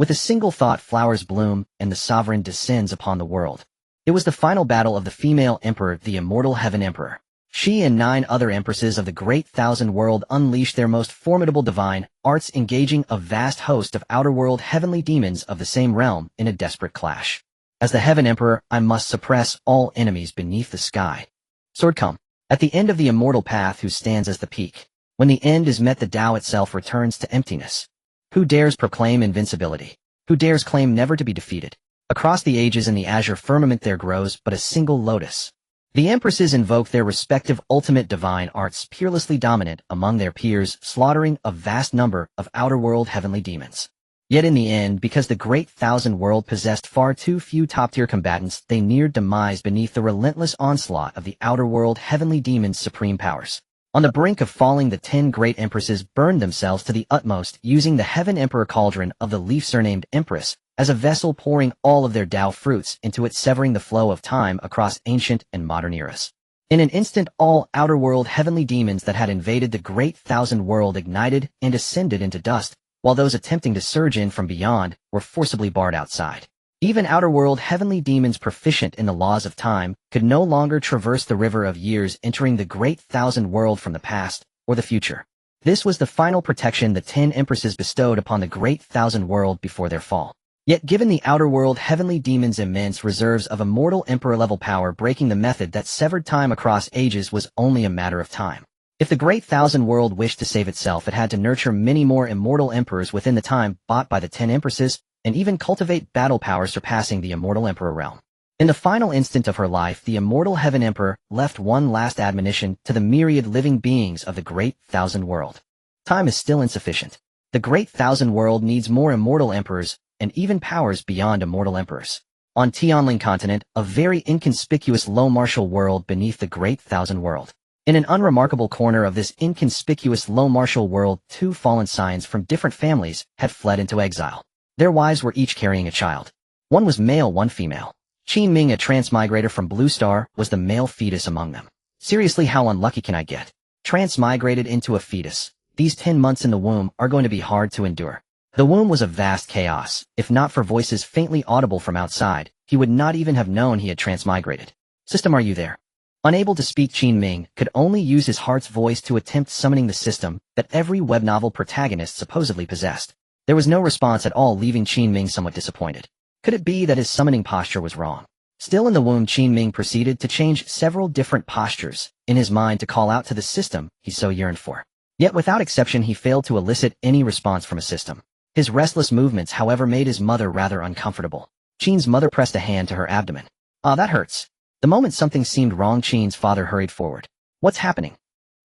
With a single thought, flowers bloom, and the sovereign descends upon the world. It was the final battle of the female emperor, the immortal Heaven Emperor. She and 9 other empresses of the great thousand world unleashed their most formidable divine arts, engaging a vast host of outer world heavenly demons of the same realm in a desperate clash. As the Heaven Emperor, I must suppress all enemies beneath the sky. Sword come. At the end of the immortal path, who stands as the peak? When the end is met, the Tao itself returns to emptiness. Who dares proclaim invincibility? Who dares claim never to be defeated? Across the ages in the azure firmament there grows but a single lotus. The empresses invoke their respective ultimate divine arts, peerlessly dominant among their peers, slaughtering a vast number of outer world heavenly demons. Yet in the end, because the great thousand world possessed far too few top-tier combatants, they neared demise beneath the relentless onslaught of the outer world heavenly demons' supreme powers. On the brink of falling, the 10 great empresses burned themselves to the utmost, using the Heaven Emperor cauldron of the leaf surnamed Empress as a vessel, pouring all of their Tao fruits into it, severing the flow of time across ancient and modern eras. In an instant, all outer world heavenly demons that had invaded the great thousand world ignited and ascended into dust, while those attempting to surge in from beyond were forcibly barred outside. Even outer world heavenly demons proficient in the laws of time could no longer traverse the river of years, entering the great thousand world from the past or the future. This was the final protection the 10 empresses bestowed upon the great thousand world before their fall. Yet given the outer world heavenly demons' immense reserves of immortal emperor-level power, breaking the method that severed time across ages was only a matter of time. If the great thousand world wished to save itself, it had to nurture many more immortal emperors within the time bought by the 10 empresses, and even cultivate battle power surpassing the immortal emperor realm. In the final instant of her life, the immortal Heaven Emperor left one last admonition to the myriad living beings of the great thousand world. Time is still insufficient. The great thousand world needs more immortal emperors, and even powers beyond immortal emperors. On Tianling continent, a very inconspicuous low martial world beneath the great thousand world. In an unremarkable corner of this inconspicuous low martial world, 2 fallen scions from different families had fled into exile. Their wives were each carrying a child. One was male, one female. Qin Ming, a transmigrator from Blue Star, was the male fetus among them. Seriously, how unlucky can I get? Transmigrated into a fetus. These 10 months in the womb are going to be hard to endure. The womb was a vast chaos. If not for voices faintly audible from outside, he would not even have known he had transmigrated. System, are you there? Unable to speak, Qin Ming could only use his heart's voice to attempt summoning the system that every web novel protagonist supposedly possessed. There was no response at all, leaving Qin Ming somewhat disappointed. Could it be that his summoning posture was wrong? Still in the womb, Qin Ming proceeded to change several different postures in his mind to call out to the system he so yearned for. Yet without exception, he failed to elicit any response from a system. His restless movements, however, made his mother rather uncomfortable. Qin's mother pressed a hand to her abdomen. "Ah, that hurts." The moment something seemed wrong, Qin's father hurried forward. "What's happening?"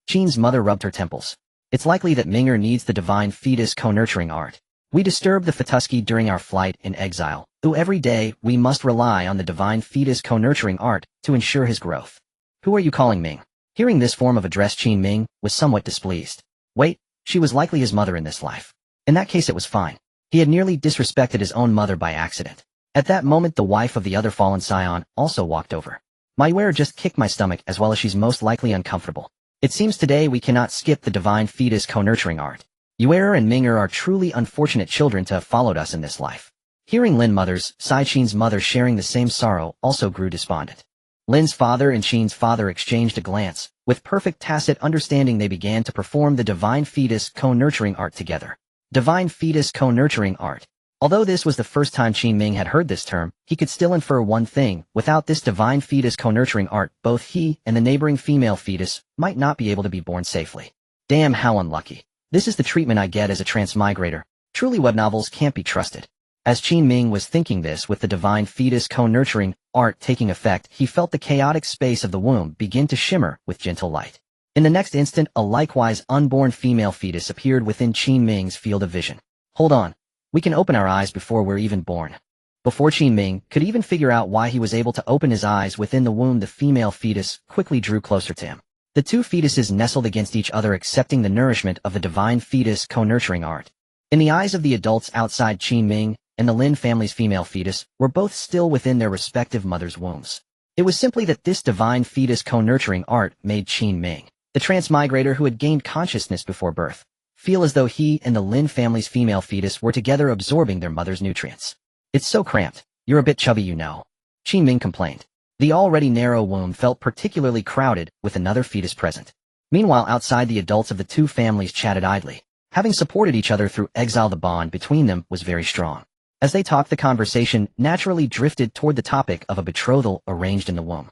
Qin's mother rubbed her temples. "It's likely that Minger needs the divine fetus co-nurturing art. We disturb the Fetusky during our flight in exile, though every day we must rely on the divine fetus co-nurturing art to ensure his growth." "Who are you calling Ming?" Hearing this form of address, Qin Ming was somewhat displeased. Wait, she was likely his mother in this life. In that case, it was fine. He had nearly disrespected his own mother by accident. At that moment, the wife of the other fallen scion also walked over. "My wearer just kicked my stomach, as well as she's most likely uncomfortable. It seems today we cannot skip the divine fetus co-nurturing art. Yuerer and Minger are truly unfortunate children to have followed us in this life." Hearing Lin mother's, Qin's mother sharing the same sorrow, also grew despondent. Lin's father and Qin's father exchanged a glance. With perfect tacit understanding, they began to perform the divine fetus co-nurturing art together. Divine fetus co-nurturing art. Although this was the first time Qin Ming had heard this term, he could still infer one thing: without this divine fetus co-nurturing art, both he and the neighboring female fetus might not be able to be born safely. Damn, how unlucky. This is the treatment I get as a transmigrator. Truly, web novels can't be trusted. As Qin Ming was thinking this, with the divine fetus co-nurturing art taking effect, he felt the chaotic space of the womb begin to shimmer with gentle light. In the next instant, a likewise unborn female fetus appeared within Qin Ming's field of vision. "Hold on. We can open our eyes before we're even born." Before Qin Ming could even figure out why he was able to open his eyes within the womb, the female fetus quickly drew closer to him. The 2 fetuses nestled against each other, accepting the nourishment of the divine fetus co-nurturing art. In the eyes of the adults outside, Qin Ming and the Lin family's female fetus were both still within their respective mothers' wombs. It was simply that this divine fetus co-nurturing art made Qin Ming, the transmigrator who had gained consciousness before birth, feel as though he and the Lin family's female fetus were together absorbing their mother's nutrients. It's so cramped. You're a bit chubby, you know. Qin Ming complained. The already narrow womb felt particularly crowded with another fetus present. Meanwhile, outside, the adults of the two families chatted idly. Having supported each other through exile, the bond between them was very strong. As they talked, the conversation naturally drifted toward the topic of a betrothal arranged in the womb.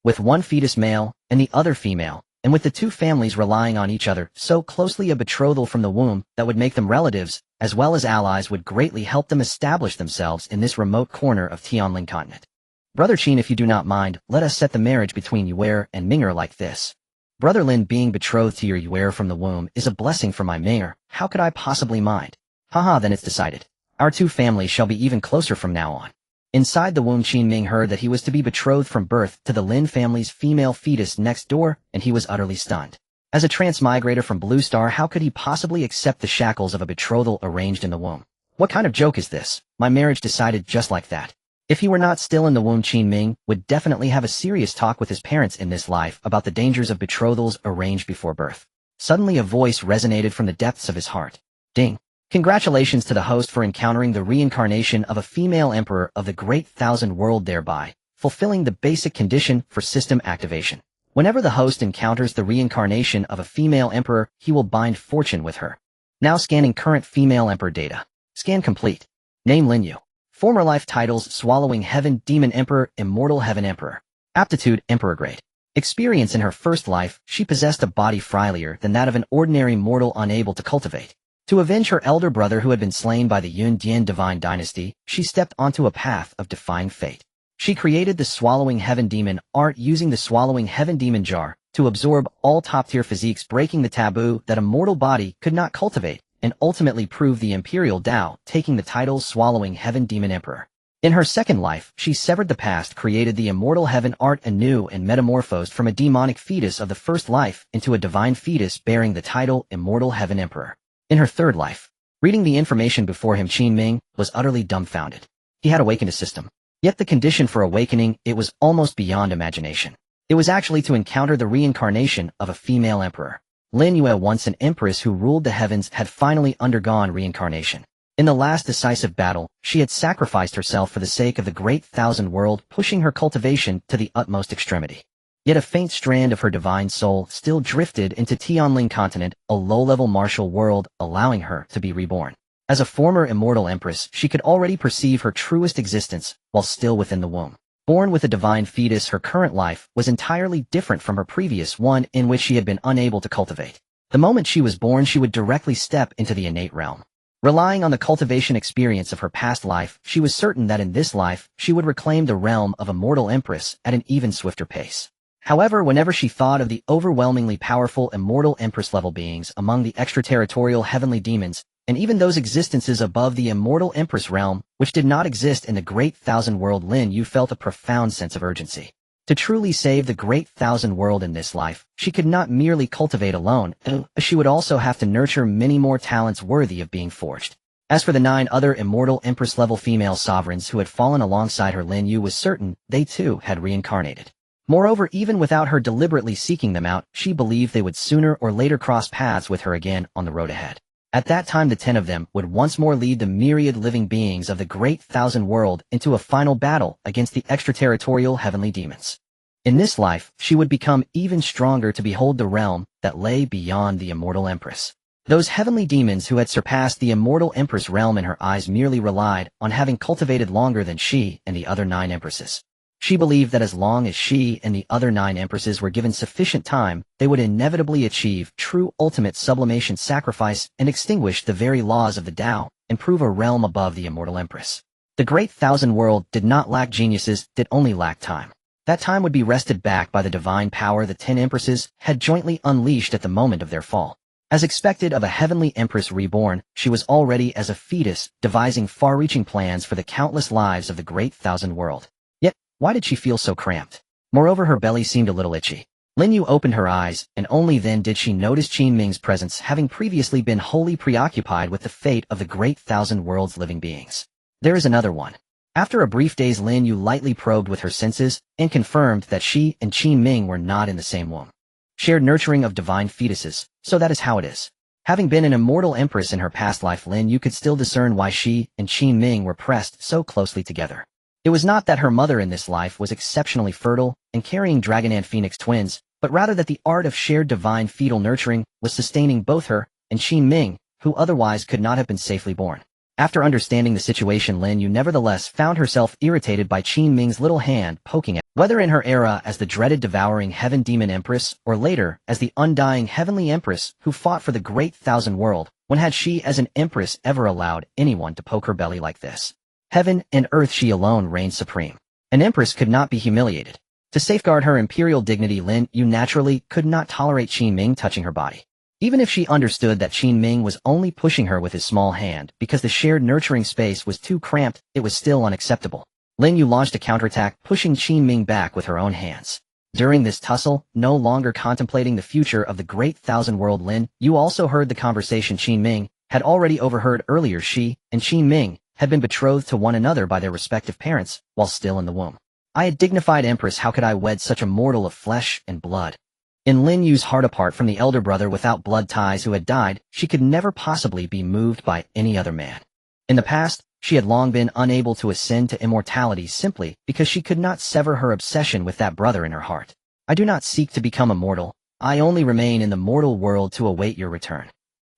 With one fetus male and the other female, and with the two families relying on each other so closely, a betrothal from the womb that would make them relatives as well as allies would greatly help them establish themselves in this remote corner of Tianling continent. Brother Qin, if you do not mind, let us set the marriage between Yuer and Ming'er like this. Brother Lin, being betrothed to your Yuer from the womb is a blessing for my Ming'er. How could I possibly mind? Haha, then it's decided. Our two families shall be even closer from now on. Inside the womb, Qin Ming heard that he was to be betrothed from birth to the Lin family's female fetus next door, and he was utterly stunned. As a transmigrator from Blue Star, how could he possibly accept the shackles of a betrothal arranged in the womb? What kind of joke is this? My marriage decided just like that. If he were not still in the womb, Qin Ming would definitely have a serious talk with his parents in this life about the dangers of betrothals arranged before birth. Suddenly a voice resonated from the depths of his heart. Ding! Congratulations to the host for encountering the reincarnation of a female emperor of the Great Thousand World, thereby fulfilling the basic condition for system activation. Whenever the host encounters the reincarnation of a female emperor, he will bind fortune with her. Now scanning current female emperor data. Scan complete. Name Lin Yu. Former life titles: Swallowing Heaven, Demon Emperor, Immortal Heaven Emperor. Aptitude: Emperor grade. Experience: in her first life, she possessed a body frilier than that of an ordinary mortal, unable to cultivate. To avenge her elder brother who had been slain by the Yun Dian divine dynasty, she stepped onto a path of defying fate. She created the Swallowing Heaven Demon art using the Swallowing Heaven Demon jar to absorb all top-tier physiques, breaking the taboo that a mortal body could not cultivate, and ultimately prove the imperial Dao, taking the title Swallowing Heaven Demon Emperor. In her second life, she severed the past, created the Immortal Heaven art anew, and metamorphosed from a demonic fetus of the first life into a divine fetus bearing the title Immortal Heaven Emperor. In her third life, reading the information before him, Qin Ming was utterly dumbfounded. He had awakened a system. Yet the condition for awakening it was almost beyond imagination. It was actually to encounter the reincarnation of a female emperor. Lin Yue, once an empress who ruled the heavens, had finally undergone reincarnation. In the last decisive battle, she had sacrificed herself for the sake of the Great Thousand World, pushing her cultivation to the utmost extremity. Yet a faint strand of her divine soul still drifted into Tianling continent, a low-level martial world, allowing her to be reborn. As a former immortal empress, she could already perceive her truest existence while still within the womb. Born with a divine fetus, her current life was entirely different from her previous one, in which she had been unable to cultivate. The moment she was born, she would directly step into the innate realm. Relying on the cultivation experience of her past life, she was certain that in this life, she would reclaim the realm of a mortal empress at an even swifter pace. However, whenever she thought of the overwhelmingly powerful immortal empress-level beings among the extraterritorial heavenly demons, and even those existences above the immortal empress realm, which did not exist in the Great Thousand World, Lin Yu felt a profound sense of urgency. To truly save the Great Thousand World in this life, she could not merely cultivate alone, she would also have to nurture many more talents worthy of being forged. As for the 9 other immortal empress-level female sovereigns who had fallen alongside her, Lin Yu was certain they too had reincarnated. Moreover, even without her deliberately seeking them out, she believed they would sooner or later cross paths with her again on the road ahead. At that time, the 10 of them would once more lead the myriad living beings of the Great Thousand World into a final battle against the extraterritorial heavenly demons. In this life, she would become even stronger to behold the realm that lay beyond the immortal empress. Those heavenly demons who had surpassed the immortal empress realm in her eyes merely relied on having cultivated longer than she and the other 9 empresses. She believed that as long as she and the other 9 empresses were given sufficient time, they would inevitably achieve true ultimate sublimation, sacrifice, and extinguish the very laws of the Tao, and prove a realm above the immortal empress. The Great Thousand World did not lack geniuses, it only lacked time. That time would be wrested back by the divine power the 10 empresses had jointly unleashed at the moment of their fall. As expected of a heavenly empress reborn, she was already as a fetus, devising far-reaching plans for the countless lives of the Great Thousand World. Yet, why did she feel so cramped? Moreover, her belly seemed a little itchy. Lin Yu opened her eyes, and only then did she notice Qin Ming's presence, having previously been wholly preoccupied with the fate of the Great Thousand World's living beings. There is another one. After a brief daze, Lin Yu lightly probed with her senses, and confirmed that she and Qin Ming were not in the same womb. Shared nurturing of divine fetuses, so that is how it is. Having been an immortal empress in her past life, Lin Yu could still discern why she and Qin Ming were pressed so closely together. It was not that her mother in this life was exceptionally fertile and carrying dragon and phoenix twins, but rather that the art of shared divine fetal nurturing was sustaining both her and Qin Ming, who otherwise could not have been safely born. After understanding the situation, Lin Yu nevertheless found herself irritated by Qin Ming's little hand poking at, whether in her era as the dreaded devouring heaven demon empress or later as the undying heavenly empress who fought for the great thousand world. When had she as an empress ever allowed anyone to poke her belly like this? Heaven and earth, she alone reigned supreme. An empress could not be humiliated. To safeguard her imperial dignity, Lin Yu naturally could not tolerate Qin Ming touching her body. Even if she understood that Qin Ming was only pushing her with his small hand because the shared nurturing space was too cramped, it was still unacceptable. Lin Yu launched a counterattack, pushing Qin Ming back with her own hands. During this tussle, no longer contemplating the future of the great thousand world, Lin Yu also heard the conversation Qin Ming had already overheard earlier. She and Qin Ming had been betrothed to one another by their respective parents while still in the womb. I, a dignified empress, how could I wed such a mortal of flesh and blood? In Lin Yu's heart, apart from the elder brother without blood ties who had died, she could never possibly be moved by any other man. In the past, she had long been unable to ascend to immortality simply because she could not sever her obsession with that brother in her heart. I do not seek to become immortal. I only remain in the mortal world to await your return.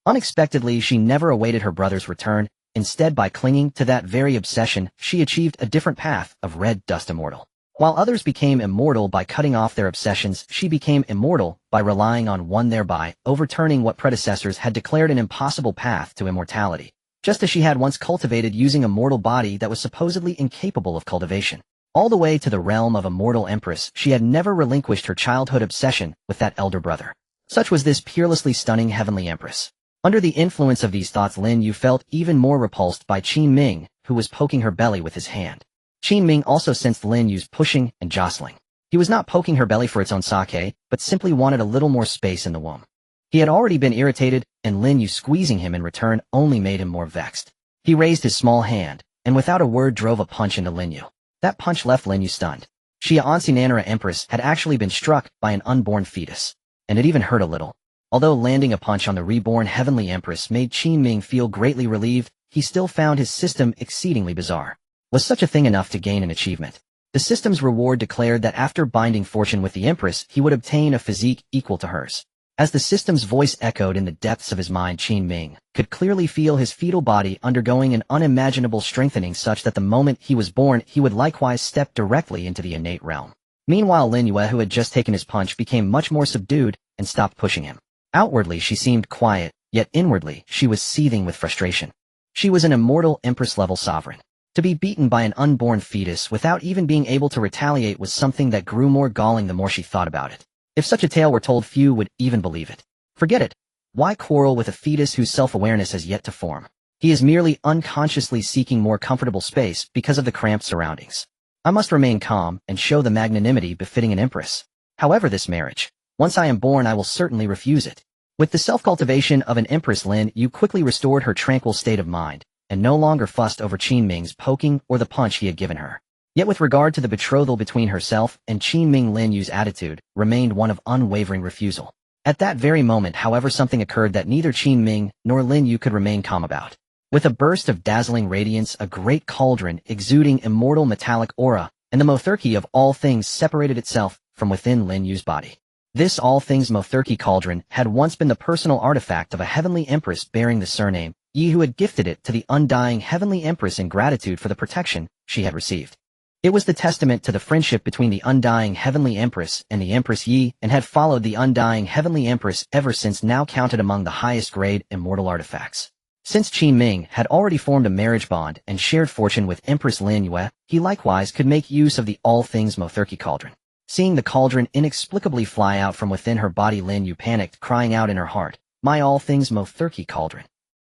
Unexpectedly, she never awaited her brother's return. Instead, by clinging to that very obsession, she achieved a different path of red dust immortal. While others became immortal by cutting off their obsessions, she became immortal by relying on one, thereby overturning what predecessors had declared an impossible path to immortality, just as she had once cultivated using a mortal body that was supposedly incapable of cultivation. All the way to the realm of a mortal empress, she had never relinquished her childhood obsession with that elder brother. Such was this peerlessly stunning heavenly empress. Under the influence of these thoughts, Lin Yu felt even more repulsed by Qin Ming, who was poking her belly with his hand. Qin Ming also sensed Lin Yu's pushing and jostling. He was not poking her belly for its own sake, but simply wanted a little more space in the womb. He had already been irritated, and Lin Yu squeezing him in return only made him more vexed. He raised his small hand, and without a word drove a punch into Lin Yu. That punch left Lin Yu stunned. She, Nanara Empress, had actually been struck by an unborn fetus, and it even hurt a little. Although landing a punch on the reborn heavenly empress made Qin Ming feel greatly relieved, he still found his system exceedingly bizarre. Was such a thing enough to gain an achievement? The system's reward declared that after binding fortune with the empress, he would obtain a physique equal to hers. As the system's voice echoed in the depths of his mind, Qin Ming could clearly feel his fetal body undergoing an unimaginable strengthening such that the moment he was born, he would likewise step directly into the innate realm. Meanwhile, Lin Yu, who had just taken his punch, became much more subdued and stopped pushing him. Outwardly, she seemed quiet, yet inwardly, she was seething with frustration. She was an immortal empress-level sovereign. To be beaten by an unborn fetus without even being able to retaliate was something that grew more galling the more she thought about it. If such a tale were told, few would even believe it. Forget it. Why quarrel with a fetus whose self-awareness has yet to form? He is merely unconsciously seeking more comfortable space because of the cramped surroundings. I must remain calm and show the magnanimity befitting an empress. However, this marriage, once I am born, I will certainly refuse it. With the self-cultivation of an empress, Lin Yu quickly restored her tranquil state of mind, and no longer fussed over Qin Ming's poking or the punch he had given her. Yet with regard to the betrothal between herself and Qin Ming, Lin Yu's attitude remained one of unwavering refusal. At that very moment, however, something occurred that neither Qin Ming nor Lin Yu could remain calm about. With a burst of dazzling radiance, a great cauldron exuding immortal metallic aura, and the motherki of all things separated itself from within Lin Yu's body. This all things motherki cauldron had once been the personal artifact of a heavenly empress bearing the surname Yi, who had gifted it to the undying heavenly empress in gratitude for the protection she had received. It was the testament to the friendship between the undying heavenly empress and the empress Yi, and had followed the undying heavenly empress ever since, now counted among the highest grade immortal artifacts. Since Qin Ming had already formed a marriage bond and shared fortune with Empress Lin Yu, he likewise could make use of the all things motherki cauldron. Seeing the cauldron inexplicably fly out from within her body, Lin Yu panicked, crying out in her heart, "My all things motherki cauldron."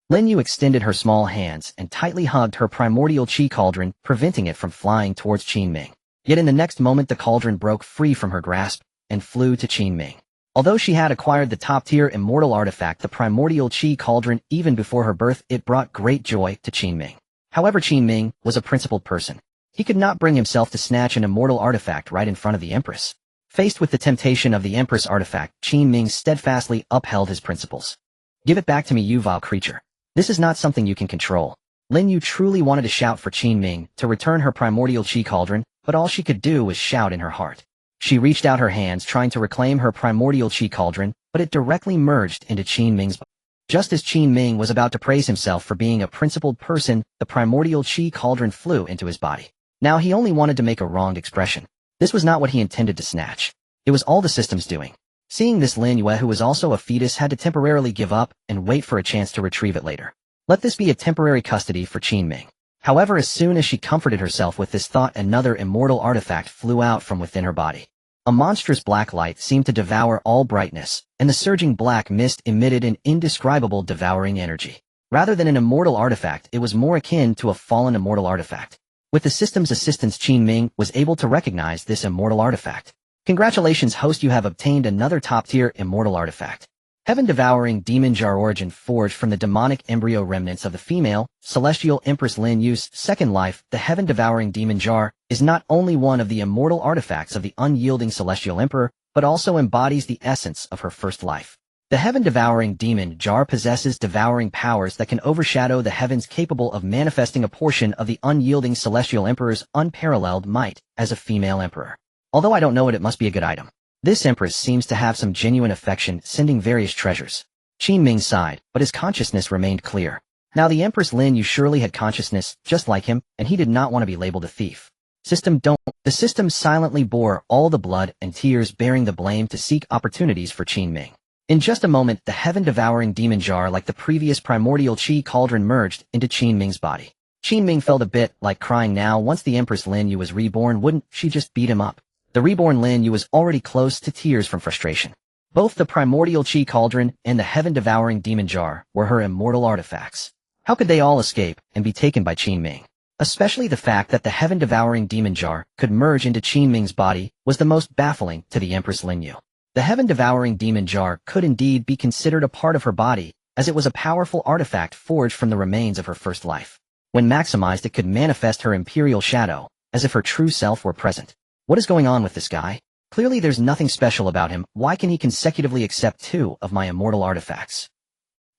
Lin Yu extended her small hands and tightly hugged her primordial chi cauldron, preventing it from flying towards Qin Ming. Yet in the next moment the cauldron broke free from her grasp and flew to Qin Ming. Although she had acquired the top-tier immortal artifact, the primordial chi cauldron, even before her birth, it brought great joy to Qin Ming. However, Qin Ming was a principled person. He could not bring himself to snatch an immortal artifact right in front of the Empress. Faced with the temptation of the Empress artifact, Qin Ming steadfastly upheld his principles. Give it back to me, you vile creature. This is not something you can control. Lin Yu truly wanted to shout for Qin Ming to return her primordial chi cauldron, but all she could do was shout in her heart. She reached out her hands trying to reclaim her primordial chi cauldron, but it directly merged into Qin Ming's body. Just as Qin Ming was about to praise himself for being a principled person, the primordial chi cauldron flew into his body. Now he only wanted to make a wronged expression. This was not what he intended to snatch. It was all the system's doing. Seeing this, Lin Yue, who was also a fetus, had to temporarily give up and wait for a chance to retrieve it later. Let this be a temporary custody for Qin Ming. However, as soon as she comforted herself with this thought, another immortal artifact flew out from within her body. A monstrous black light seemed to devour all brightness, and the surging black mist emitted an indescribable devouring energy. Rather than an immortal artifact, it was more akin to a fallen immortal artifact. With the system's assistance, Qin Ming was able to recognize this immortal artifact. Congratulations, host, you have obtained another top-tier immortal artifact. Heaven-devouring demon jar, origin forged from the demonic embryo remnants of the female, celestial Empress Lin Yu's second life. The heaven-devouring demon jar is not only one of the immortal artifacts of the unyielding celestial emperor, but also embodies the essence of her first life. The heaven-devouring demon jar possesses devouring powers that can overshadow the heavens, capable of manifesting a portion of the unyielding celestial emperor's unparalleled might as a female emperor. Although I don't know it must be a good item. This empress seems to have some genuine affection, sending various treasures. Qin Ming sighed, but his consciousness remained clear. Now the Empress Lin Yu surely had consciousness, just like him, and he did not want to be labeled a thief. The system silently bore all the blood and tears, bearing the blame to seek opportunities for Qin Ming. In just a moment, the heaven-devouring demon jar, like the previous primordial chi cauldron, merged into Qin Ming's body. Qin Ming felt a bit like crying now. Once the Empress Lin Yu was reborn, wouldn't she just beat him up? The reborn Lin Yu was already close to tears from frustration. Both the primordial chi cauldron and the heaven-devouring demon jar were her immortal artifacts. How could they all escape and be taken by Qin Ming? Especially the fact that the heaven-devouring demon jar could merge into Qin Ming's body was the most baffling to the Empress Lin Yu. The heaven-devouring demon jar could indeed be considered a part of her body, as it was a powerful artifact forged from the remains of her first life. When maximized, it could manifest her imperial shadow, as if her true self were present. What is going on with this guy? Clearly there's nothing special about him. Why can he consecutively accept 2 of my immortal artifacts?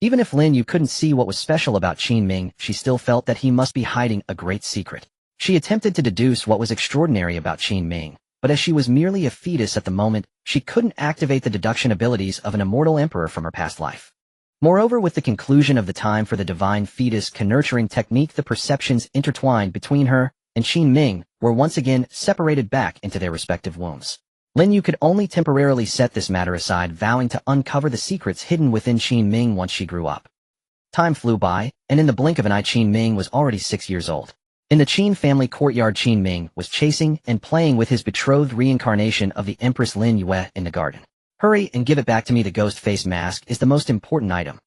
Even if Lin Yu couldn't see what was special about Qin Ming, she still felt that he must be hiding a great secret. She attempted to deduce what was extraordinary about Qin Ming, but as she was merely a fetus at the moment, she couldn't activate the deduction abilities of an immortal emperor from her past life. Moreover, with the conclusion of the time for the divine fetus nurturing technique, the perceptions intertwined between her and Qin Ming were once again separated back into their respective wombs. Lin Yu could only temporarily set this matter aside, vowing to uncover the secrets hidden within Qin Ming once she grew up. Time flew by, and in the blink of an eye, Qin Ming was already 6 years old. In the Qin family courtyard, Qin Ming was chasing and playing with his betrothed reincarnation of the Empress Lin Yue in the garden. Hurry and give it back to me. The ghost face mask is the most important item.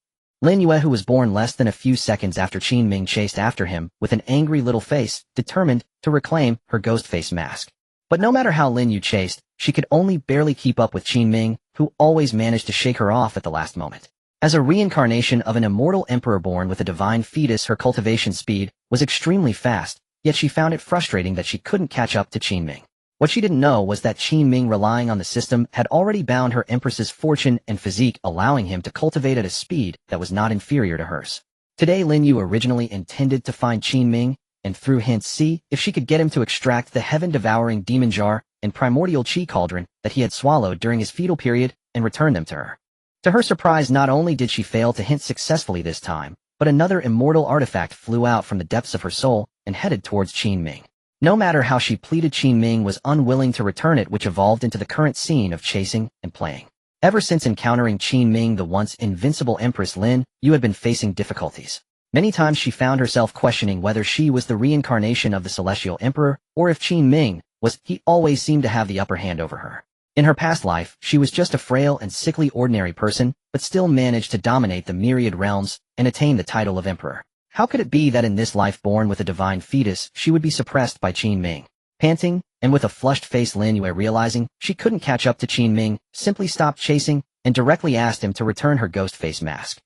Lin Yue, who was born less than a few seconds after Qin Ming, chased after him with an angry little face, determined to reclaim her ghost face mask. But no matter how Lin Yu chased, she could only barely keep up with Qin Ming, who always managed to shake her off at the last moment. As a reincarnation of an immortal emperor born with a divine fetus, her cultivation speed was extremely fast, yet she found it frustrating that she couldn't catch up to Qin Ming. What she didn't know was that Qin Ming, relying on the system, had already bound her empress's fortune and physique, allowing him to cultivate at a speed that was not inferior to hers. Today, Lin Yu originally intended to find Qin Ming, and through hints see if she could get him to extract the heaven-devouring demon jar and primordial chi cauldron that he had swallowed during his fetal period and return them to her. To her surprise, not only did she fail to hint successfully this time, but another immortal artifact flew out from the depths of her soul and headed towards Qin Ming. No matter how she pleaded, Qin Ming was unwilling to return it, which evolved into the current scene of chasing and playing. Ever since encountering Qin Ming, the once invincible Empress Lin Yu had been facing difficulties. Many times she found herself questioning whether she was the reincarnation of the Celestial Emperor, or if Qin Ming was. He always seemed to have the upper hand over her. In her past life, she was just a frail and sickly ordinary person, but still managed to dominate the myriad realms and attain the title of Emperor. How could it be that in this life, born with a divine fetus, she would be suppressed by Qin Ming? Panting, and with a flushed face, Lin Yue, realizing she couldn't catch up to Qin Ming, simply stopped chasing and directly asked him to return her ghost face mask.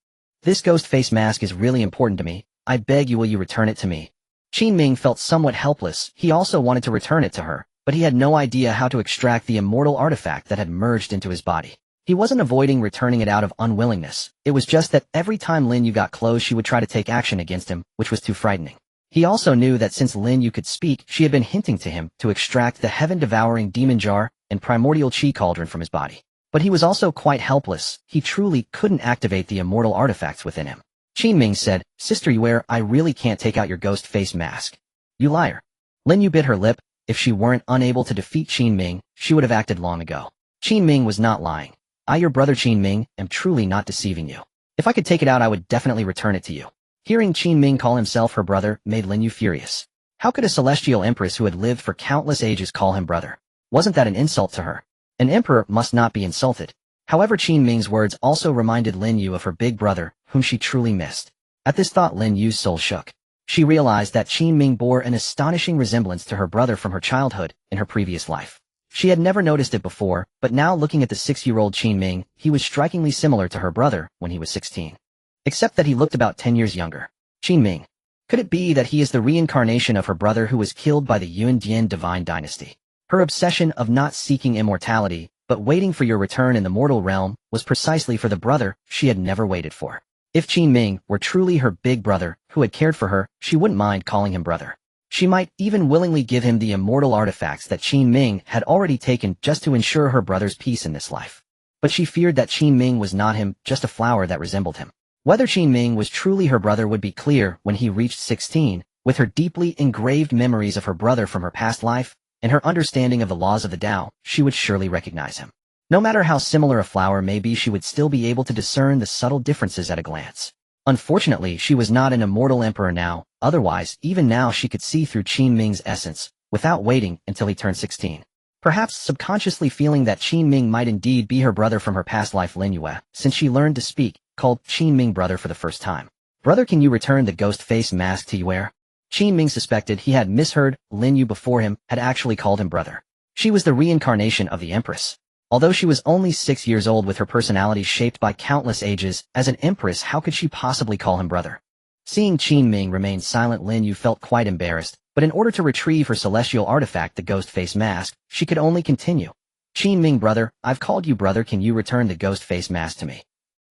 This ghost face mask is really important to me. I beg you, will you return it to me? Qin Ming felt somewhat helpless. He also wanted to return it to her, but he had no idea how to extract the immortal artifact that had merged into his body. He wasn't avoiding returning it out of unwillingness. It was just that every time Lin Yu got close she would try to take action against him, which was too frightening. He also knew that since Lin Yu could speak, she had been hinting to him to extract the heaven-devouring demon jar and primordial chi cauldron from his body. But he was also quite helpless. He truly couldn't activate the immortal artifacts within him. Qin Ming said, "Sister Yue, I really can't take out your ghost face mask." "You liar." Lin Yu bit her lip. If she weren't unable to defeat Qin Ming, she would have acted long ago. Qin Ming was not lying. "I, your brother Qin Ming, am truly not deceiving you. If I could take it out I would definitely return it to you." Hearing Qin Ming call himself her brother made Lin Yu furious. How could a celestial empress who had lived for countless ages call him brother? Wasn't that an insult to her? An emperor must not be insulted. However, Qin Ming's words also reminded Lin Yu of her big brother, whom she truly missed. At this thought Lin Yu's soul shook. She realized that Qin Ming bore an astonishing resemblance to her brother from her childhood in her previous life. She had never noticed it before, but now looking at the 6-year-old Qin Ming, he was strikingly similar to her brother when he was 16. Except that he looked about 10 years younger. Qin Ming. Could it be that he is the reincarnation of her brother who was killed by the Yuan divine dynasty? Her obsession of not seeking immortality, but waiting for your return in the mortal realm, was precisely for the brother she had never waited for. If Qin Ming were truly her big brother, who had cared for her, she wouldn't mind calling him brother. She might even willingly give him the immortal artifacts that Qin Ming had already taken just to ensure her brother's peace in this life. But she feared that Qin Ming was not him, just a flower that resembled him. Whether Qin Ming was truly her brother would be clear when he reached 16, with her deeply engraved memories of her brother from her past life, and her understanding of the laws of the Tao, she would surely recognize him. No matter how similar a flower may be, she would still be able to discern the subtle differences at a glance. Unfortunately, she was not an immortal emperor now, otherwise, even now she could see through Qin Ming's essence, without waiting until he turned 16. Perhaps subconsciously feeling that Qin Ming might indeed be her brother from her past life, Lin Yue, since she learned to speak, called Qin Ming brother for the first time. "Brother, can you return the ghost face mask to Yue?" Qin Ming suspected he had misheard. Lin Yu before him had actually called him brother. She was the reincarnation of the Empress. Although she was only 6 years old with her personality shaped by countless ages, as an empress how could she possibly call him brother? Seeing Qin Ming remain silent, Lin Yu felt quite embarrassed, but in order to retrieve her celestial artifact, the ghost face mask, she could only continue. "Qin Ming brother, I've called you brother, can you return the ghost face mask to me?"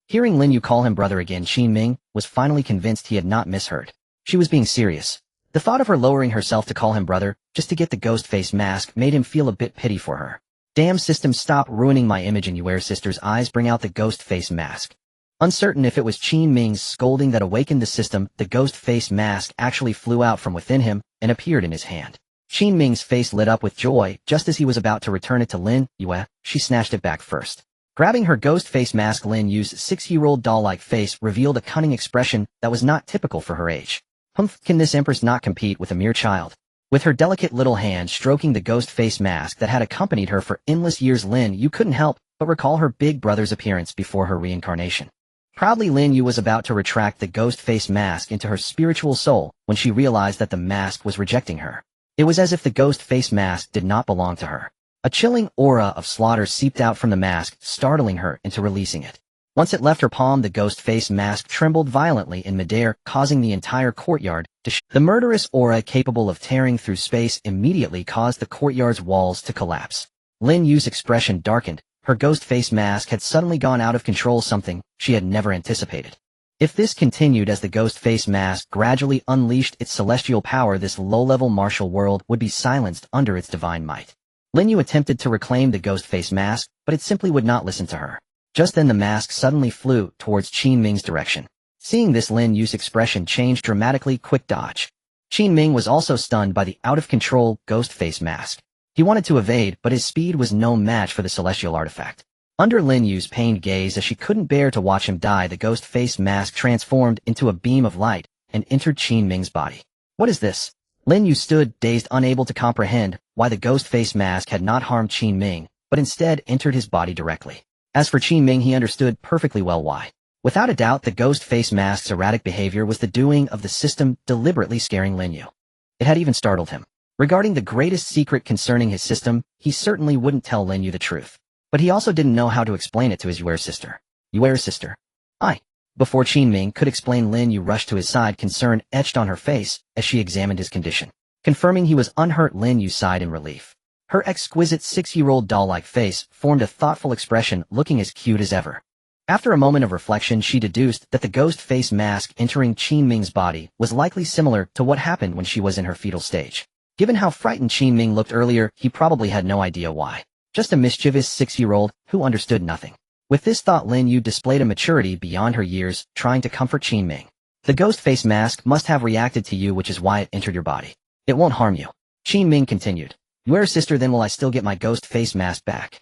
Hearing Lin Yu call him brother again, Qin Ming was finally convinced he had not misheard. She was being serious. The thought of her lowering herself to call him brother, just to get the ghost face mask, made him feel a bit pity for her. "Damn system, stop ruining my image in Yue's sister's eyes, bring out the ghost face mask." Uncertain if it was Qin Ming's scolding that awakened the system, the ghost face mask actually flew out from within him and appeared in his hand. Qin Ming's face lit up with joy. Just as he was about to return it to Lin Yue, she snatched it back first. Grabbing her ghost face mask, Lin Yu's 6-year-old doll-like face revealed a cunning expression that was not typical for her age. Hmph, can this empress not compete with a mere child? With her delicate little hand stroking the ghost face mask that had accompanied her for endless years, Lin Yu couldn't help but recall her big brother's appearance before her reincarnation. Proudly, Lin Yu was about to retract the ghost face mask into her spiritual soul when she realized that the mask was rejecting her. It was as if the ghost face mask did not belong to her. A chilling aura of slaughter seeped out from the mask, startling her into releasing it. Once it left her palm, the ghost face mask trembled violently in midair, causing the entire courtyard to shake. The murderous aura capable of tearing through space immediately caused the courtyard's walls to collapse. Lin Yu's expression darkened. Her ghost face mask had suddenly gone out of control, something she had never anticipated. If this continued as the ghost face mask gradually unleashed its celestial power, this low-level martial world would be silenced under its divine might. Lin Yu attempted to reclaim the ghost face mask, but it simply would not listen to her. Just then the mask suddenly flew towards Qin Ming's direction. Seeing this, Lin Yu's expression changed dramatically. Quick dodge. Qin Ming was also stunned by the out-of-control ghost face mask. He wanted to evade, but his speed was no match for the celestial artifact. Under Lin Yu's pained gaze, as she couldn't bear to watch him die, the ghost face mask transformed into a beam of light and entered Qin Ming's body. What is this? Lin Yu stood, dazed, unable to comprehend why the ghost face mask had not harmed Qin Ming, but instead entered his body directly. As for Qin Ming, he understood perfectly well why. Without a doubt, the ghost face mask's erratic behavior was the doing of the system, deliberately scaring Lin Yu. It had even startled him. Regarding the greatest secret concerning his system, he certainly wouldn't tell Lin Yu the truth. But he also didn't know how to explain it to his Yue's sister. Yue's sister. I. Before Qin Ming could explain, Lin Yu rushed to his side, concern etched on her face as she examined his condition. Confirming he was unhurt, Lin Yu sighed in relief. Her exquisite 6-year-old doll-like face formed a thoughtful expression, looking as cute as ever. After a moment of reflection, she deduced that the ghost face mask entering Qin Ming's body was likely similar to what happened when she was in her fetal stage. Given how frightened Qin Ming looked earlier, he probably had no idea why. Just a mischievous 6-year-old who understood nothing. With this thought, Lin Yu displayed a maturity beyond her years, trying to comfort Qin Ming. The ghost face mask must have reacted to you, which is why it entered your body. It won't harm you. Qin Ming continued. You are sister, then will I still get my ghost face mask back?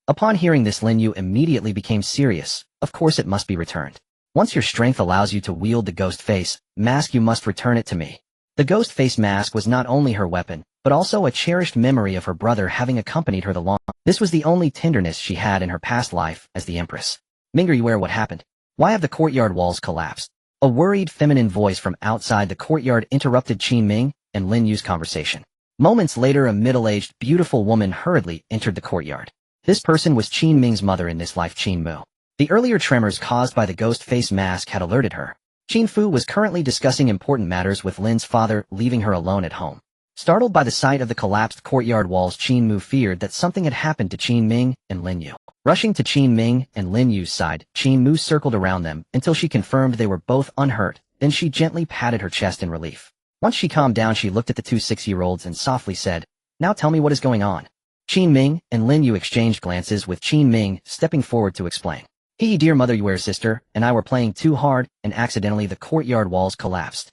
Upon hearing this, Lin Yu immediately became serious. Of course it must be returned. Once your strength allows you to wield the ghost face mask, you must return it to me. The ghost face mask was not only her weapon, but also a cherished memory of her brother having accompanied her the long. This was the only tenderness she had in her past life as the Empress. Minger, you aware what happened? Why have the courtyard walls collapsed? A worried feminine voice from outside the courtyard interrupted Qin Ming and Lin Yu's conversation. Moments later, a middle-aged, beautiful woman hurriedly entered the courtyard. This person was Qin Ming's mother in this life, Qin Mu. The earlier tremors caused by the ghost face mask had alerted her. Qin Fu was currently discussing important matters with Lin's father, leaving her alone at home. Startled by the sight of the collapsed courtyard walls, Qin Mu feared that something had happened to Qin Ming and Lin Yu. Rushing to Qin Ming and Lin Yu's side, Qin Mu circled around them until she confirmed they were both unhurt, then she gently patted her chest in relief. Once she calmed down, she looked at the two 6-year-olds and softly said, Now tell me what is going on. Qin Ming and Lin Yu exchanged glances, with Qin Ming stepping forward to explain. Dear mother, your sister and I were playing too hard, and accidentally the courtyard walls collapsed.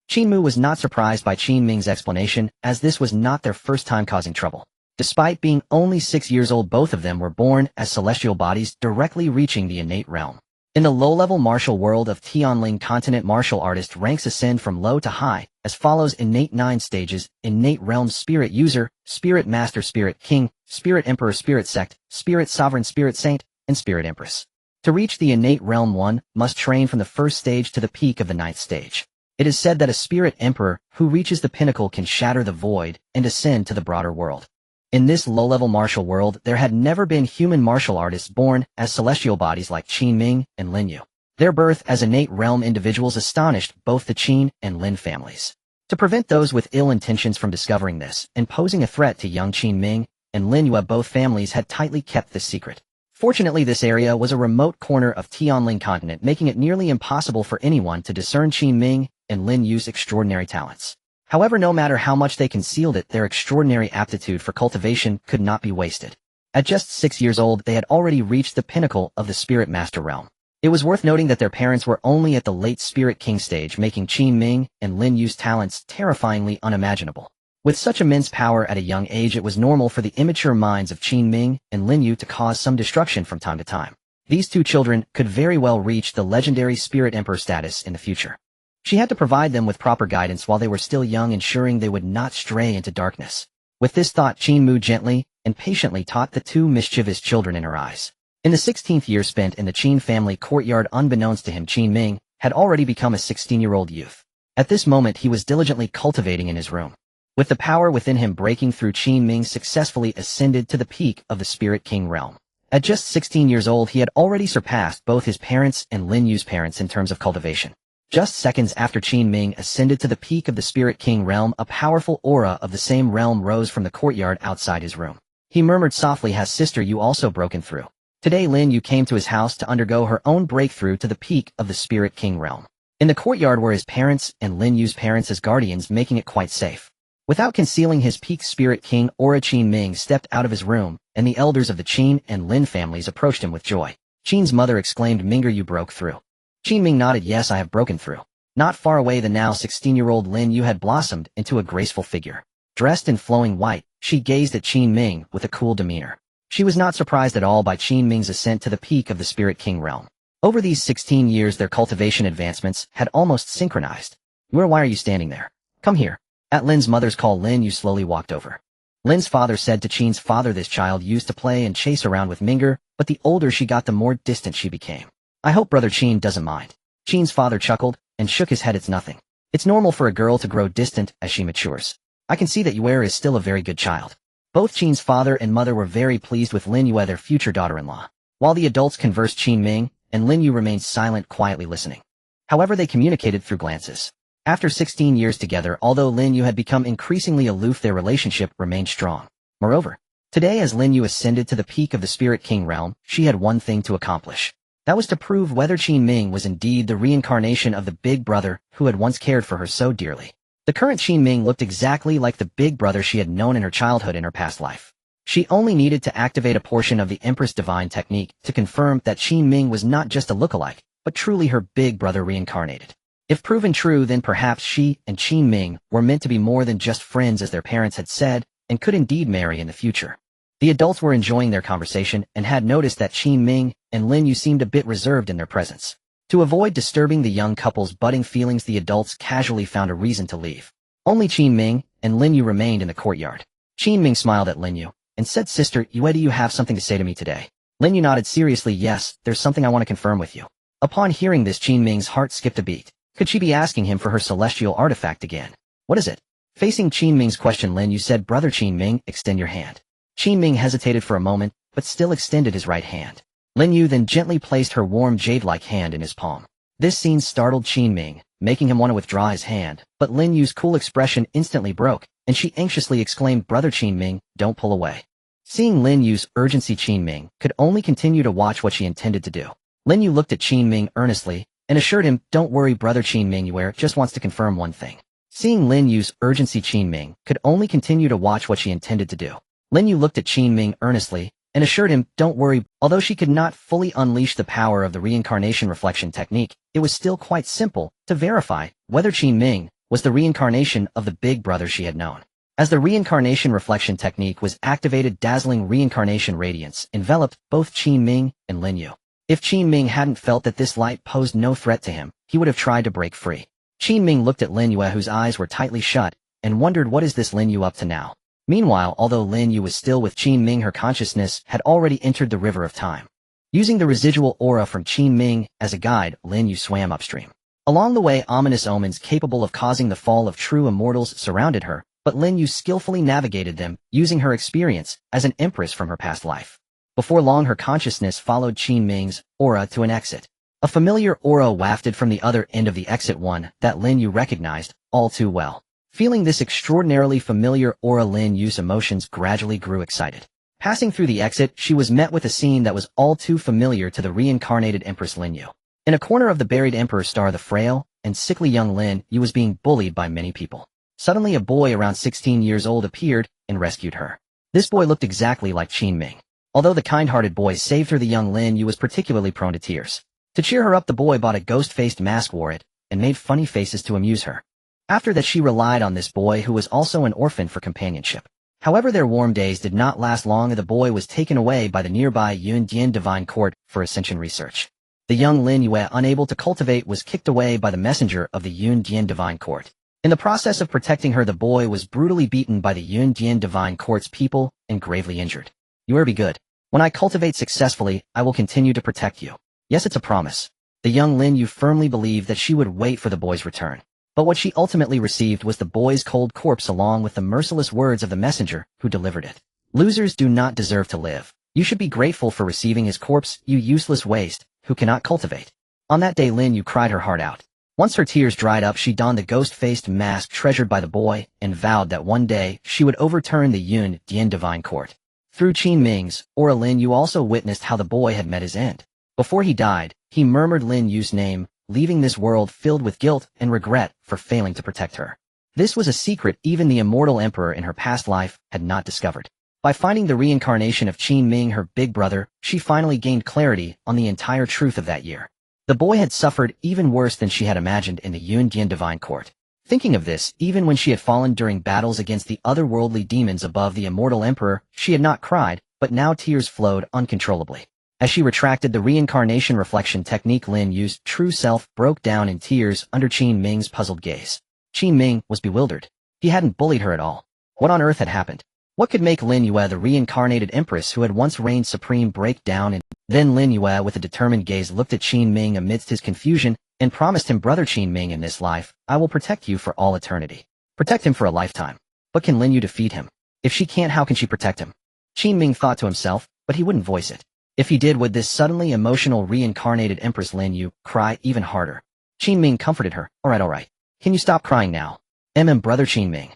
Qin Mu was not surprised by Qin Ming's explanation, as this was not their first time causing trouble. Despite being only 6 years old, both of them were born as celestial bodies directly reaching the innate realm. In the low-level martial world of Tianling continent, martial artist ranks ascend from low to high, as follows: innate 9 stages, innate realm, spirit user, spirit master, spirit king, spirit emperor, spirit sect, spirit sovereign, spirit saint, and spirit empress. To reach the innate realm, one must train from the first stage to the peak of the 9th stage. It is said that a spirit emperor who reaches the pinnacle can shatter the void and ascend to the broader world. In this low-level martial world, there had never been human martial artists born as celestial bodies like Qin Ming and Lin Yu. Their birth as innate realm individuals astonished both the Qin and Lin families. To prevent those with ill intentions from discovering this and posing a threat to young Qin Ming and Lin Yu, both families had tightly kept this secret. Fortunately, this area was a remote corner of Tianling continent, making it nearly impossible for anyone to discern Qin Ming and Lin Yu's extraordinary talents. However, no matter how much they concealed it, their extraordinary aptitude for cultivation could not be wasted. At just 6 years old, they had already reached the pinnacle of the Spirit Master realm. It was worth noting that their parents were only at the late Spirit King stage, making Qin Ming and Lin Yu's talents terrifyingly unimaginable. With such immense power at a young age, it was normal for the immature minds of Qin Ming and Lin Yu to cause some destruction from time to time. These two children could very well reach the legendary Spirit Emperor status in the future. She had to provide them with proper guidance while they were still young, ensuring they would not stray into darkness. With this thought, Qin Mu gently and patiently taught the two mischievous children in her eyes. In the 16th year spent in the Qin family courtyard, unbeknownst to him, Qin Ming had already become a 16-year-old youth. At this moment, he was diligently cultivating in his room. With the power within him breaking through, Qin Ming successfully ascended to the peak of the Spirit King realm. At just 16 years old, he had already surpassed both his parents and Lin Yu's parents in terms of cultivation. Just seconds after Qin Ming ascended to the peak of the Spirit King realm, a powerful aura of the same realm rose from the courtyard outside his room. He murmured softly, "Has Sister Yu also broken through?" Today Lin Yu came to his house to undergo her own breakthrough to the peak of the Spirit King realm. In the courtyard were his parents and Lin Yu's parents as guardians, making it quite safe. Without concealing his peak Spirit King aura, Qin Ming stepped out of his room, and the elders of the Qin and Lin families approached him with joy. Qin's mother exclaimed, "Minger, you broke through." Qin Ming nodded. "Yes, I have broken through." Not far away, the now 16-year-old Lin Yu had blossomed into a graceful figure. Dressed in flowing white, she gazed at Qin Ming with a cool demeanor. She was not surprised at all by Qin Ming's ascent to the peak of the Spirit King realm. Over these 16 years, their cultivation advancements had almost synchronized. Why are you standing there? Come here." At Lin's mother's call, Lin Yu slowly walked over. Lin's father said to Qin's father, "This child used to play and chase around with Minger, but the older she got, the more distant she became. I hope Brother Qin doesn't mind." Qin's father chuckled and shook his head. "It's nothing. It's normal for a girl to grow distant as she matures. I can see that Yuer is still a very good child." Both Qin's father and mother were very pleased with Lin Yu, their future daughter-in-law. While the adults conversed, Qin Ming and Lin Yu remained silent, quietly listening. However, they communicated through glances. After 16 years together, although Lin Yu had become increasingly aloof, their relationship remained strong. Moreover, today as Lin Yu ascended to the peak of the Spirit King realm, she had one thing to accomplish. That was to prove whether Qin Ming was indeed the reincarnation of the big brother who had once cared for her so dearly. The current Qin Ming looked exactly like the big brother she had known in her childhood in her past life. She only needed to activate a portion of the Empress divine technique to confirm that Qin Ming was not just a lookalike, but truly her big brother reincarnated. If proven true, then perhaps she and Qin Ming were meant to be more than just friends as their parents had said, and could indeed marry in the future. The adults were enjoying their conversation and had noticed that Qin Ming and Lin Yu seemed a bit reserved in their presence. To avoid disturbing the young couple's budding feelings, the adults casually found a reason to leave. Only Qin Ming and Lin Yu remained in the courtyard. Qin Ming smiled at Lin Yu and said, "Sister Yue, do you have something to say to me today?" Lin Yu nodded seriously. "Yes, there's something I want to confirm with you." Upon hearing this, Qin Ming's heart skipped a beat. Could she be asking him for her celestial artifact again? What is it? Facing Qin Ming's question, Lin Yu said, "Brother Qin Ming, extend your hand." Qin Ming hesitated for a moment, but still extended his right hand. Lin Yu then gently placed her warm jade-like hand in his palm. This scene startled Qin Ming, making him want to withdraw his hand, but Lin Yu's cool expression instantly broke, and she anxiously exclaimed, "Brother Qin Ming, don't pull away." Seeing Lin Yu's urgency, Qin Ming could only continue to watch what she intended to do. Lin Yu looked at Qin Ming earnestly and assured him, "Don't worry, Brother Qin Ming, Yue just wants to confirm one thing." Seeing Lin Yu's urgency, Qin Ming could only continue to watch what she intended to do. Lin Yu looked at Qin Ming earnestly and assured him, "Don't worry." Although she could not fully unleash the power of the reincarnation reflection technique, it was still quite simple to verify whether Qin Ming was the reincarnation of the big brother she had known. As the reincarnation reflection technique was activated, dazzling reincarnation radiance enveloped both Qin Ming and Lin Yu. If Qin Ming hadn't felt that this light posed no threat to him, he would have tried to break free. Qin Ming looked at Lin Yu, whose eyes were tightly shut, and wondered, what is this Lin Yu up to now? Meanwhile, although Lin Yu was still with Qin Ming, her consciousness had already entered the river of time. Using the residual aura from Qin Ming as a guide, Lin Yu swam upstream. Along the way, ominous omens capable of causing the fall of true immortals surrounded her, but Lin Yu skillfully navigated them, using her experience as an empress from her past life. Before long, her consciousness followed Qin Ming's aura to an exit. A familiar aura wafted from the other end of the exit, one that Lin Yu recognized all too well. Feeling this extraordinarily familiar aura, Lin Yu's emotions gradually grew excited. Passing through the exit, she was met with a scene that was all too familiar to the reincarnated Empress Lin Yu. In a corner of the buried Emperor Star, the frail and sickly young Lin Yu was being bullied by many people. Suddenly, a boy around 16 years old appeared and rescued her. This boy looked exactly like Qin Ming. Although the kind-hearted boy saved her, the young Lin Yu was particularly prone to tears. To cheer her up, the boy bought a ghost-faced mask, wore it, and made funny faces to amuse her. After that, she relied on this boy, who was also an orphan, for companionship. However, their warm days did not last long, and the boy was taken away by the nearby Unborn Divine Court for ascension research. The young Lin Yu, unable to cultivate, was kicked away by the messenger of the Unborn Divine Court. In the process of protecting her, the boy was brutally beaten by the Unborn Divine Court's people and gravely injured. "You be good. When I cultivate successfully, I will continue to protect you." Yes, it's a promise. The young Lin Yu firmly believed that she would wait for the boy's return. But what she ultimately received was the boy's cold corpse, along with the merciless words of the messenger who delivered it. "Losers do not deserve to live. You should be grateful for receiving his corpse, you useless waste, who cannot cultivate." On that day, Lin Yu cried her heart out. Once her tears dried up, she donned the ghost-faced mask treasured by the boy and vowed that one day she would overturn the Unborn Divine Court. Through Qin Ming's aura, Lin Yu also witnessed how the boy had met his end. Before he died, he murmured Lin Yu's name, leaving this world filled with guilt and regret for failing to protect her. This was a secret even the immortal emperor in her past life had not discovered. By finding the reincarnation of Qin Ming, her big brother, she finally gained clarity on the entire truth of that year. The boy had suffered even worse than she had imagined in the Unborn Divine Court. Thinking of this, even when she had fallen during battles against the otherworldly demons above the immortal emperor, she had not cried, but now tears flowed uncontrollably. As she retracted the reincarnation reflection technique, Lin Yu's true self broke down in tears under Qin Ming's puzzled gaze. Qin Ming was bewildered. He hadn't bullied her at all. What on earth had happened? What could make Lin Yu, the reincarnated empress who had once reigned supreme, break down? And then Lin Yu, with a determined gaze, looked at Qin Ming amidst his confusion and promised him, "Brother Qin Ming, in this life, I will protect you for all eternity." Protect him for a lifetime. But can Lin Yu defeat him? If she can't, how can she protect him? Qin Ming thought to himself, but he wouldn't voice it. If he did, would this suddenly emotional reincarnated Empress Lin Yu cry even harder? Qin Ming comforted her. All right. Can you stop crying now? Brother Qin Ming.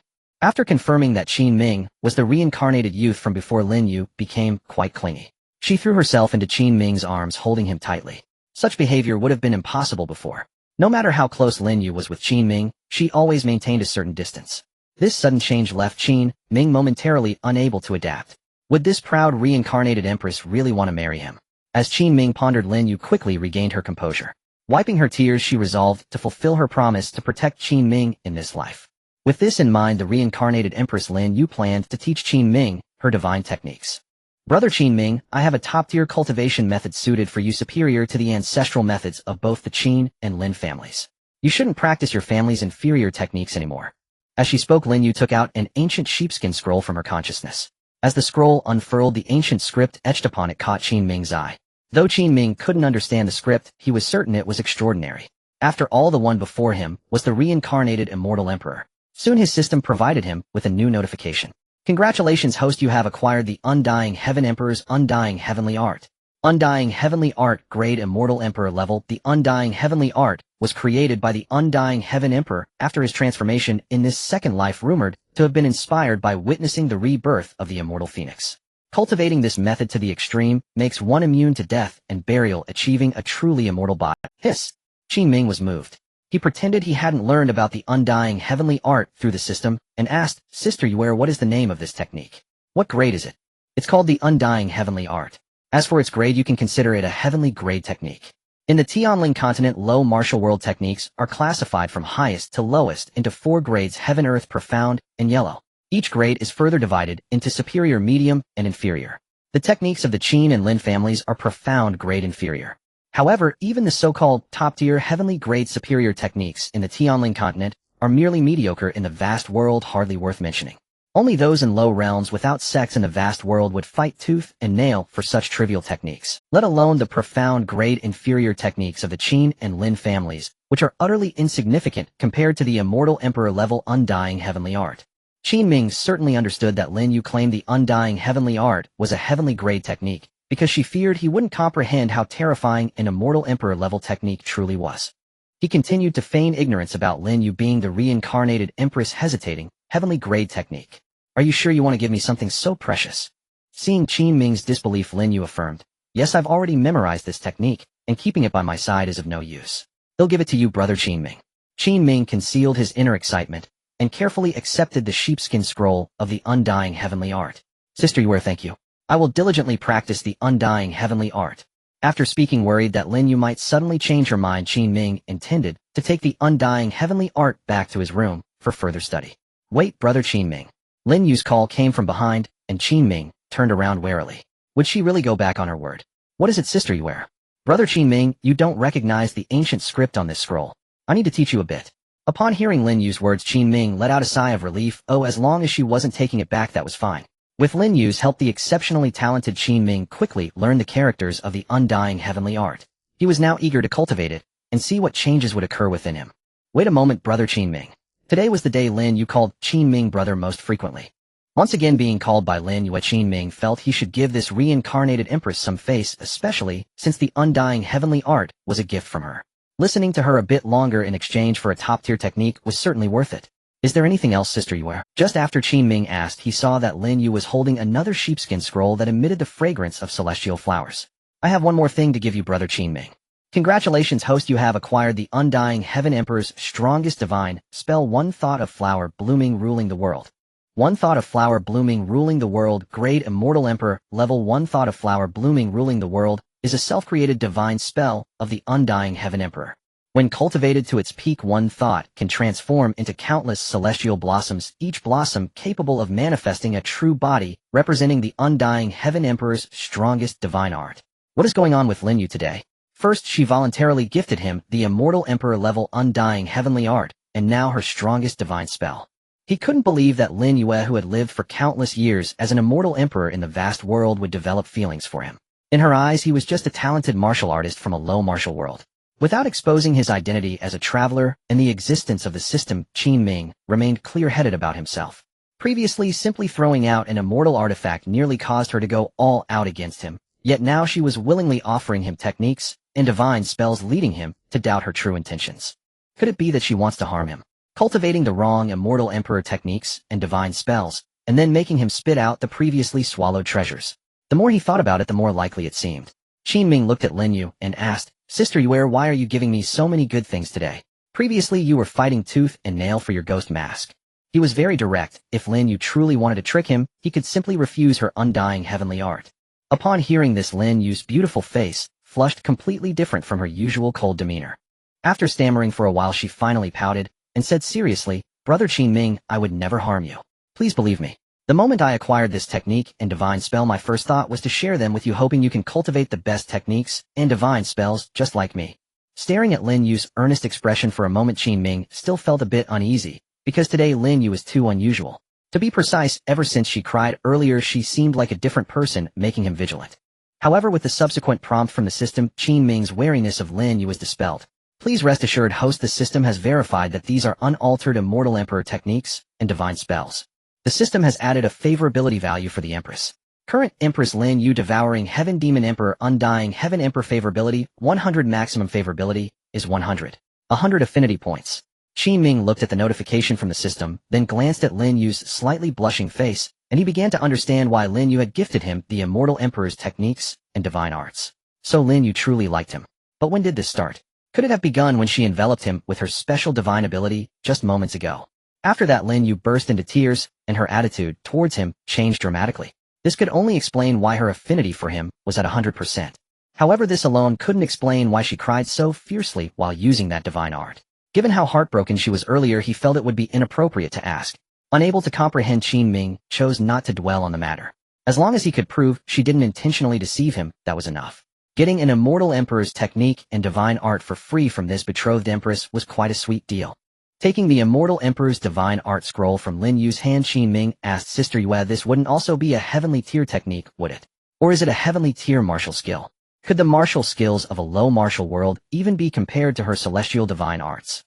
After confirming that Qin Ming was the reincarnated youth from before Lin Yu became quite clingy. She threw herself into Qin Ming's arms, holding him tightly. Such behavior would have been impossible before. No matter how close Lin Yu was with Qin Ming, she always maintained a certain distance. This sudden change left Qin Ming momentarily unable to adapt. Would this proud reincarnated empress really want to marry him? As Qin Ming pondered, Lin Yu quickly regained her composure. Wiping her tears, she resolved to fulfill her promise to protect Qin Ming in this life. With this in mind, the reincarnated Empress Lin Yu planned to teach Qin Ming her divine techniques. Brother Qin Ming, I have a top-tier cultivation method suited for you, superior to the ancestral methods of both the Qin and Lin families. You shouldn't practice your family's inferior techniques anymore. As she spoke, Lin Yu took out an ancient sheepskin scroll from her consciousness. As the scroll unfurled, the ancient script etched upon it caught Qin Ming's eye. Though Qin Ming couldn't understand the script, he was certain it was extraordinary. After all, the one before him was the reincarnated immortal emperor. Soon his system provided him with a new notification. Congratulations, host, you have acquired the Undying Heaven Emperor's Undying Heavenly Art. Undying Heavenly Art, grade Immortal Emperor level. The Undying Heavenly Art was created by the Undying Heaven Emperor after his transformation in this second life, rumored to have been inspired by witnessing the rebirth of the immortal phoenix. Cultivating this method to the extreme makes one immune to death and burial, achieving a truly immortal body. Hiss! Qin Ming was moved. He pretended he hadn't learned about the Undying Heavenly Art through the system and asked, Sister Yuer, what is the name of this technique? What grade is it? It's called the Undying Heavenly Art. As for its grade, you can consider it a heavenly grade technique. In the Tianling continent, low martial world techniques are classified from highest to lowest into 4 grades: heaven, earth, profound, and yellow. Each grade is further divided into superior, medium, and inferior. The techniques of the Qin and Lin families are profound grade inferior. However, even the so-called top-tier heavenly grade superior techniques in the Tianling continent are merely mediocre in the vast world, hardly worth mentioning. Only those in low realms without sex in the vast world would fight tooth and nail for such trivial techniques, let alone the profound grade inferior techniques of the Qin and Lin families, which are utterly insignificant compared to the immortal emperor level Undying Heavenly Art. Qin Ming certainly understood that Lin Yu claimed the Undying Heavenly Art was a heavenly grade technique, because she feared he wouldn't comprehend how terrifying an immortal emperor-level technique truly was. He continued to feign ignorance about Lin Yu being the reincarnated empress, hesitating. Heavenly grade technique. Are you sure you want to give me something so precious? Seeing Qin Ming's disbelief, Lin Yu affirmed, Yes, I've already memorized this technique, and keeping it by my side is of no use. They'll give it to you, brother Qin Ming. Qin Ming concealed his inner excitement and carefully accepted the sheepskin scroll of the Undying Heavenly Art. Sister Yuer, thank you. I will diligently practice the Undying Heavenly Art. After speaking, worried that Lin Yu might suddenly change her mind, Qin Ming intended to take the Undying Heavenly Art back to his room for further study. Wait, brother Qin Ming. Lin Yu's call came from behind, and Qin Ming turned around warily. Would she really go back on her word? What is it, Sister Yuer? Brother Qin Ming, you don't recognize the ancient script on this scroll. I need to teach you a bit. Upon hearing Lin Yu's words, Qin Ming let out a sigh of relief. Oh, as long as she wasn't taking it back, that was fine. With Lin Yu's help, the exceptionally talented Qin Ming quickly learned the characters of the Undying Heavenly Art. He was now eager to cultivate it and see what changes would occur within him. Wait a moment, brother Qin Ming. Today was the day Lin Yu called Qin Ming brother most frequently. Once again being called by Lin Yu, Qin Ming felt he should give this reincarnated empress some face, especially since the Undying Heavenly Art was a gift from her. Listening to her a bit longer in exchange for a top-tier technique was certainly worth it. Is there anything else, Sister Yuer? Just after Qin Ming asked, he saw that Lin Yu was holding another sheepskin scroll that emitted the fragrance of celestial flowers. I have one more thing to give you, brother Qin Ming. Congratulations, host, you have acquired the Undying Heaven Emperor's strongest divine spell, One Thought of Flower Blooming Ruling the World. One Thought of Flower Blooming Ruling the World, grade Immortal Emperor, level 1. Thought of Flower Blooming Ruling the World is a self-created divine spell of the Undying Heaven Emperor. When cultivated to its peak, one thought can transform into countless celestial blossoms, each blossom capable of manifesting a true body, representing the Undying Heaven Emperor's strongest divine art. What is going on with Lin Yu today? First, she voluntarily gifted him the Immortal Emperor level Undying Heavenly Art, and now her strongest divine spell. He couldn't believe that Lin Yu, who had lived for countless years as an immortal emperor in the vast world, would develop feelings for him. In her eyes, he was just a talented martial artist from a low martial world. Without exposing his identity as a traveler and the existence of the system, Qin Ming remained clear-headed about himself. Previously, simply throwing out an immortal artifact nearly caused her to go all out against him, yet now she was willingly offering him techniques and divine spells, leading him to doubt her true intentions. Could it be that she wants to harm him? cultivating the wrong immortal emperor techniques and divine spells, and then making him spit out the previously swallowed treasures. The more he thought about it, the more likely it seemed. Qin Ming looked at Lin Yu and asked, "Sister Yue, why are you giving me so many good things today? Previously you were fighting tooth and nail for your ghost mask." He was very direct. If Lin Yu truly wanted to trick him, he could simply refuse her undying heavenly art. Upon hearing this, Lin Yu's beautiful face flushed completely different from her usual cold demeanor. After stammering for a while, she finally pouted and said seriously, "Brother Qin Ming, I would never harm you. Please believe me. The moment I acquired this technique and divine spell, my first thought was to share them with you, hoping you can cultivate the best techniques and divine spells just like me." Staring at Lin Yu's earnest expression for a moment, Qin Ming still felt a bit uneasy, because today Lin Yu is too unusual. To be precise, ever since she cried earlier, she seemed like a different person, making him vigilant. However, with the subsequent prompt from the system, Qin Ming's wariness of Lin Yu was dispelled. "Please rest assured, host, the system has verified that these are unaltered immortal emperor techniques and divine spells. The system has added a favorability value for the Empress. Current Empress Lin Yu devouring Heaven Demon Emperor Undying Heaven Emperor favorability 100, maximum favorability is 100. 100 affinity points." Qin Ming looked at the notification from the system, then glanced at Lin Yu's slightly blushing face, and he began to understand why Lin Yu had gifted him the Immortal Emperor's techniques and divine arts. So Lin Yu truly liked him. But when did this start? Could it have begun when she enveloped him with her special divine ability just moments ago? After that, Lin Yu burst into tears, and her attitude towards him changed dramatically. This could only explain why her affinity for him was at 100%. However, this alone couldn't explain why she cried so fiercely while using that divine art. Given how heartbroken she was earlier, he felt it would be inappropriate to ask. Unable to comprehend, Qin Ming chose not to dwell on the matter. As long as he could prove she didn't intentionally deceive him, that was enough. Getting an immortal emperor's technique and divine art for free from this betrothed empress was quite a sweet deal. Taking the immortal emperor's divine art scroll from Lin Yu's hand, Qin Ming asked, "Sister Yue, this wouldn't also be a heavenly tier technique, would it? Or is it a heavenly tier martial skill? Could the martial skills of a low martial world even be compared to her celestial divine arts?"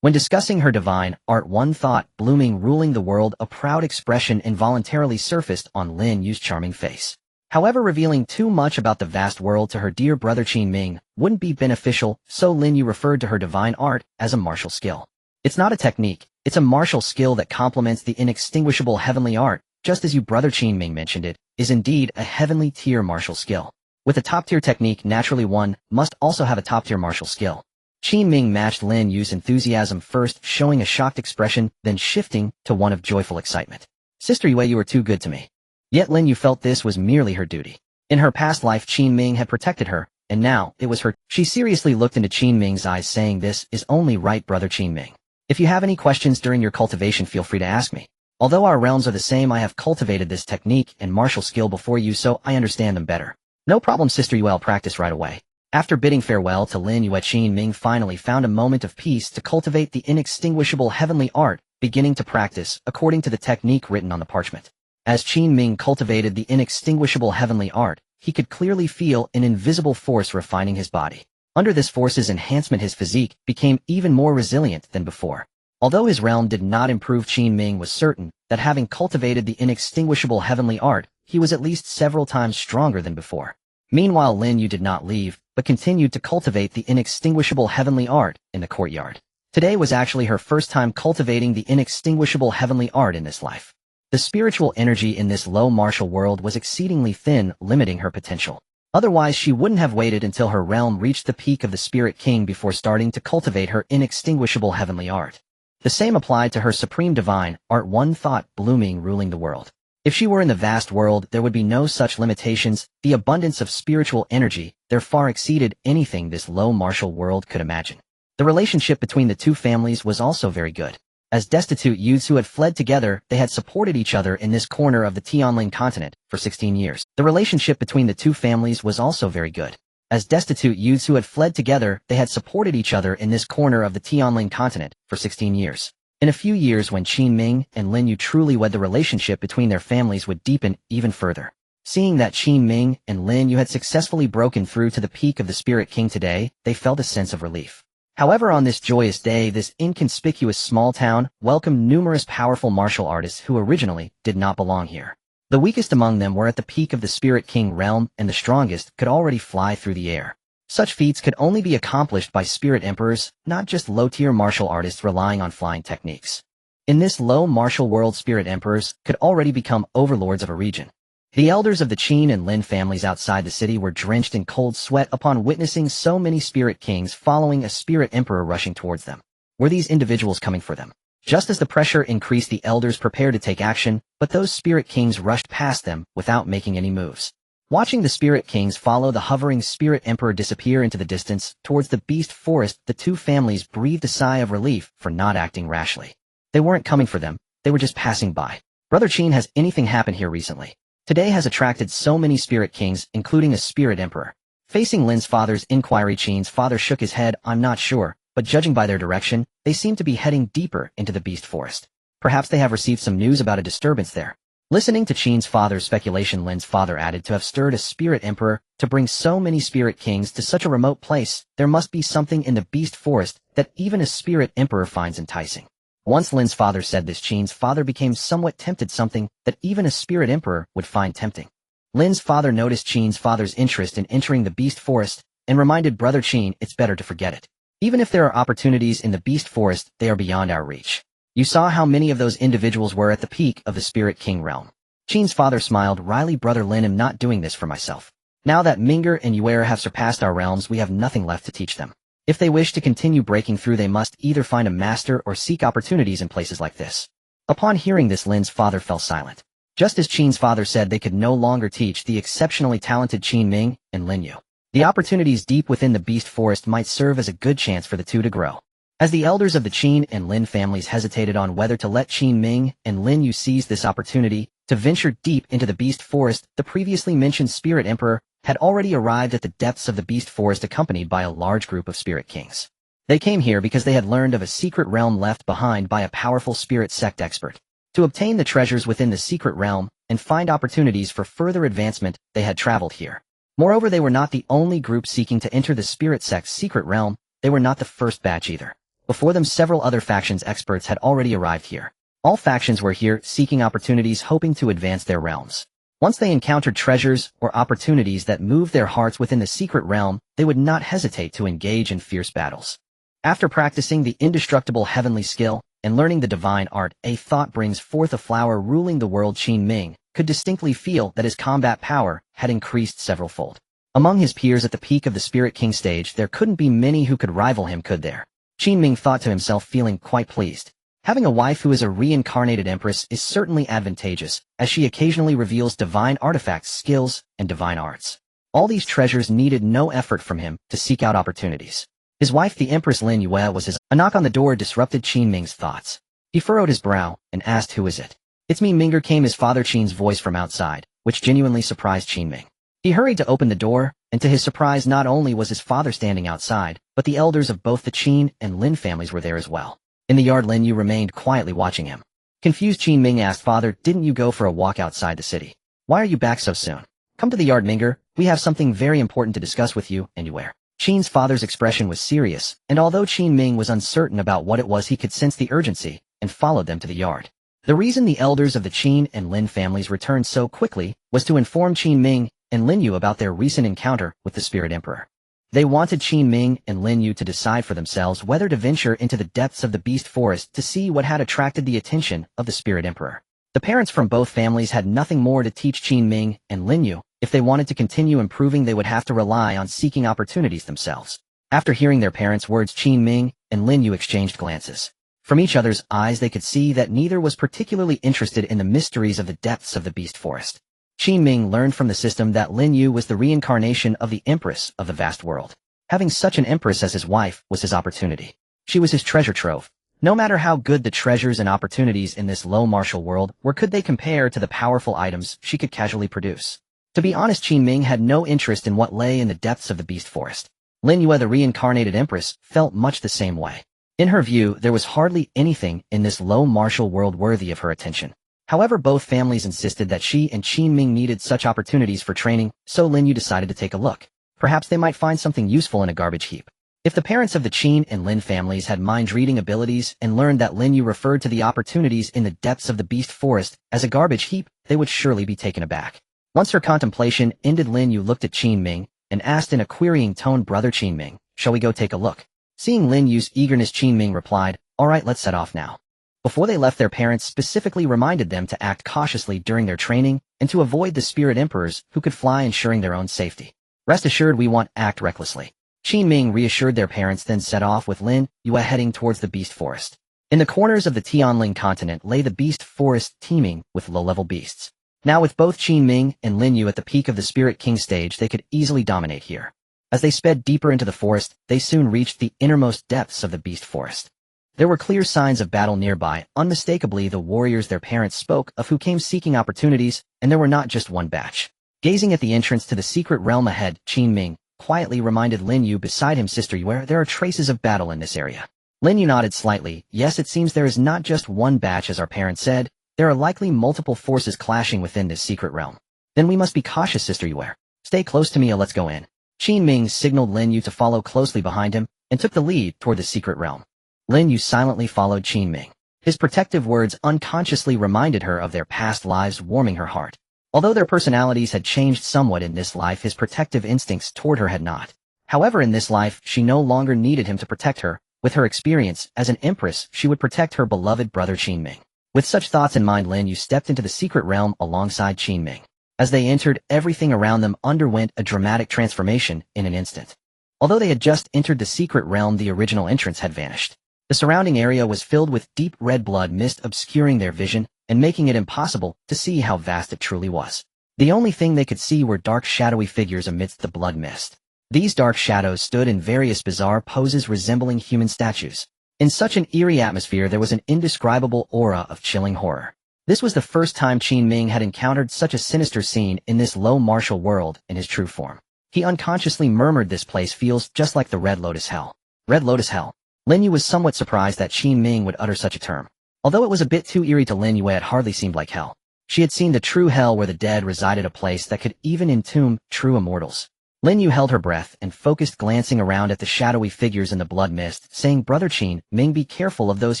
When discussing her divine art, one thought, blooming, ruling the world, a proud expression involuntarily surfaced on Lin Yu's charming face. However, revealing too much about the vast world to her dear brother Qin Ming wouldn't be beneficial, so Lin Yu referred to her divine art as a martial skill. "It's not a technique, it's a martial skill that complements the inextinguishable heavenly art, just as you brother Qin Ming mentioned it, is indeed a heavenly tier martial skill. With a top-tier technique, naturally one must also have a top-tier martial skill." Qin Ming matched Lin Yu's enthusiasm, first showing a shocked expression, then shifting to one of joyful excitement. "Sister Yue, you are too good to me." Yet Lin Yu felt this was merely her duty. In her past life, Qin Ming had protected her, and now it was her. She seriously looked into Qin Ming's eyes, saying, "This is only right, brother Qin Ming. If you have any questions during your cultivation, feel free to ask me. Although our realms are the same, I have cultivated this technique and martial skill before you, so I understand them better." "No problem, Sister Yue, I'll practice right away." After bidding farewell to Lin Yu, Qin Ming finally found a moment of peace to cultivate the inextinguishable heavenly art, beginning to practice according to the technique written on the parchment. As Qin Ming cultivated the inextinguishable heavenly art, he could clearly feel an invisible force refining his body. Under this force's enhancement, his physique became even more resilient than before. Although his realm did not improve, Qin Ming was certain that having cultivated the inextinguishable heavenly art, he was at least several times stronger than before. Meanwhile, Lin Yu did not leave, but continued to cultivate the inextinguishable heavenly art in the courtyard. Today was actually her first time cultivating the inextinguishable heavenly art in this life. The spiritual energy in this low martial world was exceedingly thin, limiting her potential. Otherwise, she wouldn't have waited until her realm reached the peak of the Spirit King before starting to cultivate her inextinguishable heavenly art. The same applied to her supreme divine art, one thought, blooming, ruling the world. If she were in the vast world, there would be no such limitations. The abundance of spiritual energy there far exceeded anything this low martial world could imagine. The relationship between the two families was also very good. As destitute youths who had fled together, they had supported each other in this corner of the Tianling continent for 16 years. The relationship between the two families was also very good. As destitute youths who had fled together, they had supported each other in this corner of the Tianling continent for 16 years. In a few years, when Qin Ming and Lin Yu truly wed, the relationship between their families would deepen even further. Seeing that Qin Ming and Lin Yu had successfully broken through to the peak of the Spirit King today, they felt a sense of relief. However, on this joyous day, this inconspicuous small town welcomed numerous powerful martial artists who originally did not belong here. The weakest among them were at the peak of the Spirit King realm, and the strongest could already fly through the air. Such feats could only be accomplished by spirit emperors, not just low-tier martial artists relying on flying techniques. In this low martial world, spirit emperors could already become overlords of a region. The elders of the Qin and Lin families outside the city were drenched in cold sweat upon witnessing so many spirit kings following a spirit emperor rushing towards them. Were these individuals coming for them? Just as the pressure increased, the elders prepared to take action, but those spirit kings rushed past them without making any moves. Watching the spirit kings follow the hovering spirit emperor disappear into the distance towards the beast forest, the two families breathed a sigh of relief for not acting rashly. They weren't coming for them, they were just passing by. Brother Qin, has anything happened here recently? Today has attracted so many spirit kings, including a spirit emperor. Facing Lin's father's inquiry, Qin's father shook his head. I'm not sure, but judging by their direction, they seem to be heading deeper into the beast forest. Perhaps they have received some news about a disturbance there. Listening to Qin's father's speculation, Lin's father added, to have stirred a spirit emperor to bring so many spirit kings to such a remote place, there must be something in the beast forest that even a spirit emperor finds enticing. Once Lin's father said this, Qin's father became somewhat tempted, something that even a spirit emperor would find tempting. Lin's father noticed Qin's father's interest in entering the beast forest and reminded Brother Qin, it's better to forget it. Even if there are opportunities in the beast forest, they are beyond our reach. You saw how many of those individuals were at the peak of the spirit king realm. Qin's father smiled wryly. Brother Lin, I'm not doing this for myself. Now that Minger and Yuer have surpassed our realms, we have nothing left to teach them. If they wish to continue breaking through, they must either find a master or seek opportunities in places like this. Upon hearing this, Lin's father fell silent. Just as Qin's father said, they could no longer teach the exceptionally talented Qin Ming and Lin Yu. The opportunities deep within the beast forest might serve as a good chance for the two to grow. As the elders of the Qin and Lin families hesitated on whether to let Qin Ming and Lin Yu seize this opportunity to venture deep into the beast forest, the previously mentioned spirit emperor had already arrived at the depths of the beast forest, accompanied by a large group of spirit kings. They came here because they had learned of a secret realm left behind by a powerful spirit sect expert. To obtain the treasures within the secret realm and find opportunities for further advancement, they had traveled here. Moreover, they were not the only group seeking to enter the spirit sect's secret realm. They were not the first batch either. Before them, several other factions experts had already arrived here. All factions were here seeking opportunities, hoping to advance their realms. Once they encountered treasures or opportunities that moved their hearts within the secret realm, they would not hesitate to engage in fierce battles. After practicing the indestructible heavenly skill and learning the divine art, a thought brings forth a flower ruling the world. Qin Ming could distinctly feel that his combat power had increased several-fold. Among his peers at the peak of the Spirit King stage, there couldn't be many who could rival him, could there? Qin Ming thought to himself, feeling quite pleased. Having a wife who is a reincarnated empress is certainly advantageous, as she occasionally reveals divine artifacts, skills, and divine arts. All these treasures needed no effort from him to seek out opportunities. His wife, the Empress Lin Yue, was his. A knock on the door disrupted Qin Ming's thoughts. He furrowed his brow and asked, who is it? It's me, Minger, came his father Qin's voice from outside, which genuinely surprised Qin Ming. He hurried to open the door, and to his surprise, not only was his father standing outside, but the elders of both the Qin and Lin families were there as well. In the yard, Lin Yu remained quietly watching him. Confused, Qin Ming asked, Father, didn't you go for a walk outside the city? Why are you back so soon? Come to the yard, Minger. We have something very important to discuss with you and Yuer. Qin's father's expression was serious, and although Qin Ming was uncertain about what it was, he could sense the urgency and followed them to the yard. The reason the elders of the Qin and Lin families returned so quickly was to inform Qin Ming and Lin Yu about their recent encounter with the Spirit Emperor. They wanted Qin Ming and Lin Yu to decide for themselves whether to venture into the depths of the beast forest to see what had attracted the attention of the Spirit Emperor. The parents from both families had nothing more to teach Qin Ming and Lin Yu. If they wanted to continue improving, they would have to rely on seeking opportunities themselves. After hearing their parents' words, Qin Ming and Lin Yu exchanged glances. From each other's eyes, they could see that neither was particularly interested in the mysteries of the depths of the beast forest. Qin Ming learned from the system that Lin Yu was the reincarnation of the Empress of the vast world. Having such an Empress as his wife was his opportunity. She was his treasure trove. No matter how good the treasures and opportunities in this low martial world were, could they compare to the powerful items she could casually produce? To be honest, Qin Ming had no interest in what lay in the depths of the beast forest. Lin Yu, the reincarnated Empress, felt much the same way. In her view, there was hardly anything in this low martial world worthy of her attention. However, both families insisted that she and Qin Ming needed such opportunities for training, so Lin Yu decided to take a look. Perhaps they might find something useful in a garbage heap. If the parents of the Qin and Lin families had mind-reading abilities and learned that Lin Yu referred to the opportunities in the depths of the beast forest as a garbage heap, they would surely be taken aback. Once her contemplation ended, Lin Yu looked at Qin Ming and asked in a querying tone, "Brother Qin Ming, shall we go take a look?" Seeing Lin Yu's eagerness, Qin Ming replied, "All right, let's set off now." Before they left, their parents specifically reminded them to act cautiously during their training and to avoid the spirit emperors who could fly, ensuring their own safety. "Rest assured, we won't act recklessly," Qin Ming reassured their parents, then set off with Lin Yu heading towards the beast forest. In the corners of the Tianling continent lay the beast forest, teeming with low-level beasts. Now with both Qin Ming and Lin Yu at the peak of the Spirit King stage, they could easily dominate here. As they sped deeper into the forest, they soon reached the innermost depths of the beast forest. There were clear signs of battle nearby, unmistakably the warriors their parents spoke of who came seeking opportunities, and there were not just one batch. Gazing at the entrance to the secret realm ahead, Qin Ming quietly reminded Lin Yu beside him, "Sister Yu, there are traces of battle in this area." Lin Yu nodded slightly. "Yes, it seems there is not just one batch as our parents said. There are likely multiple forces clashing within this secret realm. Then we must be cautious, Sister Yu. Stay close to me or let's go in." Qin Ming signaled Lin Yu to follow closely behind him and took the lead toward the secret realm. Lin Yu silently followed Qin Ming. His protective words unconsciously reminded her of their past lives, warming her heart. Although their personalities had changed somewhat in this life, his protective instincts toward her had not. However, in this life, she no longer needed him to protect her. With her experience as an empress, she would protect her beloved brother Qin Ming. With such thoughts in mind, Lin Yu stepped into the secret realm alongside Qin Ming. As they entered, everything around them underwent a dramatic transformation in an instant. Although they had just entered the secret realm, the original entrance had vanished. The surrounding area was filled with deep red blood mist, obscuring their vision and making it impossible to see how vast it truly was. The only thing they could see were dark, shadowy figures amidst the blood mist. These dark shadows stood in various bizarre poses resembling human statues. In such an eerie atmosphere, there was an indescribable aura of chilling horror. This was the first time Qin Ming had encountered such a sinister scene in this low martial world in his true form. He unconsciously murmured, "This place feels just like the Red Lotus Hell." Red Lotus Hell. Lin Yu was somewhat surprised that Qin Ming would utter such a term. Although it was a bit too eerie to Lin Yu, it hardly seemed like hell. She had seen the true hell where the dead resided, a place that could even entomb true immortals. Lin Yu held her breath and focused, glancing around at the shadowy figures in the blood mist, saying, "Brother Qin Ming, be careful of those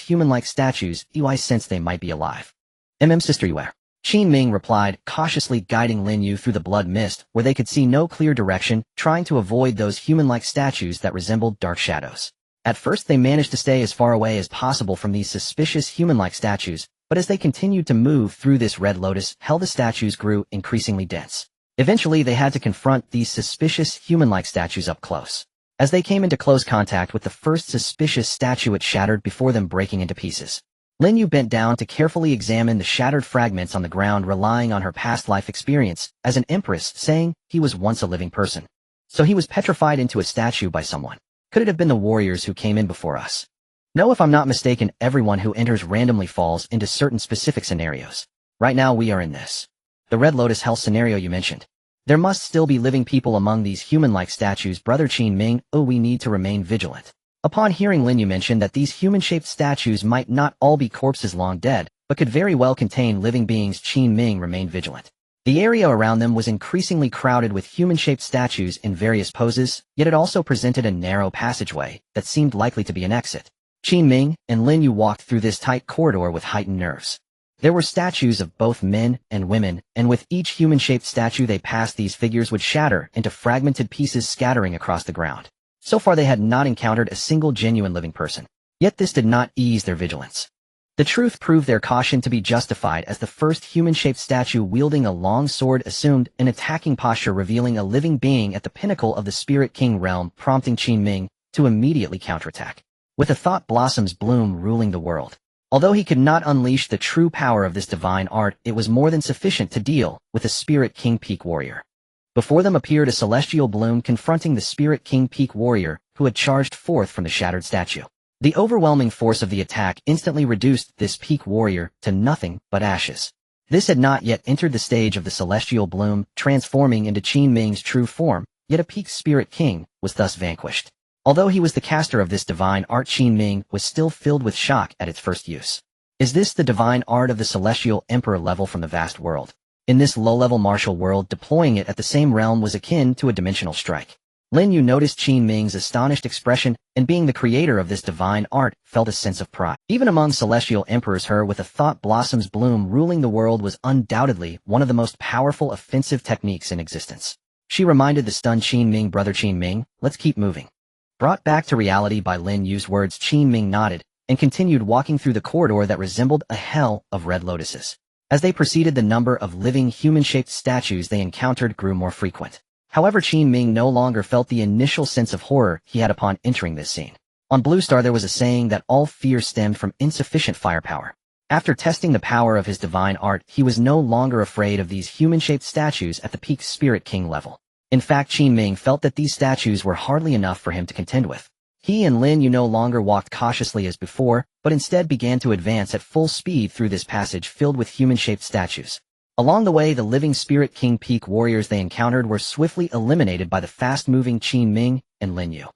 human-like statues. I sense they might be alive." Sister Yu. Qin Ming replied, cautiously guiding Lin Yu through the blood mist, where they could see no clear direction, trying to avoid those human-like statues that resembled dark shadows. At first, they managed to stay as far away as possible from these suspicious human-like statues, but as they continued to move through this red lotus hell, the statues grew increasingly dense. Eventually, they had to confront these suspicious human-like statues up close. As they came into close contact with the first suspicious statue, it shattered before them, breaking into pieces. Lin Yu bent down to carefully examine the shattered fragments on the ground, relying on her past life experience as an empress, saying he was once a living person. So he was petrified into a statue by someone. Could it have been the warriors who came in before us? No, if I'm not mistaken, everyone who enters randomly falls into certain specific scenarios. Right now we are in this. The Red Lotus Hell scenario you mentioned. There must still be living people among these human-like statues, Brother Qin Ming. We need to remain vigilant. Upon hearing Lin Yu mention that these human-shaped statues might not all be corpses long dead, but could very well contain living beings, Qin Ming remained vigilant. The area around them was increasingly crowded with human-shaped statues in various poses, yet it also presented a narrow passageway that seemed likely to be an exit. Qin Ming and Lin Yu walked through this tight corridor with heightened nerves. There were statues of both men and women, and with each human-shaped statue they passed, these figures would shatter into fragmented pieces, scattering across the ground. So far they had not encountered a single genuine living person. Yet this did not ease their vigilance. The truth proved their caution to be justified as the first human-shaped statue wielding a long sword assumed an attacking posture, revealing a living being at the pinnacle of the Spirit King realm, prompting Qin Ming to immediately counterattack. With the thought blossoms bloom ruling the world. Although he could not unleash the true power of this divine art, it was more than sufficient to deal with the Spirit King Peak Warrior. Before them appeared a celestial bloom confronting the Spirit King Peak Warrior, who had charged forth from the shattered statue. The overwhelming force of the attack instantly reduced this peak warrior to nothing but ashes. This had not yet entered the stage of the celestial bloom, transforming into Qin Ming's true form, yet a peak spirit king was thus vanquished. Although he was the caster of this divine art, Qin Ming was still filled with shock at its first use. Is this the divine art of the celestial emperor level from the vast world? In this low-level martial world, deploying it at the same realm was akin to a dimensional strike. Lin Yu noticed Qin Ming's astonished expression, and being the creator of this divine art, felt a sense of pride. Even among celestial emperors, her with a thought blossoms bloom ruling the world was undoubtedly one of the most powerful offensive techniques in existence. She reminded the stunned Qin Ming brother. Qin Ming, let's keep moving. Brought back to reality by Lin Yu's words, Qin Ming nodded and continued walking through the corridor that resembled a hell of red lotuses. As they proceeded, the number of living human-shaped statues they encountered grew more frequent. However, Qin Ming no longer felt the initial sense of horror he had upon entering this scene. On Blue Star there was a saying that all fear stemmed from insufficient firepower. After testing the power of his divine art, he was no longer afraid of these human-shaped statues at the peak Spirit King level. In fact, Qin Ming felt that these statues were hardly enough for him to contend with. He and Lin Yu no longer walked cautiously as before, but instead began to advance at full speed through this passage filled with human-shaped statues. Along the way, the living Spirit King peak warriors they encountered were swiftly eliminated by the fast-moving Qin Ming and Lin Yu.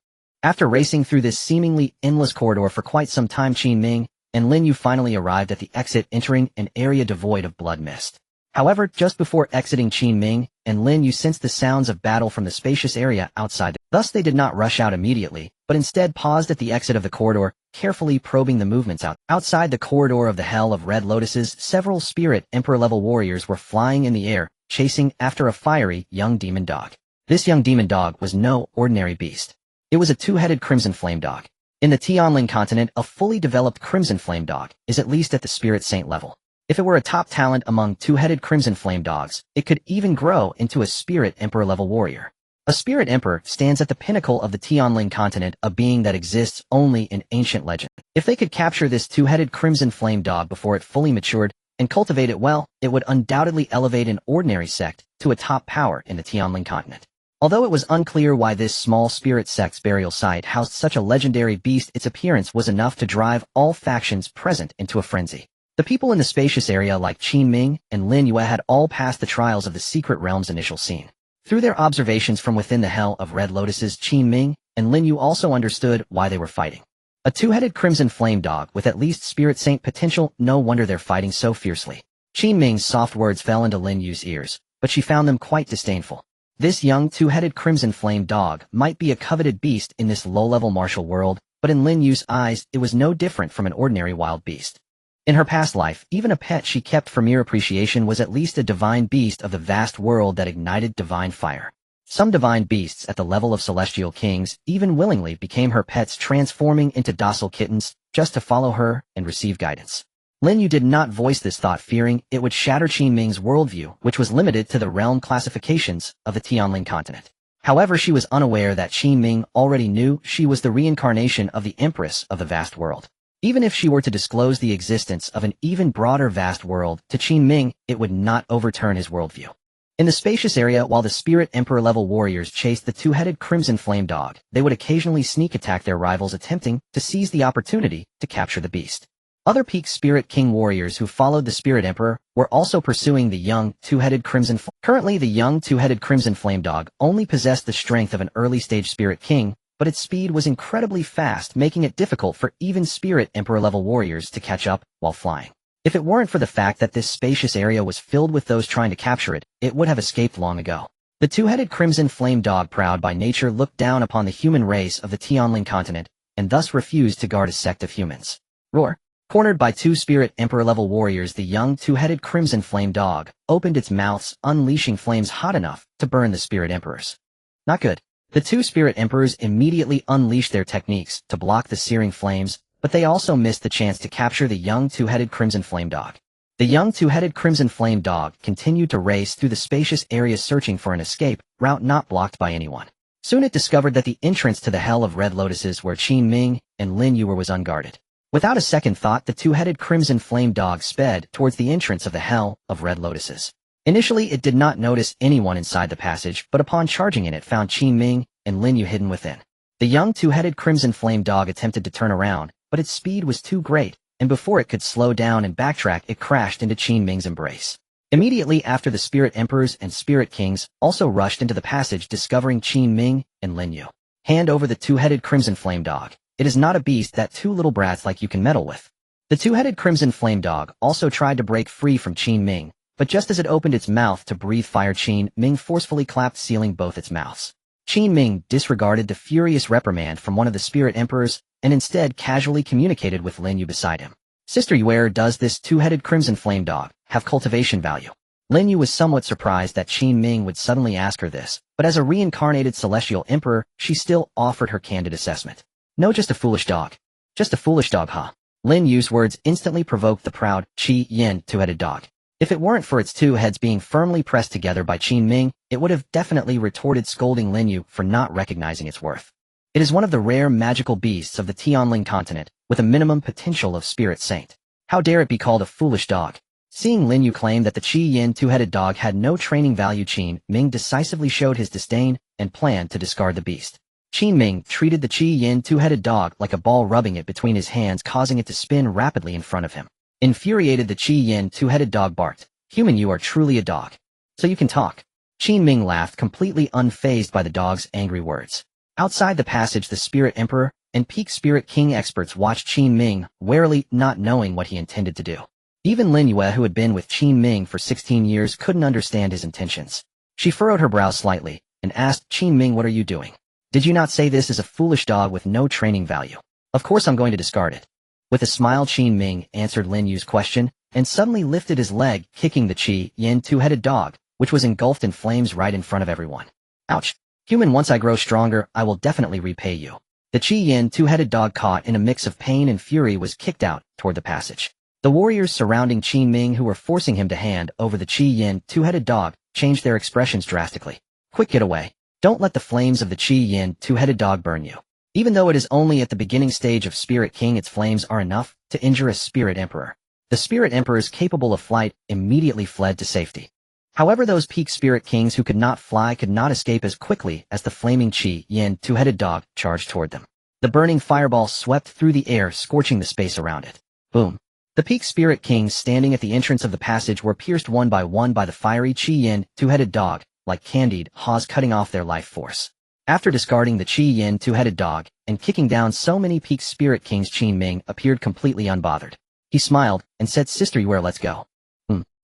After racing through this seemingly endless corridor for quite some time, Qin Ming and Lin Yu finally arrived at the exit, entering an area devoid of blood mist. However, just before exiting, Qin Ming and Lin Yu sensed the sounds of battle from the spacious area outside. Thus, they did not rush out immediately, but instead paused at the exit of the corridor, carefully probing the movements outside the corridor of the Hell of Red Lotuses. Several Spirit Emperor-level warriors were flying in the air, chasing after a fiery young demon dog. This young demon dog was no ordinary beast. It was a two-headed crimson flame dog. In the Tianling continent, a fully developed crimson flame dog is at least at the Spirit Saint level. If it were a top talent among two-headed crimson flame dogs, it could even grow into a Spirit Emperor-level warrior. A Spirit Emperor stands at the pinnacle of the Tianling continent, a being that exists only in ancient legend. If they could capture this two-headed crimson flame dog before it fully matured and cultivate it well, it would undoubtedly elevate an ordinary sect to a top power in the Tianling continent. Although it was unclear why this small spirit sect's burial site housed such a legendary beast, its appearance was enough to drive all factions present into a frenzy. The people in the spacious area like Qin Ming and Lin Yu had all passed the trials of the Secret Realm's initial scene. Through their observations from within the Hell of Red Lotuses, Qin Ming and Lin Yu also understood why they were fighting. A two-headed crimson flame dog with at least Spirit Saint potential, no wonder they're fighting so fiercely. Qin Ming's soft words fell into Lin Yu's ears, but she found them quite disdainful. This young two-headed crimson flame dog might be a coveted beast in this low-level martial world, but in Lin Yu's eyes, it was no different from an ordinary wild beast. In her past life, even a pet she kept for mere appreciation was at least a divine beast of the vast world that ignited divine fire. Some divine beasts at the level of celestial kings even willingly became her pets, transforming into docile kittens just to follow her and receive guidance. Lin Yu did not voice this thought, fearing it would shatter Qin Ming's worldview, which was limited to the realm classifications of the Tianling continent. However, she was unaware that Qin Ming already knew she was the reincarnation of the Empress of the vast world. Even if she were to disclose the existence of an even broader vast world to Qin Ming, it would not overturn his worldview. In the spacious area, while the Spirit Emperor-level warriors chased the two-headed crimson flame dog, they would occasionally sneak attack their rivals, attempting to seize the opportunity to capture the beast. Other peak Spirit King warriors who followed the Spirit Emperor were also pursuing the young two-headed crimson flame. Currently, the young two-headed crimson flame dog only possessed the strength of an early-stage Spirit King, but its speed was incredibly fast, making it difficult for even Spirit Emperor-level warriors to catch up while flying. If it weren't for the fact that this spacious area was filled with those trying to capture it, it would have escaped long ago. The two-headed crimson flame dog, proud by nature, looked down upon the human race of the Tianling continent, and thus refused to guard a sect of humans. Roar! Cornered by two Spirit Emperor-level warriors, the young two-headed crimson flame dog opened its mouth, unleashing flames hot enough to burn the Spirit Emperors. Not good. The two Spirit Emperors immediately unleashed their techniques to block the searing flames, but they also missed the chance to capture the young two-headed crimson flame dog. The young two-headed crimson flame dog continued to race through the spacious area, searching for an escape route not blocked by anyone. Soon it discovered that the entrance to the Hell of Red Lotuses, where Qin Ming and Lin Yu were, was unguarded. Without a second thought, the two-headed crimson flame dog sped towards the entrance of the Hell of Red Lotuses. Initially, it did not notice anyone inside the passage, but upon charging in, it found Qin Ming and Lin Yu hidden within. The young two-headed crimson flame dog attempted to turn around, but its speed was too great, and before it could slow down and backtrack, it crashed into Qin Ming's embrace. Immediately after, the Spirit Emperors and Spirit Kings also rushed into the passage, discovering Qin Ming and Lin Yu. Hand over the two-headed crimson flame dog. It is not a beast that two little brats like you can meddle with. The two-headed crimson flame dog also tried to break free from Qin Ming, but just as it opened its mouth to breathe fire, Qin Ming forcefully clapped, sealing both its mouths. Qin Ming disregarded the furious reprimand from one of the Spirit Emperors and instead casually communicated with Lin Yu beside him. Sister, where does this two-headed crimson flame dog have cultivation value? Lin Yu was somewhat surprised that Qin Ming would suddenly ask her this, but as a reincarnated celestial emperor, she still offered her candid assessment. No, just a foolish dog. Just a foolish dog, huh? Lin Yu's words instantly provoked the proud, Qi Yin two-headed dog. If it weren't for its two heads being firmly pressed together by Qin Ming, it would have definitely retorted, scolding Lin Yu for not recognizing its worth. It is one of the rare magical beasts of the Tianling continent, with a minimum potential of spirit saint. How dare it be called a foolish dog? Seeing Lin Yu claim that the Qi Yin two-headed dog had no training value, Qin Ming decisively showed his disdain and planned to discard the beast. Qin Ming treated the Qi Yin two-headed dog like a ball, rubbing it between his hands, causing it to spin rapidly in front of him. Infuriated, the Qi Yin two-headed dog barked, "Human, you are truly a dog. So you can talk." Qin Ming laughed, completely unfazed by the dog's angry words. Outside the passage, the Spirit Emperor and Peak Spirit King experts watched Qin Ming, warily, not knowing what he intended to do. Even Lin Yue, who had been with Qin Ming for 16 years, couldn't understand his intentions. She furrowed her brow slightly and asked, "Qin Ming, what are you doing? Did you not say this is a foolish dog with no training value? Of course I'm going to discard it." With a smile, Qin Ming answered Lin Yu's question and suddenly lifted his leg, kicking the Qi Yin two-headed dog, which was engulfed in flames right in front of everyone. "Ouch. Human, once I grow stronger, I will definitely repay you." The Qi Yin two-headed dog, caught in a mix of pain and fury, was kicked out toward the passage. The warriors surrounding Qin Ming, who were forcing him to hand over the Qi Yin two-headed dog, changed their expressions drastically. "Quick, get away. Don't let the flames of the Qi Yin two-headed dog burn you." Even though it is only at the beginning stage of Spirit King, its flames are enough to injure a Spirit Emperor. The Spirit Emperors capable of flight immediately fled to safety. However, those Peak Spirit Kings who could not fly could not escape as quickly as the flaming Qi Yin two-headed dog charged toward them. The burning fireball swept through the air, scorching the space around it. Boom. The Peak Spirit Kings standing at the entrance of the passage were pierced one by one by the fiery Qi Yin two-headed dog, like candied haws, cutting off their life force. After discarding the Qi Yin two-headed dog and kicking down so many Peak Spirit Kings, Qin Ming appeared completely unbothered. He smiled and said, "Sister, where let's go."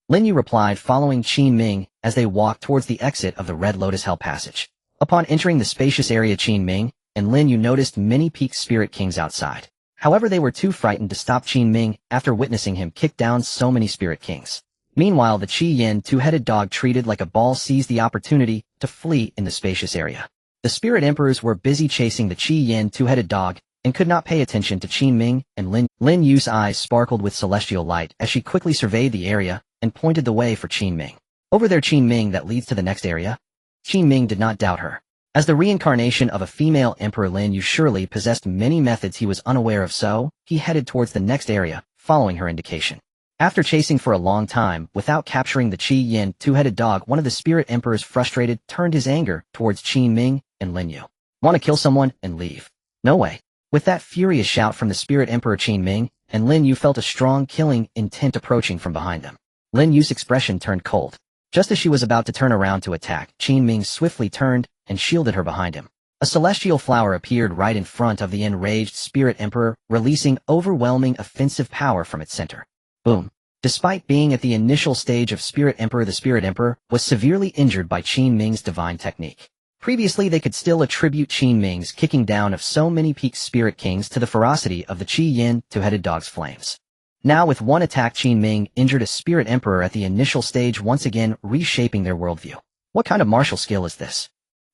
Lin Yu replied, following Qin Ming as they walked towards the exit of the Red Lotus Hell Passage. Upon entering the spacious area, Qin Ming and Lin Yu noticed many Peak Spirit Kings outside. However, they were too frightened to stop Qin Ming after witnessing him kick down so many Spirit Kings. Meanwhile, the Qi Yin two-headed dog, treated like a ball, seized the opportunity to flee in the spacious area. The Spirit Emperors were busy chasing the Qi Yin two-headed dog and could not pay attention to Qin Ming and Lin. Lin Yu's eyes sparkled with celestial light as she quickly surveyed the area and pointed the way for Qin Ming. "Over there, Qin Ming, that leads to the next area." Qin Ming did not doubt her. As the reincarnation of a female emperor, Lin Yu surely possessed many methods he was unaware of, so he headed towards the next area, following her indication. After chasing for a long time without capturing the Qi Yin two-headed dog, one of the Spirit Emperors, frustrated, turned his anger towards Qin Ming and Lin Yu. "Want to kill someone and leave? No way." With that furious shout from the Spirit Emperor, Qin Ming and Lin Yu felt a strong killing intent approaching from behind them. Lin Yu's expression turned cold. Just as she was about to turn around to attack, Qin Ming swiftly turned and shielded her behind him. A celestial flower appeared right in front of the enraged Spirit Emperor, releasing overwhelming offensive power from its center. Boom. Despite being at the initial stage of Spirit Emperor, the Spirit Emperor was severely injured by Qin Ming's divine technique. Previously, they could still attribute Qin Ming's kicking down of so many Peak Spirit Kings to the ferocity of the Qi Yin two-headed dog's flames. Now, with one attack, Qin Ming injured a Spirit Emperor at the initial stage, once again reshaping their worldview. What kind of martial skill is this?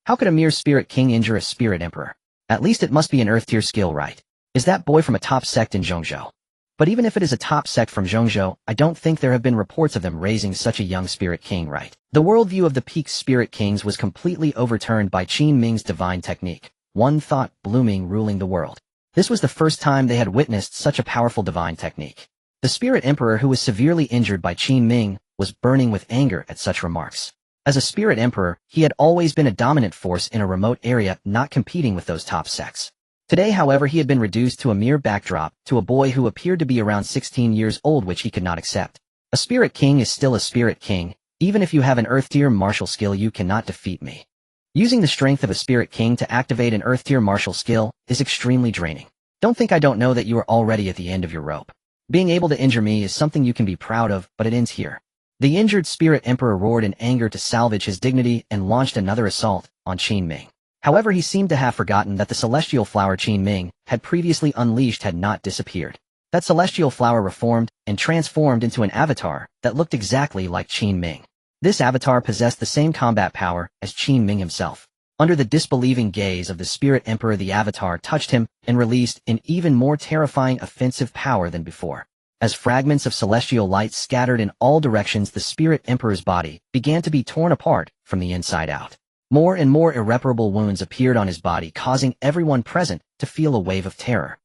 How could a mere Spirit King injure a Spirit Emperor? At least it must be an Earth-tier skill, right? Is that boy from a top sect in Zhongzhou? But even if it is a top sect from Zhongzhou, I don't think there have been reports of them raising such a young Spirit King, right? The worldview of the Peak Spirit Kings was completely overturned by Qin Ming's divine technique, one thought blooming, ruling the world. This was the first time they had witnessed such a powerful divine technique. The Spirit Emperor, who was severely injured by Qin Ming, was burning with anger at such remarks. As a Spirit Emperor, he had always been a dominant force in a remote area, not competing with those top sects. Today, however, he had been reduced to a mere backdrop, to a boy who appeared to be around 16 years old, which he could not accept. A Spirit King is still a Spirit King. Even if you have an Earth-tier martial skill, you cannot defeat me. Using the strength of a Spirit King to activate an Earth-tier martial skill is extremely draining. Don't think I don't know that you are already at the end of your rope. Being able to injure me is something you can be proud of, but it ends here. The injured Spirit Emperor roared in anger to salvage his dignity and launched another assault on Qin Ming. However, he seemed to have forgotten that the celestial flower Qin Ming had previously unleashed had not disappeared. That celestial flower reformed and transformed into an avatar that looked exactly like Qin Ming. This avatar possessed the same combat power as Qin Ming himself. Under the disbelieving gaze of the Spirit Emperor, the avatar touched him and released an even more terrifying offensive power than before. As fragments of celestial light scattered in all directions, the Spirit Emperor's body began to be torn apart from the inside out. More and more irreparable wounds appeared on his body, causing everyone present to feel a wave of terror.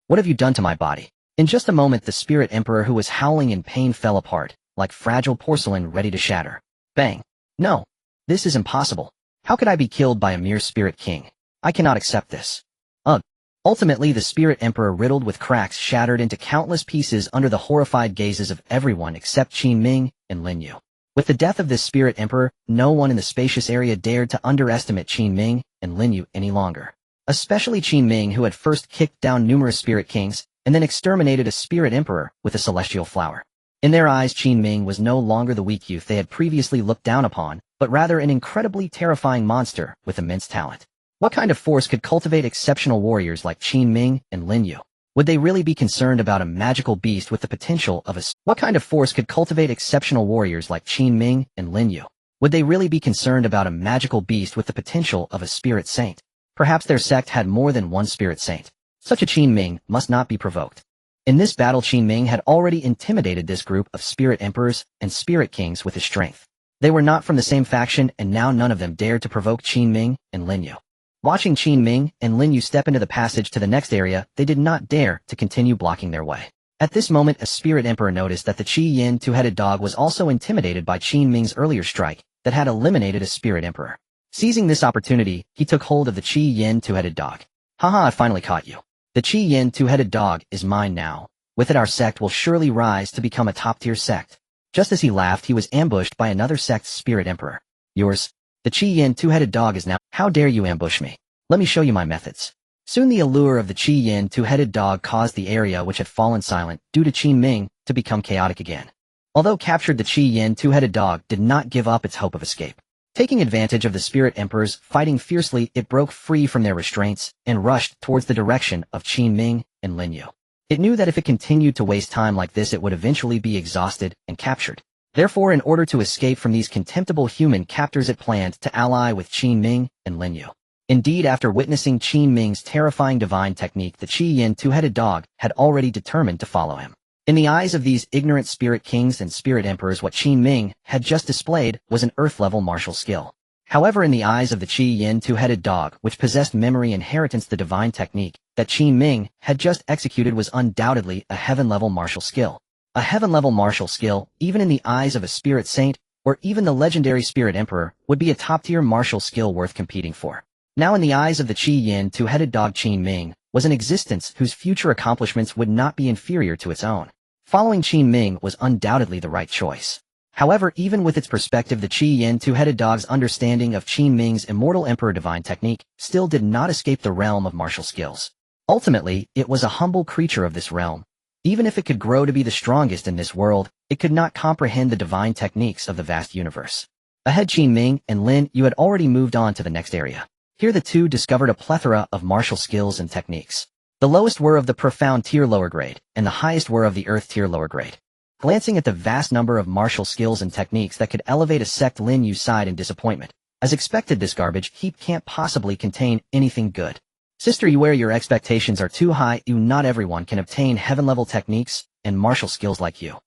What have you done to my body? In just a moment, the Spirit Emperor, who was howling in pain, fell apart, like fragile porcelain ready to shatter. Bang! No! This is impossible. How could I be killed by a mere Spirit King? I cannot accept this. Ugh! Ultimately, the Spirit Emperor, riddled with cracks, shattered into countless pieces under the horrified gazes of everyone except Qin Ming and Lin Yu. With the death of this Spirit Emperor, no one in the spacious area dared to underestimate Qin Ming and Lin Yu any longer. Especially Qin Ming, who had first kicked down numerous Spirit Kings, and then exterminated a Spirit Emperor with a celestial flower. In their eyes, Qin Ming was no longer the weak youth they had previously looked down upon, but rather an incredibly terrifying monster with immense talent. What kind of force could cultivate exceptional warriors like Qin Ming and Lin Yu? Would they really be concerned about a magical beast with the potential of a... What kind of force could cultivate exceptional warriors like Qin Ming and Lin Yu? Would they really be concerned about a magical beast with the potential of a spirit saint? Perhaps their sect had more than one spirit saint. Such a Qin Ming must not be provoked. In this battle, Qin Ming had already intimidated this group of spirit emperors and spirit kings with his strength. They were not from the same faction, and now none of them dared to provoke Qin Ming and Lin Yu. Watching Qin Ming and Lin Yu step into the passage to the next area, they did not dare to continue blocking their way. At this moment, a spirit emperor noticed that the Qi Yin two-headed dog was also intimidated by Qin Ming's earlier strike that had eliminated a spirit emperor. Seizing this opportunity, he took hold of the Qi Yin two-headed dog. Haha, I finally caught you. The Qi Yin two-headed dog is mine now. With it, our sect will surely rise to become a top-tier sect. Just as he laughed, he was ambushed by another sect's spirit emperor. Yours? The Qi Yin two-headed dog is now... How dare you ambush me? Let me show you my methods. Soon the allure of the Qi Yin two-headed dog caused the area which had fallen silent due to Qin Ming to become chaotic again. Although captured, the Qi Yin two-headed dog did not give up its hope of escape. Taking advantage of the spirit emperors fighting fiercely, it broke free from their restraints and rushed towards the direction of Qin Ming and Lin Yu. It knew that if it continued to waste time like this, it would eventually be exhausted and captured. Therefore, in order to escape from these contemptible human captors, it planned to ally with Qin Ming and Lin Yu. Indeed, after witnessing Qin Ming's terrifying divine technique, the Qi Yin two-headed dog had already determined to follow him. In the eyes of these ignorant spirit kings and spirit emperors, what Qin Ming had just displayed was an earth-level martial skill. However, in the eyes of the Qi Yin two-headed dog, which possessed memory inheritance, the divine technique that Qin Ming had just executed was undoubtedly a heaven-level martial skill. A heaven-level martial skill, even in the eyes of a spirit saint, or even the legendary spirit emperor, would be a top-tier martial skill worth competing for. Now in the eyes of the Qi Yin two-headed dog, Qin Ming was an existence whose future accomplishments would not be inferior to its own. Following Qin Ming was undoubtedly the right choice. However, even with its perspective, the Qi Yin two-headed dog's understanding of Qin Ming's immortal emperor divine technique still did not escape the realm of martial skills. Ultimately, it was a humble creature of this realm. Even if it could grow to be the strongest in this world, it could not comprehend the divine techniques of the vast universe. Ahead, Qin Ming and Lin Yu had already moved on to the next area. Here the two discovered a plethora of martial skills and techniques. The lowest were of the profound tier lower grade, and the highest were of the earth tier lower grade. Glancing at the vast number of martial skills and techniques that could elevate a sect, Lin Yu sighed in disappointment. As expected, this garbage heap can't possibly contain anything good. Sister, you your expectations are too high. Not everyone can obtain heaven-level techniques and martial skills like you.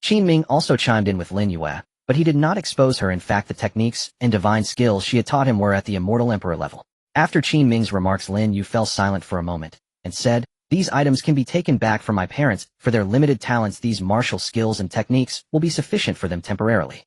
Qin Ming also chimed in with Lin Yu, but he did not expose her. In fact, the techniques and divine skills she had taught him were at the immortal emperor level. After Qin Ming's remarks, Lin Yu fell silent for a moment and said, "These items can be taken back from my parents. For their limited talents, these martial skills and techniques will be sufficient for them temporarily."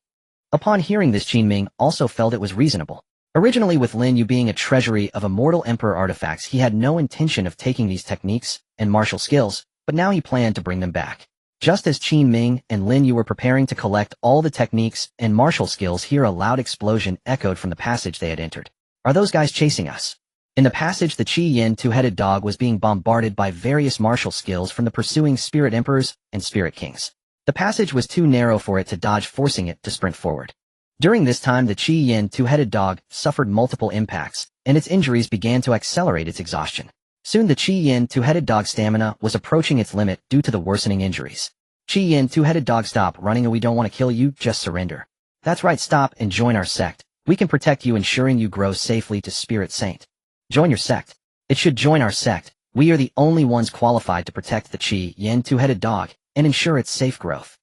Upon hearing this, Qin Ming also felt it was reasonable. Originally, with Lin Yu being a treasury of immortal emperor artifacts, he had no intention of taking these techniques and martial skills, but now he planned to bring them back. Just as Qin Ming and Lin Yu were preparing to collect all the techniques and martial skills, here a loud explosion echoed from the passage they had entered. "Are those guys chasing us?" In the passage, the Qi Yin two-headed dog was being bombarded by various martial skills from the pursuing spirit emperors and spirit kings. The passage was too narrow for it to dodge, forcing it to sprint forward. During this time, the Qi Yin two-headed dog suffered multiple impacts, and its injuries began to accelerate its exhaustion. Soon the Qi Yin two-headed dog's stamina was approaching its limit due to the worsening injuries. "Qi Yin two-headed dog, stop running. We don't want to kill you, just surrender." That's right, stop and join our sect. We can protect you, ensuring you grow safely to Spirit Saint. Join your sect. It should join our sect. We are the only ones qualified to protect the Qi Yin two-headed dog and ensure its safe growth.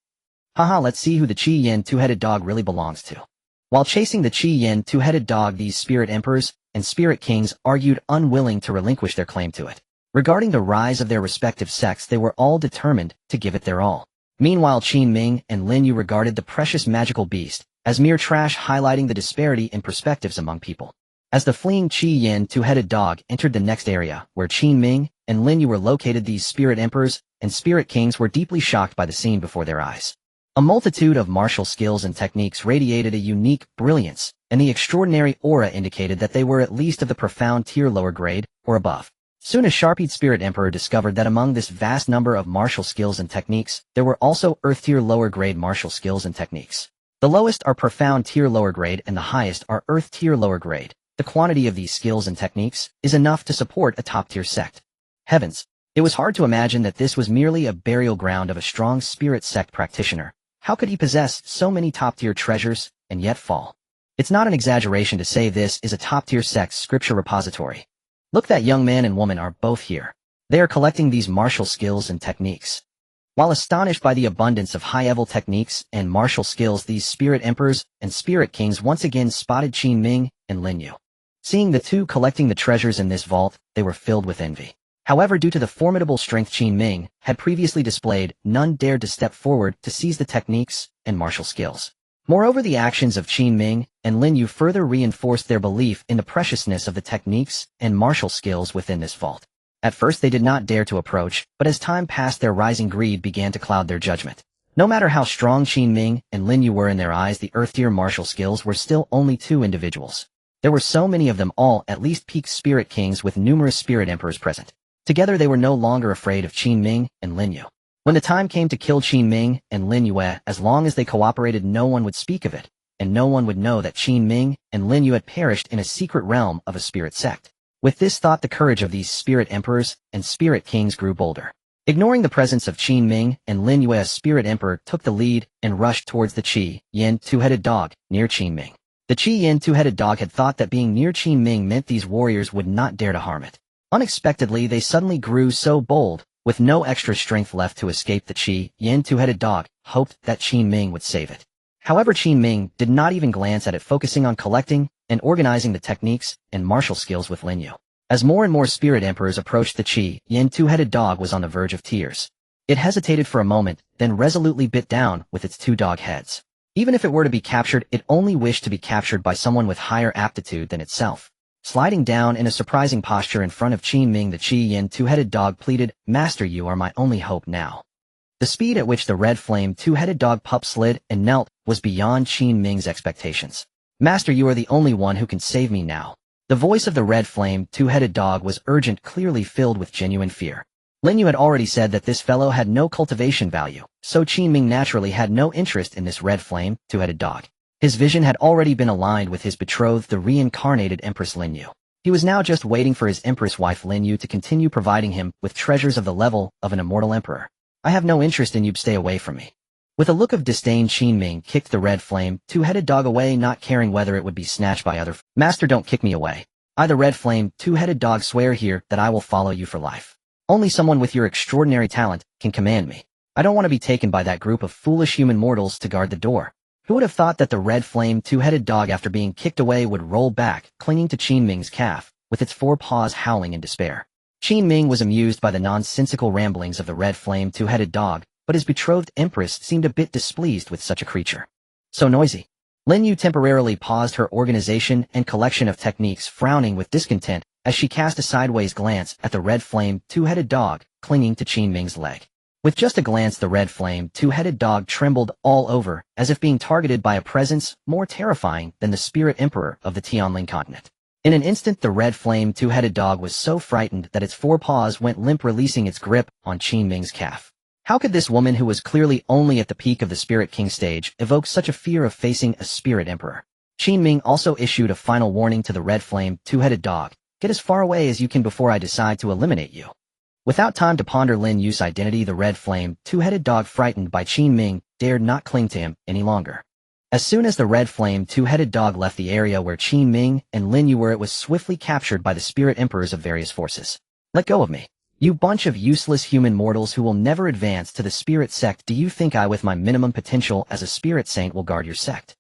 Haha, let's see who the Qi Yin two-headed dog really belongs to. While chasing the Qi Yin two-headed dog, these spirit emperors and spirit kings argued, unwilling to relinquish their claim to it. Regarding the rise of their respective sects, they were all determined to give it their all. Meanwhile, Qin Ming and Lin Yu regarded the precious magical beast as mere trash, highlighting the disparity in perspectives among people. As the fleeing Qi Yin two-headed dog entered the next area where Qin Ming and Lin Yu were located, these spirit emperors and spirit kings were deeply shocked by the scene before their eyes. A multitude of martial skills and techniques radiated a unique brilliance, and the extraordinary aura indicated that they were at least of the profound tier lower grade or above. Soon a sharp-eyed spirit emperor discovered that among this vast number of martial skills and techniques, there were also earth-tier lower-grade martial skills and techniques. The lowest are profound tier lower grade and the highest are earth-tier lower grade. The quantity of these skills and techniques is enough to support a top-tier sect. Heavens! It was hard to imagine that this was merely a burial ground of a strong spirit sect practitioner. How could he possess so many top-tier treasures and yet fall? It's not an exaggeration to say this is a top-tier sect's scripture repository. Look, that young man and woman are both here. They are collecting these martial skills and techniques. While astonished by the abundance of high-level techniques and martial skills, these spirit emperors and spirit kings once again spotted Qin Ming and Lin Yu. Seeing the two collecting the treasures in this vault, they were filled with envy. However, due to the formidable strength Qin Ming had previously displayed, none dared to step forward to seize the techniques and martial skills. Moreover, the actions of Qin Ming and Lin Yu further reinforced their belief in the preciousness of the techniques and martial skills within this vault. At first they did not dare to approach, but as time passed their rising greed began to cloud their judgment. No matter how strong Qin Ming and Lin Yu were in their eyes, the earth-tier martial skills were still only two individuals. There were so many of them, all at least peak spirit kings with numerous spirit emperors present. Together they were no longer afraid of Qin Ming and Lin Yu. When the time came to kill Qin Ming and Lin Yu, as long as they cooperated, no one would speak of it, and no one would know that Qin Ming and Lin Yu had perished in a secret realm of a spirit sect. With this thought, the courage of these spirit emperors and spirit kings grew bolder. Ignoring the presence of Qin Ming and Lin Yu, a spirit emperor took the lead and rushed towards the Qi Yin two-headed dog near Qin Ming. The Qi Yin two-headed dog had thought that being near Qin Ming meant these warriors would not dare to harm it. Unexpectedly, they suddenly grew so bold. With no extra strength left to escape, the Qi Yin two-headed dog hoped that Qin Ming would save it. However, Qin Ming did not even glance at it, focusing on collecting and organizing the techniques and martial skills with Lin Yu. As more and more spirit emperors approached, the Qi Yin two-headed dog was on the verge of tears. It hesitated for a moment, then resolutely bit down with its two dog heads. Even if it were to be captured, it only wished to be captured by someone with higher aptitude than itself. Sliding down in a surprising posture in front of Qin Ming, the Qi Yin two-headed dog pleaded, "Master, you are my only hope now." The speed at which the red flame two-headed dog pup slid and knelt was beyond Qin Ming's expectations. "Master, you are the only one who can save me now." The voice of the red flame two-headed dog was urgent, clearly filled with genuine fear. Lin Yu had already said that this fellow had no cultivation value, so Qin Ming naturally had no interest in this red flame two-headed dog. His vision had already been aligned with his betrothed, the reincarnated Empress Lin Yu. He was now just waiting for his Empress wife Lin Yu to continue providing him with treasures of the level of an immortal emperor. "I have no interest in you, stay away from me." With a look of disdain, Qin Ming kicked the red flame two-headed dog away, not caring whether it would be snatched by other. "Master, don't kick me away. I, the red flame two-headed dog, swear here that I will follow you for life. Only someone with your extraordinary talent can command me. I don't want to be taken by that group of foolish human mortals to guard the door." Who would have thought that the red flame two-headed dog, after being kicked away, would roll back, clinging to Qin Ming's calf, with its four paws howling in despair. Qin Ming was amused by the nonsensical ramblings of the red flame two-headed dog, but his betrothed Empress seemed a bit displeased with such a creature. So noisy. Lin Yu temporarily paused her organization and collection of techniques, frowning with discontent as she cast a sideways glance at the red flame two-headed dog clinging to Qin Ming's leg. With just a glance, the red flame two-headed dog trembled all over, as if being targeted by a presence more terrifying than the spirit emperor of the Tianling continent. In an instant, the red flame two-headed dog was so frightened that its four paws went limp, releasing its grip on Qin Ming's calf. How could this woman, who was clearly only at the peak of the Spirit King stage, evoke such a fear of facing a spirit emperor? Qin Ming also issued a final warning to the red flame two-headed dog. "Get as far away as you can before I decide to eliminate you." Without time to ponder Lin Yu's identity, the red flame two-headed dog, frightened by Qin Ming, dared not cling to him any longer. As soon as the red flame two-headed dog left the area where Qin Ming and Lin Yu were, it was swiftly captured by the spirit emperors of various forces. Let go of me. You bunch of useless human mortals who will never advance to the spirit sect. Do you think I, with my minimum potential as a spirit saint, will guard your sect?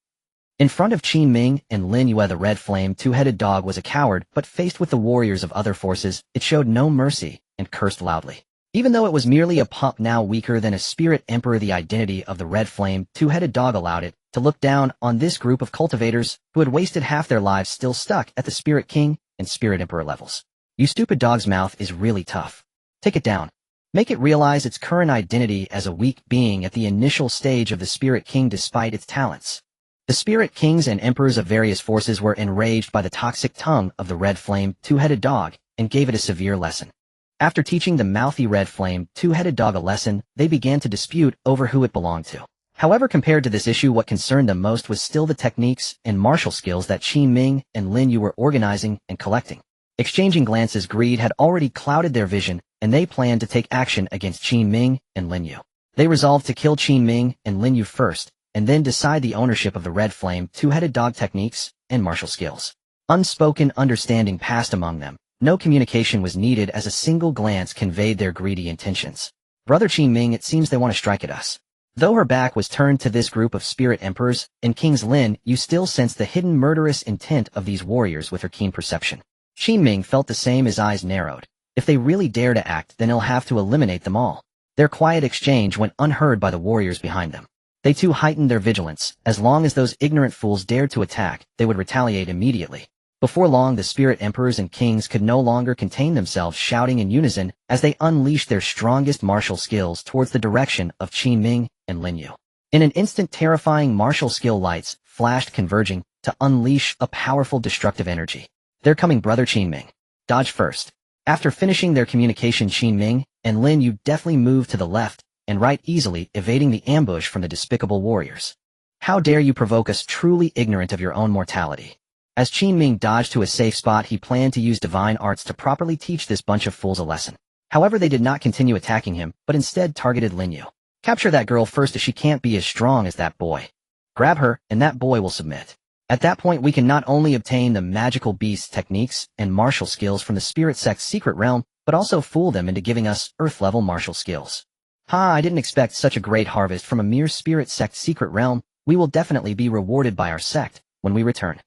In front of Qin Ming and Lin Yu, the red flame two-headed dog was a coward, but faced with the warriors of other forces, it showed no mercy and cursed loudly. Even though it was merely a pup now weaker than a spirit emperor, the identity of the red flame two-headed dog allowed it to look down on this group of cultivators who had wasted half their lives still stuck at the spirit king and spirit emperor levels. You stupid dog's mouth is really tough. Take it down. Make it realize its current identity as a weak being at the initial stage of the spirit king despite its talents. The spirit kings and emperors of various forces were enraged by the toxic tongue of the red flame two-headed dog and gave it a severe lesson. After teaching the mouthy red flame two-headed dog a lesson, they began to dispute over who it belonged to. However, compared to this issue, what concerned them most was still the techniques and martial skills that Qin Ming and Lin Yu were organizing and collecting. Exchanging glances, greed had already clouded their vision, and they planned to take action against Qin Ming and Lin Yu. They resolved to kill Qin Ming and Lin Yu first, and then decide the ownership of the red flame two-headed dog techniques and martial skills. Unspoken understanding passed among them. No communication was needed, as a single glance conveyed their greedy intentions. Brother Qin Ming, it seems they want to strike at us. Though her back was turned to this group of spirit emperors and kings, Lin Yu still sensed the hidden murderous intent of these warriors with her keen perception. Qin Ming felt the same, his eyes narrowed. If they really dare to act, then he'll have to eliminate them all. Their quiet exchange went unheard by the warriors behind them. They too heightened their vigilance. As long as those ignorant fools dared to attack, they would retaliate immediately. Before long, the spirit emperors and kings could no longer contain themselves, shouting in unison as they unleashed their strongest martial skills towards the direction of Qin Ming and Lin Yu. In an instant, terrifying martial skill lights flashed, converging to unleash a powerful destructive energy. They're coming, brother Qin Ming. Dodge first. After finishing their communication, Qin Ming and Lin Yu deftly moved to the left and right, easily evading the ambush from the despicable warriors. How dare you provoke us, truly ignorant of your own mortality. As Qin Ming dodged to a safe spot, he planned to use divine arts to properly teach this bunch of fools a lesson. However, they did not continue attacking him, but instead targeted Lin Yu. Capture that girl first, as she can't be as strong as that boy. Grab her, and that boy will submit. At that point, we can not only obtain the magical beast techniques and martial skills from the spirit sect's secret realm, but also fool them into giving us earth-level martial skills. I didn't expect such a great harvest from a mere spirit sect secret realm. We will definitely be rewarded by our sect when we return.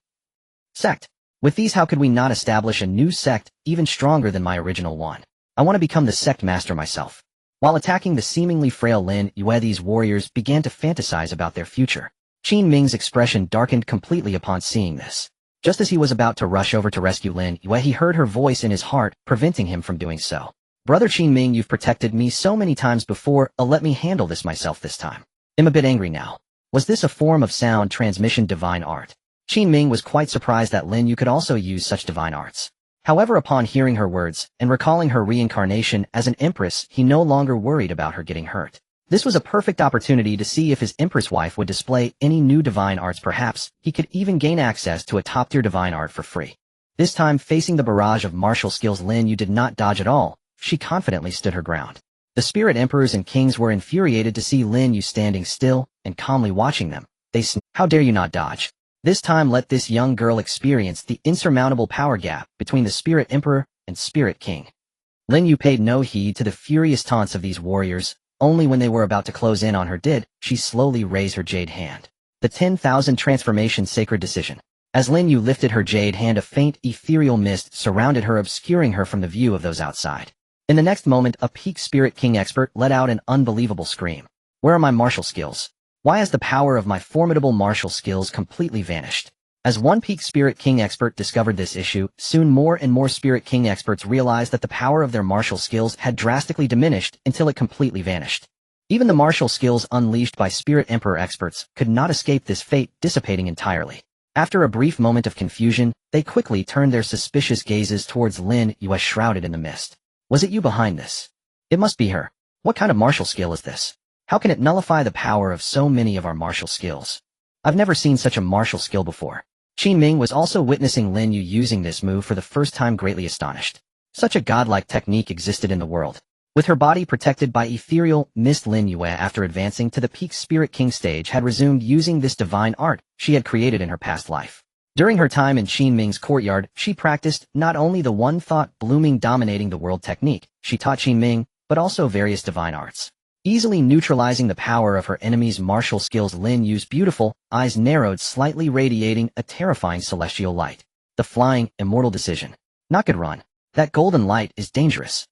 Sect. With these, how could we not establish a new sect even stronger than my original one? I want to become the sect master myself. While attacking the seemingly frail Lin Yu, these warriors began to fantasize about their future. Qin Ming's expression darkened completely upon seeing this. Just as he was about to rush over to rescue Lin Yu, he heard her voice in his heart, preventing him from doing so. Brother Qin Ming, you've protected me so many times before, let me handle this myself this time. I'm a bit angry now. Was this a form of sound transmission divine art? Qin Ming was quite surprised that Lin Yu could also use such divine arts. However, upon hearing her words and recalling her reincarnation as an empress, he no longer worried about her getting hurt. This was a perfect opportunity to see if his empress wife would display any new divine arts. Perhaps he could even gain access to a top-tier divine art for free. This time, facing the barrage of martial skills, Lin Yu did not dodge at all. She confidently stood her ground. The spirit emperors and kings were infuriated to see Lin Yu standing still and calmly watching them. They snapped, "How dare you not dodge? This time let this young girl experience the insurmountable power gap between the spirit emperor and spirit king." Lin Yu paid no heed to the furious taunts of these warriors. Only when they were about to close in on her did she slowly raise her jade hand. The 10,000 transformation sacred decision. As Lin Yu lifted her jade hand, a faint ethereal mist surrounded her, obscuring her from the view of those outside. In the next moment, a peak spirit king expert let out an unbelievable scream. Where are my martial skills? Why has the power of my formidable martial skills completely vanished? As one peak spirit king expert discovered this issue, soon more and more spirit king experts realized that the power of their martial skills had drastically diminished until it completely vanished. Even the martial skills unleashed by spirit emperor experts could not escape this fate, dissipating entirely. After a brief moment of confusion, they quickly turned their suspicious gazes towards Lin Yu, shrouded in the mist. Was it you behind this? It must be her. What kind of martial skill is this? How can it nullify the power of so many of our martial skills? I've never seen such a martial skill before. Qin Ming was also witnessing Lin Yu using this move for the first time, greatly astonished. Such a godlike technique existed in the world. With her body protected by ethereal mist, Lin Yue, after advancing to the peak Spirit King stage, had resumed using this divine art she had created in her past life. During her time in Qin Ming's courtyard, she practiced not only the one-thought blooming dominating the world technique she taught Qin Ming, but also various divine arts. Easily neutralizing the power of her enemy's martial skills, Lin Yu's beautiful eyes narrowed slightly, radiating a terrifying celestial light. The flying, immortal decision. Not good run. That golden light is dangerous.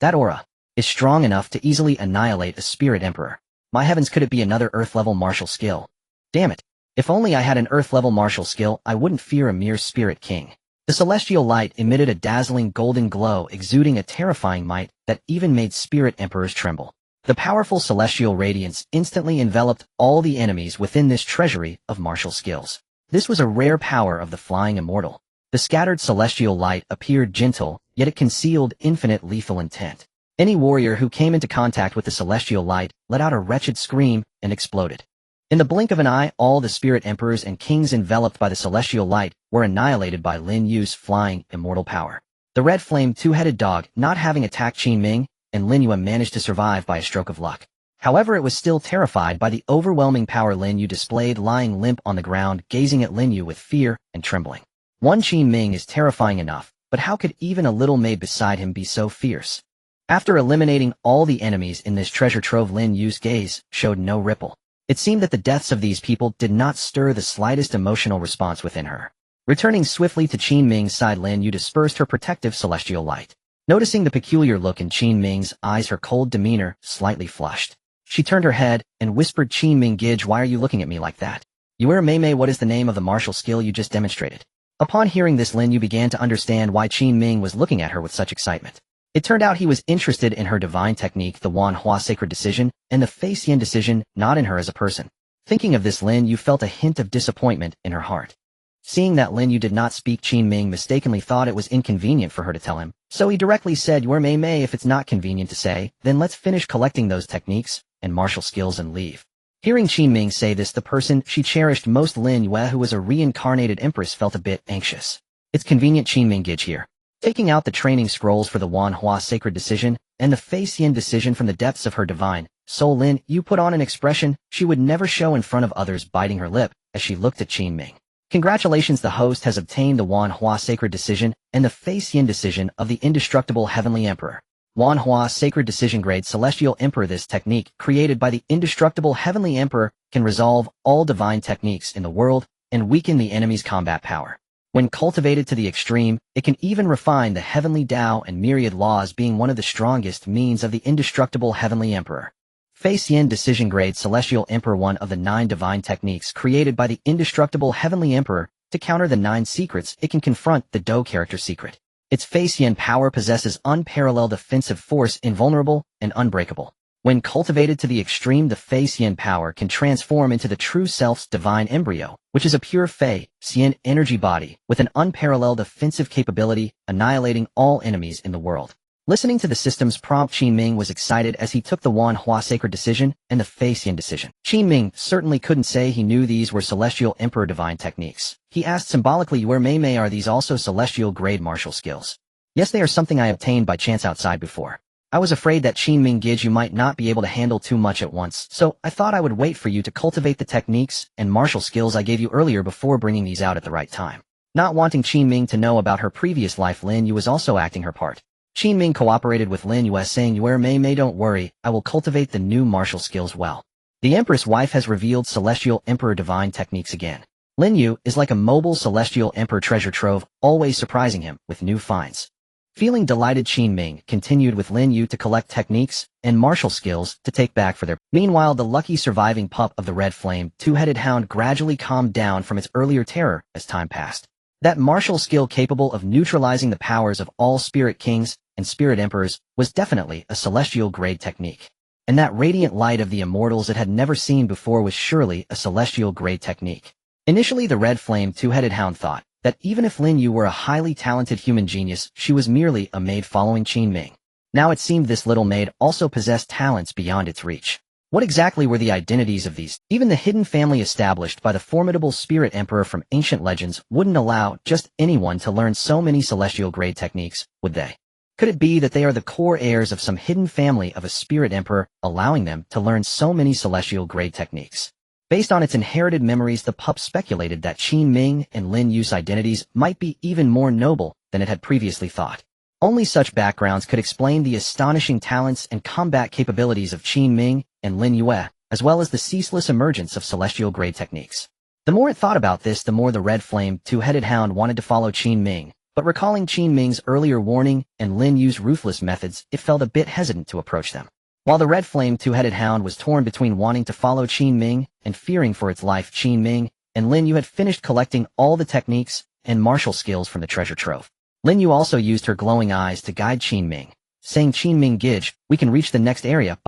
That aura is strong enough to easily annihilate a spirit emperor. My heavens, could it be another earth-level martial skill? Damn it. If only I had an earth-level martial skill, I wouldn't fear a mere spirit king. The celestial light emitted a dazzling golden glow, exuding a terrifying might that even made spirit emperors tremble. The powerful celestial radiance instantly enveloped all the enemies within this treasury of martial skills. This was a rare power of the flying immortal. The scattered celestial light appeared gentle, yet it concealed infinite lethal intent. Any warrior who came into contact with the celestial light let out a wretched scream and exploded. In the blink of an eye, all the spirit emperors and kings enveloped by the celestial light were annihilated by Lin Yu's flying, immortal power. The red flame two-headed dog not having attacked Qin Ming, and Lin Yu managed to survive by a stroke of luck. However, it was still terrified by the overwhelming power Lin Yu displayed, lying limp on the ground, gazing at Lin Yu with fear and trembling. One Qin Ming is terrifying enough, but how could even a little maid beside him be so fierce? After eliminating all the enemies in this treasure trove, Lin Yu's gaze showed no ripple. It seemed that the deaths of these people did not stir the slightest emotional response within her. Returning swiftly to Qin Ming's side, Lin Yu dispersed her protective celestial light. Noticing the peculiar look in Qin Ming's eyes, her cold demeanor slightly flushed. She turned her head and whispered, "Qin Ming Gij, why are you looking at me like that? Mei, what is the name of the martial skill you just demonstrated?" Upon hearing this, Lin Yu began to understand why Qin Ming was looking at her with such excitement. It turned out he was interested in her divine technique, the Wanhua Sacred Decision, and the Fei Xian Decision, not in her as a person. Thinking of this, Lin Yu felt a hint of disappointment in her heart. Seeing that Lin Yu did not speak, Qin Ming mistakenly thought it was inconvenient for her to tell him, so he directly said, Mei, if it's not convenient to say, then let's finish collecting those techniques and martial skills and leave." Hearing Qin Ming say this, the person she cherished most, Lin Yue, who was a reincarnated empress, felt a bit anxious. "It's convenient, Qin Ming Gij here." Taking out the training scrolls for the Wanhua Sacred Decision and the Fei Xian Decision from the depths of her divine soul, Lin Yu put on an expression she would never show in front of others, biting her lip as she looked at Qin Ming. "Congratulations, the host has obtained the Wanhua Sacred Decision and the Fei Xian Decision of the indestructible Heavenly Emperor. Wanhua Sacred Decision, Grade Celestial Emperor. This technique, created by the indestructible Heavenly Emperor, can resolve all divine techniques in the world and weaken the enemy's combat power. When cultivated to the extreme, it can even refine the heavenly Tao and myriad laws, being one of the strongest means of the indestructible Heavenly Emperor. Fei Xian Decision, Grade Celestial Emperor. One of the 9 divine techniques created by the indestructible Heavenly Emperor to counter the 9 secrets it can confront the Do character secret. Its Fei Xian power possesses unparalleled offensive force, invulnerable and unbreakable. When cultivated to the extreme, the Fei Xian power can transform into the true self's divine embryo, which is a pure Fei Xian energy body with an unparalleled offensive capability, annihilating all enemies in the world. Listening to the system's prompt, Qin Ming was excited as he took the Wanhua Sacred Decision and the Fei Xian Decision. Qin Ming certainly couldn't say he knew these were Celestial Emperor divine techniques. He asked symbolically, Mei, are these also celestial grade martial skills? "Yes, they are something I obtained by chance outside before. I was afraid that Qin Ming Gij, you might not be able to handle too much at once, so I thought I would wait for you to cultivate the techniques and martial skills I gave you earlier before bringing these out at the right time." Not wanting Qin Ming to know about her previous life, Lin Yu was also acting her part. Qin Ming cooperated with Lin Yu, saying, Mei, don't worry, I will cultivate the new martial skills well. The Empress wife has revealed Celestial Emperor divine techniques again. Lin Yu is like a mobile Celestial Emperor treasure trove, always surprising him with new finds. Feeling delighted, Qin Ming continued with Lin Yu to collect techniques and martial skills to take back for their. Meanwhile, the lucky surviving pup of the Red Flame, two-headed hound, gradually calmed down from its earlier terror as time passed. That martial skill capable of neutralizing the powers of all spirit kings and spirit emperors was definitely a celestial grade technique. And that radiant light of the immortals it had never seen before was surely a celestial grade technique. Initially, the Red Flame two-headed hound thought that even if Lin Yu were a highly talented human genius, she was merely a maid following Qin Ming. Now it seemed this little maid also possessed talents beyond its reach. What exactly were the identities of these? Even the hidden family established by the formidable spirit emperor from ancient legends wouldn't allow just anyone to learn so many celestial grade techniques, would they? Could it be that they are the core heirs of some hidden family of a spirit emperor, allowing them to learn so many celestial-grade techniques? Based on its inherited memories, the pup speculated that Qin Ming and Lin Yu's identities might be even more noble than it had previously thought. Only such backgrounds could explain the astonishing talents and combat capabilities of Qin Ming and Lin Yue, as well as the ceaseless emergence of celestial-grade techniques. The more it thought about this, the more the red flame two-headed hound wanted to follow Qin Ming, but recalling Qin Ming's earlier warning and Lin Yu's ruthless methods, it felt a bit hesitant to approach them. While the red flame two-headed hound was torn between wanting to follow Qin Ming and fearing for its life, Qin Ming and Lin Yu had finished collecting all the techniques and martial skills from the treasure trove. Lin Yu also used her glowing eyes to guide Qin Ming, saying, "Qin Ming Gij, we can reach the next area."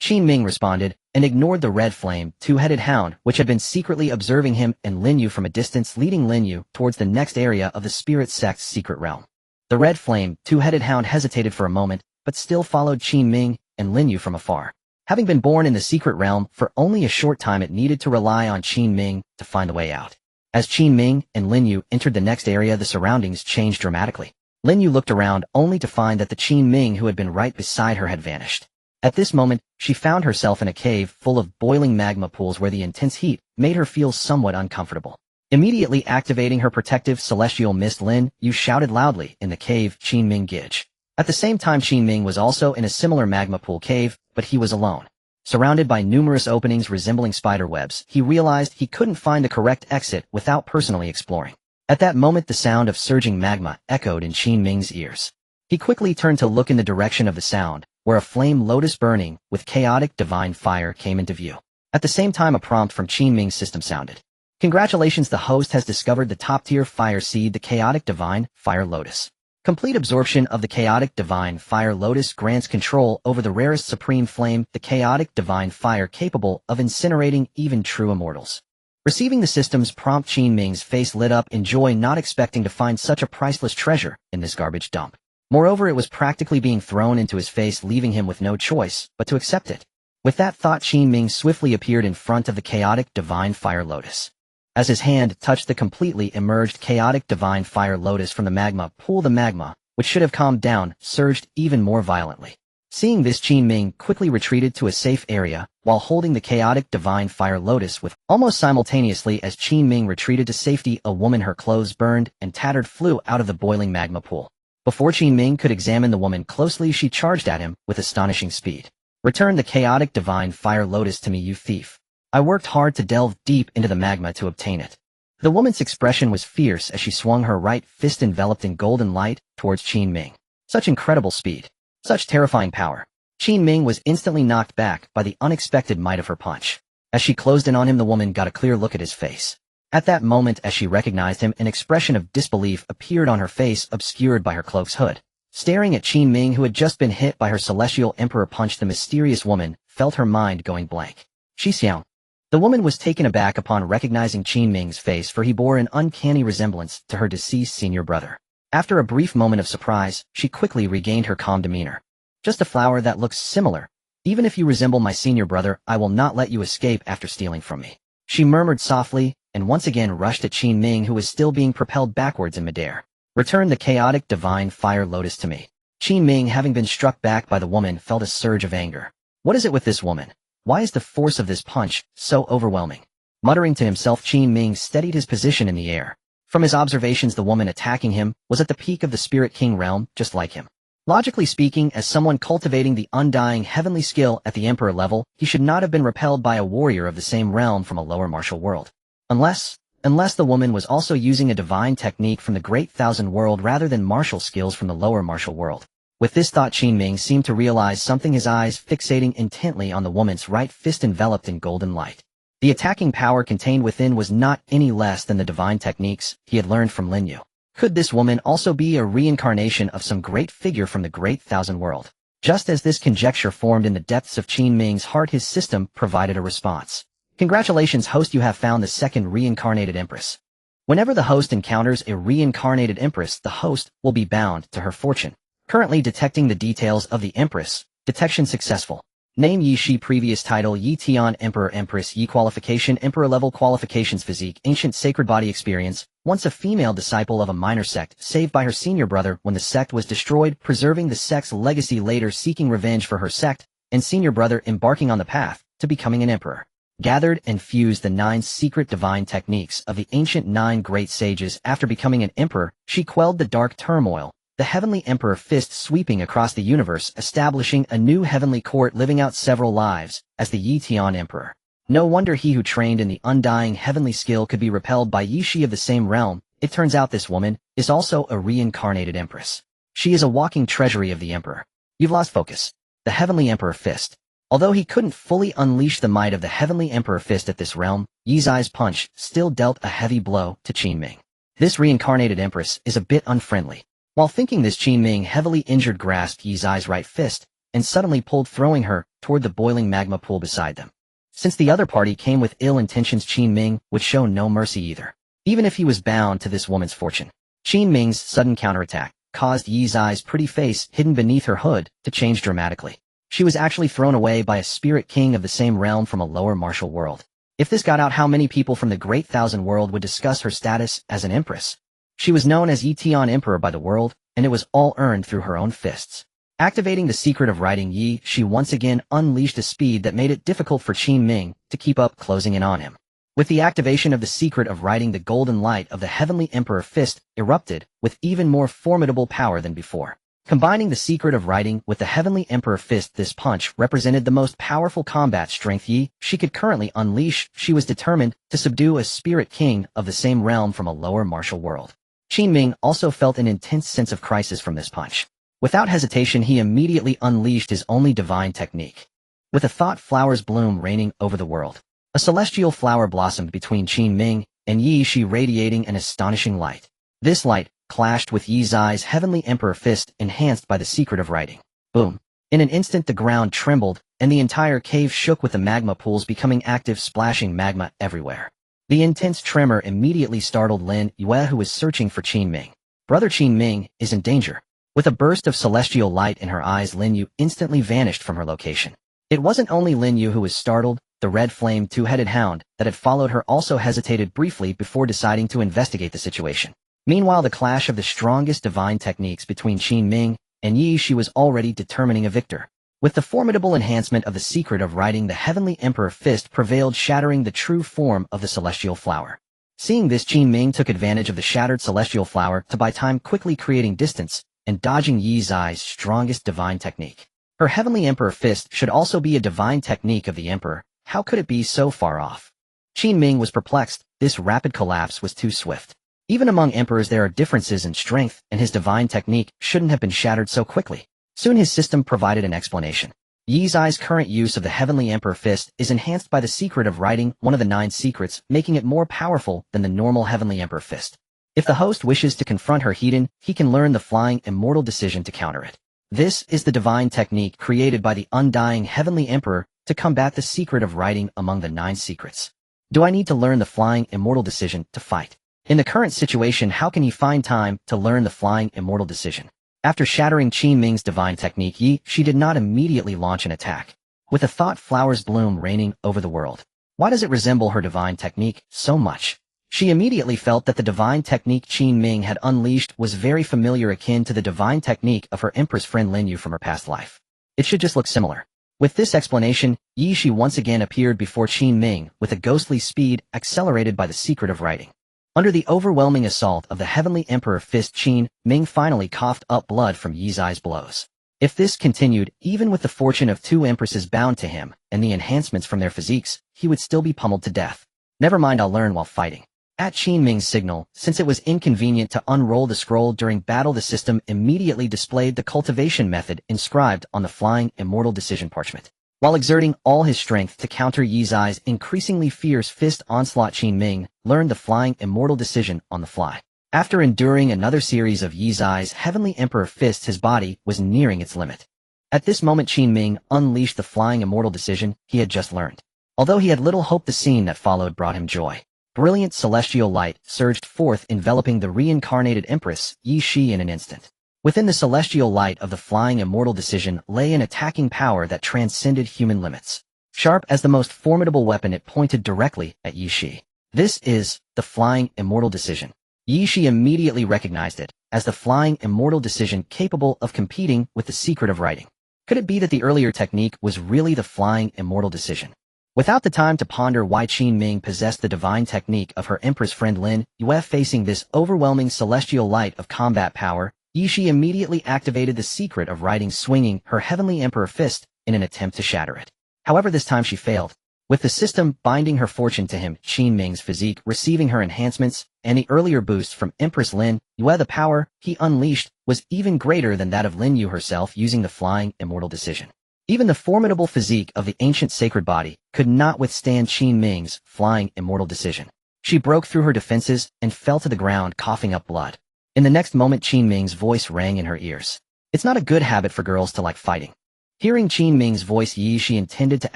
Qin Ming responded and ignored the red flame two-headed hound, which had been secretly observing him and Lin Yu from a distance, leading Lin Yu towards the next area of the spirit sect's secret realm. The red flame two-headed hound hesitated for a moment, but still followed Qin Ming and Lin Yu from afar. Having been born in the secret realm for only a short time, it needed to rely on Qin Ming to find the way out. As Qin Ming and Lin Yu entered the next area, the surroundings changed dramatically. Lin Yu looked around only to find that the Qin Ming who had been right beside her had vanished. At this moment, she found herself in a cave full of boiling magma pools where the intense heat made her feel somewhat uncomfortable. Immediately activating her protective celestial mist, Lin Yu shouted loudly in the cave, "Qin Ming Gij." At the same time, Qin Ming was also in a similar magma pool cave, but he was alone. Surrounded by numerous openings resembling spider webs, he realized he couldn't find the correct exit without personally exploring. At that moment, the sound of surging magma echoed in Qin Ming's ears. He quickly turned to look in the direction of the sound, where a flame lotus burning with chaotic divine fire came into view. At the same time, a prompt from Qin Ming's system sounded. "Congratulations, the host has discovered the top-tier fire seed, the chaotic divine fire lotus. Complete absorption of the chaotic divine fire lotus grants control over the rarest supreme flame, the chaotic divine fire, capable of incinerating even true immortals." Receiving the system's prompt, Qin Ming's face lit up in joy, not expecting to find such a priceless treasure in this garbage dump. Moreover, it was practically being thrown into his face, leaving him with no choice but to accept it. With that thought, Qin Ming swiftly appeared in front of the chaotic divine fire lotus. As his hand touched the completely emerged chaotic divine fire lotus from the magma pool, the magma, which should have calmed down, surged even more violently. Seeing this, Qin Ming quickly retreated to a safe area, while holding the chaotic divine fire lotus with. Almost simultaneously as Qin Ming retreated to safety, a woman, her clothes burned and tattered, flew out of the boiling magma pool. Before Qin Ming could examine the woman closely, she charged at him with astonishing speed. "Return the chaotic divine fire lotus to me, you thief. I worked hard to delve deep into the magma to obtain it." The woman's expression was fierce as she swung her right fist enveloped in golden light towards Qin Ming. Such incredible speed. Such terrifying power. Qin Ming was instantly knocked back by the unexpected might of her punch. As she closed in on him, the woman got a clear look at his face. At that moment, as she recognized him, an expression of disbelief appeared on her face, obscured by her cloak's hood. Staring at Qin Ming, who had just been hit by her celestial emperor punch, the mysterious woman felt her mind going blank. "Xixiang." The woman was taken aback upon recognizing Qin Ming's face, for he bore an uncanny resemblance to her deceased senior brother. After a brief moment of surprise, she quickly regained her calm demeanor. "Just a flower that looks similar. Even if you resemble my senior brother, I will not let you escape after stealing from me," she murmured softly, and once again rushed at Qin Ming, who was still being propelled backwards in midair. "Return the chaotic divine fire lotus to me." Qin Ming, having been struck back by the woman, felt a surge of anger. What is it with this woman? Why is the force of this punch so overwhelming? Muttering to himself, Qin Ming steadied his position in the air. From his observations, the woman attacking him was at the peak of the Spirit King realm, just like him. Logically speaking, as someone cultivating the undying heavenly skill at the Emperor level, he should not have been repelled by a warrior of the same realm from a lower martial world. Unless the woman was also using a divine technique from the Great Thousand World rather than martial skills from the lower martial world. With this thought, Qin Ming seemed to realize something, his eyes fixating intently on the woman's right fist enveloped in golden light. The attacking power contained within was not any less than the divine techniques he had learned from Lin Yu. Could this woman also be a reincarnation of some great figure from the Great Thousand World? Just as this conjecture formed in the depths of Qin Ming's heart, his system provided a response. "Congratulations, host, you have found the second reincarnated Empress." Whenever the host encounters a reincarnated Empress, the host will be bound to her fortune. Currently detecting the details of the Empress. Detection successful. Name Yi Shi. Previous title Yi Tian Emperor Empress Yi Qualification Emperor Level Qualifications Physique Ancient Sacred Body Experience. Once a female disciple of a minor sect, saved by her senior brother when the sect was destroyed, preserving the sect's legacy, later seeking revenge for her sect, and senior brother embarking on the path to becoming an emperor. Gathered and fused the 9 secret divine techniques of the ancient 9 great sages. After becoming an emperor, she quelled the dark turmoil, the heavenly emperor fist sweeping across the universe, establishing a new heavenly court, living out several lives as the Yi Tian emperor. No wonder he who trained in the undying heavenly skill could be repelled by Yi Shi of the same realm. It turns out this woman is also a reincarnated empress. She is a walking treasury of the emperor. You've lost focus. The heavenly emperor fist. Although he couldn't fully unleash the might of the heavenly emperor fist at this realm, Yi Zai's punch still dealt a heavy blow to Qin Ming. This reincarnated empress is a bit unfriendly. While thinking this, Qin Ming, heavily injured, grasped Yi Zai's right fist and suddenly pulled, throwing her toward the boiling magma pool beside them. Since the other party came with ill intentions, Qin Ming would show no mercy either, even if he was bound to this woman's fortune. Qin Ming's sudden counterattack caused Yi Zai's pretty face, hidden beneath her hood, to change dramatically. She was actually thrown away by a spirit king of the same realm from a lower martial world. If this got out, how many people from the Great Thousand World would discuss her status as an empress? She was known as Yi Tian Emperor by the world, and it was all earned through her own fists. Activating the secret of writing, Yi, she once again unleashed a speed that made it difficult for Qin Ming to keep up, closing in on him. With the activation of the secret of writing, the golden light of the heavenly emperor fist erupted with even more formidable power than before. Combining the secret of writing with the heavenly emperor fist, this punch represented the most powerful combat strength Yi she could currently unleash. She was determined to subdue a spirit king of the same realm from a lower martial world. Qin Ming also felt an intense sense of crisis from this punch. Without hesitation, he immediately unleashed his only divine technique. With a thought, flowers bloom, raining over the world. A celestial flower blossomed between Qin Ming and Yi Shi, radiating an astonishing light. This light clashed with Yi Zai's heavenly emperor fist, enhanced by the secret of writing. Boom! In an instant, the ground trembled, and the entire cave shook, with the magma pools becoming active, splashing magma everywhere. The intense tremor immediately startled Lin Yue, who was searching for Qin Ming. Brother Qin Ming is in danger. With a burst of celestial light in her eyes, Lin Yu instantly vanished from her location. It wasn't only Lin Yu who was startled. The red flame two-headed hound that had followed her also hesitated briefly before deciding to investigate the situation. Meanwhile, the clash of the strongest divine techniques between Qin Ming and Yi Shi was already determining a victor. With the formidable enhancement of the secret of writing, the heavenly emperor fist prevailed, shattering the true form of the celestial flower. Seeing this, Qin Ming took advantage of the shattered celestial flower to buy time, quickly creating distance and dodging Yi Zai's strongest divine technique. Her heavenly emperor fist should also be a divine technique of the emperor. How could it be so far off? Qin Ming was perplexed. This rapid collapse was too swift. Even among emperors there are differences in strength, and his divine technique shouldn't have been shattered so quickly. Soon his system provided an explanation. Yi Zai's current use of the heavenly emperor fist is enhanced by the secret of writing, one of the 9 secrets, making it more powerful than the normal heavenly emperor fist. If the host wishes to confront her hidden, he can learn the flying immortal decision to counter it. This is the divine technique created by the undying heavenly emperor to combat the secret of writing among the 9 secrets. Do I need to learn the flying immortal decision to fight? In the current situation, how can he find time to learn the flying immortal decision? After shattering Qin Ming's divine technique, Yi Shi did not immediately launch an attack. With a thought, flowers bloom, raining over the world. Why does it resemble her divine technique so much? She immediately felt that the divine technique Qin Ming had unleashed was very familiar, akin to the divine technique of her empress friend Lin Yu from her past life. It should just look similar. With this explanation, Yi Shi once again appeared before Qin Ming with a ghostly speed accelerated by the secret of writing. Under the overwhelming assault of the heavenly emperor fist, Qin Ming finally coughed up blood from Yi Zai's blows. If this continued, even with the fortune of 2 empresses bound to him and the enhancements from their physiques, he would still be pummeled to death. Never mind, I'll learn while fighting. At Qin Ming's signal, since it was inconvenient to unroll the scroll during battle, the system immediately displayed the cultivation method inscribed on the flying immortal decision parchment. While exerting all his strength to counter Yi Zai's increasingly fierce fist onslaught, Qin Ming learned the flying immortal decision on the fly. After enduring another series of Yi Zai's heavenly emperor fists, his body was nearing its limit. At this moment, Qin Ming unleashed the flying immortal decision he had just learned. Although he had little hope, the scene that followed brought him joy. Brilliant celestial light surged forth, enveloping the reincarnated Empress, Yi Shi, in an instant. Within the celestial light of the flying immortal decision lay an attacking power that transcended human limits. Sharp as the most formidable weapon, it pointed directly at Yi Shi. This is the flying immortal decision. Yi Shi immediately recognized it as the flying immortal decision capable of competing with the secret of writing. Could it be that the earlier technique was really the flying immortal decision? Without the time to ponder why Qin Ming possessed the divine technique of her Empress friend Lin Yue, facing this overwhelming celestial light of combat power, Yi Shi immediately activated the secret of writing, swinging her heavenly emperor fist in an attempt to shatter it. However, this time she failed. With the system binding her fortune to him, Qin Ming's physique receiving her enhancements, and the earlier boost from Empress Lin Yue, the power he unleashed was even greater than that of Lin Yue herself using the flying immortal decision. Even the formidable physique of the ancient sacred body could not withstand Qin Ming's flying immortal decision. She broke through her defenses and fell to the ground, coughing up blood. In the next moment, Qin Ming's voice rang in her ears. It's not a good habit for girls to like fighting. Hearing Qin Ming's voice, Yi Shi intended to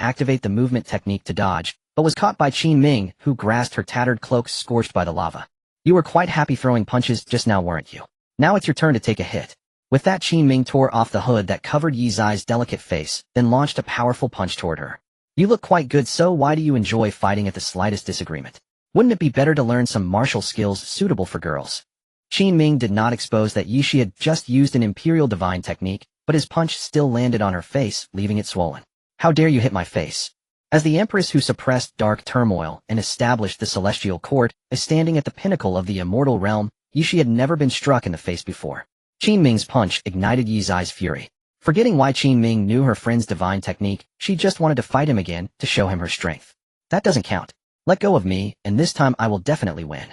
activate the movement technique to dodge, but was caught by Qin Ming, who grasped her tattered cloak scorched by the lava. You were quite happy throwing punches just now, weren't you? Now it's your turn to take a hit. With that, Qin Ming tore off the hood that covered Yi Zai's delicate face, then launched a powerful punch toward her. You look quite good, so why do you enjoy fighting at the slightest disagreement? Wouldn't it be better to learn some martial skills suitable for girls? Qin Ming did not expose that Yi Shi had just used an imperial divine technique, but his punch still landed on her face, leaving it swollen. How dare you hit my face? As the Empress who suppressed dark turmoil and established the celestial court is standing at the pinnacle of the immortal realm, Yi Shi had never been struck in the face before. Qin Ming's punch ignited Yi Zai's fury. Forgetting why Qin Ming knew her friend's divine technique, she just wanted to fight him again to show him her strength. That doesn't count. Let go of me, and this time I will definitely win.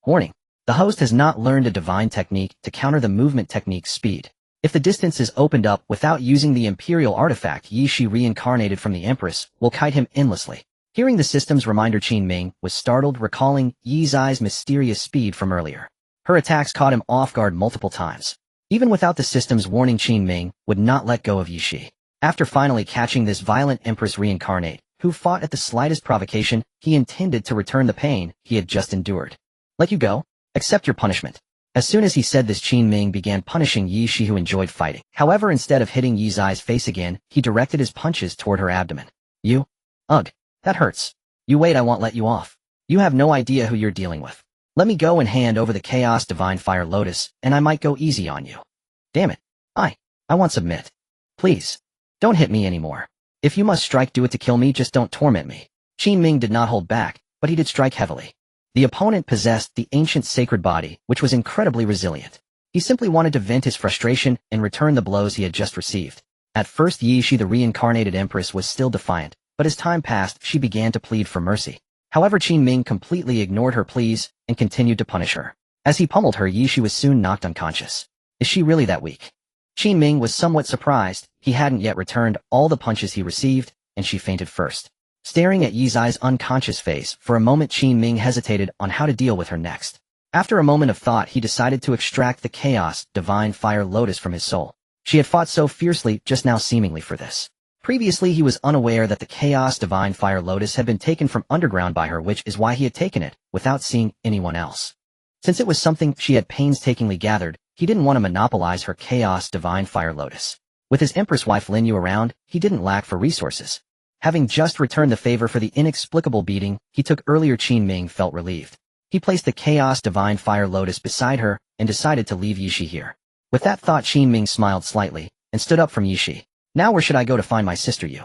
Warning. The host has not learned a divine technique to counter the movement technique's speed. If the distance is opened up without using the imperial artifact Yi Shi reincarnated from the Empress, will kite him endlessly. Hearing the system's reminder, Qin Ming was startled, recalling Yi Zai's mysterious speed from earlier. Her attacks caught him off guard multiple times. Even without the system's warning, Qin Ming would not let go of Yi Shi. After finally catching this violent Empress reincarnate, who fought at the slightest provocation, he intended to return the pain he had just endured. Let you go? Accept your punishment. As soon as he said this, Qin Ming began punishing Yi Shi, who enjoyed fighting. However, instead of hitting Yi Zai's face again, he directed his punches toward her abdomen. You? Ugh. That hurts. You wait, I won't let you off. You have no idea who you're dealing with. Let me go and hand over the Chaos Divine Fire Lotus, and I might go easy on you. Damn it. I won't submit. Please. Don't hit me anymore. If you must strike, do it to kill me, just don't torment me. Qin Ming did not hold back, but he did strike heavily. The opponent possessed the ancient sacred body, which was incredibly resilient. He simply wanted to vent his frustration and return the blows he had just received. At first, Yi Shi, the reincarnated Empress, was still defiant, but as time passed, she began to plead for mercy. However, Qin Ming completely ignored her pleas and continued to punish her. As he pummeled her, Yi Shi was soon knocked unconscious. Is she really that weak? Qin Ming was somewhat surprised. He hadn't yet returned all the punches he received, and she fainted first. Staring at Yi Zai's unconscious face, for a moment Qin Ming hesitated on how to deal with her next. After a moment of thought, he decided to extract the Chaos Divine Fire Lotus from his soul. She had fought so fiercely just now, seemingly for this. Previously, he was unaware that the Chaos Divine Fire Lotus had been taken from underground by her, which is why he had taken it, without seeing anyone else. Since it was something she had painstakingly gathered, he didn't want to monopolize her Chaos Divine Fire Lotus. With his Empress wife Lin Yue around, he didn't lack for resources. Having just returned the favor for the inexplicable beating he took earlier, Qin Ming felt relieved. He placed the Chaos Divine Fire Lotus beside her and decided to leave Yi Shi here. With that thought, Qin Ming smiled slightly and stood up from Yi Shi. Now where should I go to find my sister Yu?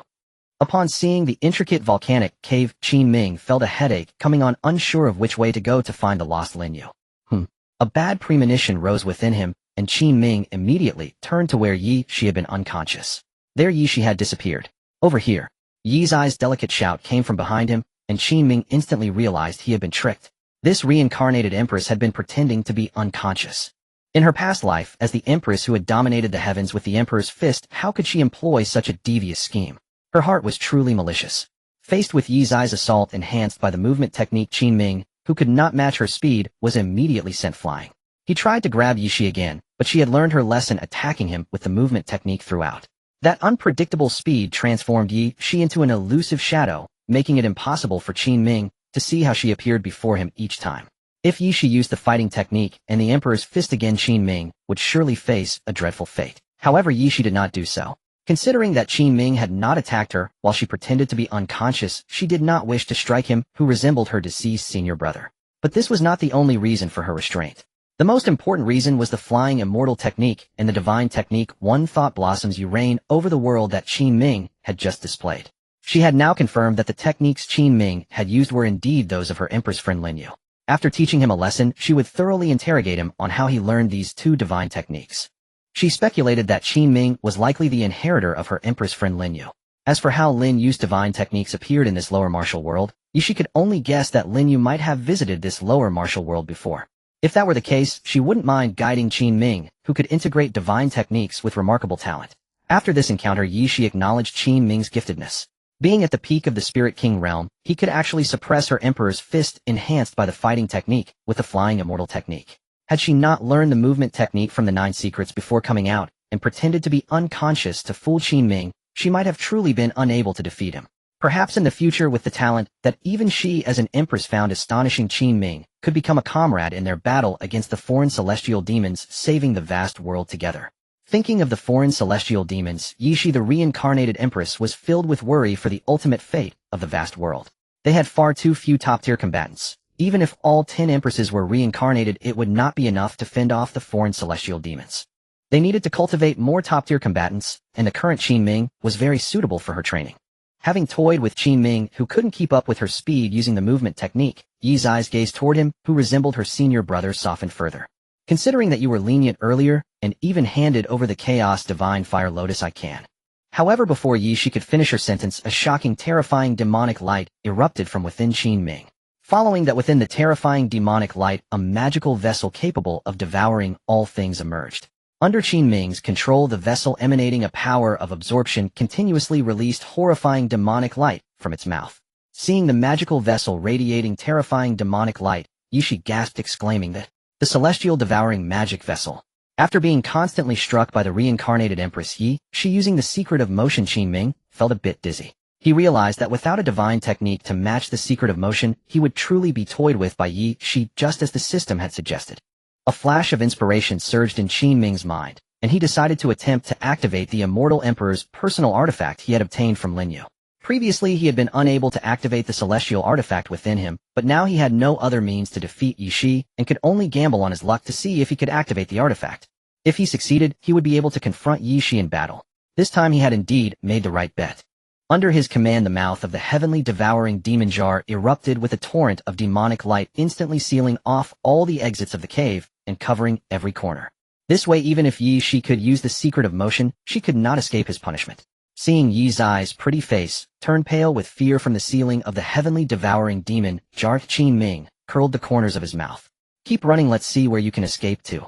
Upon seeing the intricate volcanic cave, Qin Ming felt a headache coming on, unsure of which way to go to find the lost Lin Yue. A bad premonition rose within him, and Qin Ming immediately turned to where Yi Shi had been unconscious. There Yi Shi had disappeared. Over here. Yi Zai's delicate shout came from behind him, and Qin Ming instantly realized he had been tricked. This reincarnated Empress had been pretending to be unconscious. In her past life, as the Empress who had dominated the heavens with the Emperor's fist, how could she employ such a devious scheme? Her heart was truly malicious. Faced with Yi Zai's assault enhanced by the movement technique, Qin Ming, who could not match her speed, was immediately sent flying. He tried to grab Yi Shi again, but she had learned her lesson, attacking him with the movement technique throughout. That unpredictable speed transformed Yi Shi into an elusive shadow, making it impossible for Qin Ming to see how she appeared before him each time. If Yi Shi used the fighting technique and the Emperor's fist again, Qin Ming would surely face a dreadful fate. However, Yi Shi did not do so. Considering that Qin Ming had not attacked her while she pretended to be unconscious, she did not wish to strike him, who resembled her deceased senior brother. But this was not the only reason for her restraint. The most important reason was the flying immortal technique and the divine technique one thought blossoms you reign over the world that Qin Ming had just displayed. She had now confirmed that the techniques Qin Ming had used were indeed those of her Empress friend Lin Yu. After teaching him a lesson, she would thoroughly interrogate him on how he learned these two divine techniques. She speculated that Qin Ming was likely the inheritor of her Empress friend Lin Yu. As for how Lin Yu's divine techniques appeared in this lower martial world, Yi could only guess that Lin Yu might have visited this lower martial world before. If that were the case, she wouldn't mind guiding Qin Ming, who could integrate divine techniques with remarkable talent. After this encounter, Yi acknowledged Qin Ming's giftedness. Being at the peak of the Spirit King realm, he could actually suppress her Emperor's fist enhanced by the fighting technique with the flying immortal technique. Had she not learned the movement technique from the 9 secrets before coming out and pretended to be unconscious to fool Qin Ming, she might have truly been unable to defeat him. Perhaps in the future, with the talent that even she as an Empress found astonishing, Qin Ming could become a comrade in their battle against the foreign celestial demons, saving the vast world together. Thinking of the foreign celestial demons, Yi the reincarnated Empress was filled with worry for the ultimate fate of the vast world. They had far too few top-tier combatants. Even if all 10 Empresses were reincarnated, it would not be enough to fend off the foreign celestial demons. They needed to cultivate more top-tier combatants, and the current Qin Ming was very suitable for her training. Having toyed with Qin Ming, who couldn't keep up with her speed using the movement technique, Yi's eyes gazed toward him, who resembled her senior brother, softened further. Considering that you were lenient earlier, and even handed over the chaos divine fire lotus, I can. However, before Yi could finish her sentence, a shocking, terrifying demonic light erupted from within Qin Ming. Following that, within the terrifying demonic light, a magical vessel capable of devouring all things emerged. Under Qin Ming's control, the vessel, emanating a power of absorption, continuously released horrifying demonic light from its mouth. Seeing the magical vessel radiating terrifying demonic light, Yi gasped, exclaiming that the celestial devouring magic vessel. After being constantly struck by the reincarnated Empress Yi, using the secret of motion, Qin Ming felt a bit dizzy. He realized that without a divine technique to match the secret of motion, he would truly be toyed with by Yi, just as the system had suggested. A flash of inspiration surged in Qin Ming's mind, and he decided to attempt to activate the immortal Emperor's personal artifact he had obtained from Lin Yu. Previously, he had been unable to activate the celestial artifact within him, but now he had no other means to defeat Yi and could only gamble on his luck to see if he could activate the artifact. If he succeeded, he would be able to confront Yi in battle. This time he had indeed made the right bet. Under his command, the mouth of the heavenly devouring demon jar erupted with a torrent of demonic light, instantly sealing off all the exits of the cave and covering every corner. This way, even if Yi could use the secret of motion, she could not escape his punishment. Seeing Yi's eyes, pretty face, turn pale with fear from the ceiling of the heavenly devouring demon jar, Qin Ming curled the corners of his mouth. Keep running, let's see where you can escape to.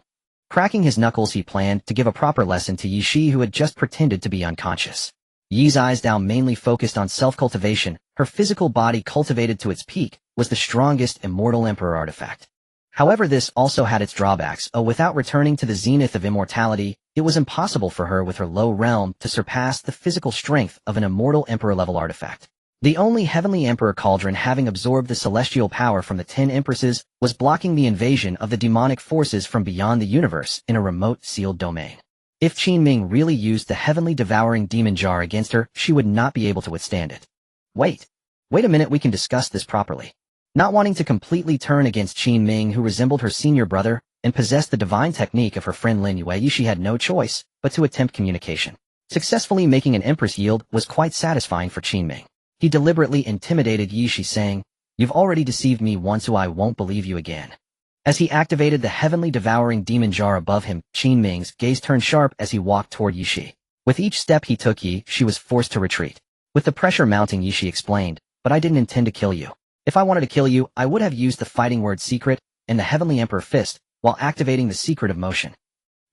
Cracking his knuckles, he planned to give a proper lesson to Yi, who had just pretended to be unconscious. Yi's eyes, now mainly focused on self-cultivation, her physical body cultivated to its peak, was the strongest immortal emperor artifact. However, this also had its drawbacks. Without returning to the zenith of immortality, it was impossible for her with her low realm to surpass the physical strength of an immortal emperor-level artifact. The only heavenly emperor cauldron, having absorbed the celestial power from the 10 empresses, was blocking the invasion of the demonic forces from beyond the universe in a remote sealed domain. If Qin Ming really used the heavenly devouring demon jar against her, she would not be able to withstand it. Wait a minute, we can discuss this properly. Not wanting to completely turn against Qin Ming, who resembled her senior brother and possessed the divine technique of her friend Lin Yu, she had no choice but to attempt communication. Successfully making an empress yield was quite satisfying for Qin Ming. He deliberately intimidated Yi, saying, "You've already deceived me once, so I won't believe you again." As he activated the heavenly devouring demon jar above him, Qin Ming's gaze turned sharp as he walked toward Yi. With each step he took, she was forced to retreat. With the pressure mounting, Yi explained, "But I didn't intend to kill you. If I wanted to kill you, I would have used the fighting word secret and the heavenly emperor fist while activating the secret of motion."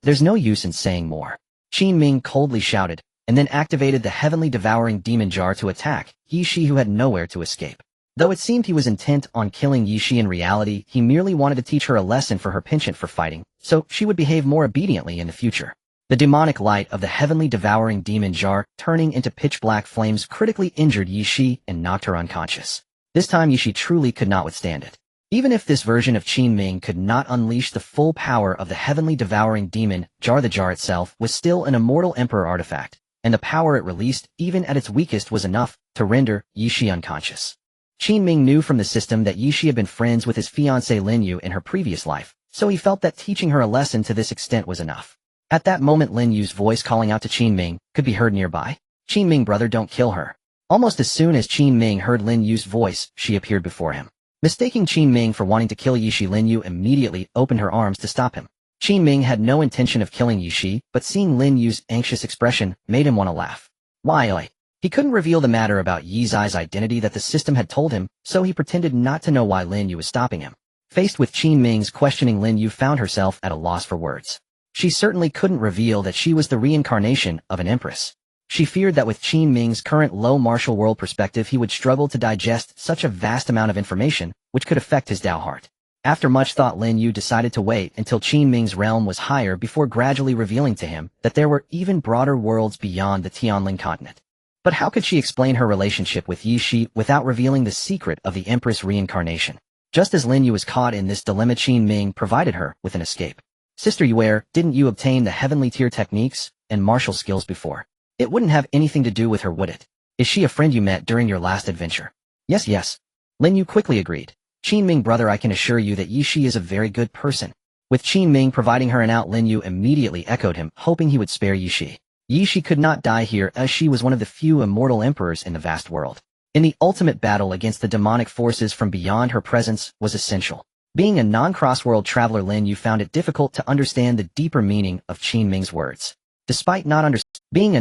"There's no use in saying more," Qin Ming coldly shouted, and then activated the heavenly devouring demon jar to attack Yi, who had nowhere to escape. Though it seemed he was intent on killing Yi, in reality, he merely wanted to teach her a lesson for her penchant for fighting, so she would behave more obediently in the future. The demonic light of the heavenly devouring demon jar, turning into pitch-black flames, critically injured Yi and knocked her unconscious. This time Yi truly could not withstand it. Even if this version of Qin Ming could not unleash the full power of the heavenly devouring demon, the jar itself was still an immortal emperor artifact, and the power it released, even at its weakest, was enough to render Yishi unconscious. Qin Ming knew from the system that Yishi had been friends with his fiancée Lin Yu in her previous life, so he felt that teaching her a lesson to this extent was enough. At that moment, Lin Yu's voice calling out to Qin Ming could be heard nearby. "Qin Ming, brother, don't kill her." Almost as soon as Qin Ming heard Lin Yu's voice, she appeared before him. Mistaking Qin Ming for wanting to kill Yishi, Lin Yu immediately opened her arms to stop him. Qin Ming had no intention of killing Yishi, but seeing Lin Yu's anxious expression made him want to laugh. Why? He couldn't reveal the matter about Yi Zai's identity that the system had told him, so he pretended not to know why Lin Yu was stopping him. Faced with Qin Ming's questioning, Lin Yu found herself at a loss for words. She certainly couldn't reveal that she was the reincarnation of an empress. She feared that with Qin Ming's current low martial world perspective, he would struggle to digest such a vast amount of information, which could affect his Dao heart. After much thought, Lin Yu decided to wait until Qin Ming's realm was higher before gradually revealing to him that there were even broader worlds beyond the Tianling continent. But how could she explain her relationship with Yishi without revealing the secret of the Empress reincarnation? Just as Lin Yu was caught in this dilemma, Qin Ming provided her with an escape. "Sister Yue, didn't you obtain the heavenly tier techniques and martial skills before? It wouldn't have anything to do with her, would it? Is she a friend you met during your last adventure?" Yes. Lin Yu quickly agreed. "Qin Ming, brother, I can assure you that Yishi is a very good person." With Qin Ming providing her an out, Lin Yu immediately echoed him, hoping he would spare Yishi. Yishi could not die here, as she was one of the few immortal emperors in the vast world. In the ultimate battle against the demonic forces from beyond, her presence was essential. Being a non-cross-world traveler, Lin Yu found it difficult to understand the deeper meaning of Qin Ming's words. Despite not understanding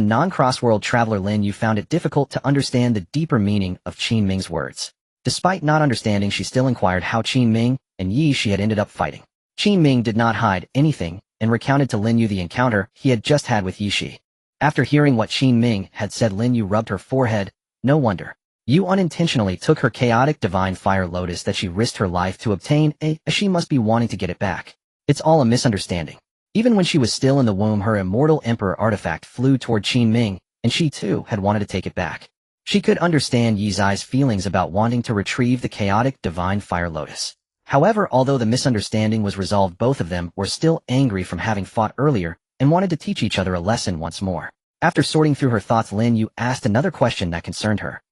the deeper meaning of Qin Ming's words. Despite not understanding, she still inquired how Qin Ming and Yishi had ended up fighting. Qin Ming did not hide anything and recounted to Lin Yu the encounter he had just had with Yishi. After hearing what Qin Ming had said, Lin Yu rubbed her forehead. "No wonder. You unintentionally took her chaotic divine fire lotus that she risked her life to obtain, as she must be wanting to get it back. It's all a misunderstanding." Even when she was still in the womb, her immortal emperor artifact flew toward Qin Ming, and she too had wanted to take it back. She could understand Yi Zai's feelings about wanting to retrieve the chaotic divine fire lotus. However, although the misunderstanding was resolved, both of them were still angry from having fought earlier and wanted to teach each other a lesson once more. After sorting through her thoughts, Lin Yu asked another question that concerned her.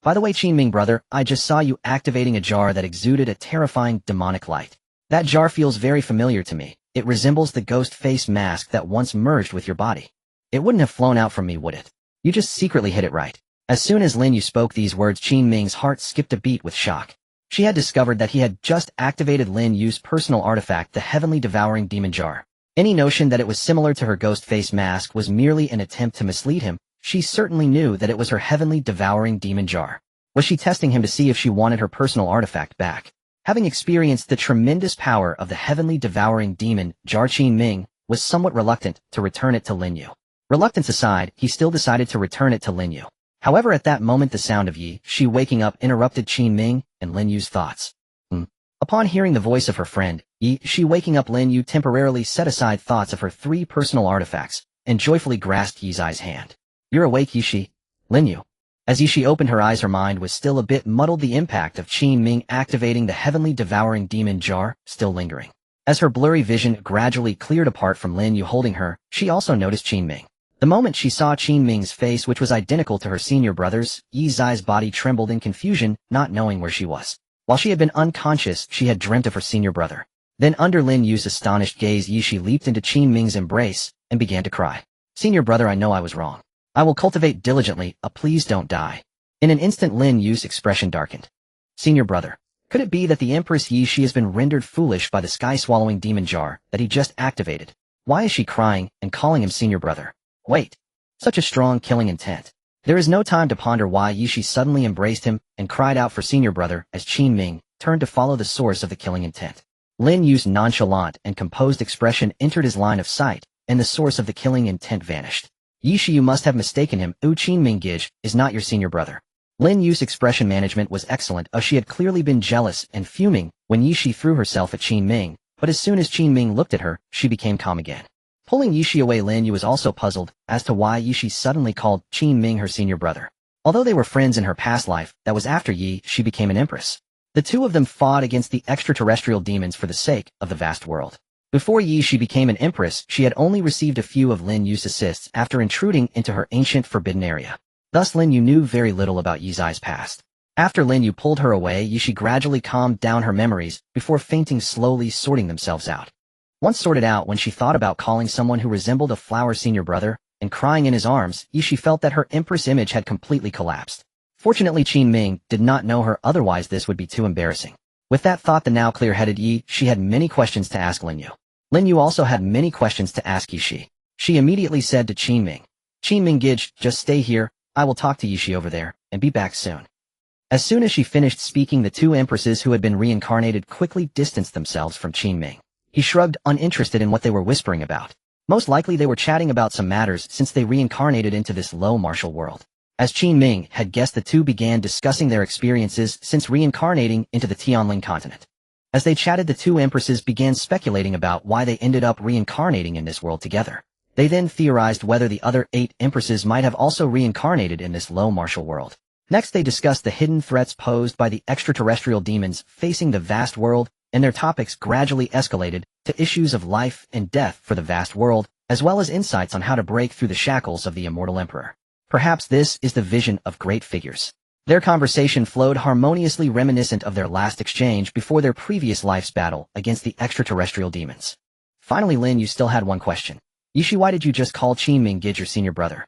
"By the way, Qin Ming, brother, I just saw you activating a jar that exuded a terrifying demonic light. That jar feels very familiar to me. It resembles the ghost face mask that once merged with your body. It wouldn't have flown out from me, would it? You just secretly hit it right." As soon as Lin Yu spoke these words, Qin Ming's heart skipped a beat with shock. She had discovered that he had just activated Lin Yu's personal artifact, the heavenly devouring demon jar. Any notion that it was similar to her ghost face mask was merely an attempt to mislead him. She certainly knew that it was her heavenly devouring demon jar. Was she testing him to see if she wanted her personal artifact back? Having experienced the tremendous power of the heavenly devouring demon jar, Qin Ming was somewhat reluctant to return it to Lin Yu. Reluctance aside, he still decided to return it to Lin Yu. However, at that moment, the sound of Yishi waking up interrupted Qin Ming and Lin Yu's thoughts. Upon hearing the voice of her friend, Yishi waking up, Lin Yu temporarily set aside thoughts of her 3 personal artifacts and joyfully grasped Yi Zai's hand. "You're awake, Yishi." "Lin Yu." As Yishi opened her eyes, her mind was still a bit muddled, the impact of Qin Ming activating the heavenly devouring demon jar still lingering. As her blurry vision gradually cleared apart from Lin Yu holding her, she also noticed Qin Ming. The moment she saw Qin Ming's face, which was identical to her senior brother's, Yi Zai's body trembled in confusion, not knowing where she was. While she had been unconscious, she had dreamt of her senior brother. Then under Lin Yu's astonished gaze, Yishi leaped into Qin Ming's embrace and began to cry. "Senior brother, I know I was wrong. I will cultivate diligently, please don't die." In an instant, Lin Yu's expression darkened. "Senior brother, could it be that the Empress Yishi has been rendered foolish by the sky-swallowing demon jar that he just activated? Why is she crying and calling him senior brother? Wait, such a strong killing intent." There is no time to ponder why Yishi suddenly embraced him and cried out for senior brother as Qin Ming turned to follow the source of the killing intent. Lin Yu's nonchalant and composed expression entered his line of sight, and the source of the killing intent vanished. "Yishi, you must have mistaken him. Qin Ming Gij is not your senior brother." Lin Yu's expression management was excellent, as she had clearly been jealous and fuming when Yishi threw herself at Qin Ming, but as soon as Qin Ming looked at her, she became calm again. Pulling Yishi away, Lin Yu was also puzzled as to why Yishi suddenly called Qin Ming her senior brother. Although they were friends in her past life, that was after Yishi became an empress. The two of them fought against the extraterrestrial demons for the sake of the vast world. Before Shi became an empress, she had only received a few of Lin Yu's assists after intruding into her ancient forbidden area. Thus Lin Yu knew very little about Yi's past. After Lin Yu pulled her away, Shi gradually calmed down her memories before fainting, slowly sorting themselves out. Once sorted out, when she thought about calling someone who resembled a flower senior brother and crying in his arms, Shi felt that her empress image had completely collapsed. Fortunately, Qin Ming did not know her, otherwise this would be too embarrassing. With that thought, the now clear-headed Shi had many questions to ask Lin Yu. Lin Yu also had many questions to ask Shi. She immediately said to Qin Ming, "Qin Ming Gij, just stay here, I will talk to Shi over there, and be back soon." As soon as she finished speaking, the two empresses who had been reincarnated quickly distanced themselves from Qin Ming. He shrugged, uninterested in what they were whispering about. Most likely they were chatting about some matters since they reincarnated into this low martial world. As Qin Ming had guessed, the two began discussing their experiences since reincarnating into the Tianling continent. As they chatted, the two empresses began speculating about why they ended up reincarnating in this world together. They then theorized whether the other 8 empresses might have also reincarnated in this low martial world. Next, they discussed the hidden threats posed by the extraterrestrial demons facing the vast world, and their topics gradually escalated to issues of life and death for the vast world, as well as insights on how to break through the shackles of the immortal emperor. Perhaps this is the vision of great figures. Their conversation flowed harmoniously, reminiscent of their last exchange before their previous life's battle against the extraterrestrial demons. Finally, Lin Yu still had one question. "Shi, why did you just call Qin Ming Gij your senior brother?"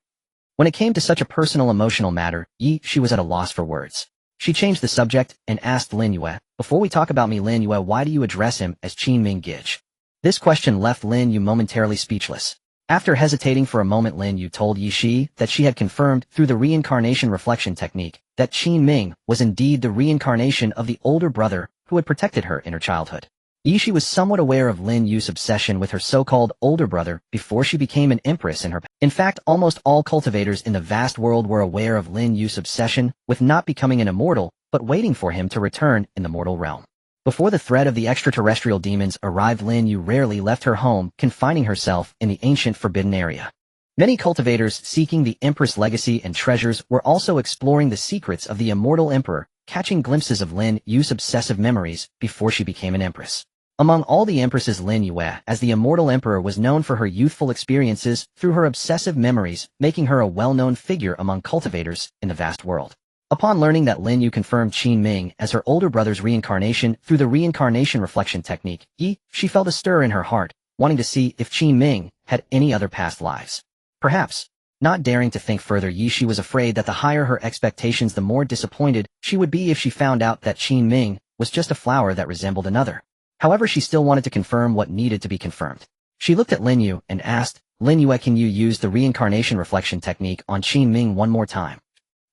When it came to such a personal, emotional matter, Shi was at a loss for words. She changed the subject and asked Lin Yu, "Before we talk about me, Lin Yu, why do you address him as Qin Ming Gij?" This question left Lin Yu momentarily speechless. After hesitating for a moment, Lin Yu told Shi that she had confirmed through the reincarnation reflection technique that Qin Ming was indeed the reincarnation of the older brother who had protected her in her childhood. Shi was somewhat aware of Lin Yu's obsession with her so-called older brother before she became an empress in her past. In fact, almost all cultivators in the vast world were aware of Lin Yu's obsession with not becoming an immortal, but waiting for him to return in the mortal realm. Before the threat of the extraterrestrial demons arrived, Lin Yu rarely left her home, confining herself in the ancient forbidden area. Many cultivators seeking the Empress legacy and treasures were also exploring the secrets of the immortal emperor, catching glimpses of Lin Yu's obsessive memories before she became an empress. Among all the empresses, Lin Yu, as the immortal emperor, was known for her youthful experiences through her obsessive memories, making her a well-known figure among cultivators in the vast world. Upon learning that Lin Yu confirmed Qin Ming as her older brother's reincarnation through the reincarnation reflection technique, she felt a stir in her heart, wanting to see if Qin Ming had any other past lives. Perhaps. Not daring to think further, she was afraid that the higher her expectations, the more disappointed she would be if she found out that Qin Ming was just a flower that resembled another. However, she still wanted to confirm what needed to be confirmed. She looked at Lin Yu and asked, "Lin Yu, can you use the reincarnation reflection technique on Qin Ming one more time?"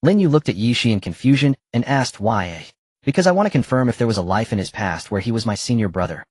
Lin Yu looked at Shi in confusion and asked, "Why?" "Because I want to confirm if there was a life in his past where he was my senior brother."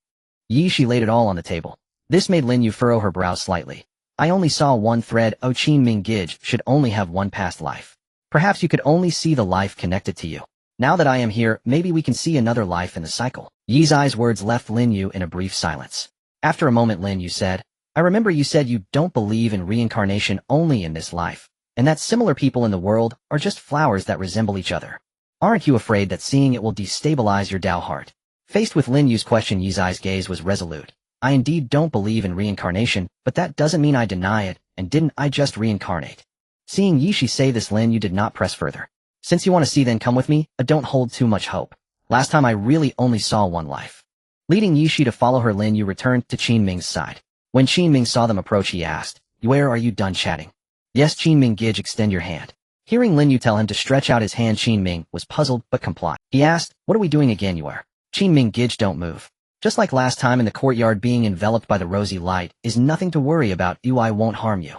Shi laid it all on the table. This made Lin Yu furrow her brows slightly. "I only saw one thread. Oh, Qin Ming Gij should only have one past life. Perhaps you could only see the life connected to you. Now that I am here, maybe we can see another life in the cycle." Yi's eyes words left Lin Yu in a brief silence. After a moment, Lin Yu said, "I remember you said you don't believe in reincarnation only in this life, and that similar people in the world are just flowers that resemble each other. Aren't you afraid that seeing it will destabilize your Tao heart?" Faced with Lin Yu's question, Yi's eyes gaze was resolute. "I indeed don't believe in reincarnation, but that doesn't mean I deny it, and didn't I just reincarnate?" Seeing Shi say this, Lin Yu did not press further. "Since you want to see, then come with me, I don't hold too much hope. Last time I really only saw one life." Leading Shi to follow her, Lin Yu returned to Qin Ming's side. When Qin Ming saw them approach, he asked, "Where are you done chatting?" "Yes, Qin Ming Gij, extend your hand." Hearing Lin Yu tell him to stretch out his hand, Qin Ming was puzzled but complied. He asked, "What are we doing again, you are?" Qin Ming Gij, don't move. Just like last time in the courtyard, being enveloped by the rosy light is nothing to worry about. I won't harm you.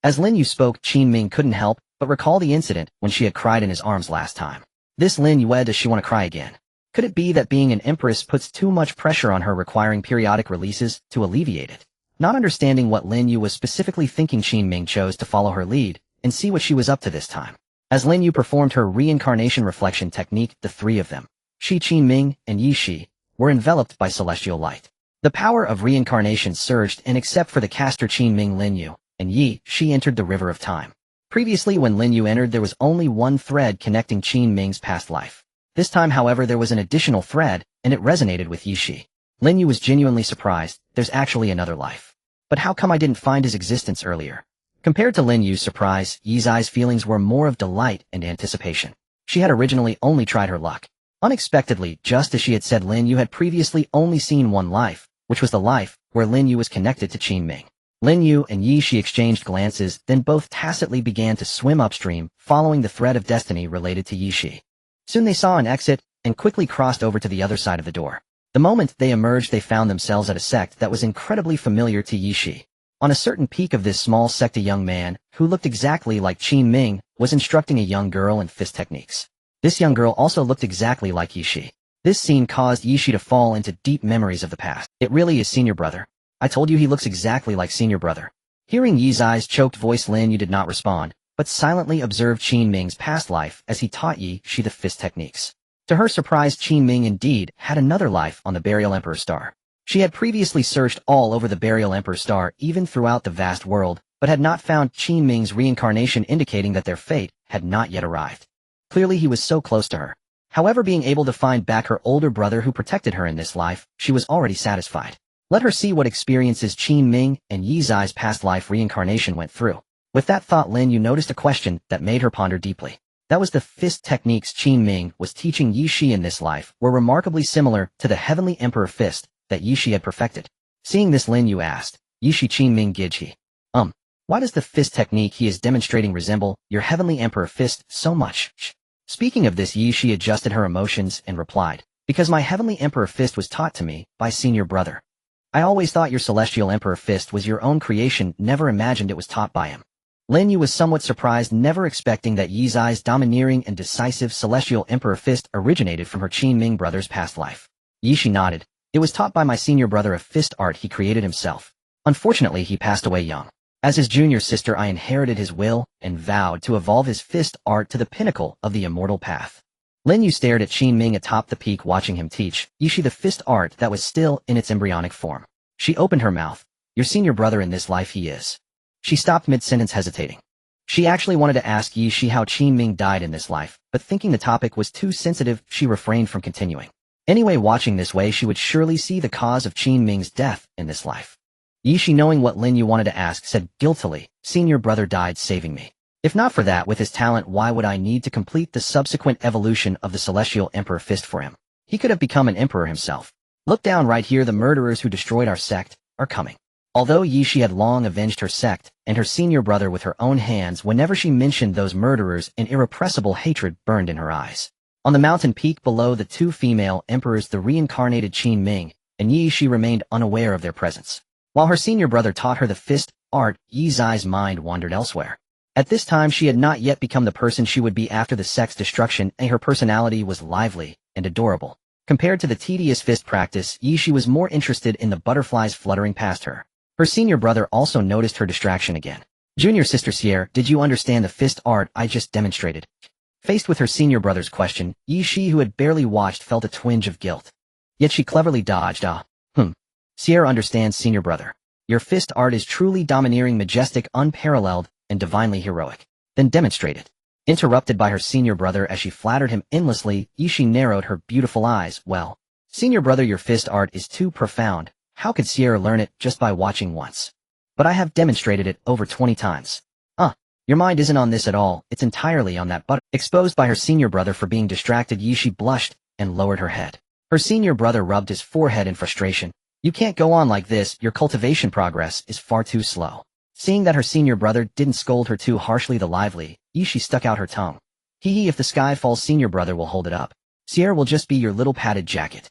As Lin Yu spoke, Qin Ming couldn't help but recall the incident when she had cried in his arms last time. This Lin Yu, does she want to cry again? Could it be that being an empress puts too much pressure on her, requiring periodic releases to alleviate it? Not understanding what Lin Yu was specifically thinking, Qin Ming chose to follow her lead and see what she was up to this time. As Lin Yu performed her reincarnation reflection technique, the three of them, Qin Ming and Shi, were enveloped by celestial light. The power of reincarnation surged, and except for the caster Qin Ming, Lin Yu, and Shi entered the river of time. Previously, when Lin Yu entered, there was only one thread connecting Qin Ming's past life. This time, however, there was an additional thread, and it resonated with Yishi. Lin Yu was genuinely surprised. There's actually another life. But how come I didn't find his existence earlier? Compared to Lin Yu's surprise, Yi Zai's feelings were more of delight and anticipation. She had originally only tried her luck. Unexpectedly, just as she had said, Lin Yu had previously only seen one life, which was the life where Lin Yu was connected to Qin Ming. Lin Yu and Yi Shi exchanged glances, then both tacitly began to swim upstream, following the thread of destiny related to Yi Shi. Soon they saw an exit, and quickly crossed over to the other side of the door. The moment they emerged, they found themselves at a sect that was incredibly familiar to Yi Shi. On a certain peak of this small sect, a young man, who looked exactly like Qin Ming, was instructing a young girl in fist techniques. This young girl also looked exactly like Yi Shi. This scene caused Yi Shi to fall into deep memories of the past. It really is senior brother. I told you he looks exactly like senior brother. Hearing Yi Zai's choked voice, Lin Yu did not respond, but silently observed Qin Ming's past life as he taught Yi Shi the fist techniques. To her surprise, Qin Ming indeed had another life on the Burial Emperor Star. She had previously searched all over the Burial Emperor Star, even throughout the vast world, but had not found Qin Ming's reincarnation, indicating that their fate had not yet arrived. Clearly he was so close to her. However, being able to find back her older brother who protected her in this life, she was already satisfied. Let her see what experiences Qin Ming and Yi Zai's past life reincarnation went through. With that thought, Lin Yu noticed a question that made her ponder deeply. That was the fist techniques Qin Ming was teaching Yi Shi in this life were remarkably similar to the Heavenly Emperor fist that Yi Shi had perfected. Seeing this, Lin Yu asked, Yi Shi Qin Ming Gijhi. Why does the fist technique he is demonstrating resemble your Heavenly Emperor fist so much? Speaking of this, Yi Shi adjusted her emotions and replied, because my Heavenly Emperor fist was taught to me by senior brother. I always thought your Celestial Emperor fist was your own creation, never imagined it was taught by him. Lin Yu was somewhat surprised, never expecting that Yi Zai's domineering and decisive Celestial Emperor fist originated from her Qin Ming brother's past life. Yi Shi nodded. It was taught by my senior brother, a fist art he created himself. Unfortunately, he passed away young. As his junior sister, I inherited his will and vowed to evolve his fist art to the pinnacle of the immortal path. Lin Yu stared at Qin Ming atop the peak, watching him teach Yi Shi the fist art that was still in its embryonic form. She opened her mouth. Your senior brother in this life, he is. She stopped mid-sentence, hesitating. She actually wanted to ask Yi Shi how Qin Ming died in this life, but thinking the topic was too sensitive, she refrained from continuing. Anyway, watching this way, she would surely see the cause of Qin Ming's death in this life. Yi Shi, knowing what Lin Yu wanted to ask, said guiltily, senior brother died saving me. If not for that, with his talent, why would I need to complete the subsequent evolution of the Celestial Emperor fist for him? He could have become an emperor himself. Look down right here, the murderers who destroyed our sect are coming. Although Yi Shi had long avenged her sect and her senior brother with her own hands, whenever she mentioned those murderers, an irrepressible hatred burned in her eyes. On the mountain peak below the two female emperors, the reincarnated Qin Ming and Yi Shi remained unaware of their presence. While her senior brother taught her the fist art, Yi Zai's mind wandered elsewhere. At this time, she had not yet become the person she would be after the sect's destruction, and her personality was lively and adorable. Compared to the tedious fist practice, Yi Shi was more interested in the butterflies fluttering past her. Her senior brother also noticed her distraction again. Junior sister Sierra, did you understand the fist art I just demonstrated? Faced with her senior brother's question, Yi Shi, who had barely watched, felt a twinge of guilt. Yet she cleverly dodged. Sierra understands, senior brother. Your fist art is truly domineering, majestic, unparalleled, and divinely heroic. Then demonstrate it. Interrupted by her senior brother as she flattered him endlessly, Yi Shi narrowed her beautiful eyes. Well, senior brother, your fist art is too profound. How could Sierra learn it just by watching once? But I have demonstrated it over 20 times. Your mind isn't on this at all, it's entirely on that butter. Exposed by her senior brother for being distracted, Yi Shi blushed and lowered her head. Her senior brother rubbed his forehead in frustration. You can't go on like this, your cultivation progress is far too slow. Seeing that her senior brother didn't scold her too harshly, the lively Yi Shi stuck out her tongue. Hee, if the sky falls, senior brother will hold it up. Sierra will just be your little padded jacket.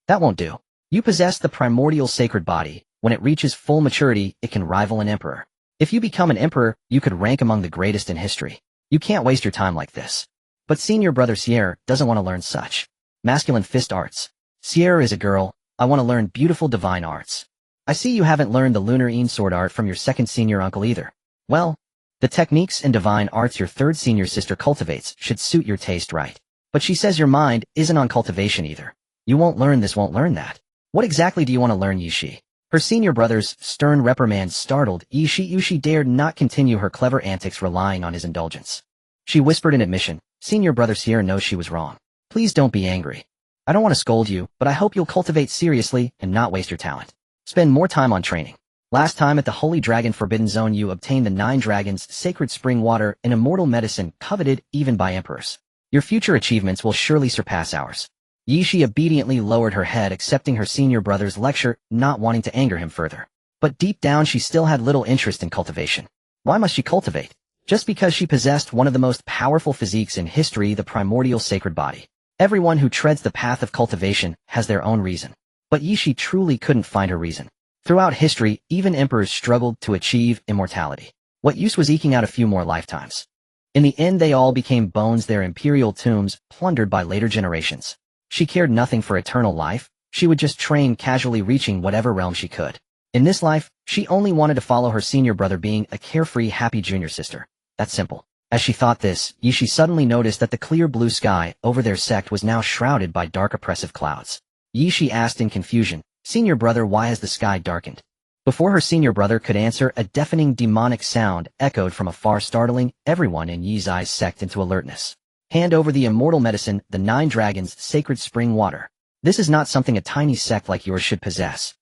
That won't do. You possess the primordial sacred body. When it reaches full maturity, it can rival an emperor. If you become an emperor, you could rank among the greatest in history. You can't waste your time like this. But senior brother Sierra doesn't want to learn such masculine fist arts. Sierra is a girl. I want to learn beautiful divine arts. I see you haven't learned the lunar sword art from your second senior uncle either. Well, the techniques and divine arts your third senior sister cultivates should suit your taste right. But she says your mind isn't on cultivation either. You won't learn this, won't learn that. What exactly do you want to learn, Yi Shi? Her senior brother's stern reprimand startled Yi Shi. She dared not continue her clever antics relying on his indulgence. She whispered in admission, senior brother Sierra knows she was wrong. Please don't be angry. I don't want to scold you, but I hope you'll cultivate seriously and not waste your talent. Spend more time on training. Last time at the Holy Dragon Forbidden Zone you obtained the 9 dragons, sacred spring water, and immortal medicine coveted even by emperors. Your future achievements will surely surpass ours. Yishi obediently lowered her head, accepting her senior brother's lecture, not wanting to anger him further. But deep down she still had little interest in cultivation. Why must she cultivate? Just because she possessed one of the most powerful physiques in history, the primordial sacred body. Everyone who treads the path of cultivation has their own reason. But Yishi truly couldn't find her reason. Throughout history, even emperors struggled to achieve immortality. What use was eking out a few more lifetimes? In the end they all became bones, their imperial tombs, plundered by later generations. She cared nothing for eternal life. She would just train, casually reaching whatever realm she could. In this life, she only wanted to follow her senior brother, being a carefree, happy junior sister. That's simple. As she thought this, Yishi suddenly noticed that the clear blue sky over their sect was now shrouded by dark oppressive clouds. Yishi asked in confusion, "Senior brother, why has the sky darkened?" Before her senior brother could answer, a deafening demonic sound echoed from afar, startling everyone in Yizai's sect into alertness. "Hand over the immortal medicine, the 9 dragons, sacred spring water. This is not something a tiny sect like yours should possess."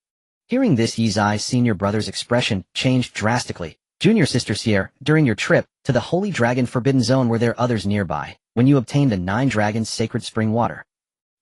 Hearing this, Yizai's senior brother's expression changed drastically. "Junior sister Sierra, during your trip to the Holy Dragon Forbidden Zone were there others nearby when you obtained the 9 dragons sacred spring water?"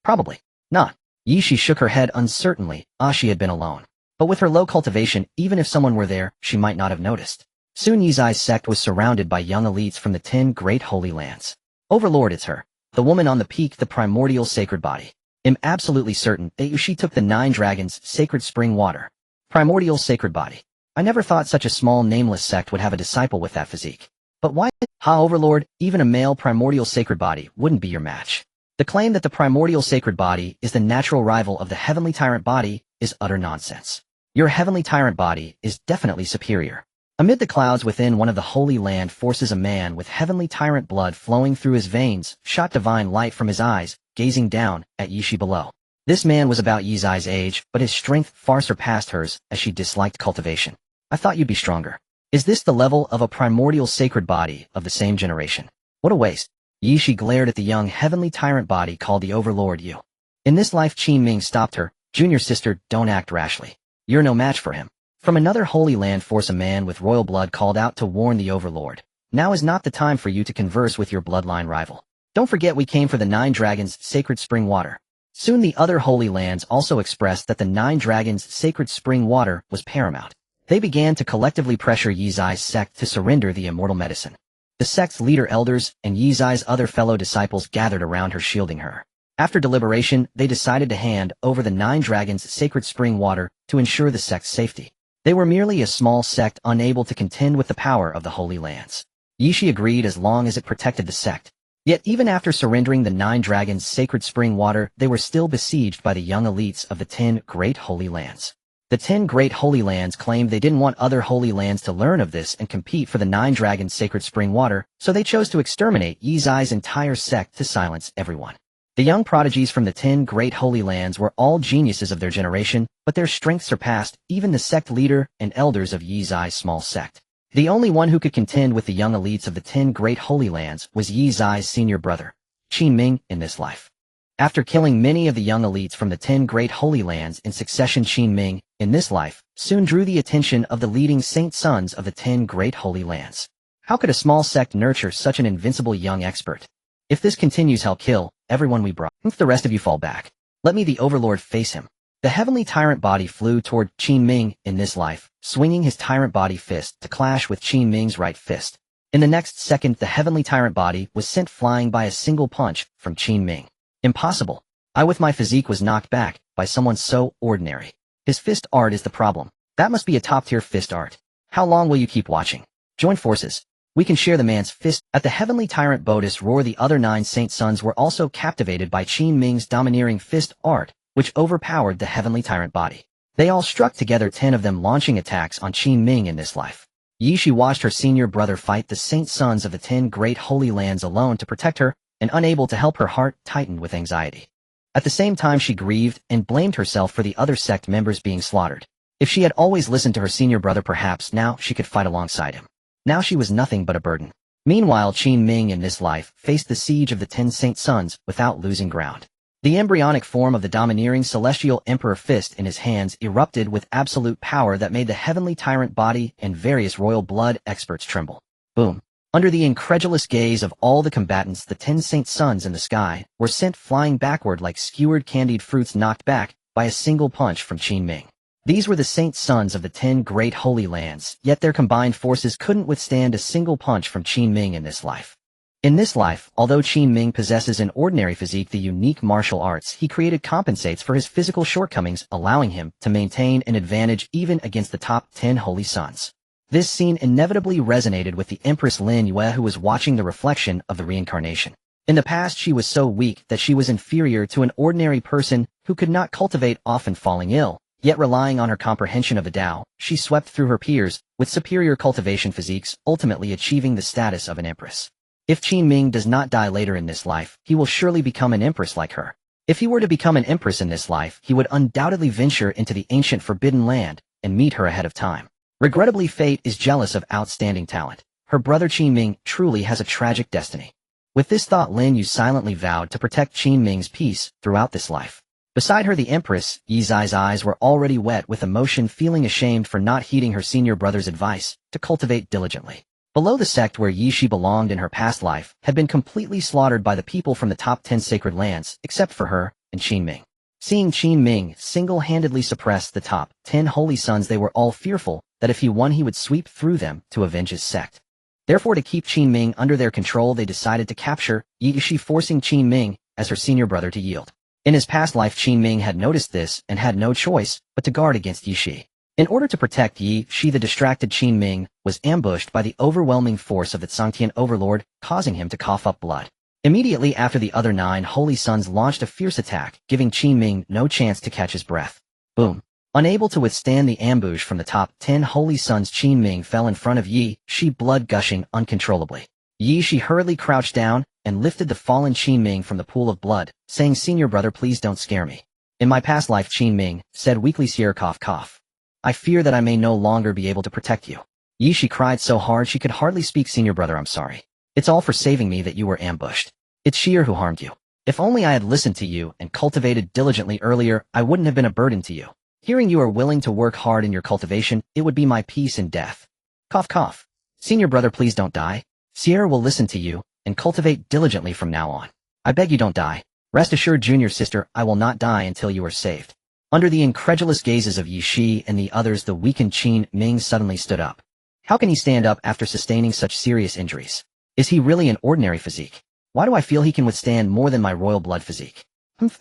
"Probably not." Yishi shook her head uncertainly. She had been alone. But with her low cultivation, even if someone were there, she might not have noticed. Soon Yizai's sect was surrounded by young elites from the 10 great holy lands. "Overlord, it's her. The woman on the peak, the primordial sacred body. I'm absolutely certain that she took the 9 dragons sacred spring water. Primordial sacred body. I never thought such a small nameless sect would have a disciple with that physique. But why? Overlord, even a male primordial sacred body wouldn't be your match. The claim that the primordial sacred body is the natural rival of the heavenly tyrant body is utter nonsense. Your heavenly tyrant body is definitely superior." Amid the clouds within one of the holy land forces, a man with heavenly tyrant blood flowing through his veins shot divine light from his eyes, gazing down at Yishi below. This man was about Yizai's age, but his strength far surpassed hers, as she disliked cultivation. "I thought you'd be stronger. Is this the level of a primordial sacred body of the same generation? What a waste." Yishi glared at the young heavenly tyrant body called the Overlord. "You." In this life, Qin Ming stopped her. "Junior sister, don't act rashly. You're no match for him." From another holy land force, a man with royal blood called out to warn the Overlord. "Now is not the time for you to converse with your bloodline rival. Don't forget we came for the 9 dragons sacred spring water." Soon the other holy lands also expressed that the 9 dragons sacred spring water was paramount. They began to collectively pressure Yizai's sect to surrender the immortal medicine. The sect's leader elders and Yizai's other fellow disciples gathered around her, shielding her. After deliberation, they decided to hand over the 9 dragons sacred spring water to ensure the sect's safety. They were merely a small sect unable to contend with the power of the holy lands. Yishi agreed as long as it protected the sect. Yet even after surrendering the 9 dragons sacred spring water, they were still besieged by the young elites of the 10 great holy lands. The 10 great holy lands claimed they didn't want other holy lands to learn of this and compete for the 9 dragons sacred spring water, so they chose to exterminate Yizai's entire sect to silence everyone. The young prodigies from the 10 great holy lands were all geniuses of their generation, but their strength surpassed even the sect leader and elders of Yizai's small sect. The only one who could contend with the young elites of the 10 great holy lands was Yizai's senior brother, Qin Ming, in this life. After killing many of the young elites from the 10 great holy lands in succession, Qin Ming, in this life, soon drew the attention of the leading saint sons of the 10 great holy lands. How could a small sect nurture such an invincible young expert? If this continues, I'll kill everyone we brought. If the rest of you fall back, let me, the Overlord, face him. The heavenly tyrant body flew toward Qin Ming in this life, swinging his tyrant body fist to clash with Qin Ming's right fist. In the next second, the heavenly tyrant body was sent flying by a single punch from Qin Ming. Impossible. I with my physique was knocked back by someone so ordinary. His fist art is the problem. That must be a top-tier fist art. How long will you keep watching? Join forces. We can share the man's fist. At the heavenly tyrant Bodis roar, the other 9 saint sons were also captivated by Qin Ming's domineering fist art, which overpowered the heavenly tyrant body. They all struck together, 10 of them launching attacks on Qin Ming in this life. Yishi watched her senior brother fight the saint sons of the 10 great holy lands alone to protect her, and unable to help, her heart tightened with anxiety. At the same time, she grieved and blamed herself for the other sect members being slaughtered. If she had always listened to her senior brother, perhaps now she could fight alongside him. Now she was nothing but a burden. Meanwhile, Qin Ming in this life faced the siege of the 10 Saint Sons without losing ground. The embryonic form of the domineering celestial emperor fist in his hands erupted with absolute power that made the heavenly tyrant body and various royal blood experts tremble. Boom. Under the incredulous gaze of all the combatants, the 10 Saint Sons in the sky were sent flying backward like skewered candied fruits knocked back by a single punch from Qin Ming. These were the Saint Sons of the 10 great holy lands, yet their combined forces couldn't withstand a single punch from Qin Ming in this life. In this life, although Qin Ming possesses an ordinary physique, the unique martial arts he created compensates for his physical shortcomings, allowing him to maintain an advantage even against the top 10 holy sons. This scene inevitably resonated with the Empress Lin Yue, who was watching the reflection of the reincarnation. In the past, she was so weak that she was inferior to an ordinary person who could not cultivate, often falling ill. Yet relying on her comprehension of the Tao, she swept through her peers with superior cultivation physiques, ultimately achieving the status of an empress. If Qin Ming does not die later in this life, he will surely become an empress like her. If he were to become an empress in this life, he would undoubtedly venture into the ancient forbidden land and meet her ahead of time. Regrettably, fate is jealous of outstanding talent. Her brother Qin Ming truly has a tragic destiny. With this thought, Lin Yu silently vowed to protect Qin Ming's peace throughout this life. Beside her, the Empress, Yi Zai's eyes were already wet with emotion, feeling ashamed for not heeding her senior brother's advice to cultivate diligently. Below, the sect where Yi she belonged in her past life had been completely slaughtered by the people from the top 10 sacred lands, except for her and Qin Ming. Seeing Qin Ming single-handedly suppress the top 10 holy sons, they were all fearful that if he won, he would sweep through them to avenge his sect. Therefore, to keep Qin Ming under their control, they decided to capture Yi Shi, forcing Qin Ming as her senior brother to yield. In his past life, Qin Ming had noticed this and had no choice but to guard against Yi Shi. In order to protect Yi Shi, the distracted Qin Ming was ambushed by the overwhelming force of the Tsangtian overlord, causing him to cough up blood. Immediately after, the other 9 holy sons launched a fierce attack, giving Qin Ming no chance to catch his breath. Boom. Unable to withstand the ambush from the top 10 holy sons, Qin Ming fell in front of Yi Shi, blood gushing uncontrollably. Yi Shi hurriedly crouched down and lifted the fallen Qin Ming from the pool of blood, saying, "Senior brother, please don't scare me. In my past life," Qin Ming said weakly, "Sierra cough. I fear that I may no longer be able to protect you." Yi Shi cried so hard she could hardly speak. "Senior brother, I'm sorry. It's all for saving me that you were ambushed. It's Sheer who harmed you. If only I had listened to you and cultivated diligently earlier, I wouldn't have been a burden to you. Hearing you are willing to work hard in your cultivation, it would be my peace in death. Cough. Senior brother, please don't die. Sierra will listen to you and cultivate diligently from now on. I beg you, don't die. Rest assured, junior sister, I will not die until you are saved." Under the incredulous gazes of Yi Shi and the others, the weakened Qin Ming suddenly stood up. How can he stand up after sustaining such serious injuries? Is he really an ordinary physique? Why do I feel he can withstand more than my royal blood physique?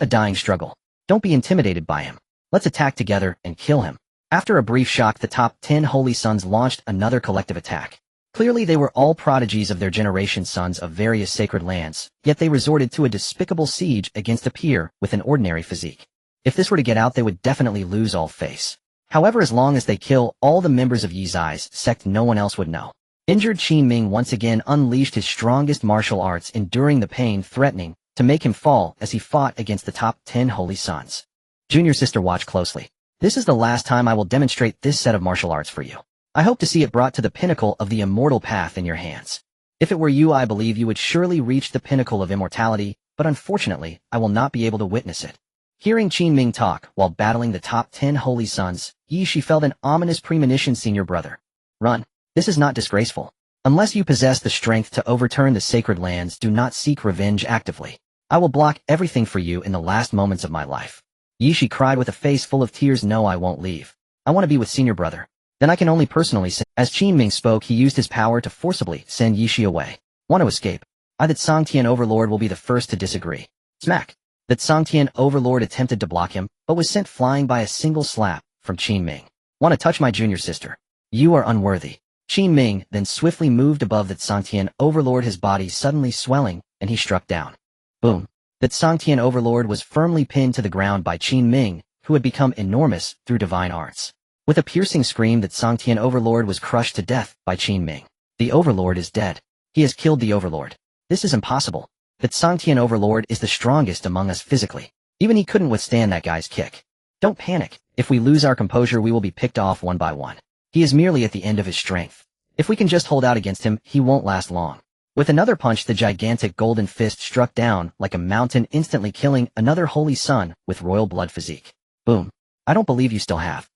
A dying struggle. Don't be intimidated by him. Let's attack together and kill him. After a brief shock, the top 10 holy sons launched another collective attack. Clearly, they were all prodigies of their generation, sons of various sacred lands, yet they resorted to a despicable siege against a peer with an ordinary physique. If this were to get out, they would definitely lose all face. However, as long as they kill all the members of Yi Zai's sect, no one else would know. Injured Qin Ming once again unleashed his strongest martial arts, enduring the pain, threatening to make him fall as he fought against the top 10 holy sons. Junior sister, watch closely. This is the last time I will demonstrate this set of martial arts for you. I hope to see it brought to the pinnacle of the immortal path in your hands. If it were you, I believe you would surely reach the pinnacle of immortality, but unfortunately, I will not be able to witness it. Hearing Qin Ming talk while battling the top 10 holy sons, Yi Shi felt an ominous premonition. "Senior brother, run. This is not disgraceful. Unless you possess the strength to overturn the sacred lands, do not seek revenge actively. I will block everything for you in the last moments of my life." Yi Shi cried with a face full of tears. "No, I won't leave. I want to be with senior brother. Then I can only personally send." As Qin Ming spoke, he used his power to forcibly send Yi Shi away. "Want to escape? I, the Tsangtian overlord, will be the first to disagree." Smack! The Tsangtian overlord attempted to block him, but was sent flying by a single slap from Qin Ming. "Want to touch my junior sister? You are unworthy." Qin Ming then swiftly moved above the Tsangtian overlord, his body suddenly swelling, and he struck down. Boom! The Tsangtian overlord was firmly pinned to the ground by Qin Ming, who had become enormous through divine arts. With a piercing scream, the Tsangtian overlord was crushed to death by Qin Ming. The overlord is dead. He has killed the overlord. This is impossible. The Tsangtian overlord is the strongest among us physically. Even he couldn't withstand that guy's kick. Don't panic. If we lose our composure, we will be picked off one by one. He is merely at the end of his strength. If we can just hold out against him, he won't last long. With another punch, the gigantic golden fist struck down like a mountain, instantly killing another holy son with royal blood physique. Boom. I don't believe you still have.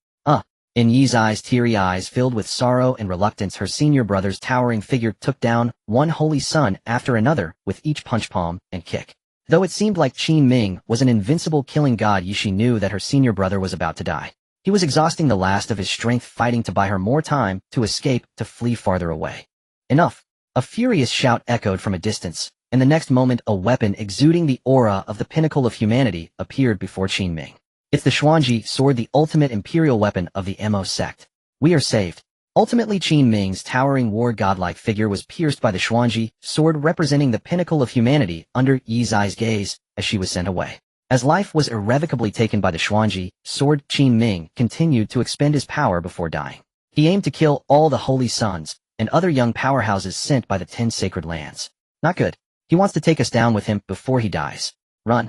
In Yi's eyes, teary eyes filled with sorrow and reluctance, her senior brother's towering figure took down one holy son after another with each punch, palm, and kick. Though it seemed like Qin Ming was an invincible killing god, Yi knew that her senior brother was about to die. He was exhausting the last of his strength, fighting to buy her more time to escape, to flee farther away. Enough! A furious shout echoed from a distance, and the next moment a weapon exuding the aura of the pinnacle of humanity appeared before Qin Ming. It's the Xuanji sword, the ultimate imperial weapon of the Mo sect. We are saved. Ultimately, Qin Ming's towering war godlike figure was pierced by the Xuanji sword, representing the pinnacle of humanity, under Yi's eyes gaze as she was sent away. As life was irrevocably taken by the Xuanji sword, Qin Ming continued to expend his power before dying. He aimed to kill all the holy sons and other young powerhouses sent by the 10 sacred lands. Not good. He wants to take us down with him before he dies. Run.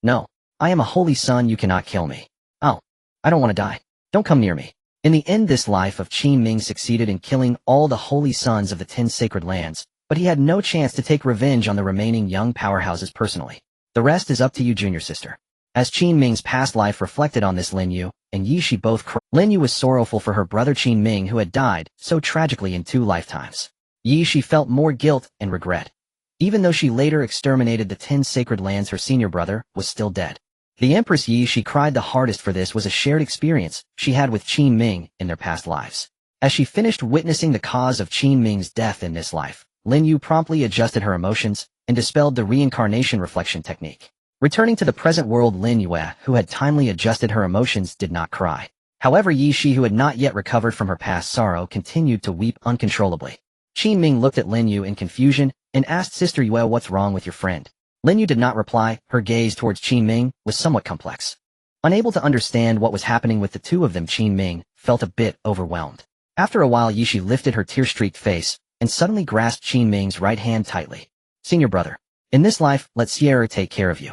No. I am a holy son, you cannot kill me. Oh. I don't want to die. Don't come near me. In the end, this life of Qin Ming succeeded in killing all the holy sons of the 10 sacred lands, but he had no chance to take revenge on the remaining young powerhouses personally. The rest is up to you, junior sister. As Qin Ming's past life reflected on this, Lin Yu and Yi Shi both cried. Lin Yu was sorrowful for her brother Qin Ming, who had died so tragically in 2 lifetimes. Yi Shi felt more guilt and regret. Even though she later exterminated the 10 sacred lands, her senior brother was still dead. The Empress Yi Shi cried the hardest, for this was a shared experience she had with Qin Ming in their past lives. As she finished witnessing the cause of Qin Ming's death in this life, Lin Yu promptly adjusted her emotions and dispelled the reincarnation reflection technique. Returning to the present world, Lin Yu, who had timely adjusted her emotions, did not cry. However, Yi Shi, who had not yet recovered from her past sorrow, continued to weep uncontrollably. Qin Ming looked at Lin Yu in confusion and asked, Sister Yue, what's wrong with your friend? Lin Yu did not reply. Her gaze towards Qin Ming was somewhat complex. Unable to understand what was happening with the two of them, Qin Ming felt a bit overwhelmed. After a while, Yi Shi lifted her tear-streaked face and suddenly grasped Qin Ming's right hand tightly. Senior brother, in this life, let Sierra take care of you.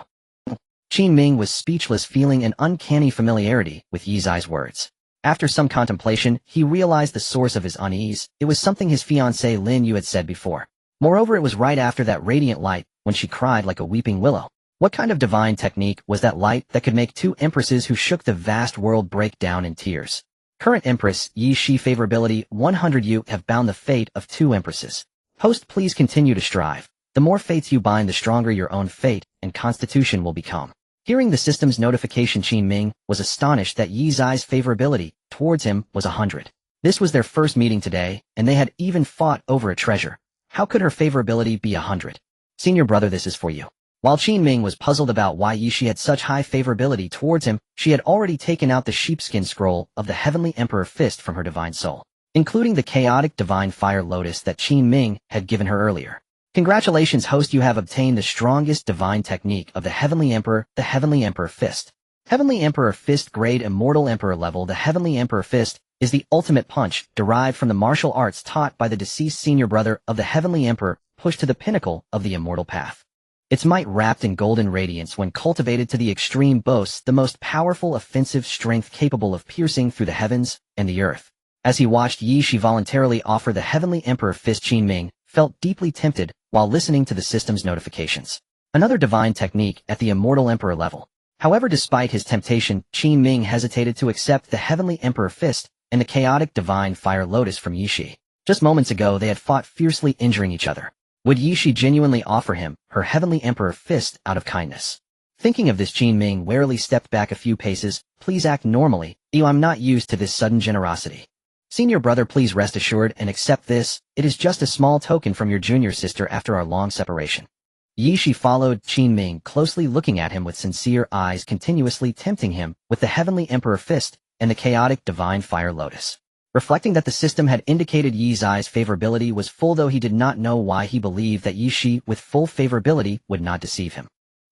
Qin Ming was speechless, feeling an uncanny familiarity with Yi's eyes words. After some contemplation, he realized the source of his unease. It was something his fiancée Lin Yu had said before. Moreover, it was right after that radiant light when she cried like a weeping willow. What kind of divine technique was that light that could make 2 empresses who shook the vast world break down in tears? Current Empress Yi Shi favorability 100. You have bound the fate of 2 empresses. Host, please continue to strive. The more fates you bind, the stronger your own fate and constitution will become. Hearing the system's notification, Qin Ming was astonished that Yi's eyes favorability towards him was 100. This was their first meeting today, and they had even fought over a treasure. How could her favorability be 100? Senior brother, this is for you. While Qin Ming was puzzled about why Yi Shi had such high favorability towards him, she had already taken out the sheepskin scroll of the Heavenly Emperor Fist from her divine soul, including the chaotic divine fire lotus that Qin Ming had given her earlier. Congratulations, host, you have obtained the strongest divine technique of the Heavenly Emperor, the Heavenly Emperor Fist. Heavenly Emperor Fist grade immortal emperor level. The Heavenly Emperor Fist is the ultimate punch derived from the martial arts taught by the deceased senior brother of the Heavenly Emperor, pushed to the pinnacle of the immortal path. Its might wrapped in golden radiance when cultivated to the extreme boasts the most powerful offensive strength capable of piercing through the heavens and the earth. As he watched Yi Shi voluntarily offer the Heavenly Emperor Fist, Qin Ming felt deeply tempted while listening to the system's notifications. Another divine technique at the immortal emperor level. However, despite his temptation, Qin Ming hesitated to accept the Heavenly Emperor Fist and the chaotic divine fire lotus from Yi Shi. Just moments ago, they had fought fiercely, injuring each other. Would Yi Shi genuinely offer him her Heavenly Emperor Fist out of kindness? Thinking of this, Qin Ming warily stepped back a few paces. Please act normally. I'm not used to this sudden generosity. Senior brother, please rest assured and accept this. It is just a small token from your junior sister after our long separation. Yi Shi followed Qin Ming closely, looking at him with sincere eyes, continuously tempting him with the Heavenly Emperor Fist and the chaotic divine fire lotus. Reflecting that the system had indicated Yi's eyes favorability was full, though he did not know why, he believed that Yi Shi with full favorability would not deceive him.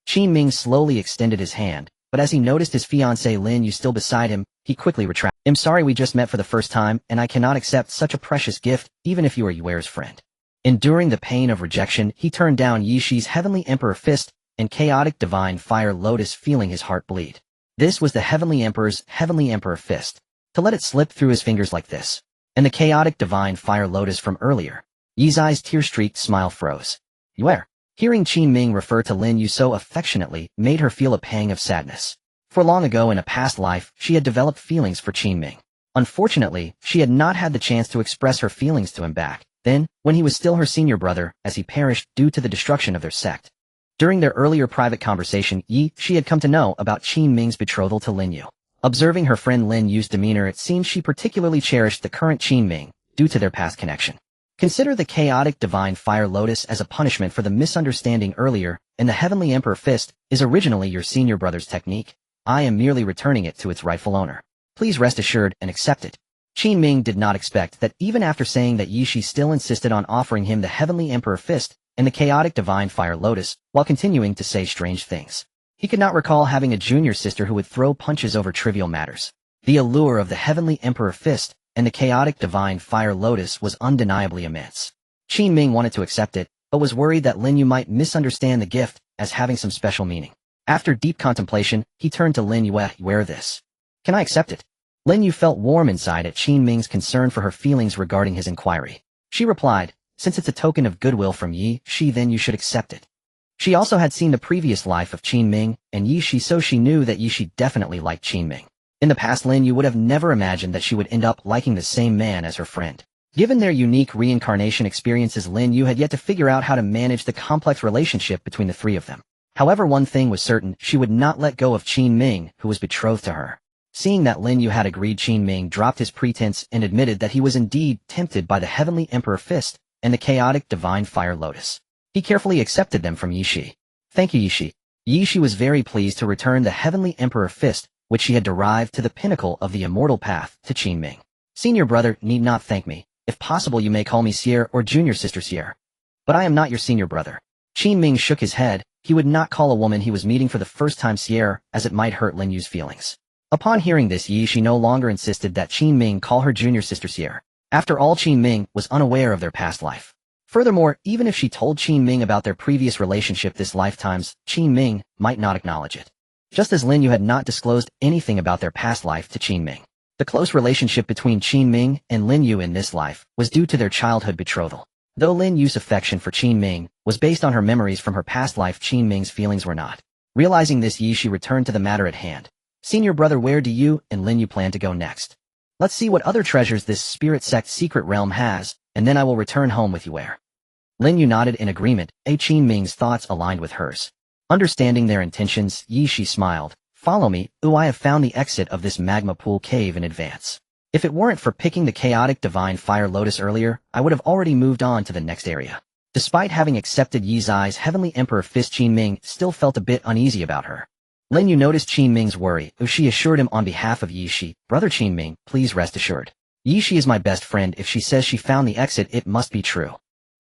Qin Ming slowly extended his hand, but as he noticed his fiancée Lin Yu still beside him, he quickly retracted. I'm sorry, we just met for the first time, and I cannot accept such a precious gift, even if you are Yue's friend. Enduring the pain of rejection, he turned down Yi Shi's Heavenly Emperor Fist and chaotic divine fire lotus, feeling his heart bleed. This was the Heavenly Emperor's Heavenly Emperor Fist. To let it slip through his fingers like this, and the chaotic divine fire lotus from earlier, Yi's eyes tear-streaked smile froze. Where? Hearing Qin Ming refer to Lin Yu so affectionately made her feel a pang of sadness. For long ago in a past life, she had developed feelings for Qin Ming. Unfortunately, she had not had the chance to express her feelings to him back then, when he was still her senior brother, as he perished due to the destruction of their sect. During their earlier private conversation, she had come to know about Qin Ming's betrothal to Lin Yu. Observing her friend Lin Yu's demeanor, it seemed she particularly cherished the current Qin Ming, due to their past connection. Consider the chaotic divine fire lotus as a punishment for the misunderstanding earlier, and the heavenly emperor fist is originally your senior brother's technique. I am merely returning it to its rightful owner. Please rest assured and accept it. Qin Ming did not expect that even after saying that she still insisted on offering him the heavenly emperor fist and the chaotic divine fire lotus, while continuing to say strange things. He could not recall having a junior sister who would throw punches over trivial matters. The allure of the heavenly emperor fist and the chaotic divine fire lotus was undeniably immense. Qin Ming wanted to accept it, but was worried that Lin Yu might misunderstand the gift as having some special meaning. After deep contemplation, he turned to Lin Yu. Wear this. Can I accept it? Lin Yu felt warm inside at Qin Ming's concern for her feelings regarding his inquiry. She replied, since it's a token of goodwill from then you should accept it. She also had seen the previous life of Qin Ming and so she knew that she definitely liked Qin Ming. In the past, Lin Yu would have never imagined that she would end up liking the same man as her friend. Given their unique reincarnation experiences, Lin Yu had yet to figure out how to manage the complex relationship between the three of them. However, one thing was certain, she would not let go of Qin Ming, who was betrothed to her. Seeing that Lin Yu had agreed, Qin Ming dropped his pretense and admitted that he was indeed tempted by the heavenly emperor fist and the chaotic divine fire lotus. He carefully accepted them from Yishi. Thank you, Yishi. Yishi was very pleased to return the heavenly emperor fist, which she had derived to the pinnacle of the immortal path, to Qin Ming. Senior brother need not thank me. If possible, you may call me Sierra or junior sister Sierra. But I am not your senior brother. Qin Ming shook his head. He would not call a woman he was meeting for the first time Sierra, as it might hurt Lin Yu's feelings. Upon hearing this, Yishi no longer insisted that Qin Ming call her junior sister Sierra. After all, Qin Ming was unaware of their past life. Furthermore, even if she told Qin Ming about their previous relationship this lifetime's, Qin Ming might not acknowledge it. Just as Lin Yu had not disclosed anything about their past life to Qin Ming. The close relationship between Qin Ming and Lin Yu in this life was due to their childhood betrothal. Though Lin Yu's affection for Qin Ming was based on her memories from her past life, Qin Ming's feelings were not. Realizing this, Yishi returned to the matter at hand. Senior brother, where do you and Lin Yu plan to go next? Let's see what other treasures this spirit sect secret realm has, and then I will return home with you. Where? Lin Yu nodded in agreement. Qin Ming's thoughts aligned with hers. Understanding their intentions, Yishi smiled. Follow me. I have found the exit of this magma pool cave in advance. If it weren't for picking the chaotic divine fire lotus earlier, I would have already moved on to the next area. Despite having accepted Yi Zai's heavenly emperor fist, Qin Ming still felt a bit uneasy about her. Lin Yu noticed Qin Ming's worry. She assured him on behalf of Yishi, brother Qin Ming, please rest assured. Yishi is my best friend. If she says she found the exit, it must be true.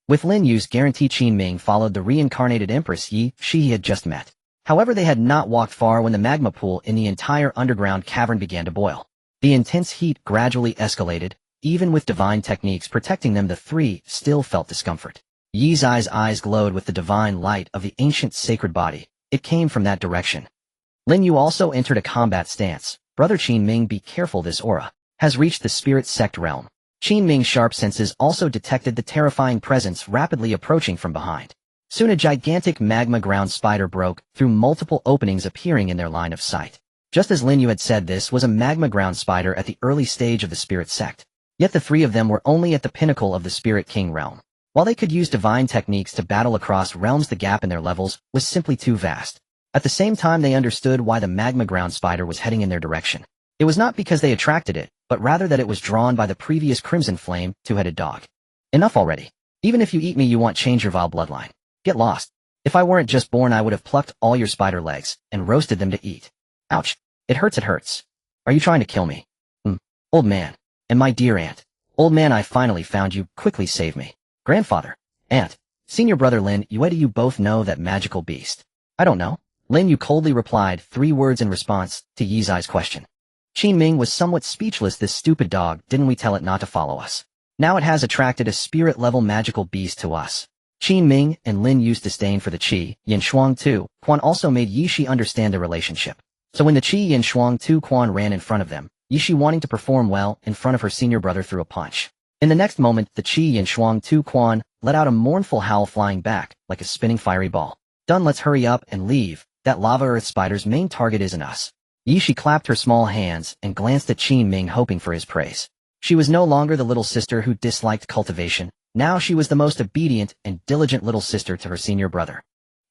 With Lin Yu's guarantee, Qin Ming followed the reincarnated Empress he had just met. However, they had not walked far when the magma pool in the entire underground cavern began to boil. The intense heat gradually escalated. Even with divine techniques protecting them, the three still felt discomfort. Yi Zai's eyes glowed with the divine light of the ancient sacred body. It came from that direction. Lin Yu also entered a combat stance. Brother Qin Ming, be careful, this aura has reached the spirit sect realm. Qin Ming's sharp senses also detected the terrifying presence rapidly approaching from behind. Soon a gigantic magma ground spider broke through multiple openings, appearing in their line of sight. Just as Lin Yu had said, this was a magma ground spider at the early stage of the spirit sect. Yet the three of them were only at the pinnacle of the spirit king realm. While they could use divine techniques to battle across realms, the gap in their levels was simply too vast. At the same time, they understood why the magma ground spider was heading in their direction. It was not because they attracted it, but rather that it was drawn by the previous crimson flame, two-headed dog. Enough already. Even if you eat me, you won't change your vile bloodline. Get lost. If I weren't just born, I would have plucked all your spider legs and roasted them to eat. Ouch. It hurts, it hurts. Are you trying to kill me? Old man. And my dear aunt. Old man, I finally found you. Quickly save me. Grandfather. Aunt. Senior brother Lin Yu, do you both know that magical beast? I don't know. Lin Yu coldly replied, 3 words in response to Yi Zai's question. Qin Ming was somewhat speechless. This stupid dog, didn't we tell it not to follow us? Now it has attracted a spirit-level magical beast to us. Qin Ming and Lin Yu's disdain for the Qi, Yin Shuang Tu, Quan also made Yishi understand their relationship. So when the Qi Yin Shuang Tu Quan ran in front of them, Yishi, wanting to perform well in front of her senior brother, threw a punch. In the next moment, the Qi Yin Shuang Tu Quan let out a mournful howl flying back, like a spinning fiery ball. Done, let's hurry up and leave. That lava earth spider's main target isn't us. She clapped her small hands and glanced at Qin Ming, hoping for his praise. She was no longer the little sister who disliked cultivation. Now she was the most obedient and diligent little sister to her senior brother.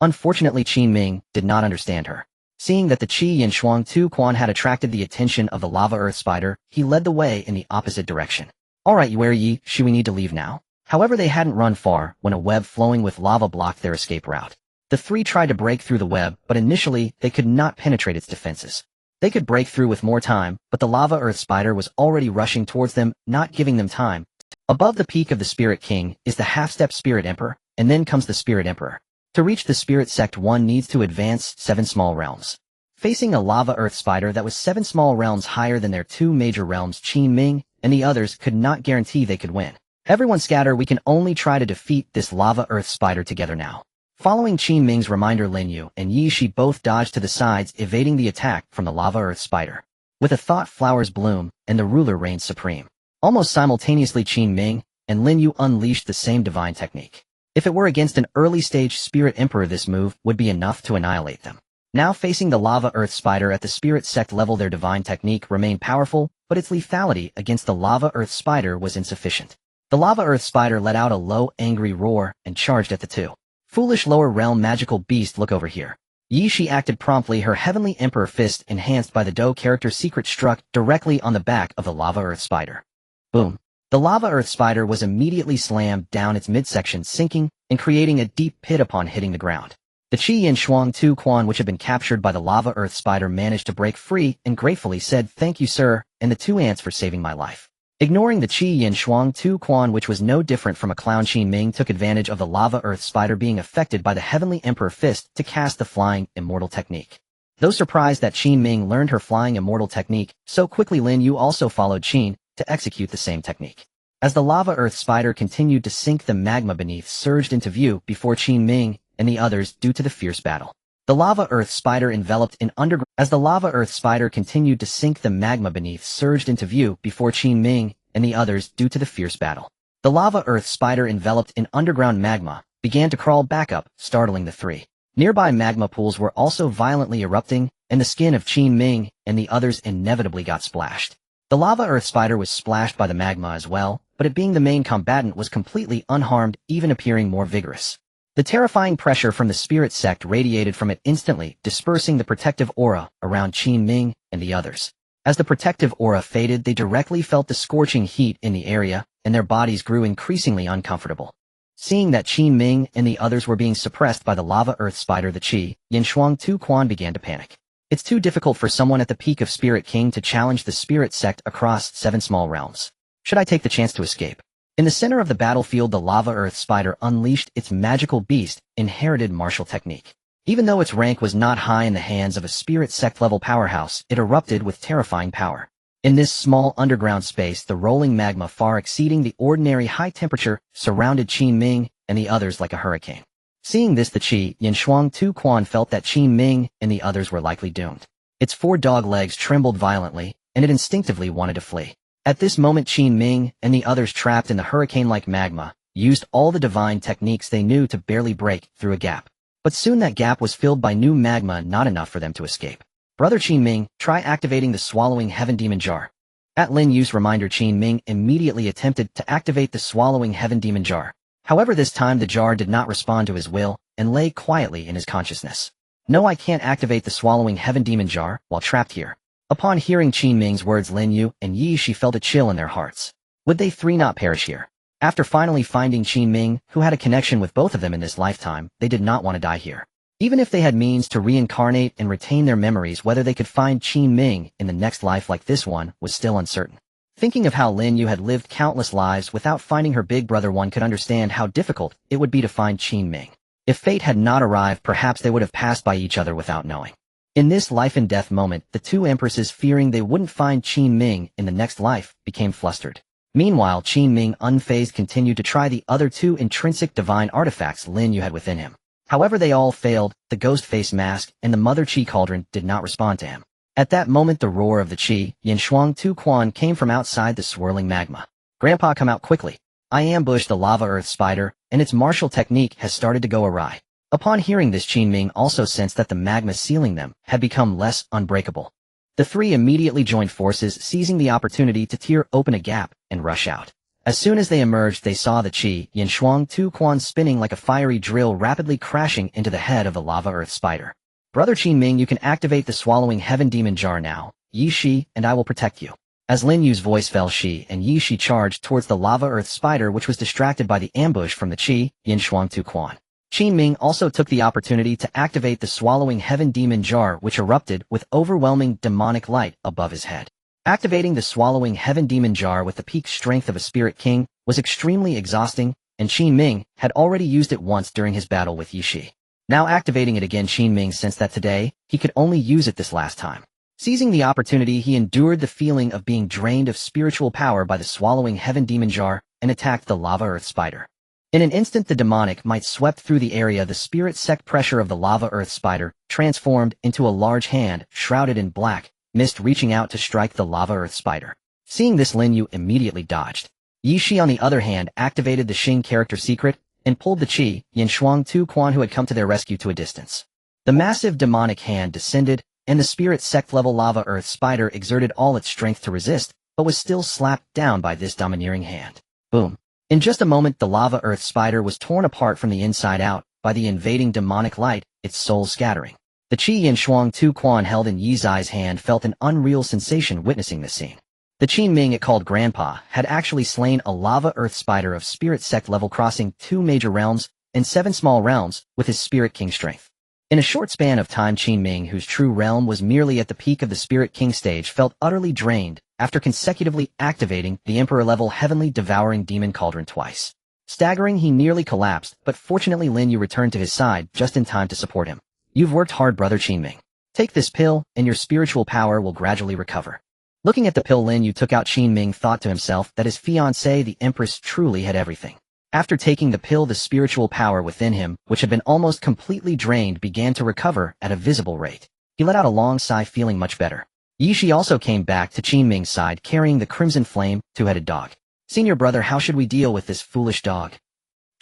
Unfortunately, Qin Ming did not understand her. Seeing that the Qi Yin Shuang Tu Quan had attracted the attention of the lava earth spider, he led the way in the opposite direction. Alright, where ye, should we need to leave now? However, they hadn't run far when a web flowing with lava blocked their escape route. The three tried to break through the web, but initially, they could not penetrate its defenses. They could break through with more time, but the lava earth spider was already rushing towards them, not giving them time. Above the peak of the Spirit King is the half-step Spirit Emperor, and then comes the Spirit Emperor. To reach the Spirit Sect, one needs to advance 7 small realms. Facing a lava earth spider that was 7 small realms higher than their 2 major realms, Qin Ming and the others could not guarantee they could win. Everyone scatter, we can only try to defeat this lava earth spider together now. Following Qin Ming's reminder, Lin Yu and Yi Shi both dodged to the sides, evading the attack from the lava earth spider. With a thought, flowers bloom, and the ruler reigns supreme. Almost simultaneously, Qin Ming and Lin Yu unleashed the same divine technique. If it were against an early-stage Spirit Emperor, this move would be enough to annihilate them. Now facing the lava earth spider at the Spirit Sect level, their divine technique remained powerful, but its lethality against the lava earth spider was insufficient. The lava earth spider let out a low, angry roar and charged at the two. Foolish lower realm magical beast, look over here. Yi Shi acted promptly. Her heavenly emperor fist, enhanced by the Do character secret, struck directly on the back of the lava earth spider. Boom. The lava earth spider was immediately slammed down its midsection, sinking and creating a deep pit upon hitting the ground. The Qi Yin Shuang Tu Quan, which had been captured by the lava earth spider, managed to break free and gratefully said, "Thank you, sir, and the 2 ants for saving my life." Ignoring the Qi Yin Shuang Tu Quan, which was no different from a clown, Qin Ming took advantage of the lava earth spider being affected by the heavenly emperor fist to cast the flying immortal technique. Though surprised that Qin Ming learned her flying immortal technique so quickly, Lin Yu also followed Qin to execute the same technique. As the lava earth spider continued to sink, the magma beneath surged into view before Qin Ming and the others due to the fierce battle. The lava earth spider enveloped in underground. As the lava earth spider continued to sink, the magma beneath surged into view before Qin Ming and the others due to the fierce battle. The lava earth spider, enveloped in underground magma, began to crawl back up, startling the three. Nearby magma pools were also violently erupting, and the skin of Qin Ming and the others inevitably got splashed. The lava earth spider was splashed by the magma as well, but it being the main combatant was completely unharmed, even appearing more vigorous. The terrifying pressure from the Spirit Sect radiated from it instantly, dispersing the protective aura around Qin Ming and the others. As the protective aura faded, they directly felt the scorching heat in the area, and their bodies grew increasingly uncomfortable. Seeing that Qin Ming and the others were being suppressed by the lava earth spider, the Qi Yin Shuang Tu Quan began to panic. It's too difficult for someone at the peak of Spirit King to challenge the Spirit Sect across 7 small realms. Should I take the chance to escape? In the center of the battlefield, the lava earth spider unleashed its magical beast, inherited martial technique. Even though its rank was not high in the hands of a Spirit Sect level powerhouse, it erupted with terrifying power. In this small underground space, the rolling magma, far exceeding the ordinary high temperature, surrounded Qin Ming and the others like a hurricane. Seeing this, the Qi Yin Shuang Tu Quan felt that Qin Ming and the others were likely doomed. Its 4 dog legs trembled violently, and it instinctively wanted to flee. At this moment, Qin Ming and the others, trapped in the hurricane-like magma, used all the divine techniques they knew to barely break through a gap. But soon that gap was filled by new magma, not enough for them to escape. Brother Qin Ming, try activating the Swallowing Heaven Demon Jar. At Lin Yu's reminder, Qin Ming immediately attempted to activate the Swallowing Heaven Demon Jar. However, this time the jar did not respond to his will and lay quietly in his consciousness. No, I can't activate the Swallowing Heaven Demon Jar while trapped here. Upon hearing Qin Ming's words, Lin Yu and Yi Shi felt a chill in their hearts. Would they 3 not perish here? After finally finding Qin Ming, who had a connection with both of them in this lifetime, they did not want to die here. Even if they had means to reincarnate and retain their memories, whether they could find Qin Ming in the next life like this one was still uncertain. Thinking of how Lin Yu had lived countless lives without finding her big brother, one could understand how difficult it would be to find Qin Ming. If fate had not arrived, perhaps they would have passed by each other without knowing. In this life and death moment, the 2 empresses, fearing they wouldn't find Qin Ming in the next life, became flustered. Meanwhile, Qin Ming, unfazed, continued to try the other 2 intrinsic divine artifacts Lin Yu had within him. However, they all failed. The ghost face mask and the Mother Qi cauldron did not respond to him. At that moment, the roar of the Qi Yin Shuang Tu Quan came from outside the swirling magma. Grandpa, come out quickly. I ambushed the lava earth spider, and its martial technique has started to go awry. Upon hearing this, Qin Ming also sensed that the magma sealing them had become less unbreakable. The three immediately joined forces, seizing the opportunity to tear open a gap and rush out. As soon as they emerged, they saw the Qi Yin Tu Quan spinning like a fiery drill, rapidly crashing into the head of the lava earth spider. Brother Qin Ming, you can activate the swallowing heaven demon jar now, Yi Shi, and I will protect you. As Lin Yu's voice fell, Shi and Yi Shi charged towards the lava earth spider, which was distracted by the ambush from the Qi Yin Tu Quan. Qin Ming also took the opportunity to activate the swallowing heaven demon jar, which erupted with overwhelming demonic light above his head. Activating the swallowing heaven demon jar with the peak strength of a spirit king was extremely exhausting, and Qin Ming had already used it once during his battle with Yi Shi. Now activating it again, Qin Ming sensed that today he could only use it this last time. Seizing the opportunity, he endured the feeling of being drained of spiritual power by the swallowing heaven demon jar and attacked the lava earth spider. In an instant, the demonic might swept through the area. The spirit sect pressure of the lava earth spider transformed into a large hand shrouded in black mist, reaching out to strike the lava earth spider. Seeing this, Lin Yu immediately dodged. Yi Shi, on the other hand, activated the Xing character secret and pulled the Qi Yin Tu Quan, who had come to their rescue, to a distance. The massive demonic hand descended, and the spirit sect-level lava earth spider exerted all its strength to resist, but was still slapped down by this domineering hand. Boom. In just a moment, the lava earth spider was torn apart from the inside out by the invading demonic light, its soul scattering. The Qi Yin Tu Quan held in Yi Zai's hand felt an unreal sensation witnessing this scene. The Qin Ming it called Grandpa had actually slain a lava earth spider of spirit sect level, crossing 2 major realms and 7 small realms with his spirit king strength. In a short span of time, Qin Ming, whose true realm was merely at the peak of the Spirit King stage, felt utterly drained after consecutively activating the Emperor-level heavenly devouring demon cauldron twice. Staggering, he nearly collapsed, but fortunately Lin Yu returned to his side just in time to support him. You've worked hard, Brother Qin Ming. Take this pill, and your spiritual power will gradually recover. Looking at the pill Lin Yu took out, Qin Ming thought to himself that his fiancée, the Empress, truly had everything. After taking the pill, the spiritual power within him, which had been almost completely drained, began to recover at a visible rate. He let out a long sigh, feeling much better. Yi Shi also came back to Qin Ming's side, carrying the crimson flame, 2-headed dog. Senior brother, how should we deal with this foolish dog?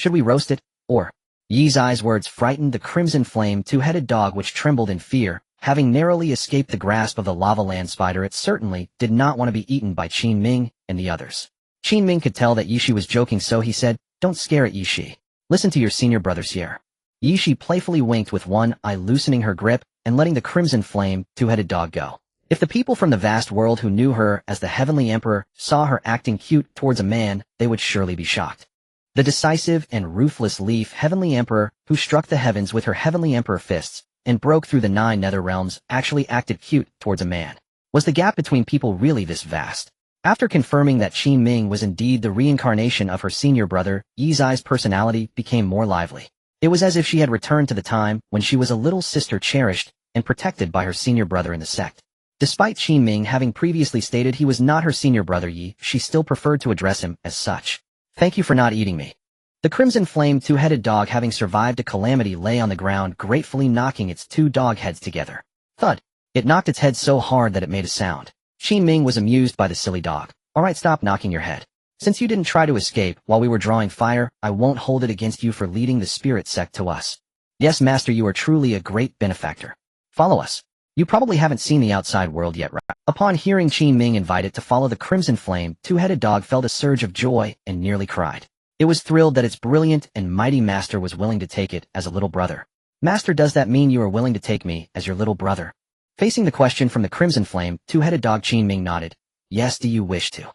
Should we roast it, or? Yi Zai's words frightened the crimson flame, 2-headed dog, which trembled in fear. Having narrowly escaped the grasp of the lava land spider, it certainly did not want to be eaten by Qin Ming and the others. Qin Ming could tell that Yi Shi was joking, so he said, "Don't scare it, Yi Shi. Listen to your senior brothers here." Yi Shi playfully winked with one eye, loosening her grip and letting the crimson flame, 2-headed dog go. If the people from the vast world who knew her as the Heavenly Emperor saw her acting cute towards a man, they would surely be shocked. The decisive and ruthless Leaf Heavenly Emperor, who struck the heavens with her Heavenly Emperor fists and broke through the 9 nether realms, actually acted cute towards a man. Was the gap between people really this vast? After confirming that Qin Ming was indeed the reincarnation of her senior brother, Yi Zai's personality became more lively. It was as if she had returned to the time when she was a little sister, cherished and protected by her senior brother in the sect. Despite Qin Ming having previously stated he was not her senior brother Yi, she still preferred to address him as such. "Thank you for not eating me." The crimson flame, 2-headed dog, having survived a calamity, lay on the ground, gratefully knocking its 2 dog heads together. Thud! It knocked its head so hard that it made a sound. Qin Ming was amused by the silly dog. "Alright, stop knocking your head. Since you didn't try to escape while we were drawing fire, I won't hold it against you for leading the spirit sect to us. Yes, master, you are truly a great benefactor. Follow us. You probably haven't seen the outside world yet, right?" Upon hearing Qin Ming invited to follow the crimson flame, 2-headed dog felt a surge of joy and nearly cried. It was thrilled that its brilliant and mighty master was willing to take it as a little brother. "Master, does that mean you are willing to take me as your little brother?" Facing the question from the crimson flame, 2-headed dog, Qin Ming nodded. "Yes, do you wish to?"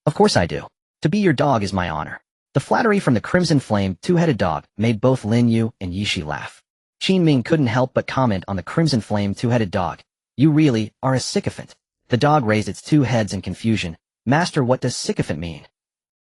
"Of course I do. To be your dog is my honor." The flattery from the crimson flame, 2-headed dog, made both Lin Yu and Yi Shi laugh. Qin Ming couldn't help but comment on the crimson flame, 2-headed dog. "You really are a sycophant." The dog raised its 2 heads in confusion. "Master, what does sycophant mean?"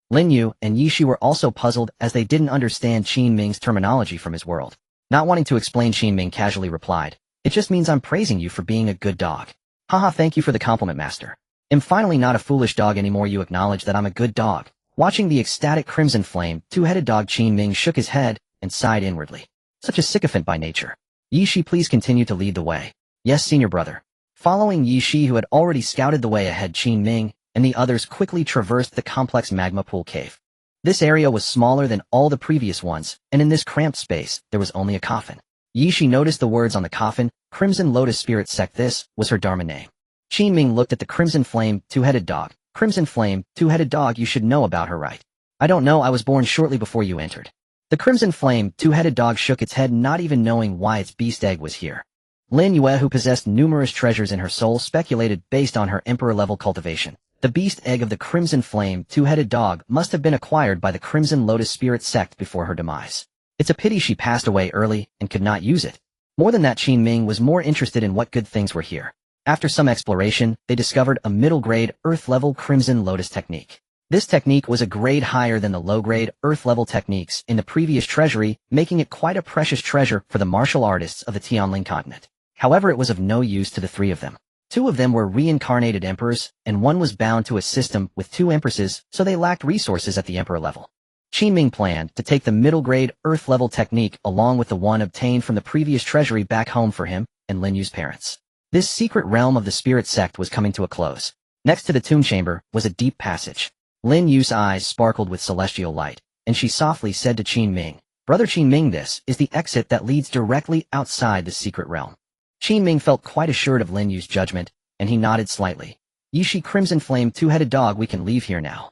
Lin Yu and Yi Shi were also puzzled, as they didn't understand Qin Ming's terminology from his world. Not wanting to explain, Qin Ming casually replied, "It just means I'm praising you for being a good dog." "Haha, thank you for the compliment, master. I'm finally not a foolish dog anymore. You acknowledge that I'm a good dog." Watching the ecstatic crimson flame, 2-headed dog, Qin Ming shook his head and sighed inwardly. Such a sycophant by nature. "Yi Shi, please continue to lead the way." "Yes, senior brother." Following Yi Shi, who had already scouted the way ahead, Qin Ming and the others quickly traversed the complex magma pool cave. This area was smaller than all the previous ones, and in this cramped space, there was only a coffin. Yishi noticed the words on the coffin, Crimson Lotus Spirit Sect. This was her Dharma name. Qin Ming looked at the Crimson Flame, two-headed dog. Crimson Flame, two-headed dog, you should know about her, right? I don't know, I was born shortly before you entered. The Crimson Flame, two-headed dog shook its head, not even knowing why its beast egg was here. Lin Yue, who possessed numerous treasures in her soul, speculated based on her emperor-level cultivation. The beast egg of the Crimson Flame, two-headed dog, must have been acquired by the Crimson Lotus Spirit Sect before her demise. It's a pity she passed away early and could not use it. More than that, Qin Ming was more interested in what good things were here. After some exploration, they discovered a middle-grade, Earth-level Crimson Lotus technique. This technique was a grade higher than the low-grade, Earth-level techniques in the previous treasury, making it quite a precious treasure for the martial artists of the Tianling continent. However, it was of no use to the three of them. Two of them were reincarnated emperors, and one was bound to a system with two empresses, so they lacked resources at the emperor level. Qin Ming planned to take the middle-grade, Earth-level technique along with the one obtained from the previous treasury back home for him and Lin Yu's parents. This secret realm of the spirit sect was coming to a close. Next to the tomb chamber was a deep passage. Lin Yu's eyes sparkled with celestial light, and she softly said to Qin Ming, "Brother Qin Ming, this is the exit that leads directly outside the secret realm." Qin Ming felt quite assured of Lin Yu's judgment, and he nodded slightly. "Yishi Crimson Flame, two-headed dog, we can leave here now."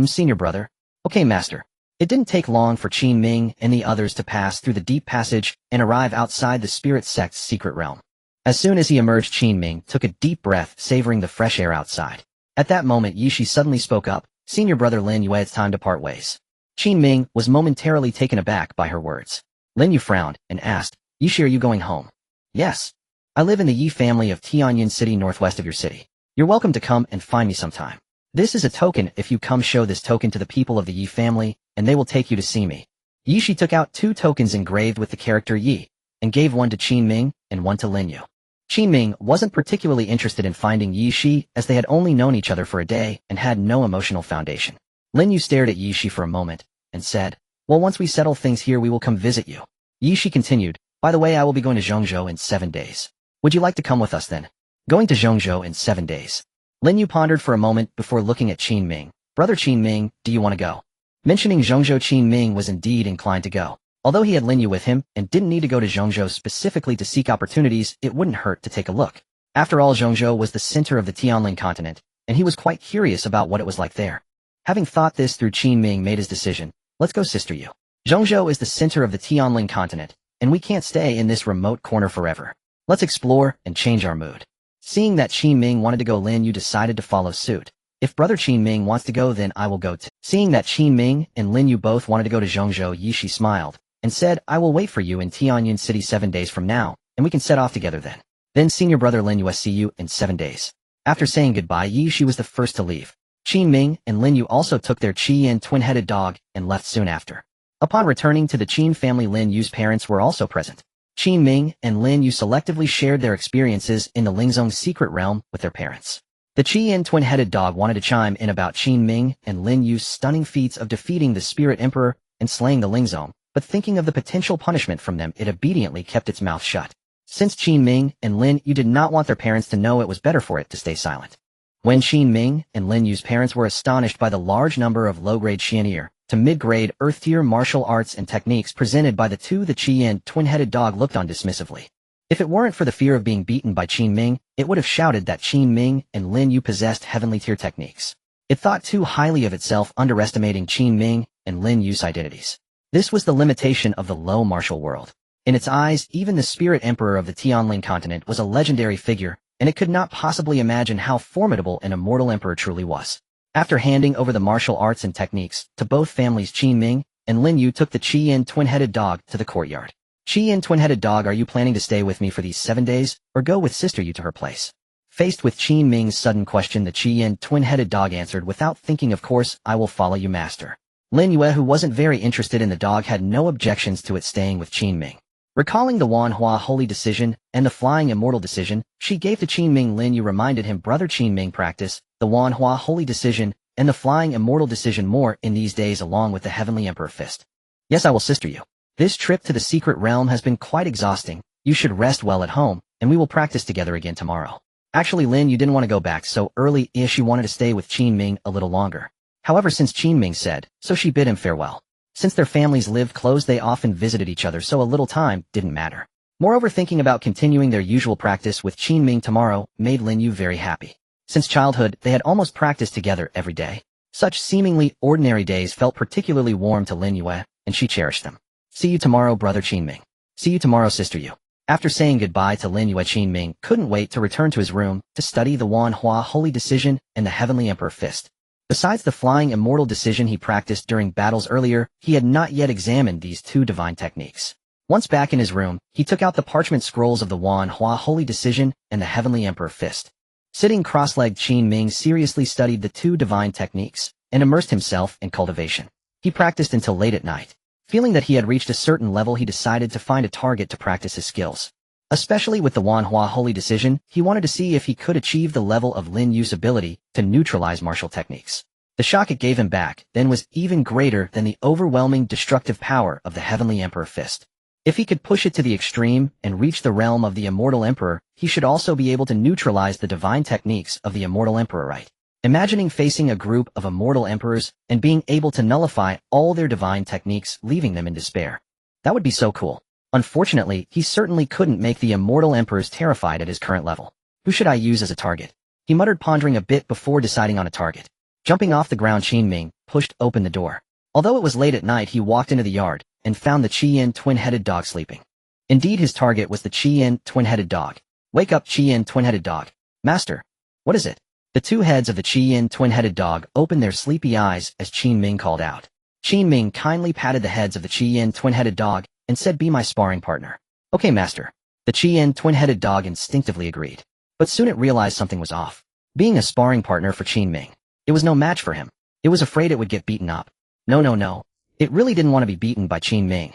Senior brother." "Okay, master." It didn't take long for Qin Ming and the others to pass through the deep passage and arrive outside the spirit sect's secret realm. As soon as he emerged, Qin Ming took a deep breath, savoring the fresh air outside. At that moment, Yishi suddenly spoke up, "Senior brother Lin Yue, it's time to part ways." Qin Ming was momentarily taken aback by her words. Lin Yue frowned and asked, "Yishi, are you going home?" "Yes. I live in the Yi family of Tianyin City, northwest of your city. You're welcome to come and find me sometime. This is a token. If you come, show this token to the people of the Yi family, and they will take you to see me." Yishi took out 2 tokens engraved with the character Yi, and gave one to Qin Ming and one to Lin Yue. Qin Ming wasn't particularly interested in finding Yishi, as they had only known each other for a day and had no emotional foundation. Lin Yue stared at Yishi for a moment and said, "Well, once we settle things here, we will come visit you." Yishi continued, "By the way, I will be going to Zhongzhou in 7 days. Would you like to come with us then?" "Going to Zhongzhou in 7 days." Lin Yue pondered for a moment before looking at Qin Ming. "Brother Qin Ming, do you want to go?" Mentioning Zhongzhou, Qin Ming was indeed inclined to go. Although he had Lin Yue with him and didn't need to go to Zhongzhou specifically to seek opportunities, it wouldn't hurt to take a look. After all, Zhongzhou was the center of the Tianling continent, and he was quite curious about what it was like there. Having thought this through, Qin Ming made his decision. "Let's go, sister Yu. Zhongzhou is the center of the Tianling continent, and we can't stay in this remote corner forever. Let's explore and change our mood." Seeing that Qin Ming wanted to go, Lin Yue decided to follow suit. "If brother Qin Ming wants to go, then I will go too." Seeing that Qin Ming and Lin Yue both wanted to go to Zhongzhou, Yishi smiled and said, "I will wait for you in Tianyin City 7 days from now, and we can set off together then. Then senior brother Lin Yue, see you in 7 days." After saying goodbye, Yishi was the first to leave. Qin Ming and Lin Yue also took their Qin twin-headed dog and left soon after. Upon returning to the Qin family, Lin Yu's parents were also present. Qin Ming and Lin Yue selectively shared their experiences in the Lingzong secret realm with their parents. The Qin twin-headed dog wanted to chime in about Qin Ming and Lin Yu's stunning feats of defeating the Spirit Emperor and slaying the Lingzong, but thinking of the potential punishment from them, it obediently kept its mouth shut. Since Qin Ming and Lin Yue did not want their parents to know, it was better for it to stay silent. When Qin Ming and Lin Yu's parents were astonished by the large number of low-grade Xian'er to mid-grade Earth-tier martial arts and techniques presented by the Qin twin-headed dog looked on dismissively. If it weren't for the fear of being beaten by Qin Ming, it would have shouted that Qin Ming and Lin Yue possessed heavenly-tier techniques. It thought too highly of itself, underestimating Qin Ming and Lin Yu's identities. This was the limitation of the low martial world. In its eyes, even the Spirit Emperor of the Tianling continent was a legendary figure, and it could not possibly imagine how formidable an immortal emperor truly was. After handing over the martial arts and techniques to both families, Qin Ming and Lin Yue took the Qin twin-headed dog to the courtyard. "Qin twin-headed dog, are you planning to stay with me for these 7 days, or go with sister Yu to her place?" Faced with Qin Ming's sudden question, the Qin twin-headed dog answered without thinking, "Of course, I will follow you, master." Lin Yue, who wasn't very interested in the dog, had no objections to it staying with Qin Ming. Recalling the Wanhua Holy Decision and the Flying Immortal Decision, she gave to Qin Ming. Lin Yue reminded him, "Brother Qin Ming, practice the Wanhua Holy Decision and the Flying Immortal Decision more in these days along with the Heavenly Emperor Fist." "Yes, I will, sister Yu. This trip to the secret realm has been quite exhausting. You should rest well at home, and we will practice together again tomorrow." Actually, Lin Yu didn't want to go back so early-ish. She wanted to stay with Qin Ming a little longer. However, since Qin Ming said, so she bid him farewell. Since their families lived close, they often visited each other, so a little time didn't matter. Moreover, thinking about continuing their usual practice with Qin Ming tomorrow made Lin Yu very happy. Since childhood, they had almost practiced together every day. Such seemingly ordinary days felt particularly warm to Lin Yue, and she cherished them. See you tomorrow, brother Qin Ming. See you tomorrow, sister Yu. After saying goodbye to Lin Yue, Qin Ming couldn't wait to return to his room to study the Wanhua Holy Decision and the Heavenly Emperor Fist. Besides the flying immortal decision he practiced during battles earlier, he had not yet examined these two divine techniques. Once back in his room, he took out the parchment scrolls of the Wanhua Holy Decision and the Heavenly Emperor Fist. Sitting cross-legged, Qin Ming seriously studied the two divine techniques and immersed himself in cultivation. He practiced until late at night. Feeling that he had reached a certain level, he decided to find a target to practice his skills. Especially with the Wanhua Holy Decision, he wanted to see if he could achieve the level of Lin Yu's ability to neutralize martial techniques. The shock it gave him back then was even greater than the overwhelming destructive power of the Heavenly Emperor Fist. If he could push it to the extreme and reach the realm of the Immortal Emperor, he should also be able to neutralize the divine techniques of the Immortal Emperor, right? Imagining facing a group of immortal emperors and being able to nullify all their divine techniques, leaving them in despair. That would be so cool. Unfortunately, he certainly couldn't make the immortal emperors terrified at his current level. Who should I use as a target? He muttered, pondering a bit before deciding on a target. Jumping off the ground, Qin Ming pushed open the door. Although it was late at night, he walked into the yard and found the Qin twin-headed dog sleeping. Indeed, his target was the Qin twin-headed dog. Wake up, Qin twin-headed dog. Master. What is it? The two heads of the Qin twin-headed dog opened their sleepy eyes as Qin Ming called out. Qin Ming kindly patted the heads of the Qin twin-headed dog and said, be my sparring partner. Okay, master. The Qin twin-headed dog instinctively agreed. But soon it realized something was off. Being a sparring partner for Qin Ming, it was no match for him. It was afraid it would get beaten up. No. It really didn't want to be beaten by Qin Ming.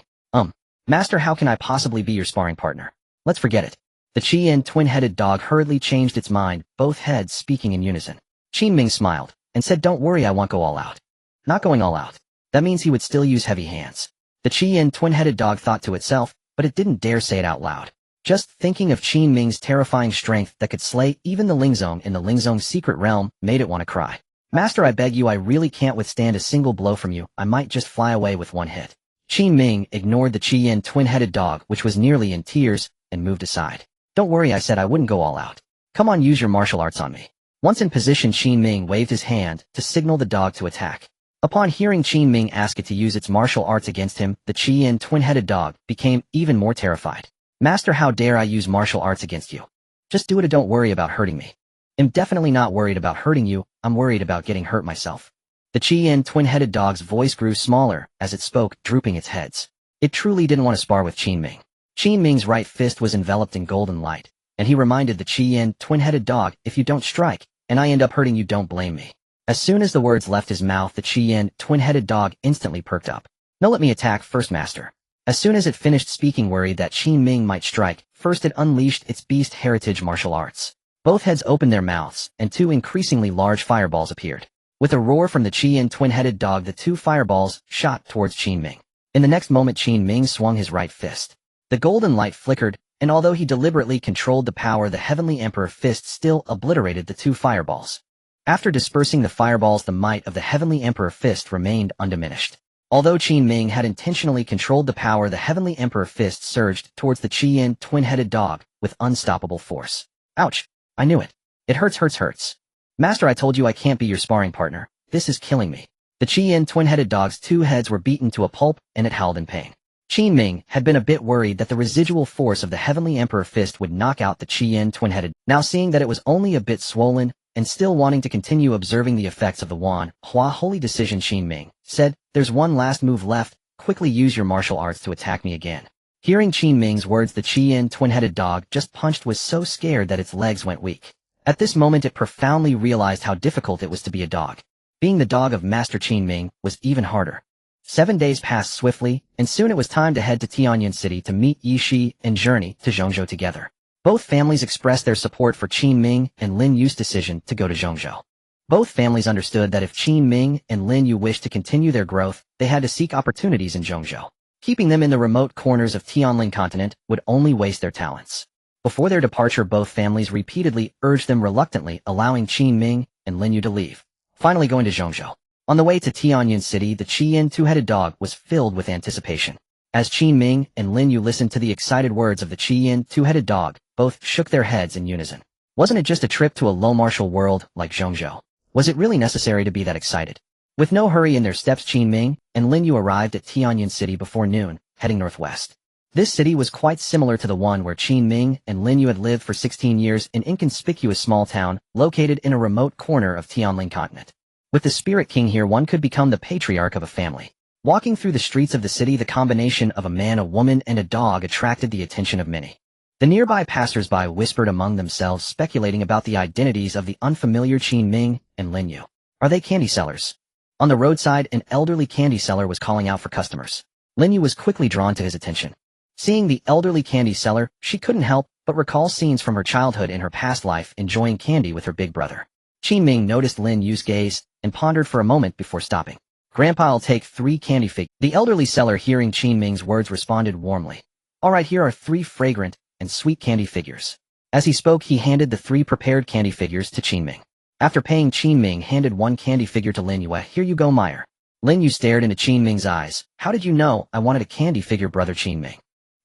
Master, how can I possibly be your sparring partner? Let's forget it. The Qin twin-headed dog hurriedly changed its mind, both heads speaking in unison. Qin Ming smiled and said, don't worry, I won't go all out. Not going all out. That means he would still use heavy hands. The Qin twin-headed dog thought to itself, but it didn't dare say it out loud. Just thinking of Qin Ming's terrifying strength that could slay even the Lingzong in the Lingzong secret realm made it want to cry. Master, I beg you, I really can't withstand a single blow from you. I might just fly away with one hit. Qin Ming ignored the Qin twin-headed dog, which was nearly in tears, and moved aside. Don't worry, I said I wouldn't go all out. Come on, use your martial arts on me. Once in position, Qin Ming waved his hand to signal the dog to attack. Upon hearing Qin Ming ask it to use its martial arts against him, the Qin twin-headed dog became even more terrified. Master, how dare I use martial arts against you? Just do it and don't worry about hurting me. I'm definitely not worried about hurting you, I'm worried about getting hurt myself. The Qin twin-headed dog's voice grew smaller as it spoke, drooping its heads. It truly didn't want to spar with Qin Ming. Qin Ming's right fist was enveloped in golden light, and he reminded the Qin twin-headed dog, if you don't strike, and I end up hurting you, don't blame me. As soon as the words left his mouth, the Qin twin-headed dog instantly perked up. No, let me attack first, master. As soon as it finished speaking, worried that Qin Ming might strike, first it unleashed its beast heritage martial arts. Both heads opened their mouths, and two increasingly large fireballs appeared. With a roar from the Qin twin-headed dog, the two fireballs shot towards Qin Ming. In the next moment, Qin Ming swung his right fist. The golden light flickered, and although he deliberately controlled the power, the Heavenly Emperor Fist still obliterated the two fireballs. After dispersing the fireballs, the might of the Heavenly Emperor Fist remained undiminished. Although Qin Ming had intentionally controlled the power, the Heavenly Emperor Fist surged towards the Qin twin-headed dog with unstoppable force. Ouch! I knew it. It hurts. Master, I told you I can't be your sparring partner. This is killing me. The Qin twin-headed dog's two heads were beaten to a pulp, and it howled in pain. Qin Ming had been a bit worried that the residual force of the Heavenly Emperor Fist would knock out the Qin twin-headed. Now seeing that it was only a bit swollen, and still wanting to continue observing the effects of the Wanhua Holy Decision, Qin Ming said, there's one last move left, quickly use your martial arts to attack me again. Hearing Qin Ming's words, the Qin twin-headed dog just punched was so scared that its legs went weak. At this moment it profoundly realized how difficult it was to be a dog. Being the dog of Master Qin Ming was even harder. 7 days passed swiftly, and soon it was time to head to Tianyan City to meet Yi Shi and journey to Zhongzhou together. Both families expressed their support for Qin Ming and Lin Yu's decision to go to Zhongzhou. Both families understood that if Qin Ming and Lin Yu wished to continue their growth, they had to seek opportunities in Zhongzhou. Keeping them in the remote corners of Tianlin continent would only waste their talents. Before their departure, both families repeatedly urged them reluctantly, allowing Qin Ming and Lin Yu to leave. Finally going to Zhongzhou. On the way to Tianyuan City, the Qian two-headed dog was filled with anticipation. As Qin Ming and Lin Yu listened to the excited words of the Qian two-headed dog, both shook their heads in unison. Wasn't it just a trip to a low-martial world like Zhongzhou? Was it really necessary to be that excited? With no hurry in their steps, Qin Ming and Lin Yu arrived at Tianyuan City before noon, heading northwest. This city was quite similar to the one where Qin Ming and Lin Yu had lived for 16 years, an inconspicuous small town located in a remote corner of Tianling continent. With the Spirit King here, one could become the patriarch of a family. Walking through the streets of the city, the combination of a man, a woman, and a dog attracted the attention of many. The nearby passers-by whispered among themselves, speculating about the identities of the unfamiliar Qin Ming and Lin Yu. Are they candy sellers? On the roadside, an elderly candy seller was calling out for customers. Lin Yu was quickly drawn to his attention. Seeing the elderly candy seller, she couldn't help but recall scenes from her childhood in her past life, enjoying candy with her big brother. Qin Ming noticed Lin Yu's gaze and pondered for a moment before stopping. Grandpa, I'll take 3 candy figures. The elderly seller, hearing Qin Ming's words, responded warmly. All right, here are 3 fragrant and sweet candy figures. As he spoke, he handed the 3 prepared candy figures to Qin Ming. After paying, Qin Ming handed 1 candy figure to Lin Yu. Here you go, Meyer. Lin Yu stared into Qin Ming's eyes. How did you know I wanted a candy figure, brother Qin Ming?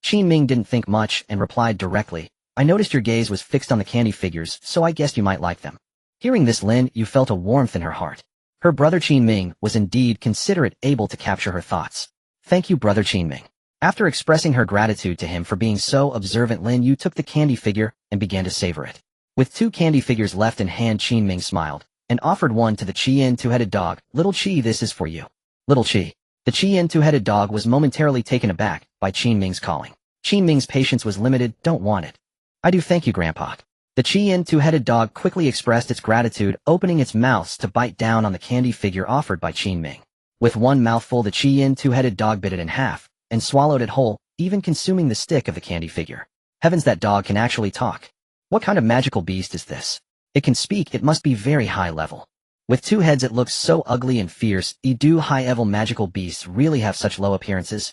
Qin Ming didn't think much and replied directly. I noticed your gaze was fixed on the candy figures, so I guessed you might like them. Hearing this, Lin Yu felt a warmth in her heart. Her brother Qin Ming was indeed considerate, able to capture her thoughts. Thank you, brother Qin Ming. After expressing her gratitude to him for being so observant, Lin Yu took the candy figure and began to savor it. With 2 candy figures left in hand, Qin Ming smiled and offered one to the Qian two-headed dog. Little Qi, this is for you. Little Qi. The Qian two-headed dog was momentarily taken aback by Qin Ming's calling. Qin Ming's patience was limited. Don't want it. I do, thank you, Grandpa. The Qian two-headed dog quickly expressed its gratitude, opening its mouth to bite down on the candy figure offered by Qin Ming. With one mouthful, the Qian two-headed dog bit it in half and swallowed it whole, even consuming the stick of the candy figure. Heavens, that dog can actually talk. What kind of magical beast is this? It can speak. It must be very high level. With 2 heads, it looks so ugly and fierce. Do high-level magical beasts really have such low appearances?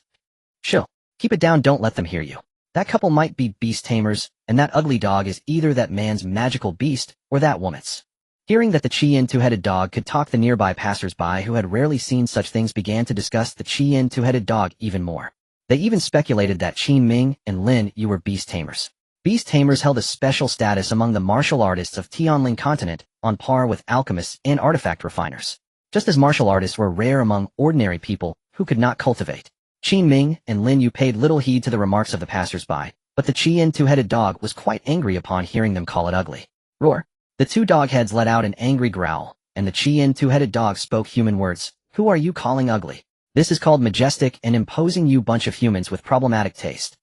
Chill. Keep it down, don't let them hear you. That couple might be beast tamers, and that ugly dog is either that man's magical beast or that woman's. Hearing that the Qian two-headed dog could talk, the nearby passers-by, who had rarely seen such things, began to discuss the Qian two-headed dog even more. They even speculated that Qin Ming and Lin Yu were beast tamers. Beast tamers held a special status among the martial artists of Tianling continent, on par with alchemists and artifact refiners. Just as martial artists were rare among ordinary people who could not cultivate. Qin Ming and Lin Yu paid little heed to the remarks of the passers-by, but the Qian two-headed dog was quite angry upon hearing them call it ugly. Roar! The 2 dog heads let out an angry growl, and the Qian two-headed dog spoke human words. Who are you calling ugly? This is called majestic and imposing, you bunch of humans with problematic taste.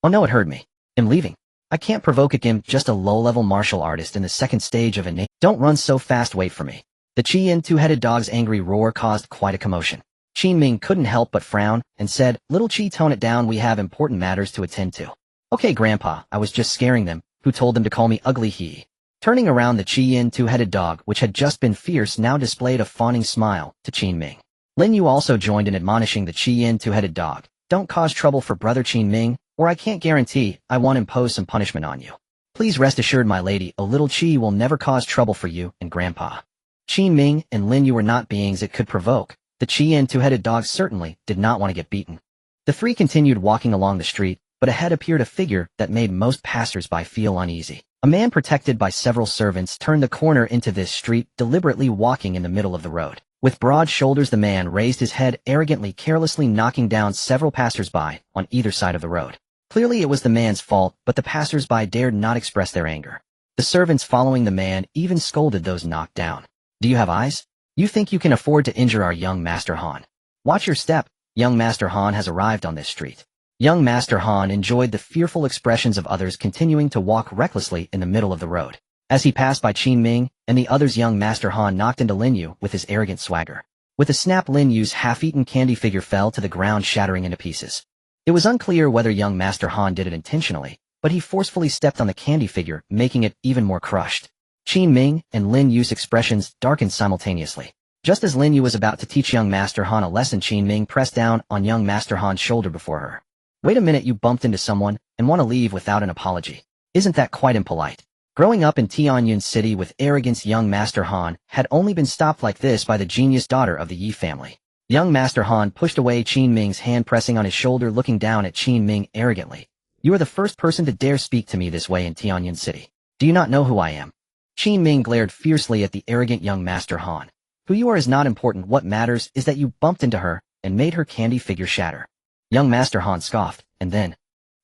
Oh no, it heard me. I'm leaving. I can't provoke again, just a low-level martial artist in the 2nd stage of a Don't run so fast, wait for me. The Qian two-headed dog's angry roar caused quite a commotion. Qin Ming couldn't help but frown and said, Little Qi, tone it down, we have important matters to attend to. Okay, Grandpa, I was just scaring them. Who told them to call me ugly? He. Turning around, the Qian two-headed dog, which had just been fierce, now displayed a fawning smile to Qin Ming. Lin Yu also joined in admonishing the Qian two-headed dog. Don't cause trouble for brother Qin Ming, or I can't guarantee I won't impose some punishment on you. Please rest assured, my lady, a little Qi will never cause trouble for you and Grandpa. Qin Ming and Lin Yu were not beings it could provoke. The Qian two-headed dog certainly did not want to get beaten. The 3 continued walking along the street, but ahead appeared a figure that made most passers-by feel uneasy. A man protected by several servants turned the corner into this street, deliberately walking in the middle of the road. With broad shoulders, the man raised his head arrogantly, carelessly knocking down several passers-by on either side of the road. Clearly it was the man's fault, but the passers-by dared not express their anger. The servants following the man even scolded those knocked down. Do you have eyes? You think you can afford to injure our young Master Han? Watch your step. Young Master Han has arrived on this street. Young Master Han enjoyed the fearful expressions of others continuing to walk recklessly in the middle of the road. As he passed by Qin Ming and the others, young Master Han knocked into Lin Yu with his arrogant swagger. With a snap, Lin Yu's half-eaten candy figure fell to the ground, shattering into pieces. It was unclear whether young Master Han did it intentionally, but he forcefully stepped on the candy figure, making it even more crushed. Qin Ming and Lin Yu's expressions darkened simultaneously. Just as Lin Yu was about to teach young Master Han a lesson, Qin Ming pressed down on young Master Han's shoulder before her. Wait a minute, you bumped into someone and want to leave without an apology. Isn't that quite impolite? Growing up in Tianyun City with arrogance, young Master Han had only been stopped like this by the genius daughter of the Yi family. Young Master Han pushed away Qin Ming's hand, pressing on his shoulder, looking down at Qin Ming arrogantly. You are the first person to dare speak to me this way in Tianyun City. Do you not know who I am? Qin Ming glared fiercely at the arrogant young Master Han. Who you are is not important. What matters is that you bumped into her and made her candy figure shatter. Young Master Han scoffed, and then,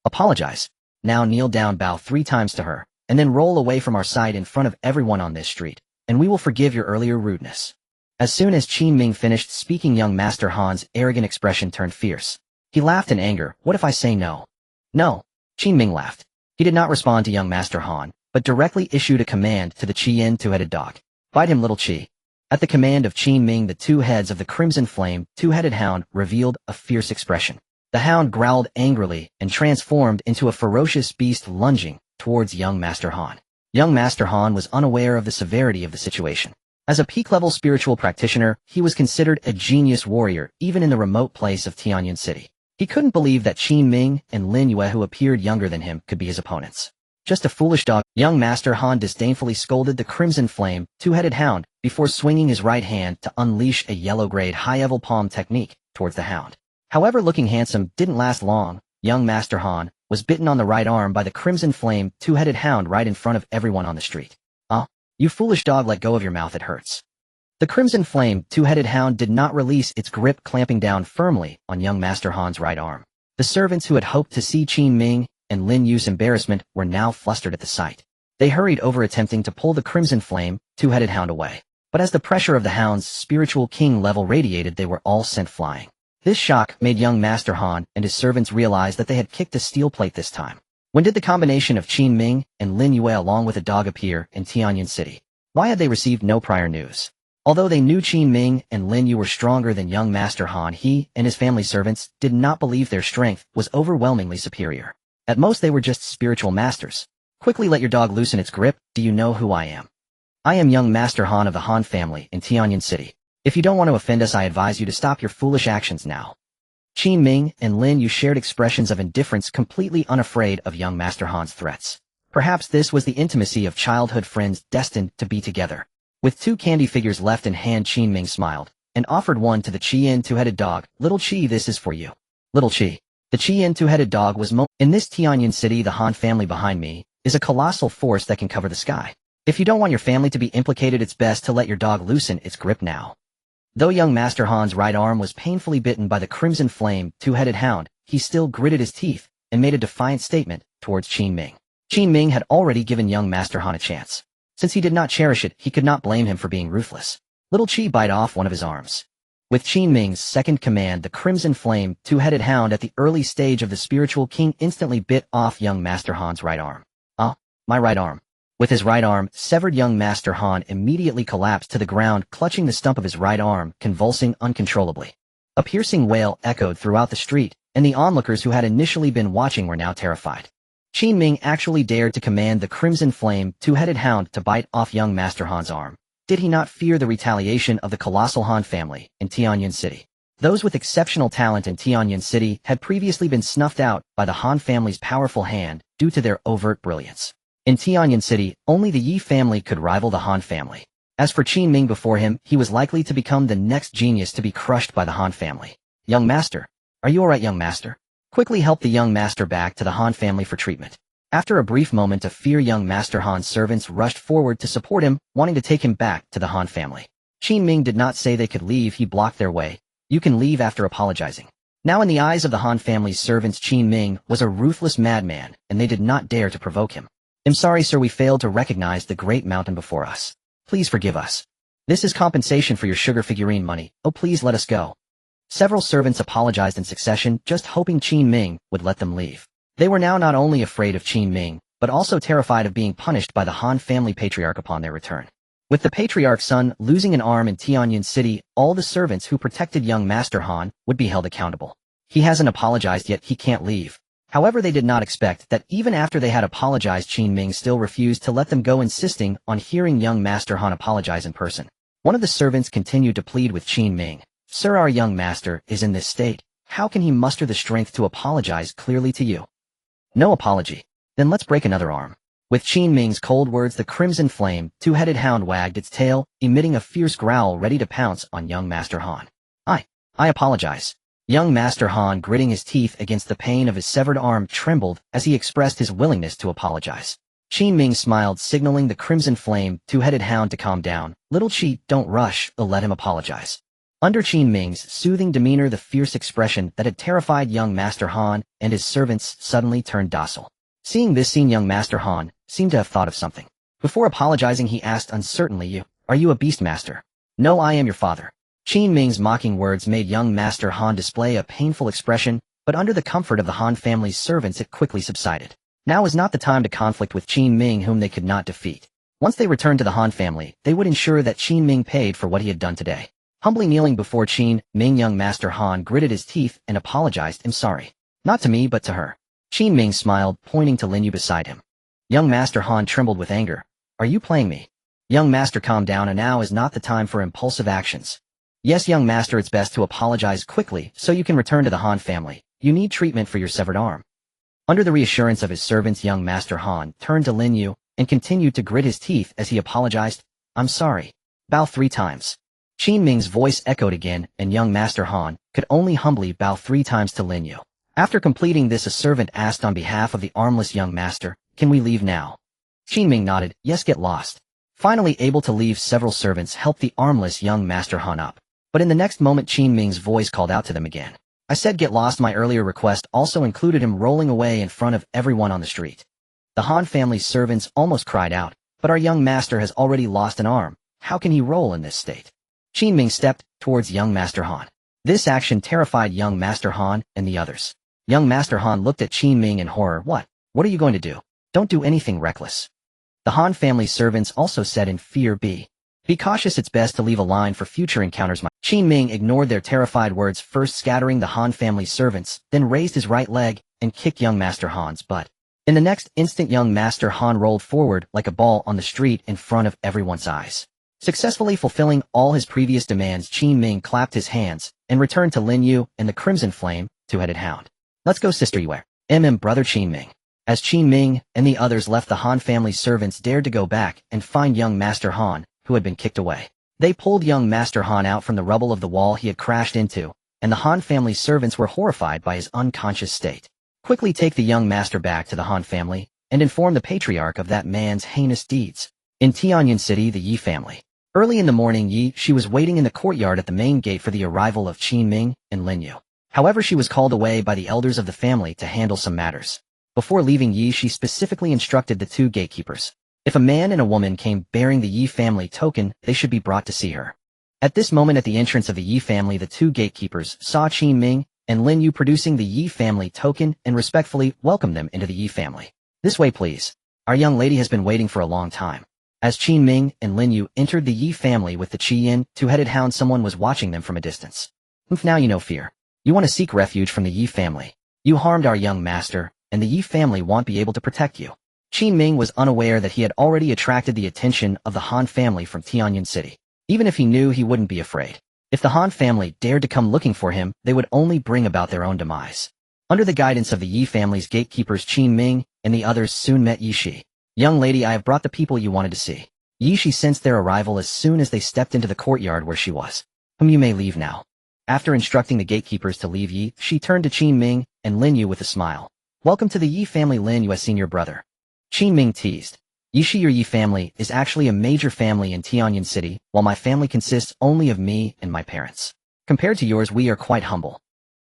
apologize. Now kneel down, bow 3 times to her, and then roll away from our sight in front of everyone on this street, and we will forgive your earlier rudeness. As soon as Qin Ming finished speaking, young Master Han's arrogant expression turned fierce. He laughed in anger. What if I say no? No. Qin Ming laughed. He did not respond to young Master Han, but directly issued a command to the Qin two-headed dog. Bite him, little Qi. At the command of Qin Ming, the 2 heads of the Crimson Flame two-headed hound revealed a fierce expression. The hound growled angrily and transformed into a ferocious beast, lunging towards young Master Han. Young Master Han was unaware of the severity of the situation. As a peak-level spiritual practitioner, he was considered a genius warrior even in the remote place of Tianyun City. He couldn't believe that Qin Ming and Lin Yue, who appeared younger than him, could be his opponents. Just a foolish dog. Young Master Han disdainfully scolded the Crimson Flame two-headed hound before swinging his right hand to unleash a yellow-grade high-level palm technique towards the hound. However, looking handsome didn't last long. Young Master Han was bitten on the right arm by the Crimson Flame two-headed hound right in front of everyone on the street. You foolish dog, let go of your mouth, it hurts. The Crimson Flame two-headed hound did not release its grip, clamping down firmly on young Master Han's right arm. The servants who had hoped to see Qin Ming and Lin Yu's embarrassment were now flustered at the sight. They hurried over, attempting to pull the Crimson Flame two-headed hound away. But as the pressure of the hound's spiritual king level radiated, they were all sent flying. This shock made young Master Han and his servants realize that they had kicked a steel plate this time. When did the combination of Qin Ming and Lin Yue along with a dog appear in Tianyun City? Why had they received no prior news? Although they knew Qin Ming and Lin Yue were stronger than young Master Han, he and his family servants did not believe their strength was overwhelmingly superior. At most, they were just spiritual masters. Quickly let your dog loosen its grip. Do you know who I am? I am young Master Han of the Han family in Tianyun City. If you don't want to offend us, I advise you to stop your foolish actions now. Qin Ming and Lin Yue shared expressions of indifference, completely unafraid of young Master Han's threats. Perhaps this was the intimacy of childhood friends destined to be together. With 2 candy figures left in hand, Qin Ming smiled and offered one to the Qin two-headed dog. Little Qi, this is for you. Little Qi. The Qin two-headed dog was in this Tianyun City. The Han family behind me is a colossal force that can cover the sky. If you don't want your family to be implicated, it's best to let your dog loosen its grip now. Though young Master Han's right arm was painfully bitten by the Crimson Flame two-headed hound, he still gritted his teeth and made a defiant statement towards Qin Ming. Qin Ming had already given young Master Han a chance. Since he did not cherish it, he could not blame him for being ruthless. Little Qi bite off one of his arms. With Qin Ming's second command, the Crimson Flame two-headed hound at the early stage of the spiritual king instantly bit off young Master Han's right arm. My right arm. With his right arm severed, young Master Han immediately collapsed to the ground, clutching the stump of his right arm, convulsing uncontrollably. A piercing wail echoed throughout the street, and the onlookers who had initially been watching were now terrified. Qin Ming actually dared to command the Crimson Flame two-headed hound to bite off young Master Han's arm. Did he not fear the retaliation of the colossal Han family in Tianyun City? Those with exceptional talent in Tianyun City had previously been snuffed out by the Han family's powerful hand due to their overt brilliance. In Tianyun City, only the Yi family could rival the Han family. As for Qin Ming before him, he was likely to become the next genius to be crushed by the Han family. Young Master. Are you alright, young Master? Quickly help the young Master back to the Han family for treatment. After a brief moment of fear, young Master Han's servants rushed forward to support him, wanting to take him back to the Han family. Qin Ming did not say they could leave, he blocked their way. You can leave after apologizing. Now in the eyes of the Han family's servants, Qin Ming was a ruthless madman, and they did not dare to provoke him. I'm sorry, sir, we failed to recognize the great mountain before us. Please forgive us. This is compensation for your sugar figurine money. Oh, please let us go. Several servants apologized in succession, just hoping Qin Ming would let them leave. They were now not only afraid of Qin Ming, but also terrified of being punished by the Han family patriarch upon their return. With the patriarch's son losing an arm in Tianyun City, all the servants who protected young Master Han would be held accountable. He hasn't apologized yet, he can't leave. However, they did not expect that even after they had apologized, Qin Ming still refused to let them go, insisting on hearing young Master Han apologize in person. One of the servants continued to plead with Qin Ming. Sir, our young master is in this state. How can he muster the strength to apologize clearly to you? No apology. Then let's break another arm. With Qin Ming's cold words, the crimson flame, two-headed hound wagged its tail, emitting a fierce growl ready to pounce on young Master Han. I apologize. Young Master Han, gritting his teeth against the pain of his severed arm, trembled as he expressed his willingness to apologize. Qin Ming smiled, signaling the crimson flame, two-headed hound to calm down. Little Qi, don't rush, let him apologize. Under Qin Ming's soothing demeanor, the fierce expression that had terrified young Master Han and his servants suddenly turned docile. Seeing this scene, young Master Han seemed to have thought of something. Before apologizing, he asked uncertainly, Are you a beast master? No, I am your father. Qin Ming's mocking words made young Master Han display a painful expression, but under the comfort of the Han family's servants it quickly subsided. Now was not the time to conflict with Qin Ming, whom they could not defeat. Once they returned to the Han family, they would ensure that Qin Ming paid for what he had done today. Humbly kneeling before Qin Ming, young Master Han gritted his teeth and apologized. I'm sorry. Not to me, but to her. Qin Ming smiled, pointing to Lin Yu beside him. Young Master Han trembled with anger. Are you playing me? Young Master, calm down, and now is not the time for impulsive actions. Yes, young Master, it's best to apologize quickly so you can return to the Han family. You need treatment for your severed arm. Under the reassurance of his servants, young Master Han turned to Lin Yu and continued to grit his teeth as he apologized. I'm sorry. Bow 3 times. Qin Ming's voice echoed again, and young Master Han could only humbly bow 3 times to Lin Yu. After completing this, a servant asked on behalf of the armless young master, Can we leave now? Qin Ming nodded. Yes, get lost. Finally able to leave, several servants helped the armless young Master Han up. But in the next moment, Qin Ming's voice called out to them again. I said get lost. My earlier request also included him rolling away in front of everyone on the street. The Han family's servants almost cried out, but our young master has already lost an arm. How can he roll in this state? Qin Ming stepped towards young Master Han. This action terrified young Master Han and the others. Young Master Han looked at Qin Ming in horror. What are you going to do? Don't do anything reckless. The Han family servants also said in fear, Be cautious, it's best to leave a line for future encounters. Qin Ming ignored their terrified words, first scattering the Han family servants, then raised his right leg and kicked young Master Han's butt. In the next instant, young Master Han rolled forward like a ball on the street in front of everyone's eyes. Successfully fulfilling all his previous demands, Qin Ming clapped his hands and returned to Lin Yu and the Crimson Flame, two-headed hound. Let's go, sister, you are. Brother Qin Ming. As Qin Ming and the others left, the Han family servants dared to go back and find young Master Han, who had been kicked away. They pulled young Master Han out from the rubble of the wall he had crashed into, and the Han family servants were horrified by his unconscious state. Quickly take the young master back to the Han family and inform the patriarch of that man's heinous deeds. In Tianyan City, the Yi family. Early in the morning, she was waiting in the courtyard at the main gate for the arrival of Qin Ming and Lin Yu. However, she was called away by the elders of the family to handle some matters. Before leaving Yi, she specifically instructed the 2 gatekeepers. If a man and a woman came bearing the Yi family token, they should be brought to see her. At this moment, at the entrance of the Yi family, the 2 gatekeepers saw Qin Ming and Lin Yu producing the Yi family token and respectfully welcomed them into the Yi family. This way, please. Our young lady has been waiting for a long time. As Qin Ming and Lin Yu entered the Yi family with the Qian, two-headed hound, someone was watching them from a distance. Now you know fear. You want to seek refuge from the Yi family. You harmed our young master, and the Yi family won't be able to protect you. Qin Ming was unaware that he had already attracted the attention of the Han family from Tianyan City. Even if he knew, he wouldn't be afraid. If the Han family dared to come looking for him, they would only bring about their own demise. Under the guidance of the Yi family's gatekeepers, Qin Ming and the others soon met Yi Shi. Young lady, I have brought the people you wanted to see. Yi Shi sensed their arrival as soon as they stepped into the courtyard where she was. You may leave now. After instructing the gatekeepers to leave Yi, she turned to Qin Ming and Lin Yu with a smile. Welcome to the Yi family. Lin Yu has seen your brother. Qin Ming teased. Yi Shi, your Yi family is actually a major family in Tianyan City, while my family consists only of me and my parents. Compared to yours, we are quite humble.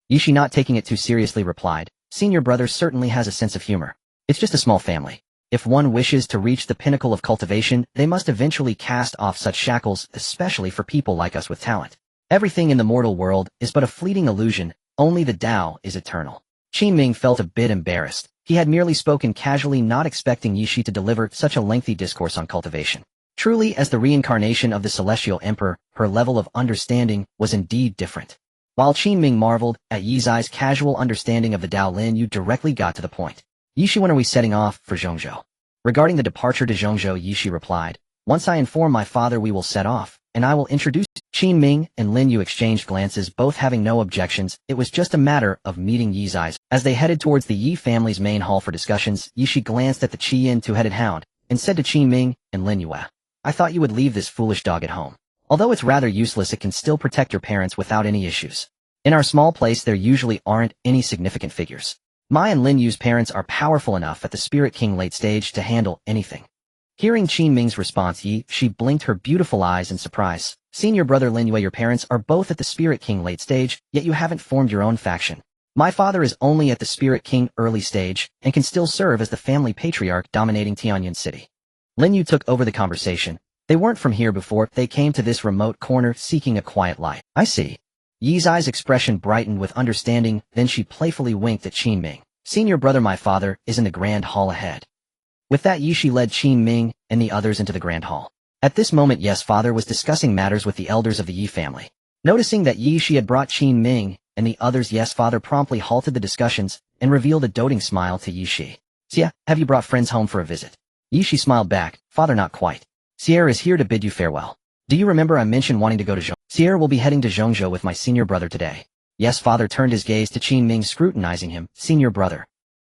Yi Shi, not taking it too seriously, replied, Seeing your brother certainly has a sense of humor. It's just a small family. If one wishes to reach the pinnacle of cultivation, they must eventually cast off such shackles, especially for people like us with talent. Everything in the mortal world is but a fleeting illusion, only the Tao is eternal. Qin Ming felt a bit embarrassed. He had merely spoken casually, not expecting Yi Shi to deliver such a lengthy discourse on cultivation. Truly, as the reincarnation of the celestial emperor, her level of understanding was indeed different. While Qin Ming marveled at Yi Zai's casual understanding of the Tao, Lin Yu directly got to the point. Yi Shi, when are we setting off for Zhongzhou? Regarding the departure to Zhongzhou, Yi Shi replied, Once I inform my father, we will set off, and I will introduce Qin Ming and Lin Yu exchanged glances, both having no objections. It was just a matter of meeting Yi's eyes. As they headed towards the Yi family's main hall for discussions, Yi glanced at the Qin two-headed hound and said to Qin Ming and Lin Yu, "I thought you would leave this foolish dog at home. Although it's rather useless, it can still protect your parents without any issues. In our small place, there usually aren't any significant figures. My and Lin Yu's parents are powerful enough at the Spirit King late stage to handle anything." Hearing Qin Ming's response, she blinked her beautiful eyes in surprise. "Senior brother Lin Yu, your parents are both at the Spirit King late stage, yet you haven't formed your own faction. My father is only at the Spirit King early stage and can still serve as the family patriarch dominating Tianyan City." Lin Yu took over the conversation. They weren't from here before. They came to this remote corner seeking a quiet life. "I see." Yi's eyes expression brightened with understanding, then she playfully winked at Qin Ming. "Senior brother, my father is in the grand hall ahead." With that, Yi led Qin Ming and the others into the grand hall. At this moment, Yi's father was discussing matters with the elders of the Yi family. Noticing that Yi had brought Qin Ming and the others, Yi's father promptly halted the discussions and revealed a doting smile to Yi. "Xia, have you brought friends home for a visit?" Yi smiled back. "Father, not quite. Sierra is here to bid you farewell. Do you remember I mentioned wanting to go to Zhong? Sierra will be heading to Zhongzhou with my senior brother today." Yi's father turned his gaze to Qin Ming, scrutinizing him. "Senior brother."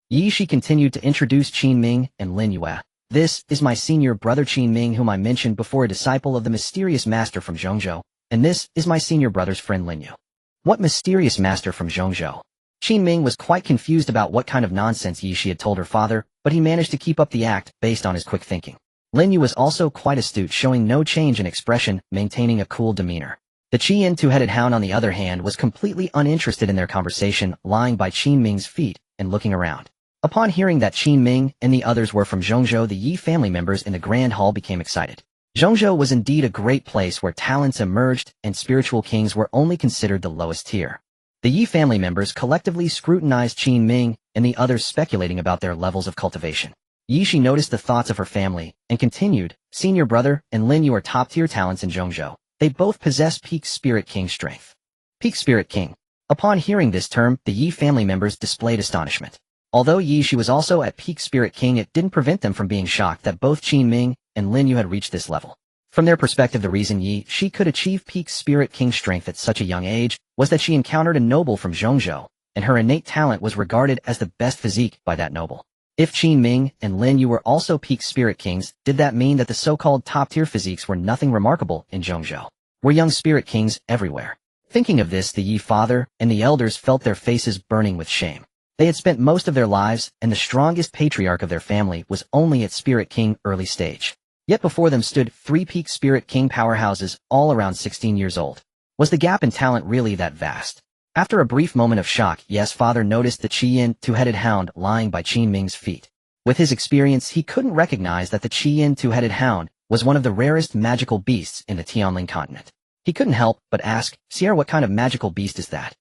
Yi continued to introduce Qin Ming and Lin Yu. "This is my senior brother Qin Ming, whom I mentioned before, a disciple of the mysterious master from Zhongzhou, and this is my senior brother's friend Lin Yu." "What mysterious master from Zhongzhou?" Qin Ming was quite confused about what kind of nonsense Yi had told her father, but he managed to keep up the act based on his quick thinking. Lin Yu was also quite astute, showing no change in expression, maintaining a cool demeanor. The Qin two-headed hound, on the other hand, was completely uninterested in their conversation, lying by Qin Ming's feet and looking around. Upon hearing that Qin Ming and the others were from Zhongzhou, the Yi family members in the grand hall became excited. Zhongzhou was indeed a great place where talents emerged and spiritual kings were only considered the lowest tier. The Yi family members collectively scrutinized Qin Ming and the others, speculating about their levels of cultivation. Yi noticed the thoughts of her family and continued, "Senior brother and Lin Yu are top-tier talents in Zhongzhou. They both possess peak Spirit King strength." Peak Spirit King. Upon hearing this term, the Yi family members displayed astonishment. Although Yi was also at peak Spirit King, it didn't prevent them from being shocked that both Qin Ming and Lin Yu had reached this level. From their perspective, the reason Yi could achieve peak Spirit King strength at such a young age was that she encountered a noble from Zhongzhou, and her innate talent was regarded as the best physique by that noble. If Qin Ming and Lin Yu were also peak Spirit Kings, did that mean that the so-called top-tier physiques were nothing remarkable in Zhongzhou? Were young Spirit Kings everywhere? Thinking of this, the Yi father and the elders felt their faces burning with shame. They had spent most of their lives, and the strongest patriarch of their family was only at Spirit King early stage. Yet before them stood 3 peak Spirit King powerhouses, all around 16 years old. Was the gap in talent really that vast? After a brief moment of shock, Yi's father noticed the Qin two-headed hound lying by Qin Ming's feet. With his experience, he couldn't recognize that the Qin two-headed hound was one of the rarest magical beasts in the Tianling continent. He couldn't help but ask, "Sierra, what kind of magical beast is that?"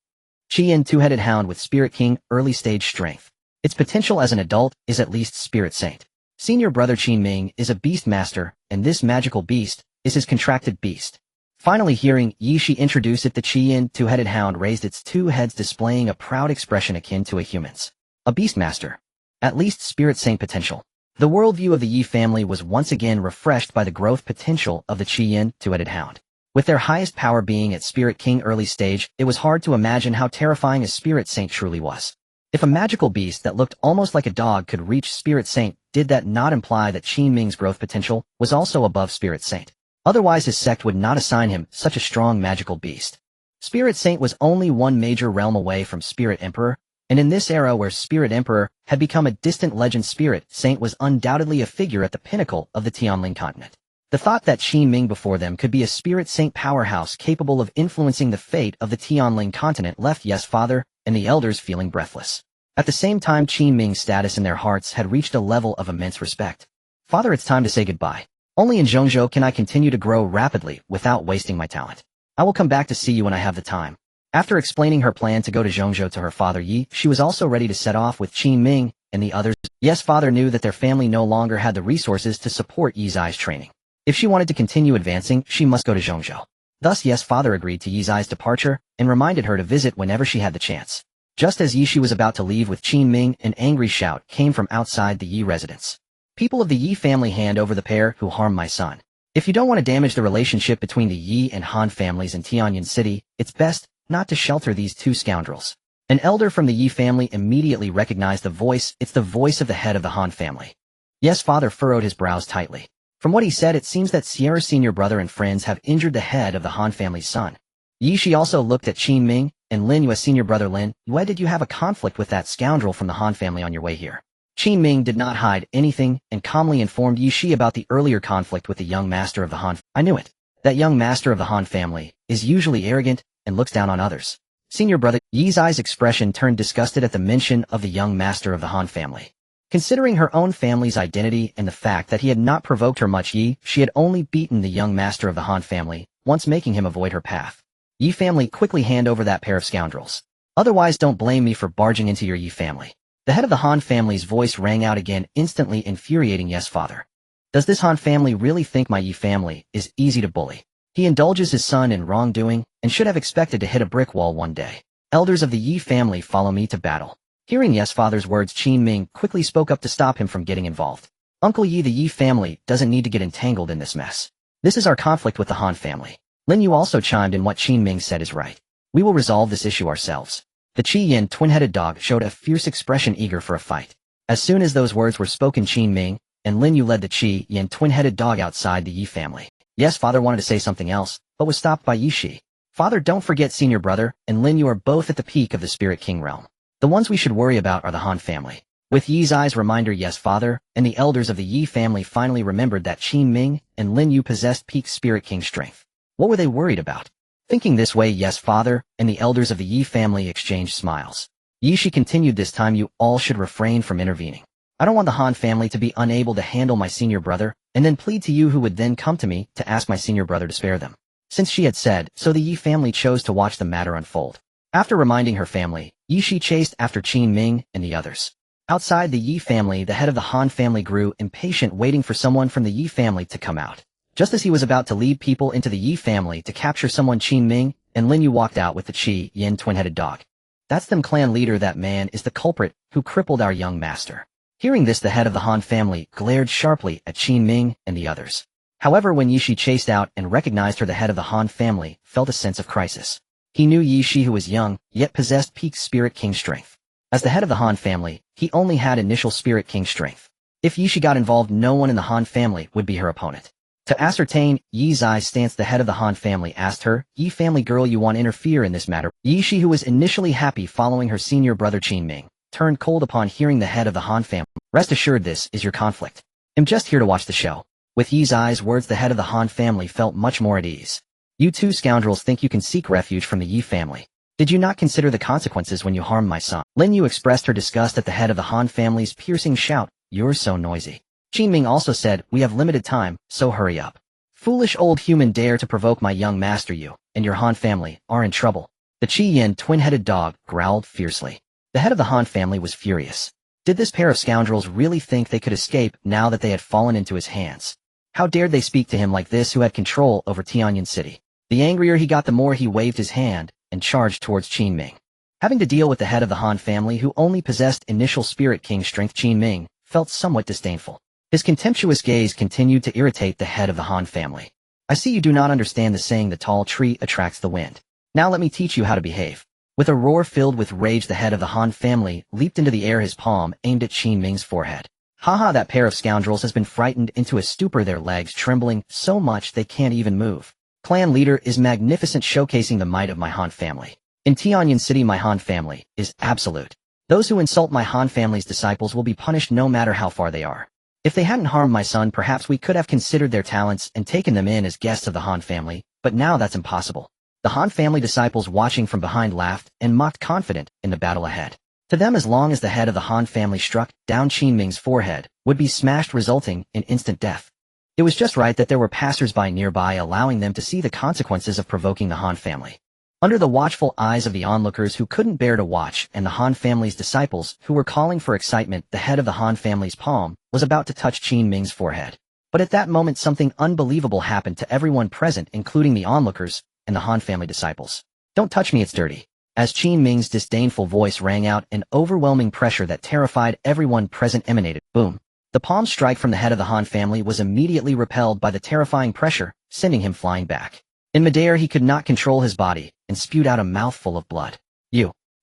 Qin two-headed hound with Spirit King early stage strength. Its potential as an adult is at least Spirit Saint. Senior brother Qin Ming is a beast master, and this magical beast is his contracted beast. Finally hearing Yi introduce it, the Qin two-headed hound raised its 2 heads, displaying a proud expression akin to a human's. A beast master. At least Spirit Saint potential. The worldview of the Yi family was once again refreshed by the growth potential of the Qin two-headed hound. With their highest power being at Spirit King early stage, it was hard to imagine how terrifying a Spirit Saint truly was. If a magical beast that looked almost like a dog could reach Spirit Saint, did that not imply that Qin Ming's growth potential was also above Spirit Saint? Otherwise his sect would not assign him such a strong magical beast. Spirit Saint was only one major realm away from Spirit Emperor, and in this era where Spirit Emperor had become a distant legend, Spirit Saint was undoubtedly a figure at the pinnacle of the Tianling continent. The thought that Qin Ming before them could be a Spirit Saint powerhouse capable of influencing the fate of the Tianling continent left Yi's father and the elders feeling breathless. At the same time, Qin Ming's status in their hearts had reached a level of immense respect. "Father, it's time to say goodbye. Only in Zhongzhou can I continue to grow rapidly without wasting my talent. I will come back to see you when I have the time." After explaining her plan to go to Zhongzhou to her father Yi, she was also ready to set off with Qin Ming and the others. Yi's father knew that their family no longer had the resources to support Yi's training. If she wanted to continue advancing, she must go to Zhongzhou. Thus Yi's father agreed to Yi's departure and reminded her to visit whenever she had the chance. Just as Yi was about to leave with Qin Ming, an angry shout came from outside the Yi residence. "People of the Yi family, hand over the pair who harmed my son." If you don't want to damage the relationship between the Yi and Han families in Tianyan City, it's best not to shelter these two scoundrels. An elder from the Yi family immediately recognized the voice. It's the voice of the head of the Han family. Yes, father furrowed his brows tightly. From what he said, it seems that Sierra's senior brother and friends have injured the head of the Han family's son. Yi Shi also looked at Qin Ming and Lin Yu's senior brother Lin. Why did you have a conflict with that scoundrel from the Han family on your way here? Qin Ming did not hide anything and calmly informed Yi Shi about the earlier conflict with the young master of the Han. I knew it. That young master of the Han family is usually arrogant and looks down on others. Senior brother Yi's eyes expression turned disgusted at the mention of the young master of the Han family. Considering her own family's identity and the fact that he had not provoked her much, she had only beaten the young master of the Han family, once making him avoid her path. Yi family, quickly hand over that pair of scoundrels. Otherwise don't blame me for barging into your Yi family. The head of the Han family's voice rang out again, instantly infuriating. Yes, father. Does this Han family really think my Yi family is easy to bully? He indulges his son in wrongdoing and should have expected to hit a brick wall one day. Elders of the Yi family, follow me to battle. Hearing Yes father's words, Qin Ming quickly spoke up to stop him from getting involved. Uncle Yi, the Yi family doesn't need to get entangled in this mess. This is our conflict with the Han family. Lin Yu also chimed in. What Qin Ming said is right. We will resolve this issue ourselves. The Qi Yin twin-headed dog showed a fierce expression, eager for a fight. As soon as those words were spoken, Qin Ming and Lin Yu led the Qi Yin twin-headed dog outside the Yi family. Yes, father wanted to say something else, but was stopped by Yi Shi. Father, don't forget senior brother and Lin Yu are both at the peak of the Spirit King realm. The ones we should worry about are the Han family. With Yi's eyes reminder, yes father, and the elders of the Yi family finally remembered that Qin Ming and Lin Yu possessed peak Spirit King strength. What were they worried about? Thinking this way, yes father, and the elders of the Yi family exchanged smiles. Yi Shi continued, this time you all should refrain from intervening. I don't want the Han family to be unable to handle my senior brother, and then plead to you who would then come to me to ask my senior brother to spare them. Since she had said so, the Yi family chose to watch the matter unfold. After reminding her family, Yi Shi chased after Qin Ming and the others. Outside the Yi family, the head of the Han family grew impatient, waiting for someone from the Yi family to come out. Just as he was about to lead people into the Yi family to capture someone, Qin Ming and Lin Yu walked out with the Qi Yin twin-headed dog. That's them clan leader. That man is the culprit who crippled our young master. Hearing this, the head of the Han family glared sharply at Qin Ming and the others. However, when Yi Shi chased out and recognized her, the head of the Han family felt a sense of crisis. He knew Yi Shi, who was young, yet possessed peak Spirit King strength. As the head of the Han family, he only had initial Spirit King strength. If Yi Shi got involved, no one in the Han family would be her opponent. To ascertain Yi's eyes stance, the head of the Han family asked her, Yi family girl, you want to interfere in this matter? Yi Shi, who was initially happy following her senior brother Qin Ming, turned cold upon hearing the head of the Han family. Rest assured, this is your conflict. I'm just here to watch the show. With Yi's eyes words, the head of the Han family felt much more at ease. You two scoundrels think you can seek refuge from the Yi family. Did you not consider the consequences when you harmed my son? Lin Yu expressed her disgust at the head of the Han family's piercing shout. You're so noisy. Qin Ming also said, we have limited time, so hurry up. Foolish old human, dare to provoke my young master. You and your Han family are in trouble. The Qi Yin twin-headed dog growled fiercely. The head of the Han family was furious. Did this pair of scoundrels really think they could escape now that they had fallen into his hands? How dared they speak to him like this, who had control over Tianyan City? The angrier he got, the more he waved his hand and charged towards Qin Ming. Having to deal with the head of the Han family, who only possessed initial Spirit King strength, Qin Ming felt somewhat disdainful. His contemptuous gaze continued to irritate the head of the Han family. I see you do not understand the saying, the tall tree attracts the wind. Now let me teach you how to behave. With a roar filled with rage, the head of the Han family leaped into the air, his palm aimed at Qin Ming's forehead. Haha, that pair of scoundrels has been frightened into a stupor, their legs trembling so much they can't even move. Clan leader is magnificent, showcasing the might of my Han family. In Tianyan City, my Han family is absolute. Those who insult my Han family's disciples will be punished no matter how far they are. If they hadn't harmed my son, perhaps we could have considered their talents and taken them in as guests of the Han family, but now that's impossible. The Han family disciples watching from behind laughed and mocked, confident in the battle ahead. To them, as long as the head of the Han family struck down Qin Ming's forehead, would be smashed, resulting in instant death. It was just right that there were passers-by nearby, allowing them to see the consequences of provoking the Han family. Under the watchful eyes of the onlookers who couldn't bear to watch, and the Han family's disciples who were calling for excitement, the head of the Han family's palm was about to touch Qin Ming's forehead. But at that moment, something unbelievable happened to everyone present, including the onlookers and the Han family disciples. Don't touch me, it's dirty. As Qin Ming's disdainful voice rang out, an overwhelming pressure that terrified everyone present emanated. Boom. The palm strike from the head of the Han family was immediately repelled by the terrifying pressure, sending him flying back. In midair he could not control his body, and spewed out a mouthful of blood.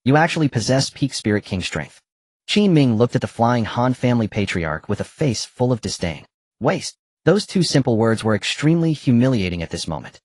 You actually possess peak spirit king strength. Qin Ming looked at the flying Han family patriarch with a face full of disdain. Waste. Those two simple words were extremely humiliating at this moment.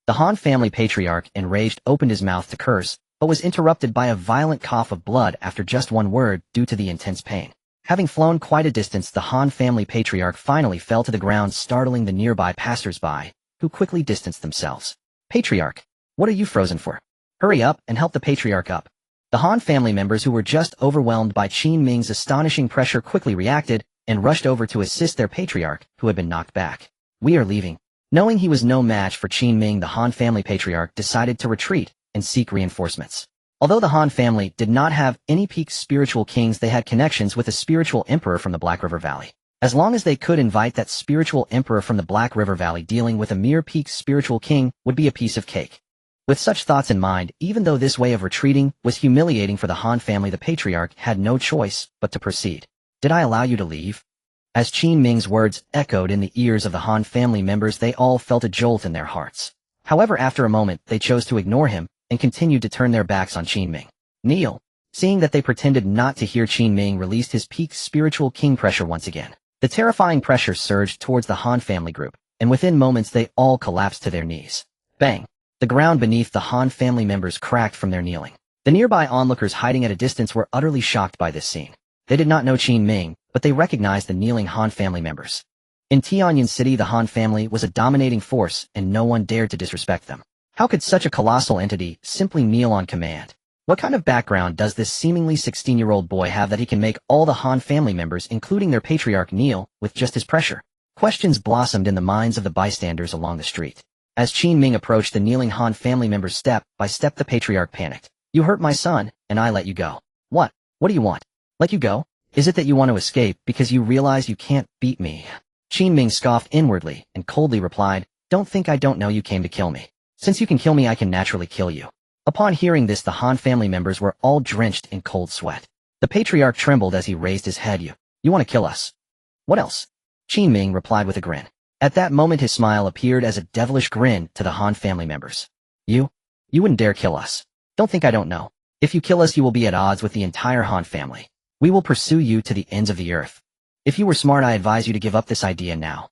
The Han family patriarch, enraged, opened his mouth to curse, but was interrupted by a violent cough of blood after just one word due to the intense pain. Having flown quite a distance, the Han family patriarch finally fell to the ground, startling the nearby passers-by, who quickly distanced themselves. Patriarch, what are you frozen for? Hurry up and help the patriarch up. The Han family members, who were just overwhelmed by Qin Ming's astonishing pressure, quickly reacted and rushed over to assist their patriarch, who had been knocked back. We are leaving. Knowing he was no match for Qin Ming, the Han family patriarch decided to retreat and seek reinforcements. Although the Han family did not have any peak spiritual kings, they had connections with a spiritual emperor from the Black River Valley. As long as they could invite that spiritual emperor from the Black River Valley, dealing with a mere peak spiritual king would be a piece of cake. With such thoughts in mind, even though this way of retreating was humiliating for the Han family, the patriarch had no choice but to proceed. Did I allow you to leave? As Qin Ming's words echoed in the ears of the Han family members, they all felt a jolt in their hearts. However, after a moment, they chose to ignore him and continued to turn their backs on Qin Ming. Kneel. Seeing that they pretended not to hear, Qin Ming released his peak spiritual king pressure once again. The terrifying pressure surged towards the Han family group, and within moments they all collapsed to their knees. Bang! The ground beneath the Han family members cracked from their kneeling. The nearby onlookers hiding at a distance were utterly shocked by this scene. They did not know Qin Ming, but they recognized the kneeling Han family members. In Tianyan City, the Han family was a dominating force, and no one dared to disrespect them. How could such a colossal entity simply kneel on command? What kind of background does this seemingly 16-year-old boy have that he can make all the Han family members, including their patriarch, kneel with just his pressure? Questions blossomed in the minds of the bystanders along the street. As Qin Ming approached the kneeling Han family members step by step, the patriarch panicked. You hurt my son, and I let you go. What? What do you want? Let you go? Is it that you want to escape because you realize you can't beat me? Qin Ming scoffed inwardly and coldly replied, Don't think I don't know you came to kill me. Since you can kill me, I can naturally kill you. Upon hearing this, the Han family members were all drenched in cold sweat. The patriarch trembled as he raised his head. You want to kill us? What else? Qin Ming replied with a grin. At that moment his smile appeared as a devilish grin to the Han family members. You wouldn't dare kill us. Don't think I don't know. If you kill us, you will be at odds with the entire Han family. We will pursue you to the ends of the earth. If you were smart, I advise you to give up this idea now.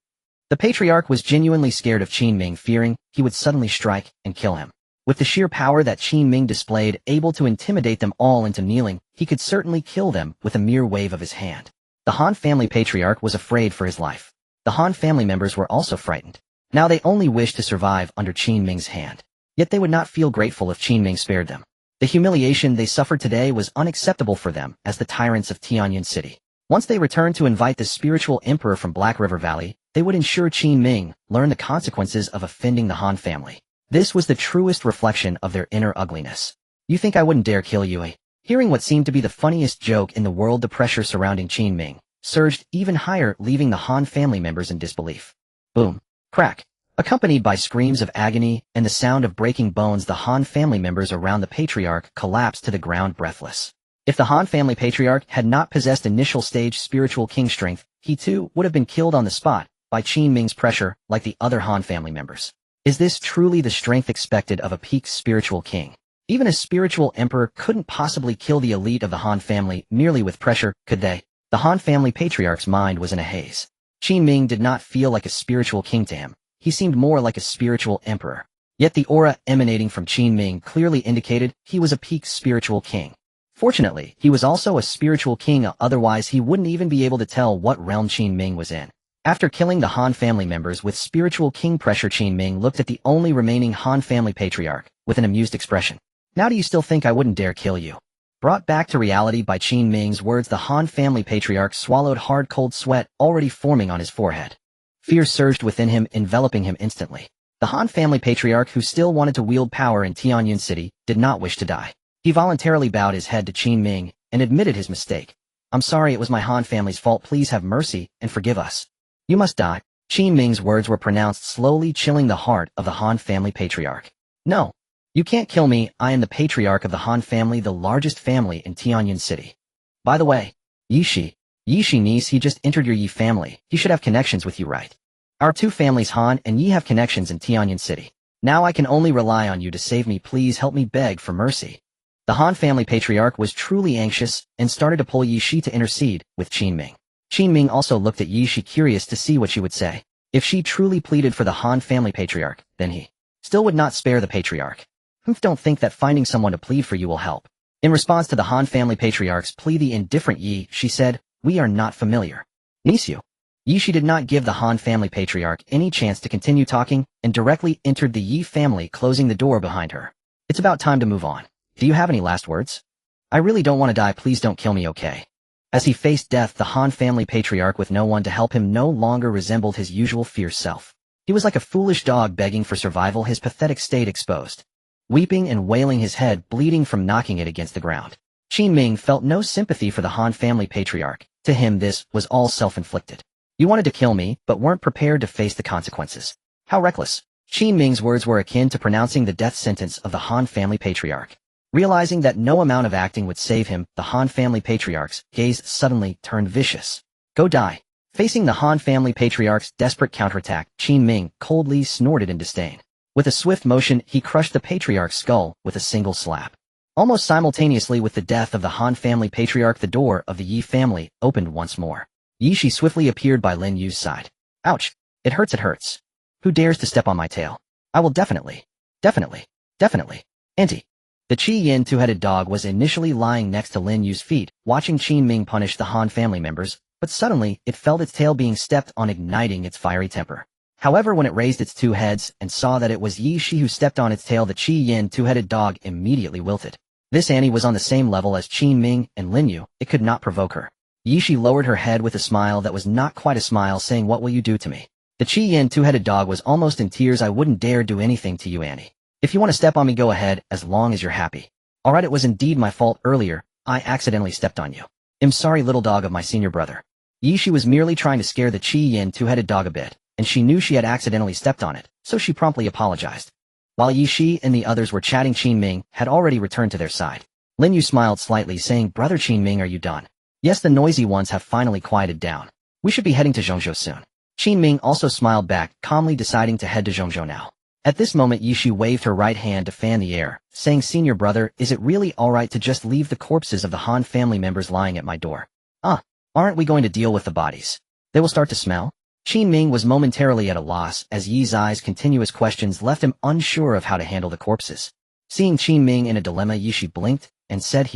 The patriarch was genuinely scared of Qin Ming, fearing he would suddenly strike and kill him. With the sheer power that Qin Ming displayed, able to intimidate them all into kneeling, he could certainly kill them with a mere wave of his hand. The Han family patriarch was afraid for his life. The Han family members were also frightened. Now they only wished to survive under Qin Ming's hand. Yet they would not feel grateful if Qin Ming spared them. The humiliation they suffered today was unacceptable for them as the tyrants of Tianyan City. Once they returned to invite the spiritual emperor from Black River Valley, they would ensure Qin Ming learn the consequences of offending the Han family. This was the truest reflection of their inner ugliness. You think I wouldn't dare kill you, eh? Hearing what seemed to be the funniest joke in the world, the pressure surrounding Qin Ming surged even higher, leaving the Han family members in disbelief. Boom. Crack. Accompanied by screams of agony and the sound of breaking bones, the Han family members around the patriarch collapsed to the ground breathless. If the Han family patriarch had not possessed initial stage spiritual king strength, he too would have been killed on the spot by Qin Ming's pressure like the other Han family members. Is this truly the strength expected of a peak spiritual king? Even a spiritual emperor couldn't possibly kill the elite of the Han family merely with pressure, could they? The Han family patriarch's mind was in a haze. Qin Ming did not feel like a spiritual king to him. He seemed more like a spiritual emperor. Yet the aura emanating from Qin Ming clearly indicated he was a peak spiritual king. Fortunately, he was also a spiritual king, otherwise he wouldn't even be able to tell what realm Qin Ming was in. After killing the Han family members with spiritual king pressure, Qin Ming looked at the only remaining Han family patriarch with an amused expression. Now do you still think I wouldn't dare kill you? Brought back to reality by Qin Ming's words, the Han family patriarch swallowed hard, cold sweat already forming on his forehead. Fear surged within him, enveloping him instantly. The Han family patriarch, who still wanted to wield power in Tianyan City, did not wish to die. He voluntarily bowed his head to Qin Ming and admitted his mistake. I'm sorry, it was my Han family's fault. Please have mercy and forgive us. You must die. Qin Ming's words were pronounced slowly, chilling the heart of the Han family patriarch. No. You can't kill me. I am the patriarch of the Han family, the largest family in Tianyan City. By the way, Yishi, Yi Shi niece, he just entered your Yi family. He should have connections with you, right? Our two families Han and Yi have connections in Tianyan City. Now I can only rely on you to save me. Please help me, beg for mercy. The Han family patriarch was truly anxious and started to pull Yi Shi to intercede with Qin Ming. Qin Ming also looked at Yi Shi, curious to see what she would say. If she truly pleaded for the Han family patriarch, then he still would not spare the patriarch. Don't think that finding someone to plead for you will help. In response to the Han family patriarch's plea, the indifferent Yi Shi said, "We are not familiar." Niece, Yi Shi did not give the Han family patriarch any chance to continue talking and directly entered the Yi family, closing the door behind her. It's about time to move on. Do you have any last words? I really don't want to die. Please don't kill me, okay? As he faced death, the Han family patriarch with no one to help him no longer resembled his usual fierce self. He was like a foolish dog begging for survival, his pathetic state exposed. Weeping and wailing, his head bleeding from knocking it against the ground. Qin Ming felt no sympathy for the Han family patriarch. To him, this was all self-inflicted. You wanted to kill me, but weren't prepared to face the consequences. How reckless. Qin Ming's words were akin to pronouncing the death sentence of the Han family patriarch. Realizing that no amount of acting would save him, the Han family patriarch's gaze suddenly turned vicious. Go die. Facing the Han family patriarch's desperate counterattack, Qin Ming coldly snorted in disdain. With a swift motion, he crushed the patriarch's skull with a single slap. Almost simultaneously with the death of the Han family patriarch, the door of the Yi family opened once more. Yi Shi swiftly appeared by Lin Yu's side. Ouch. It hurts. Who dares to step on my tail? I will definitely. Auntie. The Qi Yin two-headed dog was initially lying next to Lin Yu's feet, watching Qin Ming punish the Han family members, but suddenly it felt its tail being stepped on, igniting its fiery temper. However, when it raised its two heads and saw that it was Yi Shi who stepped on its tail, the Qi Yin two-headed dog immediately wilted. This Annie was on the same level as Qin Ming and Lin Yu. It could not provoke her. Yi Shi lowered her head with a smile that was not quite a smile, saying, "What will you do to me?" The Qi Yin two-headed dog was almost in tears. "I wouldn't dare do anything to you, Annie. If you want to step on me, go ahead, as long as you're happy." "Alright, it was indeed my fault earlier. I accidentally stepped on you. I'm sorry, little dog of my senior brother." Yi Shi was merely trying to scare the Qi Yin two-headed dog a bit, and she knew she had accidentally stepped on it, so she promptly apologized. While Yi Shi and the others were chatting, Qin Ming had already returned to their side. Lin Yu smiled slightly, saying, "Brother Qin Ming, are you done?" "Yes, the noisy ones have finally quieted down. We should be heading to Zhongzhou soon." Qin Ming also smiled back, calmly deciding to head to Zhongzhou now. At this moment, Yi Shi waved her right hand to fan the air, saying, "Senior brother, is it really alright to just leave the corpses of the Han family members lying at my door? Aren't we going to deal with the bodies? They will start to smell?" Qin Ming was momentarily at a loss, as Yi Zai's continuous questions left him unsure of how to handle the corpses. Seeing Qin Ming in a dilemma, Yi Shi blinked and said,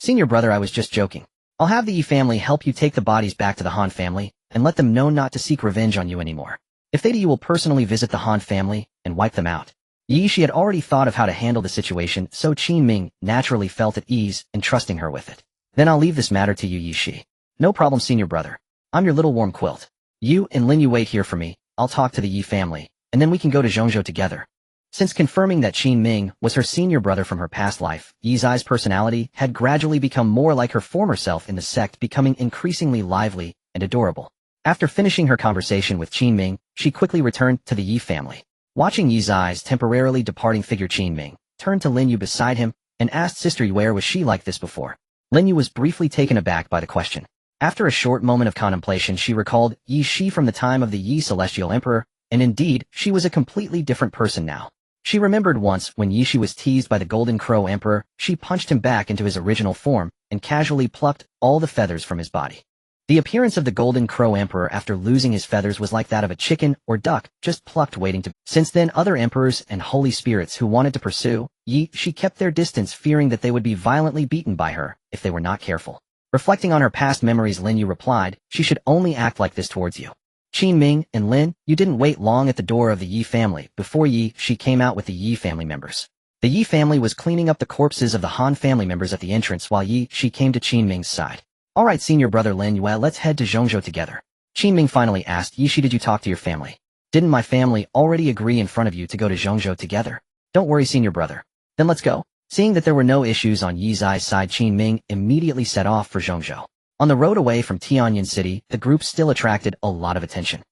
"Senior brother, I was just joking. I'll have the Yi family help you take the bodies back to the Han family, and let them know not to seek revenge on you anymore. If they do, you will personally visit the Han family and wipe them out." Yi Shi had already thought of how to handle the situation, so Qin Ming naturally felt at ease in trusting her with it. "Then I'll leave this matter to you, Yi Shi." "No problem, senior brother. I'm your little warm quilt. You and Lin Yu wait here for me. I'll talk to the Yi family, and then we can go to Zhongzhou together." Since confirming that Qin Ming was her senior brother from her past life, Yi Zai's personality had gradually become more like her former self in the sect, becoming increasingly lively and adorable. After finishing her conversation with Qin Ming, she quickly returned to the Yi family. Watching Yi Zai's temporarily departing figure, Qin Ming turned to Lin Yu beside him and asked, "Sister, where was she like this before?" Lin Yu was briefly taken aback by the question. After a short moment of contemplation, she recalled Yi Shi from the time of the Yi Celestial Emperor, and indeed, she was a completely different person now. She remembered once when Yi Shi was teased by the Golden Crow Emperor, she punched him back into his original form and casually plucked all the feathers from his body. The appearance of the Golden Crow Emperor after losing his feathers was like that of a chicken or duck, just plucked, waiting to. Since then, other emperors and holy spirits who wanted to pursue Yi Shi kept their distance, fearing that they would be violently beaten by her if they were not careful. Reflecting on her past memories, Lin Yu replied, "She should only act like this towards you." Qin Ming and Lin Yu didn't wait long at the door of the Yi family before Yi Shi came out with the Yi family members. The Yi family was cleaning up the corpses of the Han family members at the entrance while Yi Shi came to Qin Ming's side. "Alright, senior brother Lin Yu, let's head to Zhongzhou together." Qin Ming finally asked, "Yi Shi, did you talk to your family? Didn't my family already agree in front of you to go to Zhongzhou together?" "Don't worry, senior brother. Then let's go." Seeing that there were no issues on Yi Zai's side, Qin Ming immediately set off for Zhongzhou. On the road away from Tianyan City, the group still attracted a lot of attention.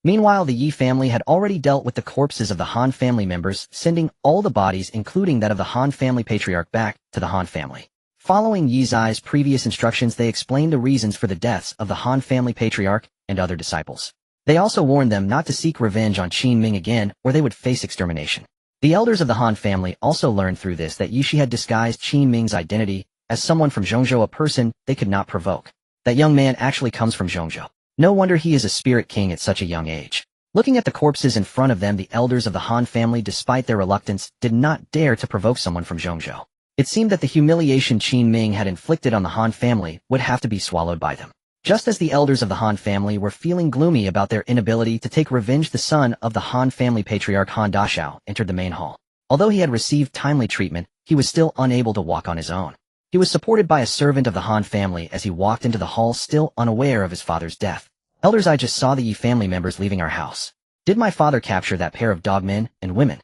Meanwhile, the Yi family had already dealt with the corpses of the Han family members, sending all the bodies, including that of the Han family patriarch, back to the Han family. Following Yi Zai's previous instructions, they explained the reasons for the deaths of the Han family patriarch and other disciples. They also warned them not to seek revenge on Qin Ming again, or they would face extermination. The elders of the Han family also learned through this that Yi Shi had disguised Qin Ming's identity as someone from Zhongzhou, a person they could not provoke. That young man actually comes from Zhongzhou. No wonder he is a spirit king at such a young age. Looking at the corpses in front of them, the elders of the Han family, despite their reluctance, did not dare to provoke someone from Zhongzhou. It seemed that the humiliation Qin Ming had inflicted on the Han family would have to be swallowed by them. Just as the elders of the Han family were feeling gloomy about their inability to take revenge, the son of the Han family patriarch Han Dashao entered the main hall. Although he had received timely treatment, he was still unable to walk on his own. He was supported by a servant of the Han family as he walked into the hall, still unaware of his father's death. Elders, I just saw the Yi family members leaving our house. Did my father capture that pair of dogmen and women?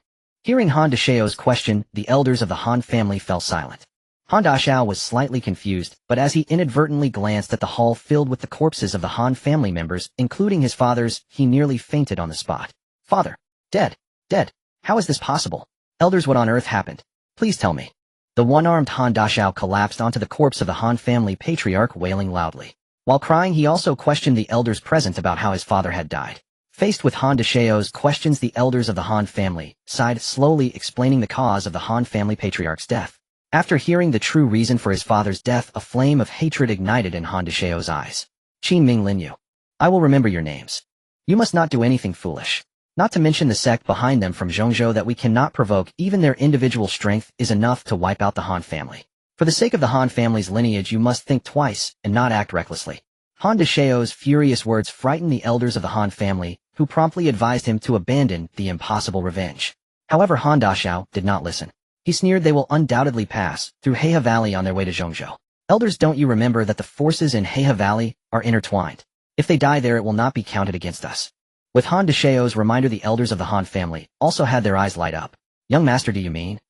Hearing Han Dashao's question, the elders of the Han family fell silent. Han Dashao was slightly confused, but as he inadvertently glanced at the hall filled with the corpses of the Han family members, including his father's, he nearly fainted on the spot. Father. Dead. Dead. How is this possible? Elders, what on earth happened? Please tell me. The one-armed Han Dashao collapsed onto the corpse of the Han family patriarch, wailing loudly. While crying, he also questioned the elders present about how his father had died. Faced with Han Dashao's questions, the elders of the Han family sighed, slowly explaining the cause of the Han family patriarch's death. After hearing the true reason for his father's death, a flame of hatred ignited in Han Dashao's eyes. Qin Ming, Lin Yu. I will remember your names. You must not do anything foolish. Not to mention the sect behind them from Zhongzhou that we cannot provoke. Even their individual strength is enough to wipe out the Han family. For the sake of the Han family's lineage, you must think twice and not act recklessly. Han Dashao's furious words frightened the elders of the Han family, who promptly advised him to abandon the impossible revenge. However, Han Dashao did not listen. He sneered, they will undoubtedly pass through Hmph Valley on their way to Zhongzhou. Elders, don't you remember that the forces in Hmph Valley are intertwined? If they die there, it will not be counted against us. With Han Dashao's reminder, the elders of the Han family also had their eyes light up. Young master, do you mean?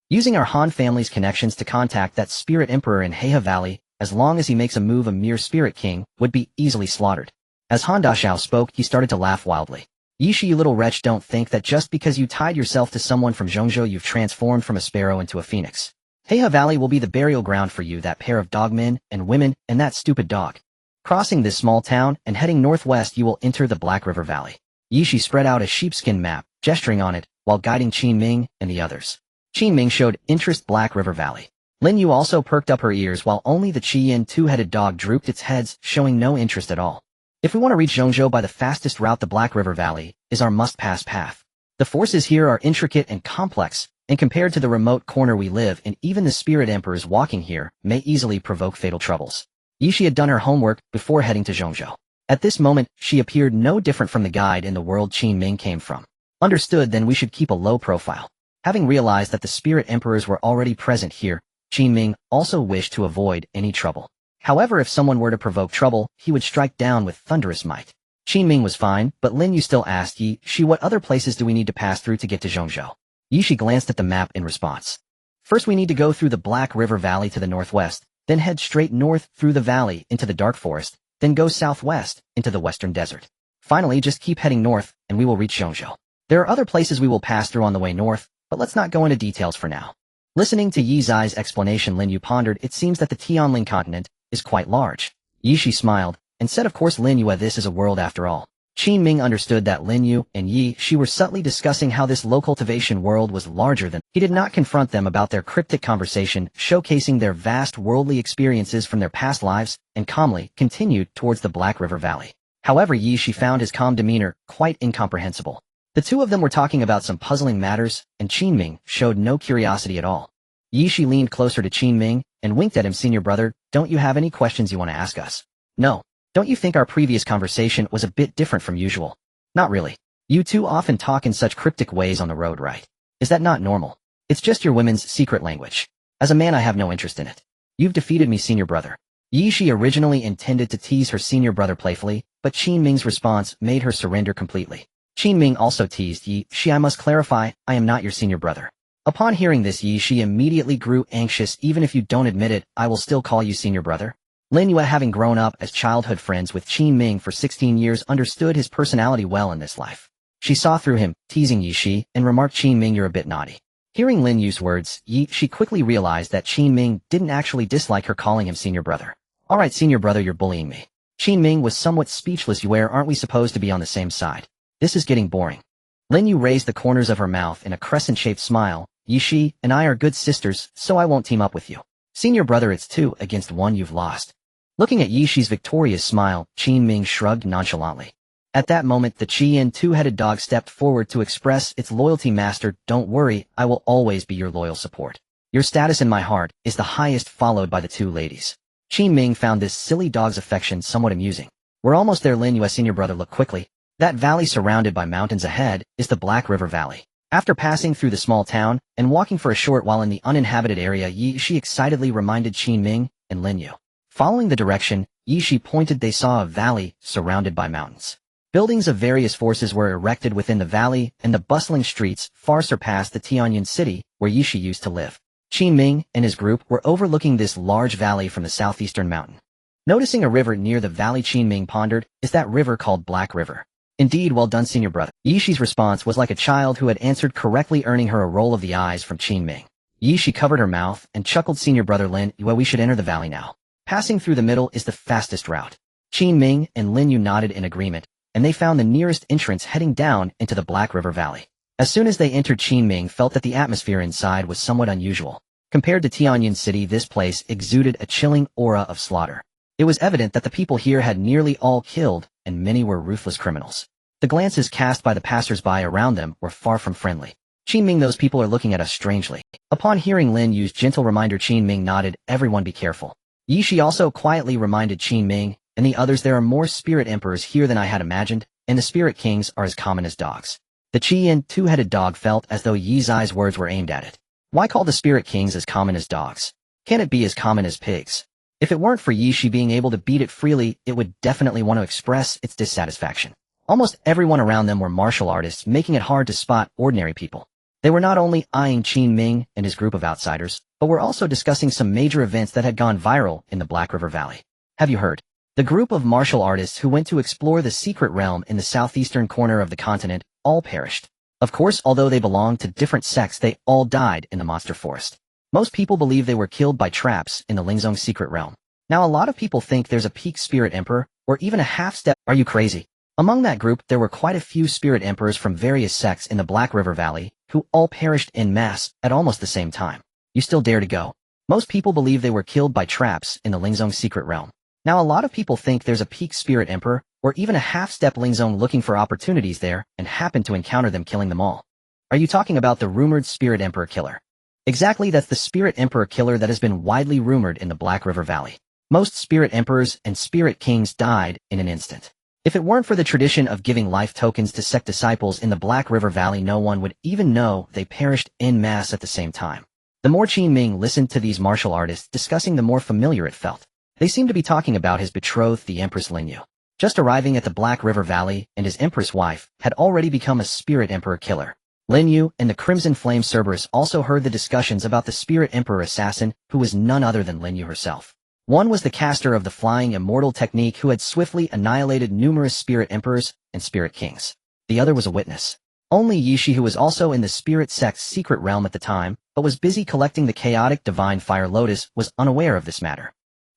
Using our Han family's connections to contact that spirit emperor in Hmph Valley, as long as he makes a move, a mere spirit king would be easily slaughtered. As Han Dashao spoke, he started to laugh wildly. Yi Shi, you little wretch, don't think that just because you tied yourself to someone from Zhongzhou you've transformed from a sparrow into a phoenix. Hmph Valley will be the burial ground for you, that pair of dogmen and women, and that stupid dog. Crossing this small town and heading northwest, you will enter the Black River Valley. Yi Shi spread out a sheepskin map, gesturing on it, while guiding Qin Ming and the others. Qin Ming showed interest. Black River Valley. Lin Yu also perked up her ears, while only the Qian two-headed dog drooped its heads, showing no interest at all. If we want to reach Zhongzhou by the fastest route, the Black River Valley is our must-pass path. The forces here are intricate and complex, and compared to the remote corner we live in, even the spirit emperors walking here may easily provoke fatal troubles. Yi Shi had done her homework before heading to Zhongzhou. At this moment, she appeared no different from the guide in the world Qin Ming came from. Understood, then we should keep a low profile. Having realized that the spirit emperors were already present here, Qin Ming also wished to avoid any trouble. However, if someone were to provoke trouble, he would strike down with thunderous might. Qin Ming was fine, but Lin Yu still asked Yi Shi, what other places do we need to pass through to get to Zhongzhou? Yi Shi glanced at the map in response. First, we need to go through the Black River Valley to the northwest, then head straight north through the valley into the dark forest, then go southwest into the western desert. Finally, just keep heading north, and we will reach Zhongzhou. There are other places we will pass through on the way north, but let's not go into details for now. Listening to Yi Zai's explanation, Lin Yu pondered. It seems that the Tianling continent is quite large. Yi Shi smiled, and said, of course Lin Yu, this is a world after all. Qin Ming understood that Lin Yu and Yi Shi were subtly discussing how this low cultivation world was larger than. He did not confront them about their cryptic conversation, showcasing their vast worldly experiences from their past lives, and calmly continued towards the Black River Valley. However, Yi Shi found his calm demeanor quite incomprehensible. The two of them were talking about some puzzling matters, and Qin Ming showed no curiosity at all. Yi Shi leaned closer to Qin Ming and winked at him. Senior brother, don't you have any questions you want to ask us? No. Don't you think our previous conversation was a bit different from usual? Not really. You two often talk in such cryptic ways on the road, right? Is that not normal? It's just your women's secret language. As a man, I have no interest in it. You've defeated me, senior brother. Yi Shi originally intended to tease her senior brother playfully, but Qin Ming's response made her surrender completely. Qin Ming also teased Yi Shi. I must clarify, I am not your senior brother. Upon hearing this, Yi Shi immediately grew anxious. Even if you don't admit it, I will still call you senior brother. Lin Yu, having grown up as childhood friends with Qin Ming for 16 years, understood his personality well in this life. She saw through him, teasing Yi Shi, and remarked, Qin Ming, you're a bit naughty. Hearing Lin Yu's words, she quickly realized that Qin Ming didn't actually dislike her calling him senior brother. Alright senior brother, you're bullying me. Qin Ming was somewhat speechless. Where aren't we supposed to be on the same side? This is getting boring. Lin Yu raised the corners of her mouth in a crescent-shaped smile. She and I are good sisters, so I won't team up with you. Senior brother, it's 2 against 1, you've lost. Looking at Yishi's victorious smile, Qin Ming shrugged nonchalantly. At that moment, the Qin two-headed dog stepped forward to express its loyalty. Master, don't worry, I will always be your loyal support. Your status in my heart is the highest, followed by the 2 ladies. Qin Ming found this silly dog's affection somewhat amusing. We're almost there. Lin Yu, senior brother, look quickly. That valley surrounded by mountains ahead is the Black River Valley. After passing through the small town and walking for a short while in the uninhabited area, she excitedly reminded Qin Ming and Lin Yu. Following the direction she pointed, they saw a valley surrounded by mountains. Buildings of various forces were erected within the valley, and the bustling streets far surpassed the Tianyan city where Yishi used to live. Qin Ming and his group were overlooking this large valley from the southeastern mountain. Noticing a river near the valley, Qin Ming pondered, is that river called Black River? Indeed, well done senior brother. Yishi's response was like a child who had answered correctly, earning her a roll of the eyes from Qin Ming. Yishi covered her mouth and chuckled. Senior brother Lin, well, we should enter the valley now. Passing through the middle is the fastest route. Qin Ming and Lin Yu nodded in agreement, and they found the nearest entrance heading down into the Black River Valley. As soon as they entered, Qin Ming felt that the atmosphere inside was somewhat unusual. Compared to Tianyan City, this place exuded a chilling aura of slaughter. It was evident that the people here had nearly all killed, and many were ruthless criminals. The glances cast by the passers-by around them were far from friendly. Qin Ming, those people are looking at us strangely. Upon hearing Lin Yu's gentle reminder, Qin Ming nodded. Everyone be careful. Yishi also quietly reminded Qin Ming and the others, there are more spirit emperors here than I had imagined, and the spirit kings are as common as dogs. The Qin two-headed dog felt as though Yi Zai's words were aimed at it. Why call the spirit kings as common as dogs? Can it be as common as pigs? If it weren't for Yishi being able to beat it freely, it would definitely want to express its dissatisfaction. Almost everyone around them were martial artists, making it hard to spot ordinary people. They were not only eyeing Qin Ming and his group of outsiders, but were also discussing some major events that had gone viral in the Black River Valley. Have you heard? The group of martial artists who went to explore the secret realm in the southeastern corner of the continent all perished. Of course, although they belonged to different sects, they all died in the monster forest. Most people believe they were killed by traps in the Lingzong secret realm. Now a lot of people think there's a peak spirit emperor, or even a half-step. Are you crazy? Among that group, there were quite a few spirit emperors from various sects in the Black River Valley, who all perished en masse at almost the same time. You still dare to go? Most people believe they were killed by traps in the Lingzong secret realm. Now a lot of people think there's a peak spirit emperor, or even a half-step Lingzong looking for opportunities there, and happen to encounter them, killing them all. Are you talking about the rumored spirit emperor killer? Exactly, that's the spirit emperor killer that has been widely rumored in the Black River Valley. Most spirit emperors and spirit kings died in an instant. If it weren't for the tradition of giving life tokens to sect disciples in the Black River Valley, no one would even know they perished en masse at the same time. The more Qin Ming listened to these martial artists discussing, the more familiar it felt. They seemed to be talking about his betrothed, the Empress Lin Yu. Just arriving at the Black River Valley, and his Empress wife had already become a spirit emperor killer. Lin Yu and the Crimson Flame Cerberus also heard the discussions about the spirit emperor assassin, who was none other than Lin Yu herself. One was the caster of the flying immortal technique who had swiftly annihilated numerous spirit emperors and spirit kings. The other was a witness. Only Yishi, who was also in the spirit sect's secret realm at the time, but was busy collecting the chaotic divine fire lotus, was unaware of this matter.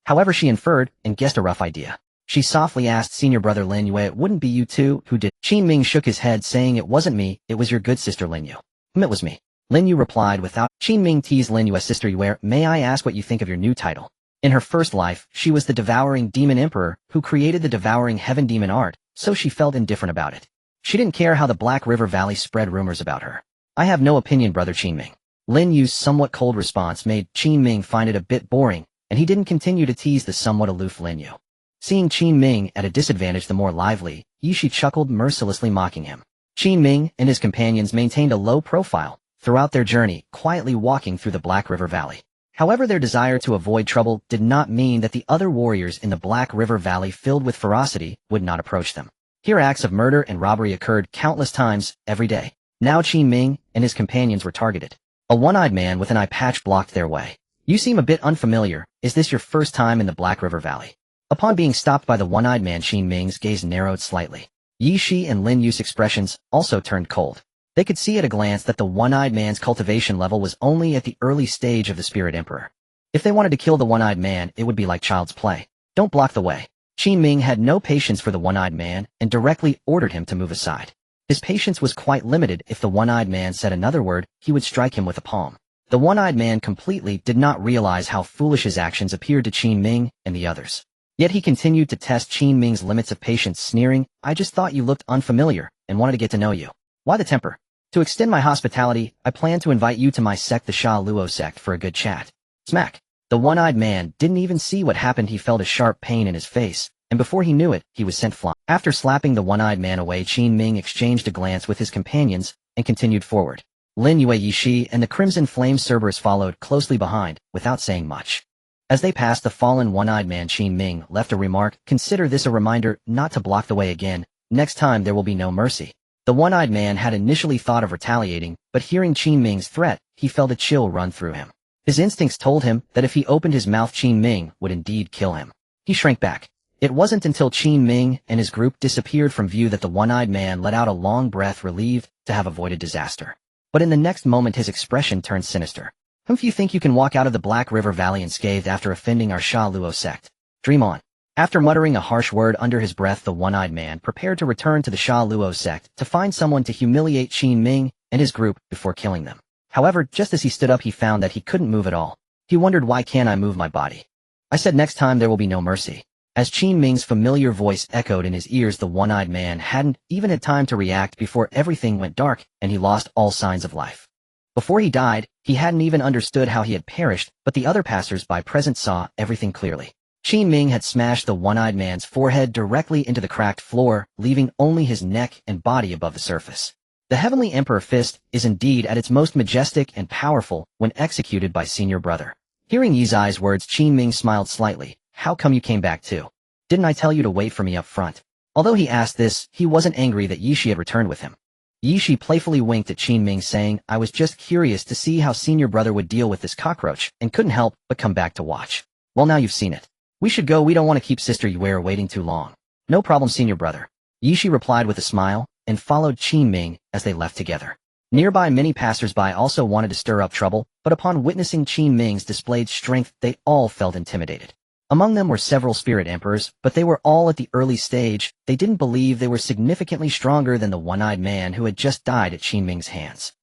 However, she inferred and guessed a rough idea. She softly asked senior brother Lin Yu, it wouldn't be you two who did. Qin Ming shook his head, saying it wasn't me, it was your good sister Lin Yu. It was me. Lin Yu replied without. Qin Ming teased Lin Yu, a sister Yu, may I ask what you think of your new title? In her first life, she was the devouring demon emperor who created the devouring heaven demon art, so she felt indifferent about it. She didn't care how the Black River Valley spread rumors about her. I have no opinion, brother Qin Ming. Lin Yu's somewhat cold response made Qin Ming find it a bit boring, and he didn't continue to tease the somewhat aloof Lin Yu. Seeing Qin Ming at a disadvantage the more lively, Yishi chuckled, mercilessly mocking him. Qin Ming and his companions maintained a low profile throughout their journey, quietly walking through the Black River Valley. However, their desire to avoid trouble did not mean that the other warriors in the Black River Valley, filled with ferocity, would not approach them. Here acts of murder and robbery occurred countless times every day. Now Qin Ming and his companions were targeted. A one-eyed man with an eye patch blocked their way. You seem a bit unfamiliar. Is this your first time in the Black River Valley? Upon being stopped by the one-eyed man, Qin Ming's gaze narrowed slightly. Yishi and Lin Yu's expressions also turned cold. They could see at a glance that the one-eyed man's cultivation level was only at the early stage of the Spirit Emperor. If they wanted to kill the one-eyed man, it would be like child's play. Don't block the way. Qin Ming had no patience for the one-eyed man and directly ordered him to move aside. His patience was quite limited. If the one-eyed man said another word, he would strike him with a palm. The one-eyed man completely did not realize how foolish his actions appeared to Qin Ming and the others. Yet he continued to test Qin Ming's limits of patience, sneering, "I just thought you looked unfamiliar and wanted to get to know you. Why the temper? To extend my hospitality, I plan to invite you to my sect, the Sha Luo sect, for a good chat." Smack! The one-eyed man didn't even see what happened. He felt a sharp pain in his face, and before he knew it, he was sent flying. After slapping the one-eyed man away, Qin Ming exchanged a glance with his companions and continued forward. Lin Yue Yishi and the Crimson Flame Cerberus followed closely behind, without saying much. As they passed the fallen one-eyed man, Qin Ming left a remark, "Consider this a reminder not to block the way again. Next time there will be no mercy." The one-eyed man had initially thought of retaliating, but hearing Qin Ming's threat, he felt a chill run through him. His instincts told him that if he opened his mouth, Qin Ming would indeed kill him. He shrank back. It wasn't until Qin Ming and his group disappeared from view that the one-eyed man let out a long breath, relieved to have avoided disaster. But in the next moment his expression turned sinister. "Hmph, you think you can walk out of the Black River Valley unscathed after offending our Sha Luo sect? Dream on." After muttering a harsh word under his breath, the one-eyed man prepared to return to the Sha Luo sect to find someone to humiliate Qin Ming and his group before killing them. However, just as he stood up, he found that he couldn't move at all. He wondered, "Why can't I move my body? I said next time there will be no mercy." As Qin Ming's familiar voice echoed in his ears, the one-eyed man hadn't even had time to react before everything went dark and he lost all signs of life. Before he died, he hadn't even understood how he had perished, but the other passers-by present saw everything clearly. Qin Ming had smashed the one-eyed man's forehead directly into the cracked floor, leaving only his neck and body above the surface. The Heavenly Emperor Fist is indeed at its most majestic and powerful when executed by Senior Brother. Hearing Yizai's words, Qin Ming smiled slightly. "How come you came back too? Didn't I tell you to wait for me up front?" Although he asked this, he wasn't angry that Yishi had returned with him. Yishi playfully winked at Qin Ming, saying, "I was just curious to see how Senior Brother would deal with this cockroach, and couldn't help but come back to watch." "Well, now you've seen it. We should go. We don't want to keep Sister Yue waiting too long." "No problem, Senior Brother," Yishi replied with a smile, and followed Qin Ming as they left together. Nearby, many passers-by also wanted to stir up trouble, but upon witnessing Qin Ming's displayed strength, they all felt intimidated. Among them were several Spirit Emperors, but they were all at the early stage. They didn't believe they were significantly stronger than the one-eyed man who had just died at Qin Ming's hands.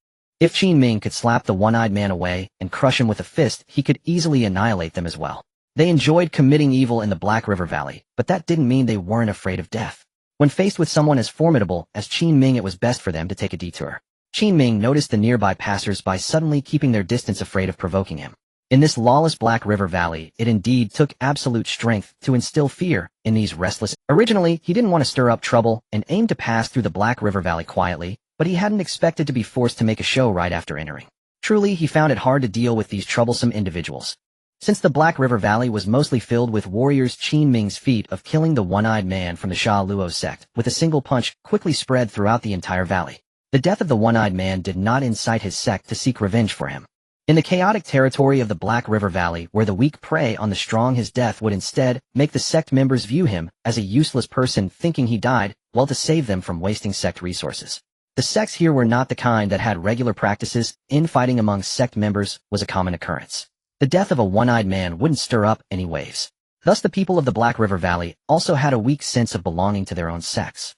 If Qin Ming could slap the one-eyed man away and crush him with a fist, he could easily annihilate them as well. They enjoyed committing evil in the Black River Valley, but that didn't mean they weren't afraid of death. When faced with someone as formidable as Qin Ming, it was best for them to take a detour. Qin Ming noticed the nearby passers-by suddenly keeping their distance, afraid of provoking him. In this lawless Black River Valley, it indeed took absolute strength to instill fear in these restless. Originally, he didn't want to stir up trouble and aimed to pass through the Black River Valley quietly, but he hadn't expected to be forced to make a show right after entering. Truly, he found it hard to deal with these troublesome individuals. Since the Black River Valley was mostly filled with warriors, Qin Ming's feat of killing the one-eyed man from the Sha Luo sect with a single punch quickly spread throughout the entire valley. The death of the one-eyed man did not incite his sect to seek revenge for him. In the chaotic territory of the Black River Valley, where the weak prey on the strong, his death would instead make the sect members view him as a useless person, thinking he died, while to save them from wasting sect resources. The sects here were not the kind that had regular practices. Infighting among sect members was a common occurrence. The death of a one-eyed man wouldn't stir up any waves. Thus the people of the Black River Valley also had a weak sense of belonging to their own sects.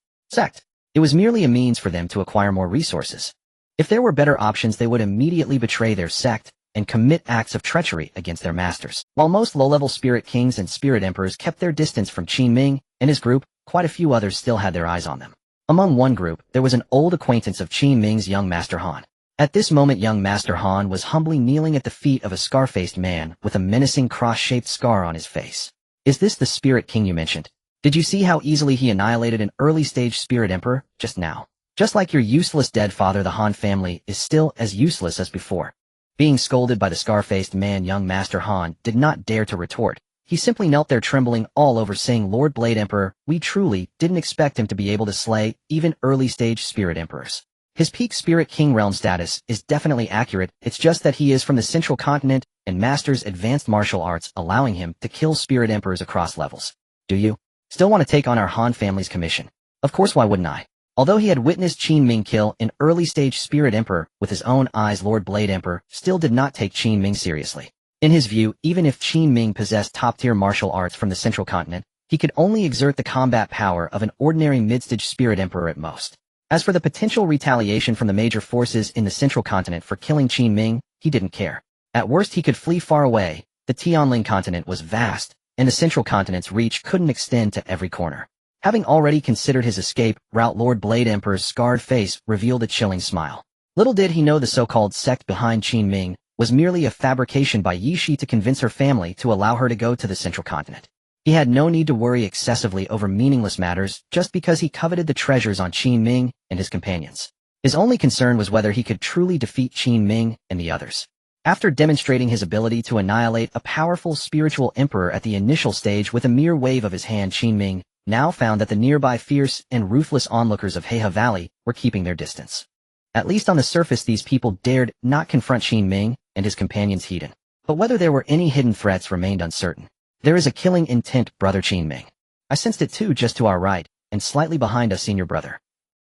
It was merely a means for them to acquire more resources. If there were better options, they would immediately betray their sect and commit acts of treachery against their masters. While most low-level spirit kings and spirit emperors kept their distance from Qin Ming and his group, quite a few others still had their eyes on them. Among one group, there was an old acquaintance of Qin Ming's, young Master Han. At this moment, young Master Han was humbly kneeling at the feet of a scar-faced man with a menacing cross-shaped scar on his face. "Is this the Spirit King you mentioned? Did you see how easily he annihilated an early-stage Spirit Emperor just now? Just like your useless dead father, the Han family is still as useless as before." Being scolded by the scar-faced man, young Master Han did not dare to retort. He simply knelt there, trembling all over, saying, "Lord Blade Emperor, we truly didn't expect him to be able to slay even early-stage Spirit Emperors. His peak Spirit King realm status is definitely accurate. It's just that he is from the Central Continent and masters advanced martial arts, allowing him to kill Spirit Emperors across levels. Do you still want to take on our Han family's commission?" "Of course, why wouldn't I? Although he had witnessed Qin Ming kill an early-stage Spirit Emperor with his own eyes, Lord Blade Emperor still did not take Qin Ming seriously. In his view, even if Qin Ming possessed top-tier martial arts from the Central Continent, he could only exert the combat power of an ordinary mid-stage Spirit Emperor at most. As for the potential retaliation from the major forces in the Central Continent for killing Qin Ming, he didn't care. At worst he could flee far away. The Tianling continent was vast, and the Central Continent's reach couldn't extend to every corner. Having already considered his escape route, Lord Blade Emperor's scarred face revealed a chilling smile. Little did he know the so-called sect behind Qin Ming was merely a fabrication by Yi Shi to convince her family to allow her to go to the Central Continent. He had no need to worry excessively over meaningless matters just because he coveted the treasures on Qin Ming and his companions. His only concern was whether he could truly defeat Qin Ming and the others. After demonstrating his ability to annihilate a powerful spiritual emperor at the initial stage with a mere wave of his hand, Qin Ming now found that the nearby fierce and ruthless onlookers of Hmph Valley were keeping their distance. At least on the surface, these people dared not confront Qin Ming and his companions Hedon. But whether there were any hidden threats remained uncertain. There is a killing intent, brother Qin Ming. I sensed it too, just to our right, and slightly behind us, senior brother.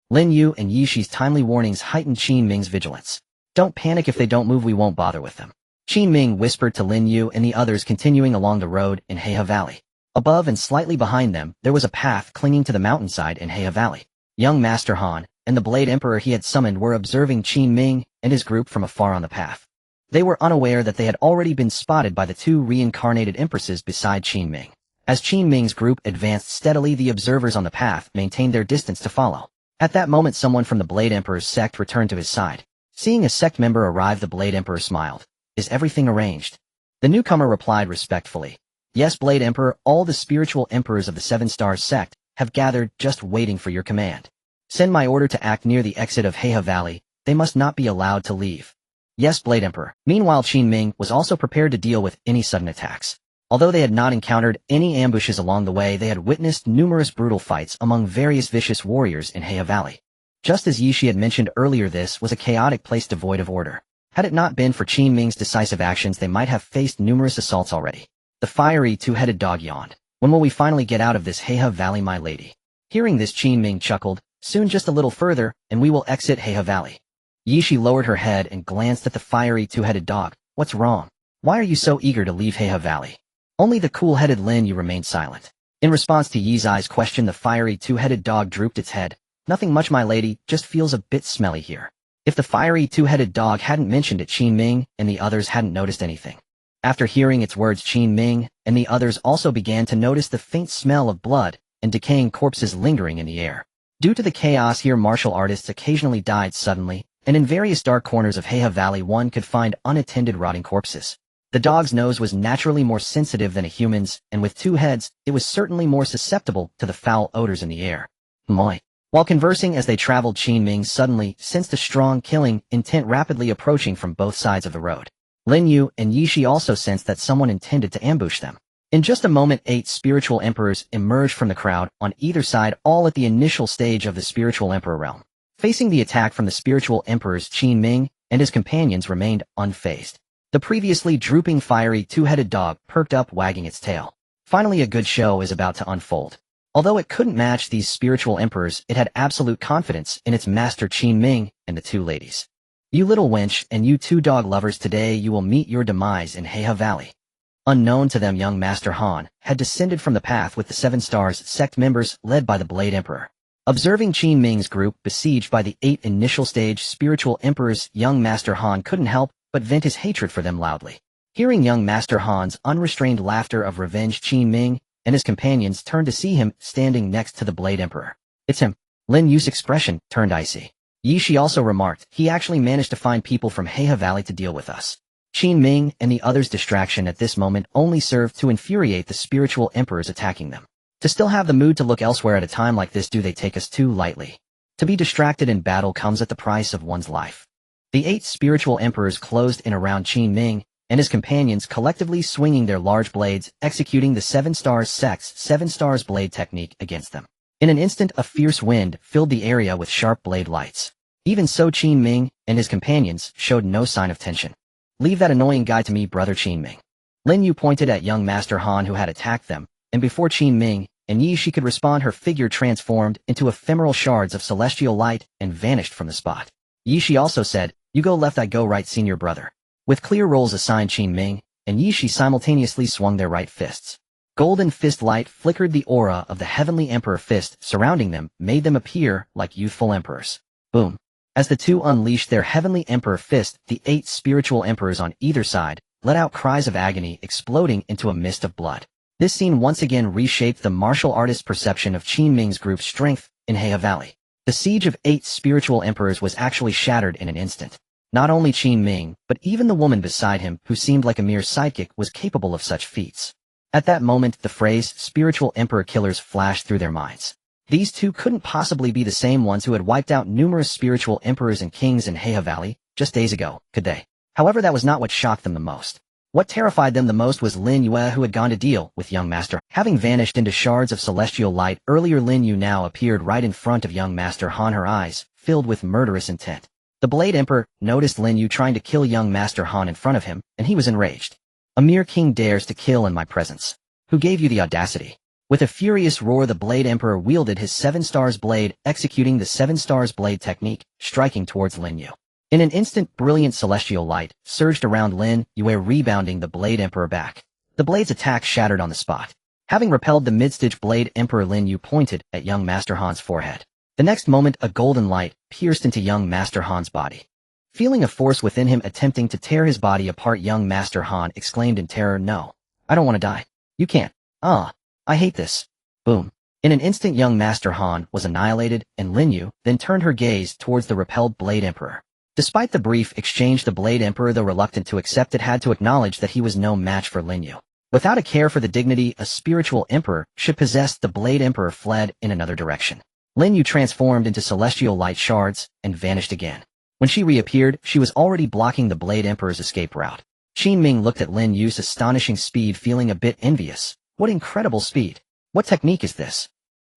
Lin Yu and Yi Shi's timely warnings heightened Qin Ming's vigilance. Don't panic, if they don't move we won't bother with them. Qin Ming whispered to Lin Yu and the others continuing along the road in Hmph Valley. Above and slightly behind them, there was a path clinging to the mountainside in Hmph Valley. Young Master Han and the Blade Emperor he had summoned were observing Qin Ming and his group from afar on the path. They were unaware that they had already been spotted by the two reincarnated empresses beside Qin Ming. As Qin Ming's group advanced steadily, the observers on the path maintained their distance to follow. At that moment, someone from the Blade Emperor's sect returned to his side. Seeing a sect member arrive, the Blade Emperor smiled. Is everything arranged? The newcomer replied respectfully. Yes, Blade Emperor, all the spiritual emperors of the Seven Stars sect have gathered, just waiting for your command. Send my order to act near the exit of Hmph Valley. They must not be allowed to leave. Yes, Blade Emperor. Meanwhile, Qin Ming was also prepared to deal with any sudden attacks. Although they had not encountered any ambushes along the way, they had witnessed numerous brutal fights among various vicious warriors in Hmph Valley. Just as Yi Shi had mentioned earlier, this was a chaotic place devoid of order. Had it not been for Qin Ming's decisive actions, they might have faced numerous assaults already. The fiery two-headed dog yawned. When will we finally get out of this Hmph Valley, my lady? Hearing this, Qin Ming chuckled. Soon, just a little further, and we will exit Hmph Valley. Yi Shi lowered her head and glanced at the fiery two-headed dog. What's wrong? Why are you so eager to leave Hmph Valley? Only the cool-headed Lin Yu remained silent. In response to Yi's eyes question, the fiery two-headed dog drooped its head. Nothing much, my lady, just feels a bit smelly here. If the fiery two-headed dog hadn't mentioned it, Qin Ming and the others hadn't noticed anything. After hearing its words, Qin Ming and the others also began to notice the faint smell of blood and decaying corpses lingering in the air. Due to the chaos here, martial artists occasionally died suddenly, and in various dark corners of Hmph Valley one could find unattended rotting corpses. The dog's nose was naturally more sensitive than a human's, and with two heads, it was certainly more susceptible to the foul odors in the air. Moi. While conversing as they traveled, Qin Ming suddenly sensed a strong killing intent rapidly approaching from both sides of the road. Lin Yu and Yi Shi also sensed that someone intended to ambush them. In just a moment, 8 spiritual emperors emerged from the crowd on either side, all at the initial stage of the spiritual emperor realm. Facing the attack from the spiritual emperors, Qin Ming and his companions remained unfazed. The previously drooping fiery two-headed dog perked up, wagging its tail. Finally, a good show is about to unfold. Although it couldn't match these spiritual emperors, it had absolute confidence in its master Qin Ming and the two ladies. You little wench, and you two dog lovers, today you will meet your demise in Hmph Valley. Unknown to them, young Master Han had descended from the path with the Seven Stars sect members led by the Blade Emperor. Observing Qin Ming's group besieged by the 8 initial stage spiritual emperors, young Master Han couldn't help but vent his hatred for them loudly. Hearing young Master Han's unrestrained laughter of revenge, Qin Ming and his companions turned to see him standing next to the Blade Emperor. It's him. Lin Yu's expression turned icy. Yi Shi also remarked, he actually managed to find people from Hmph Valley to deal with us. Qin Ming and the others' distraction at this moment only served to infuriate the spiritual emperors attacking them. To still have the mood to look elsewhere at a time like this, do they take us too lightly? To be distracted in battle comes at the price of one's life. The 8 spiritual emperors closed in around Qin Ming and his companions, collectively swinging their large blades, executing the Seven Stars sect's 7 Stars blade technique against them. In an instant, a fierce wind filled the area with sharp blade lights. Even so, Qin Ming and his companions showed no sign of tension. Leave that annoying guy to me, brother Qin Ming. Lin Yu pointed at young Master Han, who had attacked them, and before Qin Ming and she could respond. Her figure transformed into ephemeral shards of celestial light and vanished from the spot. She also said, "You go left, I go right, senior brother." With clear roles assigned Qin Ming and she simultaneously swung their right fists. Golden fist light flickered. The aura of the heavenly emperor fist surrounding them made them appear like youthful emperors. Boom. As the two unleashed their heavenly emperor fist, the 8 spiritual emperors on either side let out cries of agony, exploding into a mist of blood. This scene once again reshaped the martial artist's perception of Qin Ming's group's strength in Hmph Valley. The siege of 8 spiritual emperors was actually shattered in an instant. Not only Qin Ming, but even the woman beside him, who seemed like a mere sidekick, was capable of such feats. At that moment, the phrase spiritual emperor killers flashed through their minds. These two couldn't possibly be the same ones who had wiped out numerous spiritual emperors and kings in Hmph Valley just days ago, could they? However, that was not what shocked them the most. What terrified them the most was Lin Yue, who had gone to deal with young master. Having vanished into shards of celestial light earlier, Lin Yue now appeared right in front of young master Han, her eyes filled with murderous intent. The Blade Emperor noticed Lin Yue trying to kill young master Han in front of him, and he was enraged. "A mere king dares to kill in my presence. Who gave you the audacity?" With a furious roar, the Blade Emperor wielded his 7 stars blade, executing the 7 stars blade technique, striking towards Lin Yue. In an instant, brilliant celestial light surged around Lin Yue, rebounding the Blade Emperor back. The blade's attack shattered on the spot. Having repelled the mid-stage Blade Emperor, Lin Yue pointed at young master Han's forehead. The next moment, a golden light pierced into young master Han's body. Feeling a force within him attempting to tear his body apart, young master Han exclaimed in terror, "No, I don't want to die. You can't. I hate this." Boom. In an instant, young master Han was annihilated, and Lin Yue then turned her gaze towards the repelled Blade Emperor. Despite the brief exchange, the Blade Emperor, though reluctant to accept it, had to acknowledge that he was no match for Lin Yue. Without a care for the dignity a spiritual emperor should possess, the Blade Emperor fled in another direction. Lin Yue transformed into celestial light shards and vanished again. When she reappeared, she was already blocking the Blade Emperor's escape route. Qin Ming looked at Lin Yue's astonishing speed, feeling a bit envious. What incredible speed! What technique is this?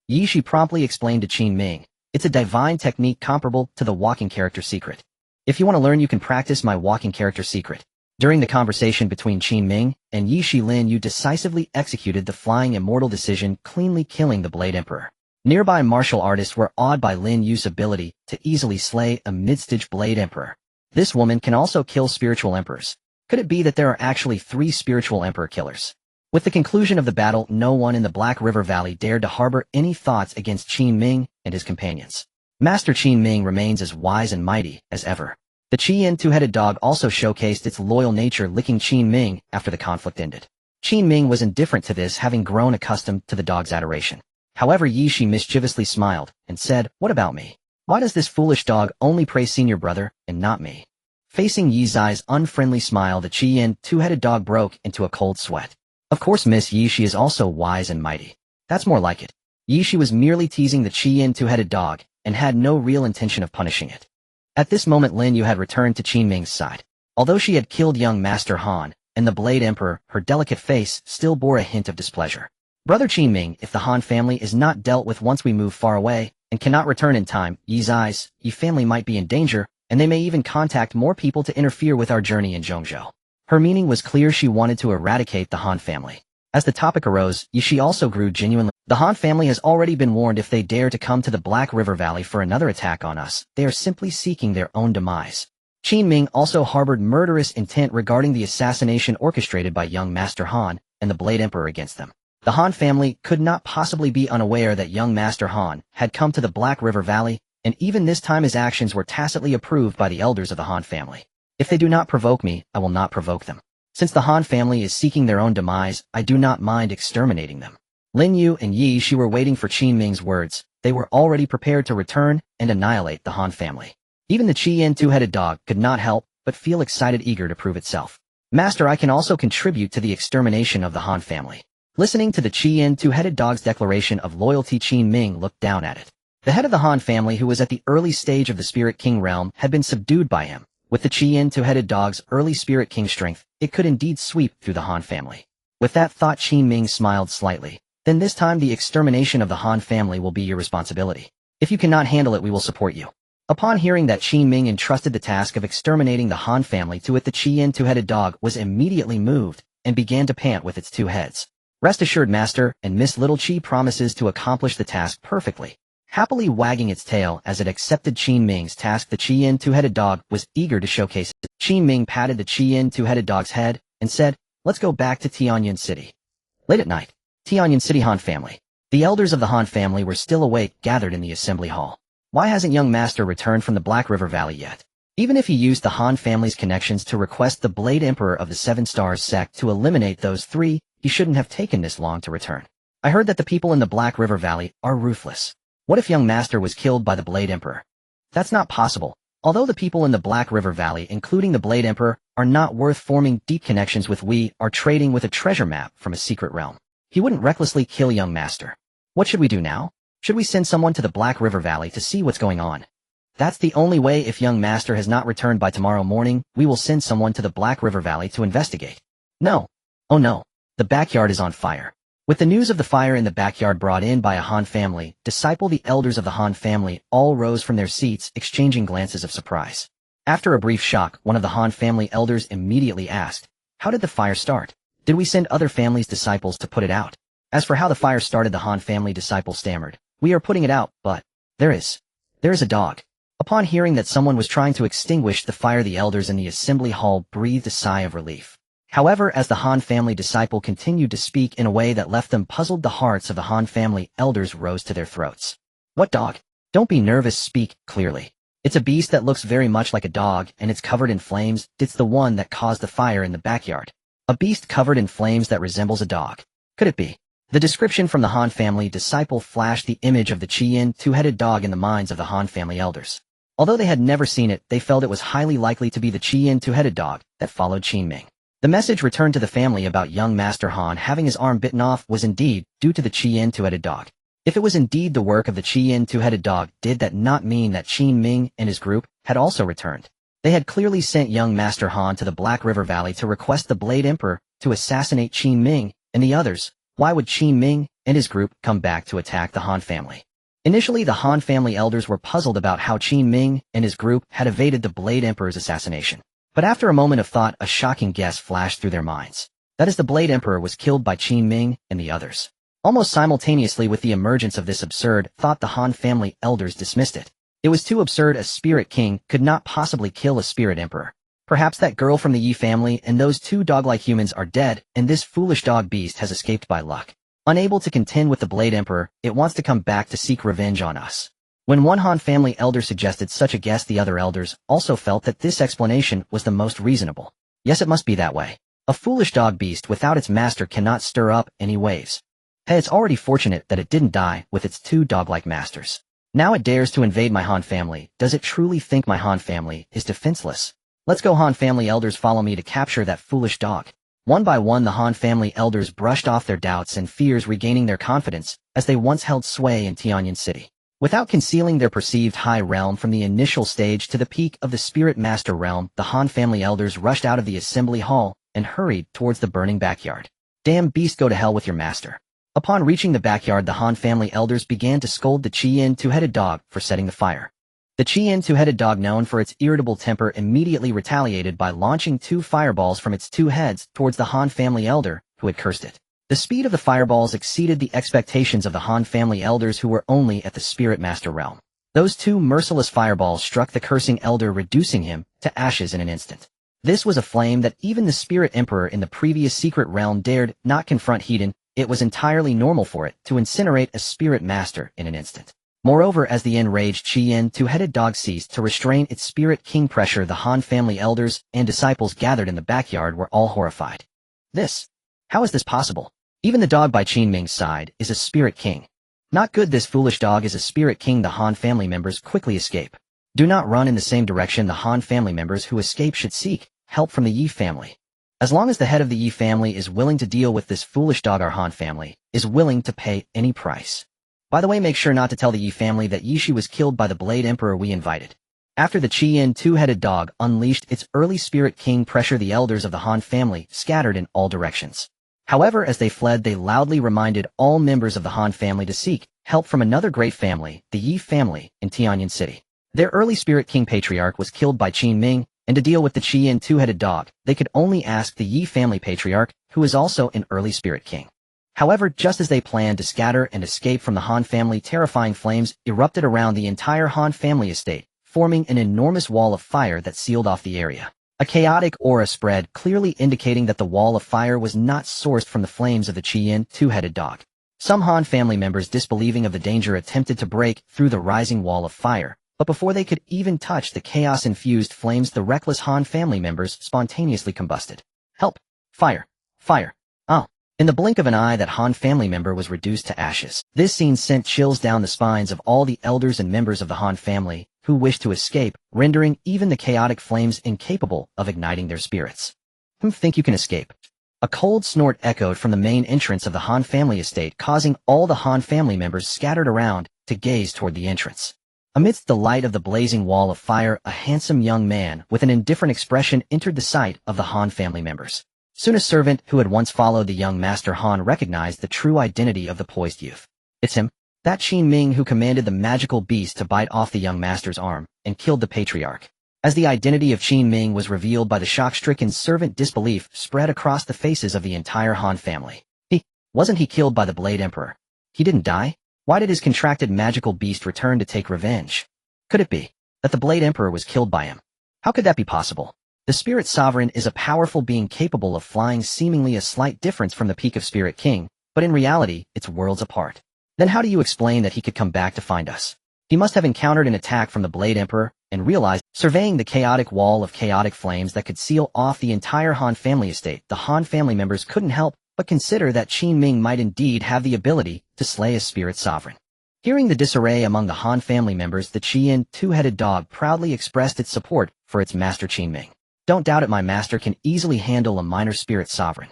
She promptly explained to Qin Ming. "It's a divine technique comparable to the walking character secret. If you want to learn, you can practice my walking character secret." During the conversation between Qin Ming and Lin Yue decisively executed the flying immortal decision, cleanly killing the Blade Emperor. Nearby martial artists were awed by Lin Yue's ability to easily slay a mid-stage Blade Emperor. This woman can also kill spiritual emperors. Could it be that there are actually 3 spiritual emperor killers? With the conclusion of the battle, no one in the Black River Valley dared to harbor any thoughts against Qin Ming and his companions. Master Qin Ming remains as wise and mighty as ever. The Qin two-headed dog also showcased its loyal nature, licking Qin Ming after the conflict ended. Qin Ming was indifferent to this, having grown accustomed to the dog's adoration. However, she mischievously smiled and said, "What about me? Why does this foolish dog only praise senior brother and not me?" Facing Yi's unfriendly smile, the Qin two-headed dog broke into a cold sweat. "Of course, Miss Yi, she is also wise and mighty. That's more like it." She was merely teasing the Qin two-headed dog and had no real intention of punishing it. At this moment, Lin Yue had returned to Qin Ming's side. Although she had killed young Master Han and the Blade Emperor, her delicate face still bore a hint of displeasure. "Brother Qin Ming, if the Han family is not dealt with once we move far away and cannot return in time, Yi family might be in danger, and they may even contact more people to interfere with our journey in Zhongzhou." Her meaning was clear. She wanted to eradicate the Han family. As the topic arose, she also grew genuinely. "The Han family has already been warned. If they dare to come to the Black River Valley for another attack on us, they are simply seeking their own demise." Qin Ming also harbored murderous intent regarding the assassination orchestrated by young Master Han and the Blade Emperor against them. The Han family could not possibly be unaware that young Master Han had come to the Black River Valley, and even this time his actions were tacitly approved by the elders of the Han family. "If they do not provoke me, I will not provoke them. Since the Han family is seeking their own demise, I do not mind exterminating them." Lin Yue and she were waiting for Qin Ming's words. They were already prepared to return and annihilate the Han family. Even the Qin two-headed dog could not help but feel excited, eager to prove itself. "Master, I can also contribute to the extermination of the Han family." Listening to the Qin two-headed dog's declaration of loyalty, Qin Ming looked down at it. The head of the Han family, who was at the early stage of the Spirit King realm, had been subdued by him. With the Qin two-headed dog's early Spirit King strength, it could indeed sweep through the Han family. With that thought, Qin Ming smiled slightly. "Then this time the extermination of the Han family will be your responsibility. If you cannot handle it, we will support you." Upon hearing that, Qin Ming entrusted the task of exterminating the Han family to it. The Qin two-headed dog was immediately moved and began to pant with its 2 heads. Rest assured, Master, and Miss Little Chi promises to accomplish the task perfectly. Happily wagging its tail as it accepted Qin Ming's task, the Qin two-headed dog was eager to showcase it. Qin Ming patted the Qin two-headed dog's head and said, "Let's go back to Tianyan City." Late at night, Tianyan City Han family. The elders of the Han family were still awake, gathered in the assembly hall. Why hasn't young Master returned from the Black River Valley yet? Even if he used the Han family's connections to request the Blade Emperor of the Seven Stars sect to eliminate those three, he shouldn't have taken this long to return. I heard that the people in the Black River Valley are ruthless. What if young Master was killed by the Blade Emperor? That's not possible. Although the people in the Black River Valley, including the Blade Emperor, are not worth forming deep connections with, we are trading with a treasure map from a secret realm. He wouldn't recklessly kill young Master. What should we do now? Should we send someone to the Black River Valley to see what's going on? That's the only way. If young Master has not returned by tomorrow morning, we will send someone to the Black River Valley to investigate. No. Oh no. The backyard is on fire. With the news of the fire in the backyard brought in by a Han family disciple, the elders of the Han family all rose from their seats, exchanging glances of surprise. After a brief shock, one of the Han family elders immediately asked, "How did the fire start? Did we send other families' disciples to put it out?" As for how the fire started, the Han family disciple stammered, "We are putting it out, but there is a dog." Upon hearing that someone was trying to extinguish the fire, the elders in the assembly hall breathed a sigh of relief. However, as the Han family disciple continued to speak in a way that left them puzzled, the hearts of the Han family elders rose to their throats. "What dog? Don't be nervous, speak clearly. It's a beast that looks very much like a dog, and it's covered in flames. It's the one that caused the fire in the backyard. A beast covered in flames that resembles a dog. Could it be?" The description from the Han family disciple flashed the image of the Qin two-headed dog in the minds of the Han family elders. Although they had never seen it, they felt it was highly likely to be the Qin two-headed dog that followed Qin Ming. The message returned to the family about young Master Han having his arm bitten off was indeed due to the Qin two-headed dog. If it was indeed the work of the Qin two-headed dog, did that not mean that Qin Ming and his group had also returned? They had clearly sent young Master Han to the Black River Valley to request the Blade Emperor to assassinate Qin Ming and the others. Why would Qin Ming and his group come back to attack the Han family? Initially, the Han family elders were puzzled about how Qin Ming and his group had evaded the Blade Emperor's assassination. But after a moment of thought, a shocking guess flashed through their minds. That is, the Blade Emperor was killed by Qin Ming and the others. Almost simultaneously with the emergence of this absurd thought, the Han family elders dismissed it. It was too absurd. A spirit king could not possibly kill a spirit emperor. Perhaps that girl from the Yi family and those two dog-like humans are dead, and this foolish dog beast has escaped by luck. Unable to contend with the Blade Emperor, it wants to come back to seek revenge on us. When one Han family elder suggested such a guess, the other elders also felt that this explanation was the most reasonable. Yes, it must be that way. A foolish dog beast without its master cannot stir up any waves. Hey, it's already fortunate that it didn't die with its two dog-like masters. Now it dares to invade my Han family. Does it truly think my Han family is defenseless? Let's go, Han family elders, follow me to capture that foolish dog. One by one, the Han family elders brushed off their doubts and fears, regaining their confidence as they once held sway in Tianyan City. Without concealing their perceived high realm from the initial stage to the peak of the Spirit Master realm, the Han family elders rushed out of the assembly hall and hurried towards the burning backyard. "Damn beast, go to hell with your master." Upon reaching the backyard, the Han family elders began to scold the Qin two-headed dog for setting the fire. The Qin two-headed dog, known for its irritable temper, immediately retaliated by launching two fireballs from its two heads towards the Han family elder who had cursed it. The speed of the fireballs exceeded the expectations of the Han family elders, who were only at the Spirit Master realm. Those two merciless fireballs struck the cursing elder, reducing him to ashes in an instant. This was a flame that even the Spirit Emperor in the previous secret realm dared not confront. It was entirely normal for it to incinerate a Spirit Master in an instant. Moreover, as the enraged Qin two-headed dog ceased to restrain its Spirit King pressure, the Han family elders and disciples gathered in the backyard were all horrified. How is this possible? Even the dog by Qin Ming's side is a Spirit King. Not good. This foolish dog is a Spirit King. The Han family members quickly escape. Do not run in the same direction. The Han family members who escape should seek help from the Yi family. As long as the head of the Yi family is willing to deal with this foolish dog, our Han family is willing to pay any price. By the way, make sure not to tell the Yi family that Yi was killed by the Blade Emperor we invited. After the Qin two-headed dog unleashed its early Spirit King pressure, the elders of the Han family scattered in all directions. However, as they fled, they loudly reminded all members of the Han family to seek help from another great family, the Yi family, in Tianyan City. Their early Spirit King patriarch was killed by Qin Ming, and to deal with the Qin two-headed dog, they could only ask the Yi family patriarch, who is also an early Spirit King. However, just as they planned to scatter and escape from the Han family, terrifying flames erupted around the entire Han family estate, forming an enormous wall of fire that sealed off the area. A chaotic aura spread, clearly indicating that the wall of fire was not sourced from the flames of the Qin two-headed dog. Some Han family members, disbelieving of the danger, attempted to break through the rising wall of fire, but before they could even touch the chaos-infused flames, the reckless Han family members spontaneously combusted. Help! Fire! Fire! Oh! In the blink of an eye, that Han family member was reduced to ashes. This scene sent chills down the spines of all the elders and members of the Han family, who wished to escape, rendering even the chaotic flames incapable of igniting their spirits. Think you can escape? A cold snort echoed from the main entrance of the Han family estate, causing all the Han family members scattered around to gaze toward the entrance. Amidst the light of the blazing wall of fire, a handsome young man with an indifferent expression entered the sight of the Han family members. Soon a servant who had once followed the young Master Han recognized the true identity of the poised youth. It's him, that Qin Ming who commanded the magical beast to bite off the young master's arm and killed the patriarch. As the identity of Qin Ming was revealed by the shock-stricken servant, disbelief spread across the faces of the entire Han family. Wasn't he killed by the Blade Emperor? He didn't die? Why did his contracted magical beast return to take revenge? Could it be that the Blade Emperor was killed by him? How could that be possible? The Spirit Sovereign is a powerful being capable of flying, seemingly a slight difference from the peak of Spirit King, but in reality, it's worlds apart. Then how do you explain that he could come back to find us? He must have encountered an attack from the Blade Emperor and realized, surveying the chaotic wall of chaotic flames that could seal off the entire Han family estate, the Han family members couldn't help but consider that Qin Ming might indeed have the ability to slay a Spirit Sovereign. Hearing the disarray among the Han family members, the Qin two-headed dog proudly expressed its support for its master Qin Ming. Don't doubt it, my master can easily handle a minor Spirit Sovereign.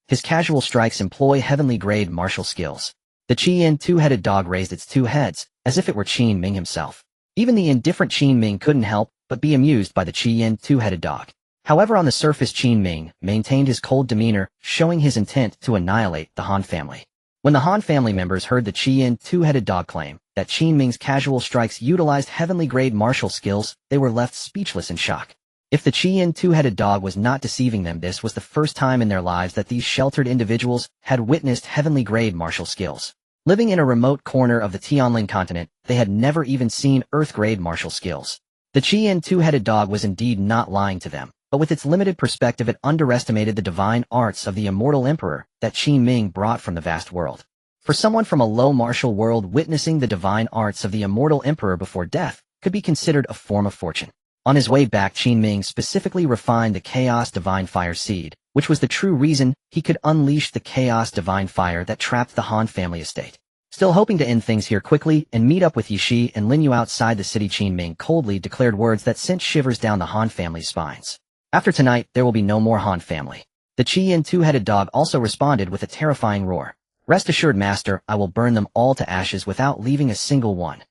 His casual strikes employ heavenly-grade martial skills. The Qin two-headed dog raised its two heads, as if it were Qin Ming himself. Even the indifferent Qin Ming couldn't help but be amused by the Qin two-headed dog. However, on the surface, Qin Ming maintained his cold demeanor, showing his intent to annihilate the Han family. When the Han family members heard the Qin two-headed dog claim that Qin Ming's casual strikes utilized heavenly-grade martial skills, they were left speechless in shock. If the Qin two-headed dog was not deceiving them, this was the first time in their lives that these sheltered individuals had witnessed heavenly-grade martial skills. Living in a remote corner of the Tianling continent, they had never even seen Earth-grade martial skills. The Qin two-headed dog was indeed not lying to them, but with its limited perspective, it underestimated the divine arts of the immortal emperor that Qin Ming brought from the vast world. For someone from a low martial world, witnessing the divine arts of the immortal emperor before death could be considered a form of fortune. On his way back, Qin Ming specifically refined the Chaos Divine Fire Seed, which was the true reason he could unleash the Chaos Divine Fire that trapped the Han family estate. Still hoping to end things here quickly and meet up with Yishi and Lin Yu outside the city, Qin Ming coldly declared words that sent shivers down the Han family's spines. After tonight, there will be no more Han family. The Qin two-headed dog also responded with a terrifying roar. Rest assured, master, I will burn them all to ashes without leaving a single one.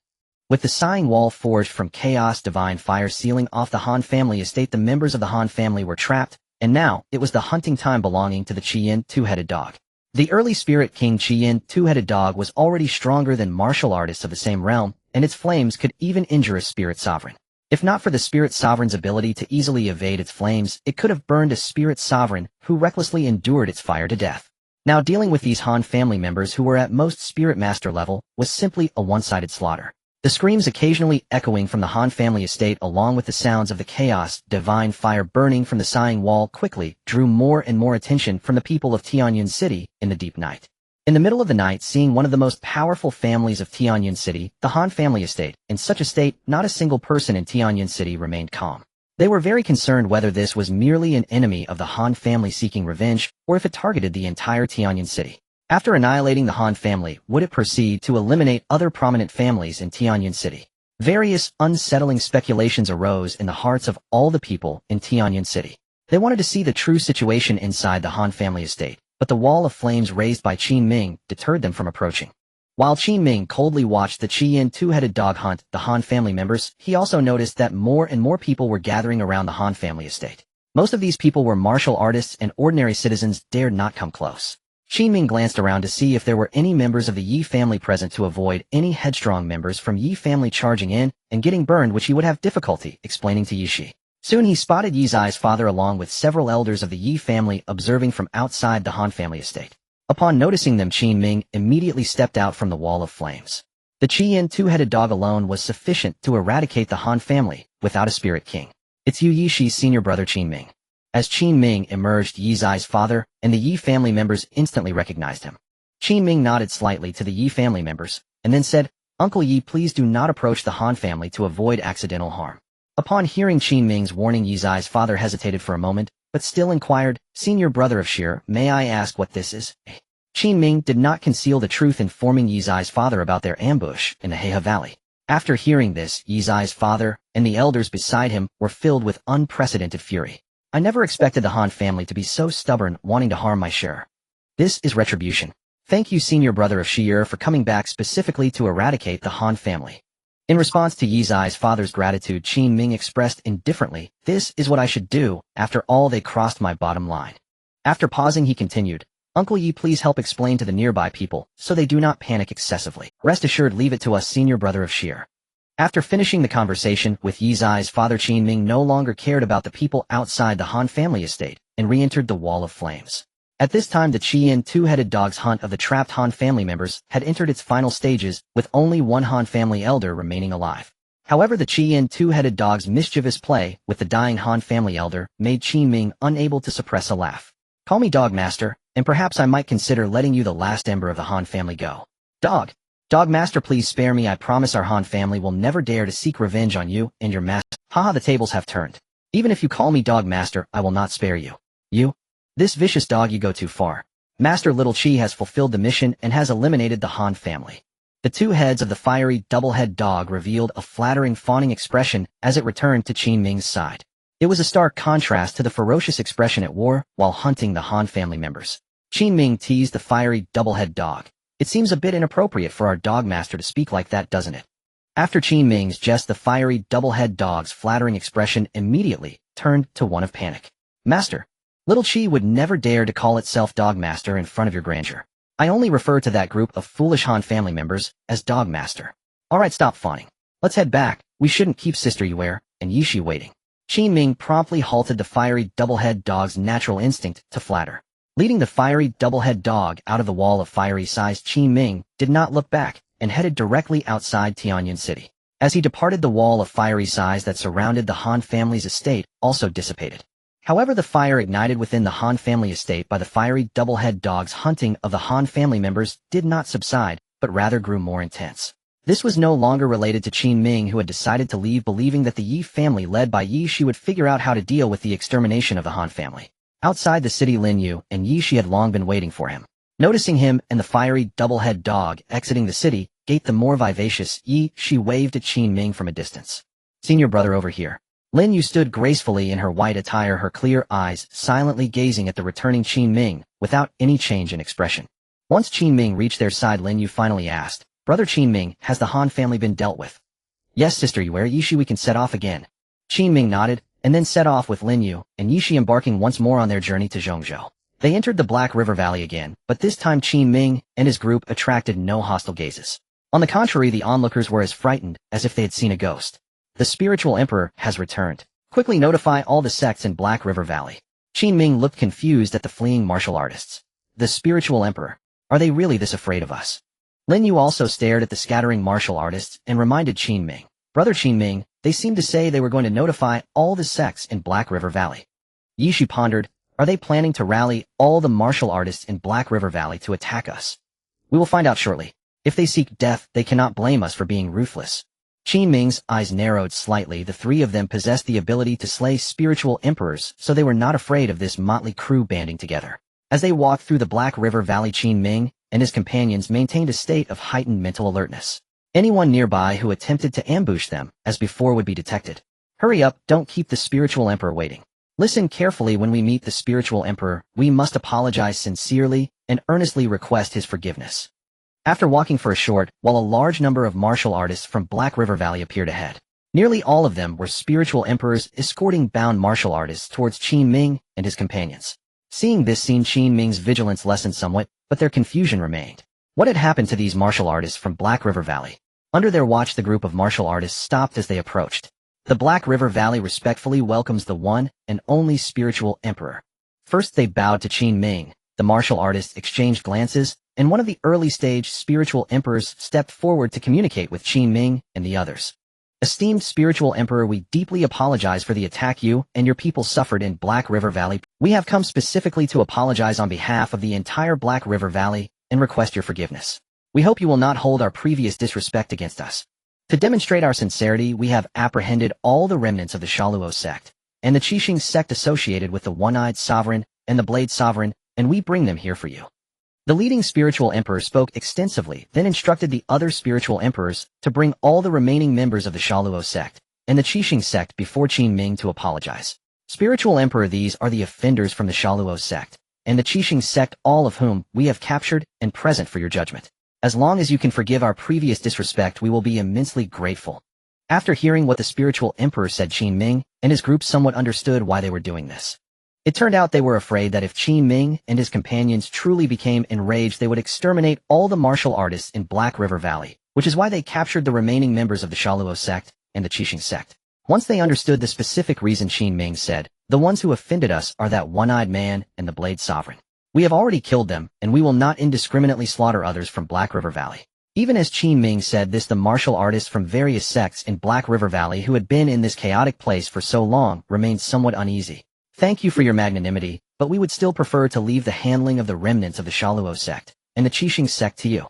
With the sighing wall forged from Chaos Divine Fire sealing off the Han family estate, the members of the Han family were trapped, and now it was the hunting time belonging to the Qin two-headed dog. The early Spirit King Qin two-headed dog was already stronger than martial artists of the same realm, and its flames could even injure a Spirit Sovereign. If not for the Spirit Sovereign's ability to easily evade its flames, it could have burned a Spirit Sovereign who recklessly endured its fire to death. Now dealing with these Han family members who were at most Spirit Master level was simply a one-sided slaughter. The screams occasionally echoing from the Han family estate, along with the sounds of the Chaos Divine Fire burning from the sighing wall, quickly drew more and more attention from the people of Tianyun City in the deep night. In the middle of the night, seeing one of the most powerful families of Tianyun City, the Han family estate, in such a state, not a single person in Tianyun City remained calm. They were very concerned whether this was merely an enemy of the Han family seeking revenge, or if it targeted the entire Tianyun City. After annihilating the Han family, would it proceed to eliminate other prominent families in Tianyun City? Various unsettling speculations arose in the hearts of all the people in Tianyun City. They wanted to see the true situation inside the Han family estate, but the wall of flames raised by Qin Ming deterred them from approaching. While Qin Ming coldly watched the Qin two-headed dog hunt the Han family members, he also noticed that more and more people were gathering around the Han family estate. Most of these people were martial artists, and ordinary citizens dared not come close. Qin Ming glanced around to see if there were any members of the Yi family present to avoid any headstrong members from Yi family charging in and getting burned, which he would have difficulty explaining to Yishi. Soon he spotted Yi Zai's father along with several elders of the Yi family observing from outside the Han family estate. Upon noticing them, Qin Ming immediately stepped out from the wall of flames. The Qin two-headed dog alone was sufficient to eradicate the Han family without a spirit king. It's Yu Yishi's senior brother Qin Ming. As Qin Ming emerged, Yi Zai's father and the Yi family members instantly recognized him. Qin Ming nodded slightly to the Yi family members and then said, "Uncle Yi, please do not approach the Han family to avoid accidental harm." Upon hearing Qin Ming's warning, Yi Zai's father hesitated for a moment, but still inquired, "Senior brother of Sheer, may I ask what this is?" Qin Ming did not conceal the truth, informing Yi Zai's father about their ambush in the Hmph Valley. After hearing this, Yi Zai's father and the elders beside him were filled with unprecedented fury. "I never expected the Han family to be so stubborn, wanting to harm my Sheer. This is retribution. Thank you, senior brother of Sheer, for coming back specifically to eradicate the Han family." In response to Yi Zai's father's gratitude, Qin Ming expressed indifferently, "This is what I should do. After all, they crossed my bottom line." After pausing, he continued, "Uncle Yi, please help explain to the nearby people so they do not panic excessively. Rest assured, leave it to us, senior brother of Sheer." After finishing the conversation with Yi Zai's father, Qin Ming no longer cared about the people outside the Han family estate and re-entered the wall of flames. At this time, the Qin two-headed dog's hunt of the trapped Han family members had entered its final stages, with only one Han family elder remaining alive. However, the Qin two-headed dog's mischievous play with the dying Han family elder made Qin Ming unable to suppress a laugh. "Call me Dog Master, and perhaps I might consider letting you, the last ember of the Han family, go." Dog Master, please spare me. I promise our Han family will never dare to seek revenge on you and your master." "Haha, the tables have turned. Even if you call me Dog Master, I will not spare you. This vicious dog, you go too far. Master Little Qi has fulfilled the mission and has eliminated the Han family." The two heads of the fiery double-head dog revealed a flattering, fawning expression as it returned to Qin Ming's side. It was a stark contrast to the ferocious expression at war while hunting the Han family members. Qin Ming teased the fiery double-head dog. "It seems a bit inappropriate for our dog master to speak like that, doesn't it?" After Qin Ming's jest, the fiery double-head dog's flattering expression immediately turned to one of panic. "Master, Little Qi would never dare to call itself Dog Master in front of your grandeur. I only refer to that group of foolish Han family members as Dog Master." "Alright, stop fawning. Let's head back. We shouldn't keep Sister Yuer and Yishi waiting." Qin Ming promptly halted the fiery double-head dog's natural instinct to flatter. Leading the fiery double-head dog out of the wall of fiery size, Qin Ming did not look back and headed directly outside Tianyan City. As he departed, the wall of fiery size that surrounded the Han family's estate also dissipated. However, the fire ignited within the Han family estate by the fiery double-head dog's hunting of the Han family members did not subside, but rather grew more intense. This was no longer related to Qin Ming, who had decided to leave, believing that the Yi family led by Yi Shi would figure out how to deal with the extermination of the Han family. Outside the city, Lin Yu and Yi Shi had long been waiting for him. Noticing him and the fiery double-head dog exiting the city gate, the more vivacious Yi Shi waved at Qin Ming from a distance. "Senior brother, over here." Lin Yu stood gracefully in her white attire, her clear eyes silently gazing at the returning Qin Ming without any change in expression. Once Qin Ming reached their side, Lin Yu finally asked, "Brother Qin Ming, has the Han family been dealt with?" "Yes, Sister Yuer, Yishi, we can set off again." Qin Ming nodded, and then set off with Lin Yu and Yishi, embarking once more on their journey to Zhongzhou. They entered the Black River Valley again, but this time Qin Ming and his group attracted no hostile gazes. On the contrary, the onlookers were as frightened as if they had seen a ghost. "The spiritual emperor has returned. Quickly notify all the sects in Black River Valley." Qin Ming looked confused at the fleeing martial artists. "The spiritual emperor? Are they really this afraid of us?" Lin Yu also stared at the scattering martial artists and reminded Qin Ming, "Brother Qin Ming, they seemed to say they were going to notify all the sects in Black River Valley." Yishi pondered, "Are they planning to rally all the martial artists in Black River Valley to attack us? We will find out shortly. If they seek death, they cannot blame us for being ruthless." Qin Ming's eyes narrowed slightly. The three of them possessed the ability to slay spiritual emperors, so they were not afraid of this motley crew banding together. As they walked through the Black River Valley, Qin Ming and his companions maintained a state of heightened mental alertness. Anyone nearby who attempted to ambush them, as before, would be detected. "Hurry up, don't keep the spiritual emperor waiting. Listen carefully. When we meet the spiritual emperor, we must apologize sincerely and earnestly request his forgiveness." After walking for a short while, a large number of martial artists from Black River Valley appeared ahead. Nearly all of them were spiritual emperors escorting bound martial artists towards Qin Ming and his companions. Seeing this scene, Qin Ming's vigilance lessened somewhat, but their confusion remained. What had happened to these martial artists from Black River Valley? Under their watch, the group of martial artists stopped as they approached. The Black River Valley respectfully welcomes the one and only spiritual emperor. First, they bowed to Qin Ming, The martial artists exchanged glances, and one of the early-stage spiritual emperors stepped forward to communicate with Qin Ming and the others. Esteemed spiritual emperor, we deeply apologize for the attack you and your people suffered in Black River Valley. We have come specifically to apologize on behalf of the entire Black River Valley and request your forgiveness. We hope you will not hold our previous disrespect against us. To demonstrate our sincerity, we have apprehended all the remnants of the Shaluo sect and the Qixing sect associated with the One-Eyed Sovereign and the Blade Sovereign, and we bring them here for you. The leading spiritual emperor spoke extensively, then instructed the other spiritual emperors to bring all the remaining members of the Shaluo sect and the Qixing sect before Qin Ming to apologize. Spiritual emperor, these are the offenders from the Shaluo sect and the Qixing sect, all of whom we have captured and present for your judgment. As long as you can forgive our previous disrespect, we will be immensely grateful. After hearing what the spiritual emperor said, Qin Ming and his group somewhat understood why they were doing this. It turned out they were afraid that if Qin Ming and his companions truly became enraged, they would exterminate all the martial artists in Black River Valley, which is why they captured the remaining members of the Shaluo sect and the Qixing sect. Once they understood the specific reason, Qin Ming said, "The ones who offended us are that One-Eyed Man and the Blade Sovereign. We have already killed them, and we will not indiscriminately slaughter others from Black River Valley." Even as Qin Ming said this, the martial artists from various sects in Black River Valley who had been in this chaotic place for so long remained somewhat uneasy. "Thank you for your magnanimity, but we would still prefer to leave the handling of the remnants of the Shaluo sect and the Qixing sect to you."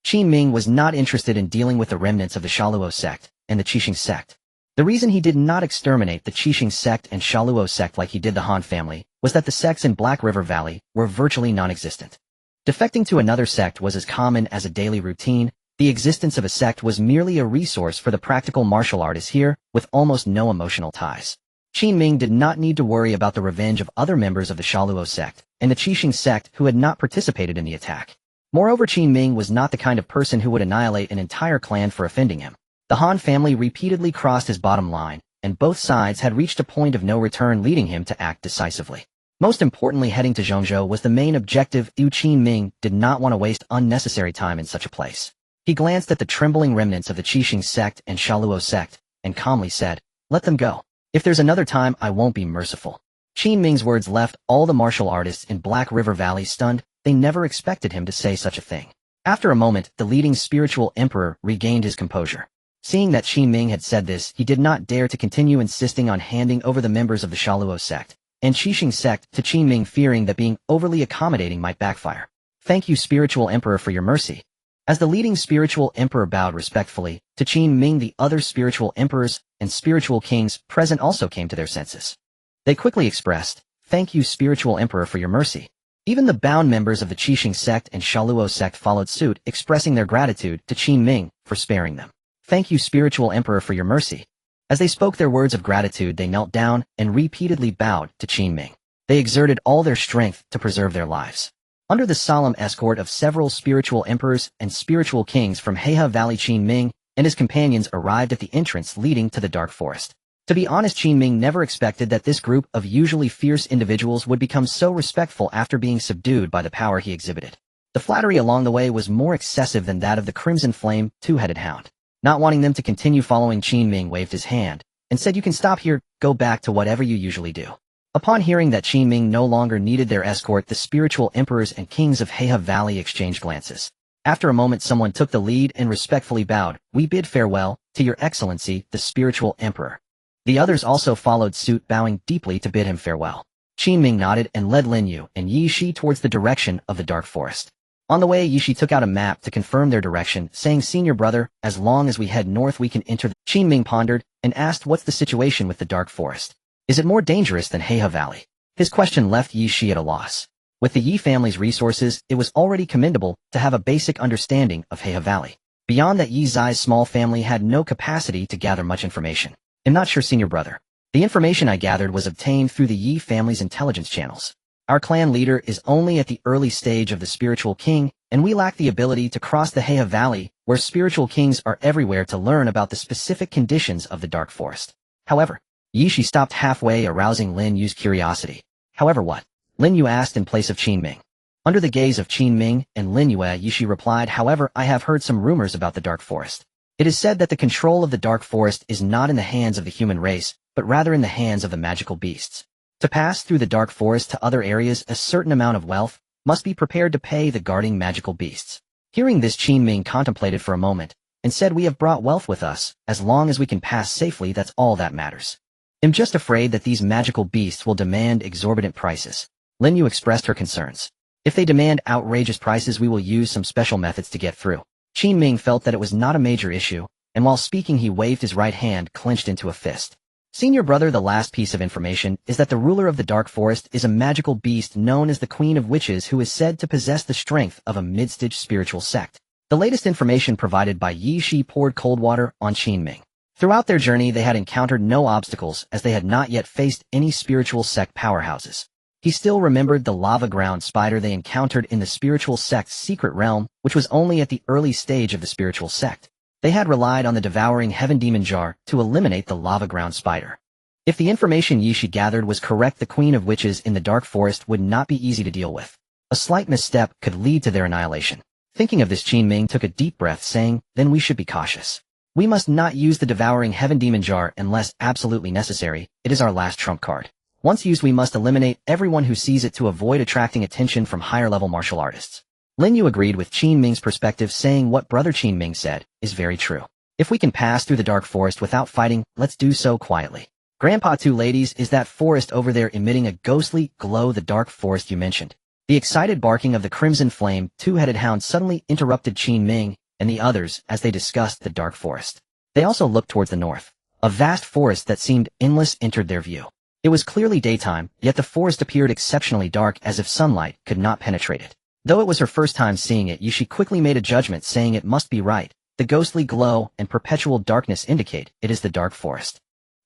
Qin Ming was not interested in dealing with the remnants of the Shaluo sect and the Qixing sect. The reason he did not exterminate the Qixing sect and Shaluo sect like he did the Han family was that the sects in Black River Valley were virtually non-existent. Defecting to another sect was as common as a daily routine. The existence of a sect was merely a resource for the practical martial artists here, with almost no emotional ties. Qin Ming did not need to worry about the revenge of other members of the Shaluo sect and the Qixing sect who had not participated in the attack. Moreover, Qin Ming was not the kind of person who would annihilate an entire clan for offending him. The Han family repeatedly crossed his bottom line, and both sides had reached a point of no return, leading him to act decisively. Most importantly, heading to Zhongzhou was the main objective. Qin Ming did not want to waste unnecessary time in such a place. He glanced at the trembling remnants of the Qixing sect and Shaluo sect, and calmly said, "Let them go. If there's another time, I won't be merciful." Qin Ming's words left all the martial artists in Black River Valley stunned. They never expected him to say such a thing. After a moment, the leading spiritual emperor regained his composure. Seeing that Qin Ming had said this, he did not dare to continue insisting on handing over the members of the Shaluo sect and Qixing sect to Qin Ming, fearing that being overly accommodating might backfire. "Thank you, spiritual emperor, for your mercy." As the leading spiritual emperor bowed respectfully to Qin Ming, the other spiritual emperors and spiritual kings present also came to their senses. They quickly expressed, "Thank you, spiritual emperor, for your mercy." Even the bound members of the Qixing sect and Shaluo sect followed suit, expressing their gratitude to Qin Ming for sparing them. "Thank you, spiritual emperor, for your mercy." As they spoke their words of gratitude, they knelt down and repeatedly bowed to Qin Ming. They exerted all their strength to preserve their lives. Under the solemn escort of several spiritual emperors and spiritual kings from Hmph Valley, Qin Ming and his companions arrived at the entrance leading to the dark forest. To be honest, Qin Ming never expected that this group of usually fierce individuals would become so respectful after being subdued by the power he exhibited. The flattery along the way was more excessive than that of the Crimson Flame two-headed hound. Not wanting them to continue following, Qin Ming waved his hand and said, "You can stop here, go back to whatever you usually do." Upon hearing that Qin Ming no longer needed their escort, the spiritual emperors and kings of Hmph Valley exchanged glances. After a moment, someone took the lead and respectfully bowed. "We bid farewell to your excellency, the spiritual emperor." The others also followed suit, bowing deeply to bid him farewell. Qin Ming nodded and led Lin Yu and Yi Shi towards the direction of the dark forest. On the way, Yi Shi took out a map to confirm their direction, saying, "Senior brother, as long as we head north we can enter." Qin Ming pondered and asked, "What's the situation with the dark forest? Is it more dangerous than Hmph Valley?" His question left Yi Shi at a loss. With the Yi family's resources, it was already commendable to have a basic understanding of Hmph Valley. Beyond that, Yi Zai's small family had no capacity to gather much information. "I'm not sure, senior brother. The information I gathered was obtained through the Yi family's intelligence channels. Our clan leader is only at the early stage of the spiritual king, and we lack the ability to cross the Hmph Valley, where spiritual kings are everywhere, to learn about the specific conditions of the dark forest." However, Yi Shi stopped halfway, arousing Lin Yu's curiosity. "However what?" Lin Yu asked in place of Qin Ming. Under the gaze of Qin Ming and Lin Yu, Yi Shi replied, "However, I have heard some rumors about the dark forest. It is said that the control of the dark forest is not in the hands of the human race, but rather in the hands of the magical beasts. To pass through the dark forest to other areas, a certain amount of wealth must be prepared to pay the guarding magical beasts. Hearing this, Qin Ming contemplated for a moment, and said, we have brought wealth with us, as long as we can pass safely that's all that matters. I'm just afraid that these magical beasts will demand exorbitant prices. Lin Yu expressed her concerns. If they demand outrageous prices, we will use some special methods to get through. Qin Ming felt that it was not a major issue, and while speaking he waved his right hand clenched into a fist. Senior brother, the last piece of information is that the ruler of the Dark Forest is a magical beast known as the Queen of Witches, who is said to possess the strength of a mid-stage spiritual sect. The latest information provided by Yi Shi poured cold water on Qin Ming. Throughout their journey they had encountered no obstacles, as they had not yet faced any spiritual sect powerhouses. He still remembered the lava ground spider they encountered in the spiritual sect's secret realm, which was only at the early stage of the spiritual sect. They had relied on the devouring heaven demon jar to eliminate the lava ground spider. If the information Yi Shi gathered was correct, the Queen of Witches in the Dark Forest would not be easy to deal with. A slight misstep could lead to their annihilation. Thinking of this, Qin Ming took a deep breath, saying, then we should be cautious. We must not use the devouring heaven demon jar unless absolutely necessary. It is our last trump card. Once used, we must eliminate everyone who sees it to avoid attracting attention from higher-level martial artists. Lin Yu agreed with Qin Ming's perspective, saying what Brother Qin Ming said is very true. If we can pass through the Dark Forest without fighting, let's do so quietly. Grandpa, two ladies, is that forest over there emitting a ghostly glow? The Dark Forest you mentioned. The excited barking of the Crimson Flame two-headed hound suddenly interrupted Qin Ming and the others as they discussed the Dark Forest. They also looked towards the north. A vast forest that seemed endless entered their view. It was clearly daytime, yet the forest appeared exceptionally dark, as if sunlight could not penetrate it. Though it was her first time seeing it, Yi Shi quickly made a judgment, saying it must be right. The ghostly glow and perpetual darkness indicate it is the Dark Forest.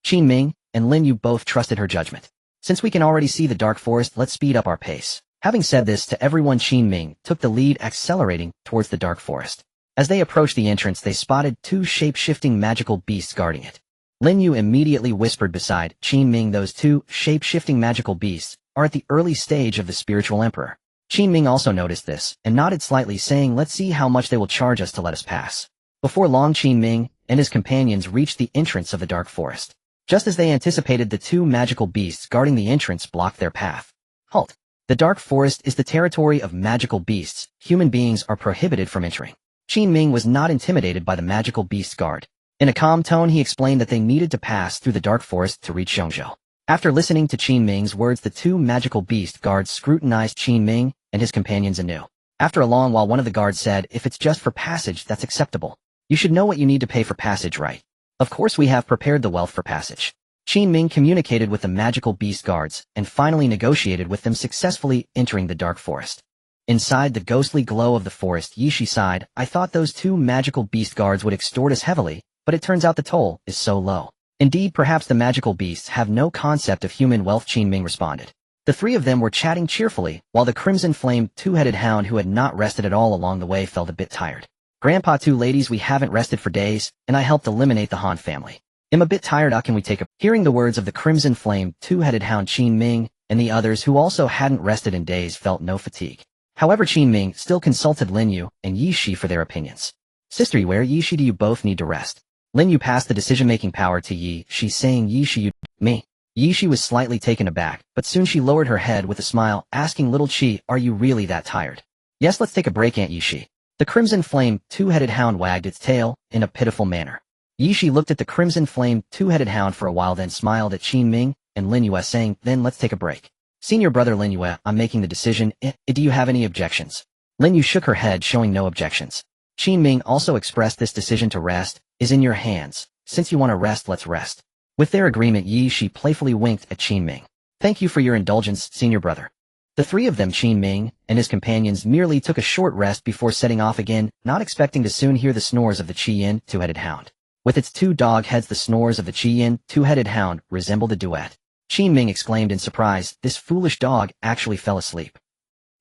Qin Ming and Lin Yu both trusted her judgment. Since we can already see the Dark Forest, let's speed up our pace. Having said this to everyone, Qin Ming took the lead, accelerating towards the Dark Forest. As they approached the entrance, they spotted two shape-shifting magical beasts guarding it. Lin Yu immediately whispered beside Qin Ming, those two shape-shifting magical beasts are at the early stage of the spiritual emperor. Qin Ming also noticed this and nodded slightly, saying, let's see how much they will charge us to let us pass. Before long, Qin Ming and his companions reached the entrance of the Dark Forest. Just as they anticipated, the two magical beasts guarding the entrance blocked their path. Halt! The Dark Forest is the territory of magical beasts. Human beings are prohibited from entering. Qin Ming was not intimidated by the magical beast guard. In a calm tone, he explained that they needed to pass through the Dark Forest to reach Zhongzhou. After listening to Qin Ming's words, the two magical beast guards scrutinized Qin Ming and his companions anew. After a long while, one of the guards said, if it's just for passage, that's acceptable. You should know what you need to pay for passage, right? Of course we have prepared the wealth for passage. Qin Ming communicated with the magical beast guards and finally negotiated with them, successfully entering the Dark Forest. Inside the ghostly glow of the forest, Yi Shi sighed, I thought those two magical beast guards would extort us heavily, but it turns out the toll is so low. Indeed, perhaps the magical beasts have no concept of human wealth, Qin Ming responded. The three of them were chatting cheerfully, while the Crimson Flame two-headed hound, who had not rested at all along the way, felt a bit tired. Grandpa, two ladies, we haven't rested for days, and I helped eliminate the Han family. I'm a bit tired. Can we take a... Hearing the words of the Crimson Flame two-headed hound, Qin Ming and the others, who also hadn't rested in days, felt no fatigue. However, Qin Ming still consulted Lin Yu and Yi Shi for their opinions. Sister, where Yi Shi, do you both need to rest? Lin Yu passed the decision-making power to Yi Shi, saying, Yi Shi, you... Me? Yi Shi was slightly taken aback, but soon she lowered her head with a smile, asking little Qi, are you really that tired? Yes, let's take a break, Aunt Yi Shi. The Crimson Flame two-headed hound wagged its tail in a pitiful manner. Yi Shi looked at the Crimson Flame two-headed hound for a while, then smiled at Qin Ming and Lin Yu, saying, then let's take a break. Senior brother Lin Yu, I'm making the decision. Do you have any objections? Lin Yu shook her head, showing no objections. Qin Ming also expressed this decision to rest is in your hands. Since you want to rest, let's rest. With their agreement, Yi Shi playfully winked at Qin Ming. Thank you for your indulgence, senior brother. The three of them, Qin Ming and his companions, merely took a short rest before setting off again, not expecting to soon hear the snores of the Qiyin two-headed hound. With its two dog heads, the snores of the Qiyin two-headed hound resembled a duet. Qin Ming exclaimed in surprise, this foolish dog actually fell asleep.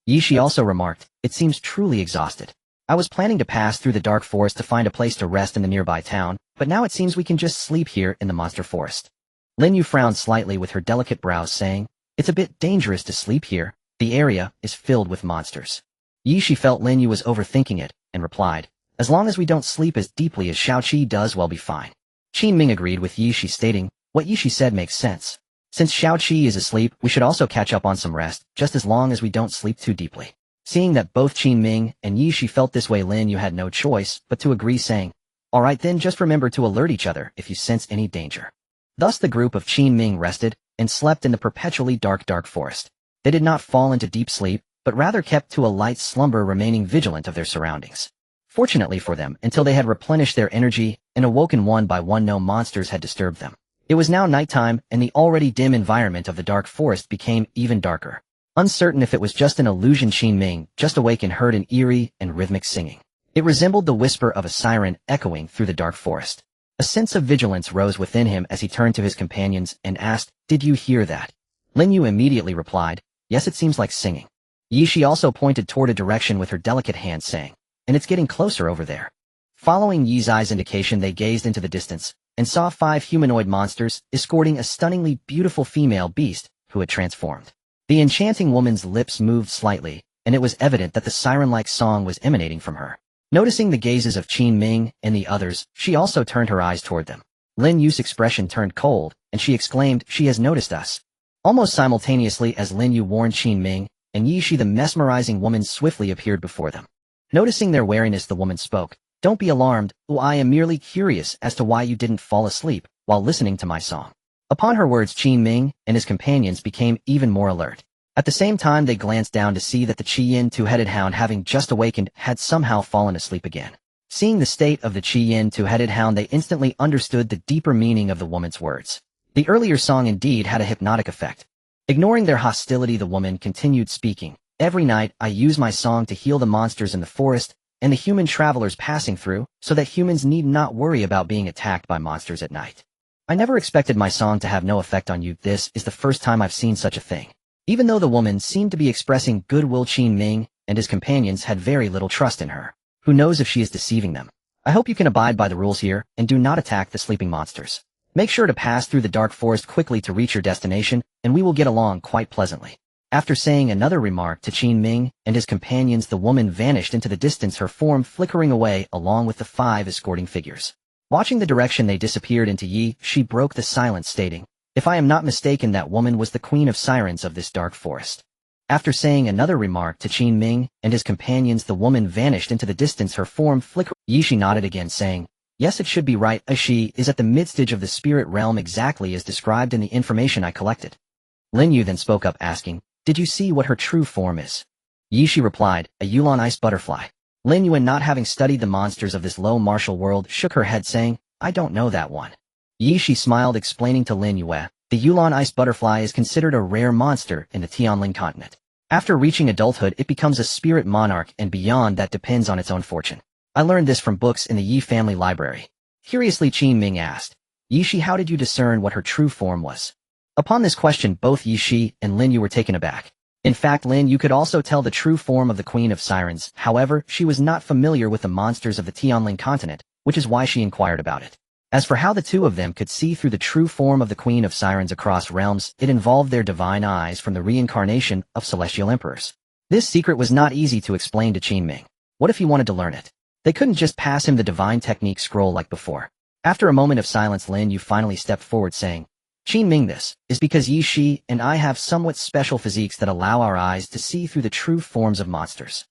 Yi Shi also remarked, it seems truly exhausted. I was planning to pass through the Dark Forest to find a place to rest in the nearby town, but now it seems we can just sleep here in the Monster Forest. Lin Yu frowned slightly with her delicate brows, saying, it's a bit dangerous to sleep here. The area is filled with monsters. Yi Shi felt Lin Yu was overthinking it, and replied, as long as we don't sleep as deeply as Xiaoqi does, we'll be fine. Qin Ming agreed with Yi Shi, stating, what Yi Shi said makes sense. Since Xiaoqi is asleep, we should also catch up on some rest, just as long as we don't sleep too deeply. Seeing that both Qin Ming and Yi Shi felt this way, Lin Yu had no choice but to agree, saying, "Alright then, just remember to alert each other if you sense any danger." Thus the group of Qin Ming rested and slept in the perpetually dark forest. They did not fall into deep sleep, but rather kept to a light slumber, remaining vigilant of their surroundings. Fortunately for them, until they had replenished their energy and awoken one by one, no monsters had disturbed them. It was now nighttime, and the already dim environment of the dark forest became even darker. Uncertain if it was just an illusion, Qin Ming, just awake, and heard an eerie and rhythmic singing. It resembled the whisper of a siren echoing through the dark forest. A sense of vigilance rose within him as he turned to his companions and asked, "Did you hear that?" Lin Yu immediately replied, "Yes, it seems like singing." Yi Shi also pointed toward a direction with her delicate hand, saying, "And it's getting closer over there." Following Yi's eyes' indication, they gazed into the distance and saw 5 humanoid monsters escorting a stunningly beautiful female beast who had transformed. The enchanting woman's lips moved slightly, and it was evident that the siren-like song was emanating from her. Noticing the gazes of Qin Ming and the others, she also turned her eyes toward them. Lin Yu's expression turned cold, and she exclaimed, "She has noticed us." Almost simultaneously as Lin Yu warned Qin Ming and Yi Shi, the mesmerizing woman swiftly appeared before them. Noticing their wariness, the woman spoke, "Don't be alarmed, I am merely curious as to why you didn't fall asleep while listening to my song." Upon her words, Qin Ming and his companions became even more alert. At the same time, they glanced down to see that the Qin two-headed hound, having just awakened, had somehow fallen asleep again. Seeing the state of the Qin two-headed hound, they instantly understood the deeper meaning of the woman's words. The earlier song indeed had a hypnotic effect. Ignoring their hostility, the woman continued speaking, "Every night, I use my song to heal the monsters in the forest and the human travelers passing through, so that humans need not worry about being attacked by monsters at night. I never expected my song to have no effect on you. This is the first time I've seen such a thing." Even though the woman seemed to be expressing goodwill, Qin Ming and his companions had very little trust in her. Who knows if she is deceiving them? "I hope you can abide by the rules here and do not attack the sleeping monsters. Make sure to pass through the dark forest quickly to reach your destination, and we will get along quite pleasantly." After saying another remark to Qin Ming and his companions, the woman vanished into the distance, her form flickering away along with the 5 escorting figures. Watching the direction they disappeared into, Yi Shi broke the silence, stating, "If I am not mistaken, that woman was the queen of sirens of this dark forest." After saying another remark to Qin Ming and his companions, the woman vanished into the distance, her form flickering. Yi Shi nodded again, saying, "Yes, it should be right. She is at the mid-stage of the spirit realm, exactly as described in the information I collected." Lin Yu then spoke up, asking, "Did you see what her true form is?" Yi Shi replied, "A Yulon ice butterfly." Lin Yu, not having studied the monsters of this low martial world, shook her head, saying, "I don't know that one." Yi Shi smiled, explaining to Lin Yu, "The Yulon ice butterfly is considered a rare monster in the Tianling continent. After reaching adulthood, it becomes a spirit monarch, and beyond that depends on its own fortune. I learned this from books in the Yi family library." Curiously, Qin Ming asked, "Yi Shi, how did you discern what her true form was?" Upon this question, both Yi Shi and Lin Yu were taken aback. In fact, Lin Yu could also tell the true form of the Queen of Sirens. However, she was not familiar with the monsters of the Tianling continent, which is why she inquired about it. As for how the two of them could see through the true form of the Queen of Sirens across realms, it involved their divine eyes from the reincarnation of celestial emperors. This secret was not easy to explain to Qin Ming. What if he wanted to learn it? They couldn't just pass him the divine technique scroll like before. After a moment of silence, Lin Yu finally stepped forward, saying, "Qin Ming, this is because Yi Shi and I have somewhat special physiques that allow our eyes to see through the true forms of monsters."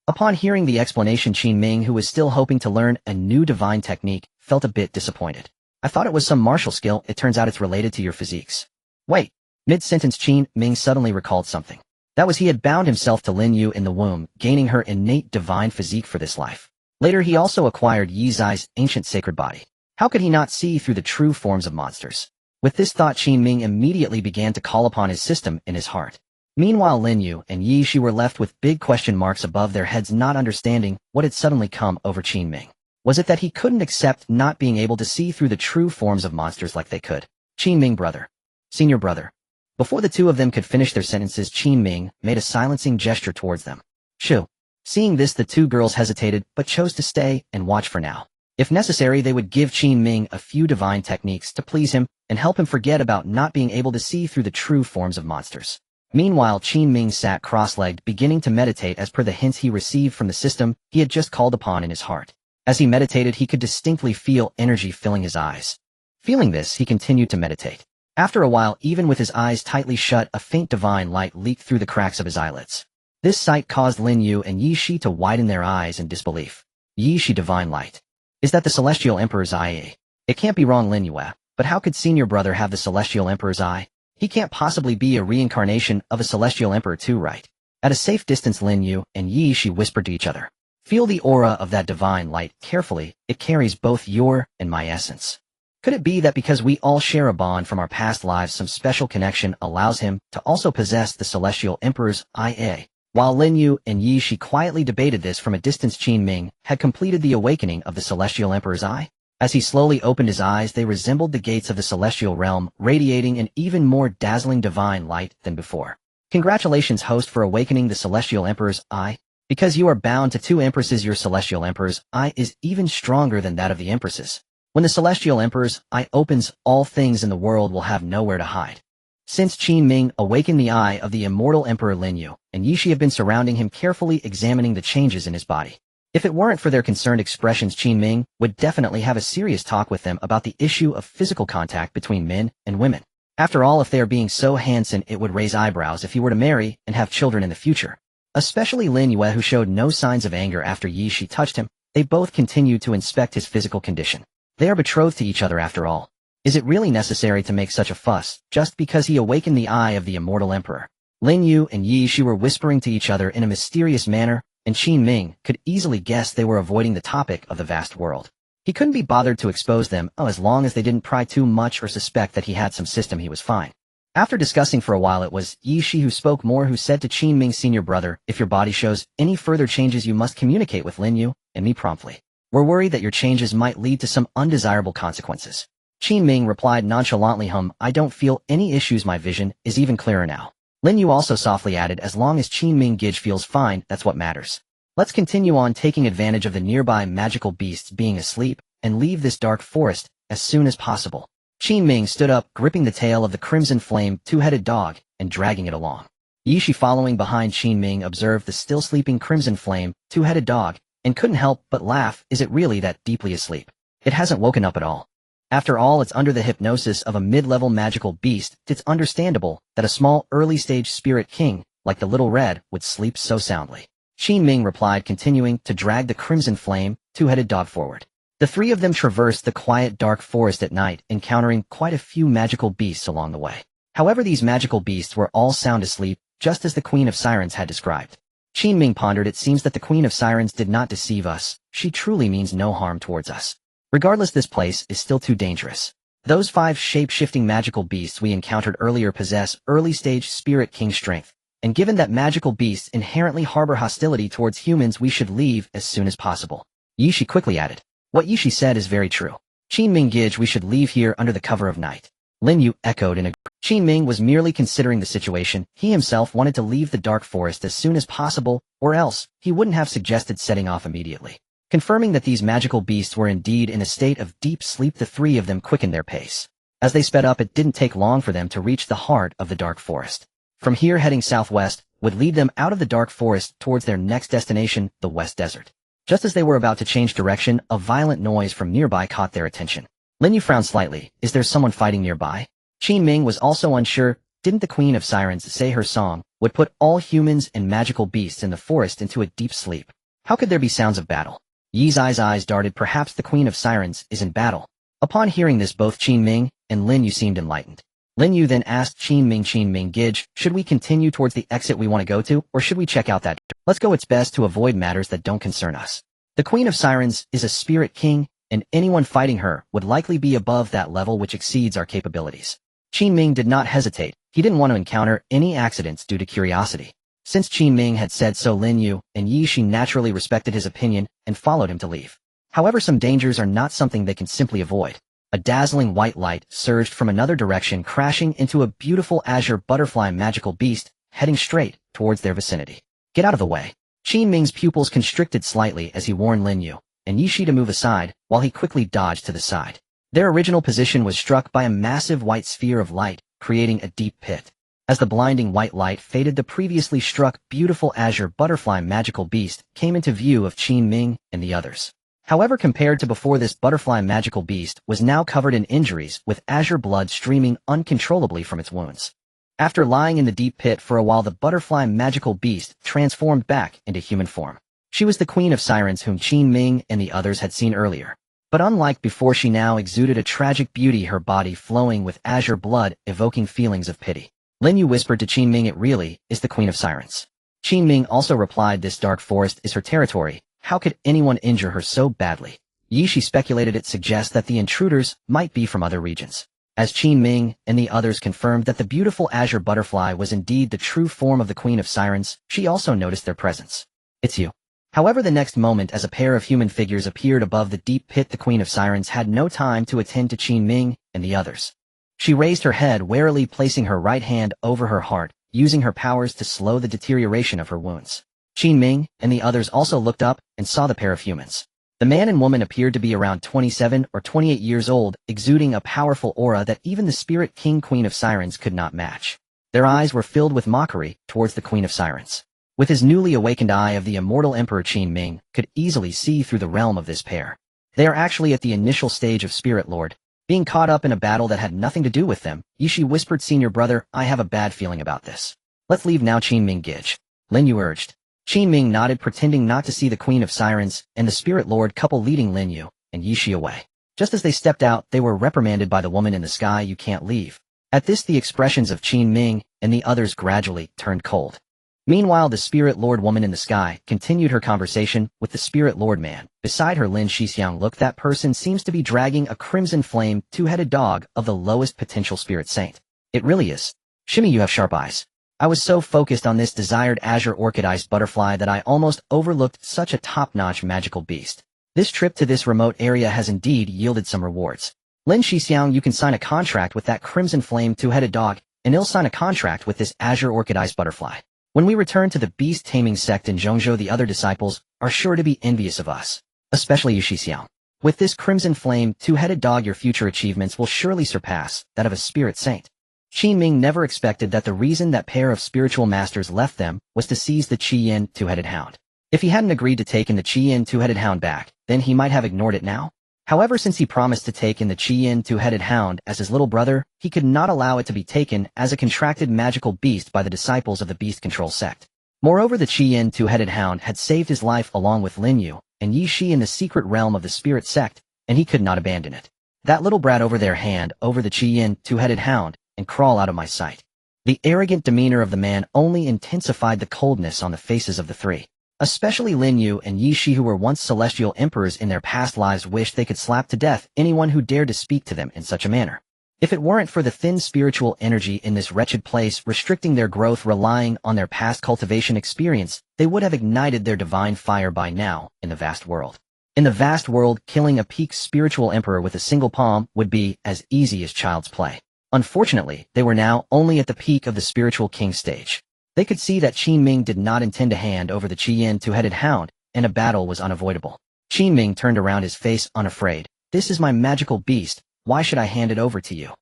Upon hearing the explanation, Qin Ming, who was still hoping to learn a new divine technique, felt a bit disappointed. "I thought it was some martial skill. It turns out it's related to your physiques." Wait. Mid-sentence, Qin Ming suddenly recalled something. That was, he had bound himself to Lin Yu in the womb, gaining her innate divine physique for this life. Later, he also acquired Yi Zai's ancient sacred body. How could he not see through the true forms of monsters? With this thought, Qin Ming immediately began to call upon his system in his heart. Meanwhile, Lin Yu and Yi Shi were left with big question marks above their heads, not understanding what had suddenly come over Qin Ming. Was it that he couldn't accept not being able to see through the true forms of monsters like they could? Qin Ming, brother. Senior brother. Before the two of them could finish their sentences, Qin Ming made a silencing gesture towards them. Shoo. Seeing this, the two girls hesitated, but chose to stay and watch for now. If necessary, they would give Qin Ming a few divine techniques to please him and help him forget about not being able to see through the true forms of monsters. Meanwhile, Qin Ming sat cross-legged, beginning to meditate as per the hints he received from the system he had just called upon in his heart. As he meditated, he could distinctly feel energy filling his eyes. Feeling this, he continued to meditate. After a while, even with his eyes tightly shut, a faint divine light leaked through the cracks of his eyelids. This sight caused Lin Yu and Yi Shi to widen their eyes in disbelief. Yi Shi divine light. Is that the Celestial Emperor's eye? It can't be wrong, Lin Yu, but how could senior brother have the Celestial Emperor's eye? He can't possibly be a reincarnation of a Celestial Emperor too, right? At a safe distance, Lin Yu and Yi Shi whispered to each other. Feel the aura of that divine light carefully. It carries both your and my essence. Could it be that because we all share a bond from our past lives, some special connection allows him to also possess the Celestial Emperor's eye? While Lin Yu and Yi Shi quietly debated this from a distance, Qin Ming had completed the awakening of the Celestial Emperor's eye. As he slowly opened his eyes, they resembled the gates of the celestial realm, radiating an even more dazzling divine light than before. Congratulations, host, for awakening the Celestial Emperor's eye. Because you are bound to two empresses, your Celestial Emperor's eye is even stronger than that of the empresses. When the Celestial Emperor's eye opens, all things in the world will have nowhere to hide. Since Qin Ming awakened the eye of the immortal Emperor, Lin Yu and Yi Shi have been surrounding him, carefully examining the changes in his body. If it weren't for their concerned expressions, Qin Ming would definitely have a serious talk with them about the issue of physical contact between men and women. After all, if they are being so handsome, it would raise eyebrows if he were to marry and have children in the future. Especially Lin Yu, who showed no signs of anger after Yi Shi touched him. They both continued to inspect his physical condition. They are betrothed to each other after all. Is it really necessary to make such a fuss, just because he awakened the eye of the immortal emperor? Lin Yu and Yi Shi were whispering to each other in a mysterious manner, and Qin Ming could easily guess they were avoiding the topic of the vast world. He couldn't be bothered to expose them, as long as they didn't pry too much or suspect that he had some system, he was fine. After discussing for a while, it was Yi Shi who spoke more, who said to Qin Ming, senior brother, if your body shows any further changes, you must communicate with Lin Yu and me promptly. We're worried that your changes might lead to some undesirable consequences. Qin Ming replied nonchalantly, I don't feel any issues, my vision is even clearer now. Lin Yu also softly added, as long as Qin Ming Gij feels fine, that's what matters. Let's continue on, taking advantage of the nearby magical beasts being asleep, and leave this dark forest as soon as possible. Qin Ming stood up, gripping the tail of the crimson flame two-headed dog, and dragging it along. Yi Shi, following behind Qin Ming, observed the still sleeping crimson flame two-headed dog, and couldn't help but laugh. Is it really that deeply asleep? It hasn't woken up at all. After all, it's under the hypnosis of a mid-level magical beast. It's understandable that a small early-stage spirit king, like the Little Red, would sleep so soundly. Qin Ming replied, continuing to drag the crimson flame two-headed dog forward. The three of them traversed the quiet dark forest at night, encountering quite a few magical beasts along the way. However, these magical beasts were all sound asleep, just as the Queen of Sirens had described. Qin Ming pondered, it seems that the Queen of Sirens did not deceive us. She truly means no harm towards us. Regardless, this place is still too dangerous. Those 5 shape-shifting magical beasts we encountered earlier possess early-stage spirit king strength, and given that magical beasts inherently harbor hostility towards humans, we should leave as soon as possible. Yi Shi quickly added. What Yi Shi said is very true. Qin Ming Gij, we should leave here under the cover of night. Lin Yu echoed in a. Qin Ming was merely considering the situation. He himself wanted to leave the dark forest as soon as possible, or else he wouldn't have suggested setting off immediately. Confirming that these magical beasts were indeed in a state of deep sleep, the three of them quickened their pace. As they sped up, it didn't take long for them to reach the heart of the dark forest. From here, heading southwest would lead them out of the dark forest towards their next destination, the West Desert. Just as they were about to change direction, a violent noise from nearby caught their attention. Lin Yu frowned slightly. Is there someone fighting nearby? Qin Ming was also unsure. Didn't the Queen of Sirens say her song would put all humans and magical beasts in the forest into a deep sleep? How could there be sounds of battle? Yi's eyes darted. Perhaps the Queen of Sirens is in battle. Upon hearing this, both Qin Ming and Lin Yu seemed enlightened. Lin Yu then asked Qin Ming, Gij, should we continue towards the exit we want to go to, or should we check out that door? Let's go. It's best to avoid matters that don't concern us. The Queen of Sirens is a spirit king, and anyone fighting her would likely be above that level, which exceeds our capabilities. Qin Ming did not hesitate. He didn't want to encounter any accidents due to curiosity. Since Qin Ming had said so, Lin Yu and Yi Shi naturally respected his opinion and followed him to leave. However, some dangers are not something they can simply avoid. A dazzling white light surged from another direction, crashing into a beautiful azure butterfly magical beast, heading straight towards their vicinity. Get out of the way. Qin Ming's pupils constricted slightly as he warned Lin Yu and Yi Shi to move aside, while he quickly dodged to the side. Their original position was struck by a massive white sphere of light, creating a deep pit. As the blinding white light faded, the previously struck beautiful azure butterfly magical beast came into view of Qin Ming and the others. However, compared to before, this butterfly magical beast was now covered in injuries, with azure blood streaming uncontrollably from its wounds. After lying in the deep pit for a while, the butterfly magical beast transformed back into human form. She was the queen of sirens whom Qin Ming and the others had seen earlier. But unlike before, she now exuded a tragic beauty, her body flowing with azure blood, evoking feelings of pity. Lin Yu whispered to Qin Ming, "It really is the queen of sirens." Qin Ming also replied, "This dark forest is her territory. How could anyone injure her so badly?" She speculated it suggests that the intruders might be from other regions. As Qin Ming and the others confirmed that the beautiful azure butterfly was indeed the true form of the queen of sirens, she also noticed their presence. "It's you." However, the next moment, as a pair of human figures appeared above the deep pit, the queen of sirens had no time to attend to Qin Ming and the others. She raised her head warily, placing her right hand over her heart, using her powers to slow the deterioration of her wounds. Qin Ming and the others also looked up and saw the pair of humans. The man and woman appeared to be around 27 or 28 years old, exuding a powerful aura that even the spirit king queen of sirens could not match. Their eyes were filled with mockery towards the queen of sirens. With his newly awakened eye of the immortal emperor, Qin Ming could easily see through the realm of this pair. They are actually at the initial stage of spirit lord, being caught up in a battle that had nothing to do with them. Yishi whispered, "Senior brother, I have a bad feeling about this. Let's leave now." Qin Ming gidge. Lin Yu urged. Qin Ming nodded, pretending not to see the queen of sirens and the spirit lord couple leading Lin Yu and Yishi away. Just as they stepped out, they were reprimanded by the woman in the sky. "You can't leave." At this, the expressions of Qin Ming and the others gradually turned cold. Meanwhile, the spirit lord woman in the sky continued her conversation with the spirit lord man. Beside her, Lin Shixiang looked. That person seems to be dragging a crimson flame two-headed dog of the lowest potential spirit saint. "It really is. Shimmy, you have sharp eyes." I was so focused on this desired azure orchid ice butterfly that I almost overlooked such a top-notch magical beast. This trip to this remote area has indeed yielded some rewards. Lin Shixiang, you can sign a contract with that crimson flame two-headed dog, and he'll sign a contract with this azure orchid ice butterfly. When we return to the beast taming sect in Zhongzhou, the other disciples are sure to be envious of us, especially you, Shixiang. With this crimson flame two-headed dog, your future achievements will surely surpass that of a spirit saint. Qin Ming never expected that the reason that pair of spiritual masters left them was to seize the Qi-Yin two-headed hound. If he hadn't agreed to take in the Qi-Yin two-headed hound back, then he might have ignored it now. However, since he promised to take in the Qi-Yin two-headed hound as his little brother, he could not allow it to be taken as a contracted magical beast by the disciples of the beast control sect. Moreover, the Qi-Yin two-headed hound had saved his life along with Lin Yu and Yi Shi in the secret realm of the spirit sect, and he could not abandon it. That little brat over there, hand over the Qi-Yin two-headed hound and crawl out of my sight. The arrogant demeanor of the man only intensified the coldness on the faces of the three. Especially Lin Yu and Yi Shi, who were once celestial emperors in their past lives, wished they could slap to death anyone who dared to speak to them in such a manner. If it weren't for the thin spiritual energy in this wretched place restricting their growth, relying on their past cultivation experience, they would have ignited their divine fire by now in the vast world. In the vast world, killing a peak spiritual emperor with a single palm would be as easy as child's play. Unfortunately, they were now only at the peak of the spiritual king stage. They could see that Qin Ming did not intend to hand over the Qi-Yin two-headed hound, and a battle was unavoidable. Qin Ming turned around, his face unafraid. "This is my magical beast. Why should I hand it over to you?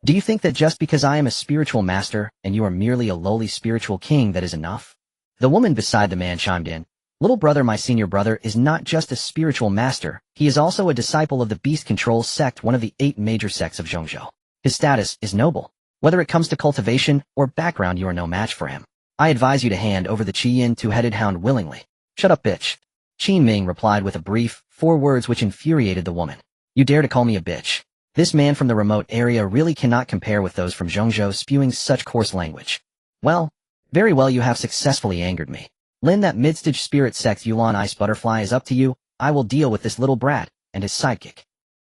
Do you think that just because I am a spiritual master and you are merely a lowly spiritual king, that is enough?" The woman beside the man chimed in. "Little brother, my senior brother, is not just a spiritual master, he is also a disciple of the beast control sect, one of the 8 major sects of Zhongzhou. His status is noble. Whether it comes to cultivation or background, you are no match for him. I advise you to hand over the Qi-Yin two-headed hound willingly." "Shut up, bitch." Qin Ming replied with a brief 4 words which infuriated the woman. "You dare to call me a bitch?" This man from the remote area really cannot compare with those from Zhongzhou spewing such coarse language. "Well, very well, you have successfully angered me. Lin, that mid-stage spirit sect Yulan ice butterfly is up to you. I will deal with this little brat and his sidekick."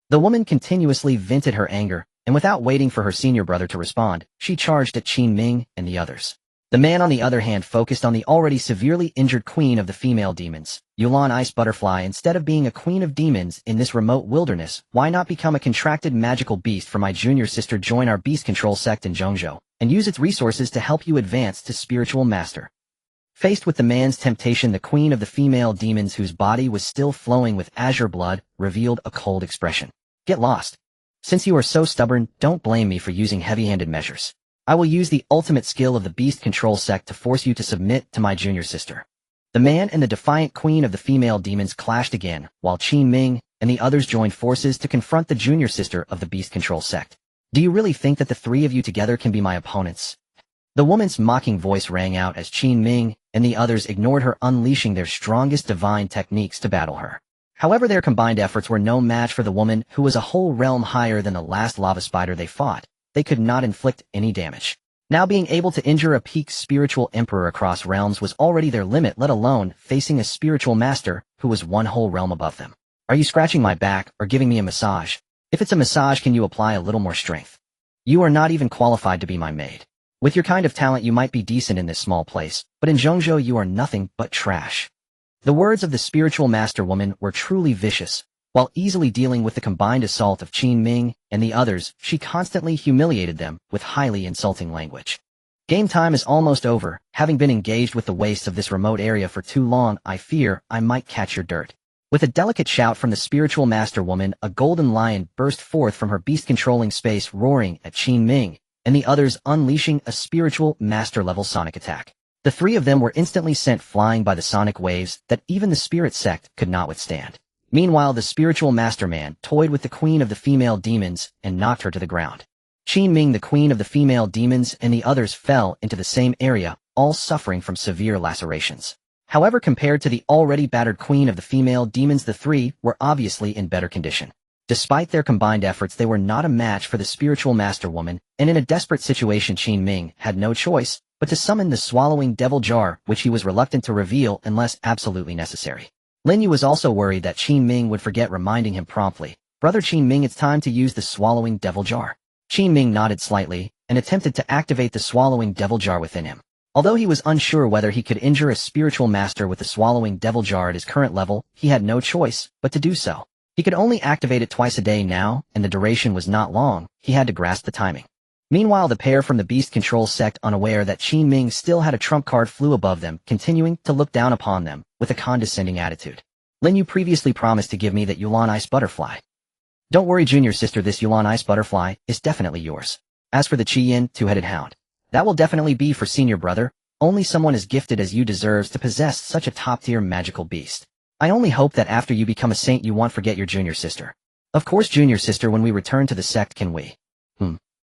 The woman continuously vented her anger, and without waiting for her senior brother to respond, she charged at Qin Ming and the others. The man, on the other hand, focused on the already severely injured queen of the female demons, Yulan Ice Butterfly. Instead of being a queen of demons in this remote wilderness, why not become a contracted magical beast for my junior sister? Join our beast control sect in Zhongzhou, and use its resources to help you advance to spiritual master. Faced with the man's temptation, the queen of the female demons, whose body was still flowing with azure blood, revealed a cold expression. "Get lost. Since you are so stubborn, don't blame me for using heavy-handed measures. I will use the ultimate skill of the beast control sect to force you to submit to my junior sister." The man and the defiant queen of the female demons clashed again, while Qin Ming and the others joined forces to confront the junior sister of the beast control sect. "Do you really think that the 3 of you together can be my opponents?" The woman's mocking voice rang out as Qin Ming and the others ignored her, unleashing their strongest divine techniques to battle her. However, their combined efforts were no match for the woman, who was a whole realm higher than the last lava spider they fought. They could not inflict any damage. Now being able to injure a peak spiritual emperor across realms was already their limit, let alone facing a spiritual master who was one whole realm above them. Are you scratching my back or giving me a massage? If it's a massage, can you apply a little more strength? You are not even qualified to be my maid. With your kind of talent, you might be decent in this small place, but in Zhongzhou you are nothing but trash. The words of the spiritual master woman were truly vicious. While easily dealing with the combined assault of Qin Ming and the others, she constantly humiliated them with highly insulting language. Game time is almost over. Having been engaged with the wastes of this remote area for too long, I fear I might catch your dirt. With a delicate shout from the spiritual master woman, a golden lion burst forth from her beast-controlling space, roaring at Qin Ming and the others, unleashing a spiritual master-level sonic attack. The three of them were instantly sent flying by the sonic waves that even the spirit sect could not withstand. Meanwhile, the spiritual masterman toyed with the queen of the female demons and knocked her to the ground. Qin Ming, the queen of the female demons, and the others fell into the same area, all suffering from severe lacerations. However, compared to the already battered queen of the female demons, the three were obviously in better condition. Despite their combined efforts, they were not a match for the spiritual master woman, and in a desperate situation, Qin Ming had no choice but to summon the swallowing devil jar, which he was reluctant to reveal unless absolutely necessary. Lin Yu was also worried that Qin Ming would forget, reminding him promptly, "Brother Qin Ming, it's time to use the swallowing devil jar." Qin Ming nodded slightly and attempted to activate the swallowing devil jar within him. Although he was unsure whether he could injure a spiritual master with the swallowing devil jar at his current level, he had no choice but to do so. He could only activate it twice a day now, and the duration was not long. He had to grasp the timing. Meanwhile, the pair from the beast control sect, unaware that Qin Ming still had a trump card, flew above them, continuing to look down upon them with a condescending attitude. "Lin, you previously promised to give me that Yulan ice butterfly. Don't worry, junior sister, this Yulan ice butterfly is definitely yours. As for the Qiyin two-headed hound, that will definitely be for senior brother. Only someone as gifted as you deserves to possess such a top-tier magical beast. I only hope that after you become a saint you won't forget your junior sister. Of course, junior sister, when we return to the sect, can we?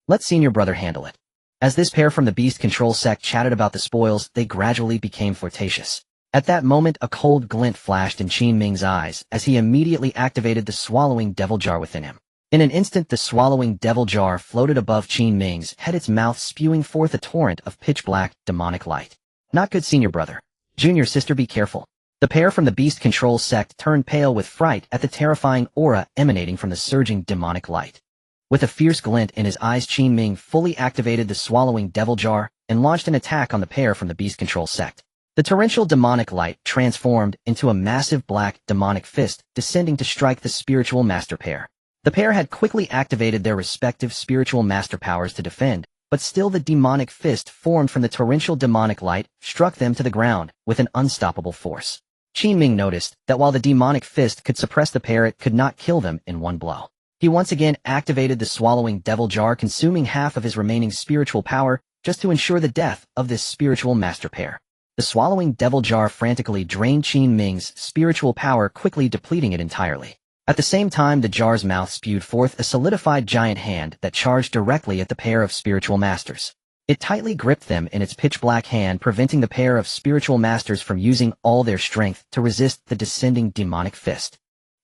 Let senior brother handle it." As this pair from the beast control sect chatted about the spoils, they gradually became flirtatious. At that moment, a cold glint flashed in Qin Ming's eyes as he immediately activated the swallowing devil jar within him. In an instant, the swallowing devil jar floated above Qin Ming's head, its mouth spewing forth a torrent of pitch-black, demonic light. "Not good, senior brother. Junior sister, be careful." The pair from the beast control sect turned pale with fright at the terrifying aura emanating from the surging demonic light. With a fierce glint in his eyes, Qin Ming fully activated the swallowing devil jar and launched an attack on the pair from the beast control sect. The torrential demonic light transformed into a massive black demonic fist, descending to strike the spiritual master pair. The pair had quickly activated their respective spiritual master powers to defend, but still the demonic fist formed from the torrential demonic light struck them to the ground with an unstoppable force. Qin Ming noticed that while the demonic fist could suppress the pair, it could not kill them in one blow. He once again activated the swallowing devil jar, consuming half of his remaining spiritual power just to ensure the death of this spiritual master pair. The swallowing devil jar frantically drained Qin Ming's spiritual power, quickly depleting it entirely. At the same time, the jar's mouth spewed forth a solidified giant hand that charged directly at the pair of spiritual masters. It tightly gripped them in its pitch-black hand, preventing the pair of spiritual masters from using all their strength to resist the descending demonic fist.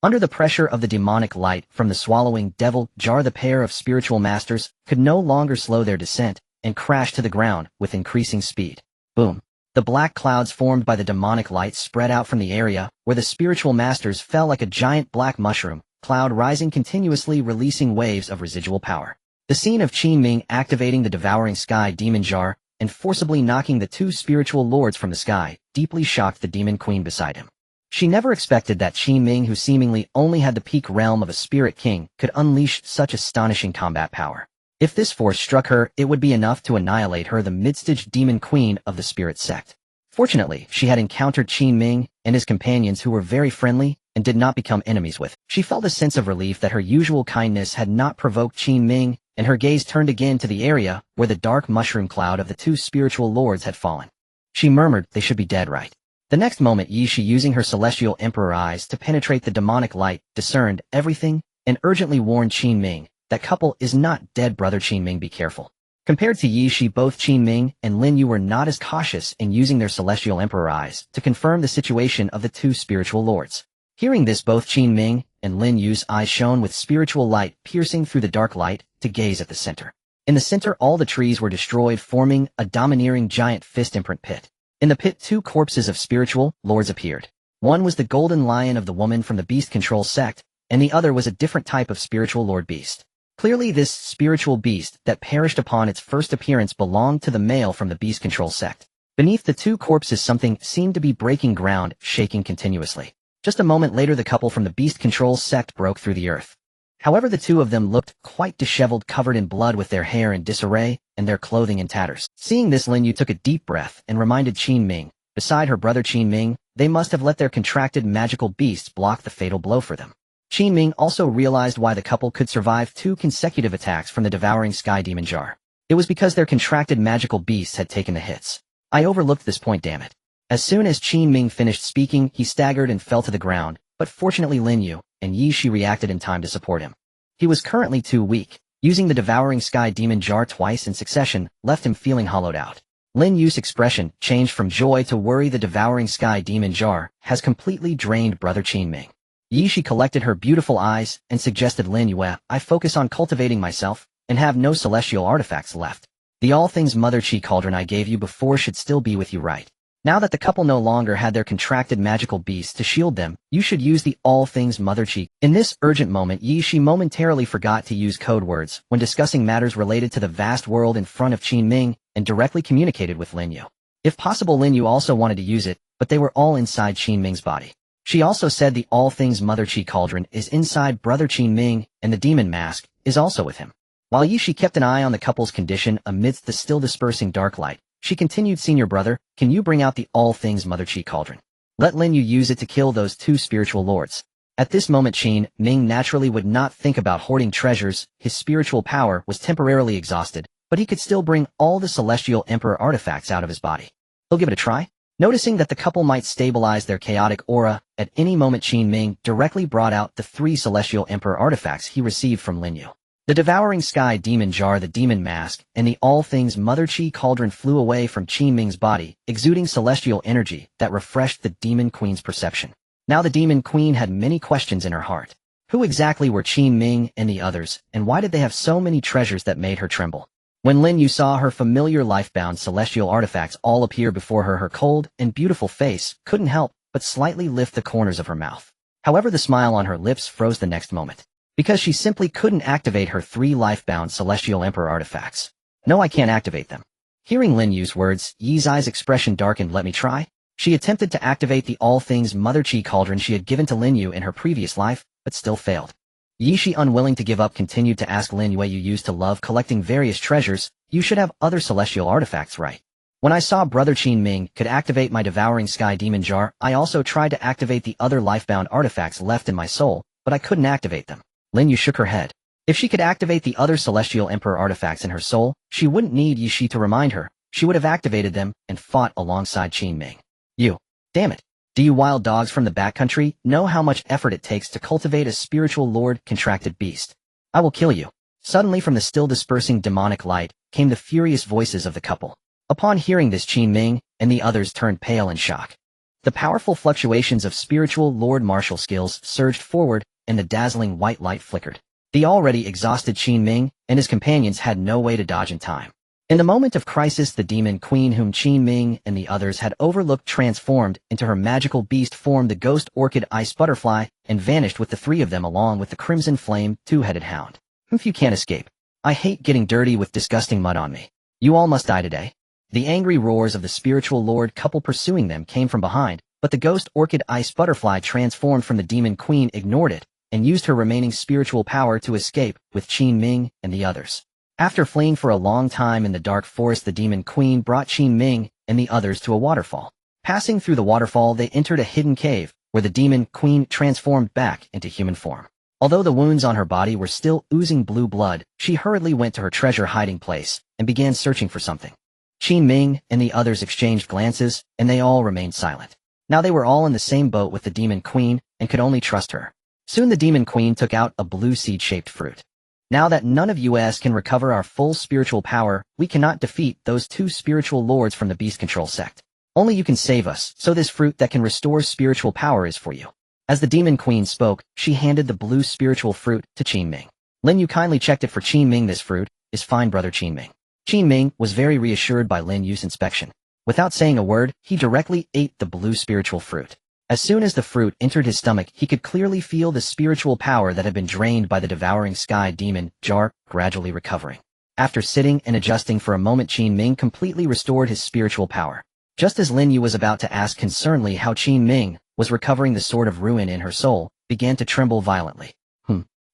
Under the pressure of the demonic light from the swallowing devil jar, the pair of spiritual masters could no longer slow their descent and crashed to the ground with increasing speed. Boom! The black clouds formed by the demonic light spread out from the area where the spiritual masters fell like a giant black mushroom cloud, rising continuously, releasing waves of residual power. The scene of Qin Ming activating the devouring sky demon jar and forcibly knocking the two spiritual lords from the sky deeply shocked the demon queen beside him. She never expected that Qin Ming, who seemingly only had the peak realm of a spirit king, could unleash such astonishing combat power. If this force struck her, it would be enough to annihilate her, the mid-stage demon queen of the spirit sect. Fortunately, she had encountered Qin Ming and his companions, who were very friendly and did not become enemies with. She felt a sense of relief that her usual kindness had not provoked Qin Ming, and her gaze turned again to the area where the dark mushroom cloud of the two spiritual lords had fallen. She murmured, "They should be dead, right?" The next moment, Yi Shi, using her celestial emperor eyes to penetrate the demonic light, discerned everything and urgently warned Qin Ming, "That couple is not dead, brother Qin Ming, be careful." Compared to Yi Shi, both Qin Ming and Lin Yu were not as cautious in using their celestial emperor eyes to confirm the situation of the two spiritual lords. Hearing this, both Qin Ming and Lin Yu's eyes shone with spiritual light piercing through the dark light to gaze at the center. In the center, all the trees were destroyed, forming a domineering giant fist imprint pit. In the pit, two corpses of spiritual lords appeared. One was the golden lion of the woman from the beast control sect, and the other was a different type of spiritual lord beast. Clearly, this spiritual beast that perished upon its first appearance belonged to the male from the beast control sect. Beneath the two corpses, something seemed to be breaking ground, shaking continuously. Just a moment later, the couple from the beast control sect broke through the earth. However, the two of them looked quite disheveled, covered in blood, with their hair in disarray and their clothing in tatters. Seeing this, Lin Yu took a deep breath and reminded Qin Ming, beside her brother Qin Ming, they must have let their contracted magical beasts block the fatal blow for them. Qin Ming also realized why the couple could survive 2 consecutive attacks from the devouring sky demon jar. It was because their contracted magical beasts had taken the hits. I overlooked this point, damn it. As soon as Qin Ming finished speaking, he staggered and fell to the ground, but fortunately Lin Yu and Yi Shi reacted in time to support him. He was currently too weak. Using the devouring sky demon jar twice in succession left him feeling hollowed out. Lin Yu's expression changed from joy to worry. The devouring sky demon jar has completely drained brother Qin Ming. Yi Shi collected her beautiful eyes and suggested, Lin Yu, I focus on cultivating myself and have no celestial artifacts left. The all things mother chi cauldron I gave you before should still be with you, right? Now that the couple no longer had their contracted magical beasts to shield them, you should use the all things mother chi. In this urgent moment, Yi Shi momentarily forgot to use code words when discussing matters related to the vast world in front of Qin Ming and directly communicated with Lin Yu. If possible, Lin Yu also wanted to use it, but they were all inside Qin Ming's body. She also said the all things mother chi cauldron is inside brother Qin Ming and the demon mask is also with him. While Yi Shi kept an eye on the couple's condition amidst the still dispersing dark light, she continued, Senior brother, can you bring out the all things mother chi cauldron? Let Lin Yu use it to kill those 2 spiritual lords. At this moment, Qin Ming naturally would not think about hoarding treasures. His spiritual power was temporarily exhausted, but he could still bring all the celestial emperor artifacts out of his body. He'll give it a try. Noticing that the couple might stabilize their chaotic aura at any moment, Qin Ming directly brought out the 3 celestial emperor artifacts he received from Lin Yu. The devouring sky demon jar, the demon mask, and the all things mother chi cauldron flew away from Qin Ming's body, exuding celestial energy that refreshed the demon queen's perception. Now the demon queen had many questions in her heart. Who exactly were Qin Ming and the others, and why did they have so many treasures that made her tremble? When Lin Yu saw her familiar life-bound celestial artifacts all appear before her, her cold and beautiful face couldn't help but slightly lift the corners of her mouth. However, the smile on her lips froze the next moment, because she simply couldn't activate her 3 life-bound celestial emperor artifacts. No, I can't activate them. Hearing Lin Yu's words, Yi's eyes expression darkened. Let me try. She attempted to activate the all things mother chi cauldron she had given to Lin Yu in her previous life, but still failed. Yi Shi, unwilling to give up, continued to ask Lin Yu, you used to love collecting various treasures, you should have other celestial artifacts, right? When I saw brother Qin Ming could activate my devouring sky demon jar, I also tried to activate the other life-bound artifacts left in my soul, but I couldn't activate them. Lin Yu shook her head. If she could activate the other celestial emperor artifacts in her soul, she wouldn't need Yi Shi to remind her. She would have activated them and fought alongside Qin Ming. You. Damn it. Do you wild dogs from the backcountry know how much effort it takes to cultivate a spiritual lord contracted beast? I will kill you. Suddenly from the still dispersing demonic light came the furious voices of the couple. Upon hearing this, Qin Ming and the others turned pale in shock. The powerful fluctuations of spiritual lord martial skills surged forward and the dazzling white light flickered. The already exhausted Qin Ming and his companions had no way to dodge in time. In the moment of crisis, the demon queen whom Qin Ming and the others had overlooked transformed into her magical beast form, the ghost orchid ice butterfly, and vanished with the 3 of them along with the crimson flame 2-headed hound. If you can't escape. I hate getting dirty with disgusting mud on me. You all must die today. The angry roars of the spiritual lord couple pursuing them came from behind, but the ghost orchid ice butterfly transformed from the demon queen ignored it and used her remaining spiritual power to escape with Qin Ming and the others. After fleeing for a long time in the dark forest, the demon queen brought Qin Ming and the others to a waterfall. Passing through the waterfall, they entered a hidden cave, where the demon queen transformed back into human form. Although the wounds on her body were still oozing blue blood, she hurriedly went to her treasure hiding place and began searching for something. Qin Ming and the others exchanged glances, and they all remained silent. Now they were all in the same boat with the demon queen and could only trust her. Soon the demon queen took out a blue seed-shaped fruit. Now that none of us can recover our full spiritual power, we cannot defeat those two spiritual lords from the beast control sect. Only you can save us, so this fruit that can restore spiritual power is for you. As the demon queen spoke, she handed the blue spiritual fruit to Qin Ming. Lin Yu kindly checked it for Qin Ming. This fruit is fine, brother Qin Ming. Qin Ming was very reassured by Lin Yu's inspection. Without saying a word, he directly ate the blue spiritual fruit. As soon as the fruit entered his stomach, he could clearly feel the spiritual power that had been drained by the devouring sky demon jar gradually recovering. After sitting and adjusting for a moment, Qin Ming completely restored his spiritual power. Just as Lin Yu was about to ask concernedly how Qin Ming was recovering, the sword of ruin in her soul began to tremble violently.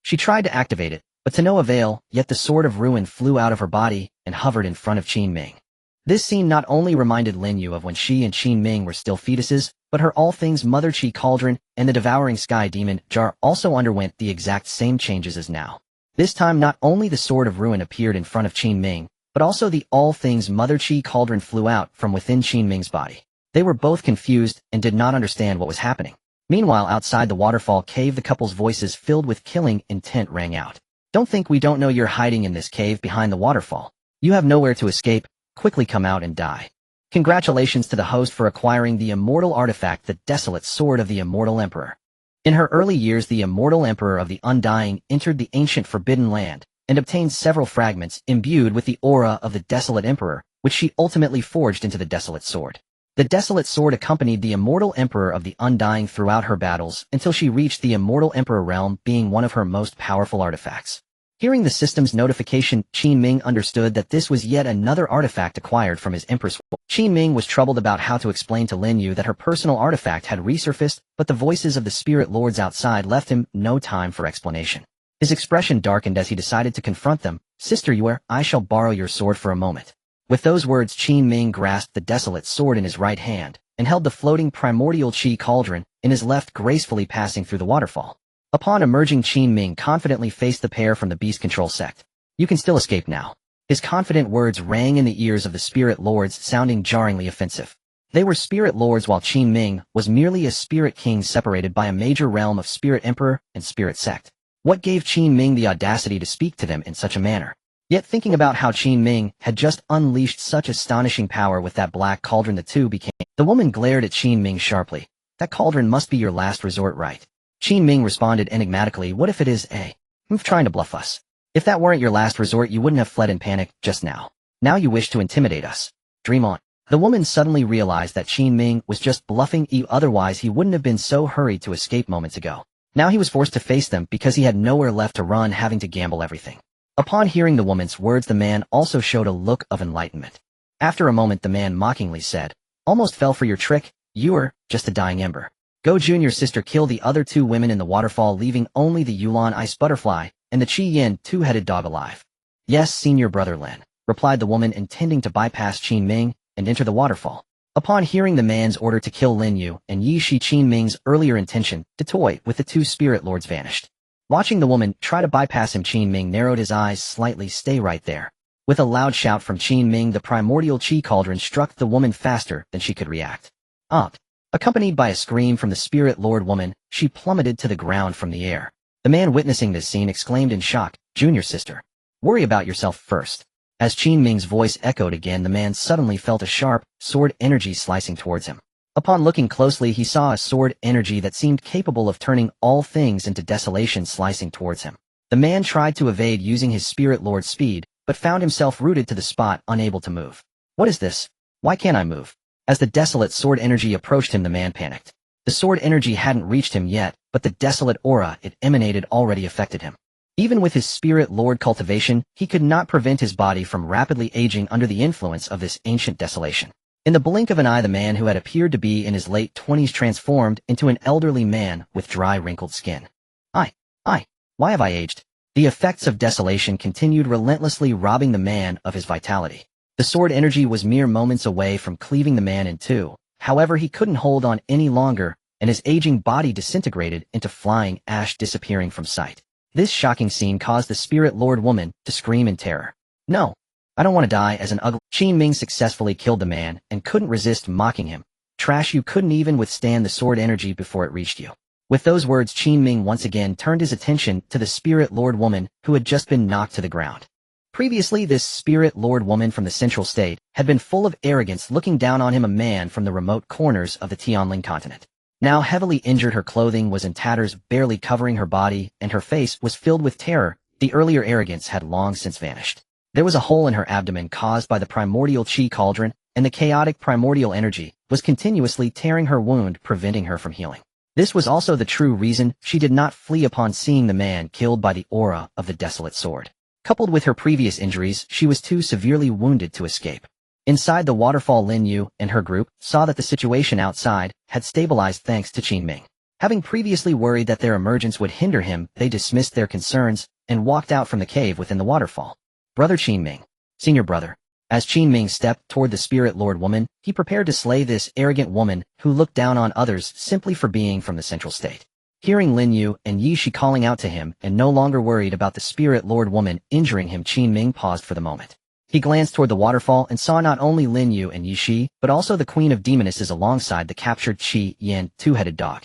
She tried to activate it, but to no avail, yet the sword of ruin flew out of her body and hovered in front of Qin Ming. This scene not only reminded Lin Yu of when she and Qin Ming were still fetuses, but her all things mother Qi cauldron and the devouring sky demon jar also underwent the exact same changes as now. This time not only the sword of ruin appeared in front of Qin Ming, but also the all things mother Qi cauldron flew out from within Qin Ming's body. They were both confused and did not understand what was happening. Meanwhile, outside the waterfall cave, the couple's voices filled with killing intent rang out. Don't think we don't know you're hiding in this cave behind the waterfall. You have nowhere to escape. Quickly come out and die. Congratulations to the host for acquiring the immortal artifact, the desolate sword of the immortal emperor. In her early years, the immortal emperor of the Undying entered the ancient forbidden land and obtained several fragments imbued with the aura of the desolate emperor, which she ultimately forged into the desolate sword. The desolate sword accompanied the immortal emperor of the Undying throughout her battles until she reached the immortal emperor realm, being one of her most powerful artifacts. Hearing the system's notification, Qin Ming understood that this was yet another artifact acquired from his Empress. Qin Ming was troubled about how to explain to Lin Yu that her personal artifact had resurfaced, but the voices of the spirit lords outside left him no time for explanation. His expression darkened as he decided to confront them. Sister Yu, I shall borrow your sword for a moment. With those words, Qin Ming grasped the desolate sword in his right hand and held the floating primordial Qi cauldron in his left, gracefully passing through the waterfall. Upon emerging, Qin Ming confidently faced the pair from the beast control sect. You can still escape now. His confident words rang in the ears of the spirit lords, sounding jarringly offensive. They were spirit lords while Qin Ming was merely a spirit king separated by a major realm of spirit emperor and spirit sect. What gave Qin Ming the audacity to speak to them in such a manner? Yet thinking about how Qin Ming had just unleashed such astonishing power with that black cauldron, the two became... The woman glared at Qin Ming sharply. That cauldron must be your last resort, right? Qin Ming responded enigmatically. What if it is Hmph trying to bluff us? If that weren't your last resort, you wouldn't have fled in panic just now. Now you wish to intimidate us. Dream on. The woman suddenly realized that Qin Ming was just bluffing, otherwise he wouldn't have been so hurried to escape moments ago. Now he was forced to face them because he had nowhere left to run, having to gamble everything. Upon hearing the woman's words, the man also showed a look of enlightenment. After a moment, the man mockingly said, Almost fell for your trick. You're just a dying ember. Go, junior sister, kill the other two women in the waterfall, leaving only the Yulan ice butterfly and the Qi Yin two-headed dog alive. Yes, senior brother Lin, replied the woman, intending to bypass Qin Ming and enter the waterfall. Upon hearing the man's order to kill Lin Yu and Yi Shi, Qin Ming's earlier intention to toy with the two spirit lords vanished. Watching the woman try to bypass him, Qin Ming narrowed his eyes slightly. Stay right there. With a loud shout from Qin Ming, the primordial Qi cauldron struck the woman faster than she could react. Accompanied by a scream from the spirit lord woman, she plummeted to the ground from the air. The man witnessing this scene exclaimed in shock, Junior sister, worry about yourself first. As Qin Ming's voice echoed again, the man suddenly felt a sharp sword energy slicing towards him. Upon looking closely, he saw a sword energy that seemed capable of turning all things into desolation slicing towards him. The man tried to evade using his spirit lord's speed, but found himself rooted to the spot, unable to move. What is this? Why can't I move? As the desolate sword energy approached him, the man panicked. The sword energy hadn't reached him yet, but the desolate aura it emanated already affected him. Even with his spirit lord cultivation, he could not prevent his body from rapidly aging under the influence of this ancient desolation. In the blink of an eye, the man who had appeared to be in his late 20s transformed into an elderly man with dry, wrinkled skin. Why have I aged? The effects of desolation continued relentlessly, robbing the man of his vitality. The sword energy was mere moments away from cleaving the man in two. However, he couldn't hold on any longer, and his aging body disintegrated into flying ash, disappearing from sight. This shocking scene caused the spirit lord woman to scream in terror. No, I don't want to die as an ugly... Qin Ming successfully killed the man and couldn't resist mocking him. Trash, you couldn't even withstand the sword energy before it reached you. With those words, Qin Ming once again turned his attention to the spirit lord woman who had just been knocked to the ground. Previously, this spirit lord woman from the central state had been full of arrogance, looking down on him, a man from the remote corners of the Tianling continent. Now heavily injured, her clothing was in tatters, barely covering her body, and her face was filled with terror. The earlier arrogance had long since vanished. There was a hole in her abdomen caused by the primordial chi cauldron, and the chaotic primordial energy was continuously tearing her wound, preventing her from healing. This was also the true reason she did not flee upon seeing the man killed by the aura of the desolate sword. Coupled with her previous injuries, she was too severely wounded to escape. Inside the waterfall, Lin Yu and her group saw that the situation outside had stabilized thanks to Qin Ming. Having previously worried that their emergence would hinder him, they dismissed their concerns and walked out from the cave within the waterfall. Brother Qin Ming. Senior brother. As Qin Ming stepped toward the spirit lord woman, he prepared to slay this arrogant woman who looked down on others simply for being from the central state. Hearing Lin Yu and Yi Shi calling out to him and no longer worried about the spirit lord woman injuring him, Qin Ming paused for the moment. He glanced toward the waterfall and saw not only Lin Yu and Yi Shi, but also the Queen of Demonesses alongside the captured Qi Yan two-headed dog.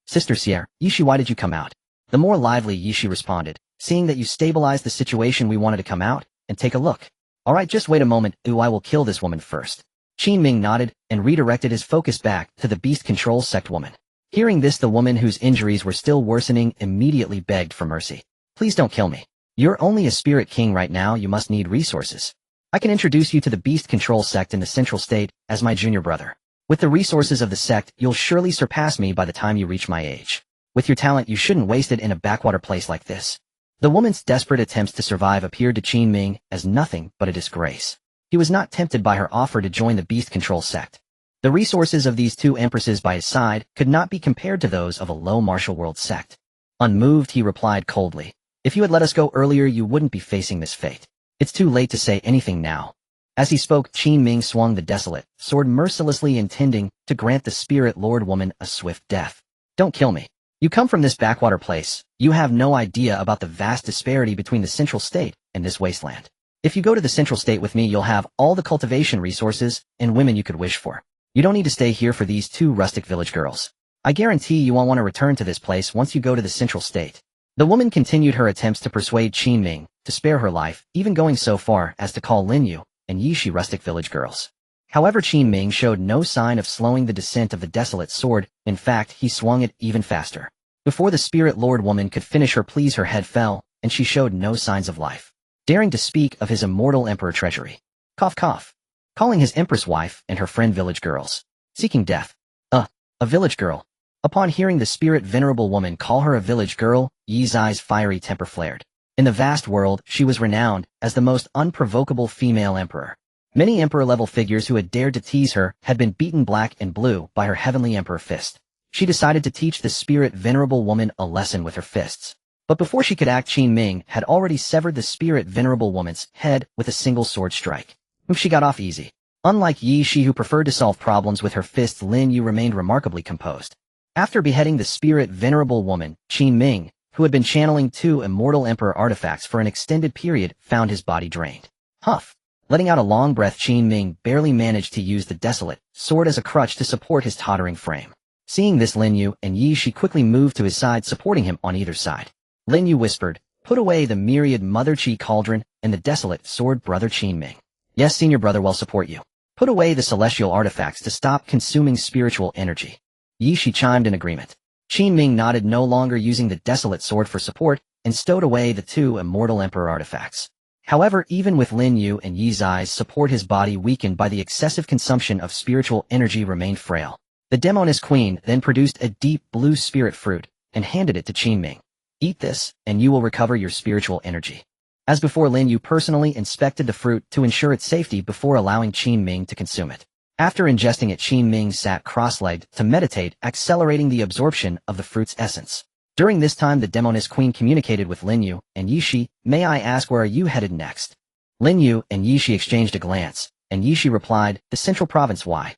Sister Sierra, Yi Shi, why did you come out? The more lively Yi Shi responded, seeing that you stabilized the situation, we wanted to come out and take a look. Alright, just wait a moment. I will kill this woman first. Qin Ming nodded and redirected his focus back to the beast control sect woman. Hearing this, the woman whose injuries were still worsening immediately begged for mercy. Please don't kill me. You're only a spirit king right now, you must need resources. I can introduce you to the beast control sect in the central state as my junior brother. With the resources of the sect, you'll surely surpass me by the time you reach my age. With your talent, you shouldn't waste it in a backwater place like this. The woman's desperate attempts to survive appeared to Qin Ming as nothing but a disgrace. He was not tempted by her offer to join the beast control sect. The resources of these two empresses by his side could not be compared to those of a low martial world sect. Unmoved, he replied coldly, if you had let us go earlier, you wouldn't be facing this fate. It's too late to say anything now. As he spoke, Qin Ming swung the desolate sword mercilessly, intending to grant the spirit lord woman a swift death. Don't kill me. You come from this backwater place. You have no idea about the vast disparity between the central state and this wasteland. If you go to the central state with me, you'll have all the cultivation resources and women you could wish for. You don't need to stay here for these two rustic village girls. I guarantee you won't want to return to this place once you go to the central state. The woman continued her attempts to persuade Qin Ming to spare her life, even going so far as to call Lin Yu and Yi Shi rustic village girls. However, Qin Ming showed no sign of slowing the descent of the desolate sword. In fact, he swung it even faster. Before the spirit lord woman could finish her pleas, her head fell, and she showed no signs of life. Daring to speak of his immortal emperor treasury. Cough cough. Calling his empress wife and her friend village girls. Seeking death. A village girl. Upon hearing the spirit venerable woman call her a village girl, Yi's eyes fiery temper flared. In the vast world, she was renowned as the most unprovocable female emperor. Many emperor-level figures who had dared to tease her had been beaten black and blue by her heavenly emperor fist. She decided to teach the spirit venerable woman a lesson with her fists. But before she could act, Qin Ming had already severed the spirit venerable woman's head with a single sword strike. She got off easy. Unlike Yi Shi, who preferred to solve problems with her fists, Lin Yu remained remarkably composed. After beheading the spirit venerable woman, Qin Ming, who had been channeling two immortal emperor artifacts for an extended period, found his body drained. Humph. Letting out a long breath, Qin Ming barely managed to use the desolate sword as a crutch to support his tottering frame. Seeing this, Lin Yu and Yi Shi quickly moved to his side, supporting him on either side. Lin Yu whispered, "Put away the myriad mother chi cauldron and the desolate sword, brother Qin Ming." "Yes, senior brother, will support you." "Put away the celestial artifacts to stop consuming spiritual energy." Yi Shi chimed in agreement. Qin Ming nodded, no longer using the desolate sword for support, and stowed away the two immortal emperor artifacts. However, even with Lin Yu and Yi's eyes support, his body, weakened by the excessive consumption of spiritual energy, remained frail. The Demoness Queen then produced a deep blue spirit fruit and handed it to Qin Ming. "Eat this, and you will recover your spiritual energy." As before, Lin Yu personally inspected the fruit to ensure its safety before allowing Qin Ming to consume it. After ingesting it, Qin Ming sat cross-legged to meditate, accelerating the absorption of the fruit's essence. During this time, the Demoness Queen communicated with Lin Yu and Yi Shi. "May I ask, where are you headed next?" Lin Yu and Yi Shi exchanged a glance, and Yi Shi replied, "The central province." "Why?"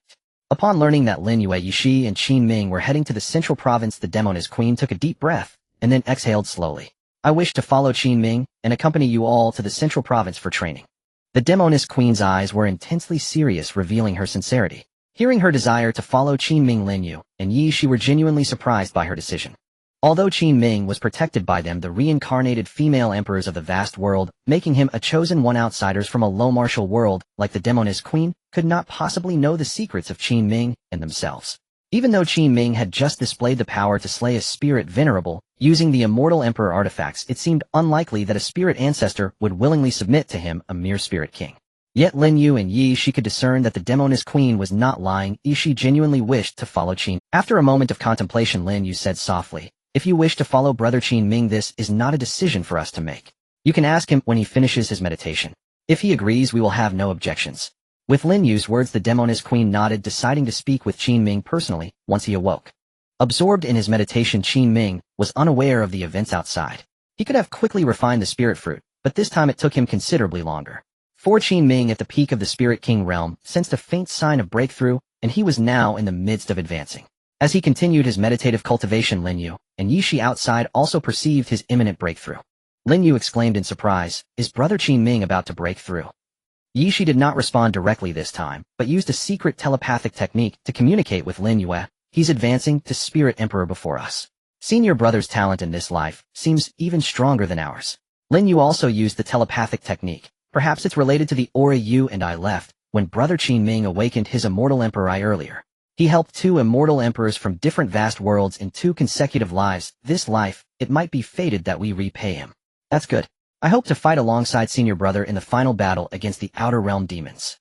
Upon learning that Lin Yu, Yi Shi, and Qin Ming were heading to the central province, the Demoness Queen took a deep breath and then exhaled slowly. "I wish to follow Qin Ming and accompany you all to the central province for training." The Demoness Queen's eyes were intensely serious, revealing her sincerity. Hearing her desire to follow Qin Ming, Lin Yu and Yi Shi were genuinely surprised by her decision. Although Qin Ming was protected by them, the reincarnated female emperors of the vast world, making him a chosen one, outsiders from a low martial world, like the demoness queen, could not possibly know the secrets of Qin Ming and themselves. Even though Qin Ming had just displayed the power to slay a spirit venerable, using the immortal emperor artifacts, it seemed unlikely that a spirit ancestor would willingly submit to him, a mere spirit king. Yet Lin Yu and Yi Shi could discern that the demoness queen was not lying. Yi Shi genuinely wished to follow Qin. After a moment of contemplation, Lin Yu said softly, "If you wish to follow Brother Qin Ming, this is not a decision for us to make. You can ask him when he finishes his meditation. If he agrees, we will have no objections." With Lin Yu's words, the demoness queen nodded, deciding to speak with Qin Ming personally once he awoke. Absorbed in his meditation, Qin Ming was unaware of the events outside. He could have quickly refined the spirit fruit, but this time it took him considerably longer. For Qin Ming, at the peak of the Spirit King realm, sensed a faint sign of breakthrough, and he was now in the midst of advancing. As he continued his meditative cultivation, Lin Yu and Yi Shi outside also perceived his imminent breakthrough. Lin Yu exclaimed in surprise, "Is Brother Qin Ming about to break through?" Yi Shi did not respond directly this time, but used a secret telepathic technique to communicate with Lin Yu. "He's advancing to Spirit Emperor before us. Senior brother's talent in this life seems even stronger than ours." Lin Yu also used the telepathic technique. Perhaps it's related to the aura you and I left when Brother Qin Ming awakened his immortal emperor earlier. He helped 2 immortal emperors from different vast worlds in 2 consecutive lives. This life, it might be fated that we repay him. That's good. I hope to fight alongside senior brother in the final battle against the Outer Realm demons.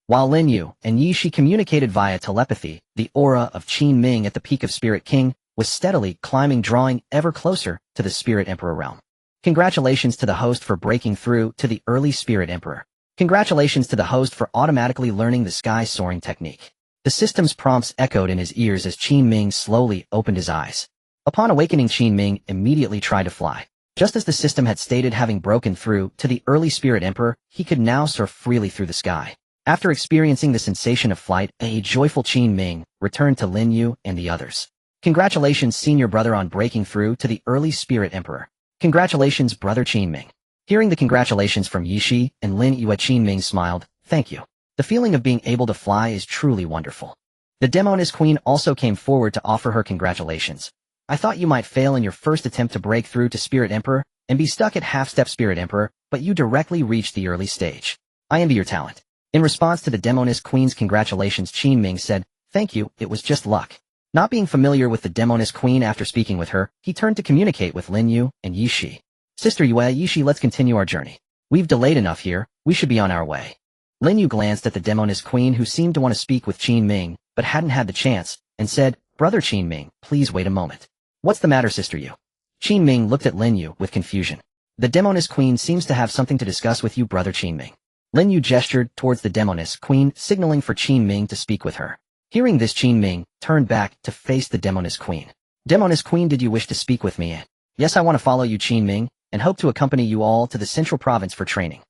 While Lin Yu and Yi Shi communicated via telepathy, the aura of Qin Ming at the peak of Spirit King was steadily climbing, drawing ever closer to the Spirit Emperor realm. Congratulations to the host for breaking through to the early Spirit Emperor. Congratulations to the host for automatically learning the sky soaring technique. The system's prompts echoed in his ears as Qin Ming slowly opened his eyes. Upon awakening, Qin Ming immediately tried to fly. Just as the system had stated, having broken through to the early Spirit Emperor, he could now soar freely through the sky. After experiencing the sensation of flight, a joyful Qin Ming returned to Lin Yu and the others. Congratulations, senior brother, on breaking through to the early Spirit Emperor. Congratulations, Brother Qin Ming. Hearing the congratulations from Yi Shi and Lin Yu, Qin Ming smiled. Thank you. The feeling of being able to fly is truly wonderful. The demoness queen also came forward to offer her congratulations. I thought you might fail in your first attempt to break through to Spirit Emperor and be stuck at half-step Spirit Emperor, but you directly reached the early stage. I envy your talent. In response to the demoness queen's congratulations, Qin Ming said, "Thank you, it was just luck." Not being familiar with the demoness queen, after speaking with her, he turned to communicate with Lin Yu and Yi Shi. "Sister Yi Shi, let's continue our journey. We've delayed enough here, we should be on our way." Lin Yu glanced at the demoness queen, who seemed to want to speak with Qin Ming, but hadn't had the chance, and said, "Brother Qin Ming, please wait a moment." "What's the matter, Sister Yu?" Qin Ming looked at Lin Yu with confusion. "The demoness queen seems to have something to discuss with you, Brother Qin Ming." Lin Yu gestured towards the demoness queen, signaling for Qin Ming to speak with her. Hearing this, Qin Ming turned back to face the demoness queen. "Demoness queen, did you wish to speak with me?" "Yes, I want to follow you, Qin Ming, and hope to accompany you all to the central province for training."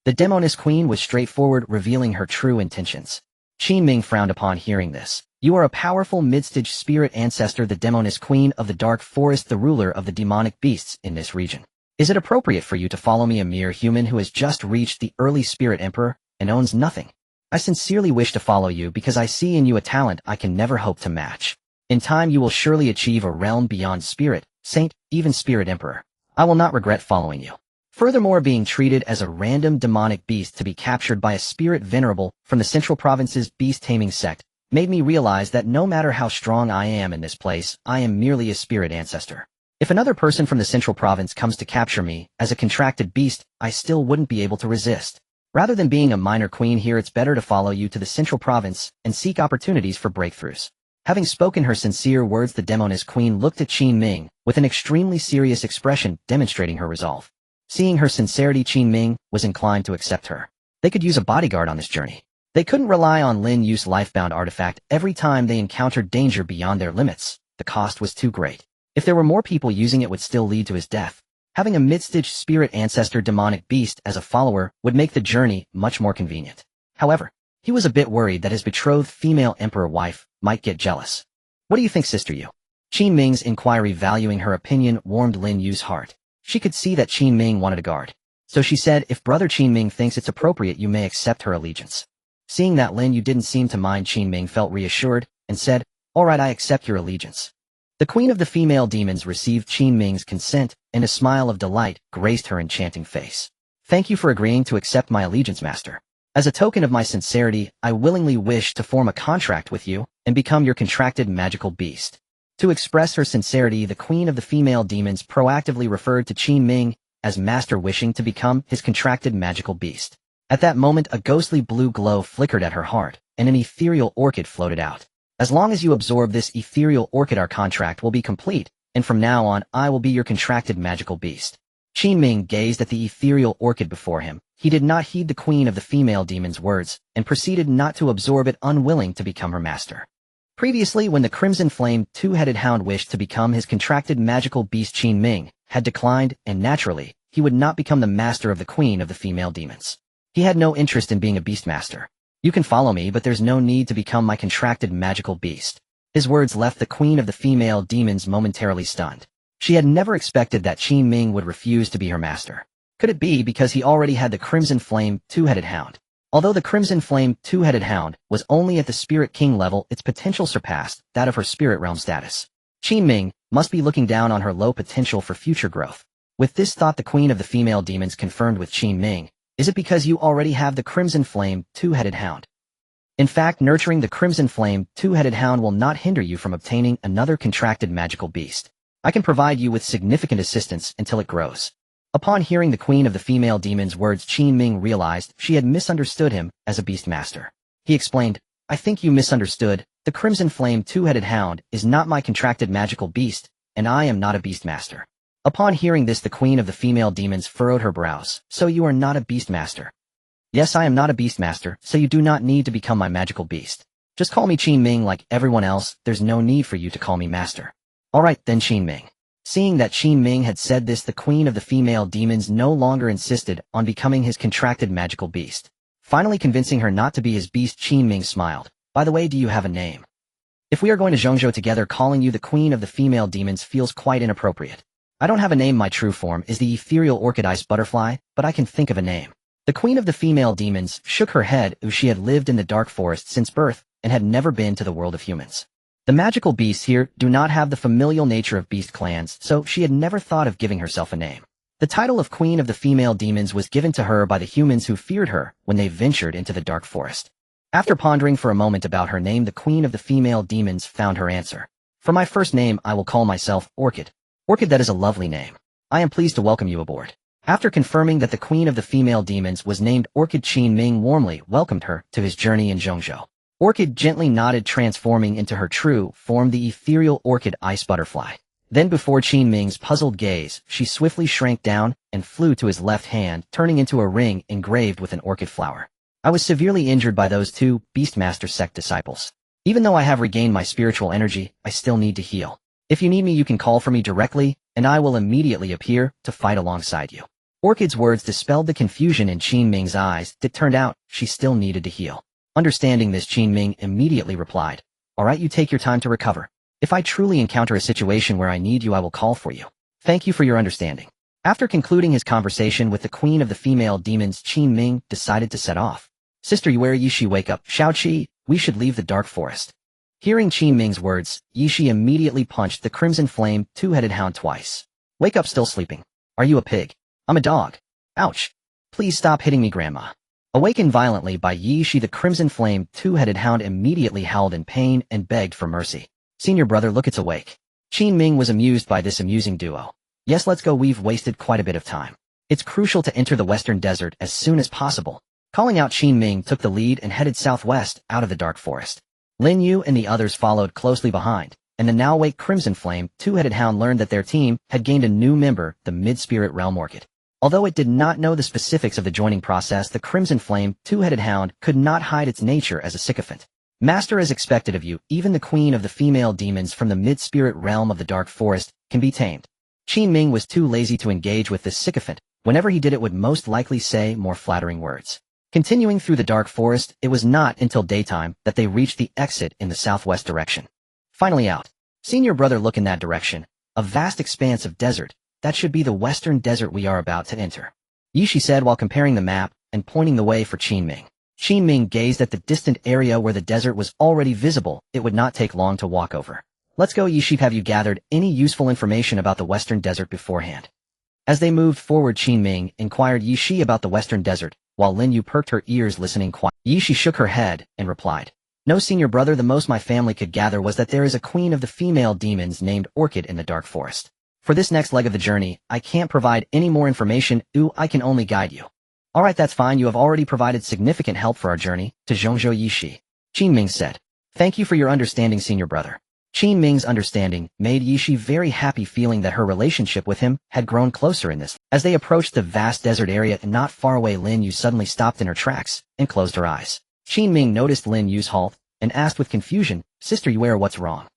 The demoness queen was straightforward, revealing her true intentions. Qin Ming frowned upon hearing this. "You are a powerful mid-stage spirit ancestor, the demoness queen of the dark forest, the ruler of the demonic beasts in this region. Is it appropriate for you to follow me, a mere human who has just reached the early Spirit Emperor and owns nothing? I sincerely wish to follow you because I see in you a talent I can never hope to match. In time you will surely achieve a realm beyond Spirit, Saint, even Spirit Emperor. I will not regret following you." Furthermore, being treated as a random demonic beast to be captured by a spirit venerable from the Central Province's beast-taming sect made me realize that no matter how strong I am in this place, I am merely a spirit ancestor. If another person from the Central Province comes to capture me as a contracted beast, I still wouldn't be able to resist. Rather than being a minor queen here, it's better to follow you to the Central Province and seek opportunities for breakthroughs. Having spoken her sincere words, the demoness queen looked at Qin Ming with an extremely serious expression, demonstrating her resolve. Seeing her sincerity, Qin Ming was inclined to accept her. They could use a bodyguard on this journey. They couldn't rely on Lin Yu's lifebound artifact every time they encountered danger beyond their limits. The cost was too great. If there were more people using it, would still lead to his death. Having a mid-stage spirit ancestor demonic beast as a follower would make the journey much more convenient. However, he was a bit worried that his betrothed female emperor wife might get jealous. "What do you think, Sister Yu?" Qin Ming's inquiry, valuing her opinion, warmed Lin Yu's heart. She could see that Qin Ming wanted a guard. So she said, "If Brother Qin Ming thinks it's appropriate, you may accept her allegiance." Seeing that Lin Yu didn't seem to mind, Qin Ming felt reassured and said, "All right, I accept your allegiance." The queen of the female demons received Qin Ming's consent, and a smile of delight graced her enchanting face. Thank you for agreeing to accept my allegiance, master. As a token of my sincerity, I willingly wish to form a contract with you and become your contracted magical beast. To express her sincerity, the queen of the female demons proactively referred to Qin Ming as master, wishing to become his contracted magical beast. At that moment, a ghostly blue glow flickered at her heart, and an ethereal orchid floated out. As long as you absorb this ethereal orchid, our contract will be complete, and from now on, I will be your contracted magical beast. Qin Ming gazed at the ethereal orchid before him. He did not heed the queen of the female demon's words, and proceeded not to absorb it, unwilling to become her master. Previously, when the crimson flame two-headed hound wished to become his contracted magical beast, Qin Ming had declined, and naturally, he would not become the master of the queen of the female demons. He had no interest in being a beast master. You can follow me, but there's no need to become my contracted magical beast. His words left the queen of the female demons momentarily stunned. She had never expected that Qin Ming would refuse to be her master. Could it be because he already had the Crimson Flame two-headed hound? Although the Crimson Flame two-headed hound was only at the Spirit King level, its potential surpassed that of her Spirit Realm status. Qin Ming must be looking down on her low potential for future growth. With this thought, the queen of the female demons confirmed with Qin Ming, is it because you already have the Crimson Flame two-headed hound? In fact, nurturing the Crimson Flame two-headed hound will not hinder you from obtaining another contracted magical beast. I can provide you with significant assistance until it grows. Upon hearing the queen of the female demon's words, Qin Ming realized she had misunderstood him as a beast master. He explained, I think you misunderstood. The Crimson Flame two-headed hound is not my contracted magical beast, and I am not a beast master. Upon hearing this, the queen of the female demons furrowed her brows. So you are not a beast master? Yes, I am not a beast master, so you do not need to become my magical beast. Just call me Qin Ming like everyone else. There's no need for you to call me master. Alright then, Qin Ming. Seeing that Qin Ming had said this, the queen of the female demons no longer insisted on becoming his contracted magical beast. Finally convincing her not to be his beast, Qin Ming smiled. By the way, do you have a name? If we are going to zhongzhou together, calling you the queen of the female demons feels quite inappropriate. I don't have a name. My true form is the ethereal orchid ice butterfly, but I can think of a name. The queen of the female demons shook her head, as she had lived in the dark forest since birth and had never been to the world of humans. The magical beasts here do not have the familial nature of beast clans, so she had never thought of giving herself a name. The title of Queen of the Female Demons was given to her by the humans who feared her when they ventured into the dark forest. After pondering for a moment about her name, the Queen of the Female Demons found her answer. For my first name, I will call myself Orchid. Orchid, that is a lovely name. I am pleased to welcome you aboard. After confirming that the Queen of the Female Demons was named Orchid, Qin Ming warmly welcomed her to his journey in zhongzhou. Orchid gently nodded, transforming into her true form, the ethereal orchid ice butterfly. Then, before Qin Ming's puzzled gaze, she swiftly shrank down and flew to his left hand, turning into a ring engraved with an orchid flower. I was severely injured by those two Beastmaster sect disciples. Even though I have regained my spiritual energy, I still need to heal. If you need me, you can call for me directly, and I will immediately appear to fight alongside you. Orchid's words dispelled the confusion in Qin Ming's eyes. It turned out she still needed to heal. Understanding this, Qin Ming immediately replied, Alright, you take your time to recover. If I truly encounter a situation where I need you, I will call for you. Thank you for your understanding. After concluding his conversation with the Queen of the Female Demons, Qin Ming decided to set off. Sister, where Yishi, wake up. Xiaoqi, we should leave the dark forest. Hearing Qin Ming's words, Yishi immediately punched the Crimson Flame two-headed hound twice. Wake up, still sleeping. Are you a pig? I'm a dog. Ouch. Please stop hitting me, Grandma. Awakened violently by Yishi, the Crimson Flame two-headed hound immediately howled in pain and begged for mercy. Senior brother, look, it's awake. Qin Ming was amused by this amusing duo. Yes, let's go, we've wasted quite a bit of time. It's crucial to enter the Western Desert as soon as possible. Calling out, Qin Ming took the lead and headed southwest out of the dark forest. Lin Yu and the others followed closely behind, and the now-awake Crimson Flame two-headed hound learned that their team had gained a new member, the Mid-Spirit Realm Orchid. Although it did not know the specifics of the joining process, the Crimson Flame two-headed hound could not hide its nature as a sycophant. Master, as expected of you, even the Queen of the Female Demons from the Mid-Spirit Realm of the Dark Forest can be tamed. Qin Ming was too lazy to engage with this sycophant. Whenever he did, it would most likely say more flattering words. Continuing through the dark forest, it was not until daytime that they reached the exit in the southwest direction. Finally out. Senior brother, look in that direction. A vast expanse of desert. That should be the Western Desert we are about to enter. Yishi said while comparing the map and pointing the way for Qin Ming. Qin Ming gazed at the distant area where the desert was already visible. It would not take long to walk over. Let's go, Yiship. Have you gathered any useful information about the Western Desert beforehand? As they moved forward, Qin Ming inquired Yishi about the Western Desert, while Lin Yu perked her ears listening quietly. Yishi shook her head and replied, "No, senior brother, the most my family could gather was that there is a queen of the female demons named Orchid in the Dark Forest. For this next leg of the journey, I can't provide any more information. I can only guide you." "Alright, that's fine. You have already provided significant help for our journey," to Zhongzhou Yishi. Qin Ming said. "Thank you for your understanding, senior brother." Qin Ming's understanding made Yishi very happy, feeling that her relationship with him had grown closer in this. As they approached the vast desert area and not far away, Lin Yu suddenly stopped in her tracks and closed her eyes. Qin Ming noticed Lin Yu's halt and asked with confusion, "Sister Yue, what's wrong?"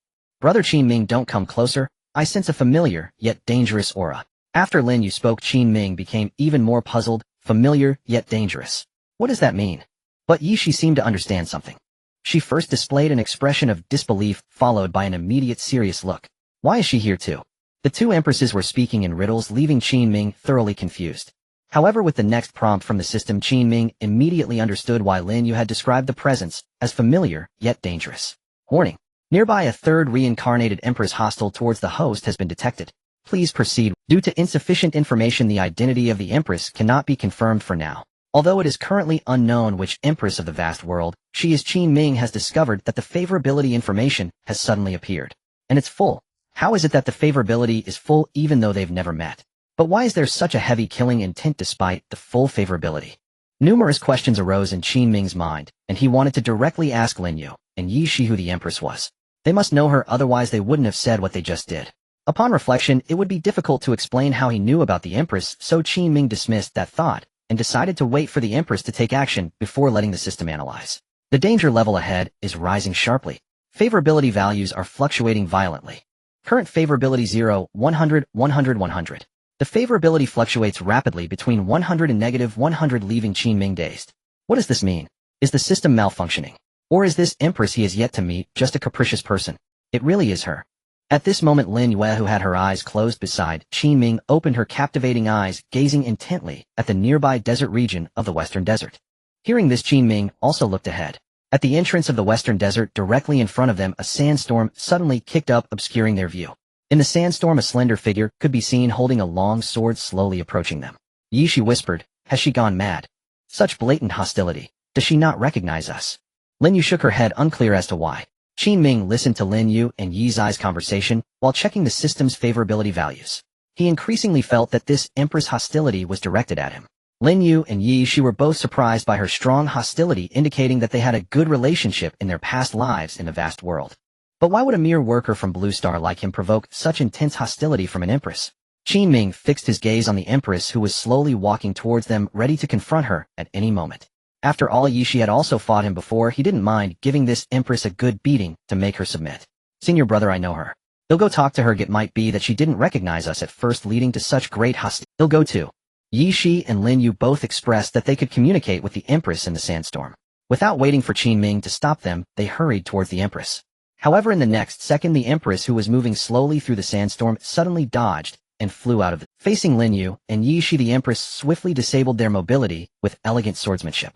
"Brother Qin Ming, don't come closer. I sense a familiar yet dangerous aura." After Lin Yu spoke, Qin Ming became even more puzzled. Familiar yet dangerous. What does that mean? But Yishi seemed to understand something. She first displayed an expression of disbelief, followed by an immediate serious look. Why is she here too? The two empresses were speaking in riddles, leaving Qin Ming thoroughly confused. However, with the next prompt from the system, Qin Ming immediately understood why Lin Yu had described the presence as familiar yet dangerous. Warning. Nearby, a third reincarnated Empress hostile towards the host has been detected. Please proceed. Due to insufficient information, the identity of the Empress cannot be confirmed for now. Although it is currently unknown which Empress of the vast world she is, Qin Ming has discovered that the favorability information has suddenly appeared. And it's full. How is it that the favorability is full even though they've never met? But why is there such a heavy killing intent despite the full favorability? Numerous questions arose in Qin Ming's mind, and he wanted to directly ask Lin Yu and Yi Shi who the Empress was. They must know her, otherwise they wouldn't have said what they just did. Upon reflection, it would be difficult to explain how he knew about the Empress, so Qin Ming dismissed that thought and decided to wait for the Empress to take action before letting the system analyze. The danger level ahead is rising sharply. Favorability values are fluctuating violently. Current favorability 0, 100, 100, 100. The favorability fluctuates rapidly between 100 and negative 100, leaving Qin Ming dazed. What does this mean? Is the system malfunctioning? Or is this Empress he has yet to meet just a capricious person? It really is her. At this moment, Lin Yue, who had her eyes closed beside Qin Ming, opened her captivating eyes, gazing intently at the nearby desert region of the Western Desert. Hearing this, Qin Ming also looked ahead. At the entrance of the Western Desert, directly in front of them, a sandstorm suddenly kicked up, obscuring their view. In the sandstorm, a slender figure could be seen holding a long sword, slowly approaching them. Yishi whispered, "Has she gone mad? Such blatant hostility. Does she not recognize us?" Lin Yu shook her head, unclear as to why. Qin Ming listened to Lin Yu and Yi Zai's conversation while checking the system's favorability values. He increasingly felt that this Empress hostility was directed at him. Lin Yu and Yi Shi were both surprised by her strong hostility, indicating that they had a good relationship in their past lives in the vast world. But why would a mere worker from Blue Star like him provoke such intense hostility from an Empress? Qin Ming fixed his gaze on the Empress, who was slowly walking towards them, ready to confront her at any moment. After all, Yishi had also fought him before. He didn't mind giving this Empress a good beating to make her submit. "Senior brother, I know her. He'll go talk to her. It might be that she didn't recognize us at first, leading to such great hostility. He'll go too." Yishi and Lin Yu both expressed that they could communicate with the Empress in the sandstorm. Without waiting for Qin Ming to stop them, they hurried towards the Empress. However, in the next second, the Empress, who was moving slowly through the sandstorm, suddenly dodged and flew out of it. Facing Lin Yu and Yishi, the Empress swiftly disabled their mobility with elegant swordsmanship.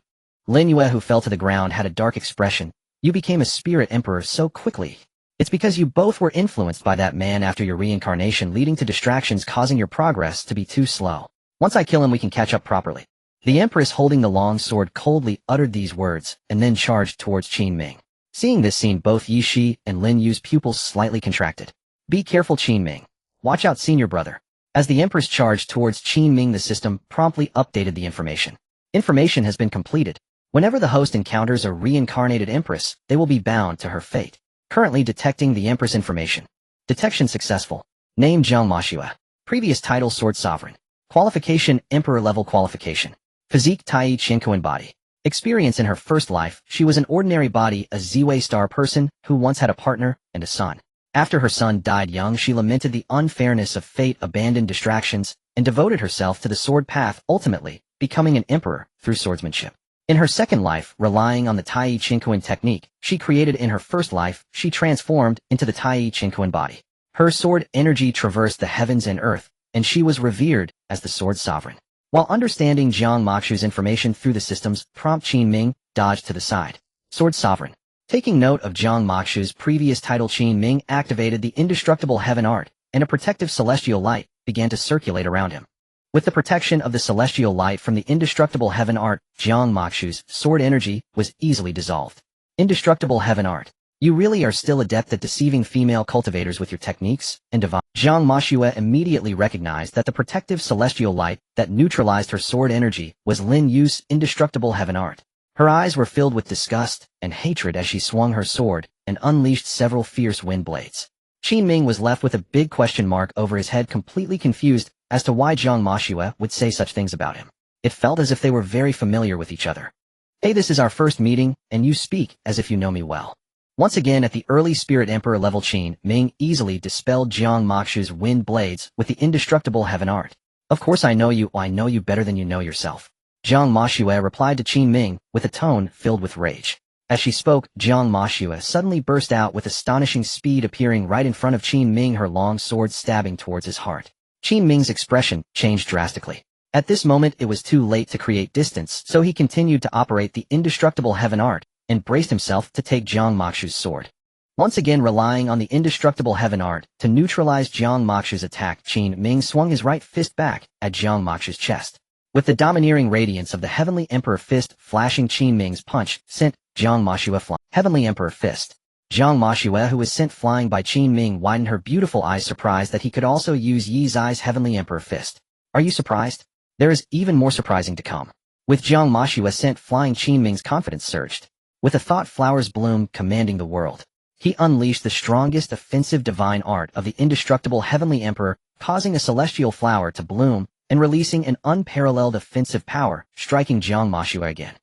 Lin Yue, who fell to the ground, had a dark expression. "You became a spirit emperor so quickly. It's because you both were influenced by that man after your reincarnation, leading to distractions, causing your progress to be too slow. Once I kill him, we can catch up properly." The Empress, holding the long sword, coldly uttered these words and then charged towards Qin Ming. Seeing this scene, both Yi Shi and Lin Yu's pupils slightly contracted. "Be careful, Qin Ming. Watch out, senior brother." As the Empress charged towards Qin Ming, the system promptly updated the information. Information has been completed. Whenever the host encounters a reincarnated Empress, they will be bound to her fate. Currently detecting the Empress information. Detection successful. Name Zhang Mashua. Previous title Sword Sovereign. Qualification Emperor level qualification. Physique Tai Chinkuan body. Experience in her first life, she was an ordinary body, a Ziwei star person who once had a partner and a son. After her son died young, she lamented the unfairness of fate, abandoned distractions, and devoted herself to the sword path, ultimately becoming an emperor through swordsmanship. In her second life, relying on the Tai Chinkuan technique she created in her first life, she transformed into the Tai Chinkuan body. Her sword energy traversed the heavens and earth, and she was revered as the Sword Sovereign. While understanding Jiang Makshu's information through the system's prompt, Qin Ming dodged to the side. Sword Sovereign. Taking note of Jiang Mokshu's previous title, Qin Ming activated the indestructible heaven art, and a protective celestial light began to circulate around him. With the protection of the celestial light from the indestructible heaven art, Jiang Mokshu's sword energy was easily dissolved. Indestructible heaven art. You really are still adept at deceiving female cultivators with your techniques and divine. Jiang Mokshu immediately recognized that the protective celestial light that neutralized her sword energy was Lin Yu's indestructible heaven art. Her eyes were filled with disgust and hatred as she swung her sword and unleashed several fierce wind blades. Qin Ming was left with a big question mark over his head, completely confused as to why Jiang Mokshu would say such things about him. It felt as if they were very familiar with each other. Hey, this is our first meeting, and you speak as if you know me well. Once again at the early Spirit Emperor level, Qin Ming easily dispelled Jiang Mokshu's wind blades with the indestructible heaven art. Of course I know you better than you know yourself. Jiang Mokshu replied to Qin Ming with a tone filled with rage. As she spoke, Jiang Mokshu suddenly burst out with astonishing speed, appearing right in front of Qin Ming, her long sword stabbing towards his heart. Qin Ming's expression changed drastically. At this moment it was too late to create distance, so he continued to operate the indestructible heaven art and braced himself to take Jiang Mokshu's sword. Once again relying on the indestructible heaven art to neutralize Jiang Mokshu's attack, Qin Ming swung his right fist back at Jiang Mokshu's chest. With the domineering radiance of the Heavenly Emperor fist flashing, Qin Ming's punch sent Jiang Mokshu flying. Heavenly Emperor fist. Jiang Mokshu, who was sent flying by Qin Ming, widened her beautiful eyes, surprised that he could also use Yi Zai's Heavenly Emperor fist. Are you surprised? There is even more surprising to come. With Jiang Mokshu sent flying, Qin Ming's confidence surged. With a thought flowers bloom commanding the world, he unleashed the strongest offensive divine art of the indestructible Heavenly Emperor, causing a celestial flower to bloom and releasing an unparalleled offensive power, striking Jiang Mokshu again.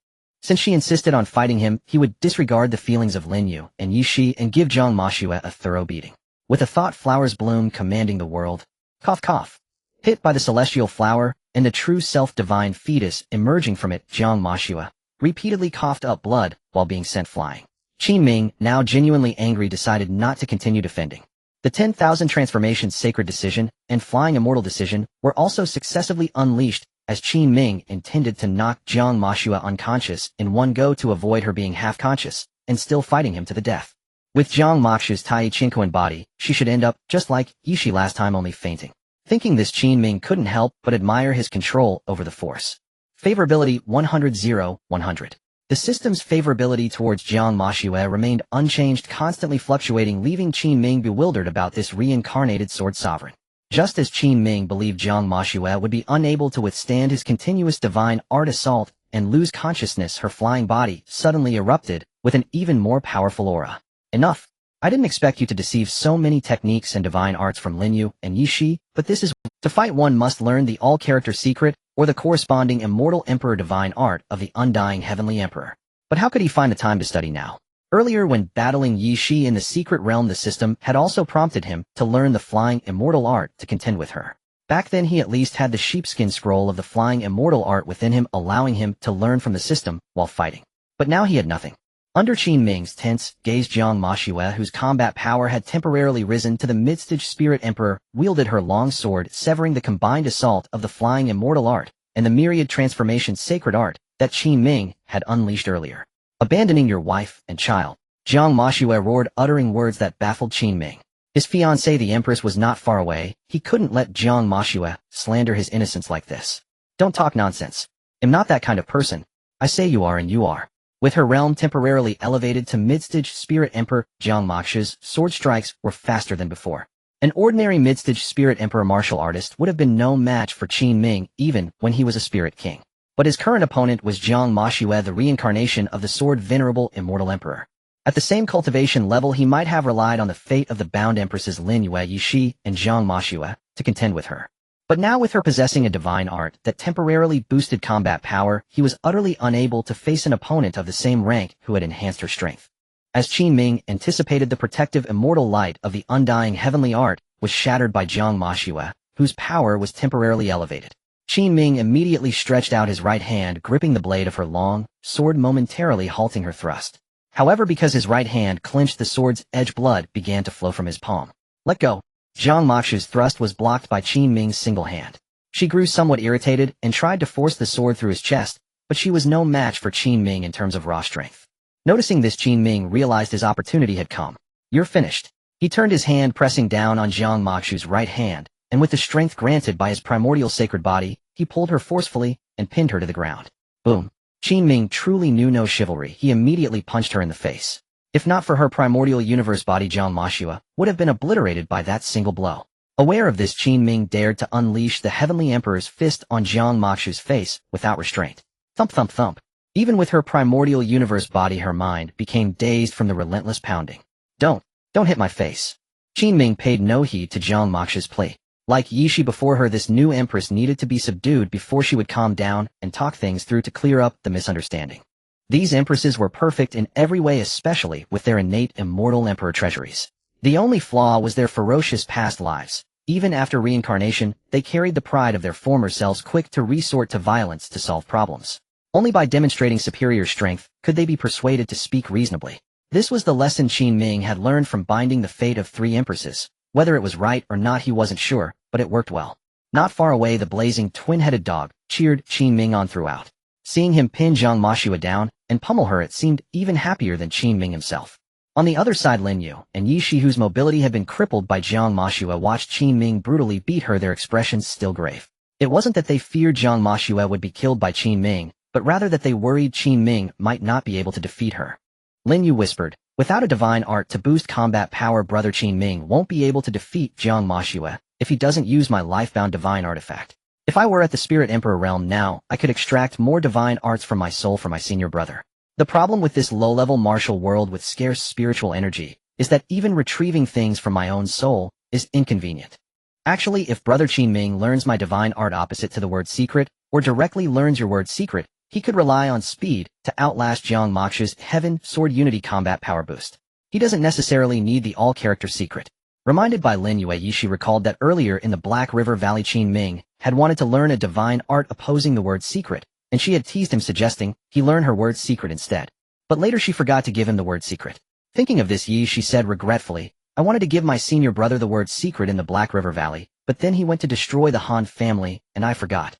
Since she insisted on fighting him, he would disregard the feelings of Lin Yu and Yi Shi and give Jiang Mokshu a thorough beating. With a thought flowers bloom commanding the world, cough cough. Hit by the celestial flower and the true self-divine fetus emerging from it, Jiang Mokshu repeatedly coughed up blood while being sent flying. Qin Ming, now genuinely angry, decided not to continue defending. The 10,000 transformations sacred decision and flying immortal decision were also successively unleashed as Qin Ming intended to knock Jiang Mokshu unconscious in one go to avoid her being half-conscious and still fighting him to the death. With Jiang Mokshu's Tai Chinquan body, she should end up just like Yi Shi last time, only fainting. Thinking this, Qin Ming couldn't help but admire his control over the force. Favorability 100-0-100. The system's favorability towards Jiang Mokshu remained unchanged, constantly fluctuating, leaving Qin Ming bewildered about this reincarnated sword sovereign. Just as Qin Ming believed Jiang Mokshu would be unable to withstand his continuous divine art assault and lose consciousness, her flying body suddenly erupted with an even more powerful aura. Enough! I didn't expect you to deceive so many techniques and divine arts from Lin Yu and Yi Shi, but this is... To fight one must learn the all-character secret or the corresponding immortal emperor divine art of the undying Heavenly Emperor. But how could he find the time to study now? Earlier, when battling Yi Shi in the secret realm, the system had also prompted him to learn the flying immortal art to contend with her. Back then he at least had the sheepskin scroll of the flying immortal art within him, allowing him to learn from the system while fighting. But now he had nothing. Under Qin Ming's tense gaze, Jiang Mokshu, whose combat power had temporarily risen to the mid-stage Spirit Emperor, wielded her long sword, severing the combined assault of the flying immortal art and the myriad transformation sacred art that Qin Ming had unleashed earlier. Abandoning your wife and child, Jiang Mokshu roared, uttering words that baffled Qin Ming. His fiancée, the Empress, was not far away. He couldn't let Jiang Mokshu slander his innocence like this. Don't talk nonsense. I'm not that kind of person. I say you are and you are. With her realm temporarily elevated to mid-stage Spirit Emperor, Jiang Mokshu's sword strikes were faster than before. An ordinary mid-stage Spirit Emperor martial artist would have been no match for Qin Ming even when he was a Spirit King. But his current opponent was Jiang Mokshu, the reincarnation of the sword venerable immortal emperor. At the same cultivation level, he might have relied on the fate of the bound empresses Lin Yu, Yi Shi, and Jiang Mokshu to contend with her. But now, with her possessing a divine art that temporarily boosted combat power, he was utterly unable to face an opponent of the same rank who had enhanced her strength. As Qin Ming anticipated, the protective immortal light of the undying heavenly art was shattered by Jiang Mokshu, whose power was temporarily elevated. Qin Ming immediately stretched out his right hand, gripping the blade of her long sword, momentarily halting her thrust. However, because his right hand clenched the sword's edge, blood began to flow from his palm. Let go. Jiang Mokshu's thrust was blocked by Qin Ming's single hand. She grew somewhat irritated and tried to force the sword through his chest, but she was no match for Qin Ming in terms of raw strength. Noticing this, Qin Ming realized his opportunity had come. You're finished. He turned his hand, pressing down on Jiang Moxu's right hand, and with the strength granted by his primordial sacred body, he pulled her forcefully and pinned her to the ground. Boom. Qin Ming truly knew no chivalry. He immediately punched her in the face. If not for her primordial universe body, Jiang Moxu would have been obliterated by that single blow. Aware of this, Qin Ming dared to unleash the Heavenly Emperor's fist on Jiang Moxu's face without restraint. Thump thump thump. Even with her primordial universe body, her mind became dazed from the relentless pounding. Don't hit my face. Qin Ming paid no heed to Jiang Moxu's plea. Like Yishi before her, this new empress needed to be subdued before she would calm down and talk things through to clear up the misunderstanding. These empresses were perfect in every way, especially with their innate immortal emperor treasuries. The only flaw was their ferocious past lives. Even after reincarnation, they carried the pride of their former selves, quick to resort to violence to solve problems. Only by demonstrating superior strength could they be persuaded to speak reasonably. This was the lesson Qin Ming had learned from binding the fate of 3 empresses. Whether it was right or not, he wasn't sure, but it worked well. Not far away, the blazing twin-headed dog cheered Qin Ming on throughout. Seeing him pin Jiang Moxu down and pummel her, it seemed even happier than Qin Ming himself. On the other side, Lin Yu and Yishi, whose mobility had been crippled by Jiang Moxu, watched Qin Ming brutally beat her, their expressions still grave. It wasn't that they feared Jiang Moxu would be killed by Qin Ming, but rather that they worried Qin Ming might not be able to defeat her. Lin Yu whispered, "Without a divine art to boost combat power, brother, Qin Ming won't be able to defeat Jiang Moxu if he doesn't use my life-bound divine artifact. If I were at the Spirit Emperor realm now, I could extract more divine arts from my soul for my senior brother. The problem with this low-level martial world with scarce spiritual energy is that even retrieving things from my own soul is inconvenient. Actually, if brother Qin Ming learns my divine art opposite to the word secret, or directly learns your word secret, he could rely on speed to outlast Jiang Moxu's Heaven Sword Unity combat power boost. He doesn't necessarily need the all-character secret." Reminded by Lin Yu, Yishi recalled that earlier in the Black River Valley, Qin Ming had wanted to learn a divine art opposing the word secret, and she had teased him, suggesting he learn her word secret instead. But later she forgot to give him the word secret. Thinking of this, Yishi said regretfully, "I wanted to give my senior brother the word secret in the Black River Valley, but then he went to destroy the Han family, and I forgot.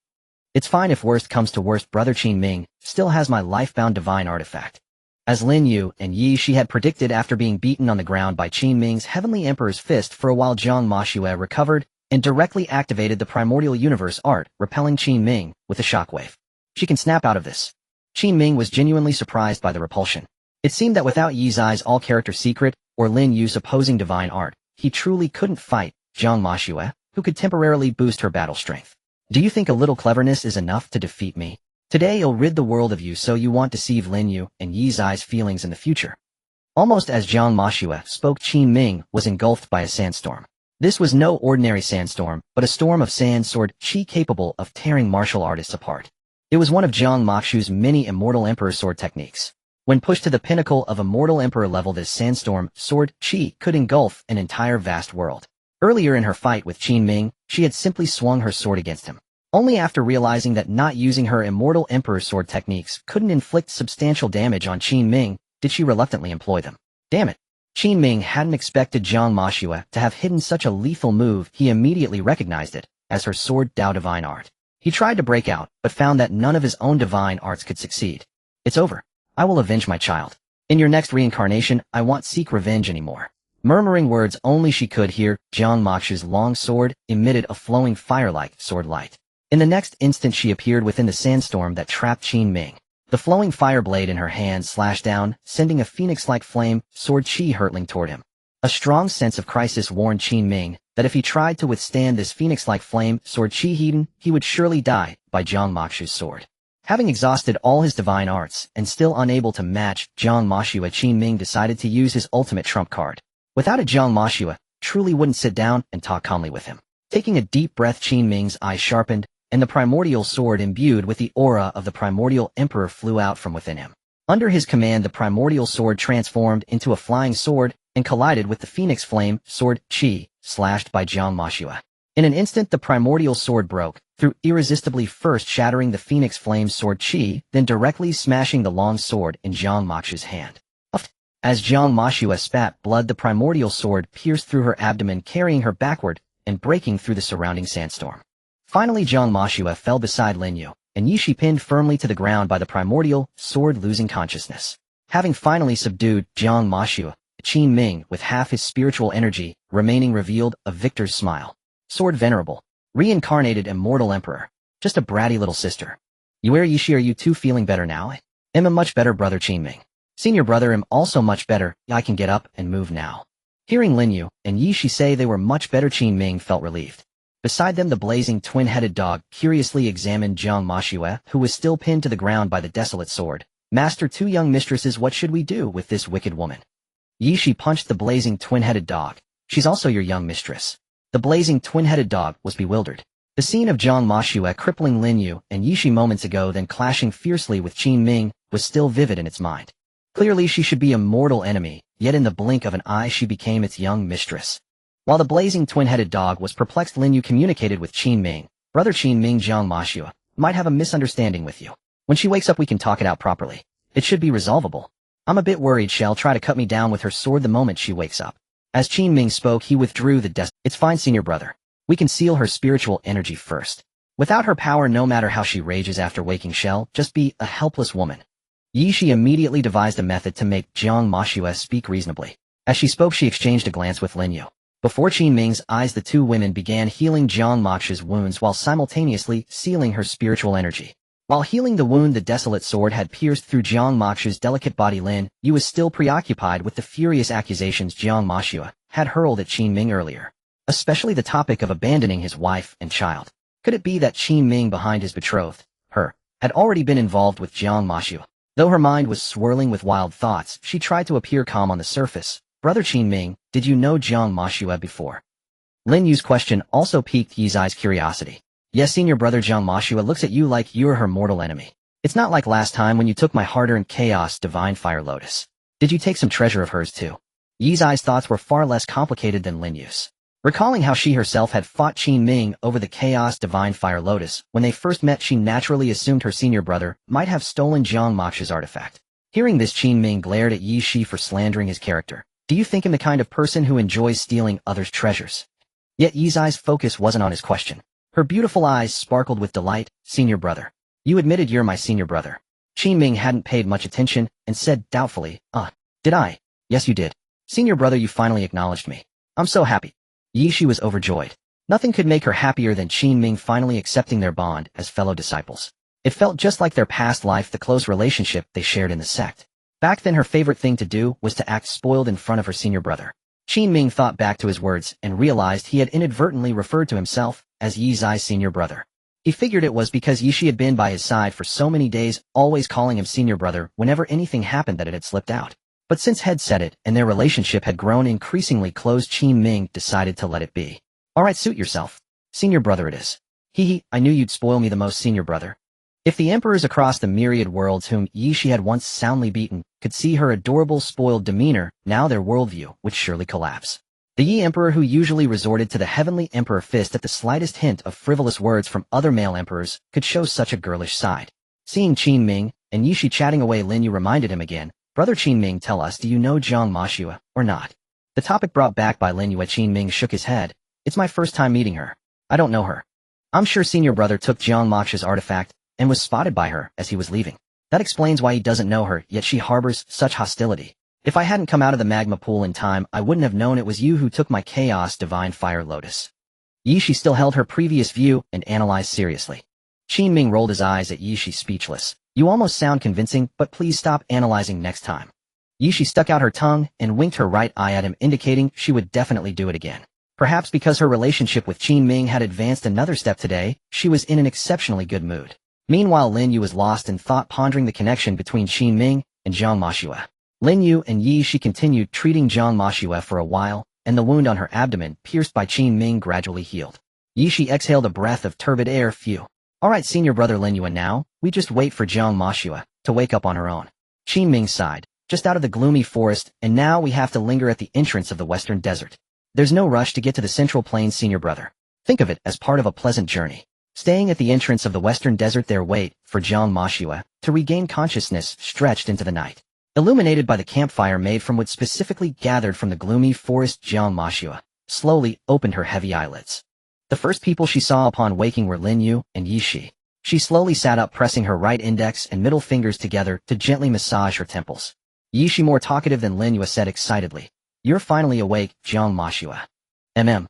It's fine if worst comes to worst, brother Qin Ming still has my life-bound divine artifact." As Lin Yu and Yishi had predicted, after being beaten on the ground by Qin Ming's Heavenly Emperor's fist for a while, Jiang Moxu recovered and directly activated the primordial universe art, repelling Qin Ming with a shockwave. She can snap out of this. Qin Ming was genuinely surprised by the repulsion. It seemed that without Yi Zai's all-character secret or Lin Yu's opposing divine art, he truly couldn't fight Jiang Moxu, who could temporarily boost her battle strength. "Do you think a little cleverness is enough to defeat me? Today you'll rid the world of you, so you want to deceive Lin Yu and Yi Zai's feelings in the future." Almost as Jiang Moxu spoke, Qin Ming was engulfed by a sandstorm. This was no ordinary sandstorm, but a storm of sand sword chi capable of tearing martial artists apart. It was one of Jiang Moxu's many immortal emperor sword techniques. When pushed to the pinnacle of immortal emperor level, this sandstorm sword chi could engulf an entire vast world. Earlier in her fight with Qin Ming, she had simply swung her sword against him. Only after realizing that not using her immortal emperor sword techniques couldn't inflict substantial damage on Qin Ming did she reluctantly employ them. Damn it! Qin Ming hadn't expected Jiang Moxu to have hidden such a lethal move. He immediately recognized it as her sword Dao divine art. He tried to break out, but found that none of his own divine arts could succeed. "It's over. I will avenge my child. In your next reincarnation, I won't seek revenge anymore." Murmuring words only she could hear, Jiang Moxu's long sword emitted a flowing fire-like sword light. In the next instant, she appeared within the sandstorm that trapped Qin Ming. The flowing fire blade in her hand slashed down, sending a phoenix-like flame sword chi hurtling toward him. A strong sense of crisis warned Qin Ming that if he tried to withstand this phoenix-like flame sword chi he would surely die by Jiang Moxu's sword. Having exhausted all his divine arts and still unable to match Jiang Moxu, Qin Ming decided to use his ultimate trump card. Without it, Jiang Moxu truly wouldn't sit down and talk calmly with him. Taking a deep breath, Qin Ming's eyes sharpened, and the primordial sword imbued with the aura of the primordial emperor flew out from within him. Under his command, the primordial sword transformed into a flying sword and collided with the phoenix flame sword chi, slashed by Jiang Moxu. In an instant, the primordial sword broke through irresistibly, first shattering the phoenix flame sword chi, then directly smashing the long sword in Jiang Moxu's hand. As Jiang Moxu spat blood, the primordial sword pierced through her abdomen, carrying her backward and breaking through the surrounding sandstorm. Finally, Jiang Moxu fell beside Lin Yu, and Yishi pinned firmly to the ground by the primordial sword, losing consciousness. Having finally subdued Jiang Mashua, Qin Ming, with half his spiritual energy, remaining revealed a victor's smile. Sword Venerable. Reincarnated immortal emperor. Just a bratty little sister. Where Yishi, are you two feeling better now? I'm a much better, brother Qin Ming. Senior brother, I'm also much better. I can get up and move now. Hearing Lin Yu and Yishi say they were much better, Qin Ming felt relieved. Beside them, the blazing twin-headed dog curiously examined Jiang Mashua, who was still pinned to the ground by the desolate sword. Master, two young mistresses, what should we do with this wicked woman? Yishi punched the blazing twin-headed dog. She's also your young mistress. The blazing twin-headed dog was bewildered. The scene of Jiang Mashua crippling Lin Yu and Yishi moments ago, then clashing fiercely with Qin Ming, was still vivid in its mind. Clearly she should be a mortal enemy, yet in the blink of an eye she became its young mistress. While the blazing twin-headed dog was perplexed, Lin Yu communicated with Qin Ming. Brother Qin Ming, Jiang Mashua might have a misunderstanding with you. When she wakes up we can talk it out properly. It should be resolvable. I'm a bit worried she'll try to cut me down with her sword the moment she wakes up. As Qin Ming spoke, he withdrew the It's fine, senior brother. We can seal her spiritual energy first. Without her power, no matter how she rages after waking, she'll just be a helpless woman. Yishi immediately devised a method to make Jiang Mashua speak reasonably. As she spoke, she exchanged a glance with Lin Yu. Before Qin Ming's eyes, the two women began healing Jiang Mashua's wounds while simultaneously sealing her spiritual energy. While healing the wound the desolate sword had pierced through Jiang Mashua's delicate body, Lin Yu was still preoccupied with the furious accusations Jiang Mashua had hurled at Qin Ming earlier, especially the topic of abandoning his wife and child. Could it be that Qin Ming, behind his betrothed, her, had already been involved with Jiang Mashua? Though her mind was swirling with wild thoughts, she tried to appear calm on the surface. Brother Qin Ming, did you know Jiang Mashua before? Lin Yu's question also piqued Yi's curiosity. Yes, senior brother, Jiang Mashua looks at you like you're her mortal enemy. It's not like last time when you took my hard-earned chaos divine fire lotus. Did you take some treasure of hers too? Yi's thoughts were far less complicated than Lin Yu's. Recalling how she herself had fought Qin Ming over the chaos divine fire lotus, when they first met she naturally assumed her senior brother might have stolen Jiang Mashua's artifact. Hearing this, Qin Ming glared at Yishi for slandering his character. Do you think him the kind of person who enjoys stealing others' treasures? Yet Yi's focus wasn't on his question. Her beautiful eyes sparkled with delight. Senior brother. You admitted you're my senior brother. Qin Ming hadn't paid much attention and said doubtfully, did I? Yes, you did. Senior brother, you finally acknowledged me. I'm so happy. Yishi was overjoyed. Nothing could make her happier than Qin Ming finally accepting their bond as fellow disciples. It felt just like their past life, the close relationship they shared in the sect. Back then her favorite thing to do was to act spoiled in front of her senior brother. Qin Ming thought back to his words and realized he had inadvertently referred to himself as Yi's senior brother. He figured it was because Yishi had been by his side for so many days, always calling him senior brother whenever anything happened, that it had slipped out. But since had said it and their relationship had grown increasingly close, Qin Ming decided to let it be. Alright, suit yourself. Senior brother it is. Hee, I knew you'd spoil me the most, senior brother. If the emperors across the myriad worlds whom Yishi had once soundly beaten could see her adorable spoiled demeanor, now their worldview would surely collapse. The Yi emperor, who usually resorted to the heavenly emperor fist at the slightest hint of frivolous words from other male emperors, could show such a girlish side. Seeing Qin Ming and Yishi chatting away, Lin Yu reminded him again, Brother Qin Ming, tell us, do you know Jiang Mashua, or not? The topic brought back by Lin Yu. Qin Ming shook his head. It's my first time meeting her. I don't know her. I'm sure senior brother took Jiang Mashua's artifact and was spotted by her as he was leaving. That explains why he doesn't know her, yet she harbors such hostility. If I hadn't come out of the magma pool in time, I wouldn't have known it was you who took my chaos divine fire lotus. Yishi still held her previous view and analyzed seriously. Qin Ming rolled his eyes at Yishi, speechless. You almost sound convincing, but please stop analyzing next time. Yishi stuck out her tongue and winked her right eye at him, indicating she would definitely do it again. Perhaps because her relationship with Qin Ming had advanced another step today, she was in an exceptionally good mood. Meanwhile, Lin Yu was lost in thought, pondering the connection between Qin Ming and Jiang Mashua. Lin Yu and Yishi continued treating Jiang Mashua for a while, and the wound on her abdomen, pierced by Qin Ming, gradually healed. Yishi exhaled a breath of turbid air. Phew. Alright, senior brother Lin Yu, and now, we just wait for Jiang Mashua to wake up on her own. Qin Ming sighed. Just out of the gloomy forest, and now we have to linger at the entrance of the western desert. There's no rush to get to the central plains, senior brother. Think of it as part of a pleasant journey. Staying at the entrance of the western desert, there wait for Jiang Mashua to regain consciousness, stretched into the night. Illuminated by the campfire made from wood specifically gathered from the gloomy forest, Jiang Mashua slowly opened her heavy eyelids. The first people she saw upon waking were Lin Yu and Yishi. She slowly sat up, pressing her right index and middle fingers together to gently massage her temples. Yishi, more talkative than Lin Yue, said excitedly. You're finally awake, Jiang Mashue. Jiang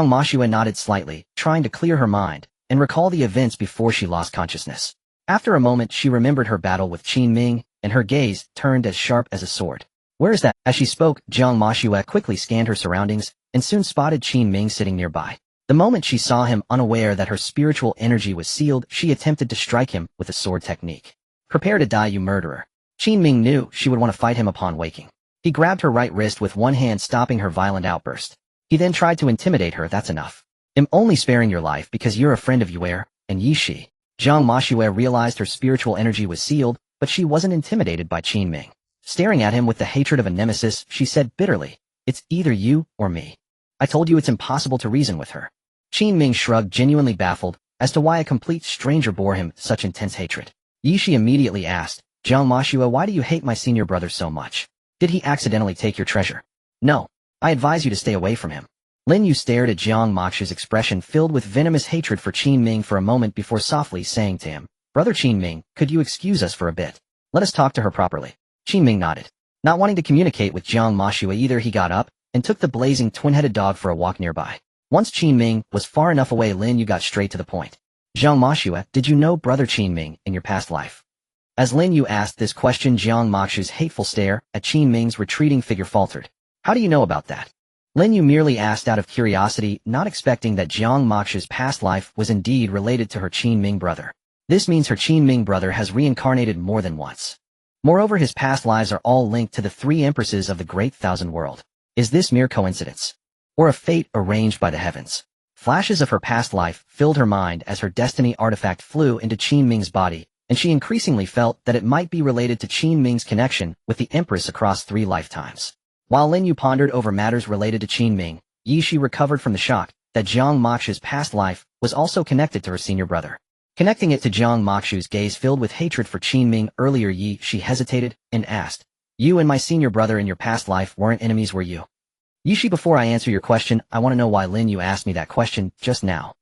Mashue nodded slightly, trying to clear her mind and recall the events before she lost consciousness. After a moment, she remembered her battle with Qin Ming, and her gaze turned as sharp as a sword. Where is that? As she spoke, Jiang Mashue quickly scanned her surroundings and soon spotted Qin Ming sitting nearby. The moment she saw him, unaware that her spiritual energy was sealed, she attempted to strike him with a sword technique. Prepare to die, you murderer. Qin Ming knew she would want to fight him upon waking. He grabbed her right wrist with one hand, stopping her violent outburst. He then tried to intimidate her. That's enough. I'm only sparing your life because you're a friend of Yue and Yishi. Jiang Mashue realized her spiritual energy was sealed, but she wasn't intimidated by Qin Ming. Staring at him with the hatred of a nemesis, she said bitterly, it's either you or me. I told you it's impossible to reason with her. Qin Ming shrugged, genuinely baffled as to why a complete stranger bore him such intense hatred. Yishi immediately asked, Jiang Mashue, why do you hate my senior brother so much? Did he accidentally take your treasure? No. I advise you to stay away from him. Lin Yu stared at Jiang Mashu's expression filled with venomous hatred for Qin Ming for a moment before softly saying to him, Brother Qin Ming, could you excuse us for a bit? Let us talk to her properly. Qin Ming nodded. Not wanting to communicate with Jiang Mashue either, he got up and took the blazing twin-headed dog for a walk nearby. Once Qin Ming was far enough away, Lin Yu got straight to the point. Jiang Mashue, did you know Brother Qin Ming in your past life? As Lin Yu asked this question, Jiang Mashu's hateful stare at Qin Ming's retreating figure faltered. How do you know about that? Lin Yu merely asked out of curiosity, not expecting that Jiang Mashu's past life was indeed related to her Qin Ming brother. This means her Qin Ming brother has reincarnated more than once. Moreover, his past lives are all linked to the three empresses of the Great Thousand World. Is this mere coincidence? Or a fate arranged by the heavens? Flashes of her past life filled her mind as her destiny artifact flew into Qin Ming's body, and she increasingly felt that it might be related to Qin Ming's connection with the Empress across 3 lifetimes. While Lin Yu pondered over matters related to Qin Ming, Yishi recovered from the shock that Jiang Mashu's past life was also connected to her senior brother. Connecting it to Jiang Mashu's gaze filled with hatred for Qin Ming earlier, Yishi hesitated and asked, You and my senior brother in your past life weren't enemies, were you? Yishi, before I answer your question, I want to know why Lin Yu asked me that question just now.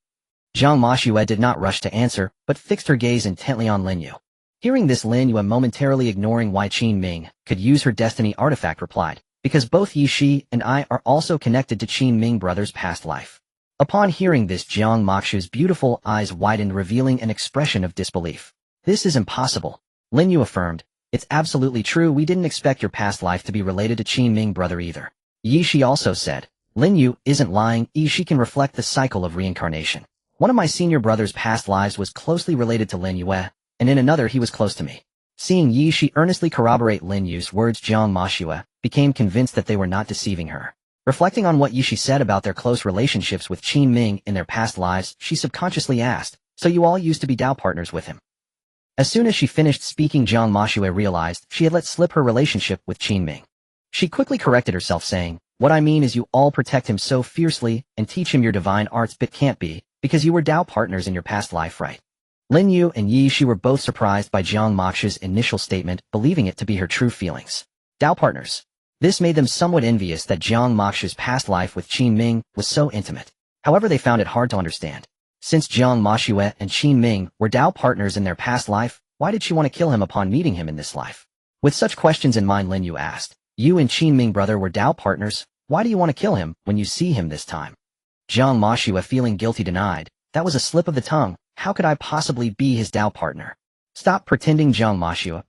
Jiang Mashue did not rush to answer, but fixed her gaze intently on Lin Yu. Hearing this, Lin Yu, momentarily ignoring why Qin Ming could use her destiny artifact, replied, Because both Yishi and I are also connected to Qin Ming brother's past life. Upon hearing this, Jiang Mashu's beautiful eyes widened, revealing an expression of disbelief. This is impossible. Lin Yu affirmed, It's absolutely true. We didn't expect your past life to be related to Qin Ming brother either. Yishi also said, Lin Yu isn't lying. Yishi can reflect the cycle of reincarnation. One of my senior brother's past lives was closely related to Lin Yue, and in another he was close to me. Seeing Yishi earnestly corroborate Lin Yu's words, Jiang Mashue became convinced that they were not deceiving her. Reflecting on what Yishi said about their close relationships with Qin Ming in their past lives, she subconsciously asked, So you all used to be Tao partners with him? As soon as she finished speaking, Jiang Mashue realized she had let slip her relationship with Qin Ming. She quickly corrected herself, saying, What I mean is you all protect him so fiercely and teach him your divine arts, but can't be, because you were Tao partners in your past life, right? Lin Yu and Yishi were both surprised by Jiang Mashu's initial statement, believing it to be her true feelings. Tao partners. This made them somewhat envious that Jiang Mashu's past life with Qin Ming was so intimate. However, they found it hard to understand. Since Jiang Mashue and Qin Ming were Tao partners in their past life, why did she want to kill him upon meeting him in this life? With such questions in mind, Lin Yu asked, You and Qin Ming brother were Tao partners, why do you want to kill him when you see him this time? Jiang Mashue, feeling guilty, denied, That was a slip of the tongue. How could I possibly be his Tao partner? Stop pretending, Jiang Mashue.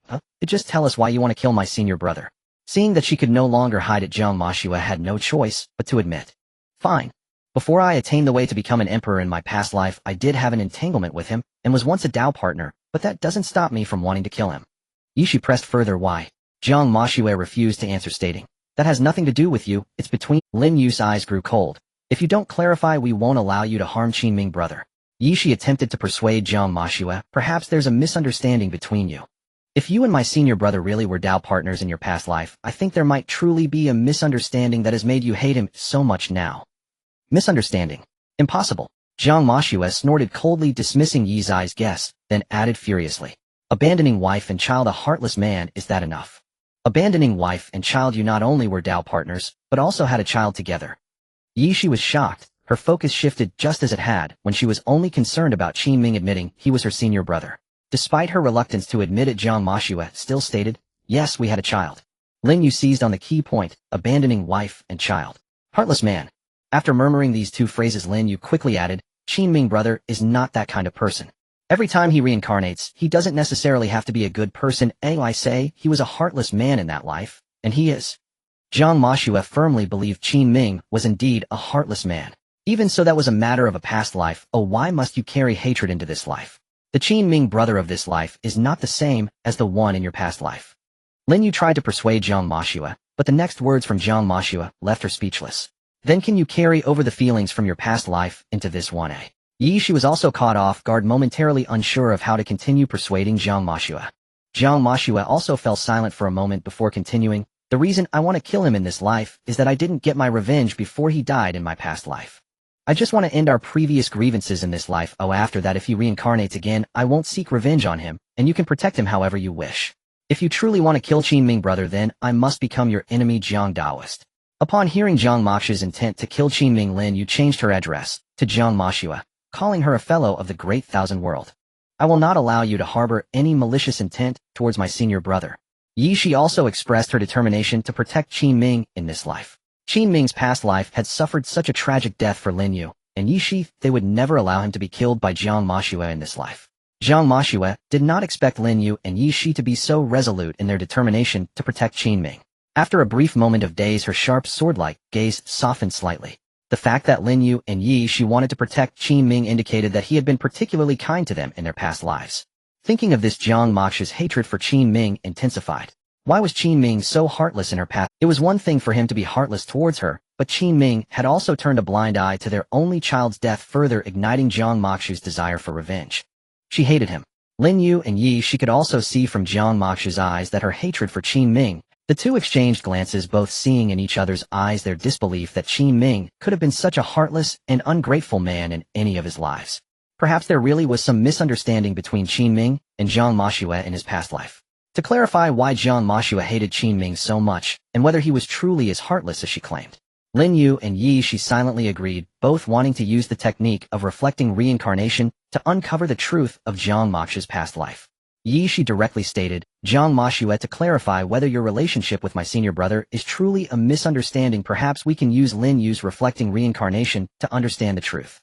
Just tell us why you want to kill my senior brother. Seeing that she could no longer hide it, Jiang Mashue had no choice but to admit. Fine. Before I attained the way to become an emperor in my past life, I did have an entanglement with him and was once a Tao partner, but that doesn't stop me from wanting to kill him. Yishi pressed further. Why? Jiang Mashue refused to answer, stating, That has nothing to do with you, it's between. Lin Yu's eyes grew cold. If you don't clarify, we won't allow you to harm Qin Ming brother. Yishi attempted to persuade Jiang Mashue, Perhaps there's a misunderstanding between you. If you and my senior brother really were Tao partners in your past life, I think there might truly be a misunderstanding that has made you hate him so much now. Misunderstanding. Impossible. Jiang Mashue snorted coldly, dismissing Yi Zai's guess, then added furiously, Abandoning wife and child, a heartless man, is that enough? Abandoning wife and child, you not only were Tao partners, but also had a child together. Yishi was shocked. Her focus shifted just as it had when she was only concerned about Qin Ming admitting he was her senior brother. Despite her reluctance to admit it, Jiang Mashue still stated, Yes, we had a child. Lin Yu seized on the key point, abandoning wife and child. Heartless man. After murmuring these two phrases, Lin Yu quickly added, Qin Ming brother is not that kind of person. Every time he reincarnates, he doesn't necessarily have to be a good person. I say, he was a heartless man in that life, and he is. Jiang Mashue firmly believed Qin Ming was indeed a heartless man. Even so, that was a matter of a past life. Oh, why must you carry hatred into this life? The Qin Ming brother of this life is not the same as the one in your past life. Lin Yu tried to persuade Jiang Mashue, but the next words from Jiang Mashue left her speechless. Then can you carry over the feelings from your past life into this one? She was also caught off guard, momentarily unsure of how to continue persuading Jiang Mashue. Jiang Mashue also fell silent for a moment before continuing, the reason I want to kill him in this life is that I didn't get my revenge before he died in my past life. I just want to end our previous grievances in this life. Oh, after that, if he reincarnates again, I won't seek revenge on him, and you can protect him however you wish. If you truly want to kill Qin Ming brother, then I must become your enemy, Jiang Daoist. Upon hearing Jiang Mashue's intent to kill Qin Ming, Lin Yu changed her address to Jiang Mashue, calling her a fellow of the great thousand world. I will not allow you to harbor any malicious intent towards my senior brother. She also expressed her determination to protect Qin Ming in this life. Qin Ming's past life had suffered such a tragic death for Lin Yu, and they would never allow him to be killed by Jiang Mashue in this life. Jiang Mashue did not expect Lin Yu and to be so resolute in their determination to protect Qin Ming. After a brief moment of daze, her sharp sword-like gaze softened slightly. The fact that Lin Yu and wanted to protect Qin Ming indicated that he had been particularly kind to them in their past lives. Thinking of this, Jiang Mashue's hatred for Qin Ming intensified. Why was Qin Ming so heartless in her past? It was one thing for him to be heartless towards her, but Qin Ming had also turned a blind eye to their only child's death, further igniting Jiang Mashue's desire for revenge. She hated him. Lin Yu and she could also see from Jiang Mashue's eyes that her hatred for Qin Ming. The two exchanged glances, both seeing in each other's eyes their disbelief that Qin Ming could have been such a heartless and ungrateful man in any of his lives. Perhaps there really was some misunderstanding between Qin Ming and Jiang Mashue in his past life. To clarify why Jiang Mashue hated Qin Ming so much, and whether he was truly as heartless as she claimed, Lin Yu and she silently agreed, both wanting to use the technique of reflecting reincarnation to uncover the truth of Jiang Mashue's past life. She directly stated, Jiang Mashue, to clarify whether your relationship with my senior brother is truly a misunderstanding, perhaps we can use Lin Yu's reflecting reincarnation to understand the truth.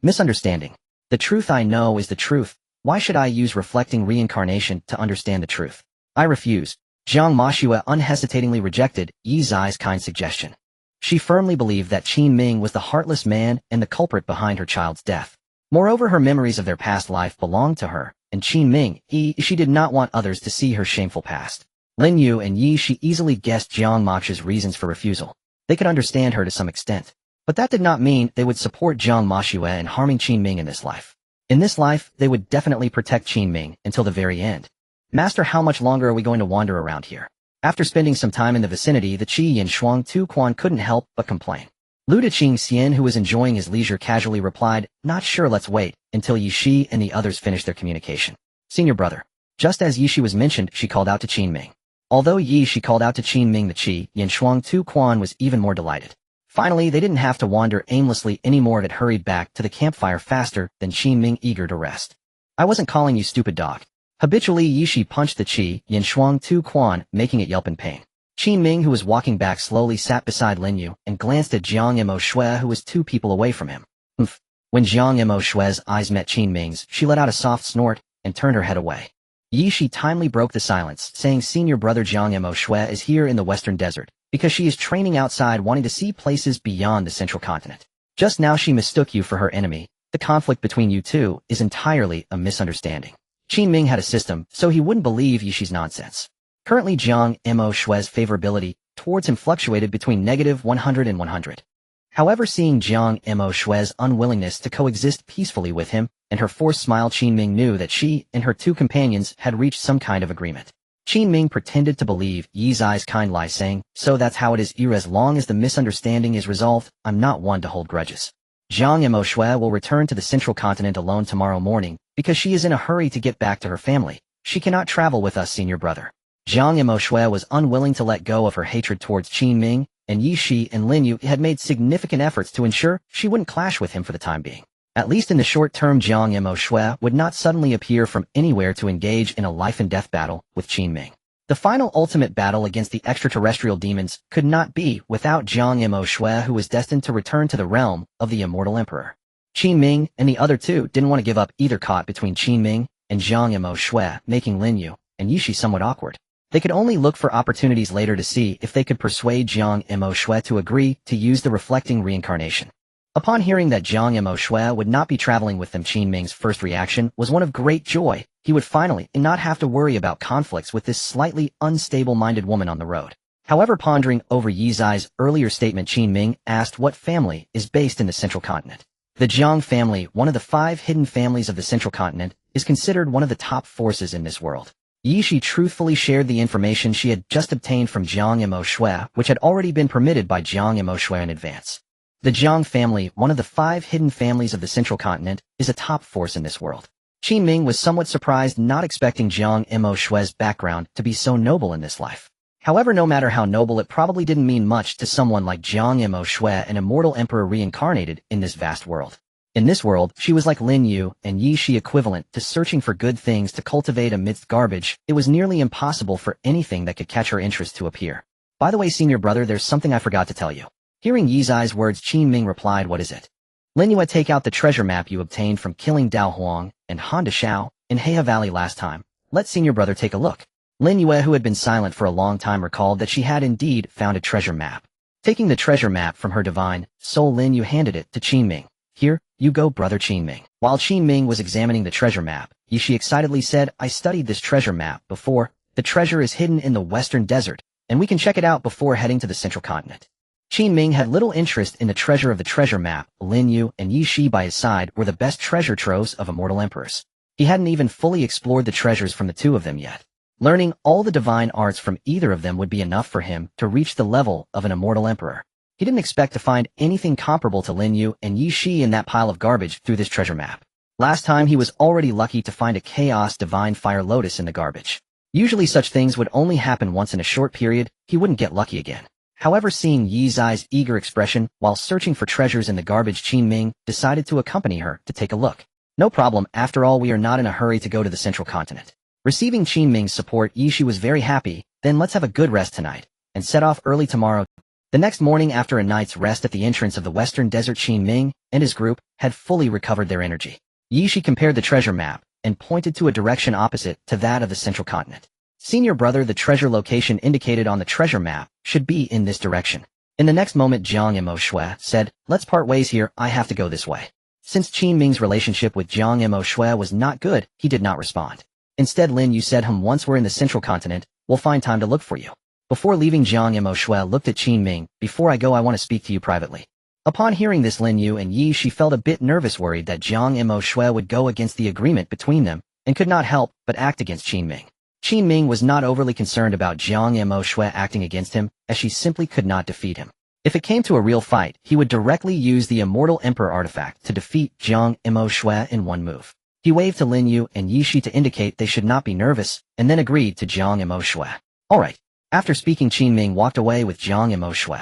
Misunderstanding. The truth I know is the truth. Why should I use reflecting reincarnation to understand the truth? I refuse. Jiang Mashue unhesitatingly rejected Yi's kind suggestion. She firmly believed that Qin Ming was the heartless man and the culprit behind her child's death. Moreover, her memories of their past life belonged to her, and Qin Ming, she did not want others to see her shameful past. Lin Yu and she easily guessed Jiang Mashue's reasons for refusal. They could understand her to some extent. But that did not mean they would support Jiang Mashue in harming Qin Ming in this life. In this life, they would definitely protect Qin Ming until the very end. Master, how much longer are we going to wander around here? After spending some time in the vicinity, the Qi Yin Shuang Tu Quan couldn't help but complain. Lu Deqing Xian, who was enjoying his leisure, casually replied, not sure, let's wait until Yi and the others finish their communication. Senior brother. Just as Yi was mentioned, she called out to Qin Ming. Although she called out to Qin Ming, the Qi Yin Shuang Tu Quan was even more delighted. Finally, they didn't have to wander aimlessly anymore and hurried back to the campfire faster than Qin Ming, eager to rest. I wasn't calling you stupid, dog. Habitually, Yi punched the Qi Yin Shuang Tu Quan, making it yelp in pain. Qin Ming, who was walking back slowly, sat beside Lin Yu and glanced at Jiang Mashue, who was 2 people away from him. Hmph. When Jiang Mashue's eyes met Qin Ming's, she let out a soft snort and turned her head away. Yi timely broke the silence, saying, senior brother, Jiang Mashue is here in the western desert because she is training outside, wanting to see places beyond the central continent. Just now she mistook you for her enemy. The conflict between you two is entirely a misunderstanding. Qin Ming had a system, so he wouldn't believe Yi's nonsense. Currently, Jiang Mashue's favorability towards him fluctuated between -100 and 100. However, seeing Jiang Mashue's unwillingness to coexist peacefully with him and her forced smile, Qin Ming knew that she and her 2 companions had reached some kind of agreement. Qin Ming pretended to believe Yi's kind lie, saying, so that's how it is, as long as the misunderstanding is resolved, I'm not one to hold grudges. Jiang Mashue will return to the central continent alone tomorrow morning because she is in a hurry to get back to her family. She cannot travel with us, senior brother. Jiang Mashue was unwilling to let go of her hatred towards Qin Ming, and Yi and Lin Yu had made significant efforts to ensure she wouldn't clash with him for the time being. At least in the short term, Jiang Mashue would not suddenly appear from anywhere to engage in a life-and-death battle with Qin Ming. The final ultimate battle against the extraterrestrial demons could not be without Jiang Ming, who was destined to return to the realm of the immortal emperor. Qin Ming and the other two didn't want to give up either, caught between Qin Ming and Jiang Ming, making Lin Yu and Yishi somewhat awkward. They could only look for opportunities later to see if they could persuade Jiang Ming to agree to use the reflecting reincarnation. Upon hearing that Jiang Ming would not be traveling with them, Qin Ming's first reaction was one of great joy. He would finally not have to worry about conflicts with this slightly unstable-minded woman on the road. However, pondering over Yi Zai's earlier statement, Qin Ming asked what family is based in the Central Continent. The Jiang family, one of the 5 hidden families of the Central Continent, is considered one of the top forces in this world. Yishi truthfully shared the information she had just obtained from Jiang Ming, which had already been permitted by Jiang Ming in advance. The Jiang family, one of the 5 hidden families of the Central Continent, is a top force in this world. Qin Ming was somewhat surprised, not expecting Jiang Ming's background to be so noble in this life. However, no matter how noble, it probably didn't mean much to someone like Jiang Ming, an immortal emperor reincarnated in this vast world. In this world, she was like Lin Yu and Yi Shi, equivalent to searching for good things to cultivate amidst garbage. It was nearly impossible for anything that could catch her interest to appear. By the way, senior brother, there's something I forgot to tell you. Hearing Yi Zai's words, Qin Ming replied, what is it? Lin Yu, take out the treasure map you obtained from killing Dao Huang and Han Deshao in Heha Valley last time. Let senior brother take a look. Lin Yu, who had been silent for a long time, recalled that she had indeed found a treasure map. Taking the treasure map from her divine soul, Lin Yu handed it to Qin Ming. Here, you go, brother Qin Ming. While Qin Ming was examining the treasure map, Yishi excitedly said, I studied this treasure map before. The treasure is hidden in the western desert, and we can check it out before heading to the Central Continent. Qin Ming had little interest in the treasure of the treasure map. Lin Yu and Yi Shi by his side were the best treasure troves of immortal emperors. He hadn't even fully explored the treasures from the two of them yet. Learning all the divine arts from either of them would be enough for him to reach the level of an immortal emperor. He didn't expect to find anything comparable to Lin Yu and Yi Shi in that pile of garbage through this treasure map. Last time he was already lucky to find a chaos divine fire lotus in the garbage. Usually such things would only happen once in a short period. He wouldn't get lucky again. However, seeing Yi Zai's eager expression while searching for treasures in the garbage, Qin Ming decided to accompany her to take a look. No problem, after all we are not in a hurry to go to the Central Continent. Receiving Qin Ming's support, Yishi was very happy. Then let's have a good rest tonight, and set off early tomorrow. The next morning, after a night's rest at the entrance of the Western Desert, Qin Ming and his group had fully recovered their energy. Yishi compared the treasure map and pointed to a direction opposite to that of the Central Continent. Senior brother, the treasure location indicated on the treasure map should be in this direction. In the next moment, Jiang Ming said, let's part ways here, I have to go this way. Since Qin Ming's relationship with Jiang Ming was not good, he did not respond. Instead, Lin Yu said, once we're in the Central Continent, we'll find time to look for you. Before leaving, Jiang Ming looked at Qin Ming. Before I go, I want to speak to you privately. Upon hearing this, Lin Yu and Yi Shi felt a bit nervous, worried that Jiang Ming would go against the agreement between them, and could not help but act against Qin Ming. Qin Ming was not overly concerned about Jiang Ming acting against him, as she simply could not defeat him. If it came to a real fight, he would directly use the Immortal Emperor artifact to defeat Jiang Ming in one move. He waved to Lin Yu and Yi Shi to indicate they should not be nervous, and then agreed to Jiang Ming. Alright. After speaking, Qin Ming walked away with Jiang Ming.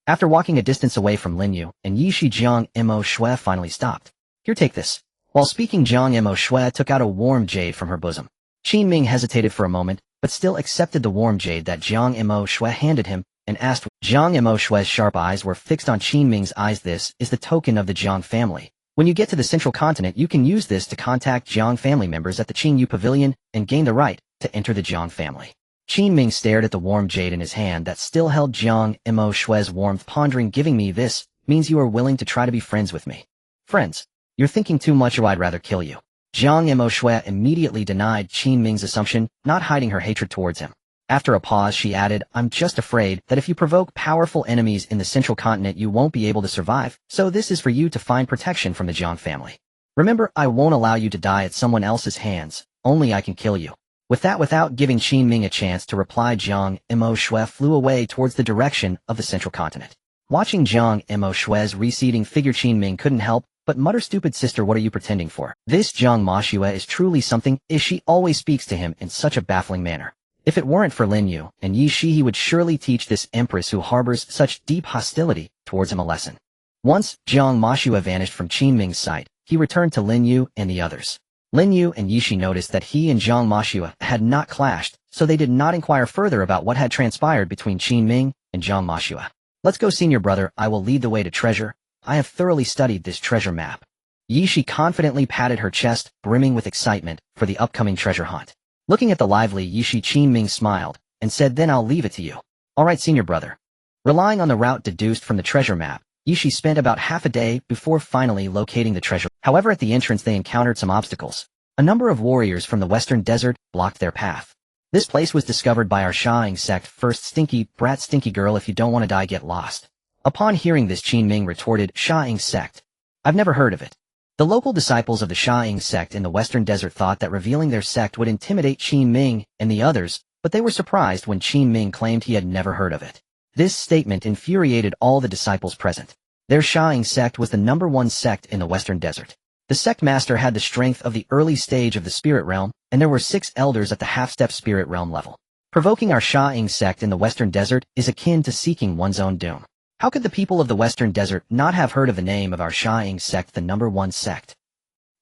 After walking a distance away from Lin Yu and Yi Shi, Jiang Ming finally stopped. Here, take this. While speaking, Jiang Ming took out a warm jade from her bosom. Qin Ming hesitated for a moment, but still accepted the warm jade that Jiang Ming handed him, and asked. Jiang Ming's sharp eyes were fixed on Qin Ming's eyes. This is the token of the Jiang family. When you get to the Central Continent, you can use this to contact Jiang family members at the Qin Yu Pavilion and gain the right to enter the Jiang family. Qin Ming stared at the warm jade in his hand that still held Jiang Ming's warmth, pondering, giving me this means you are willing to try to be friends with me. Friends? You're thinking too much, or I'd rather kill you. Jiang Ming immediately denied Qin Ming's assumption, not hiding her hatred towards him. After a pause, she added, I'm just afraid that if you provoke powerful enemies in the Central Continent, you won't be able to survive, so this is for you to find protection from the Jiang family. Remember, I won't allow you to die at someone else's hands, only I can kill you. With that, without giving Qin Ming a chance to reply, Jiang Ming flew away towards the direction of the Central Continent. Watching Jiang Ming's receding figure, Qin Ming couldn't help but mutter, stupid sister, what are you pretending for? This Jiang Ming is truly something, if she always speaks to him in such a baffling manner. If it weren't for Lin Yu and Yi Shi, he would surely teach this Empress who harbors such deep hostility towards him a lesson. Once Jiang Ming vanished from Qin Ming's sight, he returned to Lin Yu and the others. Lin Yu and Yishi noticed that he and Zhang Mashua had not clashed, so they did not inquire further about what had transpired between Qin Ming and Zhang Mashua. Let's go, senior brother, I will lead the way to treasure. I have thoroughly studied this treasure map. Yishi confidently patted her chest, brimming with excitement for the upcoming treasure hunt. Looking at the lively Yishi, Qin Ming smiled and said, then I'll leave it to you. All right, senior brother. Relying on the route deduced from the treasure map, Yishi spent about half a day before finally locating the treasure. However, at the entrance they encountered some obstacles. A number of warriors from the western desert blocked their path. This place was discovered by our Sha'ing sect first. Stinky brat, stinky girl, if you don't want to die, get lost. Upon hearing this, Qin Ming retorted, Sha'ing sect? I've never heard of it. The local disciples of the Sha'ing sect in the western desert thought that revealing their sect would intimidate Qin Ming and the others, but they were surprised when Qin Ming claimed he had never heard of it. This statement infuriated all the disciples present. Their Sha'ing sect was the #1 sect in the western desert. The sect master had the strength of the early stage of the spirit realm, and there were 6 elders at the half-step spirit realm level. Provoking our Sha'ing sect in the western desert is akin to seeking one's own doom. How could the people of the western desert not have heard of the name of our Sha'ing sect, the #1 sect?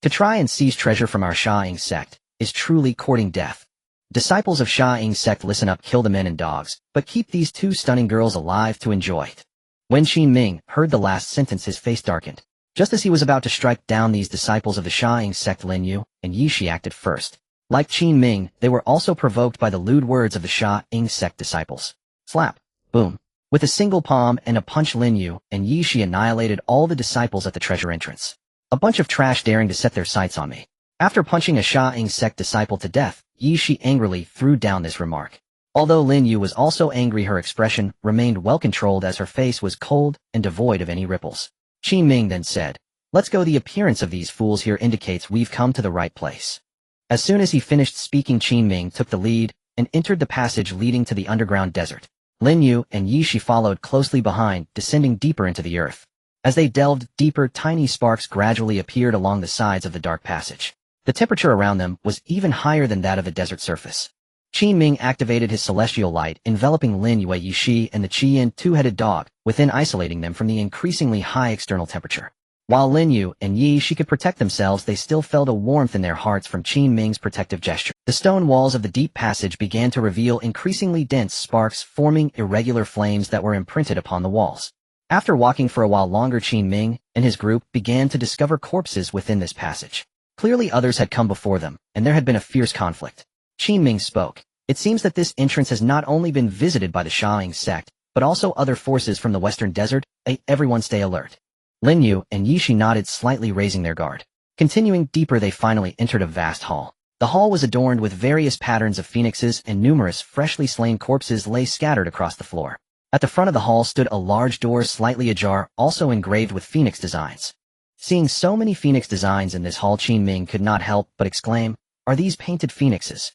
To try and seize treasure from our Sha'ing sect is truly courting death. Disciples of Sha'ing sect, listen up, kill the men and dogs, but keep these 2 stunning girls alive to enjoy it. When Qin Ming heard the last sentence, his face darkened. Just as he was about to strike down these disciples of the Sha'ing sect, Lin Yu and Yishi acted first. Like Qin Ming, they were also provoked by the lewd words of the Sha'ing sect disciples. Slap. Boom. With a single palm and a punch, Lin Yu and Yishi annihilated all the disciples at the treasure entrance. A bunch of trash daring to set their sights on me. After punching a Sha'ing sect disciple to death, Yishi angrily threw down this remark. Although Lin Yu was also angry, her expression remained well-controlled as her face was cold and devoid of any ripples. Qin Ming then said, let's go, the appearance of these fools here indicates we've come to the right place. As soon as he finished speaking, Qin Ming took the lead and entered the passage leading to the underground desert. Lin Yu and Yishi followed closely behind, descending deeper into the earth. As they delved deeper, tiny sparks gradually appeared along the sides of the dark passage. The temperature around them was even higher than that of the desert surface. Qin Ming activated his celestial light, enveloping Lin Yu, Yishi, and the Qian 2-headed dog, within isolating them from the increasingly high external temperature. While Lin Yu and Yishi could protect themselves, they still felt a warmth in their hearts from Qin Ming's protective gesture. The stone walls of the deep passage began to reveal increasingly dense sparks, forming irregular flames that were imprinted upon the walls. After walking for a while longer, Qin Ming and his group began to discover corpses within this passage. Clearly others had come before them, and there had been a fierce conflict. Qin Ming spoke. It seems that this entrance has not only been visited by the Sha'ing sect, but also other forces from the western desert. Everyone stay alert. Lin Yu and Yishi nodded, slightly raising their guard. Continuing deeper, they finally entered a vast hall. The hall was adorned with various patterns of phoenixes, and numerous freshly slain corpses lay scattered across the floor. At the front of the hall stood a large door slightly ajar, also engraved with phoenix designs. Seeing so many phoenix designs in this hall, Qin Ming could not help but exclaim, are these painted phoenixes?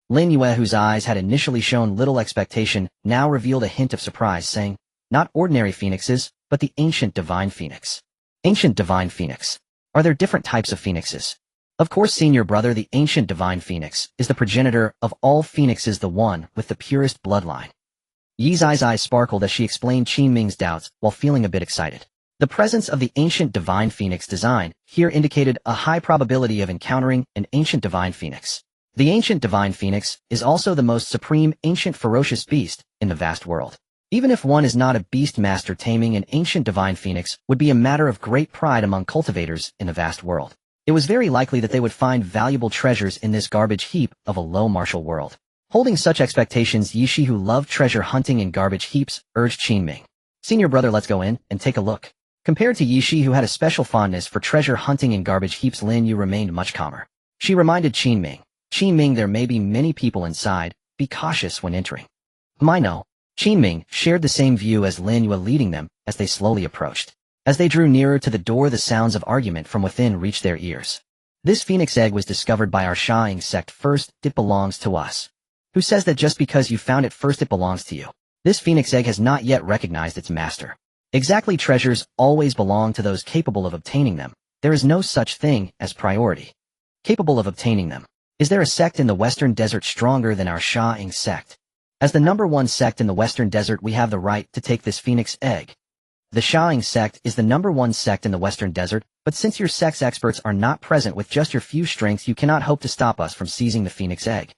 Lin Yu, whose eyes had initially shown little expectation, now revealed a hint of surprise, saying, not ordinary phoenixes, but the ancient divine phoenix. Ancient divine phoenix. Are there different types of phoenixes? Of course, senior brother, the ancient divine phoenix is the progenitor of all phoenixes, the one with the purest bloodline. Yi's eyes sparkled as she explained Qin Ming's doubts while feeling a bit excited. The presence of the ancient divine phoenix design here indicated a high probability of encountering an ancient divine phoenix. The ancient divine phoenix is also the most supreme ancient ferocious beast in the vast world. Even if one is not a beast master, taming an ancient divine phoenix would be a matter of great pride among cultivators in the vast world. It was very likely that they would find valuable treasures in this garbage heap of a low martial world. Holding such expectations, Yishi, who loved treasure hunting in garbage heaps, urged Qin Ming. Senior brother, let's go in and take a look. Compared to Yishi, who had a special fondness for treasure hunting in garbage heaps, Lin Yu remained much calmer. She reminded Qin Ming. Qin Ming, there may be many people inside. Be cautious when entering. I know. Qin Ming shared the same view as Lin Yu, leading them as they slowly approached. As they drew nearer to the door, the sounds of argument from within reached their ears. This phoenix egg was discovered by our Sha'ing sect first. It belongs to us. Who says that just because you found it first it belongs to you? This phoenix egg has not yet recognized its master. Exactly, treasures always belong to those capable of obtaining them. There is no such thing as priority. Capable of obtaining them. Is there a sect in the western desert stronger than our Sha'ing sect? As the #1 sect in the western desert, we have the right to take this phoenix egg. The Shaoing sect is the #1 sect in the Western Desert, but since your sect's experts are not present with just your few strengths, you cannot hope to stop us from seizing the Phoenix Egg.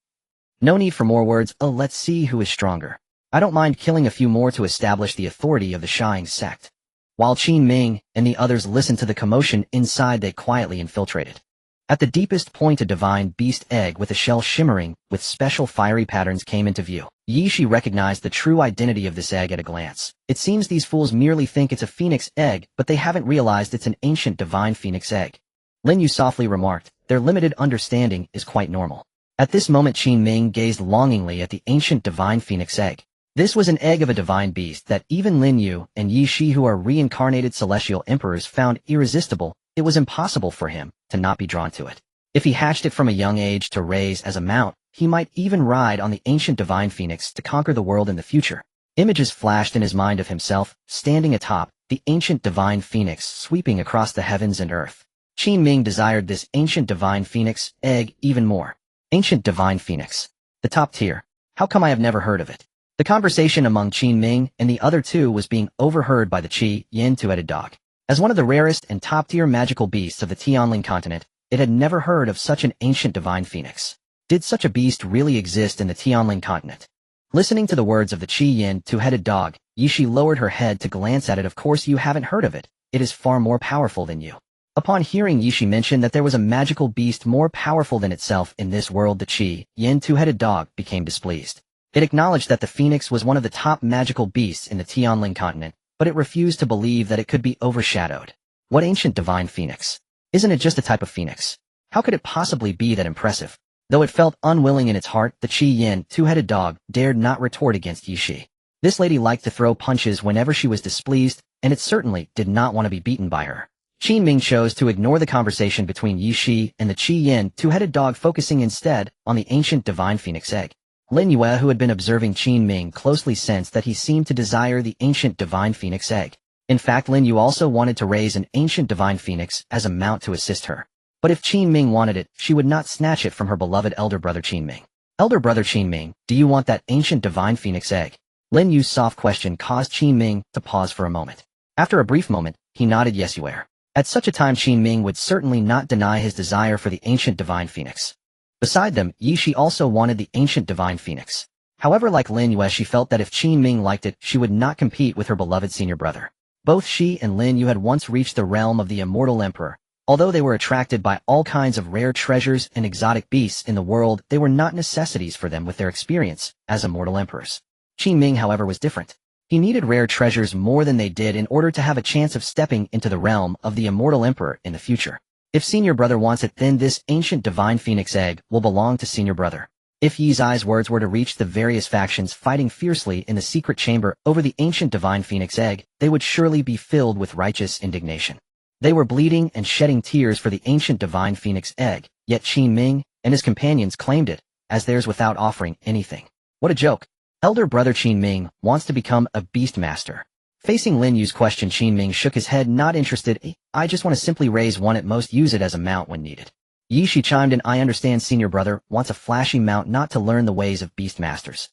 No need for more words. Oh, let's see who is stronger. I don't mind killing a few more to establish the authority of the Shaoing sect. While Qin Ming and the others listened to the commotion inside, they quietly infiltrated. At the deepest point, a divine beast egg with a shell shimmering with special fiery patterns came into view. Yishi recognized the true identity of this egg at a glance. It seems these fools merely think it's a phoenix egg, but they haven't realized it's an ancient divine phoenix egg. Lin Yu softly remarked, their limited understanding is quite normal. At this moment, Qin Ming gazed longingly at the ancient divine phoenix egg. This was an egg of a divine beast that even Lin Yu and Yi Shi, who are reincarnated celestial emperors, found irresistible. It was impossible for him to not be drawn to it. If he hatched it from a young age to raise as a mount, he might even ride on the ancient divine phoenix to conquer the world in the future. Images flashed in his mind of himself, standing atop the ancient divine phoenix, sweeping across the heavens and earth. Qin Ming desired this ancient divine phoenix egg even more. Ancient divine phoenix. The top tier. How come I have never heard of it? The conversation among Qin Ming and the other two was being overheard by the Qi Yin two-headed dog. As one of the rarest and top-tier magical beasts of the Tianling continent, it had never heard of such an ancient divine phoenix. Did such a beast really exist in the Tianling continent? Listening to the words of the Qi Yin two-headed dog, Yishi lowered her head to glance at it. Of course you haven't heard of it. It is far more powerful than you. Upon hearing Yishi mention that there was a magical beast more powerful than itself in this world, the Qi Yin two-headed dog became displeased. It acknowledged that the phoenix was one of the top magical beasts in the Tianling continent, but it refused to believe that it could be overshadowed. What ancient divine phoenix? Isn't it just a type of phoenix? How could it possibly be that impressive? Though it felt unwilling in its heart, the Qi Yin two-headed dog dared not retort against Yishi. This lady liked to throw punches whenever she was displeased, and it certainly did not want to be beaten by her. Qin Ming chose to ignore the conversation between Yishi and the Qi Yin two-headed dog, focusing instead on the ancient divine phoenix egg. Lin Yue, who had been observing Qin Ming closely, sensed that he seemed to desire the ancient divine phoenix egg. In fact, Lin Yue also wanted to raise an ancient divine phoenix as a mount to assist her. But if Qin Ming wanted it, she would not snatch it from her beloved elder brother Qin Ming. Elder brother Qin Ming, do you want that ancient divine phoenix egg? Lin Yu's soft question caused Qin Ming to pause for a moment. After a brief moment, he nodded yes, you are. At such a time, Qin Ming would certainly not deny his desire for the ancient divine phoenix. Beside them, Yishi also wanted the ancient divine phoenix. However, like Lin Yue, she felt that if Qin Ming liked it, she would not compete with her beloved senior brother. Both she and Lin Yue had once reached the realm of the immortal emperor. Although they were attracted by all kinds of rare treasures and exotic beasts in the world, they were not necessities for them with their experience as immortal emperors. Qin Ming, however, was different. He needed rare treasures more than they did in order to have a chance of stepping into the realm of the immortal emperor in the future. If senior brother wants it, then this ancient divine phoenix egg will belong to senior brother. If Yi Zai's words were to reach the various factions fighting fiercely in the secret chamber over the ancient divine phoenix egg, they would surely be filled with righteous indignation. They were bleeding and shedding tears for the ancient divine phoenix egg, yet Qin Ming and his companions claimed it as theirs without offering anything. What a joke. Elder brother Qin Ming wants to become a beast master. Facing Lin Yu's question, Qin Ming shook his head, not interested. I just want to simply raise one, at most use it as a mount when needed. Yishi chimed in, I understand senior brother wants a flashy mount, not to learn the ways of beast masters.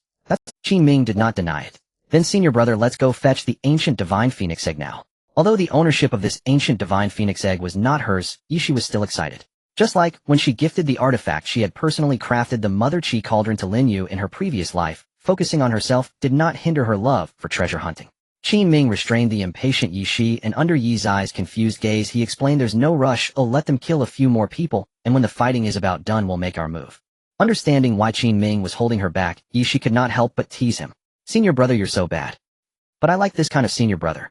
Qin Ming did not deny it. Then senior brother, let's go fetch the ancient divine phoenix egg now. Although the ownership of this ancient divine phoenix egg was not hers, Yishi was still excited. Just like when she gifted the artifact she had personally crafted, the Mother Qi cauldron, to Lin Yu in her previous life, focusing on herself did not hinder her love for treasure hunting. Qin Ming restrained the impatient Yishi, and under Yi Zai's confused gaze he explained, there's no rush, let them kill a few more people, and when the fighting is about done we'll make our move. Understanding why Qin Ming was holding her back, Yishi could not help but tease him. Senior brother, you're so bad. But I like this kind of senior brother.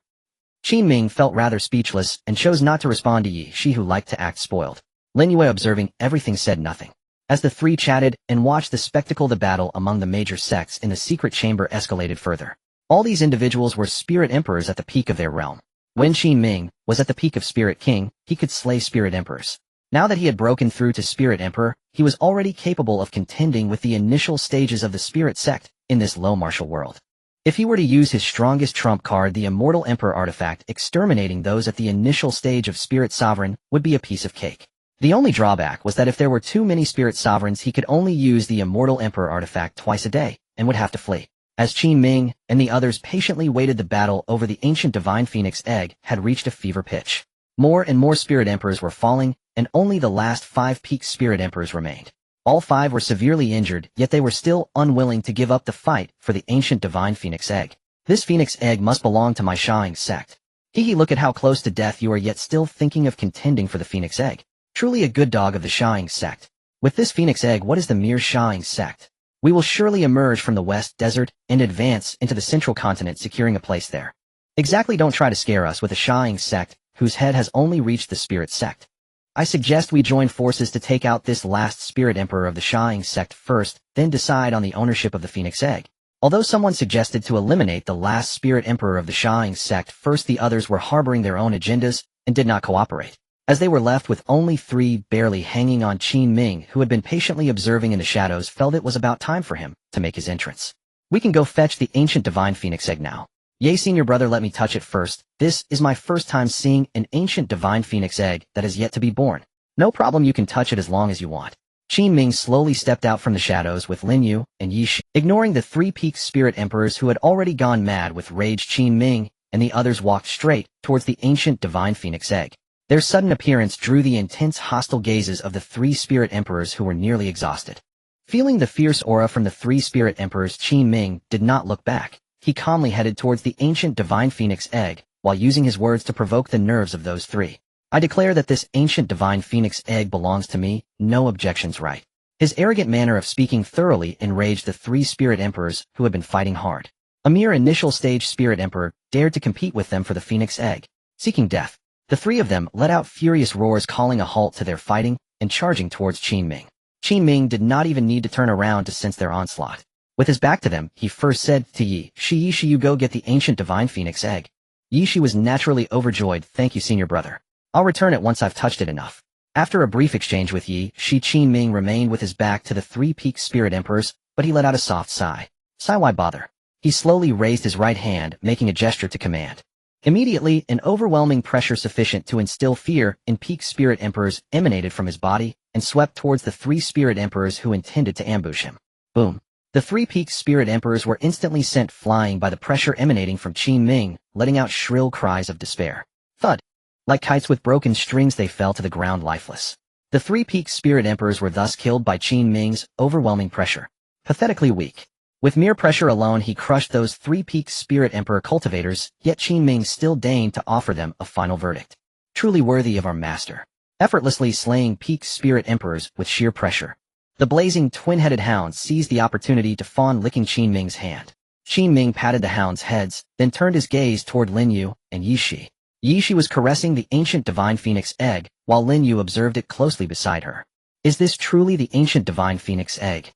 Qin Ming felt rather speechless and chose not to respond to Yishi, who liked to act spoiled. Lin Yue, observing everything, said nothing. As the three chatted and watched the spectacle, the battle among the major sects in the secret chamber escalated further. All these individuals were spirit emperors at the peak of their realm. When Qin Ming was at the peak of spirit king, he could slay spirit emperors. Now that he had broken through to spirit emperor, he was already capable of contending with the initial stages of the spirit sect in this low martial world. If he were to use his strongest trump card, the immortal emperor artifact, exterminating those at the initial stage of spirit sovereign would be a piece of cake. The only drawback was that if there were too many spirit sovereigns, he could only use the immortal emperor artifact twice a day and would have to flee. As Qin Ming and the others patiently waited, the battle over the ancient divine phoenix egg had reached a fever pitch. More and more spirit emperors were falling, and only the last 5 peak spirit emperors remained. All 5 were severely injured, yet they were still unwilling to give up the fight for the ancient divine phoenix egg. This phoenix egg must belong to my Shang sect. Hee, look at how close to death you are, yet still thinking of contending for the phoenix egg. Truly a good dog of the Shang sect. With this phoenix egg, what is the mere Shang sect? We will surely emerge from the West Desert and advance into the central continent, securing a place there. Exactly, don't try to scare us with a Shang sect whose head has only reached the spirit sect. I suggest we join forces to take out this last spirit emperor of the Shang sect first, then decide on the ownership of the phoenix egg. Although someone suggested to eliminate the last spirit emperor of the Shang sect first, the others were harboring their own agendas and did not cooperate. As they were left with only 3 barely hanging on, Qin Ming, who had been patiently observing in the shadows, felt it was about time for him to make his entrance. We can go fetch the ancient divine phoenix egg now. Yea, senior brother, let me touch it first. This is my first time seeing an ancient divine phoenix egg that is yet to be born. No problem, you can touch it as long as you want. Qin Ming slowly stepped out from the shadows with Lin Yu and Yi Shi. Ignoring the 3 peak spirit emperors who had already gone mad with rage, Qin Ming and the others walked straight towards the ancient divine phoenix egg. Their sudden appearance drew the intense hostile gazes of the 3 spirit emperors who were nearly exhausted. Feeling the fierce aura from the 3 spirit emperors, Qin Ming did not look back. He calmly headed towards the ancient divine phoenix egg, while using his words to provoke the nerves of those 3. I declare that this ancient divine phoenix egg belongs to me, no objections, right? His arrogant manner of speaking thoroughly enraged the 3 spirit emperors who had been fighting hard. A mere initial stage spirit emperor dared to compete with them for the phoenix egg, seeking death. The 3 of them let out furious roars, calling a halt to their fighting and charging towards Qin Ming. Qin Ming did not even need to turn around to sense their onslaught. With his back to them, he first said to Yi Shi, you go get the ancient divine phoenix egg. Yi Shi was naturally overjoyed. Thank you, senior brother. I'll return it once I've touched it enough. After a brief exchange with Yi Shi, Qin Ming remained with his back to the 3 peak spirit emperors, but he let out a soft sigh. Sigh, why bother? He slowly raised his right hand, making a gesture to command. Immediately, an overwhelming pressure sufficient to instill fear in peak spirit emperors emanated from his body and swept towards the 3 spirit emperors who intended to ambush him. Boom. The 3 peak spirit emperors were instantly sent flying by the pressure emanating from Qin Ming, letting out shrill cries of despair. Thud. Like kites with broken strings, they fell to the ground lifeless. The 3 peak spirit emperors were thus killed by Qin Ming's overwhelming pressure. Pathetically weak. With mere pressure alone, he crushed those 3 peak spirit emperor cultivators, yet Qin Ming still deigned to offer them a final verdict. Truly worthy of our master. Effortlessly slaying peak spirit emperors with sheer pressure. The blazing twin-headed hound seized the opportunity to fawn, licking Qin Ming's hand. Qin Ming patted the hounds' heads, then turned his gaze toward Lin Yu and Yi Shi. Yi Shi was caressing the ancient divine phoenix egg, while Lin Yu observed it closely beside her. Is this truly the ancient divine phoenix egg?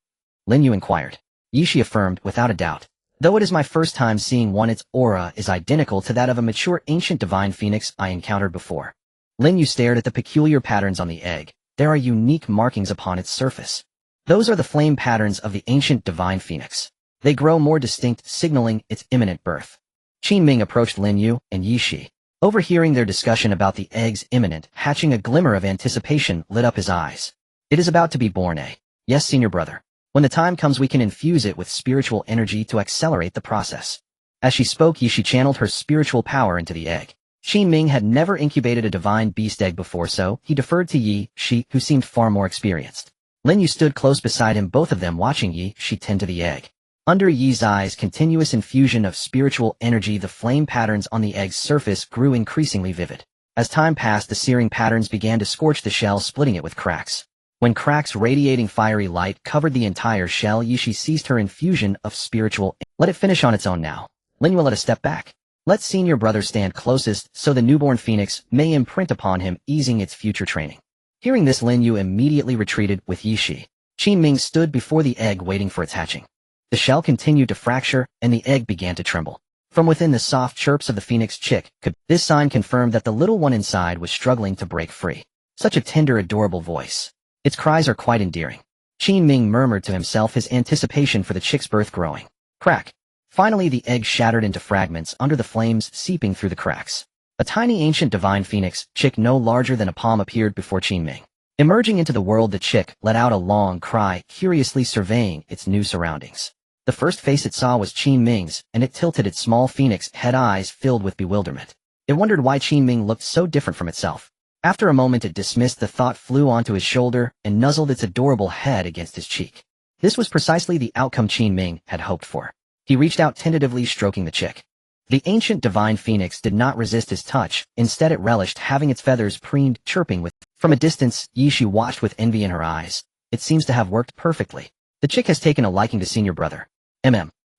Lin Yu inquired. Yi Shi affirmed, without a doubt. Though it is my first time seeing one, its aura is identical to that of a mature ancient divine phoenix I encountered before. Lin Yu stared at the peculiar patterns on the egg. There are unique markings upon its surface. Those are the flame patterns of the ancient divine phoenix. They grow more distinct, signaling its imminent birth. Qin Ming approached Lin Yu and Yi Shi. Overhearing their discussion about the egg's imminent hatching, a glimmer of anticipation lit up his eyes. It is about to be born, eh? Yes, senior brother. When the time comes, we can infuse it with spiritual energy to accelerate the process. As she spoke, Yi Shi channeled her spiritual power into the egg. Qin Ming had never incubated a divine beast egg before, so he deferred to Yi Shi, who seemed far more experienced. Lin Yu stood close beside him, both of them watching Yi Shi tend to the egg. Under Yi's eyes, continuous infusion of spiritual energy, the flame patterns on the egg's surface grew increasingly vivid. As time passed, the searing patterns began to scorch the shell, splitting it with cracks. When cracks radiating fiery light covered the entire shell, Yi Shi ceased her infusion of spiritual. Let it finish on its own now. Lin Yu let a step back. Let senior brother stand closest so the newborn phoenix may imprint upon him, easing its future training. Hearing this, Lin Yu immediately retreated with Yi Shi. Qin Ming stood before the egg waiting for its hatching. The shell continued to fracture, and the egg began to tremble. From within, the soft chirps of the phoenix chick could. This sign confirmed that the little one inside was struggling to break free. Such a tender, adorable voice. Its cries are quite endearing. Qin Ming murmured to himself, his anticipation for the chick's birth growing. Crack. Finally, the egg shattered into fragments under the flames seeping through the cracks. A tiny ancient divine phoenix chick no larger than a palm appeared before Qin Ming. Emerging into the world, the chick let out a long cry, curiously surveying its new surroundings. The first face it saw was Qin Ming's, and it tilted its small phoenix head eyes filled with bewilderment. It wondered why Qin Ming looked so different from itself. After a moment it dismissed the thought, flew onto his shoulder, and nuzzled its adorable head against his cheek. This was precisely the outcome Qin Ming had hoped for. He reached out tentatively, stroking the chick. The ancient divine phoenix did not resist his touch, instead it relished having its feathers preened, chirping with. From a distance, Yishi watched with envy in her eyes. It seems to have worked perfectly. The chick has taken a liking to senior brother.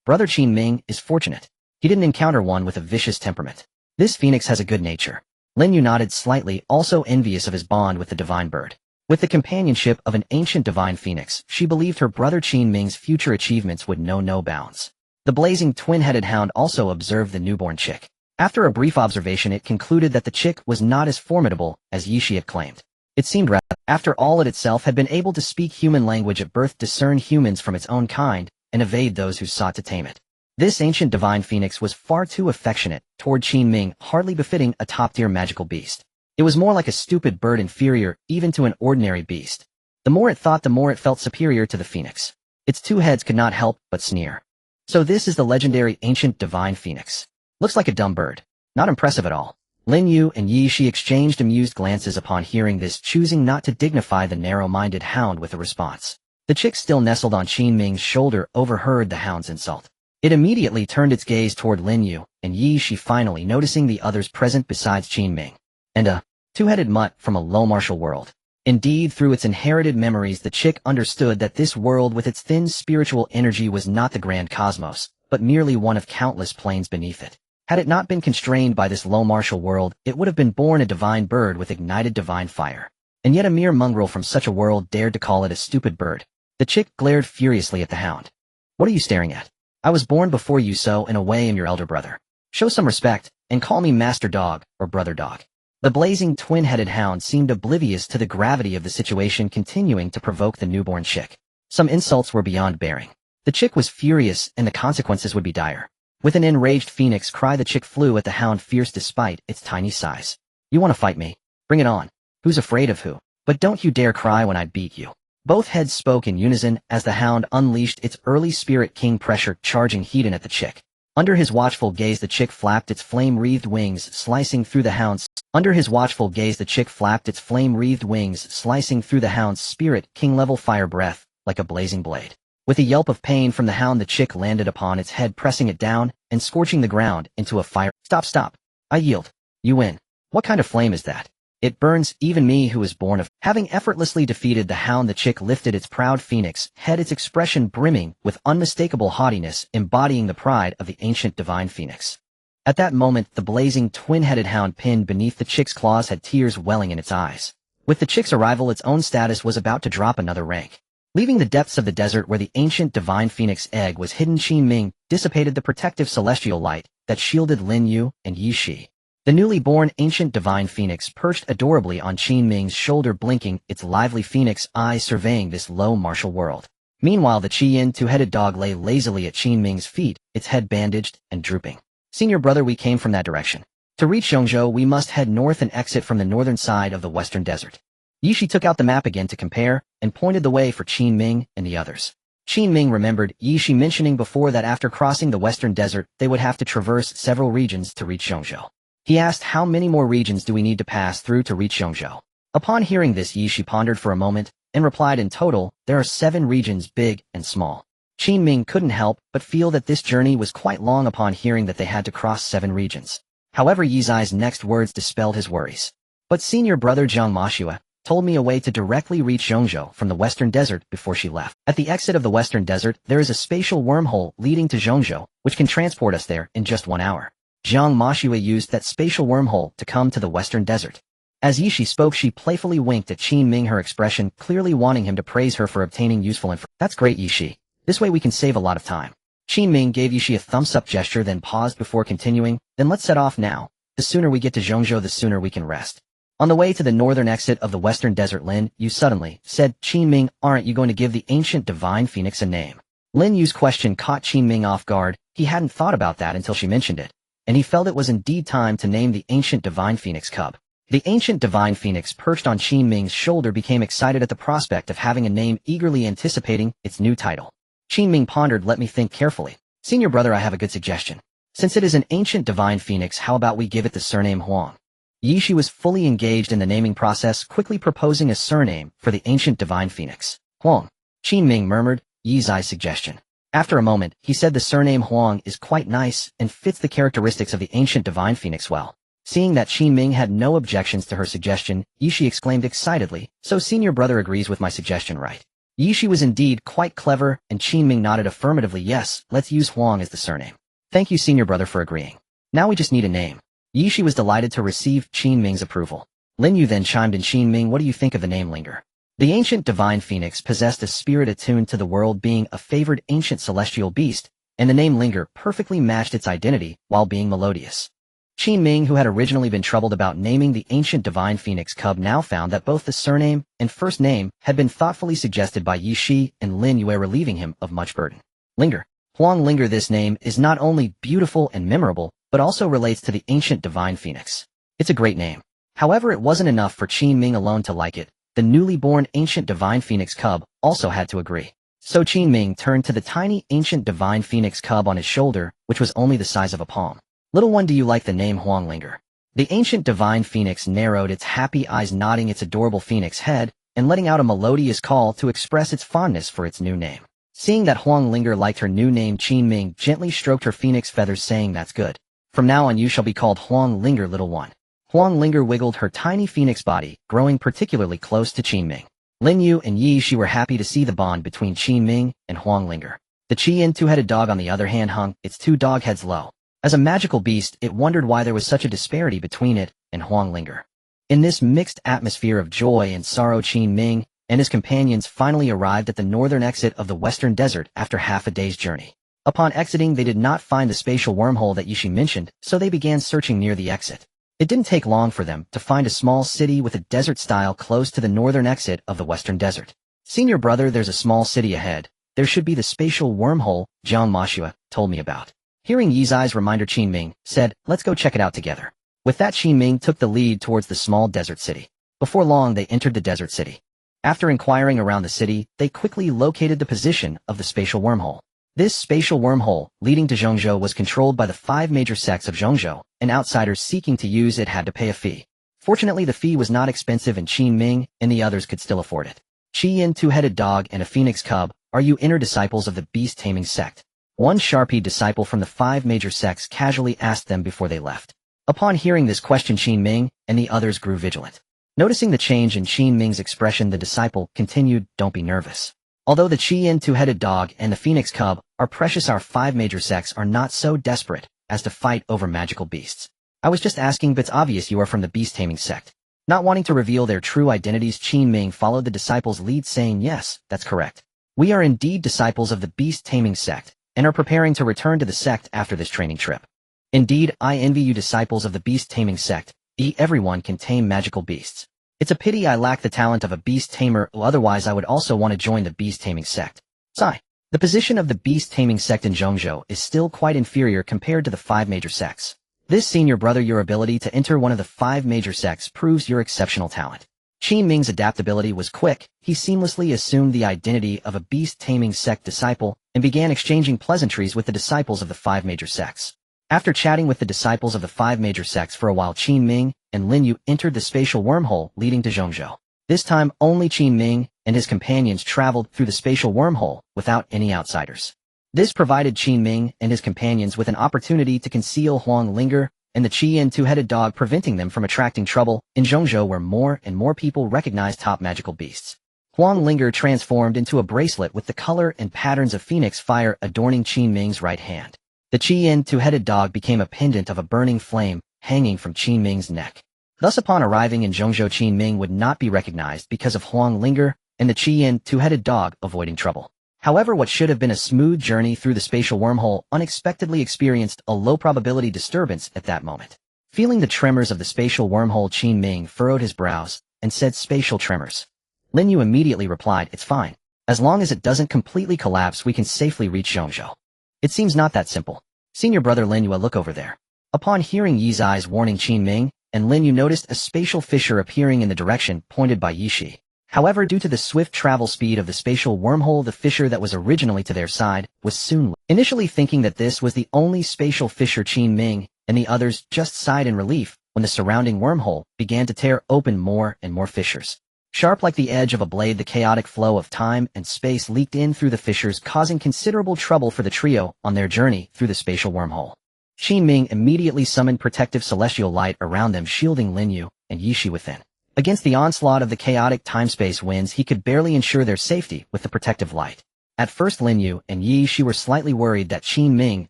Brother Qin Ming is fortunate. He didn't encounter one with a vicious temperament. This phoenix has a good nature. Lin Yu nodded slightly, also envious of his bond with the divine bird. With the companionship of an ancient divine phoenix, she believed her brother Qin Ming's future achievements would know no bounds. The blazing twin-headed hound also observed the newborn chick. After a brief observation it concluded that the chick was not as formidable as Yishi had claimed. It seemed rather, after all, it itself had been able to speak human language at birth, discern humans from its own kind, and evade those who sought to tame it. This ancient divine phoenix was far too affectionate toward Qin Ming, hardly befitting a top-tier magical beast. It was more like a stupid bird, inferior even to an ordinary beast. The more it thought, the more it felt superior to the phoenix. Its two heads could not help but sneer. So this is the legendary ancient divine phoenix. Looks like a dumb bird. Not impressive at all. Lin Yu and Yi Shi exchanged amused glances upon hearing this, choosing not to dignify the narrow-minded hound with a response. The chick, still nestled on Qin Ming's shoulder, overheard the hound's insult. It immediately turned its gaze toward Lin Yu and Yi Shi, finally noticing the others present besides Qin Ming. And a two-headed mutt from a low martial world. Indeed, through its inherited memories, the chick understood that this world with its thin spiritual energy was not the grand cosmos, but merely one of countless planes beneath it. Had it not been constrained by this low martial world, it would have been born a divine bird with ignited divine fire. And yet a mere mongrel from such a world dared to call it a stupid bird. The chick glared furiously at the hound. What are you staring at? I was born before you, so in a way am your elder brother. Show some respect, and call me master dog, or brother dog. The blazing twin-headed hound seemed oblivious to the gravity of the situation, continuing to provoke the newborn chick. Some insults were beyond bearing. The chick was furious, and the consequences would be dire. With an enraged phoenix cry, the chick flew at the hound, fierce despite its tiny size. You want to fight me? Bring it on. Who's afraid of who? But don't you dare cry when I beat you. Both heads spoke in unison as the hound unleashed its early spirit king pressure, charging head-on at the chick. Under his watchful gaze, the chick flapped its flame-wreathed wings, slicing through the hound's. Under his watchful gaze, the chick flapped its flame-wreathed wings, slicing through the hound's spirit king-level fire breath like a blazing blade. With a yelp of pain from the hound, the chick landed upon its head, pressing it down and scorching the ground into a fire. Stop. I yield. You win. What kind of flame is that? It burns even me, who is born of. Having effortlessly defeated the hound, the chick lifted its proud phoenix head, its expression brimming with unmistakable haughtiness, embodying the pride of the ancient divine phoenix. At that moment, the blazing twin-headed hound pinned beneath the chick's claws had tears welling in its eyes. With the chick's arrival, its own status was about to drop another rank. Leaving the depths of the desert where the ancient divine phoenix egg was hidden, Qin Ming dissipated the protective celestial light that shielded Lin Yu and Yi Shi. The newly born ancient divine phoenix perched adorably on Qin Ming's shoulder, blinking its lively phoenix eyes, surveying this low martial world. Meanwhile, the Qian two-headed dog lay lazily at Qin Ming's feet, its head bandaged and drooping. Senior brother, we came from that direction. To reach Zhongzhou, we must head north and exit from the northern side of the western desert. Yi Shi took out the map again to compare, and pointed the way for Qin Ming and the others. Qin Ming remembered Yi Shi mentioning before that after crossing the western desert, they would have to traverse several regions to reach Zhongzhou. He asked, how many more regions do we need to pass through to reach Zhongzhou? Upon hearing this, Yi Shi pondered for a moment, and replied, in total, there are 7 regions, big and small. Qin Ming couldn't help but feel that this journey was quite long upon hearing that they had to cross 7 regions. However, Yi Zai's next words dispelled his worries. But senior brother Zhang Mashua told me a way to directly reach Zhongzhou from the western desert before she left. At the exit of the western desert, there is a spatial wormhole leading to Zhongzhou, which can transport us there in just 1 hour. Zhang Mashua used that spatial wormhole to come to the western desert. As Yi Shi spoke, she playfully winked at Qin Ming, her expression clearly wanting him to praise her for obtaining useful information. That's great, Yi Shi. This way we can save a lot of time. Qin Ming gave Yi Shi a thumbs-up gesture, then paused before continuing, then let's set off now. The sooner we get to Zhongzhou, the sooner we can rest. On the way to the northern exit of the western desert, Lin Yu suddenly said, Qin Ming, aren't you going to give the ancient divine phoenix a name? Lin Yu's question caught Qin Ming off guard. He hadn't thought about that until she mentioned it, and he felt it was indeed time to name the ancient divine phoenix cub. The ancient divine phoenix perched on Qin Ming's shoulder became excited at the prospect of having a name, eagerly anticipating its new title. Qin Ming pondered. Let me think carefully. Senior brother, I have a good suggestion. Since it is an ancient divine phoenix, how about we give it the surname Huang? Yishi was fully engaged in the naming process, quickly proposing a surname for the ancient divine phoenix. Huang. Qin Ming murmured Yi's suggestion. After a moment, he said the surname Huang is quite nice and fits the characteristics of the ancient divine phoenix well. Seeing that Qin Ming had no objections to her suggestion, Yishi exclaimed excitedly, so senior brother agrees with my suggestion, right? Yishi was indeed quite clever, and Qin Ming nodded affirmatively. Yes, let's use Huang as the surname. Thank you, senior brother, for agreeing. Now we just need a name. Yishi was delighted to receive Qin Ming's approval. Lin Yu then chimed in. Qin Ming, what do you think of the name Linger? The ancient divine phoenix possessed a spirit attuned to the world, being a favored ancient celestial beast, and the name Linger perfectly matched its identity while being melodious. Qin Ming, who had originally been troubled about naming the ancient divine phoenix cub, now found that both the surname and first name had been thoughtfully suggested by Yishi and Lin Yue, relieving him of much burden. Linger. Huang Linger. This name is not only beautiful and memorable, but also relates to the ancient divine phoenix. It's a great name. However, it wasn't enough for Qin Ming alone to like it. The newly born ancient divine phoenix cub also had to agree. So Qin Ming turned to the tiny ancient divine phoenix cub on his shoulder, which was only the size of a palm. Little one, do you like the name Huang Linger? The ancient divine phoenix narrowed its happy eyes, nodding its adorable phoenix head and letting out a melodious call to express its fondness for its new name. Seeing that Huang Linger liked her new name, Qin Ming gently stroked her phoenix feathers, saying, that's good. From now on you shall be called Huang Linger, little one. Huang Linger wiggled her tiny phoenix body, growing particularly close to Qin Ming. Lin Yu and Yishi were happy to see the bond between Qin Ming and Huang Linger. The Qin two-headed dog, on the other hand, hung its two dog heads low. As a magical beast, it wondered why there was such a disparity between it and Huang Linger. In this mixed atmosphere of joy and sorrow, Qin Ming and his companions finally arrived at the northern exit of the western desert after half a day's journey. Upon exiting, they did not find the spatial wormhole that Yishi mentioned, so they began searching near the exit. It didn't take long for them to find a small city with a desert style close to the northern exit of the western desert. Senior brother, there's a small city ahead. There should be the spatial wormhole Jiang Mashua told me about. Hearing Yi's reminder, Qin Ming said, let's go check it out together. With that, Qin Ming took the lead towards the small desert city. Before long, they entered the desert city. After inquiring around the city, they quickly located the position of the spatial wormhole. This spatial wormhole, leading to Zhongzhou, was controlled by the 5 major sects of Zhongzhou, and outsiders seeking to use it had to pay a fee. Fortunately, the fee was not expensive, and Qin Ming and the others could still afford it. Qian, two-headed dog, and a phoenix cub, are you inner disciples of the beast-taming sect? One sharpie disciple from the 5 major sects casually asked them before they left. Upon hearing this question, Qin Ming and the others grew vigilant. Noticing the change in Qin Ming's expression, the disciple continued, don't be nervous. Although the Qian two-headed dog and the phoenix cub are precious, our 5 major sects are not so desperate as to fight over magical beasts. I was just asking, but it's obvious you are from the beast-taming sect. Not wanting to reveal their true identities, Qin Ming followed the disciples' lead, saying, yes, that's correct. We are indeed disciples of the beast-taming sect, and are preparing to return to the sect after this training trip. Indeed, I envy you, disciples of the beast-taming sect. Everyone can tame magical beasts. It's a pity I lack the talent of a beast tamer, otherwise I would also want to join the beast-taming sect. Sigh. The position of the beast-taming sect in Zhongzhou is still quite inferior compared to the 5 major sects. This, senior brother, your ability to enter one of the 5 major sects proves your exceptional talent. Qin Ming's adaptability was quick. He seamlessly assumed the identity of a beast-taming sect disciple and began exchanging pleasantries with the disciples of the 5 major sects. After chatting with the disciples of the 5 major sects for a while, Qin Ming and Lin Yu entered the spatial wormhole leading to Zhongzhou. This time, only Qin Ming and his companions traveled through the spatial wormhole without any outsiders. This provided Qin Ming and his companions with an opportunity to conceal Huang Linger and the Qian two-headed dog, preventing them from attracting trouble in Zhongzhou, where more and more people recognize top magical beasts. Huang Linger transformed into a bracelet with the color and patterns of phoenix fire adorning Qin Ming's right hand. The Qian two-headed dog became a pendant of a burning flame hanging from Qin Ming's neck. Thus, upon arriving in Zhongzhou, Qin Ming would not be recognized because of Huang Linger and the Qian two-headed dog avoiding trouble. However, what should have been a smooth journey through the spatial wormhole unexpectedly experienced a low-probability disturbance at that moment. Feeling the tremors of the spatial wormhole, Qin Ming furrowed his brows and said, spatial tremors. Lin Yu immediately replied, it's fine. As long as it doesn't completely collapse, we can safely reach Zhongzhou. It seems not that simple. Senior brother Lin Yu, look over there. Upon hearing Yi's eyes warning Qin Ming, and Lin Yu noticed a spatial fissure appearing in the direction pointed by Yishi. However, due to the swift travel speed of the spatial wormhole, the fissure that was originally to their side was soon lit. Initially thinking that this was the only spatial fissure, Qin Ming and the others just sighed in relief when the surrounding wormhole began to tear open more and more fissures. Sharp like the edge of a blade, the chaotic flow of time and space leaked in through the fissures, causing considerable trouble for the trio on their journey through the spatial wormhole. Qin Ming immediately summoned protective celestial light around them, shielding Lin Yu and Yi Shi within. Against the onslaught of the chaotic time-space winds, he could barely ensure their safety with the protective light. At first, Lin Yu and Yi Shi were slightly worried that Qin Ming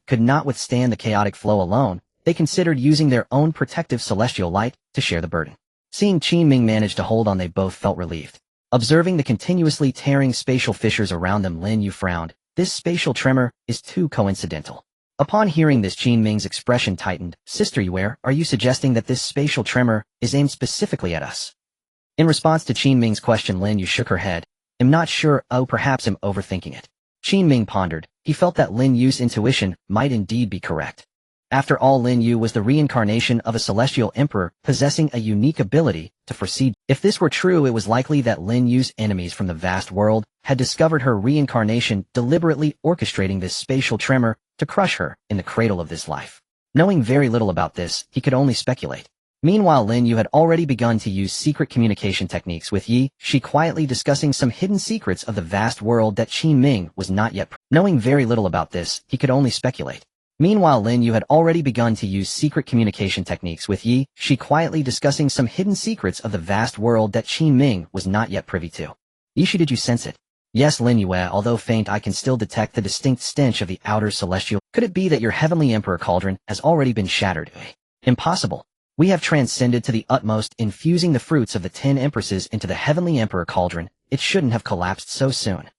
could not withstand the chaotic flow alone. They considered using their own protective celestial light to share the burden. Seeing Qin Ming manage to hold on, they both felt relieved. Observing the continuously tearing spatial fissures around them, Lin Yu frowned. This spatial tremor is too coincidental. Upon hearing this, Qin Ming's expression tightened. Sister Yue, are you suggesting that this spatial tremor is aimed specifically at us? In response to Qin Ming's question, Lin Yu shook her head. I'm not sure. Oh, perhaps I'm overthinking it. Qin Ming pondered. He felt that Lin Yu's intuition might indeed be correct. After all, Lin Yu was the reincarnation of a celestial emperor, possessing a unique ability to foresee. If this were true, it was likely that Lin Yu's enemies from the vast world had discovered her reincarnation, deliberately orchestrating this spatial tremor to crush her in the cradle of this life. Knowing very little about this, he could only speculate. Meanwhile, Lin Yu had already begun to use secret communication techniques with Yi Shi, quietly discussing some hidden secrets of the vast world that Qin Ming was not yet. Knowing very little about this, he could only speculate. Meanwhile, Lin Yu had already begun to use secret communication techniques with Yi Shi, quietly discussing some hidden secrets of the vast world that Qin Ming was not yet privy to. Yi Shi, did you sense it? Yes, Lin Yu, although faint, I can still detect the distinct stench of the outer celestial. Could it be that your heavenly emperor cauldron has already been shattered? Impossible. We have transcended to the utmost, infusing the fruits of the 10 empresses into the heavenly emperor cauldron. It shouldn't have collapsed so soon.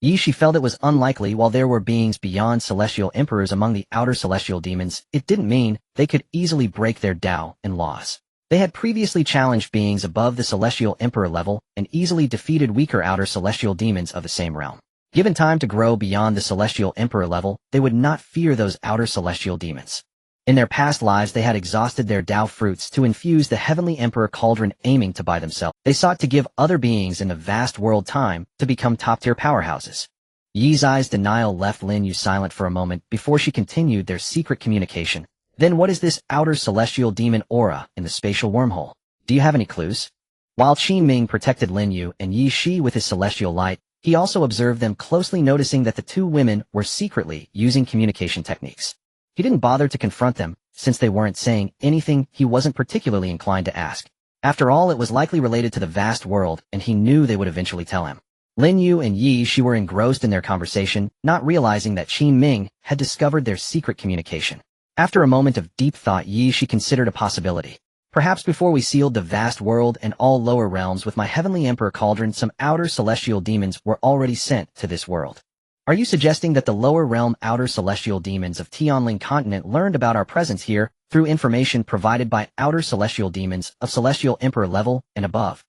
Yi Shi felt it was unlikely. While there were beings beyond celestial emperors among the outer celestial demons, it didn't mean they could easily break their Tao and laws. They had previously challenged beings above the celestial emperor level and easily defeated weaker outer celestial demons of the same realm. Given time to grow beyond the celestial emperor level, they would not fear those outer celestial demons. In their past lives, they had exhausted their Tao fruits to infuse the heavenly emperor cauldron, aiming to buy themselves. They sought to give other beings in the vast world time to become top-tier powerhouses. Yi's eyes denial left Lin Yu silent for a moment before she continued their secret communication. Then what is this outer celestial demon aura in the spatial wormhole? Do you have any clues? While Qin Ming protected Lin Yu and Yi Shi with his celestial light, he also observed them closely, noticing that the two women were secretly using communication techniques. He didn't bother to confront them, since they weren't saying anything he wasn't particularly inclined to ask. After all, it was likely related to the vast world, and he knew they would eventually tell him. Lin Yu and Yi Shi were engrossed in their conversation, not realizing that Qin Ming had discovered their secret communication. After a moment of deep thought, Yi Shi considered a possibility. Perhaps before we sealed the vast world and all lower realms with my heavenly emperor cauldron, some outer celestial demons were already sent to this world. Are you suggesting that the lower realm outer celestial demons of Tianling continent learned about our presence here through information provided by outer celestial demons of celestial emperor level and above?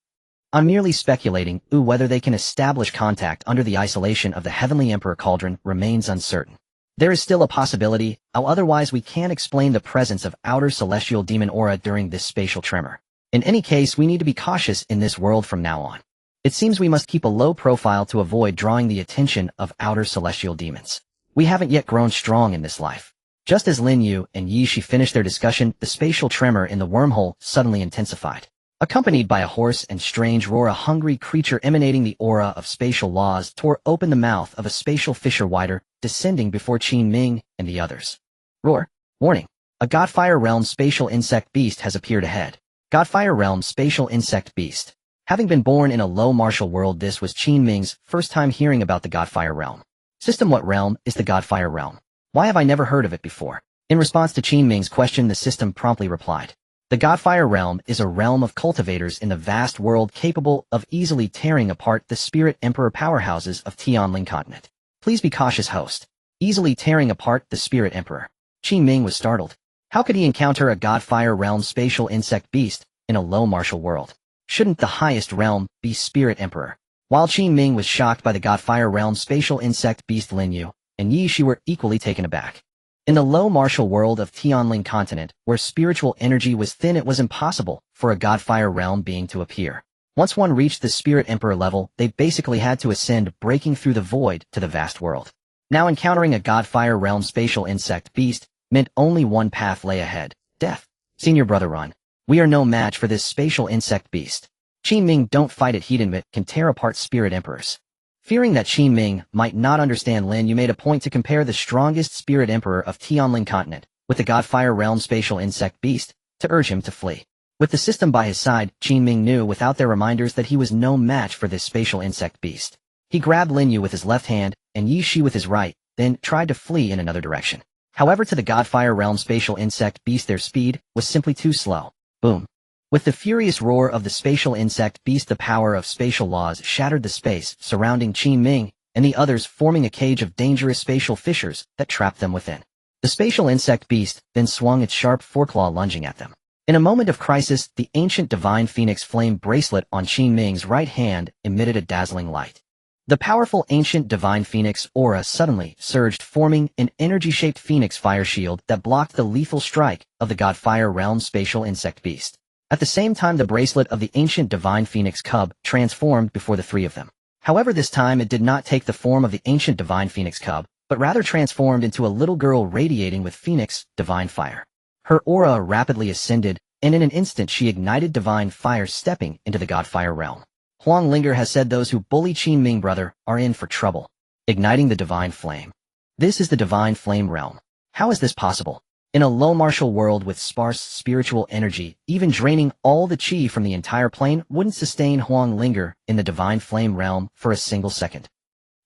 I'm merely speculating. Whether they can establish contact under the isolation of the heavenly emperor cauldron remains uncertain. There is still a possibility, otherwise we can't explain the presence of outer celestial demon aura during this spatial tremor. In any case, we need to be cautious in this world from now on. It seems we must keep a low profile to avoid drawing the attention of outer celestial demons. We haven't yet grown strong in this life. Just as Lin Yu and Yi Shi finished their discussion, the spatial tremor in the wormhole suddenly intensified. Accompanied by a hoarse and strange roar, a hungry creature emanating the aura of spatial laws tore open the mouth of a spatial fissure wider, descending before Qin Ming and the others. Roar. Warning. A Godfire Realm spatial insect beast has appeared ahead. Godfire Realm spatial insect beast. Having been born in a low martial world, this was Qin Ming's first time hearing about the Godfire Realm. System: what realm is the Godfire Realm? Why have I never heard of it before? In response to Qin Ming's question, the system promptly replied. The Godfire Realm is a realm of cultivators in the vast world capable of easily tearing apart the spirit emperor powerhouses of Tianling continent. Please be cautious, host. Easily tearing apart the spirit emperor. Qin Ming was startled. How could he encounter a Godfire Realm spatial insect beast in a low martial world? Shouldn't the highest realm be spirit emperor? While Qin Ming was shocked by the Godfire Realm spatial insect beast, Lin Yu and Yi Shi were equally taken aback. In the low martial world of Tianling continent, where spiritual energy was thin, it was impossible for a Godfire Realm being to appear. Once one reached the Spirit Emperor level, they basically had to ascend, breaking through the void to the vast world. Now encountering a Godfire realm spatial insect beast meant only one path lay ahead: death. Senior brother, run. We are no match for this spatial insect beast. Qin Ming, don't fight it. Hmph can tear apart Spirit Emperors. Fearing that Qin Ming might not understand Lin Yu made a point to compare the strongest Spirit Emperor of Tianling continent with the Godfire realm spatial insect beast to urge him to flee. With the system by his side, Qin Ming knew without their reminders that he was no match for this spatial insect beast. He grabbed Lin Yu with his left hand and Yi Shi with his right, then tried to flee in another direction. However, to the Godfire realm spatial insect beast, their speed was simply too slow. Boom. With the furious roar of the spatial insect beast, the power of spatial laws shattered the space surrounding Qin Ming and the others, forming a cage of dangerous spatial fissures that trapped them within. The spatial insect beast then swung its sharp foreclaw, lunging at them. In a moment of crisis, the ancient divine phoenix flame bracelet on Qin Ming's right hand emitted a dazzling light. The powerful ancient divine phoenix aura suddenly surged, forming an energy-shaped phoenix fire shield that blocked the lethal strike of the Godfire realm spatial insect beast. At the same time, the bracelet of the ancient divine phoenix cub transformed before the three of them. However, this time it did not take the form of the ancient divine phoenix cub, but rather transformed into a little girl radiating with phoenix divine fire. Her aura rapidly ascended, and in an instant she ignited divine fire, stepping into the Godfire realm. Huang Linger has said those who bully Qin Ming brother are in for trouble. Igniting the divine flame. This is the divine flame realm. How is this possible? In a low martial world with sparse spiritual energy, even draining all the chi from the entire plane wouldn't sustain Huang Linger in the divine flame realm for a single second.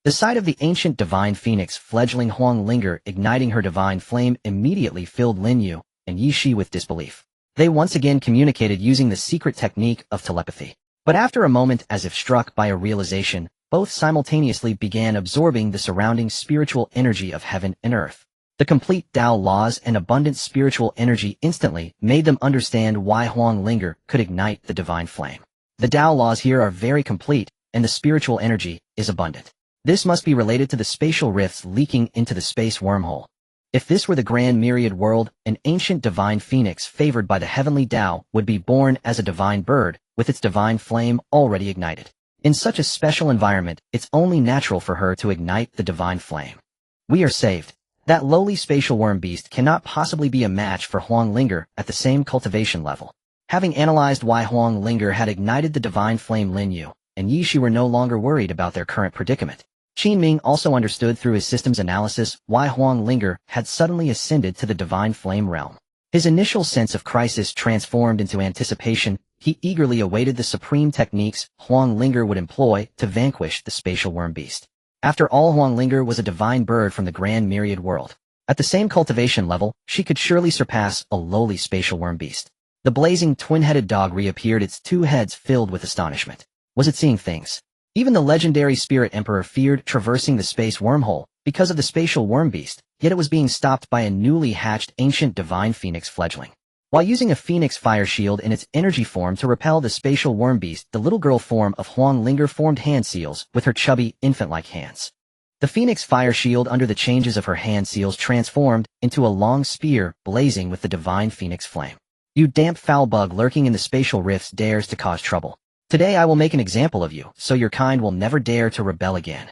The sight of the ancient divine phoenix fledgling Huang Linger igniting her divine flame immediately filled Lin Yu and Yi Shi with disbelief. They once again communicated using the secret technique of telepathy. But after a moment, as if struck by a realization, both simultaneously began absorbing the surrounding spiritual energy of heaven and earth. The complete Tao laws and abundant spiritual energy instantly made them understand why Huang Linger could ignite the divine flame. The Tao laws here are very complete, and the spiritual energy is abundant. This must be related to the spatial rifts leaking into the space wormhole. If this were the grand myriad world, an ancient divine phoenix favored by the heavenly Tao would be born as a divine bird, with its divine flame already ignited. In such a special environment, it's only natural for her to ignite the divine flame. We are saved. That lowly spatial worm beast cannot possibly be a match for Huang Linger at the same cultivation level. Having analyzed why Huang Linger had ignited the divine flame, Lin Yu and Yi Shi were no longer worried about their current predicament. Qin Ming also understood through his system's analysis why Huang Linger had suddenly ascended to the divine flame realm. His initial sense of crisis transformed into anticipation. He eagerly awaited the supreme techniques Huang Linger would employ to vanquish the spatial worm beast. After all, Huang Linger was a divine bird from the grand myriad world. At the same cultivation level, she could surely surpass a lowly spatial worm beast. The blazing twin-headed dog reappeared, its two heads filled with astonishment. Was it seeing things? Even the legendary Spirit Emperor feared traversing the space wormhole because of the spatial worm beast, yet it was being stopped by a newly hatched ancient divine phoenix fledgling. While using a phoenix fire shield in its energy form to repel the spatial worm beast, the little girl form of Huang Linger formed hand seals with her chubby, infant-like hands. The phoenix fire shield under the changes of her hand seals transformed into a long spear blazing with the divine phoenix flame. You damp foul bug lurking in the spatial rifts dares to cause trouble. Today I will make an example of you, so your kind will never dare to rebel again.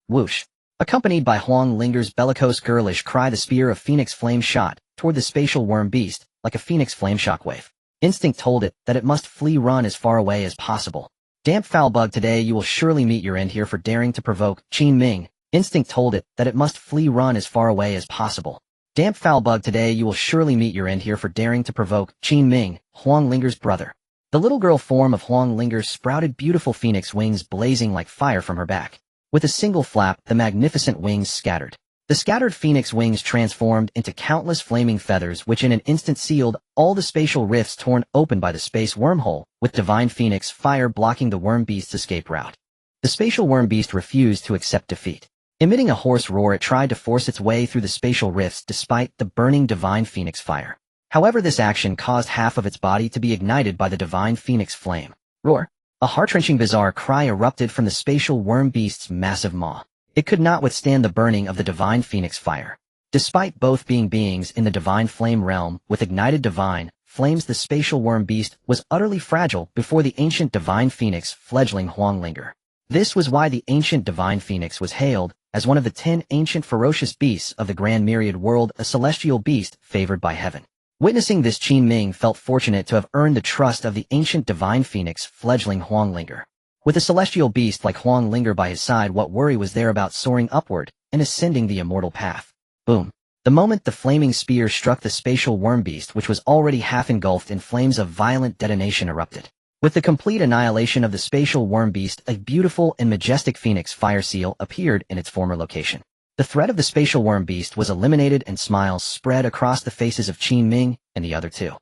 Whoosh. Accompanied by Huang Linger's bellicose girlish cry, the spear of phoenix flame shot toward the spatial worm beast like a phoenix flame shockwave. Instinct told it that it must flee, run as far away as possible. Damp foul bug, today you will surely meet your end here for daring to provoke Qin Ming. Instinct told it that it must flee, run as far away as possible. Damp foul bug, today you will surely meet your end here for daring to provoke Qin Ming, Huang Linger's brother. The little girl form of Huang Linger sprouted beautiful phoenix wings blazing like fire from her back. With a single flap, the magnificent wings scattered. The scattered phoenix wings transformed into countless flaming feathers which in an instant sealed all the spatial rifts torn open by the space wormhole, with divine phoenix fire blocking the worm beast's escape route. The spatial worm beast refused to accept defeat. Emitting a hoarse roar, it tried to force its way through the spatial rifts despite the burning divine phoenix fire. However, this action caused half of its body to be ignited by the divine phoenix flame. Roar! A heart-wrenching bizarre cry erupted from the spatial worm beast's massive maw. It could not withstand the burning of the divine phoenix fire. Despite both being beings in the divine flame realm with ignited divine flames the spatial worm beast was utterly fragile before the ancient divine phoenix fledgling Huang Linger. This was why the ancient divine phoenix was hailed as one of the 10 ancient ferocious beasts of the grand myriad world, a celestial beast favored by heaven. Witnessing this, Qin Ming felt fortunate to have earned the trust of the ancient divine phoenix fledgling Huang Linger. With a celestial beast like Huang Linger by his side, what worry was there about soaring upward and ascending the immortal path? Boom. The moment the flaming spear struck the spatial worm beast, which was already half engulfed in flames, of violent detonation erupted. With the complete annihilation of the spatial worm beast, a beautiful and majestic phoenix fire seal appeared in its former location. The threat of the spatial worm beast was eliminated, and smiles spread across the faces of Qin Ming and the other two.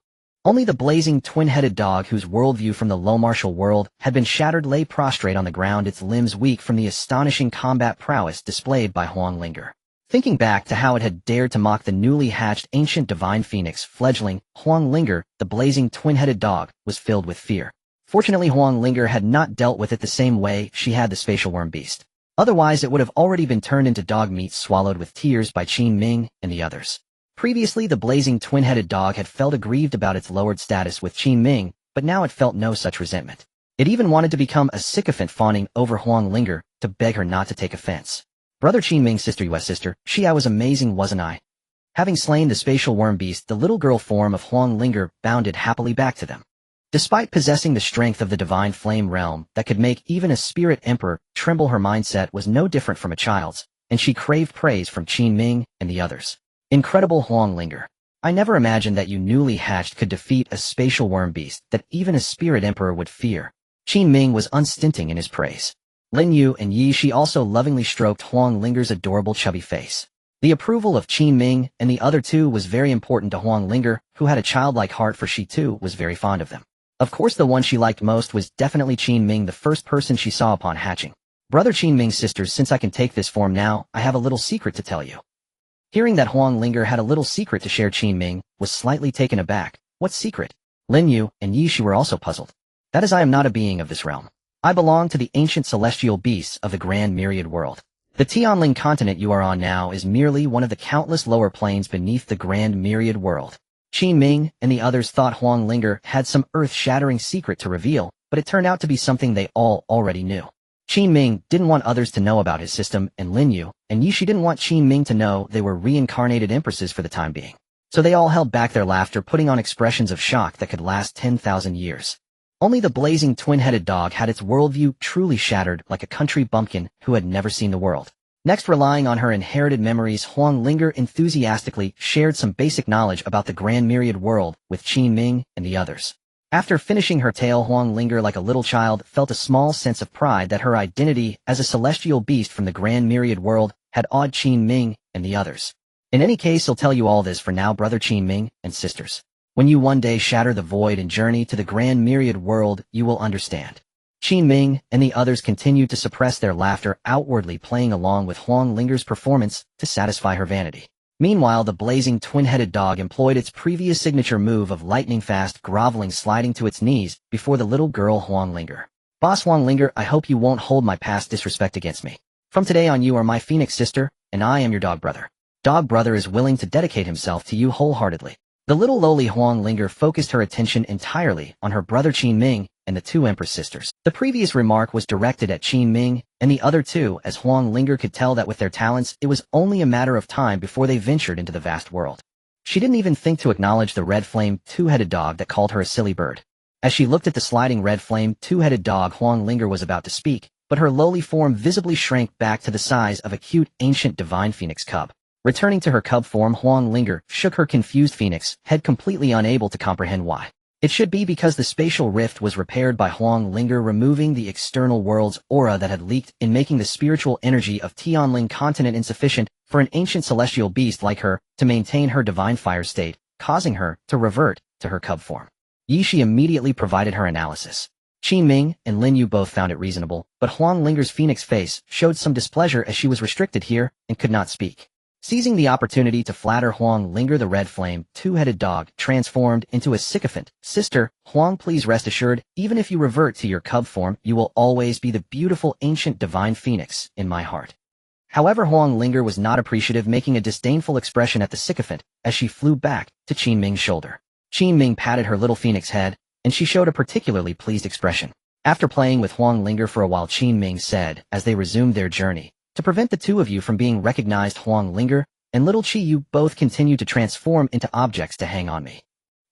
Only the blazing twin-headed dog, whose worldview from the low martial world had been shattered, lay prostrate on the ground, its limbs weak from the astonishing combat prowess displayed by Huang Linger. Thinking back to how it had dared to mock the newly hatched ancient divine phoenix fledgling Huang Linger, the blazing twin-headed dog was filled with fear. Fortunately, Huang Linger had not dealt with it the same way she had the spatial worm beast. Otherwise, it would have already been turned into dog meat, swallowed with tears by Qin Ming and the others. Previously, the blazing twin-headed dog had felt aggrieved about its lowered status with Qin Ming, but now it felt no such resentment. It even wanted to become a sycophant, fawning over Huang Linger to beg her not to take offense. Brother Qin Ming, sister, US sister, I was amazing, wasn't I? Having slain the spatial worm beast, the little girl form of Huang Linger bounded happily back to them. Despite possessing the strength of the divine flame realm that could make even a spirit emperor tremble, her mindset was no different from a child's, and she craved praise from Qin Ming and the others. Incredible Huang Linger. I never imagined that you newly hatched could defeat a spatial worm beast that even a spirit emperor would fear. Qin Ming was unstinting in his praise. Lin Yu and Yi Shi also lovingly stroked Huang Linger's adorable chubby face. The approval of Qin Ming and the other two was very important to Huang Linger, who had a childlike heart, for she too was very fond of them. Of course, the one she liked most was definitely Qin Ming, the first person she saw upon hatching. Brother Qin Ming's sisters, since I can take this form now, I have a little secret to tell you. Hearing that Huang Linger had a little secret to share, Qin Ming was slightly taken aback. What secret? Lin Yu and Yi Shi were also puzzled. That is, I am not a being of this realm. I belong to the ancient celestial beasts of the grand myriad world. The Tianling continent you are on now is merely one of the countless lower planes beneath the grand myriad world. Qin Ming and the others thought Huang Linger had some earth-shattering secret to reveal, but it turned out to be something they all already knew. Qin Ming didn't want others to know about his system, and Lin Yu and Yi Shi didn't want Qin Ming to know they were reincarnated empresses for the time being. So they all held back their laughter, putting on expressions of shock that could last 10,000 years. Only the blazing twin-headed dog had its worldview truly shattered, like a country bumpkin who had never seen the world. Next, relying on her inherited memories, Huang Linger enthusiastically shared some basic knowledge about the grand myriad world with Qin Ming and the others. After finishing her tale, Huang Linger, like a little child, felt a small sense of pride that her identity as a celestial beast from the grand myriad world had awed Qin Ming and the others. In any case, I'll tell you all this for now, brother Qin Ming and sisters. When you one day shatter the void and journey to the grand myriad world, you will understand. Qin Ming and the others continued to suppress their laughter, outwardly playing along with Huang Linger's performance to satisfy her vanity. Meanwhile, the blazing twin-headed dog employed its previous signature move of lightning-fast groveling, sliding to its knees before the little girl Huang Linger. Boss Huang Linger, I hope you won't hold my past disrespect against me. From today on, you are my phoenix sister, and I am your dog brother. Dog brother is willing to dedicate himself to you wholeheartedly. The little lowly Huang Linger focused her attention entirely on her brother Qin Ming and the two Empress sisters. The previous remark was directed at Qin Ming and the other two, as Huang Linger could tell that with their talents, it was only a matter of time before they ventured into the vast world. She didn't even think to acknowledge the red flame two-headed dog that called her a silly bird. As she looked at the sliding red flame two-headed dog, Huang Linger was about to speak, but her lowly form visibly shrank back to the size of a cute ancient divine phoenix cub. Returning to her cub form, Huang Linger shook her confused phoenix head, completely unable to comprehend why. It should be because the spatial rift was repaired by Huang Linger, removing the external world's aura that had leaked in, making the spiritual energy of Tianling continent insufficient for an ancient celestial beast like her to maintain her divine fire state, causing her to revert to her cub form. Yi Shi immediately provided her analysis. Qin Ming and Lin Yu both found it reasonable, but Huang Linger's phoenix face showed some displeasure as she was restricted here and could not speak. Seizing the opportunity to flatter Huang Linger, the red flame two-headed dog transformed into a sycophant. Sister, Huang, please rest assured, even if you revert to your cub form, you will always be the beautiful ancient divine phoenix in my heart. However, Huang Linger was not appreciative, making a disdainful expression at the sycophant as she flew back to Qin Ming's shoulder. Qin Ming patted her little phoenix head, and she showed a particularly pleased expression. After playing with Huang Linger for a while, Qin Ming said, as they resumed their journey, to prevent the two of you from being recognized, Huang Linger and little Qi, you both continue to transform into objects to hang on me.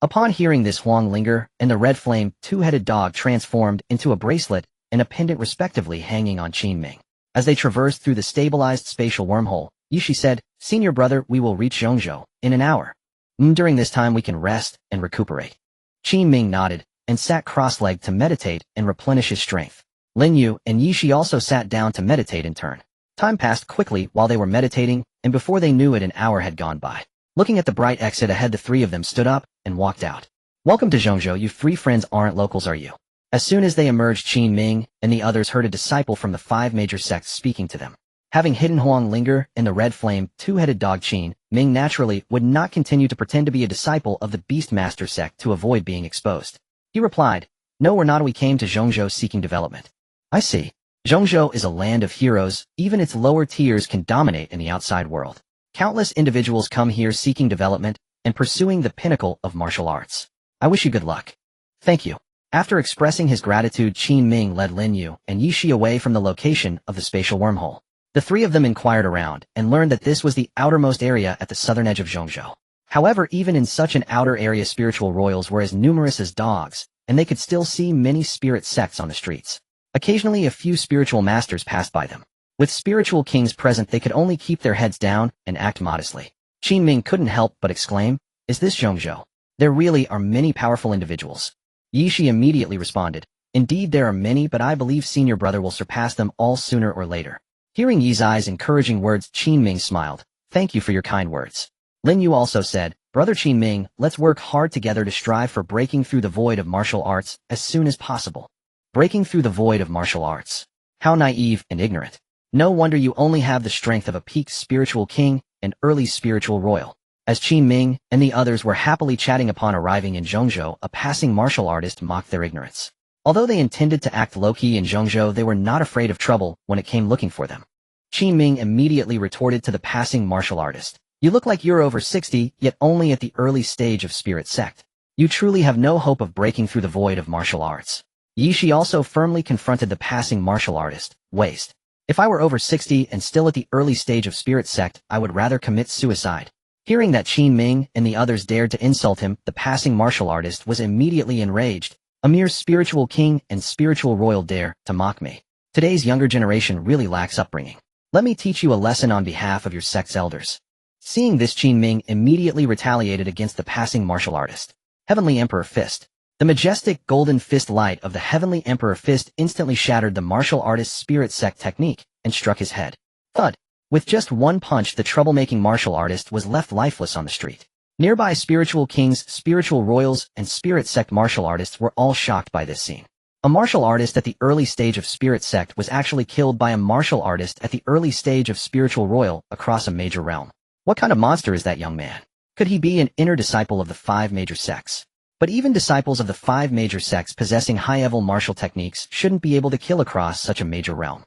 Upon hearing this, Huang Linger and the red flame two-headed dog transformed into a bracelet and a pendant respectively hanging on Qin Ming. As they traversed through the stabilized spatial wormhole, Yishi said, "Senior brother, we will reach Zhongzhou in an hour. During this time we can rest and recuperate." Qin Ming nodded and sat cross-legged to meditate and replenish his strength. Lin Yu and Yishi also sat down to meditate in turn. Time passed quickly while they were meditating, and before they knew it, an hour had gone by. Looking at the bright exit ahead, the three of them stood up and walked out. "Welcome to Zhongzhou. You three friends aren't locals, are you?" As soon as they emerged, Qin Ming and the others heard a disciple from the 5 major sects speaking to them. Having hidden Huang Linger and the red flame two-headed dog, Qin Ming naturally would not continue to pretend to be a disciple of the Beastmaster sect to avoid being exposed. He replied, "No, we're not. We came to Zhongzhou seeking development." "I see. Zhongzhou is a land of heroes. Even its lower tiers can dominate in the outside world. Countless individuals come here seeking development and pursuing the pinnacle of martial arts. I wish you good luck." "Thank you." After expressing his gratitude, Qin Ming led Lin Yu and Yishi away from the location of the spatial wormhole. The three of them inquired around and learned that this was the outermost area at the southern edge of Zhongzhou. However, even in such an outer area, spiritual royals were as numerous as dogs, and they could still see many spirit sects on the streets. Occasionally, a few spiritual masters passed by them. With spiritual kings present, they could only keep their heads down and act modestly. Qin Ming couldn't help but exclaim, "Is this Zhongzhou? There really are many powerful individuals." Yishi immediately responded, "Indeed there are many, but I believe senior brother will surpass them all sooner or later." Hearing Yizai's encouraging words, Qin Ming smiled. "Thank you for your kind words." Lin Yu also said, "Brother Qin Ming, let's work hard together to strive for breaking through the void of martial arts as soon as possible." Breaking through the void of martial arts. How naive and ignorant. No wonder you only have the strength of a peaked spiritual king and early spiritual royal. As Qin Ming and the others were happily chatting upon arriving in Zhongzhou, a passing martial artist mocked their ignorance. Although they intended to act low-key in Zhongzhou, they were not afraid of trouble when it came looking for them. Qin Ming immediately retorted to the passing martial artist, "You look like you're over 60, yet only at the early stage of spirit sect. You truly have no hope of breaking through the void of martial arts." Yishi also firmly confronted the passing martial artist, "Waste. If I were over 60 and still at the early stage of spirit sect, I would rather commit suicide." Hearing that Qin Ming and the others dared to insult him, the passing martial artist was immediately enraged. "A mere spiritual king and spiritual royal dare to mock me. Today's younger generation really lacks upbringing. Let me teach you a lesson on behalf of your sect's elders." Seeing this, Qin Ming immediately retaliated against the passing martial artist. Heavenly Emperor Fist. The majestic golden fist light of the Heavenly Emperor Fist instantly shattered the martial artist's spirit sect technique and struck his head. Thud. With just one punch, the troublemaking martial artist was left lifeless on the street. Nearby spiritual kings, spiritual royals, and spirit sect martial artists were all shocked by this scene. A martial artist at the early stage of spirit sect was actually killed by a martial artist at the early stage of spiritual royal across a major realm. What kind of monster is that young man? Could he be an inner disciple of the 5 major sects? But even disciples of the 5 major sects possessing high-level martial techniques shouldn't be able to kill across such a major realm.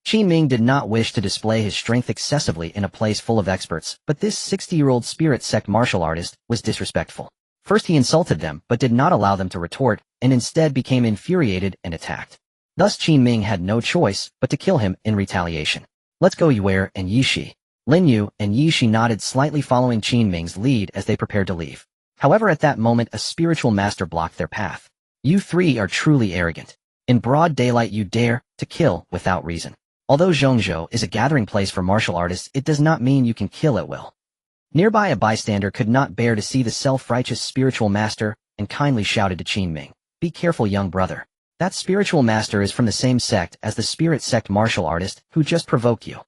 Qin Ming did not wish to display his strength excessively in a place full of experts, but this 60-year-old spirit sect martial artist was disrespectful. First he insulted them, but did not allow them to retort, and instead became infuriated and attacked. Thus Qin Ming had no choice but to kill him in retaliation. "Let's go, Yuer and Yishi." Lin Yu and Yishi nodded slightly, following Qin Ming's lead as they prepared to leave. However, at that moment a spiritual master blocked their path. "You three are truly arrogant. In broad daylight you dare to kill without reason. Although Zhongzhou is a gathering place for martial artists, it does not mean you can kill at will." Nearby a bystander could not bear to see the self-righteous spiritual master and kindly shouted to Qin Ming, "Be careful, young brother. That spiritual master is from the same sect as the spirit sect martial artist who just provoked you."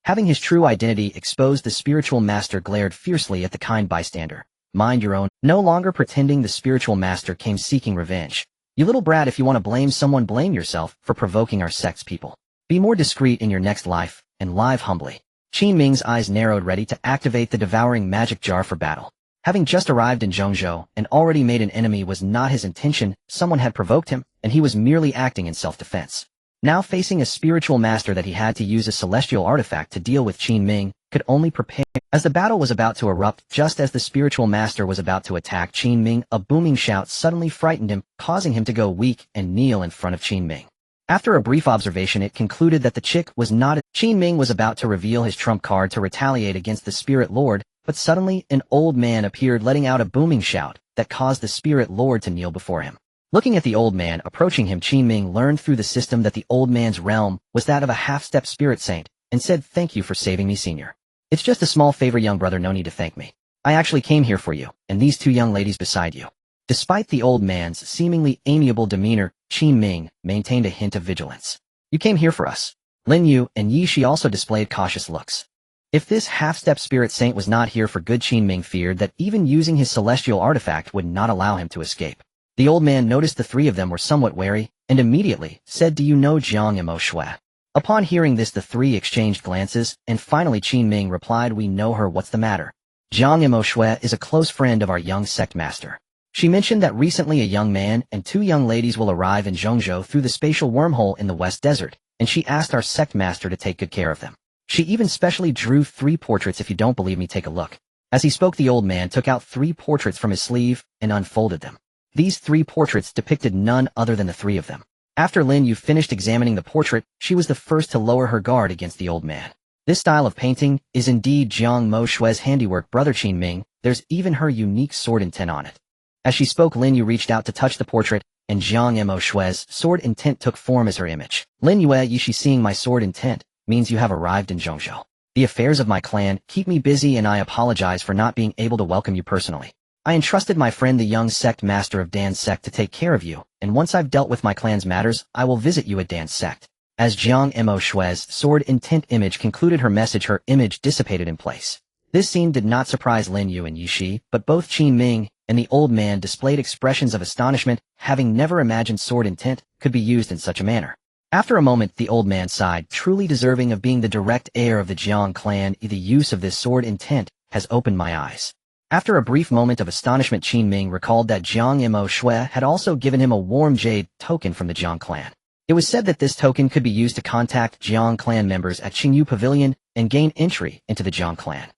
Having his true identity exposed, the spiritual master glared fiercely at the kind bystander. "Mind your own." No longer pretending, the spiritual master came seeking revenge. "You little brat, if you want to blame someone, blame yourself for provoking our sect's people. Be more discreet in your next life, and live humbly." Qin Ming's eyes narrowed, ready to activate the devouring magic jar for battle. Having just arrived in Zhongzhou and already made an enemy was not his intention. Someone had provoked him, and he was merely acting in self-defense. Now facing a spiritual master that he had to use a celestial artifact to deal with, Qin Ming could only prepare. As the battle was about to erupt, just as the spiritual master was about to attack Qin Ming, a booming shout suddenly frightened him, causing him to go weak and kneel in front of Qin Ming. After a brief observation, it concluded that the chick was not. Qin Ming was about to reveal his trump card to retaliate against the Spirit Lord, but suddenly an old man appeared, letting out a booming shout that caused the Spirit Lord to kneel before him. Looking at the old man approaching him, Qin Ming learned through the system that the old man's realm was that of a half-step spirit saint, and said, "Thank you for saving me, senior. It's just a small favor, young brother, no need to thank me. I actually came here for you, and these two young ladies beside you." Despite the old man's seemingly amiable demeanor, Qin Ming maintained a hint of vigilance. "You came here for us." Lin Yu and Yi Shi also displayed cautious looks. If this half-step spirit saint was not here for good, Qin Ming feared that even using his celestial artifact would not allow him to escape. The old man noticed the three of them were somewhat wary, and immediately said, "Do you know Hmph?" Upon hearing this, the three exchanged glances, and finally Qin Ming replied, "We know her, what's the matter? Hmph is a close friend of our young sect master. She mentioned that recently a young man and two young ladies will arrive in Zhongzhou through the spatial wormhole in the West Desert, and she asked our sect master to take good care of them. She even specially drew 3 portraits. If you don't believe me, take a look." As he spoke, the old man took out 3 portraits from his sleeve and unfolded them. These 3 portraits depicted none other than the 3 of them. After Lin Yu finished examining the portrait, she was the first to lower her guard against the old man. This style of painting is indeed Hmp's handiwork, brother Qin Ming. There's even her unique sword intent on it. As she spoke, Lin Yu reached out to touch the portrait, and Hmp's sword intent took form as her image. "Lin Yu, Yishi, seeing my sword intent means you have arrived in Zhongzhou. The affairs of my clan keep me busy, and I apologize for not being able to welcome you personally. I entrusted my friend the young sect master of Dan's sect to take care of you, and once I've dealt with my clan's matters, I will visit you at Dan's sect." As Hmp's sword intent image concluded her message, her image dissipated in place. This scene did not surprise Lin Yu and Yi Shi, but both Qin Ming and the old man displayed expressions of astonishment, having never imagined sword intent could be used in such a manner. After a moment, the old man sighed, truly deserving of being the direct heir of the Jiang clan. The use of this sword intent has opened my eyes. After a brief moment of astonishment, Qin Ming recalled that Hmph had also given him a warm jade token from the Jiang clan. It was said that this token could be used to contact Jiang clan members at Qingyu Pavilion and gain entry into the Jiang clan.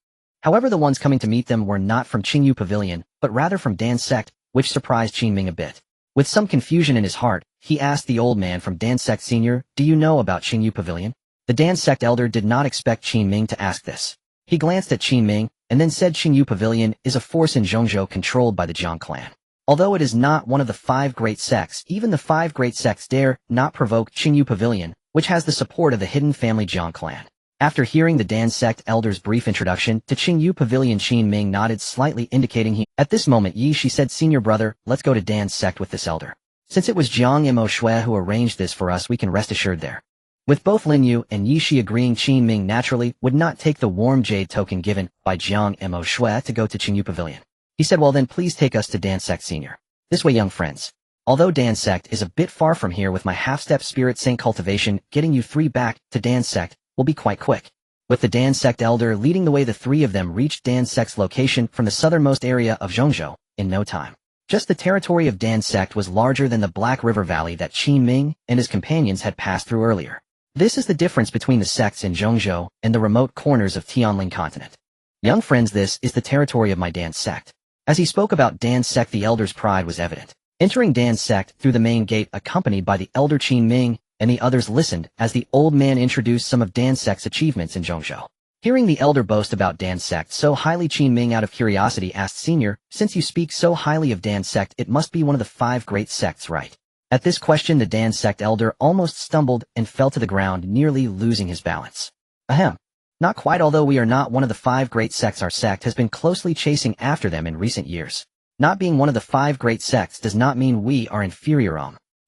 However, the ones coming to meet them were not from Qingyu Pavilion, but rather from Dan's sect, which surprised Qin Ming a bit. With some confusion in his heart, he asked the old man from Dan's sect, "Senior, do you know about Qingyu Pavilion?" The Dan sect elder did not expect Qin Ming to ask this. He glanced at Qin Ming, and then said, "Qingyu Pavilion is a force in Zhongzhou controlled by the Jiang clan. Although it is not one of the 5 great sects, even the 5 great sects dare not provoke Qingyu Pavilion, which has the support of the hidden family Jiang clan." After hearing the Dan sect elder's brief introduction to Qingyu Pavilion, Qin Ming nodded slightly, indicating he. At this moment, Yi Shi said, "Senior brother, let's go to Dan's sect with this elder. Since it was Hmph who arranged this for us, we can rest assured there." With both Lin Yu and Yi Shi agreeing, Qin Ming naturally would not take the warm jade token given by Hmph to go to Qingyu Pavilion. He said, "Well then, please take us to Dan sect, senior. This way, young friends. Although Dan sect is a bit far from here, with my half-step spirit saint cultivation, getting you 3 back to Dan sect will be quite quick." With the Dan sect elder leading the way, the 3 of them reached Dan sect's location from the southernmost area of Zhongzhou in no time. Just the territory of Dan sect was larger than the Black River Valley that Qin Ming and his companions had passed through earlier. This is the difference between the sects in Zhongzhou and the remote corners of Tianling continent. "Young friends, this is the territory of my Dan sect." As he spoke about Dan sect, the elder's pride was evident. Entering Dan sect through the main gate, accompanied by the elder, Qin Ming and the others listened as the old man introduced some of Dan sect's achievements in Zhongzhou. Hearing the elder boast about Dan sect so highly, Qin Ming out of curiosity asked, "Senior, since you speak so highly of Dan sect, it must be one of the 5 great sects, right?" At this question, the Dan sect elder almost stumbled and fell to the ground, nearly losing his balance. "Ahem. Not quite. Although we are not one of the 5 great sects, our sect has been closely chasing after them in recent years. Not being one of the 5 great sects does not mean we are inferior.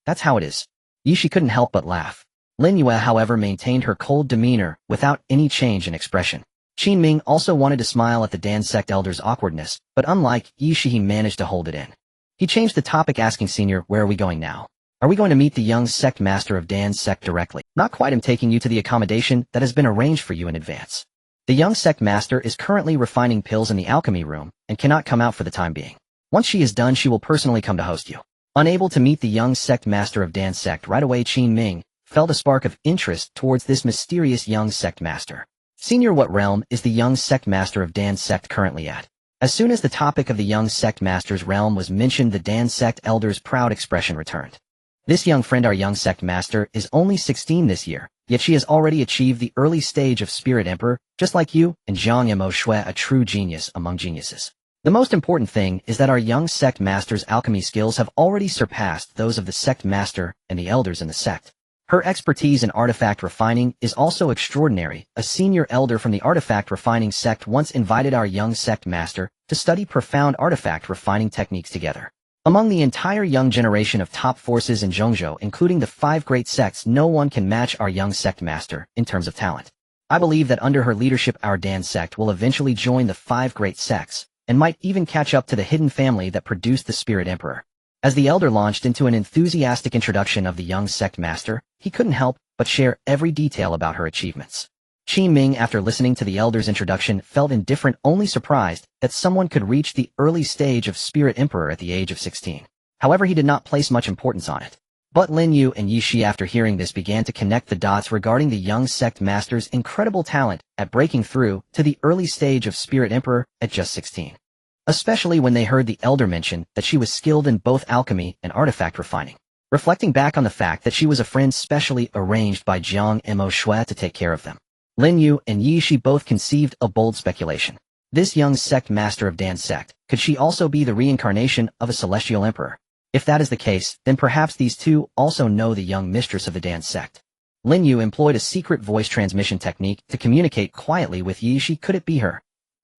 That's how it is." Yi Shi couldn't help but laugh. Lin Yu, however, maintained her cold demeanor without any change in expression. Qin Ming also wanted to smile at the Dan sect elder's awkwardness, but unlike Yi Shi, he managed to hold it in. He changed the topic, asking, "Senior, where are we going now? Are we going to meet the young sect master of Dan's sect directly?" "Not quite. I'm taking you to the accommodation that has been arranged for you in advance. The young sect master is currently refining pills in the alchemy room and cannot come out for the time being. Once she is done, she will personally come to host you." Unable to meet the young sect master of Dan's sect right away, Qin Ming felt a spark of interest towards this mysterious young sect master. Senior, what realm is the young sect master of Dan's sect currently at? As soon as the topic of the young sect master's realm was mentioned, the Dan sect elder's proud expression returned. This young friend, our young sect master, is only 16 this year, yet she has already achieved the early stage of Spirit Emperor, just like you and Hmph, a true genius among geniuses. The most important thing is that our young sect master's alchemy skills have already surpassed those of the sect master and the elders in the sect. Her expertise in artifact refining is also extraordinary. A senior elder from the artifact refining sect once invited our young sect master to study profound artifact refining techniques together. Among the entire young generation of top forces in Zhongzhou, including the 5 great sects, no one can match our young sect master in terms of talent. I believe that under her leadership our Dan sect will eventually join the 5 great sects, and might even catch up to the hidden family that produced the Spirit Emperor. As the elder launched into an enthusiastic introduction of the young sect master, he couldn't help but share every detail about her achievements. Qin Ming, after listening to the elder's introduction, felt indifferent, only surprised that someone could reach the early stage of Spirit Emperor at the age of 16. However, he did not place much importance on it. But Lin Yu and Yi Shi, after hearing this, began to connect the dots regarding the young sect master's incredible talent at breaking through to the early stage of Spirit Emperor at just 16. Especially when they heard the elder mention that she was skilled in both alchemy and artifact refining. Reflecting back on the fact that she was a friend specially arranged by Hmph to take care of them, Lin Yu and Yi Shi both conceived a bold speculation. This young sect master of Dan's sect, could she also be the reincarnation of a celestial emperor? If that is the case, then perhaps these two also know the young mistress of the Dan sect. Lin Yu employed a secret voice transmission technique to communicate quietly with Yi Shi. Could it be her?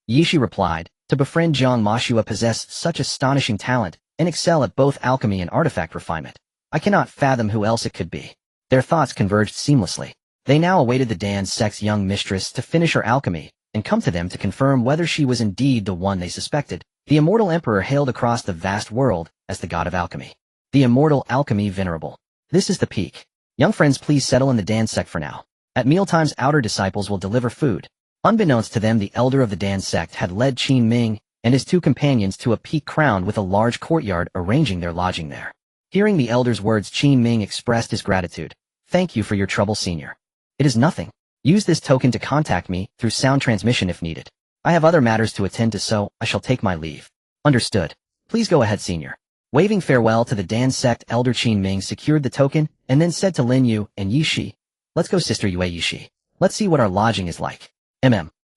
Yi Shi replied, to befriend Jiang Mashua possess such astonishing talent and excel at both alchemy and artifact refinement. I cannot fathom who else it could be. Their thoughts converged seamlessly. They now awaited the Dan sect's young mistress to finish her alchemy and come to them to confirm whether she was indeed the one they suspected. The immortal emperor hailed across the vast world as the god of alchemy. The immortal alchemy venerable. This is the peak. Young friends, please settle in the Dan sect for now. At mealtimes, outer disciples will deliver food. Unbeknownst to them, the elder of the Dan sect had led Qin Ming and his 2 companions to a peak crowned with a large courtyard, arranging their lodging there. Hearing the elder's words, Qin Ming expressed his gratitude. Thank you for your trouble, senior. It is nothing. Use this token to contact me through sound transmission if needed. I have other matters to attend to, so I shall take my leave. Understood. Please go ahead, senior. Waving farewell to the Dan sect, elder Qin Ming secured the token and then said to Lin Yu and Yi Shi, let's go, sister Yue Yi Shi. Let's see what our lodging is like.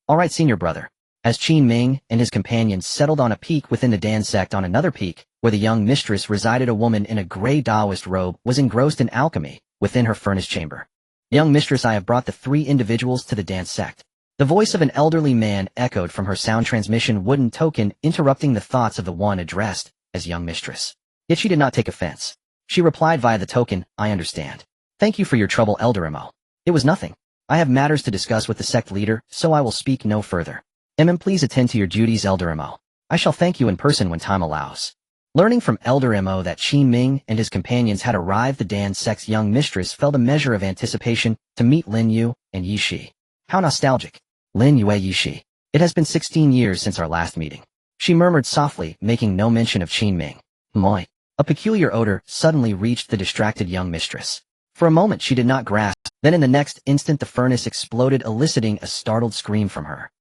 All right, senior brother. As Qin Ming and his companions settled on a peak within the Dan sect, on another peak, where the young mistress resided, a woman in a gray Taoist robe was engrossed in alchemy within her furnace chamber. Young mistress, I have brought the 3 individuals to the Dan sect. The voice of an elderly man echoed from her sound transmission wooden token, interrupting the thoughts of the one addressed as young mistress. Yet she did not take offense. She replied via the token, I understand. Thank you for your trouble, Elder Mo. It was nothing. I have matters to discuss with the sect leader, so I will speak no further. Please attend to your duties, Elder Mo. I shall thank you in person when time allows. Learning from Elder Mo that Qin Ming and his companions had arrived, the Dan sect's young mistress felt a measure of anticipation to meet Lin Yu and Yi Shi. How nostalgic. Lin Yu Yi Shi. It has been 16 years since our last meeting. She murmured softly, making no mention of Qin Ming. Moi. A peculiar odor suddenly reached the distracted young mistress. For a moment she did not grasp, then in the next instant the furnace exploded, eliciting a startled scream from her.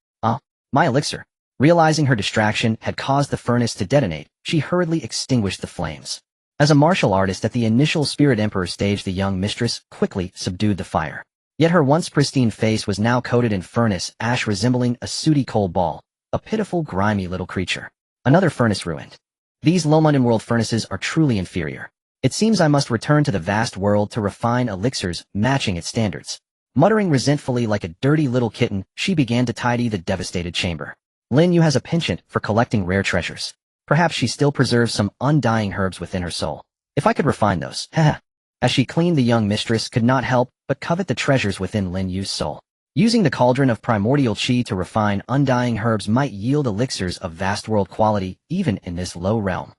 My elixir. Realizing her distraction had caused the furnace to detonate, she hurriedly extinguished the flames. As a martial artist at the initial Spirit Emperor stage, the young mistress quickly subdued the fire. Yet her once pristine face was now coated in furnace ash, resembling a sooty coal ball, a pitiful, grimy little creature. Another furnace ruined. These low London world furnaces are truly inferior. It seems I must return to the vast world to refine elixirs matching its standards. Muttering resentfully like a dirty little kitten, she began to tidy the devastated chamber. Lin Yu has a penchant for collecting rare treasures. Perhaps she still preserves some undying herbs within her soul. If I could refine those, haha. As she cleaned, the young mistress could not help but covet the treasures within Lin Yu's soul. Using the cauldron of primordial qi to refine undying herbs might yield elixirs of vast world quality even in this low realm.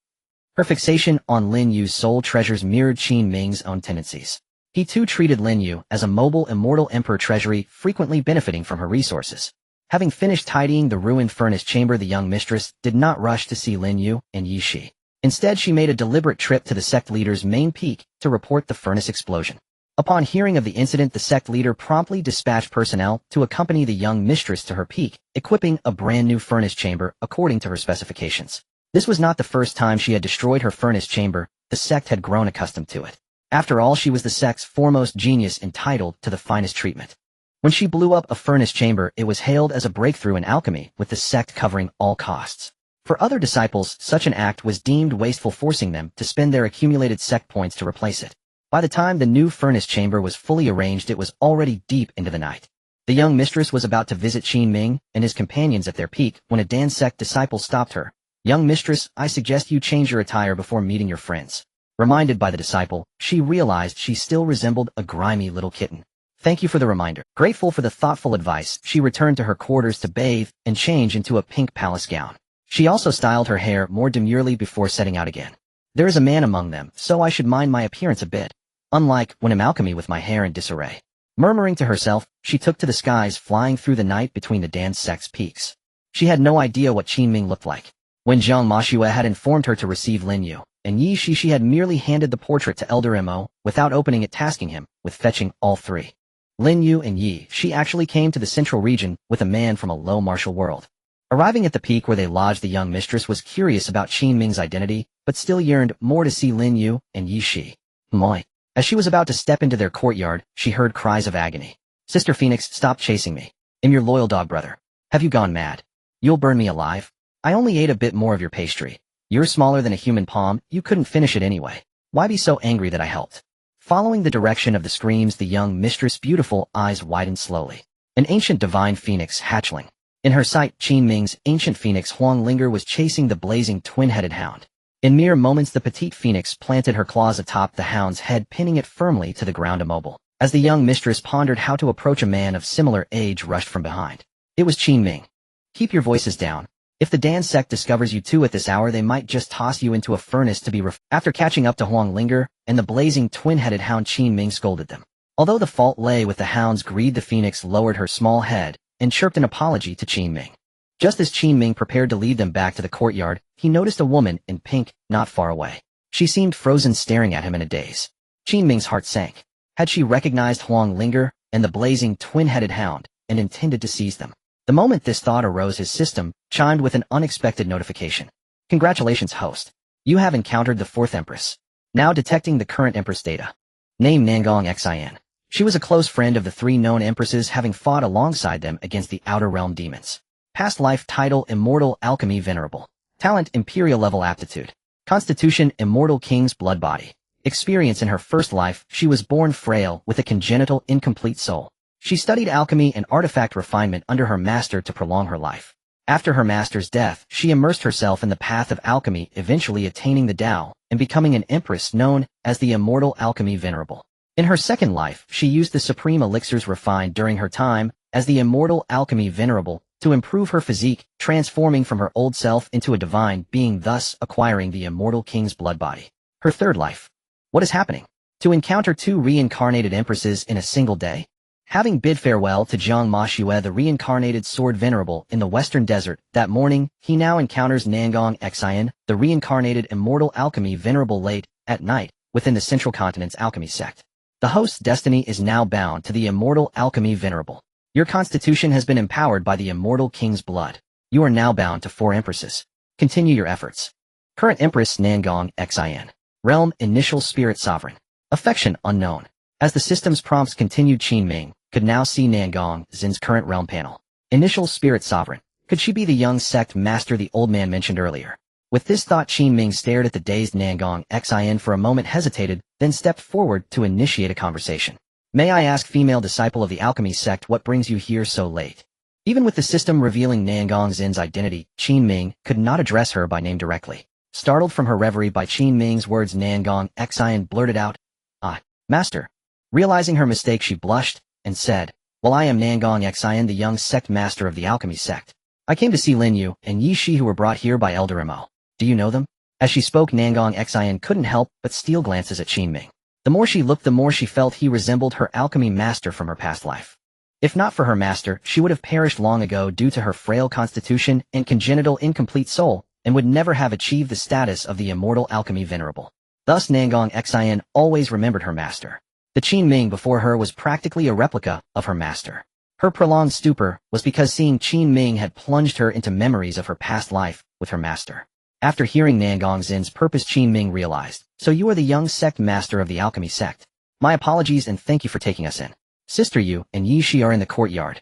Her fixation on Lin Yu's soul treasures mirrored Qin Ming's own tendencies. He too treated Lin Yu as a mobile immortal emperor treasury, frequently benefiting from her resources. Having finished tidying the ruined furnace chamber, the young mistress did not rush to see Lin Yu and Yi Shi. Instead, she made a deliberate trip to the sect leader's main peak to report the furnace explosion. Upon hearing of the incident, the sect leader promptly dispatched personnel to accompany the young mistress to her peak, equipping a brand new furnace chamber according to her specifications. This was not the first time she had destroyed her furnace chamber. The sect had grown accustomed to it. After all, she was the sect's foremost genius, entitled to the finest treatment. When she blew up a furnace chamber, it was hailed as a breakthrough in alchemy, with the sect covering all costs. For other disciples, such an act was deemed wasteful, forcing them to spend their accumulated sect points to replace it. By the time the new furnace chamber was fully arranged, it was already deep into the night. The young mistress was about to visit Qin Ming and his companions at their peak when a Dan sect disciple stopped her. "Young mistress, I suggest you change your attire before meeting your friends." Reminded by the disciple, she realized she still resembled a grimy little kitten. "Thank you for the reminder." Grateful for the thoughtful advice, she returned to her quarters to bathe and change into a pink palace gown. She also styled her hair more demurely before setting out again. "There is a man among them, so I should mind my appearance a bit. Unlike when I'm alchemy with my hair in disarray." Murmuring to herself, she took to the skies, flying through the night between the Dan sect's peaks. She had no idea what Qin Ming looked like. When Zhang Mashue had informed her to receive Lin Yu and Yi Shi, she had merely handed the portrait to Elder Mo without opening it, tasking him with fetching all three. Lin Yu and Yi Shi actually came to the central region with a man from a low martial world. Arriving at the peak where they lodged, the young mistress was curious about Qin Ming's identity, but still yearned more to see Lin Yu and Yi Shi. Moi. As she was about to step into their courtyard, she heard cries of agony. "Sister Phoenix, stop chasing me. I'm your loyal dog brother. Have you gone mad? You'll burn me alive. I only ate a bit more of your pastry. You're smaller than a human palm, you couldn't finish it anyway. Why be so angry that I helped?" Following the direction of the screams, the young mistress' beautiful eyes widened slowly. An ancient divine phoenix hatchling. In her sight, Qin Ming's ancient phoenix Huang Linger was chasing the blazing twin-headed hound. In mere moments, the petite phoenix planted her claws atop the hound's head, pinning it firmly to the ground immobile. As the young mistress pondered how to approach, a man of similar age rushed from behind. It was Qin Ming. "Keep your voices down. If the Dan sect discovers you two at this hour, they might just toss you into a furnace to be After catching up to Huang Linger and the blazing twin-headed hound, Qin Ming scolded them. Although the fault lay with the hound's greed, the phoenix lowered her small head and chirped an apology to Qin Ming. Just as Qin Ming prepared to lead them back to the courtyard, he noticed a woman in pink not far away. She seemed frozen, staring at him in a daze. Qin Ming's heart sank. Had she recognized Huang Linger and the blazing twin-headed hound and intended to seize them? The moment this thought arose, his system chimed with an unexpected notification. "Congratulations, host. You have encountered the 4th Empress. Now detecting the current Empress data. Name Nangong Xin. She was a close friend of the 3 known Empresses, having fought alongside them against the Outer Realm demons. Past life title: Immortal, Alchemy Venerable. Talent: Imperial level aptitude. Constitution: Immortal King's blood body. Experience: in her first life, she was born frail with a congenital incomplete soul. She studied alchemy and artifact refinement under her master to prolong her life. After her master's death, she immersed herself in the path of alchemy, eventually attaining the Tao and becoming an empress known as the Immortal Alchemy Venerable. In her second life, she used the supreme elixirs refined during her time as the Immortal Alchemy Venerable to improve her physique, transforming from her old self into a divine being, thus acquiring the Immortal King's blood body. Her third life. What is happening? To encounter 2 reincarnated empresses in a single day? Having bid farewell to Zhang Mashue, the reincarnated sword venerable, in the western desert, that morning, he now encounters Nangong Xin, the reincarnated immortal alchemy venerable, late at night, within the central continent's alchemy sect. The host's destiny is now bound to the immortal alchemy venerable. Your constitution has been empowered by the immortal king's blood. You are now bound to 4 empresses. Continue your efforts. Current Empress Nangong Xin. Realm: Initial Spirit Sovereign. Affection: Unknown. As the system's prompts continued, Qin Ming could now see Nangong Xin's current realm panel. Initial Spirit Sovereign. Could she be the young sect master the old man mentioned earlier? With this thought, Qin Ming stared at the dazed Nangong Xin for a moment, hesitated, then stepped forward to initiate a conversation. "May I ask, female disciple of the alchemy sect, what brings you here so late?" Even with the system revealing Nangong Xin's identity, Qin Ming could not address her by name directly. Startled from her reverie by Qin Ming's words, Nangong Xin blurted out, "Ah, master." Realizing her mistake, she blushed and said, "Well, I am Nangong Xin, the young sect master of the alchemy sect. I came to see Lin Yu and Yi Shi, who were brought here by Elder Mo. Do you know them?" As she spoke, Nangong Xin couldn't help but steal glances at Qin Ming. The more she looked, the more she felt he resembled her alchemy master from her past life. If not for her master, she would have perished long ago due to her frail constitution and congenital incomplete soul, and would never have achieved the status of the immortal alchemy venerable. Thus Nangong Xin always remembered her master. The Qin Ming before her was practically a replica of her master. Her prolonged stupor was because seeing Qin Ming had plunged her into memories of her past life with her master. After hearing Nangong Zin's purpose, Qin Ming realized, "So you are the young sect master of the alchemy sect. My apologies and thank you for taking us in. Sister Yu and Yi Shi are in the courtyard."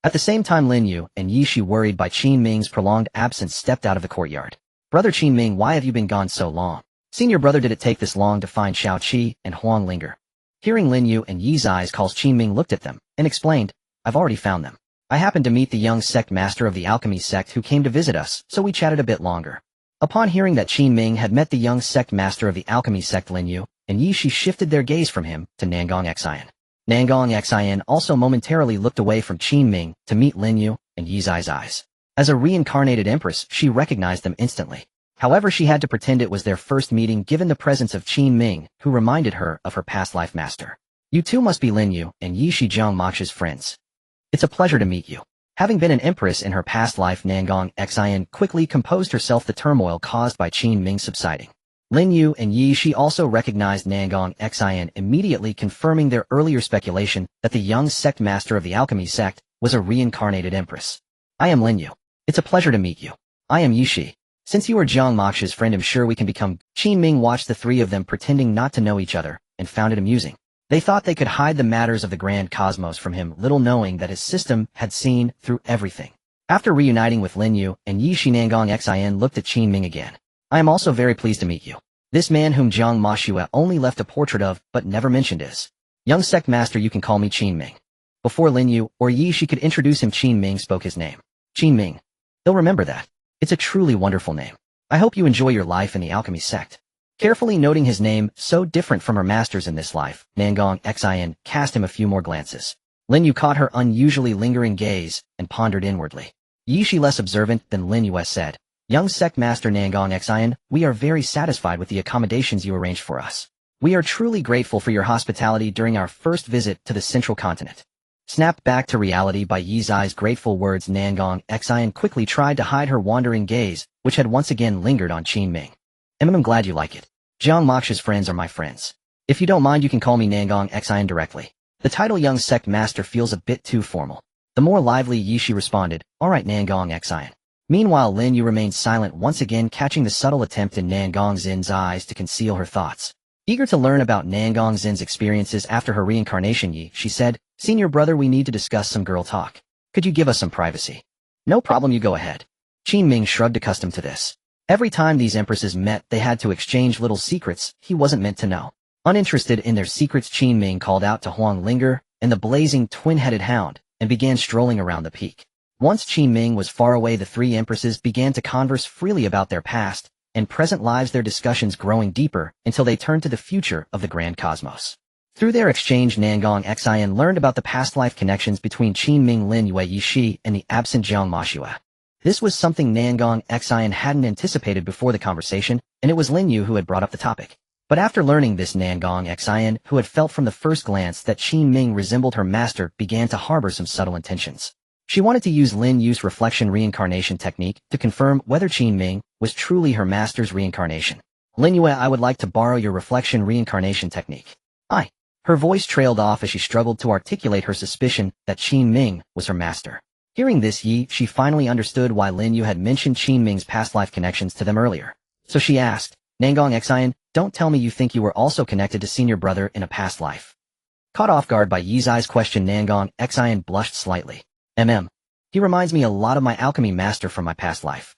At the same time, Lin Yu and Yi Shi, worried by Qin Ming's prolonged absence, stepped out of the courtyard. "Brother Qin Ming, why have you been gone so long? Senior brother, did it take this long to find Xiao Qi and Huang Linger?" Hearing Lin Yu and Yi Zai's calls, Qin Ming looked at them and explained, "I've already found them. I happened to meet the young sect master of the alchemy sect who came to visit us, so we chatted a bit longer." Upon hearing that Qin Ming had met the young sect master of the alchemy sect, Lin Yu and Yi Shi shifted their gaze from him to Nangong Xian. Nangong Xian also momentarily looked away from Qin Ming to meet Lin Yu and Yi Zai's eyes. As a reincarnated empress, she recognized them instantly. However, she had to pretend it was their first meeting given the presence of Qin Ming, who reminded her of her past life master. "You two must be Lin Yu and Yi Shi, Jiang Maqi's friends. It's a pleasure to meet you." Having been an empress in her past life, Nangong Xian quickly composed herself, the turmoil caused by Qin Ming subsiding. Lin Yu and Yi Shi also recognized Nangong Xian, immediately confirming their earlier speculation that the young sect master of the alchemy sect was a reincarnated empress. "I am Lin Yu. It's a pleasure to meet you. I am Yi Shi. Since you are Jiang Maqi's friend, I'm sure we can become..." Qin Ming watched the three of them pretending not to know each other and found it amusing. They thought they could hide the matters of the grand cosmos from him, little knowing that his system had seen through everything. After reuniting with Lin Yu and Yi Shi, Nangong Xian looked at Qin Ming again. "I am also very pleased to meet you. This man whom Jiang Maqiu only left a portrait of but never mentioned is young sect master. You can call me Qin Ming." Before Lin Yu or Yi Shi could introduce him, Qin Ming spoke his name. "Qin Ming. They'll remember that. It's a truly wonderful name. I hope you enjoy your life in the alchemy sect." Carefully noting his name, so different from her master's in this life, Nangong Xian cast him a few more glances. Lin Yu caught her unusually lingering gaze and pondered inwardly. Yi Shi, less observant than Lin Yu, said, "Young sect master Nangong Xian, we are very satisfied with the accommodations you arranged for us. We are truly grateful for your hospitality during our first visit to the central continent." Snapped back to reality by Yi Zai's grateful words, Nangong Xian quickly tried to hide her wandering gaze, which had once again lingered on Qin Ming. "I'm glad you like it. Jiang Maqi's friends are my friends. If you don't mind, you can call me Nangong Xian directly. The title young sect master feels a bit too formal." The more lively Yi Shi responded, "All right, Nangong Xian." Meanwhile, Lin Yu remained silent, once again catching the subtle attempt in Nangong Zin's eyes to conceal her thoughts. Eager to learn about Nangong Zin's experiences after her reincarnation, Yi, she said, "Senior brother, we need to discuss some girl talk. Could you give us some privacy?" "No problem, you go ahead." Qin Ming shrugged, accustomed to this. Every time these empresses met, they had to exchange little secrets he wasn't meant to know. Uninterested in their secrets, Qin Ming called out to Huang Linger and the blazing twin-headed hound and began strolling around the peak. Once Qin Ming was far away, the three empresses began to converse freely about their past and present lives, their discussions growing deeper until they turned to the future of the grand cosmos. Through their exchange, Nangong Xian learned about the past life connections between Qin Ming, Lin Yu, Yi Shi, and the absent Jiang Maqiu. This was something Nangong Xian hadn't anticipated before the conversation, and it was Lin Yu who had brought up the topic. But after learning this, Nangong Xian, who had felt from the first glance that Qin Ming resembled her master, began to harbor some subtle intentions. She wanted to use Lin Yu's reflection reincarnation technique to confirm whether Qin Ming was truly her master's reincarnation. "Lin Yu, I would like to borrow your reflection reincarnation technique." "I." Her voice trailed off as she struggled to articulate her suspicion that Qin Ming was her master. Hearing this, she finally understood why Lin Yu had mentioned Qin Ming's past life connections to them earlier. So she asked, "Nangong Xian, don't tell me you think you were also connected to senior brother in a past life?" Caught off guard by Yi Zai's question, Nangong Xian blushed slightly. He reminds me a lot of my alchemy master from my past life."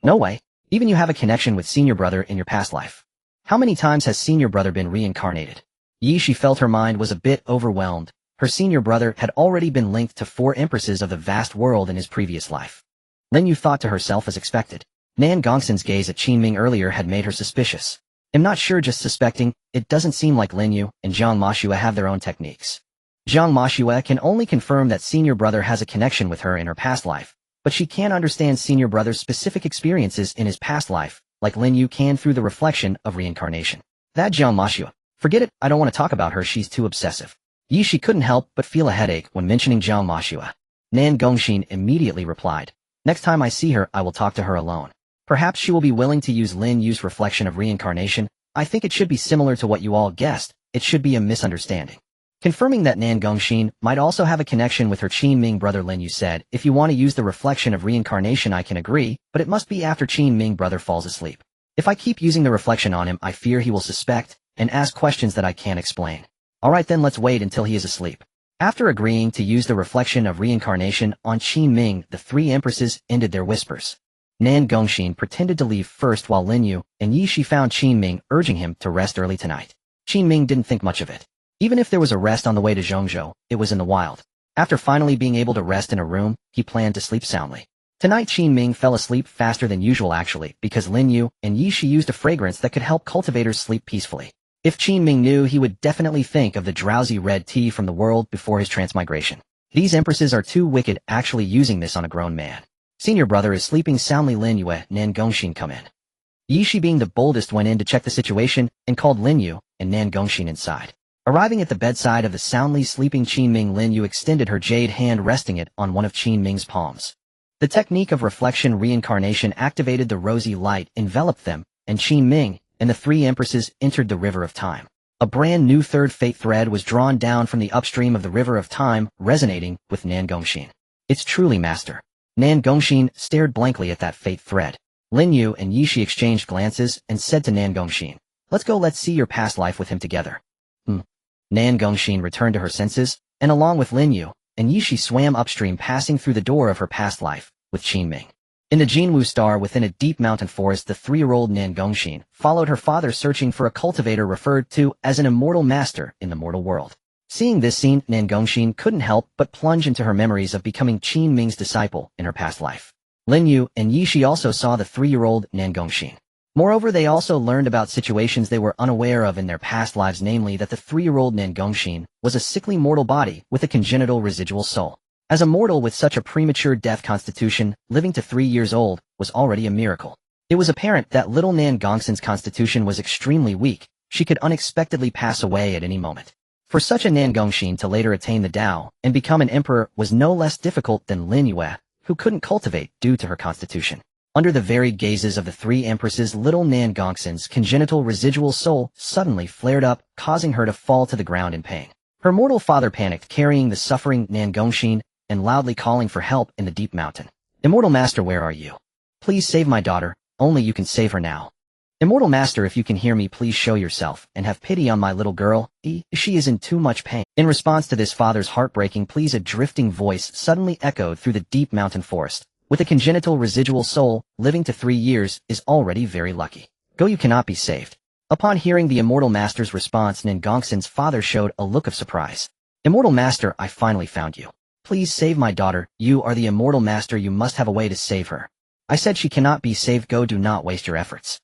"No way. Even you have a connection with senior brother in your past life. How many times has senior brother been reincarnated?" Yi Shi felt her mind was a bit overwhelmed. Her senior brother had already been linked to 4 empresses of the vast world in his previous life. Lin Yu thought to herself as expected. Nan Gongsun's gaze at Qin Ming earlier had made her suspicious. "I'm not sure, just suspecting. It doesn't seem like Lin Yu and Jiang Maqiu have their own techniques." Jiang Maqiu can only confirm that senior brother has a connection with her in her past life, but she can't understand senior brother's specific experiences in his past life, like Lin Yu can through the reflection of reincarnation. "That Jiang Maqiu. Forget it, I don't want to talk about her, she's too obsessive." Yi Shi couldn't help but feel a headache when mentioning Jiang Maqiu. Nan Gongxin immediately replied, "Next time I see her, I will talk to her alone. Perhaps she will be willing to use Lin Yu's reflection of reincarnation. I think it should be similar to what you all guessed, it should be a misunderstanding. Confirming that Nan Gongxin might also have a connection with her Qin Ming brother Lin Yu said, if you want to use the reflection of reincarnation I can agree, but it must be after Qin Ming brother falls asleep. If I keep using the reflection on him I fear he will suspect and ask questions that I can't explain. Alright then let's wait until he is asleep. After agreeing to use the reflection of reincarnation on Qin Ming, the three empresses ended their whispers. Nan Gongxin pretended to leave first while Lin Yu and Yi Shi found Qin Ming urging him to rest early tonight. Qin Ming didn't think much of it. Even if there was a rest on the way to Zhongzhou, it was in the wild. After finally being able to rest in a room, he planned to sleep soundly. Tonight Qin Ming fell asleep faster than usual actually because Lin Yu and Yi Shi used a fragrance that could help cultivators sleep peacefully. If Qin Ming knew, he would definitely think of the drowsy red tea from the world before his transmigration. These empresses are too wicked actually using this on a grown man. Senior brother is sleeping soundly. Lin Yu and Nan Gongxin come in. Yi Shi being the boldest went in to check the situation and called Lin Yu and Nan Gongxin inside. Arriving at the bedside of the soundly sleeping Qin Ming, Lin Yu extended her jade hand resting it on one of Qin Ming's palms. The technique of reflection reincarnation activated the rosy light enveloped them, and Qin Ming and the three empresses entered the river of time. A brand new third fate thread was drawn down from the upstream of the river of time, resonating with Nan Gongxin. It's truly master. Nan Gongxin stared blankly at that fate thread. Lin Yu and Yi Shi exchanged glances and said to Nan Gongxin, let's see your past life with him together. Nan Gongxin returned to her senses, and along with Lin Yu and Yi Shi swam upstream passing through the door of her past life, with Qin Ming. In the Jinwu Star within a deep mountain forest, the 3-year-old Nan Gongxin followed her father searching for a cultivator referred to as an immortal master in the mortal world. Seeing this scene, Nan Gongxin couldn't help but plunge into her memories of becoming Qin Ming's disciple in her past life. Lin Yu and Yi Shi also saw the 3-year-old Nan Gongxin. Moreover, they also learned about situations they were unaware of in their past lives, namely that the 3-year-old Nan Gongxin was a sickly mortal body with a congenital residual soul. As a mortal with such a premature death constitution, living to 3 years old was already a miracle. It was apparent that little Nan Gongxin's constitution was extremely weak. She could unexpectedly pass away at any moment. For such a Nan Gongxin to later attain the Tao and become an emperor was no less difficult than Lin Yu, who couldn't cultivate due to her constitution. Under the very gazes of the three empresses, little Nan Gongxin's congenital residual soul suddenly flared up, causing her to fall to the ground in pain. Her mortal father panicked, carrying the suffering Nan Gongxin and loudly calling for help in the deep mountain. Immortal Master, where are you? Please save my daughter, only you can save her now. Immortal Master, if you can hear me, please show yourself and have pity on my little girl. She is in too much pain. In response to this father's heartbreaking pleas, a drifting voice suddenly echoed through the deep mountain forest. With a congenital residual soul, living to 3 years is already very lucky. Go, you cannot be saved. Upon hearing the Immortal Master's response, Nan Gongxin's father showed a look of surprise. Immortal Master, I finally found you. Please save my daughter. You are the Immortal Master. You must have a way to save her. I said she cannot be saved. Go, do not waste your efforts.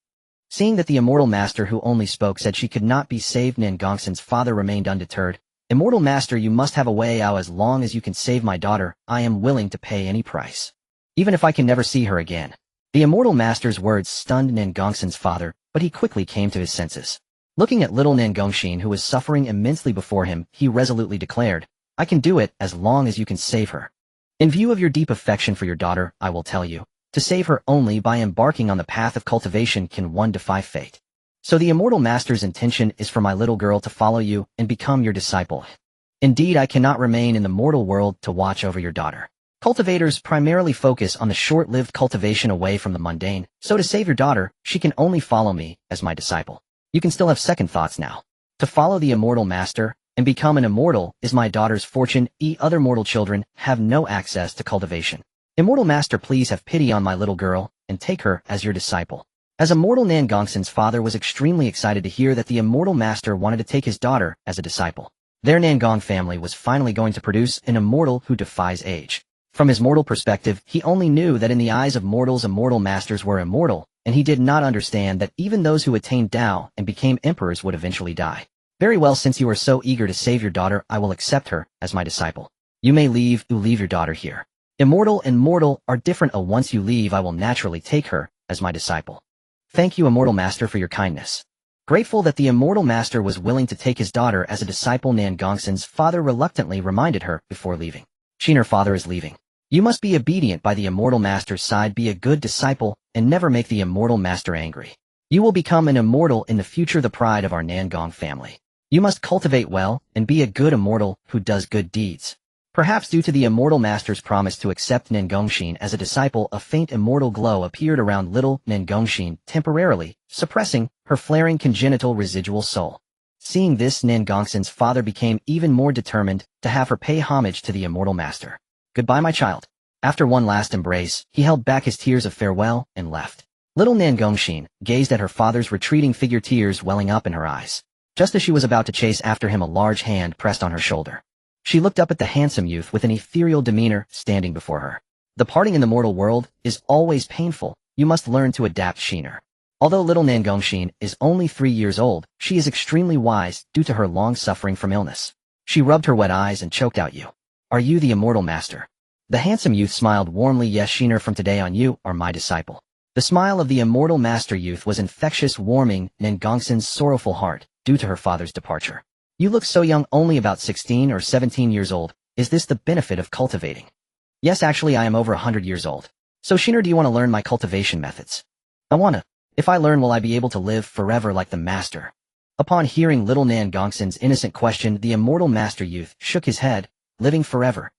Seeing that the Immortal Master who only spoke said she could not be saved, Nan Gongxin's father remained undeterred. Immortal Master, you must have a way out. As long as you can save my daughter, I am willing to pay any price. Even if I can never see her again. The Immortal Master's words stunned Nan Gongxin's father, but he quickly came to his senses. Looking at little Nan Gongxin, who was suffering immensely before him, he resolutely declared, I can do it as long as you can save her. In view of your deep affection for your daughter, I will tell you, to save her only by embarking on the path of cultivation can one defy fate. So the Immortal Master's intention is for my little girl to follow you and become your disciple. Indeed, I cannot remain in the mortal world to watch over your daughter. Cultivators primarily focus on the short-lived cultivation away from the mundane, so to save your daughter, she can only follow me as my disciple. You can still have second thoughts now. To follow the Immortal Master and become an immortal is my daughter's fortune. Other mortal children have no access to cultivation. Immortal Master, please have pity on my little girl and take her as your disciple. As Immortal Nan Gongxin's father was extremely excited to hear that the Immortal Master wanted to take his daughter as a disciple. Their Nan Gong family was finally going to produce an immortal who defies age. From his mortal perspective, he only knew that in the eyes of mortals, Immortal Masters were immortal, and he did not understand that even those who attained Tao and became emperors would eventually die. Very well, since you are so eager to save your daughter, I will accept her as my disciple. You may leave your daughter here. Immortal and mortal are different. Once you leave, I will naturally take her as my disciple. Thank you, Immortal Master, for your kindness. Grateful that the Immortal Master was willing to take his daughter as a disciple, Nan Gongxin's father reluctantly reminded her before leaving. Her father is leaving. You must be obedient by the Immortal Master's side, be a good disciple, and never make the Immortal Master angry. You will become an immortal in the future, the pride of our Nan Gong family. You must cultivate well and be a good immortal who does good deeds. Perhaps due to the immortal master's promise to accept Nengongxin as a disciple, a faint immortal glow appeared around little Nengongxin, temporarily suppressing her flaring congenital residual soul. Seeing this, Nengongxin's father became even more determined to have her pay homage to the immortal master. Goodbye, my child. After one last embrace, he held back his tears of farewell and left. Little Nengongxin gazed at her father's retreating figure, tears welling up in her eyes. Just as she was about to chase after him, a large hand pressed on her shoulder. She looked up at the handsome youth with an ethereal demeanor standing before her. The parting in the mortal world is always painful. You must learn to adapt, Qin. Although little Nengongxin is only 3 years old, she is extremely wise due to her long suffering from illness. She rubbed her wet eyes and choked out, "You. Are you the immortal master?" The handsome youth smiled warmly. "Yes, Qin, from today on you are my disciple." The smile of the immortal master youth was infectious, warming Nengongxin's sorrowful heart due to her father's departure. "You look so young, only about 16 or 17 years old. Is this the benefit of cultivating?" "Yes, actually I am over 100 years old. So Qin, do you want to learn my cultivation methods?" "I wanna. If I learn, will I be able to live forever like the master?" Upon hearing little Nengongxin's innocent question, the immortal master youth shook his head. "Living forever?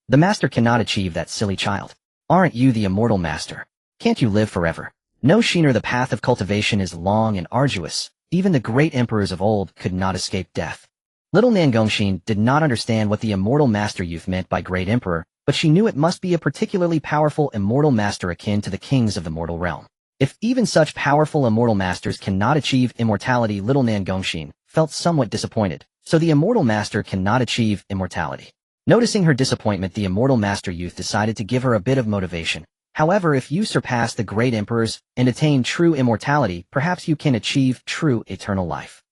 The master cannot achieve that, silly child. Aren't you the immortal master? Can't you live forever?" "No, Qin, the path of cultivation is long and arduous. Even the great emperors of old could not escape death." Little Nengongxin did not understand what the immortal master youth meant by great emperor, but she knew it must be a particularly powerful immortal master akin to the kings of the mortal realm. If even such powerful immortal masters cannot achieve immortality, little Nengongxin felt somewhat disappointed. So the immortal master cannot achieve immortality. Noticing her disappointment, the immortal master youth decided to give her a bit of motivation. "However, if you surpass the great emperors and attain true immortality, perhaps you can achieve true eternal life."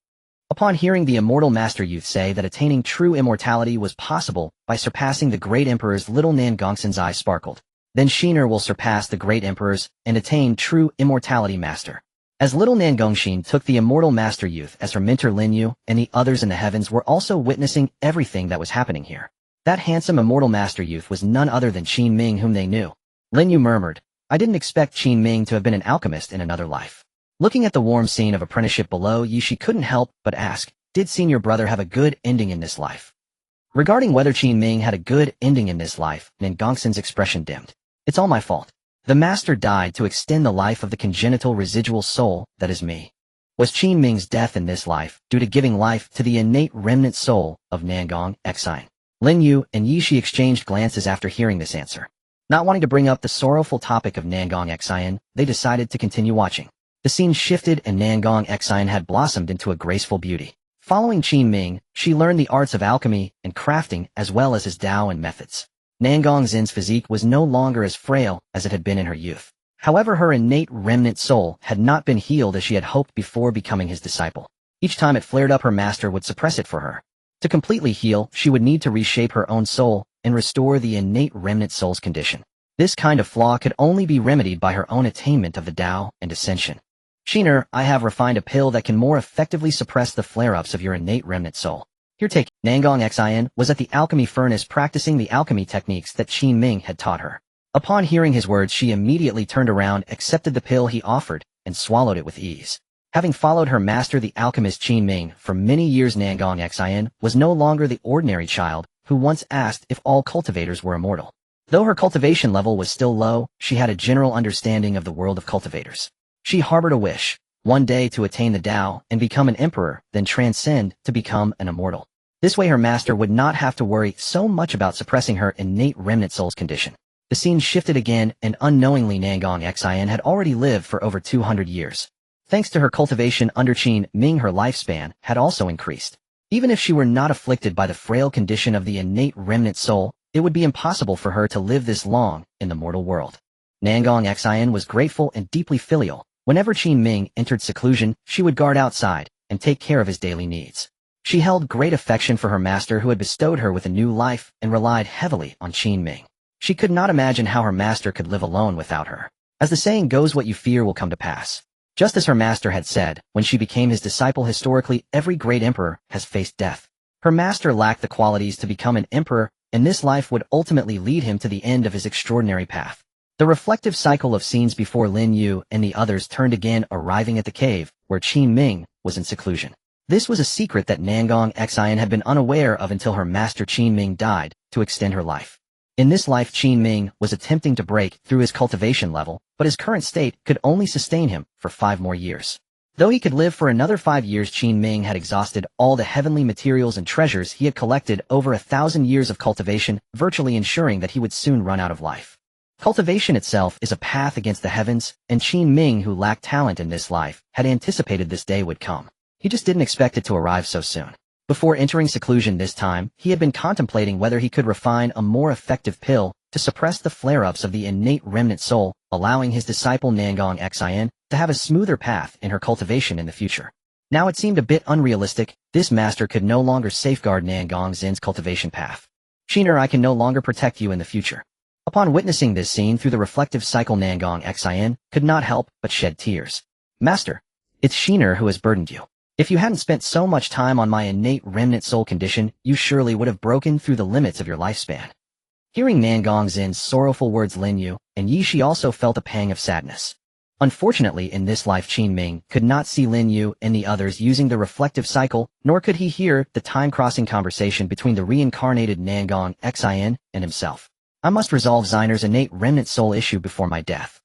Upon hearing the immortal master youth say that attaining true immortality was possible by surpassing the great emperors, little Nengongxin's eyes sparkled. "Then Qin will surpass the great emperors and attain true immortality, master." As little Nengongxin took the immortal master youth as her mentor, Lin Yu and the others in the heavens were also witnessing everything that was happening here. That handsome immortal master youth was none other than Qin Ming, whom they knew. Lin Yu murmured, "I didn't expect Qin Ming to have been an alchemist in another life." Looking at the warm scene of apprenticeship below, she couldn't help but ask, "Did senior brother have a good ending in this life?" Regarding whether Qin Ming had a good ending in this life, Nengongxin's expression dimmed. "It's all my fault. The master died to extend the life of the congenital residual soul that is me." Was Qin Ming's death in this life due to giving life to the innate remnant soul of Nengongxin? Lin Yu and Shi exchanged glances after hearing this answer. Not wanting to bring up the sorrowful topic of Nengongxin, they decided to continue watching. The scene shifted and Nengongxin had blossomed into a graceful beauty. Following Qin Ming, she learned the arts of alchemy and crafting as well as his Tao and methods. Nengongxin's physique was no longer as frail as it had been in her youth. However, her innate remnant soul had not been healed as she had hoped before becoming his disciple. Each time it flared up, her master would suppress it for her. To completely heal, she would need to reshape her own soul and restore the innate remnant soul's condition. This kind of flaw could only be remedied by her own attainment of the Tao and ascension. "Qin, I have refined a pill that can more effectively suppress the flare-ups of your innate remnant soul. Here, take." Nengongxin was at the alchemy furnace practicing the alchemy techniques that Qin Ming had taught her. Upon hearing his words, she immediately turned around, accepted the pill he offered, and swallowed it with ease. Having followed her master, the alchemist Qin Ming, for many years, Nengongxin was no longer the ordinary child who once asked if all cultivators were immortal. Though her cultivation level was still low, she had a general understanding of the world of cultivators. She harbored a wish, one day to attain the Tao and become an emperor, then transcend to become an immortal. This way her master would not have to worry so much about suppressing her innate remnant soul's condition. The scene shifted again, and unknowingly Nengongxin had already lived for over 200 years. Thanks to her cultivation under Qin Ming, her lifespan had also increased. Even if she were not afflicted by the frail condition of the innate remnant soul, it would be impossible for her to live this long in the mortal world. Nengongxin was grateful and deeply filial. Whenever Qin Ming entered seclusion, she would guard outside and take care of his daily needs. She held great affection for her master, who had bestowed her with a new life, and relied heavily on Qin Ming. She could not imagine how her master could live alone without her. As the saying goes, what you fear will come to pass. Just as her master had said, when she became his disciple, historically, every great emperor has faced death. Her master lacked the qualities to become an emperor, and this life would ultimately lead him to the end of his extraordinary path. The reflective cycle of scenes before Lin Yu and the others turned again, arriving at the cave, where Qin Ming was in seclusion. This was a secret that Nangong Xian had been unaware of until her master Qin Ming died to extend her life. In this life, Qin Ming was attempting to break through his cultivation level, but his current state could only sustain him for 5 more years. Though he could live for another 5 years, Qin Ming had exhausted all the heavenly materials and treasures he had collected over 1,000 years of cultivation, virtually ensuring that he would soon run out of life. Cultivation itself is a path against the heavens, and Qin Ming, who lacked talent in this life, had anticipated this day would come. He just didn't expect it to arrive so soon. Before entering seclusion this time, he had been contemplating whether he could refine a more effective pill to suppress the flare-ups of the innate remnant soul, allowing his disciple Nangong Xian to have a smoother path in her cultivation in the future. Now it seemed a bit unrealistic. This master could no longer safeguard Nangong Zin's cultivation path. Shiner, I can no longer protect you in the future. Upon witnessing this scene through the reflective cycle, Nangong Xian could not help but shed tears. Master, it's Shiner who has burdened you. If you hadn't spent so much time on my innate remnant soul condition, you surely would have broken through the limits of your lifespan. Hearing Nangong Zin's sorrowful words, Lin Yu and Yi Shi also felt a pang of sadness. Unfortunately, in this life, Qin Ming could not see Lin Yu and the others using the reflective cycle, nor could he hear the time-crossing conversation between the reincarnated Nangong Xian and himself. I must resolve Xiner's innate remnant soul issue before my death.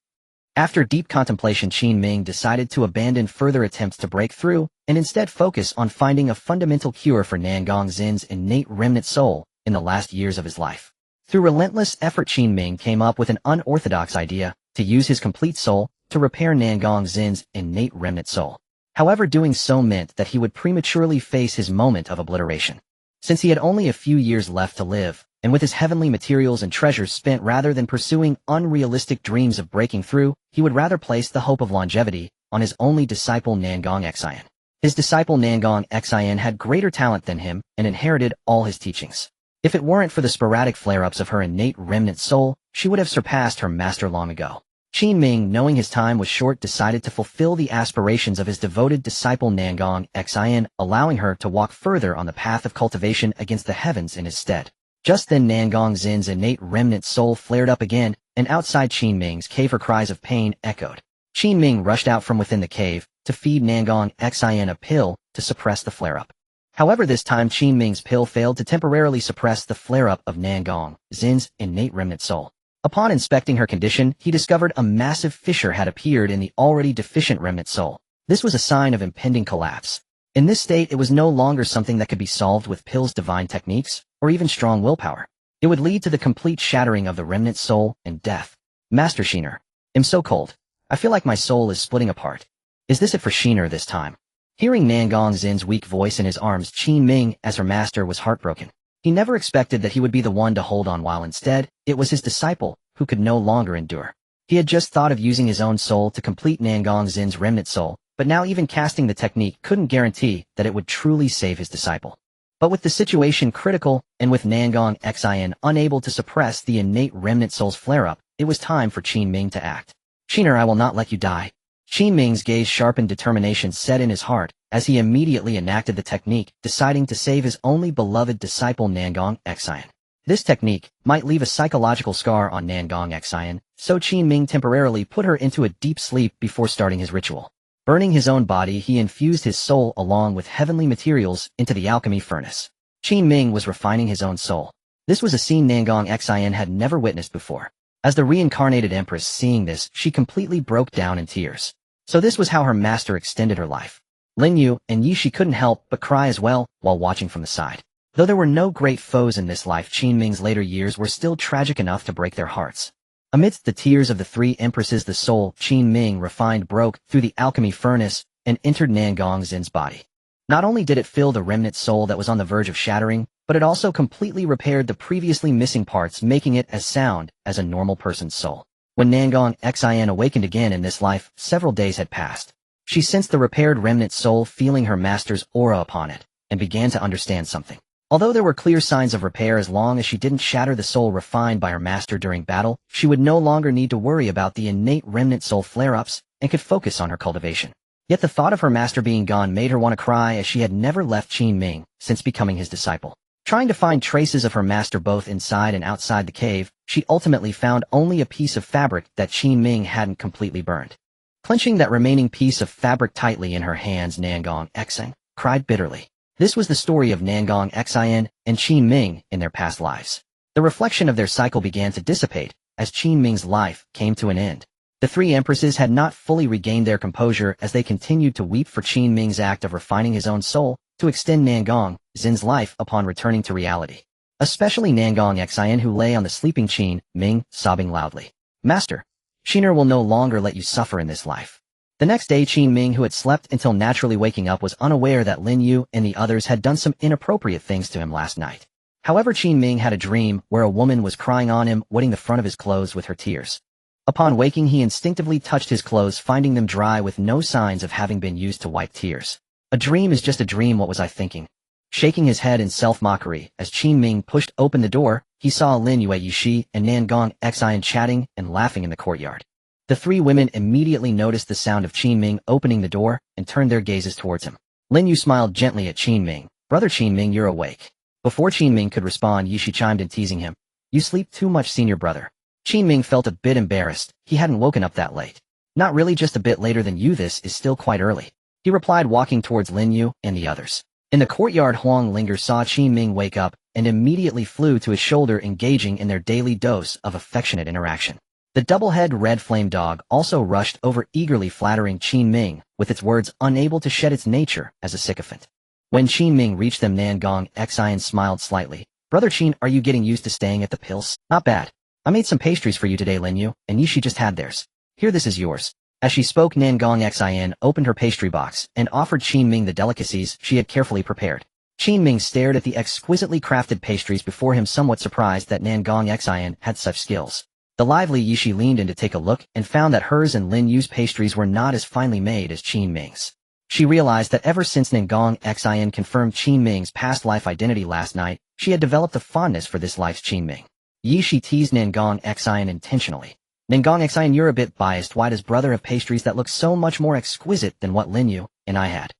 After deep contemplation, Qin Ming decided to abandon further attempts to break through and instead focus on finding a fundamental cure for Nangong Zin's innate remnant soul in the last years of his life. Through relentless effort, Qin Ming came up with an unorthodox idea to use his complete soul to repair Nangong Zin's innate remnant soul. However, doing so meant that he would prematurely face his moment of obliteration. Since he had only a few years left to live, and with his heavenly materials and treasures spent rather than pursuing unrealistic dreams of breaking through, he would rather place the hope of longevity on his only disciple Nangong Xian. His disciple Nangong Xian had greater talent than him and inherited all his teachings. If it weren't for the sporadic flare-ups of her innate remnant soul, she would have surpassed her master long ago. Qin Ming, knowing his time was short, decided to fulfill the aspirations of his devoted disciple Nangong Xian, allowing her to walk further on the path of cultivation against the heavens in his stead. Just then Nangong Zin's innate remnant soul flared up again, and outside Qin Ming's cave her cries of pain echoed. Qin Ming rushed out from within the cave to feed Nangong Xian a pill to suppress the flare-up. However, this time Qin Ming's pill failed to temporarily suppress the flare-up of Nangong Zin's innate remnant soul. Upon inspecting her condition, he discovered a massive fissure had appeared in the already deficient remnant soul. This was a sign of impending collapse. In this state, it was no longer something that could be solved with pills, divine techniques, or even strong willpower. It would lead to the complete shattering of the remnant soul and death. Master Shiner, I'm so cold. I feel like my soul is splitting apart. Is this it for Shiner this time? Hearing Nangong Zin's weak voice in his arms, Qin Ming, as her master, was heartbroken. He never expected that he would be the one to hold on, while instead, it was his disciple who could no longer endure. He had just thought of using his own soul to complete Nangong Zin's remnant soul, but now even casting the technique couldn't guarantee that it would truly save his disciple. But with the situation critical, and with Nangong Xian unable to suppress the innate remnant soul's flare-up, it was time for Qin Ming to act. Shiner, I will not let you die. Qin Ming's gaze sharpened, determination set in his heart as he immediately enacted the technique, deciding to save his only beloved disciple Nangong Xian. This technique might leave a psychological scar on Nangong Xian, so Qin Ming temporarily put her into a deep sleep before starting his ritual. Burning his own body, he infused his soul along with heavenly materials into the alchemy furnace. Qin Ming was refining his own soul. This was a scene Nangong Xian had never witnessed before. As the reincarnated Empress, seeing this, she completely broke down in tears. So this was how her master extended her life. Lin Yu and Yi Shi couldn't help but cry as well while watching from the side. Though there were no great foes in this life, Qin Ming's later years were still tragic enough to break their hearts. Amidst the tears of the 3 empresses, the soul Qin Ming refined broke through the alchemy furnace and entered Nangong Zin's body. Not only did it fill the remnant soul that was on the verge of shattering, but it also completely repaired the previously missing parts, making it as sound as a normal person's soul. When Nangong Xian awakened again in this life, several days had passed. She sensed the repaired remnant soul, feeling her master's aura upon it, and began to understand something. Although there were clear signs of repair, as long as she didn't shatter the soul refined by her master during battle, she would no longer need to worry about the innate remnant soul flare-ups and could focus on her cultivation. Yet the thought of her master being gone made her want to cry, as she had never left Qin Ming since becoming his disciple. Trying to find traces of her master both inside and outside the cave, she ultimately found only a piece of fabric that Qin Ming hadn't completely burned. Clenching that remaining piece of fabric tightly in her hands, Nangong Xian cried bitterly. This was the story of Nangong Xin and Qin Ming in their past lives. The reflection of their cycle began to dissipate as Qin Ming's life came to an end. The three empresses had not fully regained their composure as they continued to weep for Qin Ming's act of refining his own soul to extend Nangong Xin's life upon returning to reality. Especially Nangong Xin, who lay on the sleeping Qin Ming, sobbing loudly. Master, Qiner will no longer let you suffer in this life. The next day, Qin Ming, who had slept until naturally waking up, was unaware that Lin Yu and the others had done some inappropriate things to him last night. However, Qin Ming had a dream where a woman was crying on him, wetting the front of his clothes with her tears. Upon waking, he instinctively touched his clothes, finding them dry with no signs of having been used to wipe tears. A dream is just a dream, what was I thinking? Shaking his head in self-mockery, as Qin Ming pushed open the door, he saw Lin Yue Yishi and Nangong Xin chatting and laughing in the courtyard. The three women immediately noticed the sound of Qin Ming opening the door and turned their gazes towards him. Lin Yu smiled gently at Qin Ming. Brother Qin Ming, you're awake. Before Qin Ming could respond, Yishi chimed in, teasing him. You sleep too much, senior brother. Qin Ming felt a bit embarrassed. He hadn't woken up that late. Not really, just a bit later than you. This is still quite early, he replied, walking towards Lin Yu and the others. In the courtyard, Huang Linger saw Qin Ming wake up and immediately flew to his shoulder, engaging in their daily dose of affectionate interaction. The double-head red flame dog also rushed over, eagerly flattering Qin Ming with its words, unable to shed its nature as a sycophant. When Qin Ming reached them, Nangong Xin smiled slightly. Brother Qin, are you getting used to staying at the Pils? Not bad. I made some pastries for you today, Lin Yu, and Yishi just had theirs. Here, this is yours. As she spoke, Nangong Xin opened her pastry box and offered Qin Ming the delicacies she had carefully prepared. Qin Ming stared at the exquisitely crafted pastries before him, somewhat surprised that Nangong Xin had such skills. The lively Yishi leaned in to take a look and found that hers and Lin Yu's pastries were not as finely made as Qin Ming's. She realized that ever since Nangong Xin confirmed Qin Ming's past life identity last night, she had developed a fondness for this life's Qin Ming. Yishi teased Nangong Xin intentionally. Nangong Xin, you're a bit biased. Why does brother have pastries that look so much more exquisite than what Lin Yu and I had?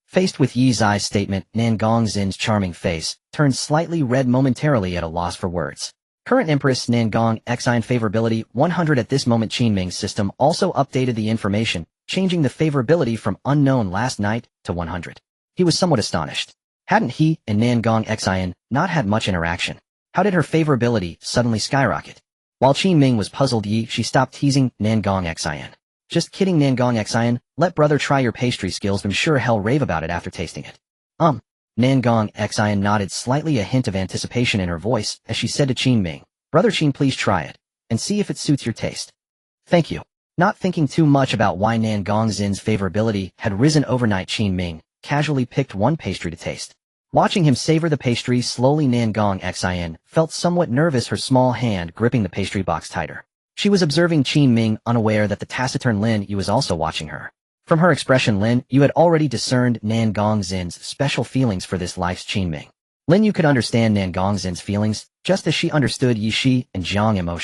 Faced with Yi Zai's statement, Nangong Xin's charming face turned slightly red, momentarily at a loss for words. Current Empress Nangong Xin favorability 100. At this moment, Qin Ming's system also updated the information, changing the favorability from unknown last night to 100. He was somewhat astonished. Hadn't he and Nangong Xin not had much interaction? How did her favorability suddenly skyrocket? While Qin Ming was puzzled, she stopped teasing Nangong Xin. Just kidding, Nangong Xin, let brother try your pastry skills. I'm sure he'll rave about it after tasting it. Nangong Xin nodded, slightly a hint of anticipation in her voice as she said to Qin Ming, Brother Qin, please try it, and see if it suits your taste. Thank you. Not thinking too much about why Nangong Xin's favorability had risen overnight, Qin Ming casually picked one pastry to taste. Watching him savor the pastry slowly, Nangong Xin felt somewhat nervous, her small hand gripping the pastry box tighter. She was observing Qin Ming, unaware that the taciturn Lin Yu was also watching her. From her expression, Lin Yu had already discerned Nangong Xin's special feelings for this life's Qin Ming. Lin Yu could understand Nangong Xin's feelings, just as she understood Yishi and Jiang Mo.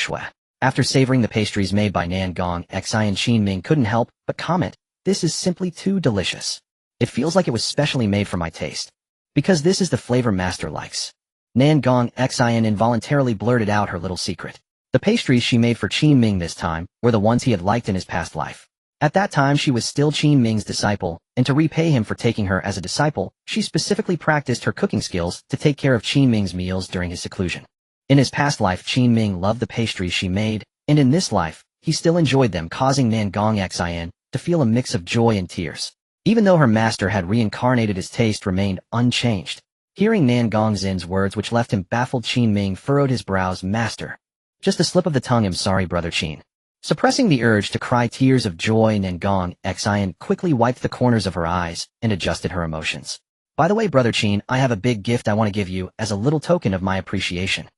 After savoring the pastries made by Nangong Xin, Qin Ming couldn't help but comment, this is simply too delicious. It feels like it was specially made for my taste. Because this is the flavor master likes. Nangong Xin involuntarily blurted out her little secret. The pastries she made for Qin Ming this time were the ones he had liked in his past life. At that time, she was still Qin Ming's disciple, and to repay him for taking her as a disciple, she specifically practiced her cooking skills to take care of Qin Ming's meals during his seclusion. In his past life, Qin Ming loved the pastries she made, and in this life, he still enjoyed them, causing Nangong Xin to feel a mix of joy and tears. Even though her master had reincarnated, his taste remained unchanged. Hearing Nangong Xin's words, which left him baffled, Qin Ming furrowed his brows. Master. Just a slip of the tongue. I'm sorry, Brother Qin. Suppressing the urge to cry tears of joy, Nangong Xin quickly wiped the corners of her eyes and adjusted her emotions. By the way, Brother Qin, I have a big gift I want to give you as a little token of my appreciation.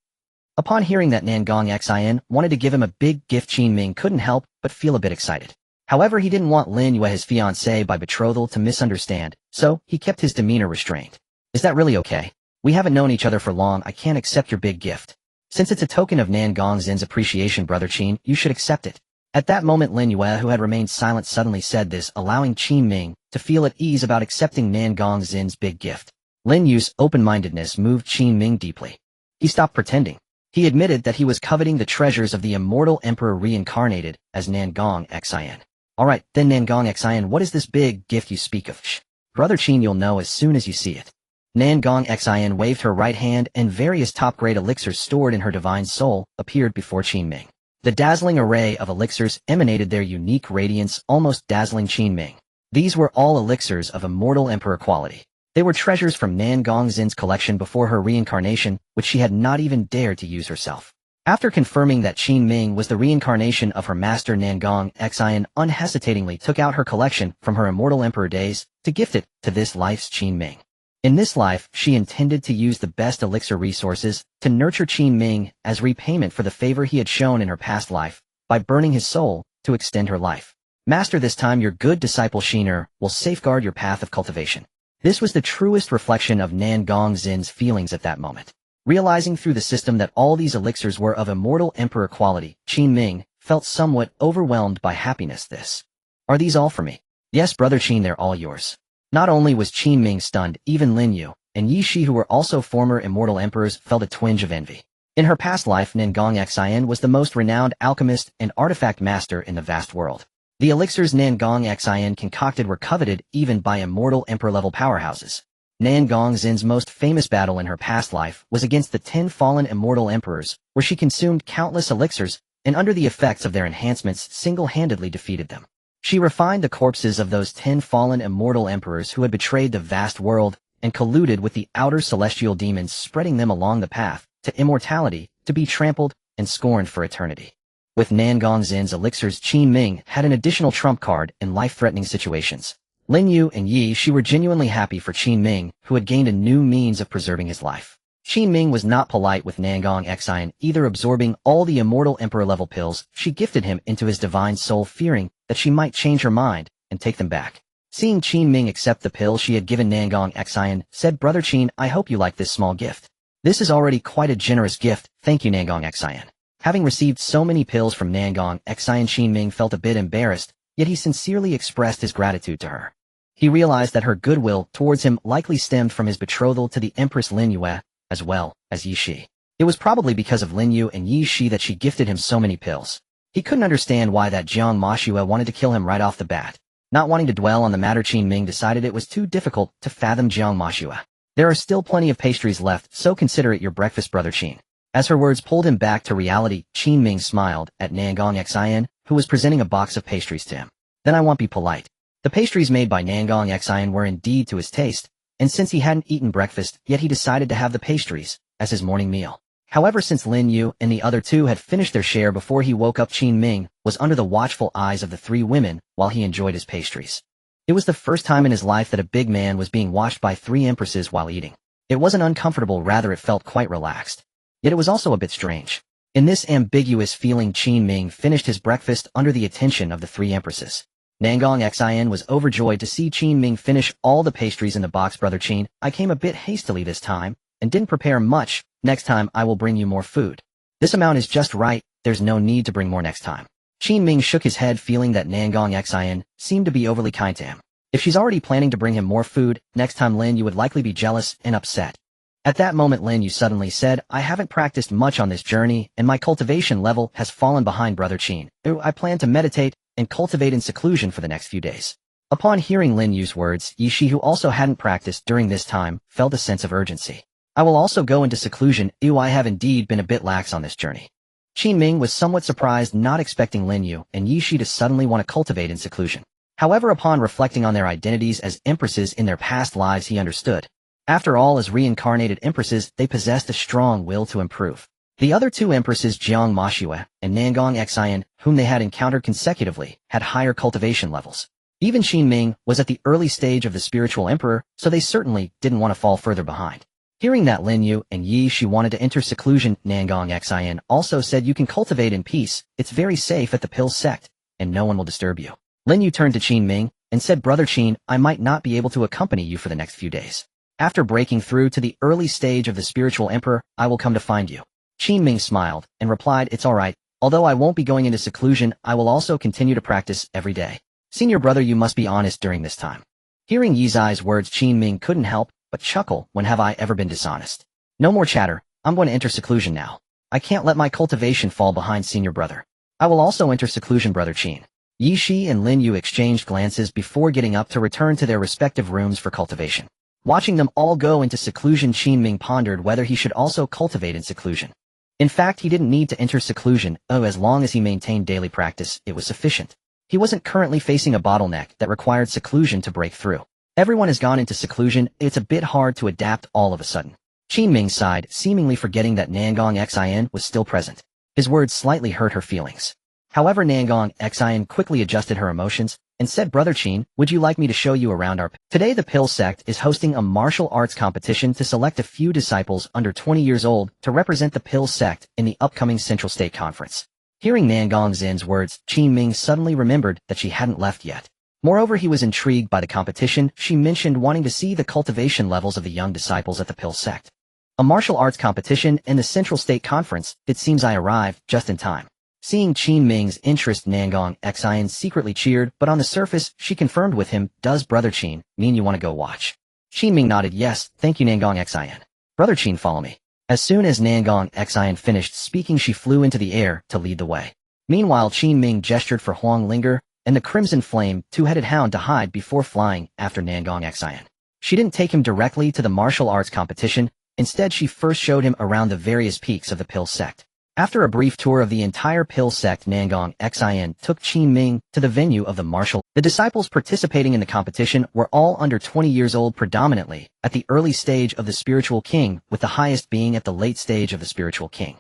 Upon hearing that Nangong Xin wanted to give him a big gift, Qin Ming couldn't help but feel a bit excited. However, he didn't want Lin Yue, his fiancée by betrothal, to misunderstand, so he kept his demeanor restrained. Is that really okay? We haven't known each other for long. I can't accept your big gift. Since it's a token of Nangong Xin's appreciation, Brother Qin, you should accept it. At that moment, Lin Yue, who had remained silent, suddenly said this, allowing Qin Ming to feel at ease about accepting Nangong Xin's big gift. Lin Yu's open-mindedness moved Qin Ming deeply. He stopped pretending. He admitted that he was coveting the treasures of the immortal emperor reincarnated as Nangong Xin. Alright, then Nangong Xian, what is this big gift you speak of? Shh. Brother Qin, you'll know as soon as you see it. Nangong Xian waved her right hand and various top-grade elixirs stored in her divine soul appeared before Qin Ming. The dazzling array of elixirs emanated their unique radiance, almost dazzling Qin Ming. These were all elixirs of immortal emperor quality. They were treasures from Nangong Xin's collection before her reincarnation, which she had not even dared to use herself. After confirming that Qin Ming was the reincarnation of her master, Nangong Xian unhesitatingly took out her collection from her immortal emperor days to gift it to this life's Qin Ming. In this life, she intended to use the best elixir resources to nurture Qin Ming as repayment for the favor he had shown in her past life by burning his soul to extend her life. Master, this time your good disciple Qin will safeguard your path of cultivation. This was the truest reflection of Nangong Xin's feelings at that moment. Realizing through the system that all these elixirs were of immortal emperor quality, Qin Ming felt somewhat overwhelmed by happiness. Are these all for me? Yes, Brother Qin, they're all yours. Not only was Qin Ming stunned, even Lin Yu and Yi Shi, who were also former immortal emperors, felt a twinge of envy. In her past life, Nangong Xian was the most renowned alchemist and artifact master in the vast world. The elixirs Nangong Xian concocted were coveted even by immortal emperor-level powerhouses. Nangong Xin's most famous battle in her past life was against the 10 fallen immortal emperors, where she consumed countless elixirs and under the effects of their enhancements single-handedly defeated them. She refined the corpses of those 10 fallen immortal emperors who had betrayed the vast world and colluded with the outer celestial demons, spreading them along the path to immortality to be trampled and scorned for eternity. With Nangong Xin's elixirs, Qin Ming had an additional trump card in life-threatening situations. Lin Yu and Yi Shi were genuinely happy for Qin Ming, who had gained a new means of preserving his life. Qin Ming was not polite with Nangong Xian, either absorbing all the immortal emperor-level pills she gifted him into his divine soul, fearing that she might change her mind and take them back. Seeing Qin Ming accept the pill she had given Nangong Xian, said, Brother Qin, I hope you like this small gift. This is already quite a generous gift, thank you Nangong Xian. Having received so many pills from Nangong Xian, Qin Ming felt a bit embarrassed, yet he sincerely expressed his gratitude to her. He realized that her goodwill towards him likely stemmed from his betrothal to the Empress Lin Yue, as well as Yi Shi. It was probably because of Lin Yu and Yi Shi that she gifted him so many pills. He couldn't understand why that Jiang Mashue wanted to kill him right off the bat. Not wanting to dwell on the matter, Qin Ming decided it was too difficult to fathom Jiang Mashue. There are still plenty of pastries left, so consider it your breakfast, Brother Qin. As her words pulled him back to reality, Qin Ming smiled at Nangong Xian, who was presenting a box of pastries to him. Then I won't be polite. The pastries made by Nangong Xian were indeed to his taste, and since he hadn't eaten breakfast, yet he decided to have the pastries as his morning meal. However, since Lin Yu and the other two had finished their share before he woke up, Qin Ming was under the watchful eyes of the 3 women while he enjoyed his pastries. It was the first time in his life that a big man was being watched by 3 empresses while eating. It wasn't uncomfortable, rather it felt quite relaxed. Yet it was also a bit strange. In this ambiguous feeling, Qin Ming finished his breakfast under the attention of the 3 empresses. Nangong Xian was overjoyed to see Qin Ming finish all the pastries in the box. Brother Qin, I came a bit hastily this time, and didn't prepare much. Next time I will bring you more food. This amount is just right, there's no need to bring more next time. Qin Ming shook his head, feeling that Nangong Xian seemed to be overly kind to him. If she's already planning to bring him more food, next time Lin Yu would likely be jealous and upset. At that moment Lin Yu suddenly said, I haven't practiced much on this journey, and my cultivation level has fallen behind, Brother Qin. I plan to meditate and cultivate in seclusion for the next few days. Upon hearing Lin Yu's words, Yi Shi, who also hadn't practiced during this time, felt a sense of urgency. I will also go into seclusion. I have indeed been a bit lax on this journey. Qin Ming was somewhat surprised, not expecting Lin Yu and Yi Shi to suddenly want to cultivate in seclusion. However, upon reflecting on their identities as empresses in their past lives, he understood. After all, as reincarnated empresses, they possessed a strong will to improve. The other 2 empresses, Jiang Mashue and Nangong Xian, whom they had encountered consecutively, had higher cultivation levels. Even Qin Ming was at the early stage of the spiritual emperor, so they certainly didn't want to fall further behind. Hearing that Lin Yu and Yi Shi wanted to enter seclusion, Nangong Xian also said, you can cultivate in peace, it's very safe at the Pill sect, and no one will disturb you. Lin Yu turned to Qin Ming and said, Brother Qin, I might not be able to accompany you for the next few days. After breaking through to the early stage of the spiritual emperor, I will come to find you. Qin Ming smiled and replied, it's alright, although I won't be going into seclusion, I will also continue to practice every day. Senior brother, you must be honest during this time. Hearing Yi Zai's words, Qin Ming couldn't help but chuckle. When have I ever been dishonest? No more chatter, I'm going to enter seclusion now. I can't let my cultivation fall behind, senior brother. I will also enter seclusion, Brother Qin. Yi Shi and Lin Yu exchanged glances before getting up to return to their respective rooms for cultivation. Watching them all go into seclusion, Qin Ming pondered whether he should also cultivate in seclusion. In fact, he didn't need to enter seclusion, as long as he maintained daily practice, it was sufficient. He wasn't currently facing a bottleneck that required seclusion to break through. Everyone has gone into seclusion, it's a bit hard to adapt all of a sudden. Qin Ming sighed, seemingly forgetting that Nangong Xin was still present. His words slightly hurt her feelings. However, Nangong Xin quickly adjusted her emotions and said, "Brother Qin, would you like me to show you around our..." Today the Pill Sect is hosting a martial arts competition to select a few disciples under 20 years old to represent the Pill Sect in the upcoming Central State Conference. Hearing Nangong Xin's words, Qin Ming suddenly remembered that she hadn't left yet. Moreover, he was intrigued by the competition. She mentioned wanting to see the cultivation levels of the young disciples at the Pill Sect. A martial arts competition in the Central State Conference, it seems I arrived just in time. Seeing Qin Ming's interest, Nangong Xin secretly cheered, but on the surface, she confirmed with him, "Does Brother Qin mean you want to go watch?" Qin Ming nodded, "Yes, thank you Nangong Xin. Brother Qin, follow me." As soon as Nangong Xin finished speaking, she flew into the air to lead the way. Meanwhile, Qin Ming gestured for Huang Linger and the Crimson Flame, two-headed hound, to hide before flying after Nangong Xin. She didn't take him directly to the martial arts competition. Instead, she first showed him around the various peaks of the Pill Sect. After a brief tour of the entire Pill Sect, Nangong Xin took Qin Ming to the venue of the martial. The disciples participating in the competition were all under 20 years old, predominantly at the early stage of the Spiritual King, with the highest being at the late stage of the Spiritual King.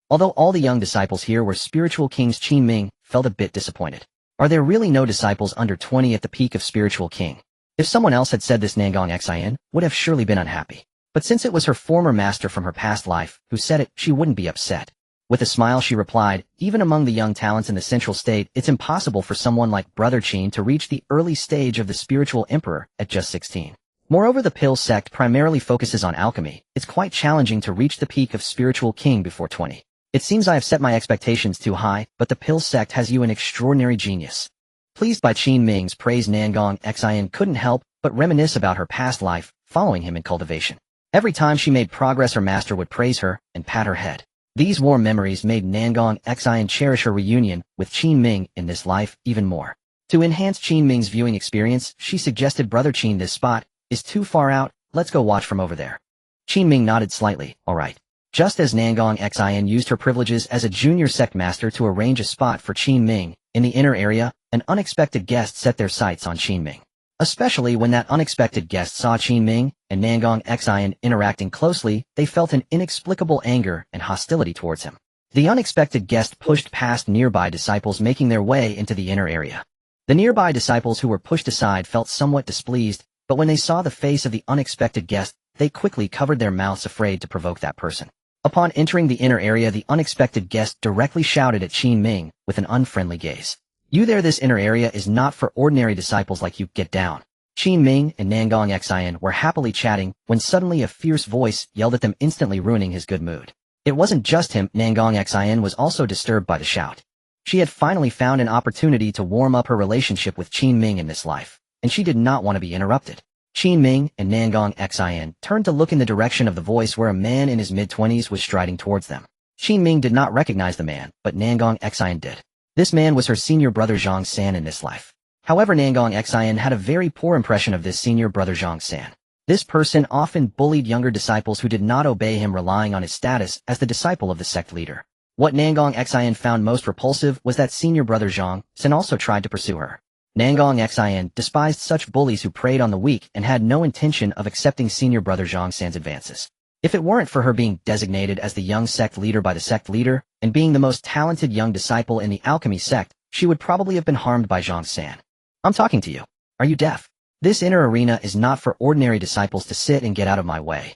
Although all the young disciples here were Spiritual Kings, Qin Ming felt a bit disappointed. Are there really no disciples under 20 at the peak of Spiritual King? If someone else had said this, Nangong Xin would have surely been unhappy. But since it was her former master from her past life who said it, she wouldn't be upset. With a smile she replied, "Even among the young talents in the Central State, it's impossible for someone like Brother Qin to reach the early stage of the Spiritual Emperor at just 16. Moreover, the Pill Sect primarily focuses on alchemy. It's quite challenging to reach the peak of Spiritual King before 20. It seems I have set my expectations too high, but the Pill Sect has you an extraordinary genius." Pleased by Qin Ming's praise, Nangong Xin couldn't help but reminisce about her past life following him in cultivation. Every time she made progress, her master would praise her and pat her head. These warm memories made Nangong Xin cherish her reunion with Qin Ming in this life even more. To enhance Qin Ming's viewing experience, she suggested, "Brother Qin, this spot is too far out, let's go watch from over there." Qin Ming nodded slightly, "All right." Just as Nangong Xin used her privileges as a junior sect master to arrange a spot for Qin Ming in the inner area, an unexpected guest set their sights on Qin Ming. Especially when that unexpected guest saw Qin Ming and Nangong Xin interacting closely, they felt an inexplicable anger and hostility towards him. The unexpected guest pushed past nearby disciples, making their way into the inner area. The nearby disciples who were pushed aside felt somewhat displeased, but when they saw the face of the unexpected guest, they quickly covered their mouths, afraid to provoke that person. Upon entering the inner area, the unexpected guest directly shouted at Qin Ming with an unfriendly gaze, "You there, this inner area is not for ordinary disciples like you, get down." Qin Ming and Nangong Xin were happily chatting when suddenly a fierce voice yelled at them, instantly ruining his good mood. It wasn't just him, Nangong Xin was also disturbed by the shout. She had finally found an opportunity to warm up her relationship with Qin Ming in this life, and she did not want to be interrupted. Qin Ming and Nangong Xin turned to look in the direction of the voice, where a man in his mid-20s was striding towards them. Qin Ming did not recognize the man, but Nangong Xin did. This man was her senior brother Zhang San in this life. However, Nangong Xin had a very poor impression of this senior brother Zhang San. This person often bullied younger disciples who did not obey him, relying on his status as the disciple of the sect leader. What Nangong Xin found most repulsive was that senior brother Zhang San also tried to pursue her. Nangong Xin despised such bullies who preyed on the weak and had no intention of accepting senior brother Zhang San's advances. If it weren't for her being designated as the young sect leader by the sect leader, and being the most talented young disciple in the alchemy sect, she would probably have been harmed by Zhang San. "I'm talking to you. Are you deaf? This inner arena is not for ordinary disciples to sit and get out of my way.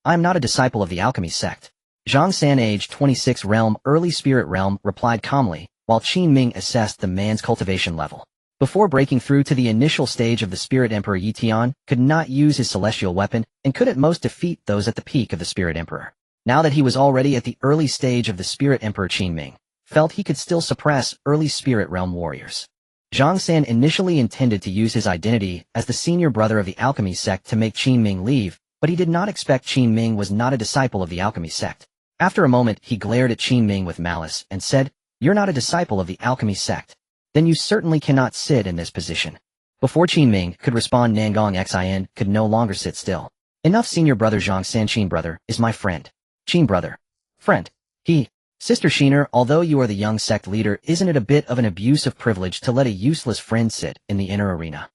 I am not a disciple of the alchemy sect." Zhang San, age 26, realm, early spirit realm, replied calmly, while Qin Ming assessed the man's cultivation level. Before breaking through to the initial stage of the Spirit Emperor, Yi Tian could not use his celestial weapon and could at most defeat those at the peak of the Spirit Emperor. Now that he was already at the early stage of the Spirit Emperor, Qin Ming felt he could still suppress early Spirit Realm warriors. Zhang San initially intended to use his identity as the senior brother of the alchemy sect to make Qin Ming leave, but he did not expect Qin Ming was not a disciple of the alchemy sect. After a moment, he glared at Qin Ming with malice and said, "You're not a disciple of the alchemy sect." then you certainly cannot sit in this position. Before Qin Ming could respond, Nangong Xin could no longer sit still. Enough, senior brother Zhang San. Qin brother is my friend. Qin brother. Friend. Sister Sheener, although you are the young sect leader, isn't it a bit of an abuse of privilege to let a useless friend sit in the inner arena?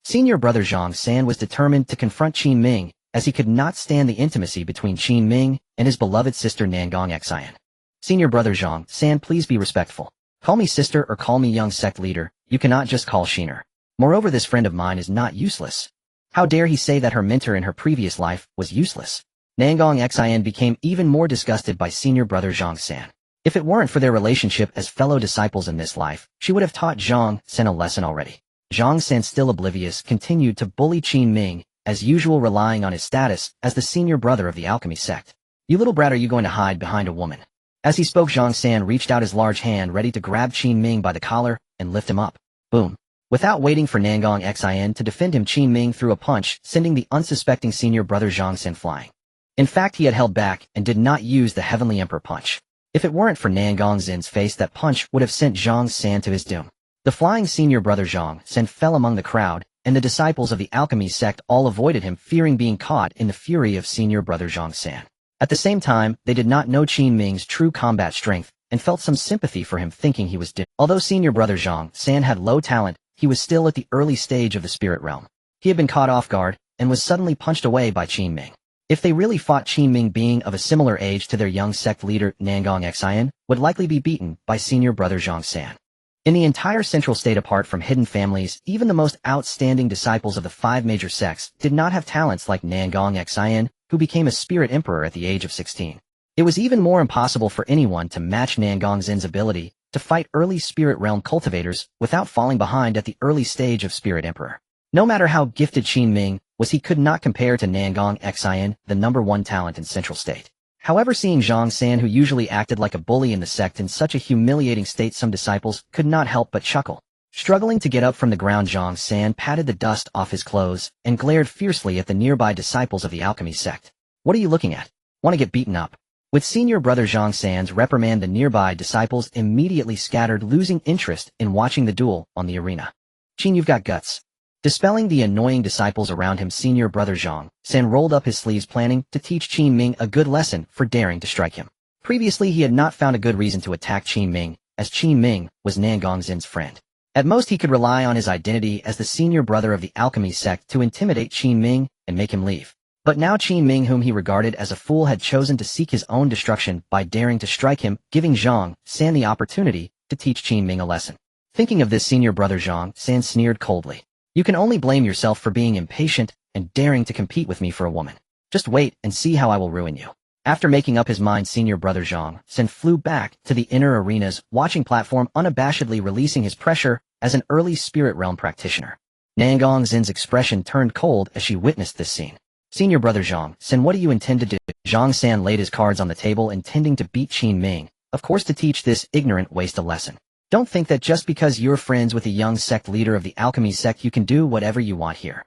Senior brother Zhang San was determined to confront Qin Ming, as he could not stand the intimacy between Qin Ming and his beloved sister Nangong Xin. Senior brother Zhang San, please be respectful. Call me sister or call me young sect leader, you cannot just call Sheener. Moreover, this friend of mine is not useless. How dare he say that her mentor in her previous life was useless? Nangong Xin became even more disgusted by senior brother Zhang San. If it weren't for their relationship as fellow disciples in this life, she would have taught Zhang San a lesson already. Zhang San, still oblivious, continued to bully Qin Ming, as usual, relying on his status as the senior brother of the alchemy sect. You little brat, are you going to hide behind a woman? As he spoke, Zhang San reached out his large hand ready to grab Qin Ming by the collar and lift him up. Boom. Without waiting for Nangong Xin to defend him, Qin Ming threw a punch, sending the unsuspecting senior brother Zhang San flying. In fact, he had held back and did not use the Heavenly Emperor punch. If it weren't for Nangong Xin's face, that punch would have sent Zhang San to his doom. The flying senior brother Zhang San fell among the crowd, and the disciples of the alchemy sect all avoided him, fearing being caught in the fury of senior brother Zhang San. At the same time, they did not know Qin Ming's true combat strength, and felt some sympathy for him, thinking he was dead. Although senior brother Zhang San had low talent, he was still at the early stage of the spirit realm. He had been caught off guard, and was suddenly punched away by Qin Ming. If they really fought, Qin Ming, being of a similar age to their young sect leader Nangong Xin, would likely be beaten by senior brother Zhang San. In the entire central state, apart from hidden families, even the most outstanding disciples of the 5 major sects did not have talents like Nangong Xin, who became a spirit emperor at the age of 16. It was even more impossible for anyone to match Nangong Xin's ability to fight early spirit realm cultivators without falling behind at the early stage of spirit emperor. No matter how gifted Qin Ming was, he could not compare to Nangong Xin, the #1 talent in Central State. However, seeing Zhang San, who usually acted like a bully in the sect, in such a humiliating state, some disciples could not help but chuckle. Struggling to get up from the ground, Zhang San patted the dust off his clothes and glared fiercely at the nearby disciples of the alchemy sect. What are you looking at? Want to get beaten up? With senior brother Zhang San's reprimand, the nearby disciples immediately scattered, losing interest in watching the duel on the arena. Qin, you've got guts. Dispelling the annoying disciples around him, senior brother Zhang San rolled up his sleeves, planning to teach Qin Ming a good lesson for daring to strike him. Previously, he had not found a good reason to attack Qin Ming, as Qin Ming was Nangong Xin's friend. At most, he could rely on his identity as the senior brother of the alchemy sect to intimidate Qin Ming and make him leave. But now Qin Ming, whom he regarded as a fool, had chosen to seek his own destruction by daring to strike him, giving Zhang San the opportunity to teach Qin Ming a lesson. Thinking of this, senior brother Zhang San sneered coldly. You can only blame yourself for being impatient and daring to compete with me for a woman. Just wait and see how I will ruin you. After making up his mind, senior brother Zhang San flew back to the inner arena's watching platform, unabashedly releasing his pressure as an early spirit realm practitioner. Nangong Xin's expression turned cold as she witnessed this scene. Senior brother Zhang San, what do you intend to do? Zhang San laid his cards on the table, intending to beat Qin Ming, of course to teach this ignorant waste a lesson. Don't think that just because you're friends with a young sect leader of the alchemy sect you can do whatever you want here.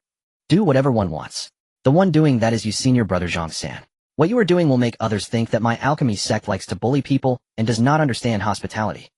Do whatever one wants. The one doing that is you, senior brother Zhang San. What you are doing will make others think that my alchemy sect likes to bully people and does not understand hospitality.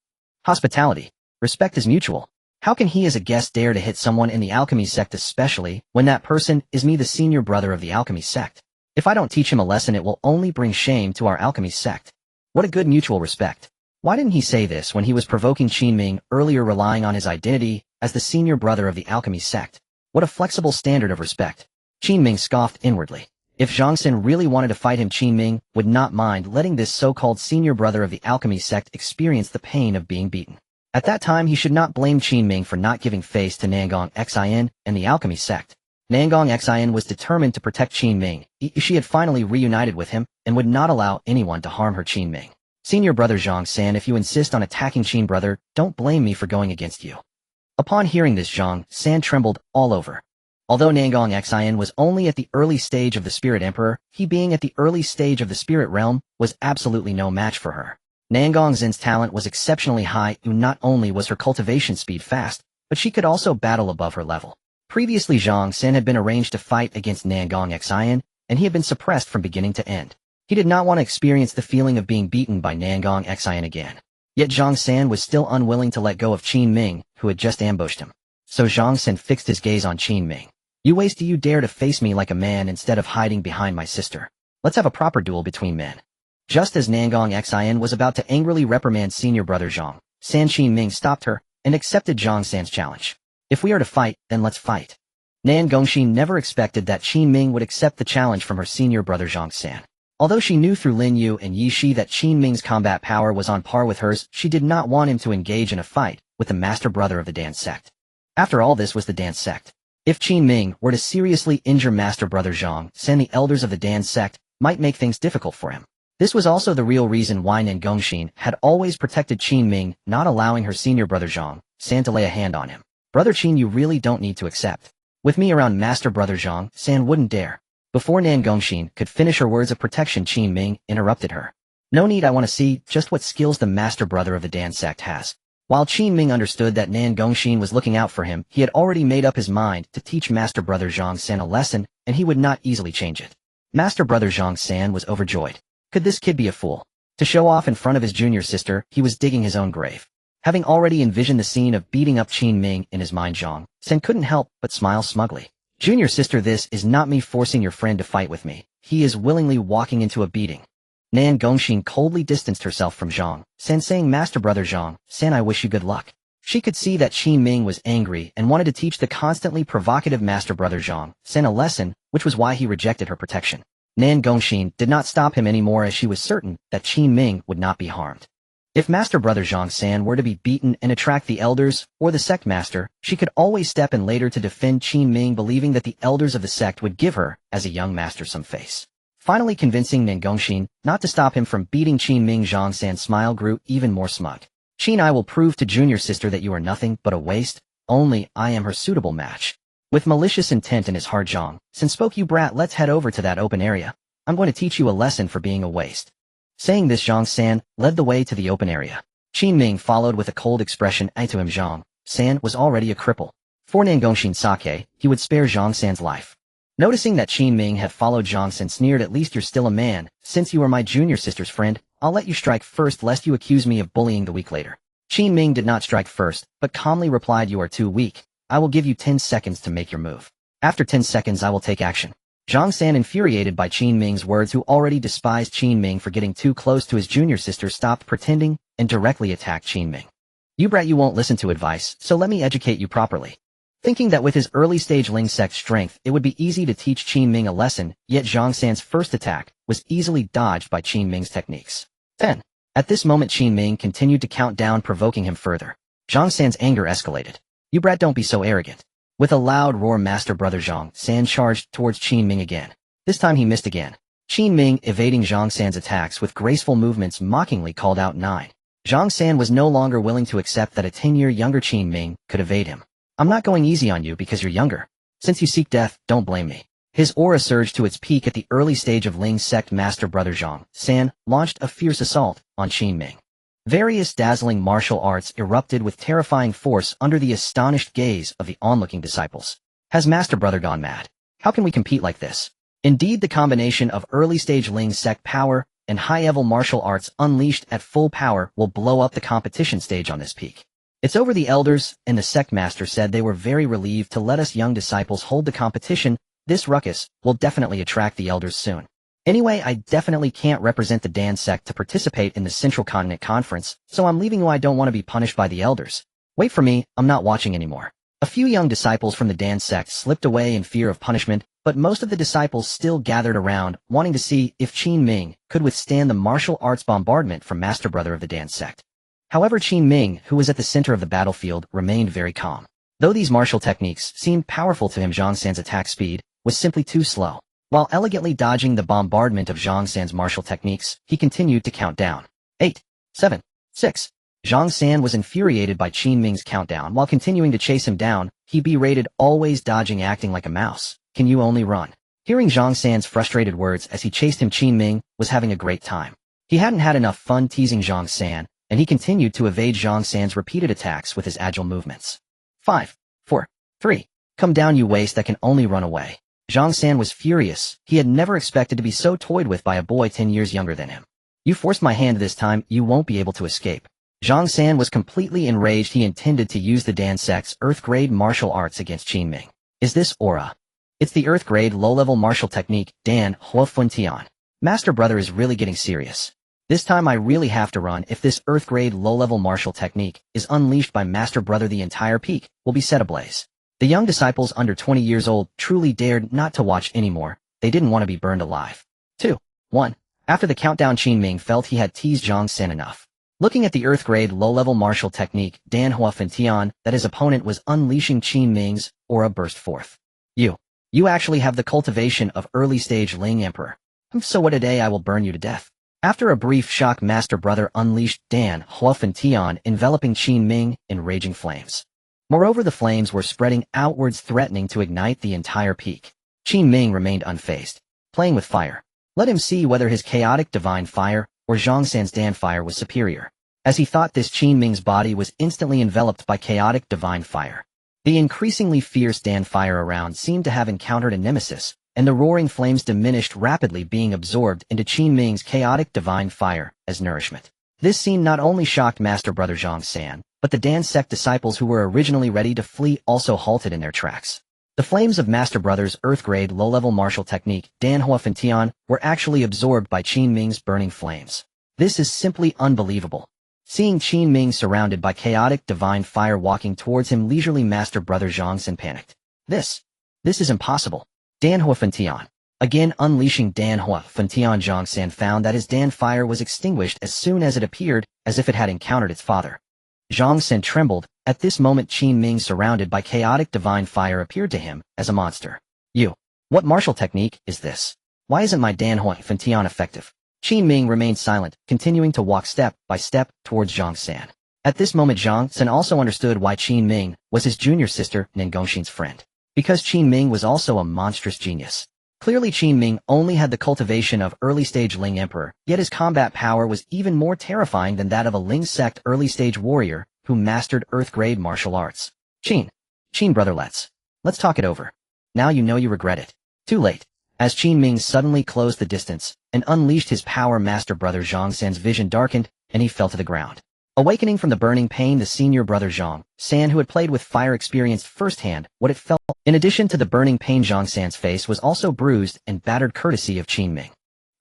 Hospitality. Respect is mutual. How can he as a guest dare to hit someone in the alchemy sect, especially when that person is me, the senior brother of the alchemy sect? If I don't teach him a lesson, it will only bring shame to our alchemy sect. What a good mutual respect. Why didn't he say this when he was provoking Qin Ming earlier, relying on his identity as the senior brother of the alchemy sect? What a flexible standard of respect. Qin Ming scoffed inwardly. If Zhang San really wanted to fight him, Qin Ming would not mind letting this so-called senior brother of the alchemy sect experience the pain of being beaten. At that time, he should not blame Qin Ming for not giving face to Nangong Xin and the alchemy sect. Nangong Xin was determined to protect Qin Ming. She had finally reunited with him and would not allow anyone to harm her. Qin Ming. Senior brother Zhang San, if you insist on attacking Qin brother, don't blame me for going against you. Upon hearing this, Zhang San trembled all over. Although Nangong Xin was only at the early stage of the Spirit Emperor, he being at the early stage of the Spirit Realm was absolutely no match for her. Nangong Xin's talent was exceptionally high. Not only was her cultivation speed fast, but she could also battle above her level. Previously, Zhang San had been arranged to fight against Nangong Xin, and he had been suppressed from beginning to end. He did not want to experience the feeling of being beaten by Nangong Xin again. Yet Zhang San was still unwilling to let go of Qin Ming, who had just ambushed him. So Zhang San fixed his gaze on Qin Ming. You waste, do you dare to face me like a man instead of hiding behind my sister? Let's have a proper duel between men. Just as Nangong Xian was about to angrily reprimand senior brother Zhang San, Qin Ming stopped her and accepted Zhang San's challenge. If we are to fight, then let's fight. Nan Gongxin never expected that Qin Ming would accept the challenge from her senior brother Zhang San. Although she knew through Lin Yu and Yi Shi that Qin Ming's combat power was on par with hers, she did not want him to engage in a fight with the master brother of the dance sect. After all, this was the dance sect. If Qin Ming were to seriously injure master brother Zhang San, the elders of the dance sect might make things difficult for him. This was also the real reason why Nan Gongxin had always protected Qin Ming, not allowing her senior brother Zhang San to lay a hand on him. Brother Qin, you really don't need to accept. With me around, master brother Zhang San wouldn't dare. Before Nan Gongxin could finish her words of protection, Qin Ming interrupted her. No need, I want to see just what skills the master brother of the dance sect has. While Qin Ming understood that Nan Gongxin was looking out for him, he had already made up his mind to teach master brother Zhang San a lesson, and he would not easily change it. Master brother Zhang San was overjoyed. Could this kid be a fool? To show off in front of his junior sister, he was digging his own grave. Having already envisioned the scene of beating up Qin Ming in his mind, Zhang San couldn't help but smile smugly. Junior sister, this is not me forcing your friend to fight with me. He is willingly walking into a beating. Nan Gongxin coldly distanced herself from Zhang San, saying, Master brother Zhang San, I wish you good luck. She could see that Qin Ming was angry and wanted to teach the constantly provocative master brother Zhang San a lesson, which was why he rejected her protection. Nan Gongxin did not stop him anymore, as she was certain that Qin Ming would not be harmed. If master brother Zhang San were to be beaten and attract the elders or the sect master, she could always step in later to defend Qin Ming, believing that the elders of the sect would give her, as a young master, some face. Finally convincing Nan Gongxin not to stop him from beating Qin Ming, Zhang San's smile grew even more smug. Qin, I will prove to junior sister that you are nothing but a waste. Only I am her suitable match. With malicious intent in his heart, Zhang San spoke, you brat, let's head over to that open area. I'm going to teach you a lesson for being a waste. Saying this, Zhang San led the way to the open area. Qin Ming followed with a cold expression. To him, Zhang San was already a cripple. For Nan Gongxin's sake, he would spare Zhang San's life. Noticing that Qin Ming had followed, Zhang San sneered, at least you're still a man. Since you are my junior sister's friend, I'll let you strike first, lest you accuse me of bullying the weak later. Qin Ming did not strike first, but calmly replied, you are too weak. I will give you 10 seconds to make your move. After 10 seconds I will take action. Zhang San, infuriated by Qin Ming's words, who already despised Qin Ming for getting too close to his junior sister, stopped pretending and directly attacked Qin Ming. You brat, you won't listen to advice, so let me educate you properly. Thinking that with his early-stage Ling sect strength it would be easy to teach Qin Ming a lesson, yet Zhang San's first attack was easily dodged by Qin Ming's techniques. 10. At this moment Qin Ming continued to count down, provoking him further. Zhang San's anger escalated. You brat, don't be so arrogant. With a loud roar, master brother Zhang San charged towards Qin Ming again. This time he missed again. Qin Ming, evading Zhang San's attacks with graceful movements, mockingly called out 9. Zhang San was no longer willing to accept that a 10-year younger Qin Ming could evade him. I'm not going easy on you because you're younger. Since you seek death, don't blame me. His aura surged to its peak at the early stage of Ling sect. Master brother Zhang San launched a fierce assault on Qin Ming. Various dazzling martial arts erupted with terrifying force under the astonished gaze of the onlooking disciples. Has master brother gone mad? How can we compete like this? Indeed, the combination of early-stage Ling sect power and high-level martial arts unleashed at full power will blow up the competition stage on this peak. It's over. The elders and the sect master said they were very relieved to let us young disciples hold the competition. This ruckus will definitely attract the elders soon. Anyway, I definitely can't represent the Dan sect to participate in the Central Continent Conference, so I'm leaving you. I don't want to be punished by the elders. Wait for me, I'm not watching anymore. A few young disciples from the Dan sect slipped away in fear of punishment, but most of the disciples still gathered around, wanting to see if Qin Ming could withstand the martial arts bombardment from master brother of the Dan sect. However, Qin Ming, who was at the center of the battlefield, remained very calm. Though these martial techniques seemed powerful to him, Zhang San's attack speed was simply too slow. While elegantly dodging the bombardment of Zhang San's martial techniques, he continued to count down. 8, 7, 6. Zhang San was infuriated by Qin Ming's countdown. While continuing to chase him down, he berated, always dodging, acting like a mouse. Can you only run? Hearing Zhang San's frustrated words as he chased him, Qin Ming was having a great time. He hadn't had enough fun teasing Zhang San, and he continued to evade Zhang San's repeated attacks with his agile movements. 5, 4, 3. Come down, you waste that can only run away. Zhang San was furious. He had never expected to be so toyed with by a boy 10 years younger than him. You forced my hand this time, you won't be able to escape. Zhang San was completely enraged. He intended to use the Dan sect's Earth-grade martial arts against Qin Ming. Is this aura? It's the Earth-grade low-level martial technique, Dan Hmph. Master Brother is really getting serious. This time I really have to run. If this Earth-grade low-level martial technique is unleashed by Master Brother, the entire peak will be set ablaze. The young disciples under 20 years old truly dared not to watch anymore. They didn't want to be burned alive. 2, 1. After the countdown, Qin Ming felt he had teased Zhang San enough. Looking at the Earth-grade low-level martial technique, Dan Hmph, that his opponent was unleashing Qin Ming's aura burst forth. You actually have the cultivation of early-stage Ling Emperor. So what, today I will burn you to death. After a brief shock, Master Brother unleashed Dan Hmph, enveloping Qin Ming in raging flames. Moreover, the flames were spreading outwards, threatening to ignite the entire peak. Qin Ming remained unfazed, playing with fire. Let him see whether his chaotic divine fire or Zhang San's Dan fire was superior. As he thought this, Qin Ming's body was instantly enveloped by chaotic divine fire. The increasingly fierce Dan fire around seemed to have encountered a nemesis, and the roaring flames diminished rapidly, being absorbed into Qin Ming's chaotic divine fire as nourishment. This scene not only shocked Master Brother Zhang San, but the Dan sect disciples who were originally ready to flee also halted in their tracks. The flames of Master Brother's Earth-grade low-level martial technique, Dan Hmph, were actually absorbed by Qin Ming's burning flames. This is simply unbelievable. Seeing Qin Ming surrounded by chaotic divine fire walking towards him leisurely, Master Brother Zhang San panicked. This is impossible. Dan Hmph. Again unleashing Dan Hmph, Zhang San found that his Dan fire was extinguished as soon as it appeared, as if it had encountered its father. Zhang San trembled. At this moment, Qin Ming surrounded by chaotic divine fire appeared to him as a monster. What martial technique is this? Why isn't my Dan Hmph effective? Qin Ming remained silent, continuing to walk step by step towards Zhang San. At this moment, Zhang San also understood why Qin Ming was his junior sister Nangongxin's friend. Because Qin Ming was also a monstrous genius. Clearly, Qin Ming only had the cultivation of early-stage Ling Emperor, yet his combat power was even more terrifying than that of a Ling sect early-stage warrior who mastered Earth-grade martial arts. Qin brother, let's talk it over. Now you know you regret it. Too late. As Qin Ming suddenly closed the distance and unleashed his power, Master Brother Zhang San's vision darkened, and he fell to the ground. Awakening from the burning pain, the senior brother Zhang San, who had played with fire, experienced firsthand what it felt. In addition to the burning pain, Zhang San's face was also bruised and battered, courtesy of Qin Ming.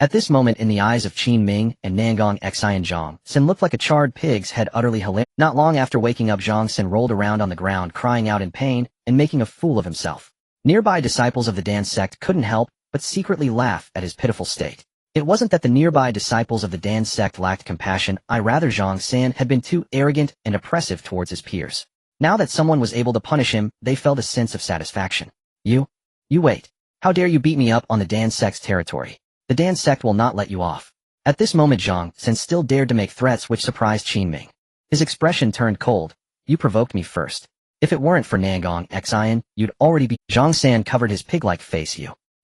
At this moment, in the eyes of Qin Ming and Nangong Xian, Zhang San looked like a charred pig's head, utterly hilarious. Not long after waking up, Zhang San rolled around on the ground, crying out in pain and making a fool of himself. Nearby disciples of the Dan sect couldn't help but secretly laugh at his pitiful state. It wasn't that the nearby disciples of the Dan sect lacked compassion, rather Zhang San had been too arrogant and oppressive towards his peers. Now that someone was able to punish him, they felt a sense of satisfaction. You wait. How dare you beat me up on the Dan sect's territory? The Dan sect will not let you off. At this moment, Zhang San still dared to make threats, which surprised Qin Ming. His expression turned cold. You provoked me first. If it weren't for Nangong Xian, you'd already be— Zhang San covered his pig-like face.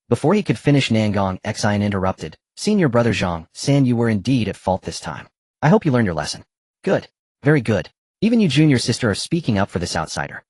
Before he could finish, Nangong Xian interrupted. Senior brother Zhang San, you were indeed at fault this time. I hope you learned your lesson. Good. Very good. Even you, junior sister, are speaking up for this outsider.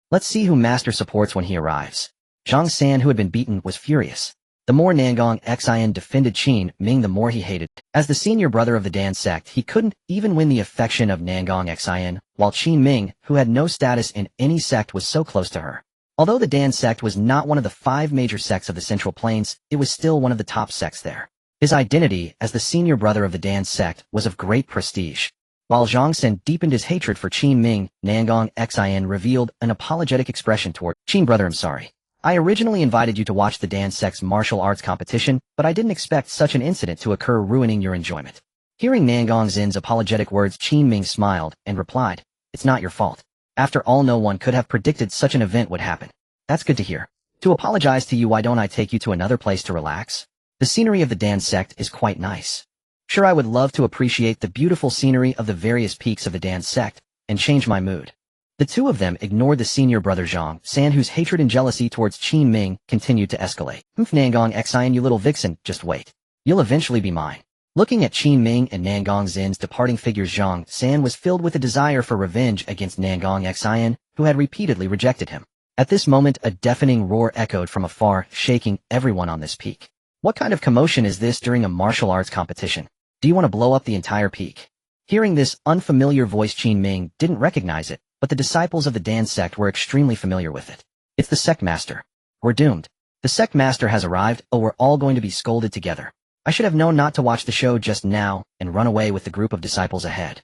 Let's see who Master supports when he arrives. Zhang San, who had been beaten, was furious. The more Nangong Xian defended Qin Ming, the more he hated. As the senior brother of the Dan sect, he couldn't even win the affection of Nangong Xian, while Qin Ming, who had no status in any sect, was so close to her. Although the Dan sect was not one of the 5 major sects of the Central Plains, it was still one of the top sects there. His identity as the senior brother of the Dan sect was of great prestige. While Zhang San deepened his hatred for Qin Ming, Nangong Xian revealed an apologetic expression toward Qin brother. I'm sorry. I originally invited you to watch the Dan sect's martial arts competition, but I didn't expect such an incident to occur, ruining your enjoyment. Hearing Nangong Zin's apologetic words, Qin Ming smiled and replied, It's not your fault. After all, no one could have predicted such an event would happen. That's good to hear. To apologize to you, why don't I take you to another place to relax? The scenery of the Dan sect is quite nice. Sure, I would love to appreciate the beautiful scenery of the various peaks of the Dan sect and change my mood. The two of them ignored the senior brother Zhang San, whose hatred and jealousy towards Qin Ming continued to escalate. Nangong Xian, you little vixen, just wait. You'll eventually be mine. Looking at Qin Ming and Nangong Zin's departing figures, Zhang San was filled with a desire for revenge against Nangong Xian, who had repeatedly rejected him. At this moment, a deafening roar echoed from afar, shaking everyone on this peak. What kind of commotion is this during a martial arts competition? Do you want to blow up the entire peak? Hearing this unfamiliar voice, Qin Ming didn't recognize it, but the disciples of the Dan sect were extremely familiar with it. It's the sect master. We're doomed. The sect master has arrived. Oh, we're all going to be scolded together. I should have known not to watch the show just now and run away with the group of disciples ahead.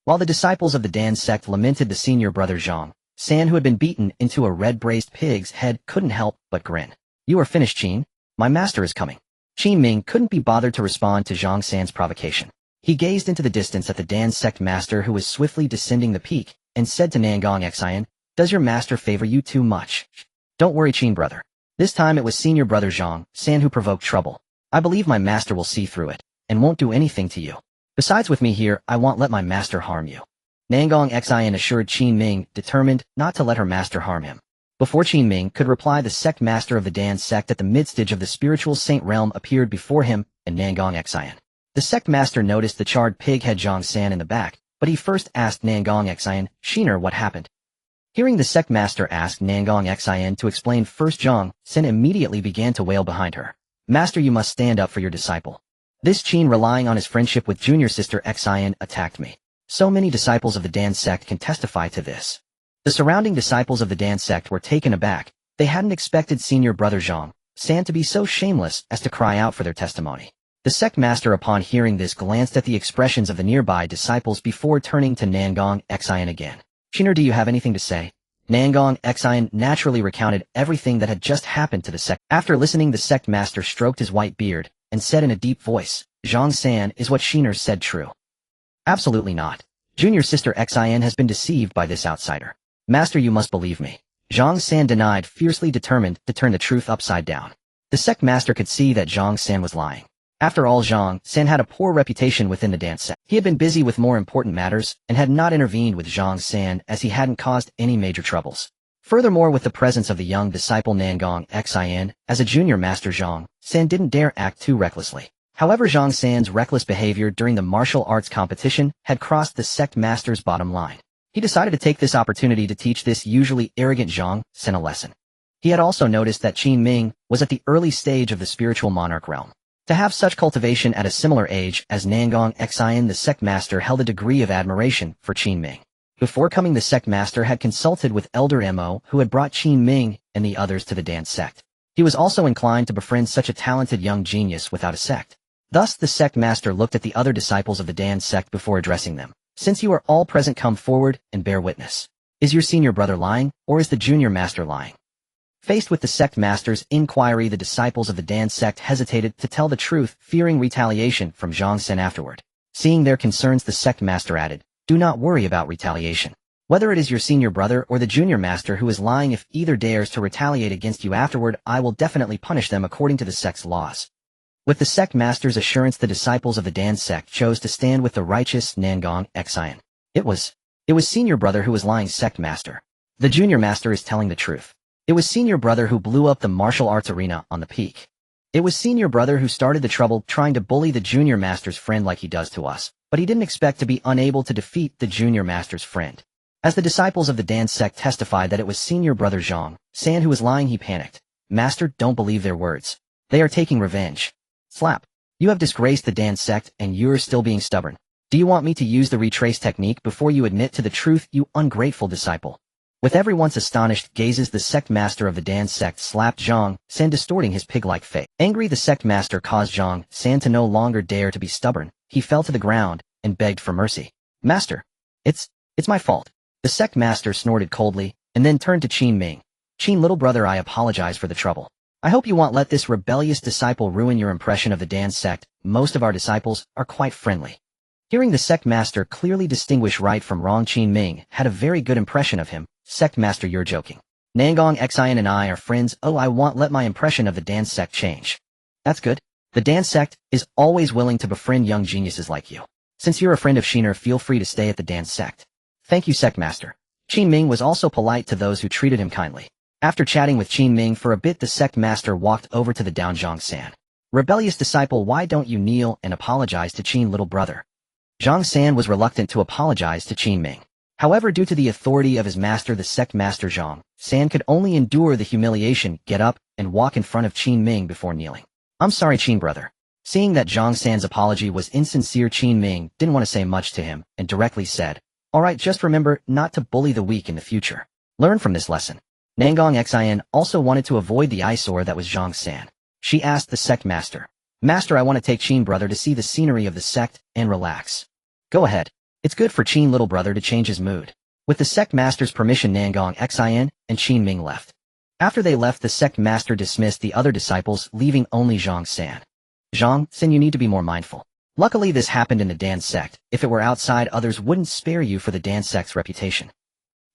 While the disciples of the Dan sect lamented the senior brother Zhang, San, who had been beaten into a red-braised pig's head, couldn't help but grin. You are finished, Qin. My master is coming. Qin Ming couldn't be bothered to respond to Zhang San's provocation. He gazed into the distance at the Dan sect master who was swiftly descending the peak, and said to Nangong Xian, does your master favor you too much? Don't worry, Qin brother. This time it was senior brother Zhang San who provoked trouble. I believe my master will see through it, and won't do anything to you. Besides, with me here, I won't let my master harm you. Nangong Xian assured Qin Ming, determined not to let her master harm him. Before Qin Ming could reply, the sect master of the Dan sect at the midstage of the spiritual saint realm appeared before him and Nangong Xian. The sect master noticed the charred pig head Zhang San in the back, but he first asked Nangong Xian, Shiner, what happened? Hearing the sect master ask Nangong Xian to explain first, Zhang San immediately began to wail behind her. Master, you must stand up for your disciple. This Qin, relying on his friendship with junior sister Xian, attacked me. So many disciples of the Dan sect can testify to this. The surrounding disciples of the Dan sect were taken aback. They hadn't expected senior brother Zhang San to be so shameless as to cry out for their testimony. The sect master, upon hearing this, glanced at the expressions of the nearby disciples before turning to Nangong Xian again. Shiner, do you have anything to say? Nangong Xian naturally recounted everything that had just happened to the sect. After listening, the sect master stroked his white beard and said in a deep voice, Zhang San, is what Shiner said true? Absolutely not. Junior sister Xian has been deceived by this outsider. Master, you must believe me. Zhang San denied, fiercely determined to turn the truth upside down. The sect master could see that Zhang San was lying. After all, Zhang San had a poor reputation within the Dan sect. He had been busy with more important matters and had not intervened with Zhang San, as he hadn't caused any major troubles. Furthermore, with the presence of the young disciple Nangong Xian as a junior master, Zhang San didn't dare act too recklessly. However, Zhang San's reckless behavior during the martial arts competition had crossed the sect master's bottom line. He decided to take this opportunity to teach this usually arrogant Zhang San a lesson. He had also noticed that Qin Ming was at the early stage of the spiritual monarch realm. To have such cultivation at a similar age as Nangong Xian, the sect master held a degree of admiration for Qin Ming. Before coming, the sect master had consulted with Elder Mo, who had brought Qin Ming and the others to the Dan sect. He was also inclined to befriend such a talented young genius without a sect. Thus, the sect master looked at the other disciples of the Dan sect before addressing them. Since you are all present, come forward and bear witness. Is your senior brother lying, or is the junior master lying? Faced with the sect master's inquiry, the disciples of the Dan sect hesitated to tell the truth, fearing retaliation from Zhang San afterward. Seeing their concerns, the sect master added, do not worry about retaliation. Whether it is your senior brother or the junior master who is lying, if either dares to retaliate against you afterward, I will definitely punish them according to the sect's laws. With the sect master's assurance, the disciples of the Dan sect chose to stand with the righteous Nangong Xian. It was senior brother who was lying, sect master. The junior master is telling the truth. It was senior brother who blew up the martial arts arena on the peak. It was senior brother who started the trouble, trying to bully the junior master's friend like he does to us, but he didn't expect to be unable to defeat the junior master's friend. As the disciples of the Dan sect testified that it was senior brother Zhang San who was lying, he panicked. Master, don't believe their words. They are taking revenge. Slap. You have disgraced the Dan sect and you're still being stubborn. Do you want me to use the retrace technique before you admit to the truth, you ungrateful disciple? With everyone's astonished gazes, the sect master of the Dan sect slapped Zhang San, distorting his pig-like face. Angry, the sect master caused Zhang San to no longer dare to be stubborn. He fell to the ground and begged for mercy. Master, it's my fault. The sect master snorted coldly and then turned to Qin Ming. Qin, little brother, I apologize for the trouble. I hope you won't let this rebellious disciple ruin your impression of the Dan sect. Most of our disciples are quite friendly. Hearing the sect master clearly distinguish right from wrong, Qin Ming had a very good impression of him. Sect master, you're joking. Nangong Xian and I are friends. Oh, I won't let my impression of the Dan sect change. That's good. The Dan sect is always willing to befriend young geniuses like you. Since you're a friend of Shiner, feel free to stay at the Dan sect. Thank you, sect master. Qin Ming was also polite to those who treated him kindly. After chatting with Qin Ming for a bit, the sect master walked over to the down Zhang San. Rebellious disciple, why don't you kneel and apologize to Qin, little brother? Zhang San was reluctant to apologize to Qin Ming. However, due to the authority of his master, the sect master Zhang San could only endure the humiliation, get up, and walk in front of Qin Ming before kneeling. I'm sorry, Qin brother. Seeing that Zhang San's apology was insincere, Qin Ming didn't want to say much to him and directly said, "Alright, just remember not to bully the weak in the future. Learn from this lesson." Nangong Xin also wanted to avoid the eyesore that was Zhang San. She asked the sect master, "Master, I want to take Qin brother to see the scenery of the sect and relax." "Go ahead. It's good for Qin little brother to change his mood." With the sect master's permission, Nangong Xin and Qin Ming left. After they left, the sect master dismissed the other disciples, leaving only Zhang San. "Zhang San, you need to be more mindful. Luckily this happened in the Dan sect. If it were outside, others wouldn't spare you for the Dan sect's reputation."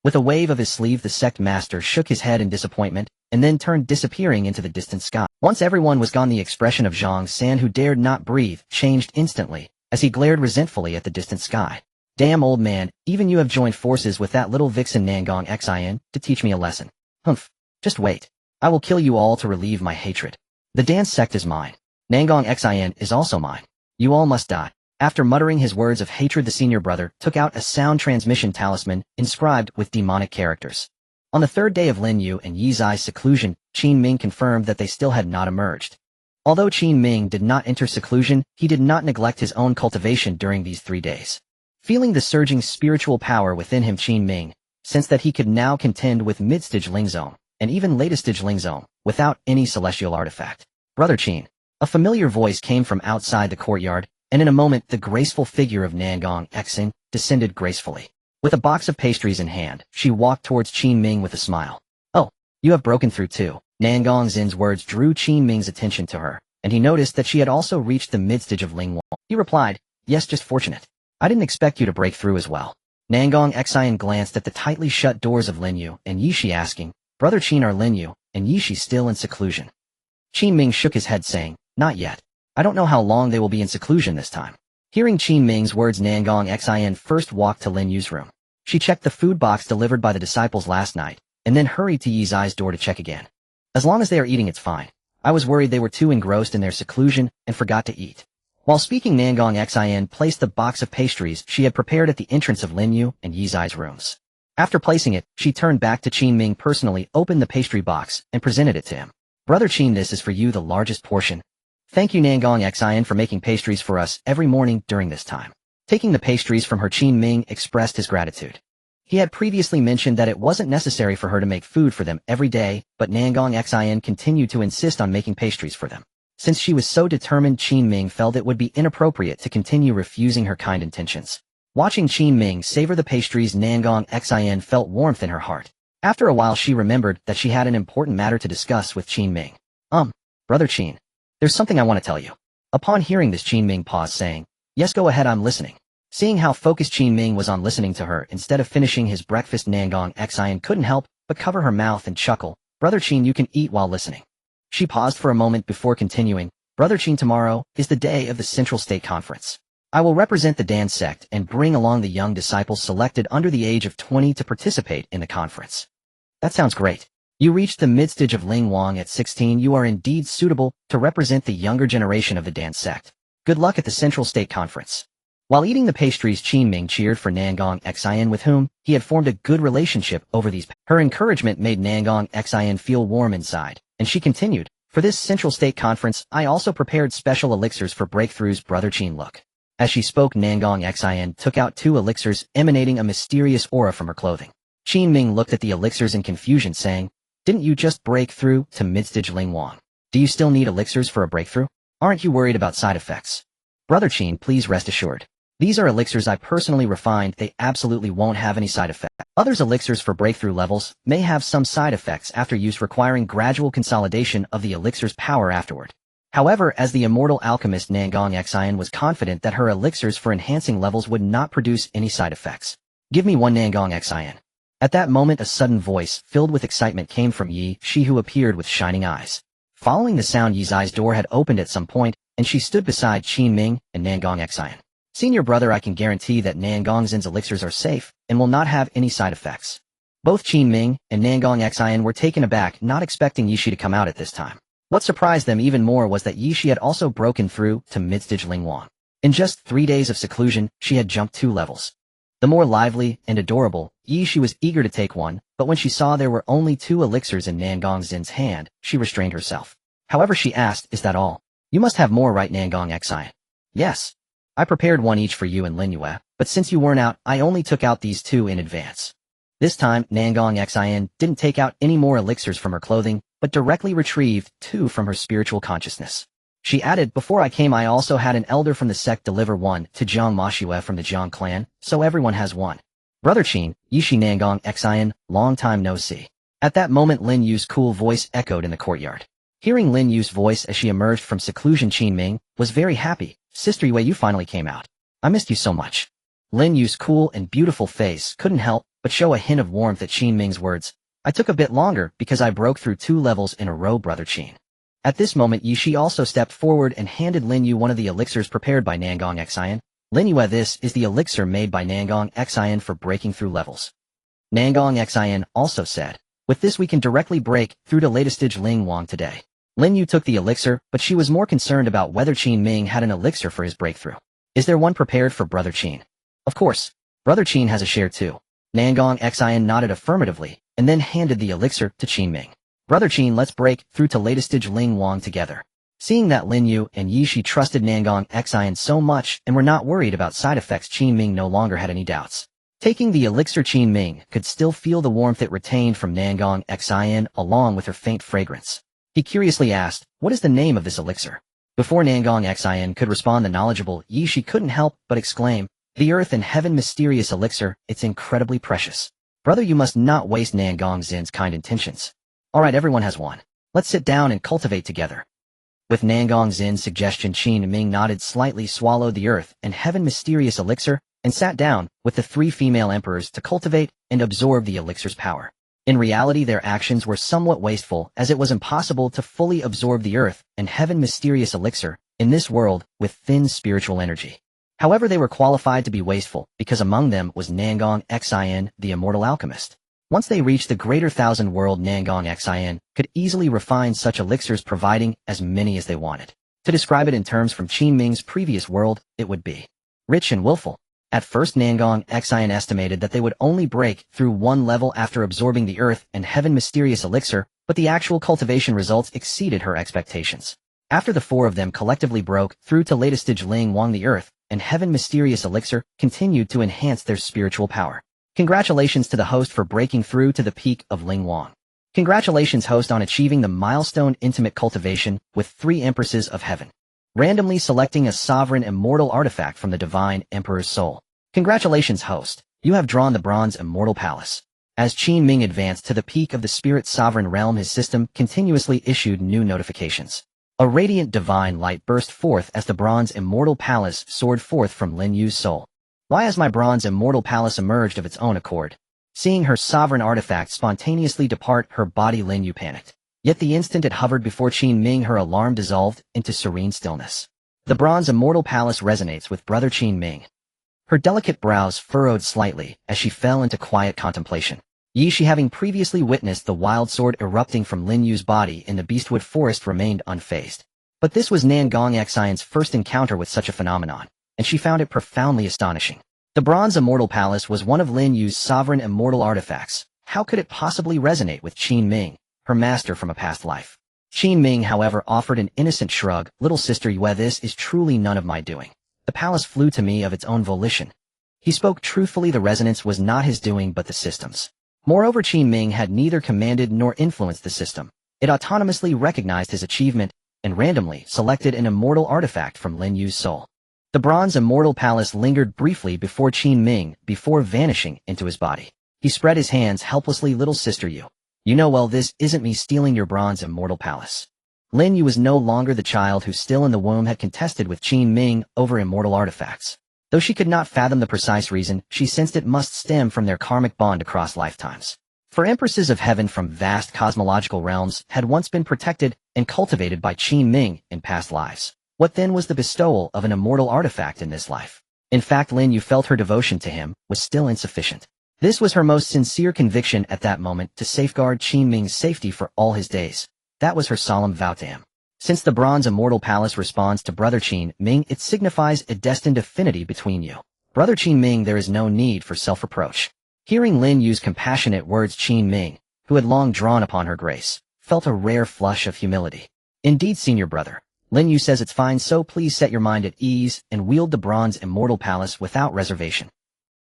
With a wave of his sleeve, the sect master shook his head in disappointment, and then turned, disappearing into the distant sky. Once everyone was gone, the expression of Zhang San, who dared not breathe, changed instantly, as he glared resentfully at the distant sky. "Damn old man, even you have joined forces with that little vixen Nangong Xin to teach me a lesson. Humph. Just wait. I will kill you all to relieve my hatred. The Dan sect is mine. Nangong Xin is also mine. You all must die." After muttering his words of hatred, the senior brother took out a sound transmission talisman inscribed with demonic characters. On the third day of Lin Yu and Yi Zai's seclusion, Qin Ming confirmed that they still had not emerged. Although Qin Ming did not enter seclusion, he did not neglect his own cultivation during these 3 days. Feeling the surging spiritual power within him, Qin Ming sensed that he could now contend with mid-stage Lingzong, and even later-stage Lingzong, without any celestial artifact. "Brother Qin." A familiar voice came from outside the courtyard, and in a moment the graceful figure of Nangong Xin descended gracefully. With a box of pastries in hand, she walked towards Qin Ming with a smile. "Oh, you have broken through too." Nangong Xin's words drew Qin Ming's attention to her, and he noticed that she had also reached the mid-stage of Lingwang. He replied, "Yes, just fortunate. I didn't expect you to break through as well." Nangong Xin glanced at the tightly shut doors of Lin Yu and Yishi, asking, "Brother Qin, are Lin Yu and Yishi still in seclusion?" Qin Ming shook his head, saying, "Not yet. I don't know how long they will be in seclusion this time." Hearing Qin Ming's words, Nangong Xin first walked to Lin Yu's room. She checked the food box delivered by the disciples last night, and then hurried to Yi Zai's door to check again. "As long as they are eating, it's fine. I was worried they were too engrossed in their seclusion and forgot to eat." While speaking, Nangong Xin placed the box of pastries she had prepared at the entrance of Lin Yu and Yi Zai's rooms. After placing it, she turned back to Qin Ming, personally opened the pastry box and presented it to him. "Brother Qin, this is for you, the largest portion. Thank you, Nangong Xin, for making pastries for us every morning during this time." Taking the pastries from her, Qin Ming expressed his gratitude. He had previously mentioned that it wasn't necessary for her to make food for them every day, but Nangong Xin continued to insist on making pastries for them. Since she was so determined, Qin Ming felt it would be inappropriate to continue refusing her kind intentions. Watching Qin Ming savor the pastries, Nangong Xin felt warmth in her heart. After a while, she remembered that she had an important matter to discuss with Qin Ming. Brother Qin, there's something I want to tell you." Upon hearing this, Qin Ming paused, saying, "Yes, go ahead, I'm listening." Seeing how focused Qin Ming was on listening to her instead of finishing his breakfast, Nangong Xin couldn't help but cover her mouth and chuckle. "Brother Qin, you can eat while listening." She paused for a moment before continuing, "Brother Qin, tomorrow is the day of the Central State Conference. I will represent the Dan sect and bring along the young disciples selected under the age of 20 to participate in the conference." "That sounds great. You reached the mid-stage of Lingwang at 16. You are indeed suitable to represent the younger generation of the Dan sect. Good luck at the Central State Conference." While eating the pastries, Qin Ming cheered for Nangong Xin, with whom he had formed a good relationship over these. Her encouragement made Nangong Xin feel warm inside, and she continued, "For this Central State Conference, I also prepared special elixirs for breakthroughs, Brother Qin. Look." As she spoke, Nangong Xin took out 2 elixirs, emanating a mysterious aura from her clothing. Qin Ming looked at the elixirs in confusion, saying, "Didn't you just break through to mid-stage Lingwang? Do you still need elixirs for a breakthrough? Aren't you worried about side effects?" "Brother Qin, please rest assured. These are elixirs I personally refined. They absolutely won't have any side effects. Others elixirs for breakthrough levels may have some side effects after use, requiring gradual consolidation of the elixir's power afterward." However, as the immortal alchemist, Nangong Xin was confident that her elixirs for enhancing levels would not produce any side effects. "Give me one, Nangong Xin." At that moment, a sudden voice filled with excitement came from Yi, she who appeared with shining eyes. Following the sound, Yi Zai's door had opened at some point, and she stood beside Qin Ming and Nangong Xin. "Senior brother, I can guarantee that Nangong Xin's elixirs are safe and will not have any side effects." Both Qin Ming and Nangong Xin were taken aback, not expecting Yishi to come out at this time. What surprised them even more was that Yishi had also broken through to mid-stage Lingwang. In just 3 days of seclusion, she had jumped 2 levels. The more lively and adorable, Yishi was eager to take one, but when she saw there were only 2 elixirs in Nangong Xin's hand, she restrained herself. However, she asked, "Is that all?" You must have more, right, Nangong Xian? Yes. I prepared one each for you and Lin Yue, but since you weren't out, I only took out these two in advance. This time, Nangong Xian didn't take out any more elixirs from her clothing, but directly retrieved two from her spiritual consciousness. She added, before I came I also had an elder from the sect deliver one to Jiang Mashue from the Jiang clan, so everyone has one. Brother Qin, Yishi Nangong Xian, long time no see. At that moment Lin Yu's cool voice echoed in the courtyard. Hearing Lin Yu's voice as she emerged from seclusion, Qin Ming was very happy. Sister Yue, you finally came out. I missed you so much. Lin Yu's cool and beautiful face couldn't help but show a hint of warmth at Qin Ming's words. I took a bit longer because I broke through 2 levels in a row, Brother Qin. At this moment Yishi also stepped forward and handed Lin Yu one of the elixirs prepared by Nangong Xian. Lin Yue, this is the elixir made by Nangong Xian for breaking through levels. Nangong Xian also said, with this we can directly break through to latest stage Ling Wang today. Lin Yu took the elixir, but she was more concerned about whether Qin Ming had an elixir for his breakthrough. Is there one prepared for Brother Qin? Of course. Brother Qin has a share too. Nangong Xian nodded affirmatively, and then handed the elixir to Qin Ming. Brother Qin, let's break through to latest stage Ling Wang together. Seeing that Lin Yu and Yishi trusted Nangong Xian so much and were not worried about side effects, Qin Ming no longer had any doubts. Taking the elixir, Qin Ming could still feel the warmth it retained from Nangong Xian along with her faint fragrance. He curiously asked, what is the name of this elixir? Before Nangong Xian could respond, the knowledgeable Yishi couldn't help but exclaim, the earth and heaven mysterious elixir, it's incredibly precious. Brother, you must not waste Nangong Zin's kind intentions. Alright, everyone has one. Let's sit down and cultivate together. With Nangong Zin's suggestion, Qin Ming nodded slightly, swallowed the earth and heaven mysterious elixir, and sat down with the 3 female emperors to cultivate and absorb the elixir's power. In reality, their actions were somewhat wasteful, as it was impossible to fully absorb the earth and heaven mysterious elixir in this world with thin spiritual energy. However, they were qualified to be wasteful because among them was Nangong Xian, the immortal alchemist. Once they reached the greater 1,000 world, Nangong Xian could easily refine such elixirs, providing as many as they wanted. To describe it in terms from Qin Ming's previous world, it would be rich and willful. At first, Nangong Xian estimated that they would only break through 1 level after absorbing the earth and heaven mysterious elixir, but the actual cultivation results exceeded her expectations. After the 4 of them collectively broke through to latest stage Ling Wang, the earth and heaven mysterious elixir continued to enhance their spiritual power. Congratulations to the host for breaking through to the peak of Ling Wang. Congratulations, host, on achieving the milestone intimate cultivation with 3 empresses of heaven. Randomly selecting a sovereign immortal artifact from the divine emperor's soul. Congratulations, host. You have drawn the bronze immortal palace. As Qin Ming advanced to the peak of the spirit sovereign realm, his system continuously issued new notifications. A radiant divine light burst forth as the bronze immortal palace soared forth from Lin Yu's soul. Why has my bronze immortal palace emerged of its own accord? Seeing her sovereign artifact spontaneously depart her body, Lin Yu panicked. Yet the instant it hovered before Qin Ming, her alarm dissolved into serene stillness. The bronze immortal palace resonates with Brother Qin Ming. Her delicate brows furrowed slightly as she fell into quiet contemplation. Yishi, having previously witnessed the wild sword erupting from Lin Yu's body in the beastwood forest, remained unfazed. But this was Nangong Xian's first encounter with such a phenomenon, and she found it profoundly astonishing. The bronze immortal palace was one of Lin Yu's sovereign immortal artifacts. How could it possibly resonate with Qin Ming, her master from a past life? Qin Ming, however, offered an innocent shrug. Little sister Yue, this is truly none of my doing. The palace flew to me of its own volition. He spoke truthfully. The resonance was not his doing but the system's. Moreover, Qin Ming had neither commanded nor influenced the system. It autonomously recognized his achievement and randomly selected an immortal artifact from Lin Yu's soul. The bronze immortal palace lingered briefly before Qin Ming before vanishing into his body. He spread his hands helplessly. Little sister Yu, you know well this isn't me stealing your bronze immortal palace. Lin Yu was no longer the child who still in the womb had contested with Qin Ming over immortal artifacts. Though she could not fathom the precise reason, she sensed it must stem from their karmic bond across lifetimes. For empresses of heaven from vast cosmological realms had once been protected and cultivated by Qin Ming in past lives. What then was the bestowal of an immortal artifact in this life? In fact, Lin Yu felt her devotion to him was still insufficient. This was her most sincere conviction at that moment, to safeguard Qin Ming's safety for all his days. That was her solemn vow to him. Since the bronze immortal palace responds to Brother Qin Ming, it signifies a destined affinity between you. Brother Qin Ming, there is no need for self-reproach. Hearing Lin Yu's compassionate words, Qin Ming, who had long drawn upon her grace, felt a rare flush of humility. Indeed, senior brother, Lin Yu says it's fine, so please set your mind at ease and wield the bronze immortal palace without reservation.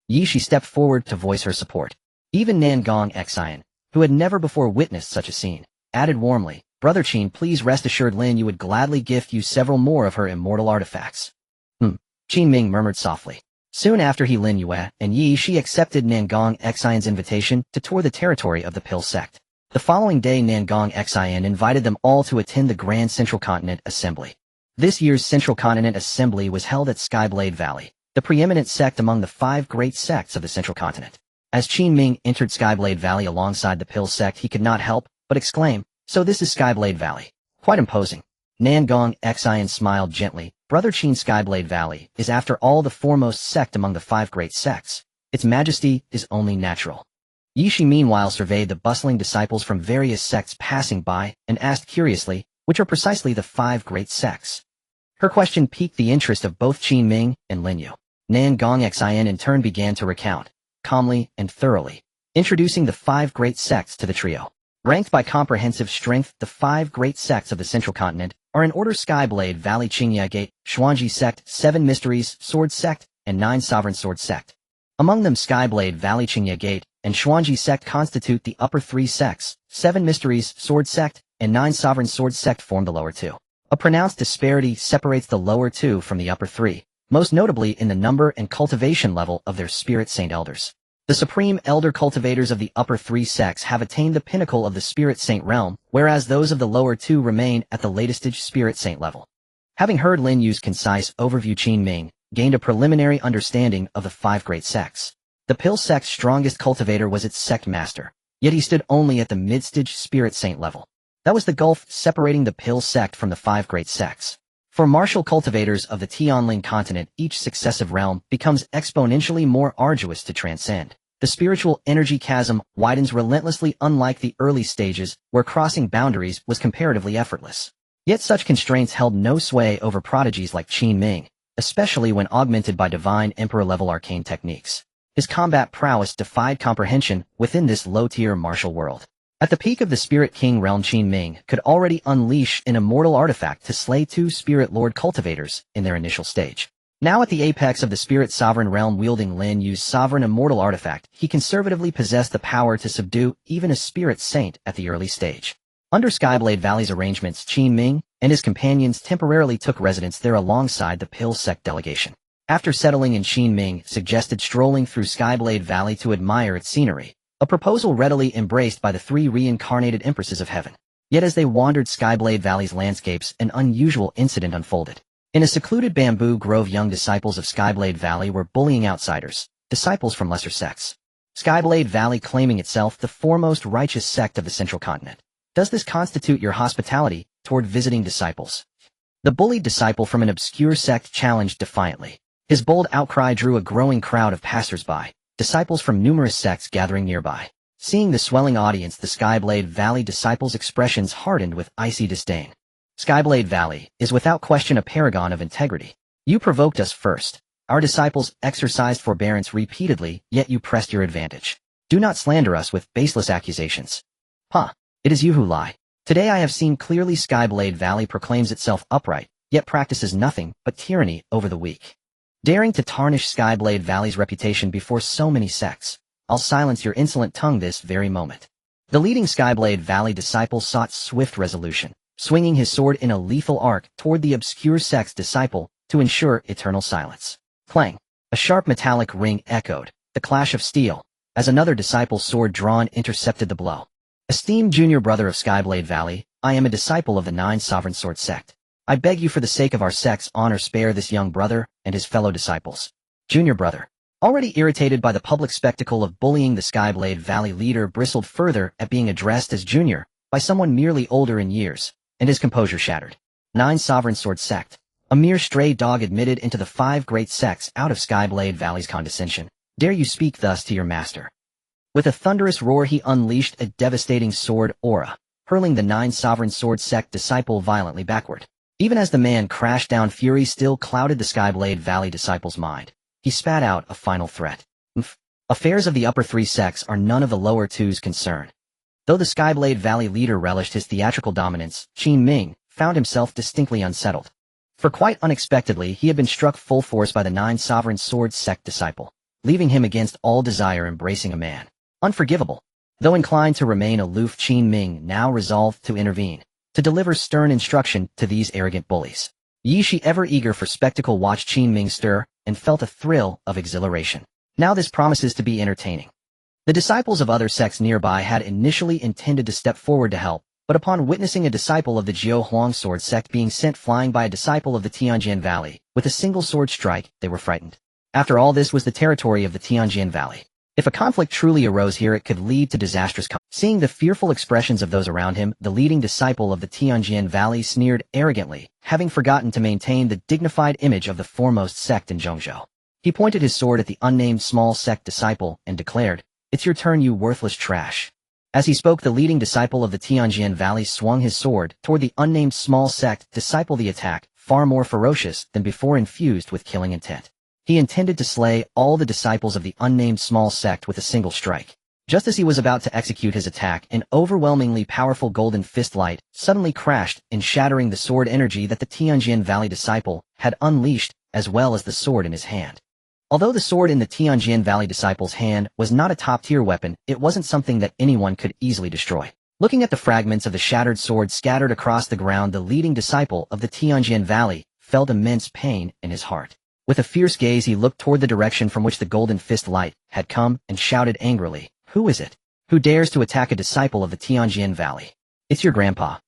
Yi Shi stepped forward to voice her support. Even Nangong Xian, who had never before witnessed such a scene, added warmly, Brother Qin, please rest assured Lin Yu would gladly gift you several more of her immortal artifacts. Qin Ming murmured softly. Soon after Lin Yue and Yi Shi accepted Nangong Xian's invitation to tour the territory of the Pill sect. The following day Nangong Xian invited them all to attend the Grand Central Continent Assembly. This year's Central Continent Assembly was held at Skyblade Valley, the preeminent sect among the 5 great sects of the Central Continent. As Qin Ming entered Skyblade Valley alongside the Pill sect, he could not help but exclaim, "So this is Skyblade Valley. Quite imposing." Nangong Xian smiled gently. Brother Qin, Skyblade Valley is after all the foremost sect among the 5 great sects. Its majesty is only natural. Yi Shi meanwhile surveyed the bustling disciples from various sects passing by and asked curiously, which are precisely the 5 great sects? Her question piqued the interest of both Qin Ming and Lin Yu. Nangong Xian in turn began to recount, calmly and thoroughly, introducing the 5 great sects to the trio. Ranked by comprehensive strength, the 5 great sects of the Central Continent are in order: Skyblade Valley, Qingya Gate, Xuanji Sect, 7 Mysteries, Sword Sect, and 9 Sovereign Sword Sect. Among them, Skyblade Valley, Qingya Gate, and Xuanji Sect constitute the upper 3 sects, 7 Mysteries, Sword Sect, and 9 Sovereign Sword Sect form the lower 2. A pronounced disparity separates the lower 2 from the upper 3, most notably in the number and cultivation level of their Spirit Saint Elders. The supreme elder cultivators of the upper 3 sects have attained the pinnacle of the Spirit Saint realm, whereas those of the lower 2 remain at the latest stage Spirit Saint level. Having heard Lin Yu's concise overview, Qin Ming gained a preliminary understanding of the 5 great sects. The Pill sect's strongest cultivator was its sect master, yet he stood only at the mid-stage Spirit Saint level. That was the gulf separating the Pill sect from the 5 great sects. For martial cultivators of the Tianling continent, each successive realm becomes exponentially more arduous to transcend. The spiritual energy chasm widens relentlessly, unlike the early stages, where crossing boundaries was comparatively effortless. Yet such constraints held no sway over prodigies like Qin Ming, especially when augmented by divine emperor-level arcane techniques. His combat prowess defied comprehension within this low-tier martial world. At the peak of the Spirit King realm, Qin Ming could already unleash an immortal artifact to slay 2 Spirit Lord cultivators in their initial stage. Now at the apex of the Spirit Sovereign realm, wielding Lin Yu's sovereign immortal artifact, he conservatively possessed the power to subdue even a Spirit Saint at the early stage. Under Skyblade Valley's arrangements, Qin Ming and his companions temporarily took residence there alongside the Pill sect delegation. After settling in, Qin Ming suggested strolling through Skyblade Valley to admire its scenery, a proposal readily embraced by the 3 reincarnated Empresses of Heaven. Yet as they wandered Skyblade Valley's landscapes, an unusual incident unfolded. In a secluded bamboo grove, young disciples of Skyblade Valley were bullying outsiders, disciples from lesser sects. Skyblade Valley claiming itself the foremost righteous sect of the Central Continent. Does this constitute your hospitality toward visiting disciples? The bullied disciple from an obscure sect challenged defiantly. His bold outcry drew a growing crowd of passers-by, disciples from numerous sects gathering nearby. Seeing the swelling audience, the Skyblade Valley disciples' expressions hardened with icy disdain. Skyblade Valley is without question a paragon of integrity. You provoked us first. Our disciples exercised forbearance repeatedly, yet you pressed your advantage. Do not slander us with baseless accusations. It is you who lie. Today I have seen clearly Skyblade Valley proclaims itself upright, yet practices nothing but tyranny over the weak. Daring to tarnish Skyblade Valley's reputation before so many sects, I'll silence your insolent tongue this very moment. The leading Skyblade Valley disciple sought swift resolution, swinging his sword in a lethal arc toward the obscure sect's disciple to ensure eternal silence. Clang! A sharp metallic ring echoed, the clash of steel, as another disciple's sword drawn intercepted the blow. Esteemed junior brother of Skyblade Valley, I am a disciple of the 9 Sovereign Sword sect. I beg you for the sake of our sect's honor, spare this young brother and his fellow disciples. Junior brother, already irritated by the public spectacle of bullying, the Skyblade Valley leader bristled further at being addressed as junior by someone merely older in years, and his composure shattered. 9 Sovereign Sword sect, a mere stray dog admitted into the 5 great sects out of Skyblade Valley's condescension. Dare you speak thus to your master? With a thunderous roar, he unleashed a devastating sword aura, hurling the 9 Sovereign Sword sect disciple violently backward. Even as the man crashed down, fury still clouded the Skyblade Valley disciple's mind. He spat out a final threat. Affairs of the upper 3 sects are none of the lower 2's concern. Though the Skyblade Valley leader relished his theatrical dominance, Qin Ming found himself distinctly unsettled. For quite unexpectedly, he had been struck full force by the 9 sovereign sword sect disciple, leaving him against all desire embracing a man. Unforgivable. Though inclined to remain aloof, Qin Ming now resolved to intervene, to deliver stern instruction to these arrogant bullies. Yi Shi, ever eager for spectacle, watched Qin Ming stir and felt a thrill of exhilaration. Now this promises to be entertaining. The disciples of other sects nearby had initially intended to step forward to help, but upon witnessing a disciple of the Jiao Huang sword sect being sent flying by a disciple of the Tianjian Valley, with a single sword strike, they were frightened. After all, this was the territory of the Tianjian Valley. If a conflict truly arose here, it could lead to disastrous consequences. Seeing the fearful expressions of those around him, the leading disciple of the Tianjian Valley sneered arrogantly, having forgotten to maintain the dignified image of the foremost sect in Zhongzhou. He pointed his sword at the unnamed small sect disciple and declared, "It's your turn, you worthless trash." As he spoke, the leading disciple of the Tianjian Valley swung his sword toward the unnamed small sect disciple, the attack, far more ferocious than before, infused with killing intent. He intended to slay all the disciples of the unnamed small sect with a single strike. Just as he was about to execute his attack, an overwhelmingly powerful golden fist light suddenly crashed in, shattering the sword energy that the Tianjian Valley disciple had unleashed, as well as the sword in his hand. Although the sword in the Tianjian Valley disciple's hand was not a top-tier weapon, it wasn't something that anyone could easily destroy. Looking at the fragments of the shattered sword scattered across the ground, the leading disciple of the Tianjian Valley felt immense pain in his heart. With a fierce gaze, he looked toward the direction from which the golden fist light had come and shouted angrily, "Who is it? Who dares to attack a disciple of the Tianjian Valley? It's your grandpa."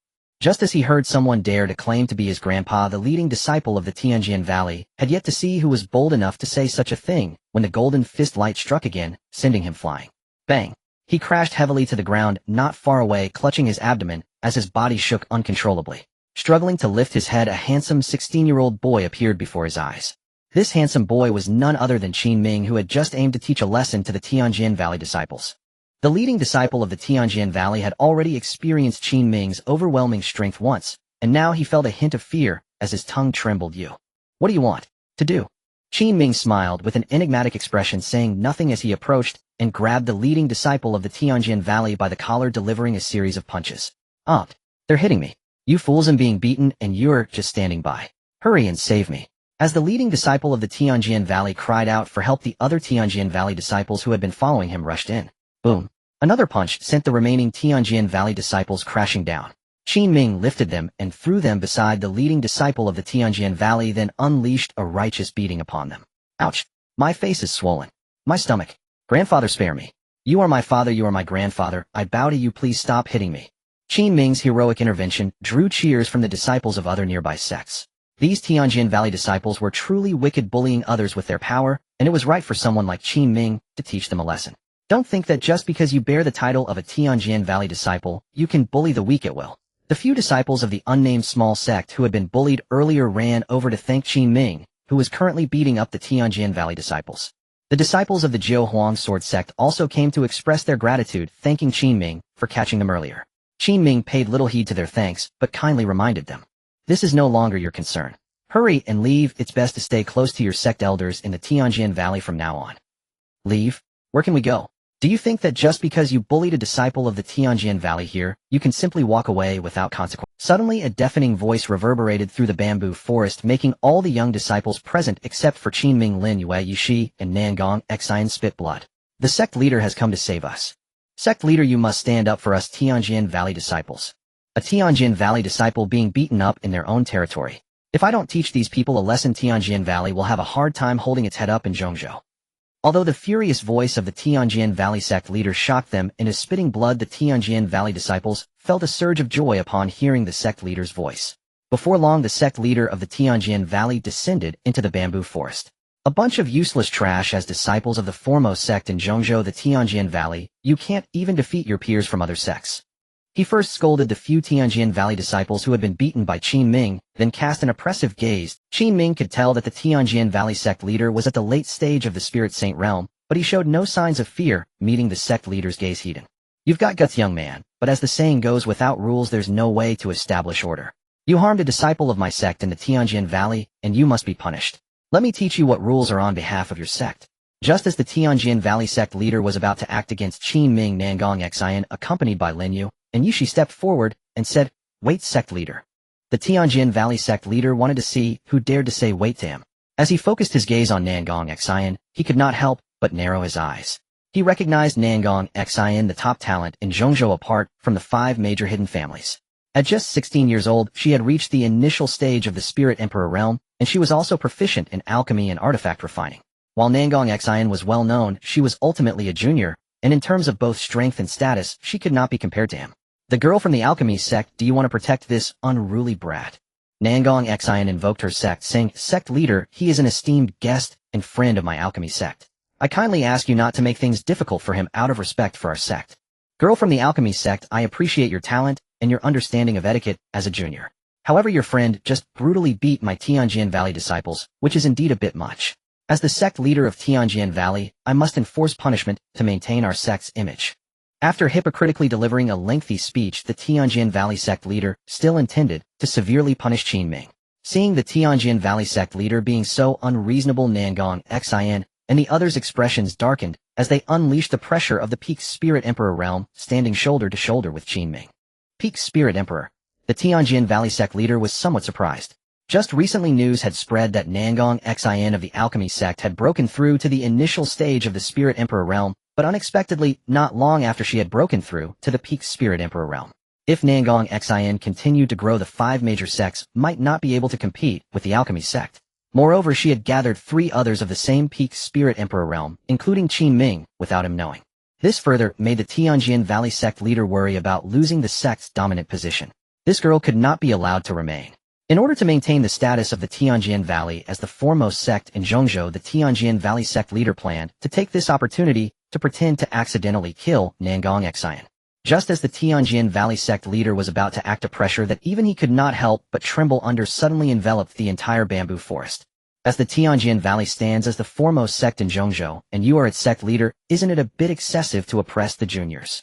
Just as he heard someone dare to claim to be his grandpa, the leading disciple of the Tianjian Valley had yet to see who was bold enough to say such a thing when the golden fist light struck again, sending him flying. Bang! He crashed heavily to the ground not far away, clutching his abdomen as his body shook uncontrollably. Struggling to lift his head, a handsome 16-year-old boy appeared before his eyes. This handsome boy was none other than Qin Ming, who had just aimed to teach a lesson to the Tianjian Valley disciples. The leading disciple of the Tianjian Valley had already experienced Qin Ming's overwhelming strength once, and now he felt a hint of fear as his tongue trembled. "You. What do you want to do?" Qin Ming smiled with an enigmatic expression, saying nothing as he approached and grabbed the leading disciple of the Tianjian Valley by the collar, delivering a series of punches. They're hitting me. You fools, I'm being beaten and you're just standing by. Hurry and save me." As the leading disciple of the Tianjian Valley cried out for help, the other Tianjian Valley disciples who had been following him rushed in. Boom! Another punch sent the remaining Tianjian Valley disciples crashing down. Qin Ming lifted them and threw them beside the leading disciple of the Tianjian Valley, then unleashed a righteous beating upon them. Ouch! My face is swollen. My stomach. Grandfather, spare me. You are my father, you are my grandfather. I bow to you, please stop hitting me. Qin Ming's heroic intervention drew cheers from the disciples of other nearby sects. These Tianjian Valley disciples were truly wicked, bullying others with their power, and it was right for someone like Qin Ming to teach them a lesson. Don't think that just because you bear the title of a Tianjian Valley disciple, you can bully the weak at will. The few disciples of the unnamed small sect who had been bullied earlier ran over to thank Qin Ming, who was currently beating up the Tianjian Valley disciples. The disciples of the Jiao Huang sword sect also came to express their gratitude, thanking Qin Ming for catching them earlier. Qin Ming paid little heed to their thanks, but kindly reminded them, "This is no longer your concern. Hurry and leave. It's best to stay close to your sect elders in the Tianjian Valley from now on." Leave? Where can we go? Do you think that just because you bullied a disciple of the Tianjian Valley here, you can simply walk away without consequence? Suddenly a deafening voice reverberated through the bamboo forest, making all the young disciples present except for Qin Ming, Lin Yue, Yi Shi, and Nangong Xian spit blood. "The sect leader has come to save us. Sect leader, you must stand up for us Tianjian Valley disciples." A Tianjian Valley disciple being beaten up in their own territory. "If I don't teach these people a lesson, Tianjian Valley will have a hard time holding its head up in Zhongzhou." Although the furious voice of the Tianjian Valley sect leader shocked them into spitting blood, the Tianjian Valley disciples felt a surge of joy upon hearing the sect leader's voice. Before long, the sect leader of the Tianjian Valley descended into the bamboo forest. A bunch of useless trash. As disciples of the foremost sect in Zhongzhou, the Tianjian Valley, you can't even defeat your peers from other sects. He first scolded the few Tianjian Valley disciples who had been beaten by Qin Ming, then cast an oppressive gaze. Qin Ming could tell that the Tianjian Valley sect leader was at the late stage of the Spirit Saint realm, but he showed no signs of fear, meeting the sect leader's gaze heated. "You've got guts, young man, but as the saying goes, without rules there's no way to establish order. You harmed a disciple of my sect in the Tianjian Valley, and you must be punished. Let me teach you what rules are on behalf of your sect." Just as the Tianjian Valley sect leader was about to act against Qin Ming, Nangong Xian, accompanied by Lin Yu and Yi Shi, stepped forward and said, "Wait, sect leader." The Tianjin Valley sect leader wanted to see who dared to say wait to him. As he focused his gaze on Nangong Xian, he could not help but narrow his eyes. He recognized Nangong Xian, the top talent in Zhongzhou, apart from the 5 major hidden families. At just 16 years old, she had reached the initial stage of the Spirit Emperor realm, and she was also proficient in alchemy and artifact refining. While Nangong Xian was well known, she was ultimately a junior, and in terms of both strength and status, she could not be compared to him. The girl from the alchemy sect, do you want to protect this unruly brat? Nangong Xian invoked her sect, saying, Sect leader, he is an esteemed guest and friend of my alchemy sect. I kindly ask you not to make things difficult for him out of respect for our sect. Girl from the alchemy sect, I appreciate your talent and your understanding of etiquette as a junior. However, your friend just brutally beat my Tianjin Valley disciples, which is indeed a bit much. As the sect leader of Tianjin Valley, I must enforce punishment to maintain our sect's image. After hypocritically delivering a lengthy speech, the Tianjin Valley sect leader still intended to severely punish Qin Ming. Seeing the Tianjin Valley sect leader being so unreasonable, Nangong Xian and the others' expressions darkened as they unleashed the pressure of the Peak Spirit Emperor realm, standing shoulder to shoulder with Qin Ming. Peak Spirit Emperor. The Tianjin Valley sect leader was somewhat surprised. Just recently news had spread that Nangong Xian of the alchemy sect had broken through to the initial stage of the Spirit Emperor realm, but unexpectedly, not long after she had broken through to the Peak Spirit Emperor realm. If Nangong Xian continued to grow, the 5 major sects might not be able to compete with the alchemy sect. Moreover, she had gathered 3 others of the same Peak Spirit Emperor realm, including Qin Ming, without him knowing. This further made the Tianjin Valley sect leader worry about losing the sect's dominant position. This girl could not be allowed to remain. In order to maintain the status of the Tianjin Valley as the foremost sect in Zhongzhou, the Tianjin Valley sect leader planned to take this opportunity to pretend to accidentally kill Nangong Xian. Just as the Tianjin Valley sect leader was about to act, a pressure that even he could not help but tremble under suddenly enveloped the entire bamboo forest. As the Tianjin Valley stands as the foremost sect in Zhongzhou, and you are its sect leader, isn't it a bit excessive to oppress the juniors?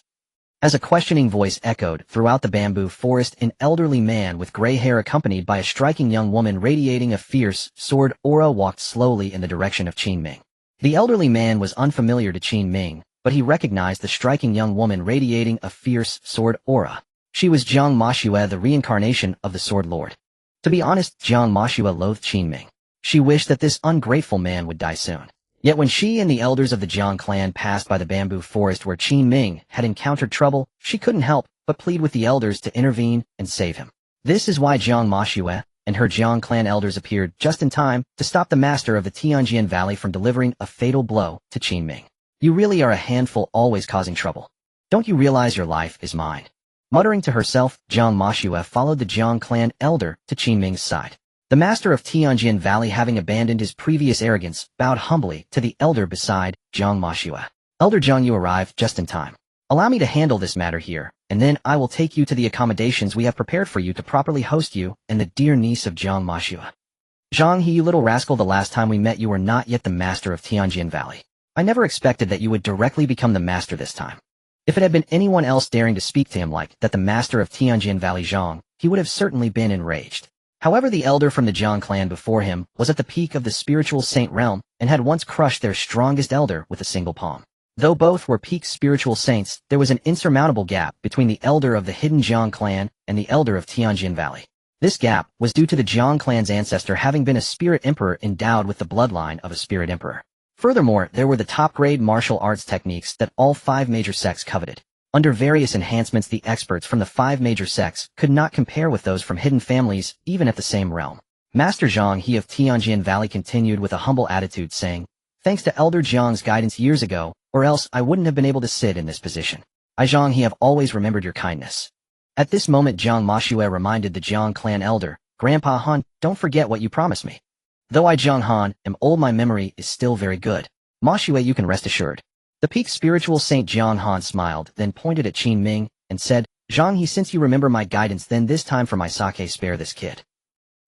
As a questioning voice echoed throughout the bamboo forest, an elderly man with gray hair accompanied by a striking young woman radiating a fierce sword aura walked slowly in the direction of Qin Ming. The elderly man was unfamiliar to Qin Ming, but he recognized the striking young woman radiating a fierce sword aura. She was Jiang Moshue, the reincarnation of the Sword Lord. To be honest, Jiang Moshue loathed Qin Ming. She wished that this ungrateful man would die soon. Yet when she and the elders of the Jiang clan passed by the bamboo forest where Qin Ming had encountered trouble, she couldn't help but plead with the elders to intervene and save him. This is why Jiang Moshue and her Jiang clan elders appeared just in time to stop the master of the Tianjin Valley from delivering a fatal blow to Qin Ming. You really are a handful, always causing trouble. Don't you realize your life is mine? Muttering to herself, Jiang Moshue followed the Jiang clan elder to Qin Ming's side. The master of Tianjin Valley, having abandoned his previous arrogance, bowed humbly to the elder beside Jiang Moshue. Elder Jiang, you arrived just in time. Allow me to handle this matter here, and then I will take you to the accommodations we have prepared for you to properly host you and the dear niece of Jiang Moshue. Zhang He, you little rascal, the last time we met you were not yet the master of Tianjin Valley. I never expected that you would directly become the master this time. If it had been anyone else daring to speak to him like that, the master of Tianjin Valley Zhang, he would have certainly been enraged. However, the elder from the Jiang clan before him was at the peak of the spiritual saint realm and had once crushed their strongest elder with a single palm. Though both were peak spiritual saints, there was an insurmountable gap between the elder of the hidden Jiang clan and the elder of Tianjin Valley. This gap was due to the Jiang clan's ancestor having been a spirit emperor endowed with the bloodline of a spirit emperor. Furthermore, there were the top-grade martial arts techniques that all 5 major sects coveted. Under various enhancements, the experts from the 5 major sects could not compare with those from hidden families, even at the same realm. Master Zhang He of Tianjin Valley continued with a humble attitude, saying, Thanks to Elder Jiang's guidance years ago, or else I wouldn't have been able to sit in this position. I Zhang He have always remembered your kindness. At this moment, Jiang Moshue reminded the Jiang clan elder, Grandpa Han, don't forget what you promised me. Though I Jiang Han am old, my memory is still very good. Moshue, you can rest assured. The peak spiritual saint Jiang Han smiled, then pointed at Qin Ming, and said, Zhang He, since you remember my guidance, then this time for my sake, spare this kid.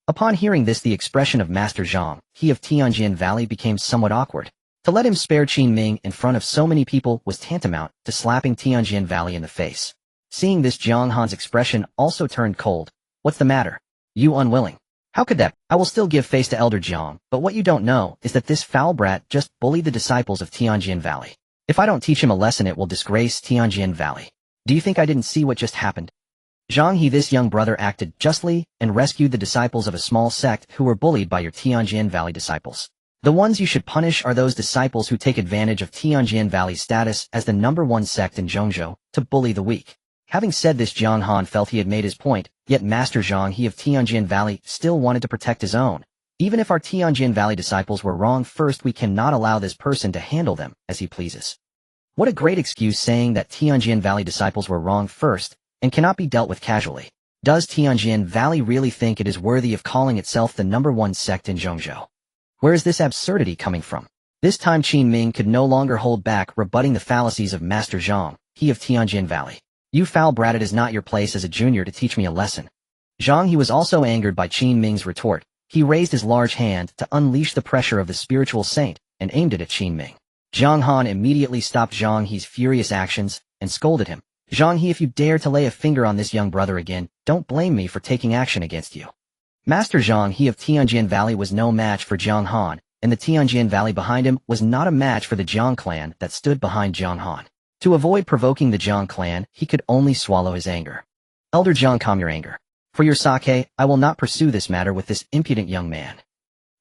Upon hearing this, the expression of Master Zhang He of Tianjin Valley became somewhat awkward. To let him spare Qin Ming in front of so many people was tantamount to slapping Tianjin Valley in the face. Seeing this, Jiang Han's expression also turned cold. What's the matter? You unwilling? How could that? I will still give face to Elder Jiang, but what you don't know is that this foul brat just bullied the disciples of Tianjin Valley. If I don't teach him a lesson, it will disgrace Tianjin Valley. Do you think I didn't see what just happened? Zhang He, this young brother acted justly and rescued the disciples of a small sect who were bullied by your Tianjin Valley disciples. The ones you should punish are those disciples who take advantage of Tianjin Valley's status as the #1 sect in Zhongzhou to bully the weak. Having said this, Zhang Han felt he had made his point, yet Master Zhang He of Tianjin Valley still wanted to protect his own. Even if our Tianjin Valley disciples were wrong first, we cannot allow this person to handle them as he pleases. What a great excuse, saying that Tianjin Valley disciples were wrong first and cannot be dealt with casually. Does Tianjin Valley really think it is worthy of calling itself the #1 sect in Zhongzhou? Where is this absurdity coming from? This time Qin Ming could no longer hold back, rebutting the fallacies of Master Zhang He of Tianjin Valley. You foul brat, it is not your place as a junior to teach me a lesson. Zhang He was also angered by Qin Ming's retort. He raised his large hand to unleash the pressure of the spiritual saint and aimed it at Qin Ming. Zhang Han immediately stopped Zhang He's furious actions and scolded him. Zhang He, if you dare to lay a finger on this young brother again, don't blame me for taking action against you. Master Zhang He of Tianjin Valley was no match for Zhang Han, and the Tianjin Valley behind him was not a match for the Zhang clan that stood behind Zhang Han. To avoid provoking the Zhang clan, he could only swallow his anger. Elder Zhang, calm your anger. For your sake, I will not pursue this matter with this impudent young man.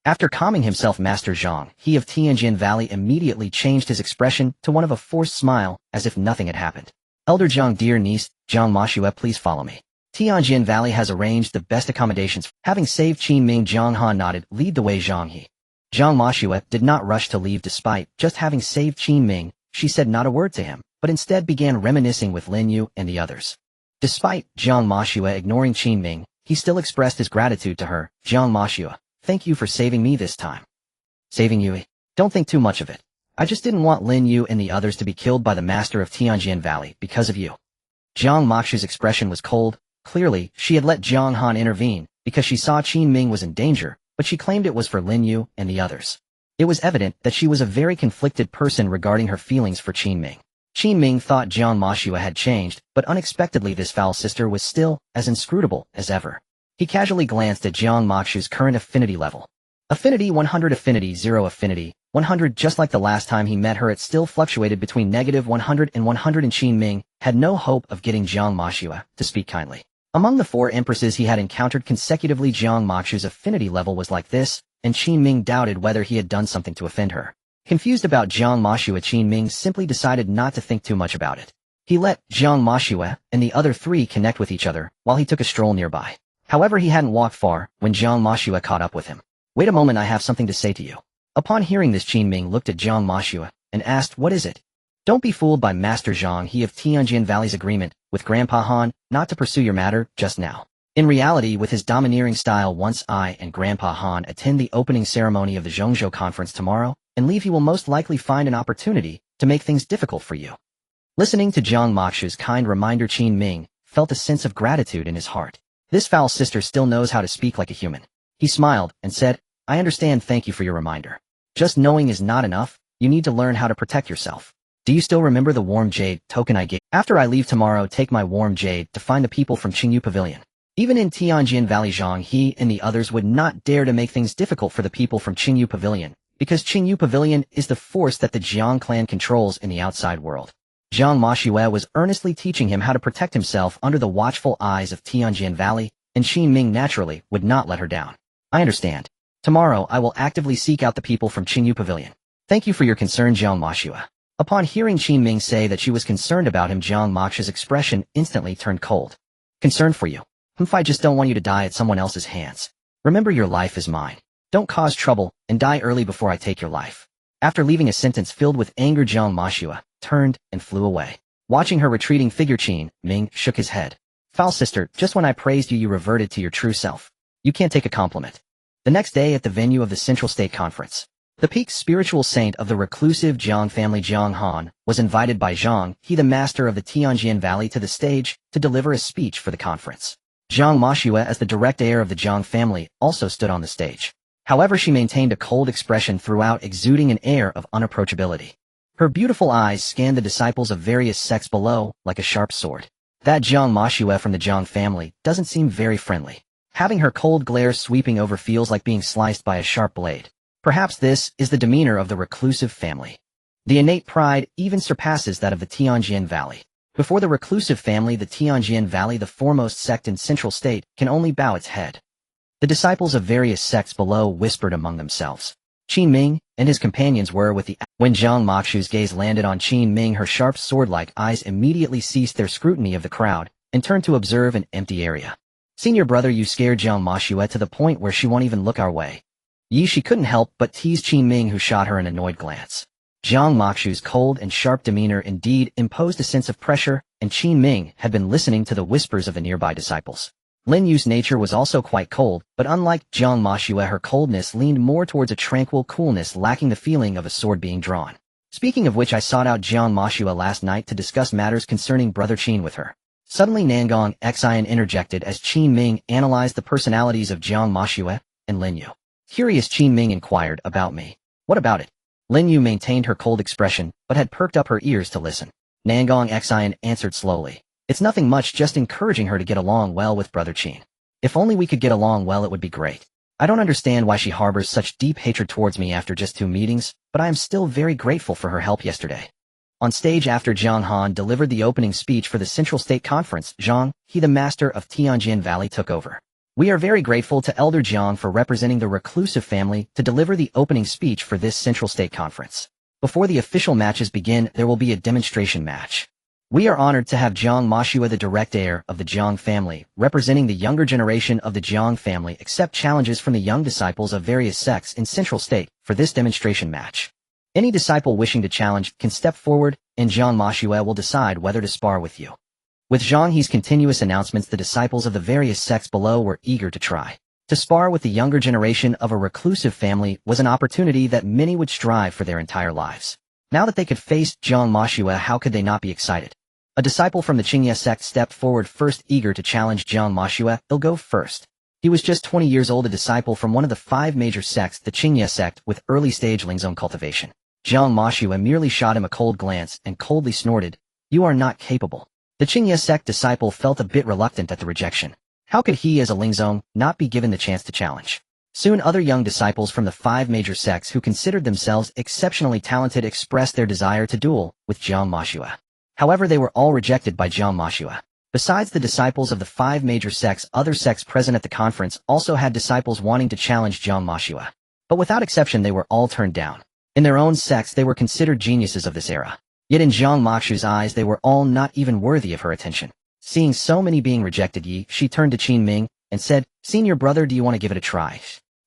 After calming himself, Master Zhang He of Tianjin Valley immediately changed his expression to one of a forced smile, as if nothing had happened. Elder Zhang, dear niece, Zhang Mashue, please follow me. Tianjin Valley has arranged the best accommodations. Having saved Qin Ming, Zhang Han nodded. Lead the way, Zhang He. Zhang Mashue did not rush to leave. Despite just having saved Qin Ming, she said not a word to him, but instead began reminiscing with Lin Yu and the others. Despite Zhang Mashue ignoring Qin Ming, he still expressed his gratitude to her. Zhang Mashue, thank you for saving me this time. Saving you? Don't think too much of it. I just didn't want Lin Yu and the others to be killed by the master of Tianjin Valley because of you. Zhang Mashu's expression was cold. Clearly, she had let Zhang Han intervene because she saw Qin Ming was in danger, but she claimed it was for Lin Yu and the others. It was evident that she was a very conflicted person regarding her feelings for Qin Ming. Qin Ming thought Zhang Mashue had changed, but unexpectedly this foul sister was still as inscrutable as ever. He casually glanced at Zhang Mashu's current affinity level. Affinity 100, affinity 0, affinity 100. Just like the last time he met her, it still fluctuated between -100 and 100, and Qin Ming had no hope of getting Zhang Mashue to speak kindly. Among the 4 empresses he had encountered consecutively, Zhang Mashu's affinity level was like this, and Qin Ming doubted whether he had done something to offend her. Confused about Zhang Mashue, Qin Ming simply decided not to think too much about it. He let Zhang Mashue and the other 3 connect with each other while he took a stroll nearby. However, he hadn't walked far when Zhang Mashue caught up with him. Wait a moment, I have something to say to you. Upon hearing this, Qin Ming looked at Zhang Mashue and asked, what is it? Don't be fooled by Master Zhang He of Tianjin Valley's agreement with Grandpa Han not to pursue your matter just now. In reality, with his domineering style, once I and Grandpa Han attend the opening ceremony of the Zhongzhou conference tomorrow and leave, he will most likely find an opportunity to make things difficult for you. Listening to Zhang Mashu's kind reminder, Qin Ming felt a sense of gratitude in his heart. This foul sister still knows how to speak like a human. He smiled and said, I understand, thank you for your reminder. Just knowing is not enough, you need to learn how to protect yourself. Do you still remember the warm jade token I gave? After I leave tomorrow, take my warm jade to find the people from Qingyu Pavilion. Even in Tianjin Valley, Zhang He and the others would not dare to make things difficult for the people from Qingyu Pavilion, because Qingyu Pavilion is the force that the Jiang clan controls in the outside world. Zhang Mashue was earnestly teaching him how to protect himself under the watchful eyes of Tianjin Valley, and Qin Ming naturally would not let her down. I understand. Tomorrow I will actively seek out the people from Qingyu Pavilion. Thank you for your concern, Zhang Mashue. Upon hearing Qin Ming say that she was concerned about him, Zhang Mashu's expression instantly turned cold. Concerned for you? I just don't want you to die at someone else's hands. Remember, your life is mine. Don't cause trouble and die early before I take your life. After leaving a sentence filled with anger, Zhang Mashue turned and flew away. Watching her retreating figure, Qin Ming shook his head. Foul sister, just when I praised you, you reverted to your true self. You can't take a compliment. The next day, at the venue of the Central State Conference, the peak spiritual saint of the reclusive Jiang family, Zhang Han, was invited by Zhang He, the master of the Tianjin Valley, to the stage to deliver a speech for the conference. Zhang Mashue, as the direct heir of the Jiang family, also stood on the stage. However, she maintained a cold expression throughout, exuding an air of unapproachability. Her beautiful eyes scanned the disciples of various sects below like a sharp sword. That Zhang Mashue from the Jiang family doesn't seem very friendly. Having her cold glare sweeping over feels like being sliced by a sharp blade. Perhaps this is the demeanor of the reclusive family. The innate pride even surpasses that of the Tianjin Valley. Before the reclusive family, the Tianjin Valley, the foremost sect in Central State, can only bow its head. The disciples of various sects below whispered among themselves. Qin Ming and his companions were with the... When Jiang Moxu's gaze landed on Qin Ming, her sharp sword-like eyes immediately ceased their scrutiny of the crowd and turned to observe an empty area. Senior brother, you scared Jiang Moxue to the point where she won't even look our way. She couldn't help but tease Qin Ming, who shot her an annoyed glance. Jiang Moxu's cold and sharp demeanor indeed imposed a sense of pressure, and Qin Ming had been listening to the whispers of the nearby disciples. Lin Yu's nature was also quite cold, but unlike Jiang Moxue, her coldness leaned more towards a tranquil coolness, lacking the feeling of a sword being drawn. Speaking of which, I sought out Jiang Moxue last night to discuss matters concerning Brother Qin with her. Suddenly Nangong Xian interjected as Qin Ming analyzed the personalities of Jiang Moxue and Lin Yu. Curious, Qin Ming inquired, about me. What about it? Lin Yu maintained her cold expression, but had perked up her ears to listen. Nangong Xian answered slowly. It's nothing much, just encouraging her to get along well with Brother Qin. If only we could get along well, it would be great. I don't understand why she harbors such deep hatred towards me after just 2 meetings, but I am still very grateful for her help yesterday. On stage, after Zhang Han delivered the opening speech for the Central State Conference, Zhang, he the master of Tianjin Valley, took over. We are very grateful to Elder Jiang for representing the reclusive family to deliver the opening speech for this Central State Conference. Before the official matches begin, there will be a demonstration match. We are honored to have Jiang Moxue, the direct heir of the Jiang family, representing the younger generation of the Jiang family, accept challenges from the young disciples of various sects in Central State for this demonstration match. Any disciple wishing to challenge can step forward, and Jiang Moxue will decide whether to spar with you. With Zhang He's continuous announcements, the disciples of the various sects below were eager to try. To spar with the younger generation of a reclusive family was an opportunity that many would strive for their entire lives. Now that they could face Jiang Moxue, how could they not be excited? A disciple from the Qingye sect stepped forward first, eager to challenge Jiang Moxue. He'll go first. He was just 20 years old, a disciple from one of the 5 major sects, the Qingye sect, with early-stage Lingzong cultivation. Jiang Moxue merely shot him a cold glance and coldly snorted, "You are not capable." The Qingye sect disciple felt a bit reluctant at the rejection. How could he, as a Lingzong, not be given the chance to challenge? Soon other young disciples from the 5 major sects who considered themselves exceptionally talented expressed their desire to duel with Jiang Moxue. However, they were all rejected by Jiang Moxue. Besides the disciples of the 5 major sects, other sects present at the conference also had disciples wanting to challenge Jiang Moxue. But without exception, they were all turned down. In their own sects, they were considered geniuses of this era. Yet in Jiang Moxue's eyes, they were all not even worthy of her attention. Seeing so many being rejected, she turned to Qin Ming and said, "Senior brother, do you want to give it a try?"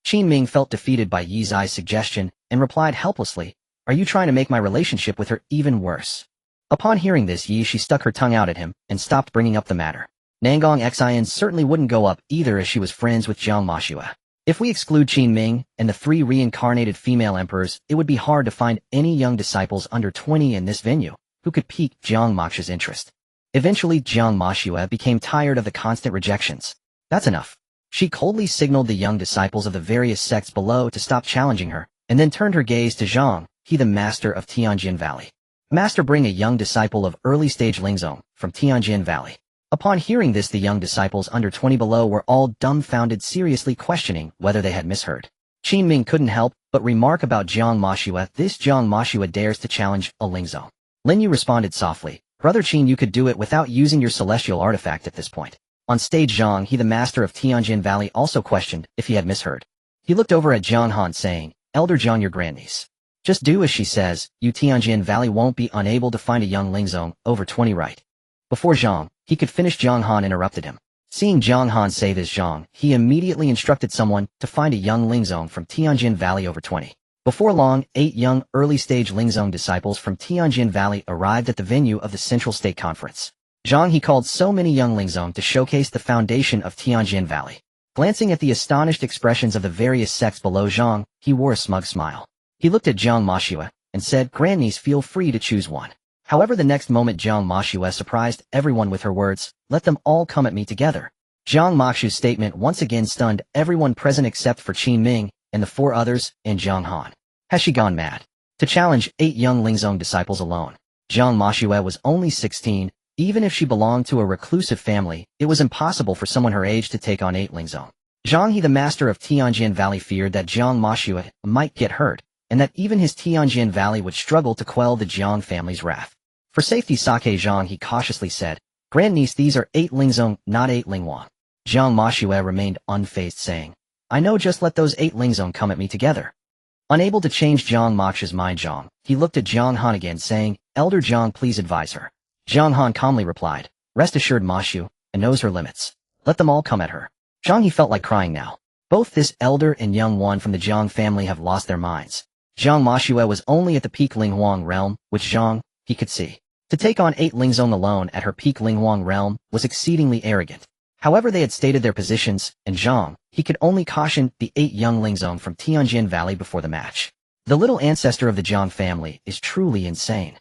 Qin Ming felt defeated by Yi Zai's suggestion and replied helplessly, "Are you trying to make my relationship with her even worse?" Upon hearing this, she stuck her tongue out at him and stopped bringing up the matter. Nangong Xian certainly wouldn't go up either, as she was friends with Jiang Moxue. If we exclude Qin Ming and the 3 reincarnated female emperors, it would be hard to find any young disciples under 20 in this venue who could pique Jiang Moxue's interest. Eventually, Jiang Moxue became tired of the constant rejections. That's enough. She coldly signaled the young disciples of the various sects below to stop challenging her, and then turned her gaze to Zhang, he the master of Tianjin Valley. Master, bring a young disciple of early-stage Lingzong from Tianjin Valley. Upon hearing this, the young disciples under 20 below were all dumbfounded, seriously questioning whether they had misheard. Qin Ming couldn't help but remark about Jiang Moxue, "This Jiang Moxue dares to challenge a Lingzong." Lin Yu responded softly, "Brother Qin, you could do it without using your celestial artifact at this point." On stage, Zhang, he the master of Tianjin Valley, also questioned if he had misheard. He looked over at Zhang Han, saying, "Elder Zhang, your grandniece. Just do as she says. You Tianjin Valley won't be unable to find a young Lingzong over 20, right?" Before Zhang he could finish, Zhang Han interrupted him. Seeing Zhang Han say this, Zhang he immediately instructed someone to find a young Lingzong from Tianjin Valley over 20. Before long, 8 young early-stage Lingzong disciples from Tianjin Valley arrived at the venue of the Central State Conference. Zhang he called so many young Lingzong to showcase the foundation of Tianjin Valley. Glancing at the astonished expressions of the various sects below Zhang, he wore a smug smile. He looked at Jiang Moxue and said, "Grandniece, feel free to choose one." However, the next moment Jiang Moxue surprised everyone with her words, "Let them all come at me together." Jiang Moxue's statement once again stunned everyone present except for Qin Ming and the 4 others and Zhang Han. Has she gone mad? To challenge 8 young Lingzong disciples alone. Jiang Moxue was only 16. Even if she belonged to a reclusive family, it was impossible for someone her age to take on 8 Lingzong. Zhang he the master of Tianjin Valley feared that Jiang Moxue might get hurt, and that even his Tianjin Valley would struggle to quell the Jiang family's wrath. For safety Sake Zhang he cautiously said, "Grandniece, these are 8 Lingzong, not 8 Lingwang." Zhang Maxue remained unfazed, saying, "I know, just let those 8 Lingzong come at me together." Unable to change Zhang Maxue's mind, he looked at Zhang Han again, saying, "Elder Zhang, please advise her." Zhang Han calmly replied, "Rest assured, Maxue, and knows her limits. Let them all come at her." Zhang he felt like crying now. Both this elder and young one from the Zhang family have lost their minds. Zhang Maxue was only at the peak Linghuang realm, which Zhang, he could see. To take on 8 Lingzong alone at her peak Linghuang realm was exceedingly arrogant. However, they had stated their positions, and Zhang, he could only caution the 8 young Lingzong from Tianjin Valley before the match. The little ancestor of the Zhang family is truly insane.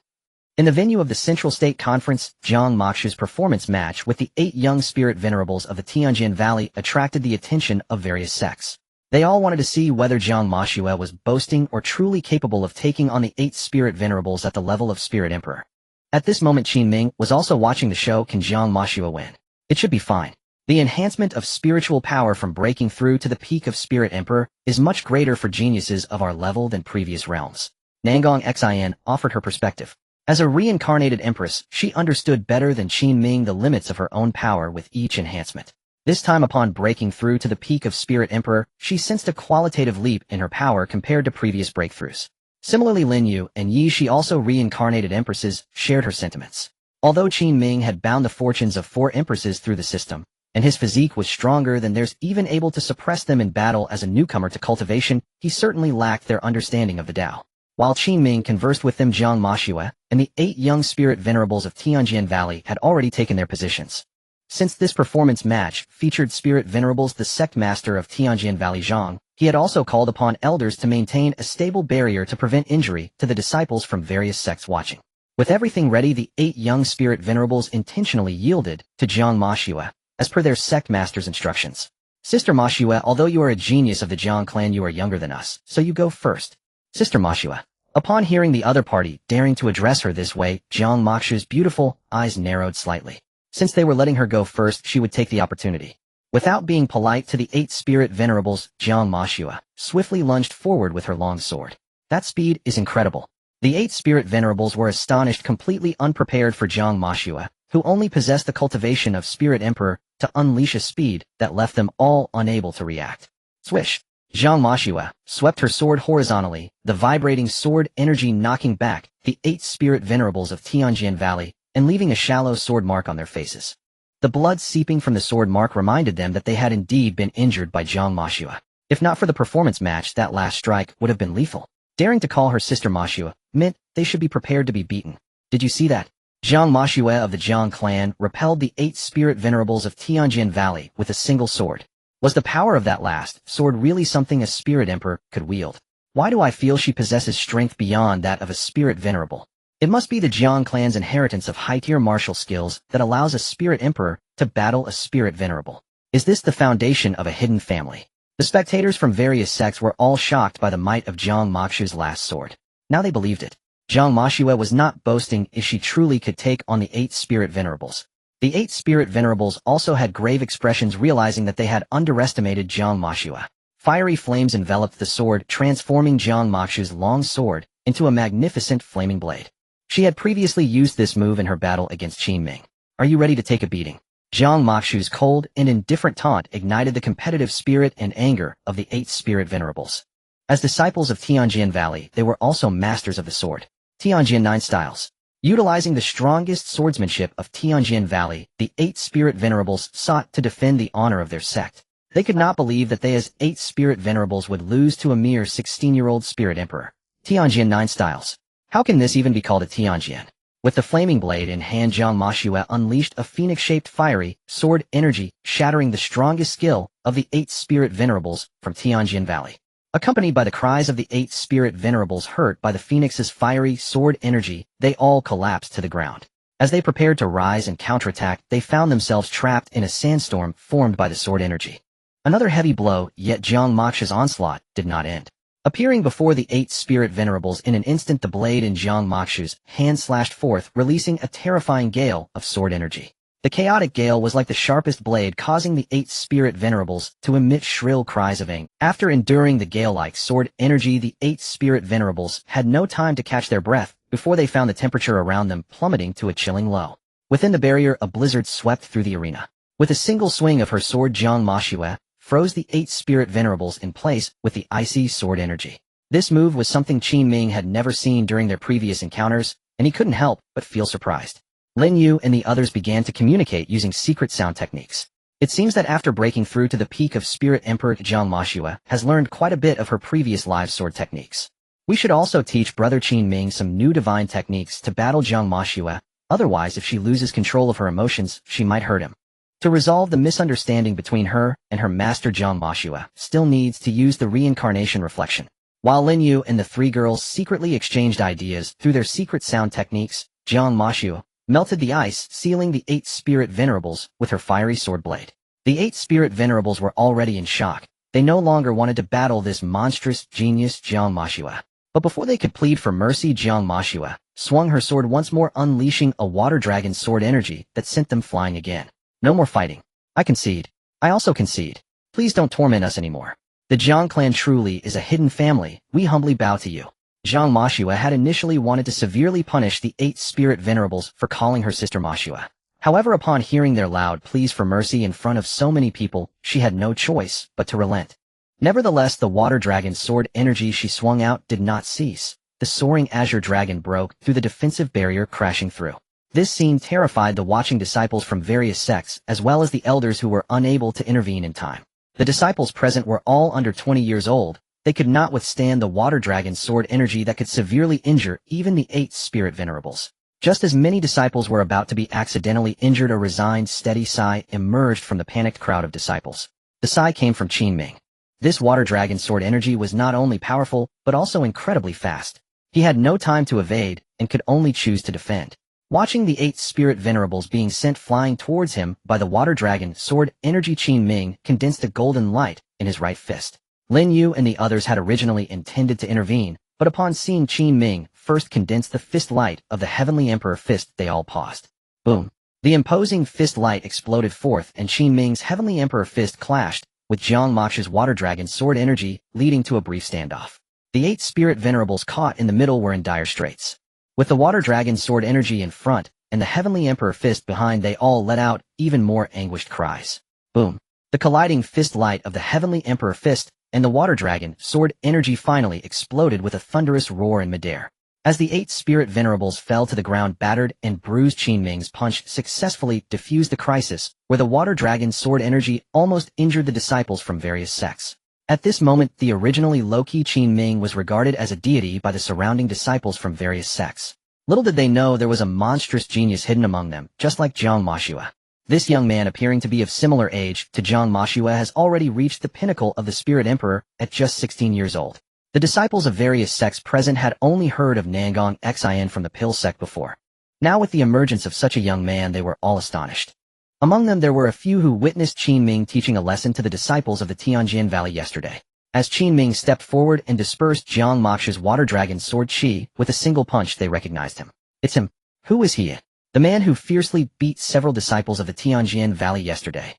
In the venue of the Central State Conference, Zhang Maxue's performance match with the 8 young spirit venerables of the Tianjin Valley attracted the attention of various sects. They all wanted to see whether Zhang Maxue was boasting or truly capable of taking on the 8 spirit venerables at the level of Spirit Emperor. At this moment, Qin Ming was also watching the show. Can Zhang Maxue win? It should be fine. The enhancement of spiritual power from breaking through to the peak of Spirit Emperor is much greater for geniuses of our level than previous realms. Nangong Xin offered her perspective. As a reincarnated empress, she understood better than Qin Ming the limits of her own power with each enhancement. This time, upon breaking through to the peak of Spirit Emperor, she sensed a qualitative leap in her power compared to previous breakthroughs. Similarly, Lin Yu and Yi, she also reincarnated empresses, shared her sentiments. Although Qin Ming had bound the fortunes of 4 empresses through the system, and his physique was stronger than theirs, even able to suppress them in battle as a newcomer to cultivation, he certainly lacked their understanding of the Tao. While Qin Ming conversed with them, Zhang Maxue and the 8 young spirit venerables of Tianjin Valley had already taken their positions. Since this performance match featured spirit venerables, the sect master of Tianjin Valley Zhang, he had also called upon elders to maintain a stable barrier to prevent injury to the disciples from various sects watching. With everything ready, the 8 young spirit venerables intentionally yielded to Zhang Maxue, as per their sect master's instructions. "Sister Maxue, although you are a genius of the Zhang clan, you are younger than us, so you go first." Sister Maxue. Upon hearing the other party daring to address her this way, Zhang Maxue's beautiful eyes narrowed slightly. Since they were letting her go first, she would take the opportunity. Without being polite to the 8 spirit venerables, Zhang Maxue swiftly lunged forward with her long sword. That speed is incredible. The 8 spirit venerables were astonished, completely unprepared for Zhang Maxue, who only possessed the cultivation of Spirit Emperor, to unleash a speed that left them all unable to react. Swish! Zhang Maxue swept her sword horizontally, the vibrating sword energy knocking back the 8 spirit venerables of Tianjin Valley and leaving a shallow sword mark on their faces. The blood seeping from the sword mark reminded them that they had indeed been injured by Zhang Maxue. If not for the performance match, that last strike would have been lethal. Daring to call her sister Maxue meant they should be prepared to be beaten. Did you see that? Zhang Maxue of the Zhang clan repelled the 8 spirit venerables of Tianjin Valley with a single sword. Was the power of that last sword really something a Spirit Emperor could wield? Why do I feel she possesses strength beyond that of a Spirit Venerable? It must be the Zhang clan's inheritance of high-tier martial skills that allows a Spirit Emperor to battle a Spirit Venerable. Is this the foundation of a hidden family? The spectators from various sects were all shocked by the might of Zhang Maxue's last sword. Now they believed it. Zhang Maxue was not boasting if she truly could take on the 8 Spirit Venerables. The 8 Spirit Venerables also had grave expressions, realizing that they had underestimated Zhang Maxue. Fiery flames enveloped the sword, transforming Zhang Maxue's long sword into a magnificent flaming blade. She had previously used this move in her battle against Qin Ming. "Are you ready to take a beating?" Zhang Maxue's cold and indifferent taunt ignited the competitive spirit and anger of the 8 Spirit Venerables. As disciples of Tianjin Valley, they were also masters of the sword. Tianjin 9 styles. Utilizing the strongest swordsmanship of Tianjin Valley, the 8 Spirit Venerables sought to defend the honor of their sect. They could not believe that they as 8 Spirit Venerables would lose to a mere 16-year-old Spirit Emperor. Tianjin 9 styles. How can this even be called a Tianjin? With the flaming blade in hand, Zhang Maxue unleashed a phoenix-shaped fiery sword energy, shattering the strongest skill of the 8 Spirit Venerables from Tianjin Valley. Accompanied by the cries of the 8 Spirit Venerables hurt by the Phoenix's fiery sword energy, they all collapsed to the ground. As they prepared to rise and counterattack, they found themselves trapped in a sandstorm formed by the sword energy. Another heavy blow, yet Zhang Maxue's onslaught did not end. Appearing before the 8 Spirit Venerables in an instant, the blade in Zhang Maxue's hand slashed forth, releasing a terrifying gale of sword energy. The chaotic gale was like the sharpest blade, causing the 8 Spirit Venerables to emit shrill cries of anger. After enduring the gale-like sword energy, the 8 Spirit Venerables had no time to catch their breath before they found the temperature around them plummeting to a chilling low. Within the barrier, a blizzard swept through the arena. With a single swing of her sword, Jiang Mashue froze the 8 spirit venerables in place with the icy sword energy. This move was something Qin Ming had never seen during their previous encounters, and he couldn't help but feel surprised. Lin Yu and the others began to communicate using secret sound techniques. It seems that after breaking through to the peak of Spirit Emperor, Jiang Mashue has learned quite a bit of her previous live sword techniques. We should also teach Brother Qin Ming some new divine techniques to battle Jiang Mashue, otherwise if she loses control of her emotions, she might hurt him. To resolve the misunderstanding between her and her master Jiang Mashue still needs to use the reincarnation reflection. While Lin Yu and the 3 girls secretly exchanged ideas through their secret sound techniques, Jiang Mashue melted the ice, sealing the 8 spirit venerables with her fiery sword blade. The 8 spirit venerables were already in shock. They no longer wanted to battle this monstrous genius Jiang Mashue. But before they could plead for mercy, Jiang Mashue swung her sword once more, unleashing a water dragon sword energy that sent them flying again. No more fighting. I concede. I also concede. Please don't torment us anymore. The Jiang clan truly is a hidden family. We humbly bow to you. Jiang Mashue had initially wanted to severely punish the 8 spirit venerables for calling her sister Mashue. However, upon hearing their loud pleas for mercy in front of so many people, she had no choice but to relent. Nevertheless, the water dragon sword energy she swung out did not cease. The soaring azure dragon broke through the defensive barrier, crashing through. This scene terrified the watching disciples from various sects, as well as the elders who were unable to intervene in time. The disciples present were all under 20 years old. They could not withstand the water dragon sword energy that could severely injure even the 8 spirit venerables. Just as many disciples were about to be accidentally injured, a resigned, steady sigh emerged from the panicked crowd of disciples. The sigh came from Qin Ming. This water dragon sword energy was not only powerful, but also incredibly fast. He had no time to evade, and could only choose to defend. Watching the 8 spirit venerables being sent flying towards him by the water dragon sword energy, Qin Ming condensed a golden light in his right fist. Lin Yu and the others had originally intended to intervene, but upon seeing Qin Ming first condense the fist light of the Heavenly Emperor fist, they all paused. Boom! The imposing fist light exploded forth, and Qin Ming's Heavenly Emperor fist clashed with Jiang Mashue's water dragon sword energy, leading to a brief standoff. The 8 spirit venerables caught in the middle were in dire straits. With the water dragon sword energy in front and the Heavenly Emperor fist behind, they all let out even more anguished cries. Boom! The colliding fist light of the Heavenly Emperor fist and the water dragon sword energy finally exploded with a thunderous roar in midair. As the 8 spirit venerables fell to the ground battered and bruised, Qin Ming's punch successfully diffused the crisis, where the water dragon sword energy almost injured the disciples from various sects. At this moment, the originally low-key Qin Ming was regarded as a deity by the surrounding disciples from various sects. Little did they know there was a monstrous genius hidden among them, just like Jiang Mashue. This young man, appearing to be of similar age to Jiang Mashue, has already reached the pinnacle of the Spirit Emperor at just 16 years old. The disciples of various sects present had only heard of Nangong Xin from the Pill sect before. Now with the emergence of such a young man, they were all astonished. Among them there were a few who witnessed Qin Ming teaching a lesson to the disciples of the Tianjin Valley yesterday. As Qin Ming stepped forward and dispersed Jiang Mashue's water dragon sword chi with a single punch, they recognized him. It's him. Who is he? The man who fiercely beat several disciples of the Tianjin Valley yesterday.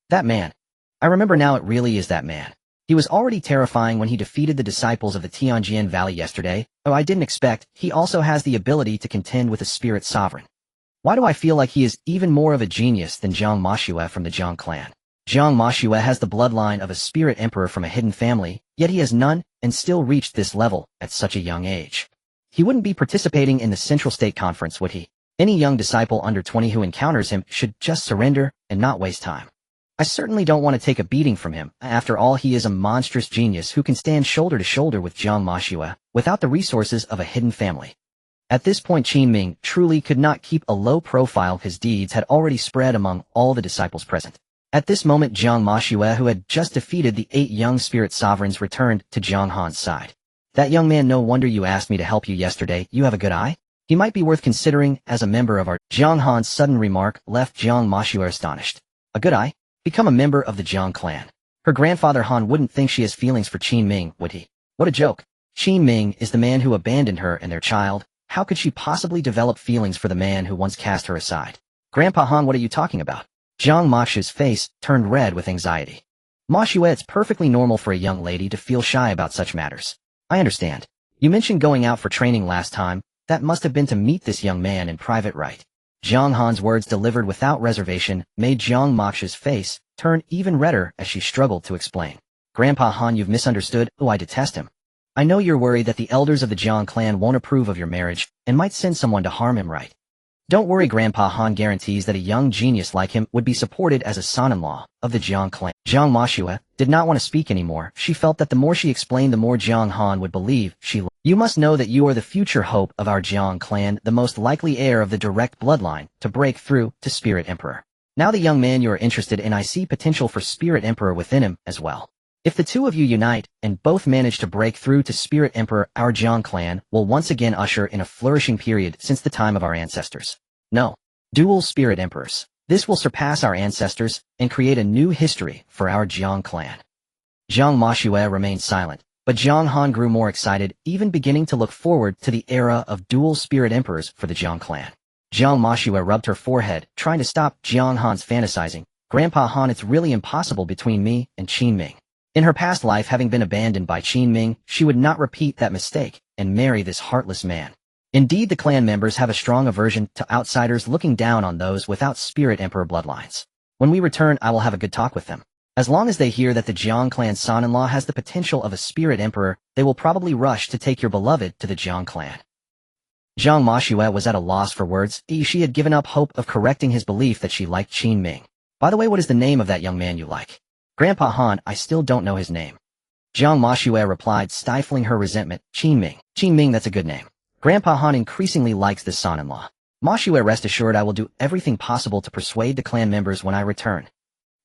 That man. I remember now, it really is that man. He was already terrifying when he defeated the disciples of the Tianjin Valley yesterday. Oh, I didn't expect. He also has the ability to contend with a spirit sovereign. Why do I feel like he is even more of a genius than Jiang Mashue from the Jiang clan? Jiang Mashue has the bloodline of a spirit emperor from a hidden family, yet he has none and still reached this level at such a young age. He wouldn't be participating in the Central State Conference, would he? Any young disciple under 20 who encounters him should just surrender and not waste time. I certainly don't want to take a beating from him. After all, he is a monstrous genius who can stand shoulder to shoulder with Jiang Mashue without the resources of a hidden family. At this point, Qin Ming truly could not keep a low profile. His deeds had already spread among all the disciples present. At this moment, Jiang Mashue, who had just defeated the 8 young spirit sovereigns, returned to Jiang Han's side. That young man, no wonder you asked me to help you yesterday. You have a good eye? He might be worth considering as a member of our... Jiang Han's sudden remark left Jiang Mashue astonished. A good eye? Become a member of the Jiang clan. Her grandfather Han wouldn't think she has feelings for Qin Ming, would he? What a joke. Qin Ming is the man who abandoned her and their child. How could she possibly develop feelings for the man who once cast her aside? Grandpa Han, what are you talking about? Jiang Mashue's face turned red with anxiety. Mashue, it's perfectly normal for a young lady to feel shy about such matters. I understand. You mentioned going out for training last time, That must have been to meet this young man in private right. Jiang Han's words delivered without reservation made Jiang Moksha's face turn even redder as she struggled to explain. Grandpa Han, you've misunderstood. Oh, I detest him. I know you're worried that the elders of the Jiang clan won't approve of your marriage and might send someone to harm him, right? Don't worry, Grandpa Han guarantees that a young genius like him would be supported as a son-in-law of the Jiang clan. Jiang Moshua did not want to speak anymore. She felt that the more she explained, the more Jiang Han would believe she. You must know that you are the future hope of our Jiang clan, the most likely heir of the direct bloodline to break through to Spirit Emperor. Now the young man you are interested in, I see potential for Spirit Emperor within him as well. If the two of you unite and both manage to break through to Spirit Emperor, our Jiang clan will once again usher in a flourishing period since the time of our ancestors. No. Dual Spirit Emperors. This will surpass our ancestors and create a new history for our Jiang clan. Jiang Moshua remained silent, but Jiang Han grew more excited, even beginning to look forward to the era of dual Spirit Emperors for the Jiang clan. Jiang Moshua rubbed her forehead, trying to stop Jiang Han's fantasizing. Grandpa Han, it's really impossible between me and Qin Ming. In her past life, having been abandoned by Qin Ming, she would not repeat that mistake and marry this heartless man. Indeed, the clan members have a strong aversion to outsiders, looking down on those without Spirit Emperor bloodlines. When we return, I will have a good talk with them. As long as they hear that the Jiang clan son-in-law has the potential of a Spirit Emperor, they will probably rush to take your beloved to the Jiang clan. Jiang Moshua was at a loss for words. She had given up hope of correcting his belief that she liked Qin Ming. By the way, what is the name of that young man you like? Grandpa Han, I still don't know his name. Jiang Moshua replied, stifling her resentment. Qin Ming. Qin Ming, that's a good name. Grandpa Han increasingly likes this son-in-law. Moshua, rest assured I will do everything possible to persuade the clan members when I return.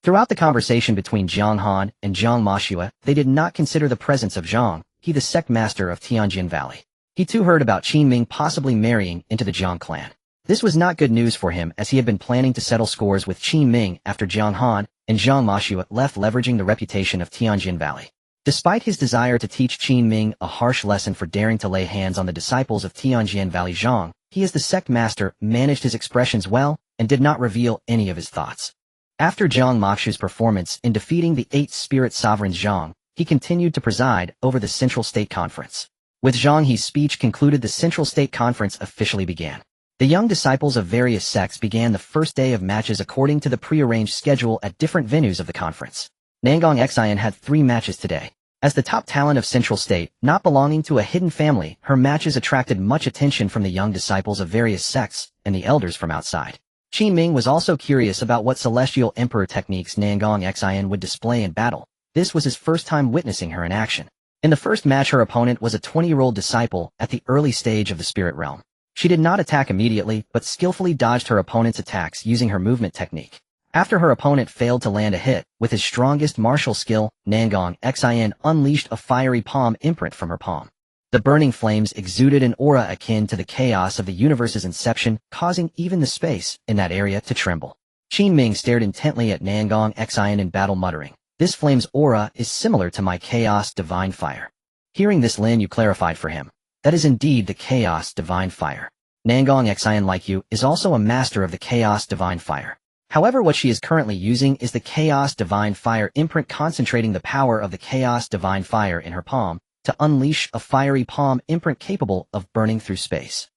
Throughout the conversation between Jiang Han and Jiang Moshua, they did not consider the presence of Zhang, he the sect master of Tianjin Valley. He too heard about Qin Ming possibly marrying into the Jiang clan. This was not good news for him, as he had been planning to settle scores with Qin Ming after Jiang Han and Jiang Moshua left, leveraging the reputation of Tianjin Valley. Despite his desire to teach Qin Ming a harsh lesson for daring to lay hands on the disciples of Tianjin Valley, Zhang, he as the sect master managed his expressions well and did not reveal any of his thoughts. After Jiang Mokshu's performance in defeating the 8 spirit sovereigns Zhang, he continued to preside over the Central State Conference. With Zhang He's speech concluded, the Central State Conference officially began. The young disciples of various sects began the first day of matches according to the prearranged schedule at different venues of the conference. Nangong Xian had 3 matches today. As the top talent of Central State, not belonging to a hidden family, her matches attracted much attention from the young disciples of various sects and the elders from outside. Qin Ming was also curious about what Celestial Emperor techniques Nangong Xian would display in battle. This was his first time witnessing her in action. In the first match, her opponent was a 20-year-old disciple at the early stage of the spirit realm. She did not attack immediately, but skillfully dodged her opponent's attacks using her movement technique. After her opponent failed to land a hit, with his strongest martial skill, Nangong Xian unleashed a fiery palm imprint from her palm. The burning flames exuded an aura akin to the chaos of the universe's inception, causing even the space in that area to tremble. Qin Ming stared intently at Nangong Xian in battle, muttering, "This flame's aura is similar to my chaos divine fire." Hearing this, Lin Yu clarified for him, "That is indeed the chaos divine fire. Nangong Xian, like you, is also a master of the chaos divine fire. However, what she is currently using is the Chaos Divine Fire imprint, concentrating the power of the Chaos Divine Fire in her palm to unleash a fiery palm imprint capable of burning through space."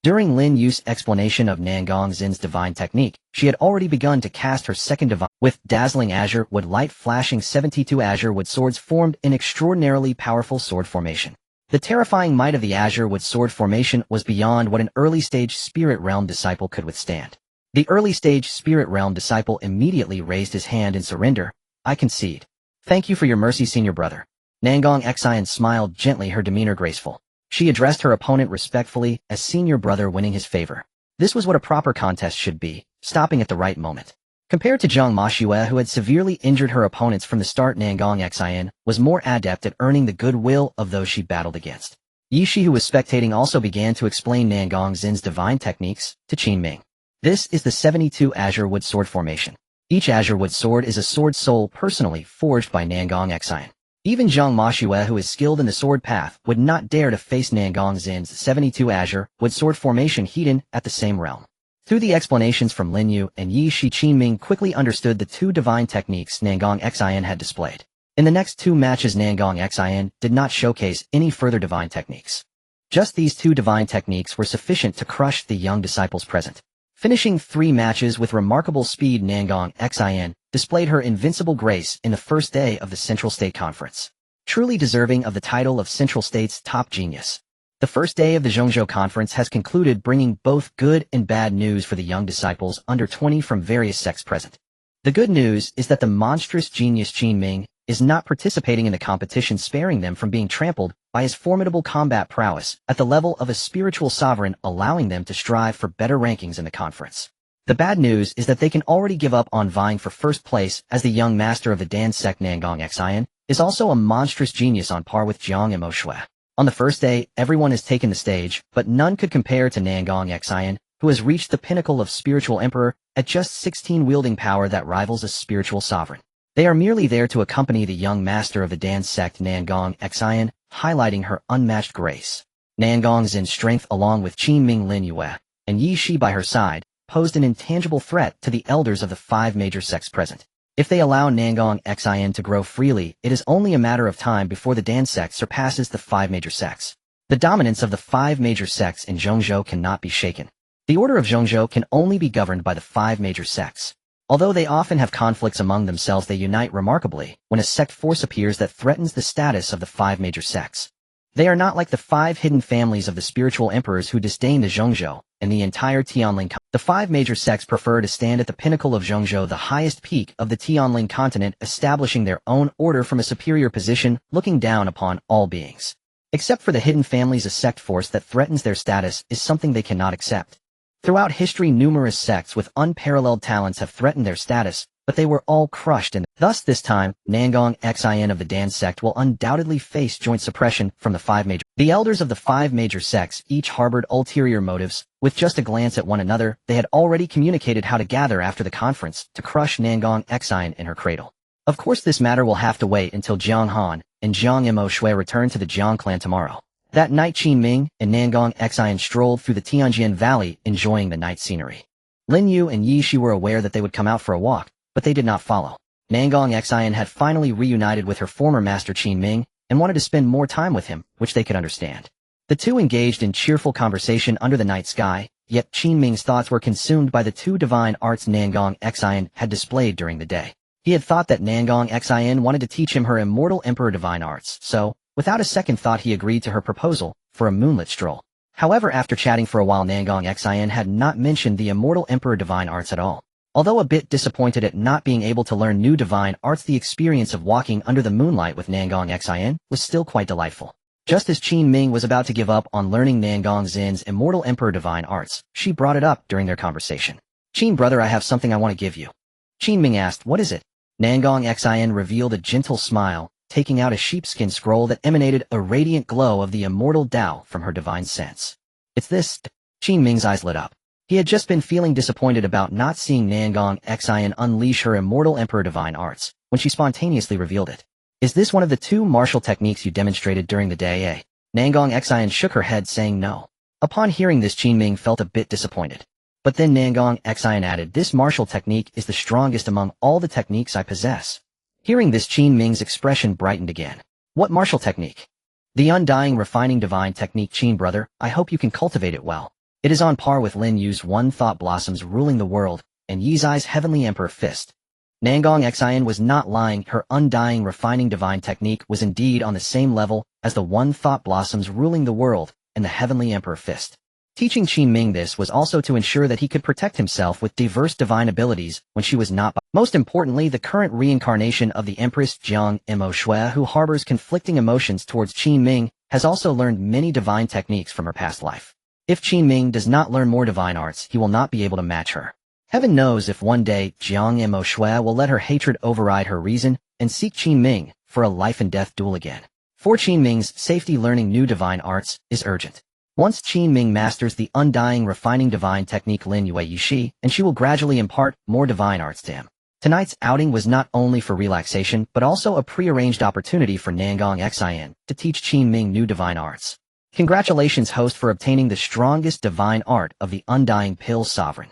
During Lin Yu's explanation of Nangong Xian's divine technique, she had already begun to cast her second divine, with dazzling azure wood light flashing. 72 azure wood swords formed an extraordinarily powerful sword formation. The terrifying might of the azure wood sword formation was beyond what an early-stage spirit realm disciple could withstand. The early-stage spirit realm disciple immediately raised his hand in surrender. "I concede. Thank you for your mercy, senior brother." Nangong Xian smiled gently, her demeanor graceful. She addressed her opponent respectfully as senior brother, winning his favor. This was what a proper contest should be, stopping at the right moment. Compared to Jiang Moshua, who had severely injured her opponents from the start, Nangong Xian was more adept at earning the goodwill of those she battled against. Yi Shi, who was spectating, also began to explain Nangong Xian's divine techniques to Qin Ming. This is the 72 azure wood sword formation. Each azure wood sword is a sword soul personally forged by Nangong Xian. Even Jiang Moshua, who is skilled in the sword path, would not dare to face Nangong Xian's 72 azure wood sword formation hidden at the same realm. Through the explanations from Lin Yu and Yi Shi, Qin Ming quickly understood the 2 divine techniques Nangong Xian had displayed. In the next 2 matches, Nangong Xian did not showcase any further divine techniques. Just these two divine techniques were sufficient to crush the young disciples present. Finishing 3 matches with remarkable speed, Nangong Xin displayed her invincible grace in the first day of the Central State Conference. Truly deserving of the title of Central State's top genius. The first day of the Zhongzhou Conference has concluded, bringing both good and bad news for the young disciples under 20 from various sects present. The good news is that the monstrous genius Qin Ming is not participating in the competition, sparing them from being trampled by his formidable combat prowess at the level of a spiritual sovereign, allowing them to strive for better rankings in the conference. The bad news is that they can already give up on vying for first place, as the young master of the Dan sect Nangong Xin is also a monstrous genius on par with Hmph. On the first day, everyone has taken the stage, but none could compare to Nangong Xin, who has reached the pinnacle of spiritual emperor at just 16, wielding power that rivals a spiritual sovereign. They are merely there to accompany the young master of the Dan sect Nangong Xin, highlighting her unmatched grace. Nangong Xin's strength, along with Qin Ming, Lin Yue, and Yi Shi by her side, posed an intangible threat to the elders of the 5 major sects present. If they allow Nangong Xin to grow freely, it is only a matter of time before the Dan sect surpasses the 5 major sects. The dominance of the 5 major sects in Zhongzhou cannot be shaken. The order of Zhongzhou can only be governed by the 5 major sects. Although they often have conflicts among themselves, they unite remarkably when a sect force appears that threatens the status of the 5 major sects. They are not like the 5 hidden families of the spiritual emperors who disdain the Zhongzhou and the entire Tianling. The 5 major sects prefer to stand at the pinnacle of Zhongzhou, the highest peak of the Tianling continent, establishing their own order from a superior position, looking down upon all beings. Except for the hidden families, a sect force that threatens their status is something they cannot accept. Throughout history, numerous sects with unparalleled talents have threatened their status, but they were all crushed, and thus this time, Nangong Xin of the Dan sect will undoubtedly face joint suppression from the 5 major. The elders of the 5 major sects each harbored ulterior motives. With just a glance at one another, they had already communicated how to gather after the conference to crush Nangong Xin in her cradle. Of course, this matter will have to wait until Jiang Han and Jiang Hmph return to the Jiang clan tomorrow. That night, Qin Ming and Nangong Xin strolled through the Tianjian Valley, enjoying the night scenery. Lin Yu and Yi Shi were aware that they would come out for a walk, but they did not follow. Nangong Xin had finally reunited with her former master Qin Ming and wanted to spend more time with him, which they could understand. The two engaged in cheerful conversation under the night sky, yet Qin Ming's thoughts were consumed by the 2 divine arts Nangong Xin had displayed during the day. He had thought that Nangong Xin wanted to teach him her immortal emperor divine arts, so, without a second thought, he agreed to her proposal for a moonlit stroll. However, after chatting for a while, Nangong Xin had not mentioned the immortal emperor divine arts at all. Although a bit disappointed at not being able to learn new divine arts, the experience of walking under the moonlight with Nangong Xin was still quite delightful. Just as Qin Ming was about to give up on learning Nangong Xin's immortal emperor divine arts, she brought it up during their conversation. "Qin brother, I have something I want to give you." Qin Ming asked, "What is it?" Nangong Xin revealed a gentle smile, taking out a sheepskin scroll that emanated a radiant glow of the immortal Tao from her divine sense. "It's this." Qin Ming's eyes lit up. He had just been feeling disappointed about not seeing Nangong Xin unleash her immortal emperor divine arts, when she spontaneously revealed it. "Is this one of the 2 martial techniques you demonstrated during the day?" Nangong Xin shook her head, saying no. Upon hearing this, Qin Ming felt a bit disappointed. But then Nangong Xin added, "This martial technique is the strongest among all the techniques I possess." Hearing this, Qin Ming's expression brightened again. "What martial technique?" "The undying refining divine technique, Qin brother. I hope you can cultivate it well. It is on par with Lin Yu's one thought blossoms ruling the world, and Yi Zai's heavenly emperor fist." Nangong Xin was not lying. Her undying refining divine technique was indeed on the same level as the one thought blossoms ruling the world and the heavenly emperor fist. Teaching Qin Ming this was also to ensure that he could protect himself with diverse divine abilities when she was not. Most importantly, the current reincarnation of the Empress Jiang Hmph, who harbors conflicting emotions towards Qin Ming, has also learned many divine techniques from her past life. If Qin Ming does not learn more divine arts, he will not be able to match her. Heaven knows if one day Jiang Hmph will let her hatred override her reason and seek Qin Ming for a life-and-death duel again. For Qin Ming's safety, learning new divine arts is urgent. Once Qin Ming masters the undying refining divine technique Lin Yue Yishi, and she will gradually impart more divine arts to him. Tonight's outing was not only for relaxation, but also a prearranged opportunity for Nangong Xin to teach Qin Ming new divine arts. Congratulations, host, for obtaining the strongest divine art of the Undying Pill Sovereign.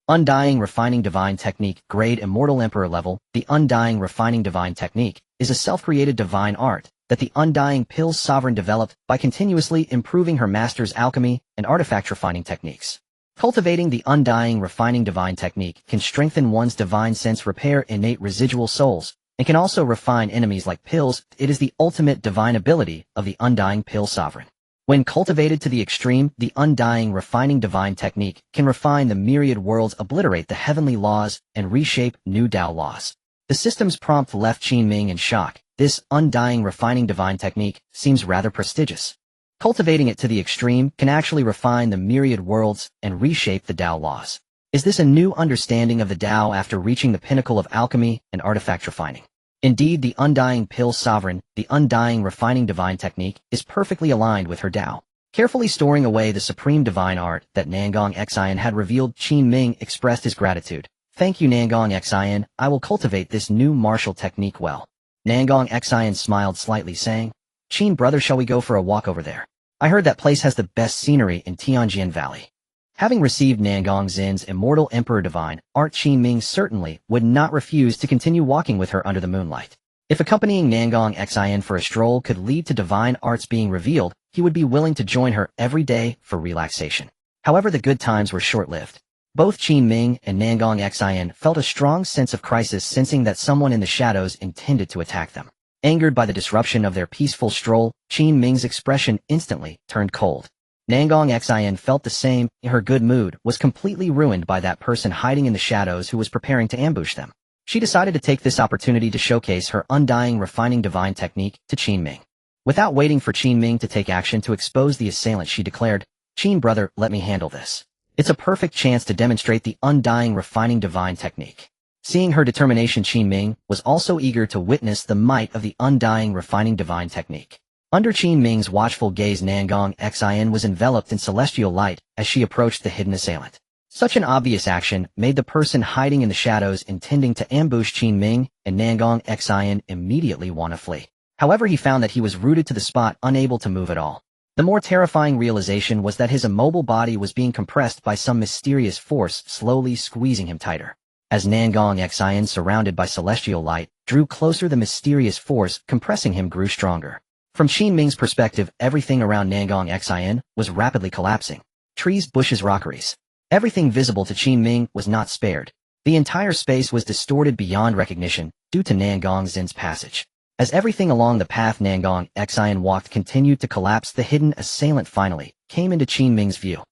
Undying Refining Divine Technique, Grade Immortal Emperor Level. The Undying Refining Divine Technique is a self-created divine art that the undying Pill's sovereign developed by continuously improving her master's alchemy and artifact refining techniques. Cultivating the undying refining divine technique can strengthen one's divine sense, repair innate residual souls, and can also refine enemies like Pills. It is the ultimate divine ability of the undying Pill sovereign. When cultivated to the extreme, the undying refining divine technique can refine the myriad worlds, obliterate the heavenly laws, and reshape new Tao laws. The system's prompt left Qin Ming in shock. This undying refining divine technique seems rather prestigious. Cultivating it to the extreme can actually refine the myriad worlds and reshape the Tao laws. Is this a new understanding of the Tao after reaching the pinnacle of alchemy and artifact refining? Indeed, the undying Pill sovereign, the undying refining divine technique, is perfectly aligned with her Tao. Carefully storing away the supreme divine art that Nangong Xian had revealed, Qin Ming expressed his gratitude. Thank you, Nangong Xian, I will cultivate this new martial technique well. Nangong Xian smiled slightly, saying, Qin brother, shall we go for a walk over there? I heard that place has the best scenery in Tianjin Valley. Having received Nangong Zin's immortal Emperor divine art, Qin Ming certainly would not refuse to continue walking with her under the moonlight. If accompanying Nangong Xian for a stroll could lead to divine arts being revealed, he would be willing to join her every day for relaxation. However, the good times were short-lived. Both Qin Ming and Nangong Xian felt a strong sense of crisis, sensing that someone in the shadows intended to attack them. Angered by the disruption of their peaceful stroll, Qin Ming's expression instantly turned cold. Nangong Xian felt the same. Her good mood was completely ruined by that person hiding in the shadows who was preparing to ambush them. She decided to take this opportunity to showcase her undying refining divine technique to Qin Ming. Without waiting for Qin Ming to take action to expose the assailant, she declared, Qin brother, let me handle this. It's a perfect chance to demonstrate the undying refining divine technique. Seeing her determination, Qin Ming was also eager to witness the might of the undying refining divine technique. Under Qin Ming's watchful gaze, Nangong Xian was enveloped in celestial light as she approached the hidden assailant. Such an obvious action made the person hiding in the shadows intending to ambush Qin Ming and Nangong Xian immediately want to flee. However, he found that he was rooted to the spot, unable to move at all. The more terrifying realization was that his immobile body was being compressed by some mysterious force, slowly squeezing him tighter. As Nangong Xian, surrounded by celestial light, drew closer, the mysterious force compressing him grew stronger. From Qin Ming's perspective, everything around Nangong Xian was rapidly collapsing. Trees, bushes, rockeries. Everything visible to Qin Ming was not spared. The entire space was distorted beyond recognition due to Nangong Zin's passage. As everything along the path Nangong Xian walked continued to collapse, the hidden assailant finally came into Qin Ming's view.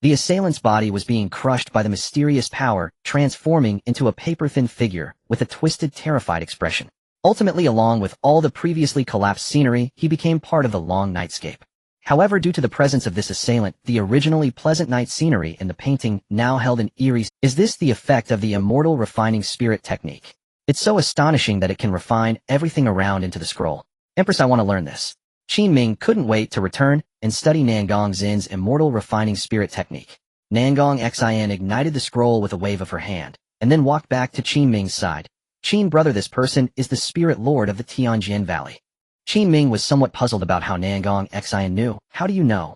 The assailant's body was being crushed by the mysterious power, transforming into a paper-thin figure with a twisted, terrified expression. Ultimately, along with all the previously collapsed scenery, he became part of the long nightscape. However, due to the presence of this assailant, the originally pleasant night scenery in the painting now held an eerie. Is this the effect of the immortal refining spirit technique? It's so astonishing that it can refine everything around into the scroll. Empress, I want to learn this. Qin Ming couldn't wait to return and study Nangong Zin's immortal refining spirit technique. Nangong Xian ignited the scroll with a wave of her hand, and then walked back to Qin Ming's side. Qin brother, this person is the spirit lord of the Tianjin Valley. Qin Ming was somewhat puzzled about how Nangong Xian knew. How do you know?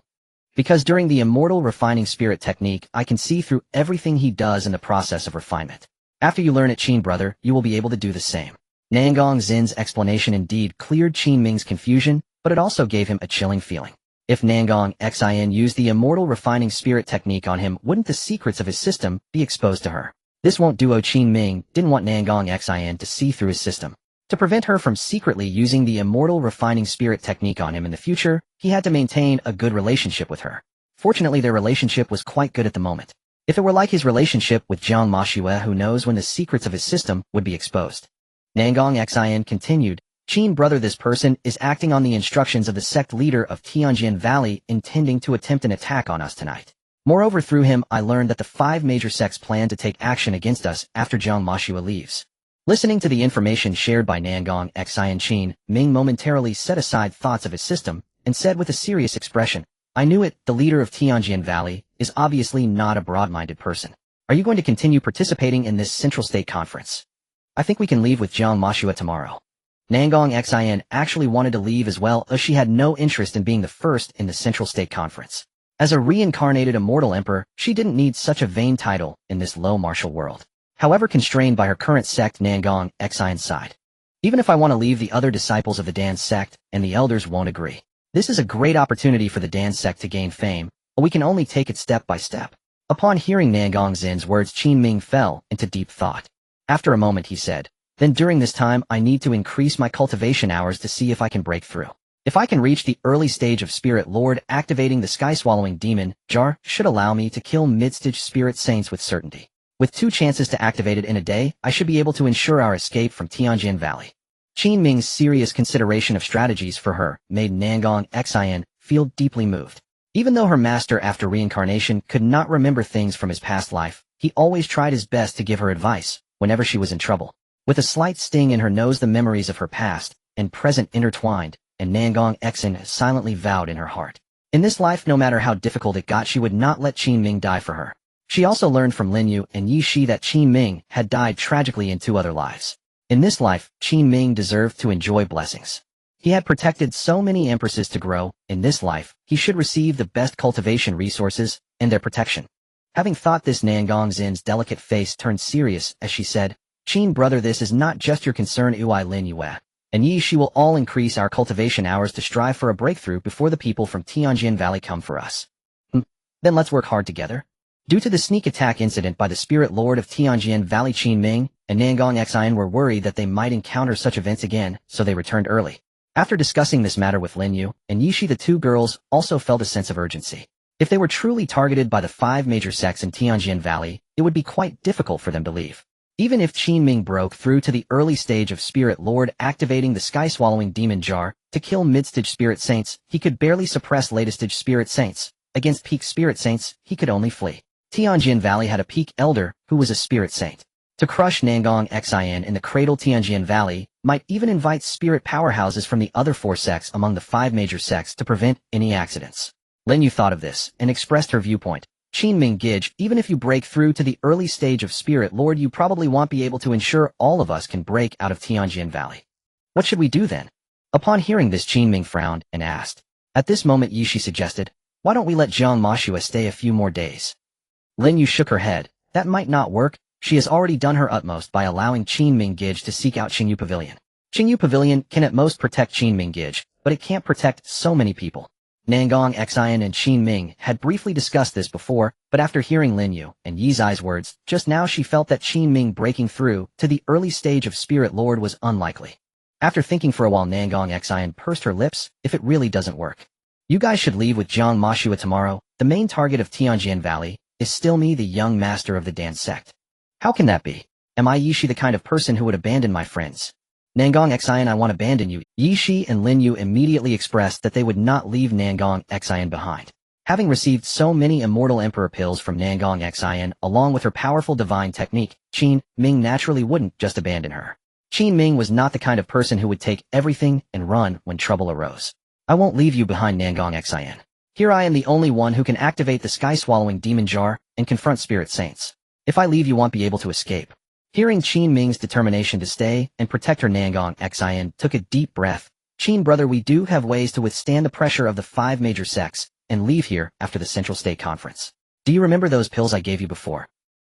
Because during the immortal refining spirit technique, I can see through everything he does in the process of refinement. After you learn it, Qin brother, you will be able to do the same. Nangong Zin's explanation indeed cleared Qin Ming's confusion, but it also gave him a chilling feeling. If Nangong Xian used the immortal refining spirit technique on him, wouldn't the secrets of his system be exposed to her? This won't do. Qin Ming didn't want Nangong Xian to see through his system. To prevent her from secretly using the immortal refining spirit technique on him in the future, he had to maintain a good relationship with her. Fortunately, their relationship was quite good at the moment. If it were like his relationship with Jiang Mashue, who knows when the secrets of his system would be exposed. Nangong Xian continued, Qin brother, this person is acting on the instructions of the sect leader of Tianjin Valley, intending to attempt an attack on us tonight. Moreover, through him, I learned that the 5 major sects plan to take action against us after Jiang Mashue leaves. Listening to the information shared by Nangong Xian, Qin Ming momentarily set aside thoughts of his system and said with a serious expression, I knew it, the leader of Tianjin Valley is obviously not a broad-minded person. Are you going to continue participating in this Central State Conference? I think we can leave with Jiang Mashue tomorrow. Nangong Xian actually wanted to leave as well, as she had no interest in being the first in the Central State Conference. As a reincarnated immortal emperor, she didn't need such a vain title in this low martial world. However, constrained by her current sect, Nangong Xian sighed. Even if I want to leave the other disciples of the Dan sect, and the elders won't agree. This is a great opportunity for the Dan sect to gain fame, but we can only take it step by step. Upon hearing Nangong Zin's words, Qin Ming fell into deep thought. After a moment he said, "Then during this time I need to increase my cultivation hours to see if I can break through. If I can reach the early stage of Spirit Lord, activating the sky-swallowing demon jar should allow me to kill mid-stage spirit saints with certainty. With 2 chances to activate it in a day, I should be able to ensure our escape from Tianjin Valley." Qin Ming's serious consideration of strategies for her made Nangong Xian feel deeply moved. Even though her master after reincarnation could not remember things from his past life, he always tried his best to give her advice whenever she was in trouble. With a slight sting in her nose, the memories of her past and present intertwined, and Nangong Xian silently vowed in her heart. In this life, no matter how difficult it got, she would not let Qin Ming die for her. She also learned from Lin Yu and Yi Shi that Qin Ming had died tragically in 2 other lives. In this life, Qin Ming deserved to enjoy blessings. He had protected so many empresses to grow. In this life, he should receive the best cultivation resources and their protection. Having thought this, Nangong Zin's delicate face turned serious as she said, "Qin brother, this is not just your concern. Ui Lin Yue and Yi Shi will all increase our cultivation hours to strive for a breakthrough before the people from Tianjin Valley come for us. Then let's work hard together." Due to the sneak attack incident by the Spirit Lord of Tianjin Valley, Qin Ming and Nangong Xian were worried that they might encounter such events again, so they returned early. After discussing this matter with Lin Yu and Yi Shi, the 2 girls also felt a sense of urgency. If they were truly targeted by the 5 major sects in Tianjin Valley, it would be quite difficult for them to leave. Even if Qin Ming broke through to the early stage of Spirit Lord, activating the sky-swallowing demon jar to kill mid-stage spirit saints, he could barely suppress latest-stage spirit saints. Against peak spirit saints, he could only flee. Tianjin Valley had a peak elder who was a spirit saint. To crush Nangong Xian in the cradle, Tianjin Valley might even invite spirit powerhouses from the other 4 sects among the 5 major sects to prevent any accidents. Lin Yu thought of this and expressed her viewpoint. "Qin Ming Gij, even if you break through to the early stage of Spirit Lord, you probably won't be able to ensure all of us can break out of Tianjin Valley. What should we do then?" Upon hearing this, Qin Ming frowned and asked. At this moment, Yi Shi suggested, "Why don't we let Jiang Mashua stay a few more days?" Lin Yu shook her head. That might not work. She has already done her utmost by allowing Qin Ming Gij to seek out Qingyu Pavilion. Qingyu Pavilion can at most protect Qin Ming Gij, but it can't protect so many people. Nangong Xian and Qin Ming had briefly discussed this before, but after hearing Lin Yu and Yi Zai's words, just now she felt that Qin Ming breaking through to the early stage of Spirit Lord was unlikely. After thinking for a while, Nangong Xian pursed her lips. "If it really doesn't work, you guys should leave with Jiang Mashua tomorrow. The main target of Tianjin Valley is still me, the young master of the Dan sect." "How can that be? Am I Yi Shi the kind of person who would abandon my friends?" "Nangong Xian, I won't abandon you." Yi Shi and Lin Yu immediately expressed that they would not leave Nangong Xian behind. Having received so many immortal emperor pills from Nangong Xian along with her powerful divine technique, Qin Ming naturally wouldn't just abandon her. Qin Ming was not the kind of person who would take everything and run when trouble arose. "I won't leave you behind, Nangong Xian. Here I am, the only one who can activate the sky-swallowing demon jar and confront spirit saints. If I leave, you won't be able to escape." Hearing Qin Ming's determination to stay and protect her, Nangong Xian took a deep breath. "Qin brother, we do have ways to withstand the pressure of the 5 major sects and leave here after the Central State Conference. Do you remember those pills I gave you before?"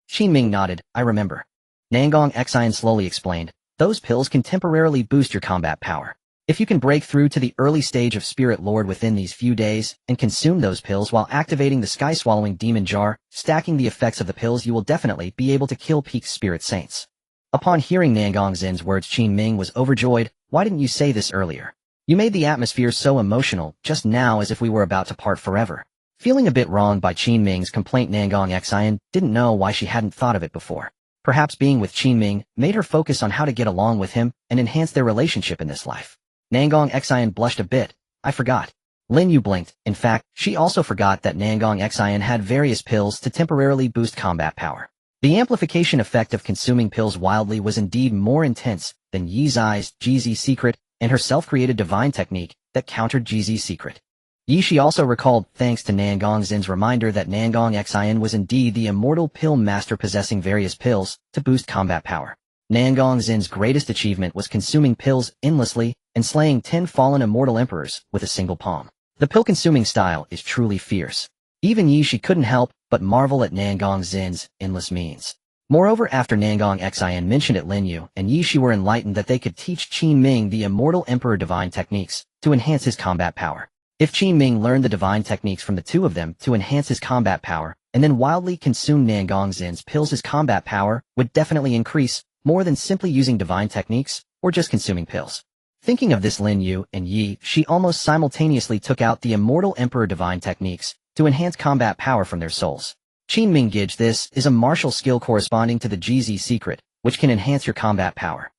Qin Ming nodded. "I remember." Nangong Xian slowly explained, "Those pills can temporarily boost your combat power. If you can break through to the early stage of Spirit Lord within these few days and consume those pills while activating the sky-swallowing demon jar, stacking the effects of the pills, you will definitely be able to kill peak spirit saints." Upon hearing Nangong Zin's words, Qin Ming was overjoyed. "Why didn't you say this earlier? You made the atmosphere so emotional just now, as if we were about to part forever." Feeling a bit wronged by Qin Ming's complaint, Nangong Xian didn't know why she hadn't thought of it before. Perhaps being with Qin Ming made her focus on how to get along with him and enhance their relationship in this life. Nangong Xian blushed a bit. "I forgot." Lin Yu blinked. In fact, she also forgot that Nangong Xian had various pills to temporarily boost combat power. The amplification effect of consuming pills wildly was indeed more intense than Yi Zai's GZ secret and her self-created divine technique that countered GZ's secret. Yi Shi also recalled, thanks to Nangong Zin's reminder, that Nangong Xian was indeed the immortal pill master possessing various pills to boost combat power. Nangong Zin's greatest achievement was consuming pills endlessly and slaying 10 fallen immortal emperors with a single palm. The pill-consuming style is truly fierce. Even Yi Shi couldn't help but marvel at Nangong Zin's endless means. Moreover, after Nangong Xian mentioned it, Lin Yu and Yi Shi were enlightened that they could teach Qin Ming the immortal emperor divine techniques to enhance his combat power. If Qin Ming learned the divine techniques from the two of them to enhance his combat power, and then wildly consumed Nangong Xian's pills, his combat power would definitely increase more than simply using divine techniques or just consuming pills. Thinking of this, Lin Yu and Yi Shi almost simultaneously took out the immortal emperor divine techniques to enhance combat power from their souls. Qin Ming Gij, this is a martial skill corresponding to the GZ secret, which can enhance your combat power.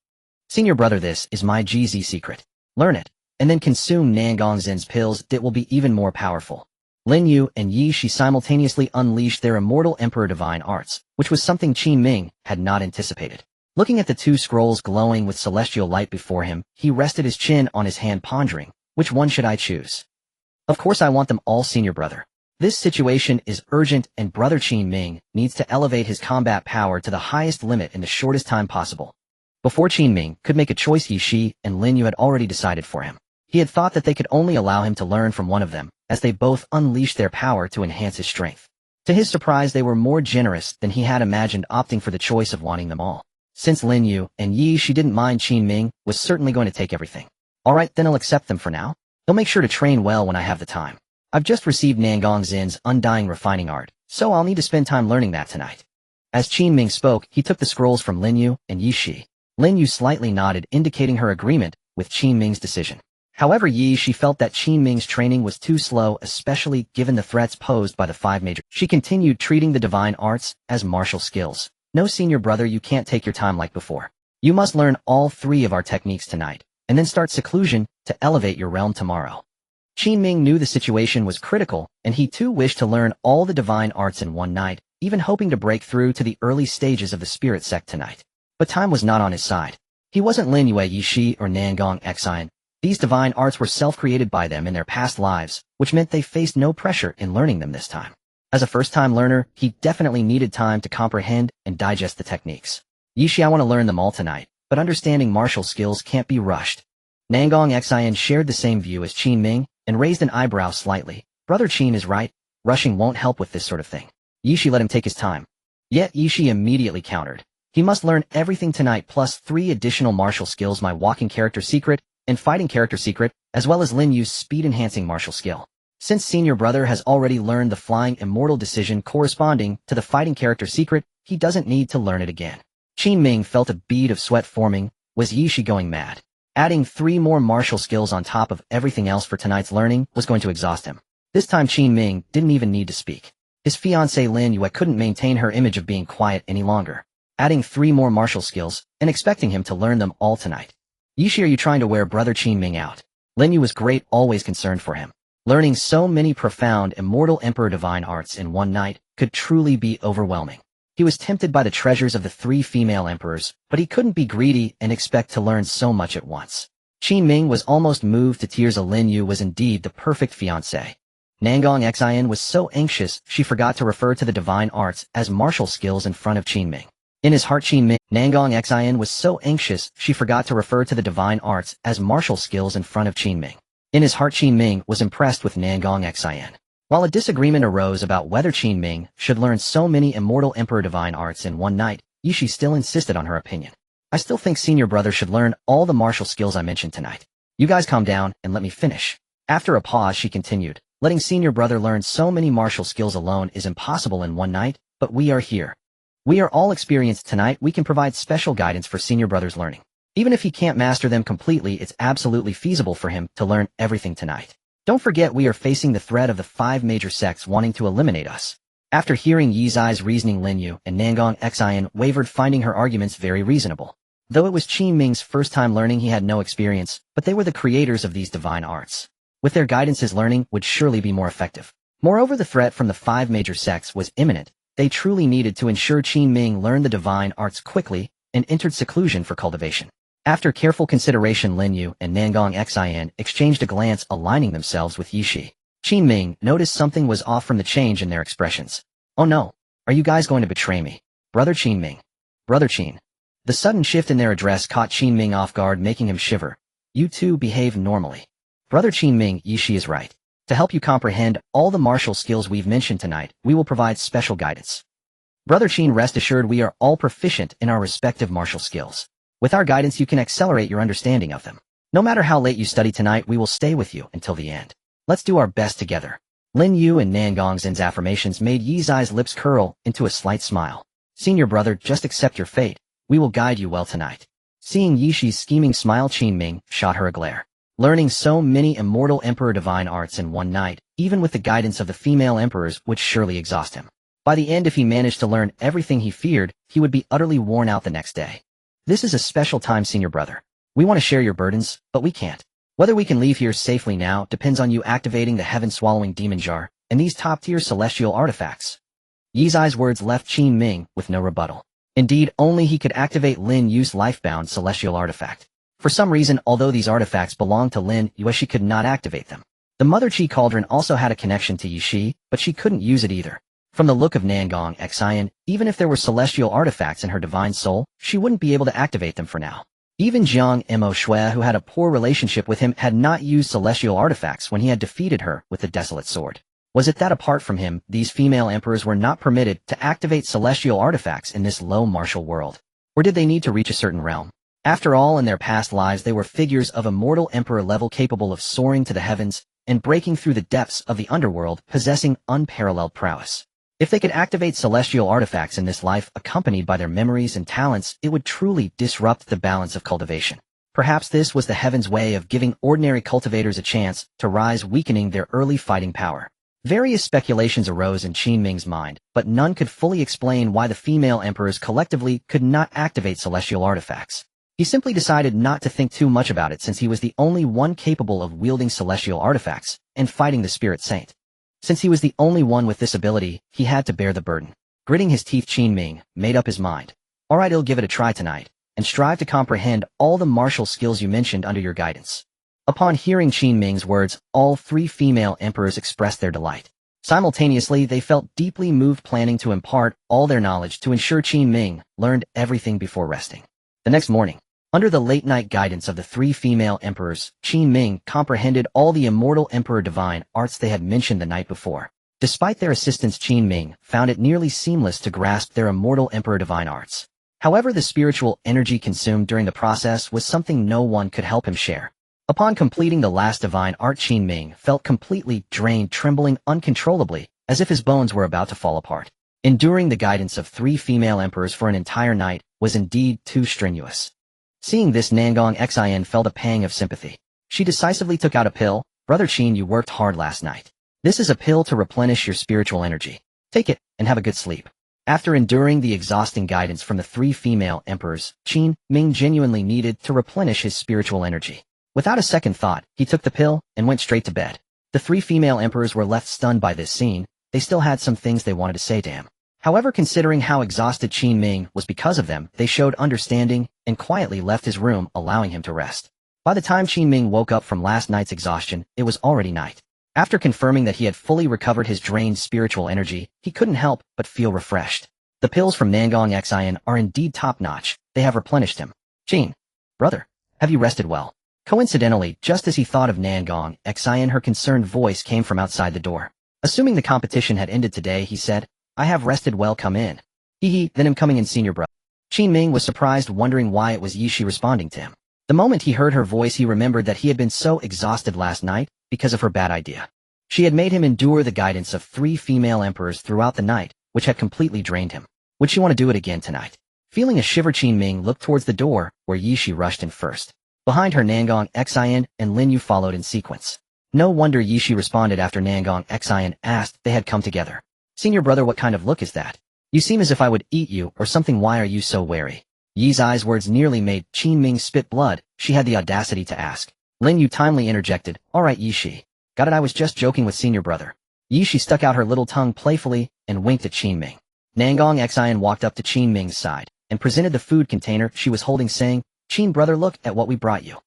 Senior brother, this is my GZ secret. Learn it, and then consume Nangong Xian's pills that will be even more powerful. Lin Yu and Yi Shi simultaneously unleashed their immortal emperor divine arts, which was something Qin Ming had not anticipated. Looking at the two scrolls glowing with celestial light before him, he rested his chin on his hand, pondering, which one should I choose? Of course I want them all, senior brother. This situation is urgent and brother Qin Ming needs to elevate his combat power to the highest limit in the shortest time possible. Before Qin Ming could make a choice, Yi Shi and Lin Yu had already decided for him. He had thought that they could only allow him to learn from one of them, as they both unleashed their power to enhance his strength. To his surprise, they were more generous than he had imagined, opting for the choice of wanting them all. Since Lin Yu and Yi Shi didn't mind, Qin Ming was certainly going to take everything. Alright, then I'll accept them for now. He'll make sure to train well when I have the time. I've just received Nangong Xian's undying refining art, so I'll need to spend time learning that tonight. As Qin Ming spoke, he took the scrolls from Lin Yu and Yi Shi. Lin Yu slightly nodded, indicating her agreement with Qin Ming's decision. However, Yi Shi felt that Qin Ming's training was too slow, especially given the threats posed by the five major. She continued, treating the divine arts as martial skills. No, senior brother, you can't take your time like before. You must learn all three of our techniques tonight, and then start seclusion to elevate your realm tomorrow. Qin Ming knew the situation was critical, and he too wished to learn all the divine arts in one night, even hoping to break through to the early stages of the spirit sect tonight. But time was not on his side. He wasn't Lin Yu, Yi Shi, or Nangong Xian. These divine arts were self-created by them in their past lives, which meant they faced no pressure in learning them this time. As a first-time learner, he definitely needed time to comprehend and digest the techniques. Yi Shi, I want to learn them all tonight, but understanding martial skills can't be rushed. Nangong Xian shared the same view as Qin Ming, and raised an eyebrow slightly. Brother Qin is right, rushing won't help with this sort of thing. Yi Shi, let him take his time. Yet Yi Shi immediately countered. He must learn everything tonight, plus 3 additional martial skills: my walking character secret and fighting character secret, as well as Lin Yu's speed-enhancing martial skill. Since senior brother has already learned the flying immortal decision corresponding to the fighting character secret, he doesn't need to learn it again. Qin Ming felt a bead of sweat forming. Was Yi Shi going mad? Adding 3 more martial skills on top of everything else for tonight's learning was going to exhaust him. This time Qin Ming didn't even need to speak. His fiancée Lin Yu couldn't maintain her image of being quiet any longer. Adding 3 more martial skills and expecting him to learn them all tonight. Yi Shi, are you trying to wear brother Qin Ming out? Lin Yu was great, always concerned for him. Learning so many profound immortal emperor divine arts in one night could truly be overwhelming. He was tempted by the treasures of the 3 female emperors, but he couldn't be greedy and expect to learn so much at once. Qin Ming was almost moved to tears. Lin Yu was indeed the perfect fiancé. Nangong Xian was so anxious she forgot to refer to the divine arts as martial skills in front of Qin Ming. In his heart, Nangong Xian was so anxious she forgot to refer to the divine arts as martial skills in front of Qin Ming. In his heart, Qin Ming was impressed with Nangong Xian. While a disagreement arose about whether Qin Ming should learn so many immortal emperor divine arts in one night, Yi Shi still insisted on her opinion. I still think senior brother should learn all the martial skills I mentioned tonight. You guys calm down and let me finish. After a pause, she continued, letting senior brother learn so many martial skills alone is impossible in one night, but we are here. We are all experienced tonight. We can provide special guidance for senior brother's learning. Even if he can't master them completely, it's absolutely feasible for him to learn everything tonight. Don't forget, we are facing the threat of the 5 major sects wanting to eliminate us. After hearing Yi Zai's reasoning, Lin Yu and Nangong Xian wavered, finding her arguments very reasonable. Though it was Qin Ming's first time learning, he had no experience, but they were the creators of these divine arts. With their guidance, his learning would surely be more effective. Moreover, the threat from the 5 major sects was imminent. They truly needed to ensure Qin Ming learned the divine arts quickly and entered seclusion for cultivation. After careful consideration, Lin Yu and Nangong Xian exchanged a glance, aligning themselves with Yi Shi. Qin Ming noticed something was off from the change in their expressions. Oh no, are you guys going to betray me? Brother Qin Ming. Brother Qin. The sudden shift in their address caught Qin Ming off guard, making him shiver. You two behave normally. Brother Qin Ming, Yi Shi is right. To help you comprehend all the martial skills we've mentioned tonight, we will provide special guidance. Brother Qin, rest assured we are all proficient in our respective martial skills. With our guidance you can accelerate your understanding of them. No matter how late you study tonight, we will stay with you until the end. Let's do our best together. Lin Yu and Nangong's affirmations made Yi Zai's lips curl into a slight smile. Senior brother, just accept your fate. We will guide you well tonight. Seeing Yi Shi's scheming smile, Qin Ming shot her a glare. Learning so many immortal emperor divine arts in one night, even with the guidance of the female emperors, would surely exhaust him. By the end, if he managed to learn everything he feared, he would be utterly worn out the next day. This is a special time, senior brother. We want to share your burdens, but we can't. Whether we can leave here safely now depends on you activating the heaven-swallowing demon jar and these top-tier celestial artifacts. Yi Zai's words left Qin Ming with no rebuttal. Indeed, only he could activate Lin Yu's lifebound celestial artifact. For some reason, although these artifacts belonged to Lin Yu, she could not activate them. The Mother Qi cauldron also had a connection to Yi Shi, but she couldn't use it either. From the look of Nangong Xian, even if there were celestial artifacts in her divine soul, she wouldn't be able to activate them for now. Even Jiang Mo Shui, who had a poor relationship with him, had not used celestial artifacts when he had defeated her with the Desolate Sword. Was it that apart from him, these female emperors were not permitted to activate celestial artifacts in this low martial world? Or did they need to reach a certain realm? After all, in their past lives they were figures of immortal emperor level capable of soaring to the heavens and breaking through the depths of the underworld, possessing unparalleled prowess. If they could activate celestial artifacts in this life accompanied by their memories and talents, it would truly disrupt the balance of cultivation. Perhaps this was the heaven's way of giving ordinary cultivators a chance to rise, weakening their early fighting power. Various speculations arose in Qin Ming's mind, but none could fully explain why the female emperors collectively could not activate celestial artifacts. He simply decided not to think too much about it since he was the only one capable of wielding celestial artifacts and fighting the Spirit Saint. Since he was the only one with this ability, he had to bear the burden. Gritting his teeth, Qin Ming made up his mind. Alright, I'll give it a try tonight, and strive to comprehend all the martial skills you mentioned under your guidance. Upon hearing Qin Ming's words, all three female emperors expressed their delight. Simultaneously, they felt deeply moved, planning to impart all their knowledge to ensure Qin Ming learned everything before resting. The next morning, under the late-night guidance of the three female emperors, Qin Ming comprehended all the immortal emperor divine arts they had mentioned the night before. Despite their assistance, Qin Ming found it nearly seamless to grasp their immortal emperor divine arts. However, the spiritual energy consumed during the process was something no one could help him share. Upon completing the last divine art, Qin Ming felt completely drained, trembling uncontrollably, as if his bones were about to fall apart. Enduring the guidance of three female emperors for an entire night was indeed too strenuous. Seeing this, Nangong Xian felt a pang of sympathy. She decisively took out a pill. Brother Qin, you worked hard last night. This is a pill to replenish your spiritual energy. Take it, and have a good sleep. After enduring the exhausting guidance from the three female emperors, Qin Ming genuinely needed to replenish his spiritual energy. Without a second thought, he took the pill and went straight to bed. The three female emperors were left stunned by this scene. They still had some things they wanted to say to him. However, considering how exhausted Qin Ming was because of them, they showed understanding and quietly left his room, allowing him to rest. By the time Qin Ming woke up from last night's exhaustion, it was already night. After confirming that he had fully recovered his drained spiritual energy, he couldn't help but feel refreshed. The pills from Nangong Xian are indeed top-notch. They have replenished him. Qin, brother, have you rested well? Coincidentally, just as he thought of Nangong Xian, her concerned voice came from outside the door. Assuming the competition had ended today, he said, I have rested well, come in. Hee, then I'm coming in, senior brother. Qin Ming was surprised, wondering why it was Yi Shi responding to him. The moment he heard her voice, he remembered that he had been so exhausted last night because of her bad idea. She had made him endure the guidance of three female emperors throughout the night, which had completely drained him. Would she want to do it again tonight? Feeling a shiver, Qin Ming looked towards the door, where Yi Shi rushed in first. Behind her, Nangong Xian and Lin Yu followed in sequence. No wonder Yi Shi responded after Nangong Xian asked they had come together. Senior brother, what kind of look is that? You seem as if I would eat you or something. Why are you so wary? Yi Zai's words nearly made Qin Ming spit blood. She had the audacity to ask. Lin Yu timely interjected, alright Yi Shi. Got it, I was just joking with senior brother. Yi Shi stuck out her little tongue playfully and winked at Qin Ming. Nangong Xian walked up to Qin Ming's side and presented the food container she was holding, saying, Qin brother, look at what we brought you.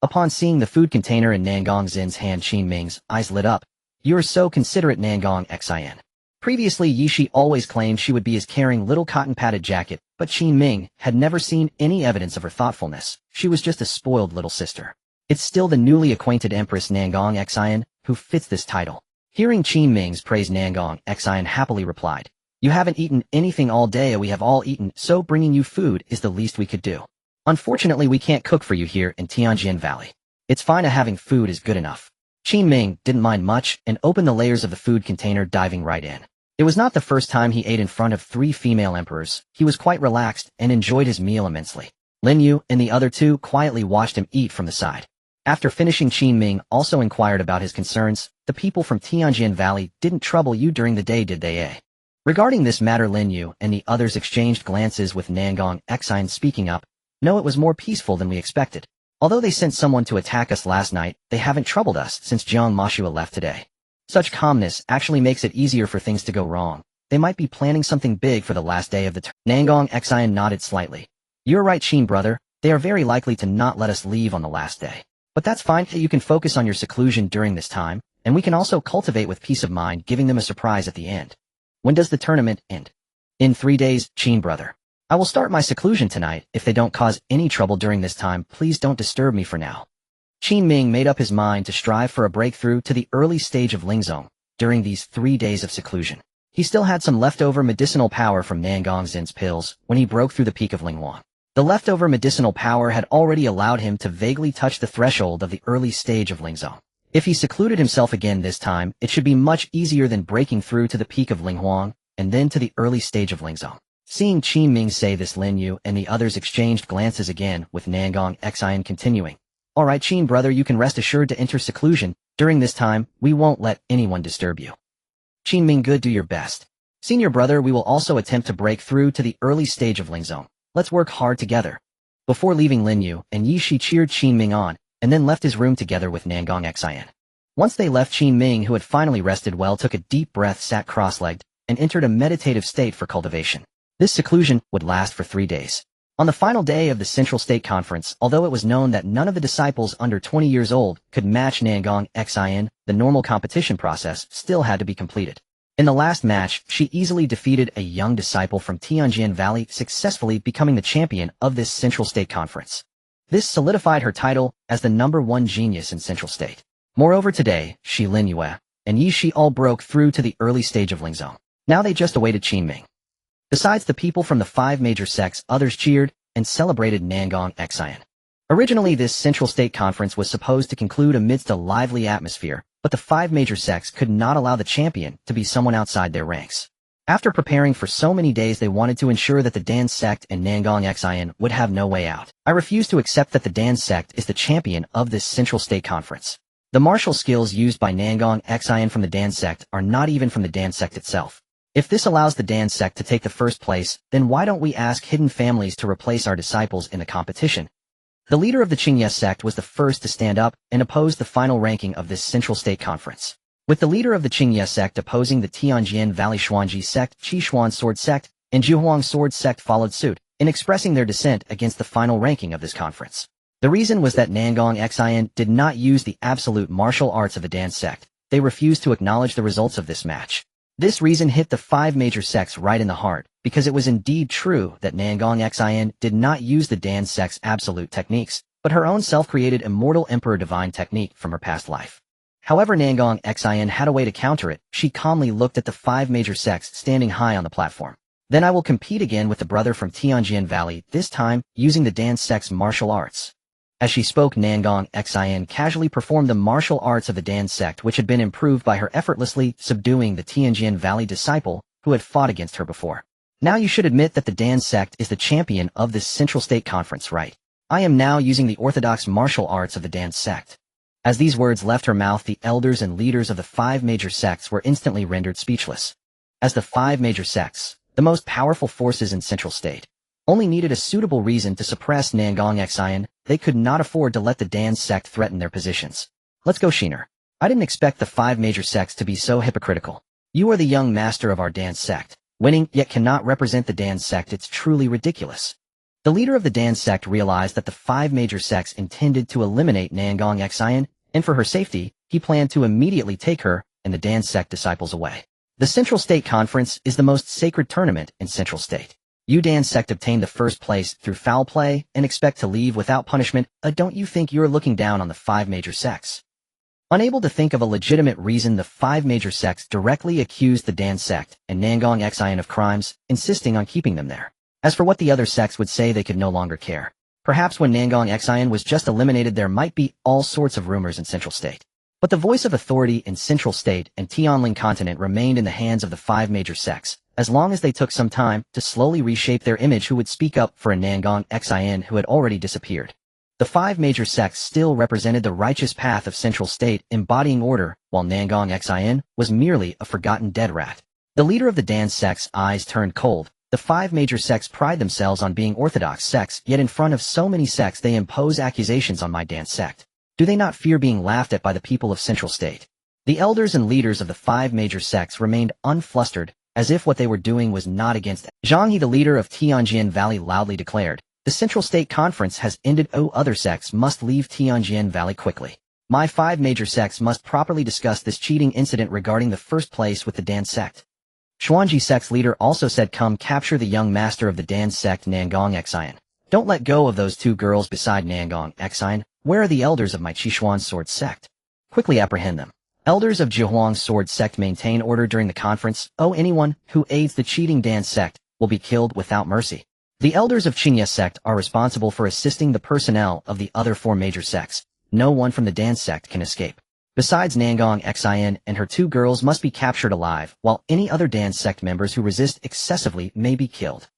Upon seeing the food container in Nangong Zin's hand, Qin Ming's eyes lit up. You're so considerate, Nangong Xian. Previously, Yi Shi always claimed she would be his caring little cotton-padded jacket, but Qin Ming had never seen any evidence of her thoughtfulness. She was just a spoiled little sister. It's still the newly acquainted Empress Nangong Xian who fits this title. Hearing Qin Ming's praise, Nangong Xian happily replied, You haven't eaten anything all day, we have all eaten, so bringing you food is the least we could do. Unfortunately, we can't cook for you here in Tianjin Valley. It's fine, having food is good enough. Qin Ming didn't mind much and opened the layers of the food container, diving right in. It was not the first time he ate in front of 3 female emperors. He was quite relaxed and enjoyed his meal immensely. Lin Yu and the other 2 quietly watched him eat from the side. After finishing, Qin Ming also inquired about his concerns. The people from Tianjin Valley didn't trouble you during the day, did they? Regarding this matter, Lin Yu and the others exchanged glances with Nangong Xian, speaking up. No, it was more peaceful than we expected. Although they sent someone to attack us last night, they haven't troubled us since Jiang Mashua left today. Such calmness actually makes it easier for things to go wrong. They might be planning something big for the last day of the term. Nangong Xian nodded slightly. You're right, Qin brother. They are very likely to not let us leave on the last day. But that's fine. You can focus on your seclusion during this time, and we can also cultivate with peace of mind, giving them a surprise at the end. When does the tournament end? In 3 days, Qin brother. I will start my seclusion tonight. If they don't cause any trouble during this time, please don't disturb me for now. Qin Ming made up his mind to strive for a breakthrough to the early stage of Lingzong during these 3 days of seclusion. He still had some leftover medicinal power from Nangong Zin's pills when he broke through the peak of Linghuang. The leftover medicinal power had already allowed him to vaguely touch the threshold of the early stage of Lingzong. If he secluded himself again this time, it should be much easier than breaking through to the peak of Linghuang and then to the early stage of Lingzong. Seeing Qin Ming say this, Lin Yu and the others exchanged glances again, with Nangong Xian continuing. Alright, Qin brother, you can rest assured to enter seclusion. During this time, we won't let anyone disturb you. Qin Ming, good, do your best. Senior brother, we will also attempt to break through to the early stage of Lingzong. Let's work hard together. Before leaving, Lin Yu and Yi Shi cheered Qin Ming on, and then left his room together with Nangong Xian. Once they left, Qin Ming, who had finally rested well, took a deep breath, sat cross-legged, and entered a meditative state for cultivation. This seclusion would last for 3 days. On the final day of the Central State Conference, although it was known that none of the disciples under 20 years old could match Nangong Xian, the normal competition process still had to be completed. In the last match, she easily defeated a young disciple from Tianjin Valley, successfully becoming the champion of this Central State Conference. This solidified her title as the #1 genius in Central State. Moreover, today, Shi Lin Yue and Yi Shi all broke through to the early stage of Lingzong. Now they just awaited Qin Ming. Besides the people from the 5 major sects, others cheered and celebrated Nangong Xian. Originally, this Central State Conference was supposed to conclude amidst a lively atmosphere, but the 5 major sects could not allow the champion to be someone outside their ranks. After preparing for so many days, they wanted to ensure that the Dan sect and Nangong Xian would have no way out. I refuse to accept that the Dan sect is the champion of this Central State Conference. The martial skills used by Nangong Xian from the Dan sect are not even from the Dan sect itself. If this allows the Dan sect to take the first place, then why don't we ask hidden families to replace our disciples in the competition? The leader of the Qingye sect was the first to stand up and oppose the final ranking of this Central State Conference. With the leader of the Qingye sect opposing, the Tianjin Valley Xuanji sect, Qishuan Sword sect, and Zhuhuang Sword sect followed suit in expressing their dissent against the final ranking of this conference. The reason was that Nangong Xian did not use the absolute martial arts of the Dan sect. They refused to acknowledge the results of this match. This reason hit the 5 major sects right in the heart, because it was indeed true that Nangong Xian did not use the Dan sect's absolute techniques, but her own self-created immortal emperor divine technique from her past life. However, Nangong Xian had a way to counter it. She calmly looked at the 5 major sects standing high on the platform. Then I will compete again with the brother from Tianjin Valley, this time using the Dan sect's martial arts. As she spoke, Nangong Xian casually performed the martial arts of the Dan sect, which had been improved by her effortlessly subduing the Tianjin Valley disciple who had fought against her before. Now you should admit that the Dan sect is the champion of this Central State Conference, right? I am now using the orthodox martial arts of the Dan sect. As these words left her mouth, the elders and leaders of the 5 major sects were instantly rendered speechless. As the 5 major sects, the most powerful forces in Central State, only needed a suitable reason to suppress Nangong Xian, they could not afford to let the Dan sect threaten their positions. Let's go, Shiner. I didn't expect the 5 major sects to be so hypocritical. You are the young master of our Dan sect, winning yet cannot represent the Dan sect. It's truly ridiculous. The leader of the Dan sect realized that the 5 major sects intended to eliminate Nangong Xian, and for her safety, he planned to immediately take her and the Dan sect disciples away. The Central State Conference is the most sacred tournament in Central State. You Dan sect obtained the first place through foul play and expect to leave without punishment. Don't you think you're looking down on the 5 major sects? Unable to think of a legitimate reason, the 5 major sects directly accused the Dan sect and Nangong Xian of crimes, insisting on keeping them there. As for what the other sects would say, they could no longer care. Perhaps when Nangong Xian was just eliminated, there might be all sorts of rumors in Central State. But the voice of authority in Central State and Tianling continent remained in the hands of the 5 major sects, as long as they took some time to slowly reshape their image who would speak up for a Nangong Xian who had already disappeared. The 5 major sects still represented the righteous path of Central State, embodying order, while Nangong Xian was merely a forgotten dead rat. The leader of the Dan sect's eyes turned cold. The 5 major sects pride themselves on being orthodox sects, yet in front of so many sects they impose accusations on my Dan sect. Do they not fear being laughed at by the people of Central State? The elders and leaders of the 5 major sects remained unflustered, as if what they were doing was not against them. Zhang He, the leader of Tianjin Valley, loudly declared, "The Central State Conference has ended. Other sects must leave Tianjin Valley quickly. My 5 major sects must properly discuss this cheating incident regarding the first place with the Dan sect." Xuanji sect's leader also said, "Come capture the young master of the Dan sect, Nangong Xian. Don't let go of those 2 girls beside Nangong Xian. Where are the elders of my Qihuan sword sect? Quickly apprehend them." Elders of Jihuang sword sect maintain order during the conference. Anyone who aids the cheating Dan sect will be killed without mercy. The elders of Qinye sect are responsible for assisting the personnel of the other 4 major sects. No one from the Dan sect can escape. Besides, Nangong Xian and her 2 girls must be captured alive, while any other Dan sect members who resist excessively may be killed.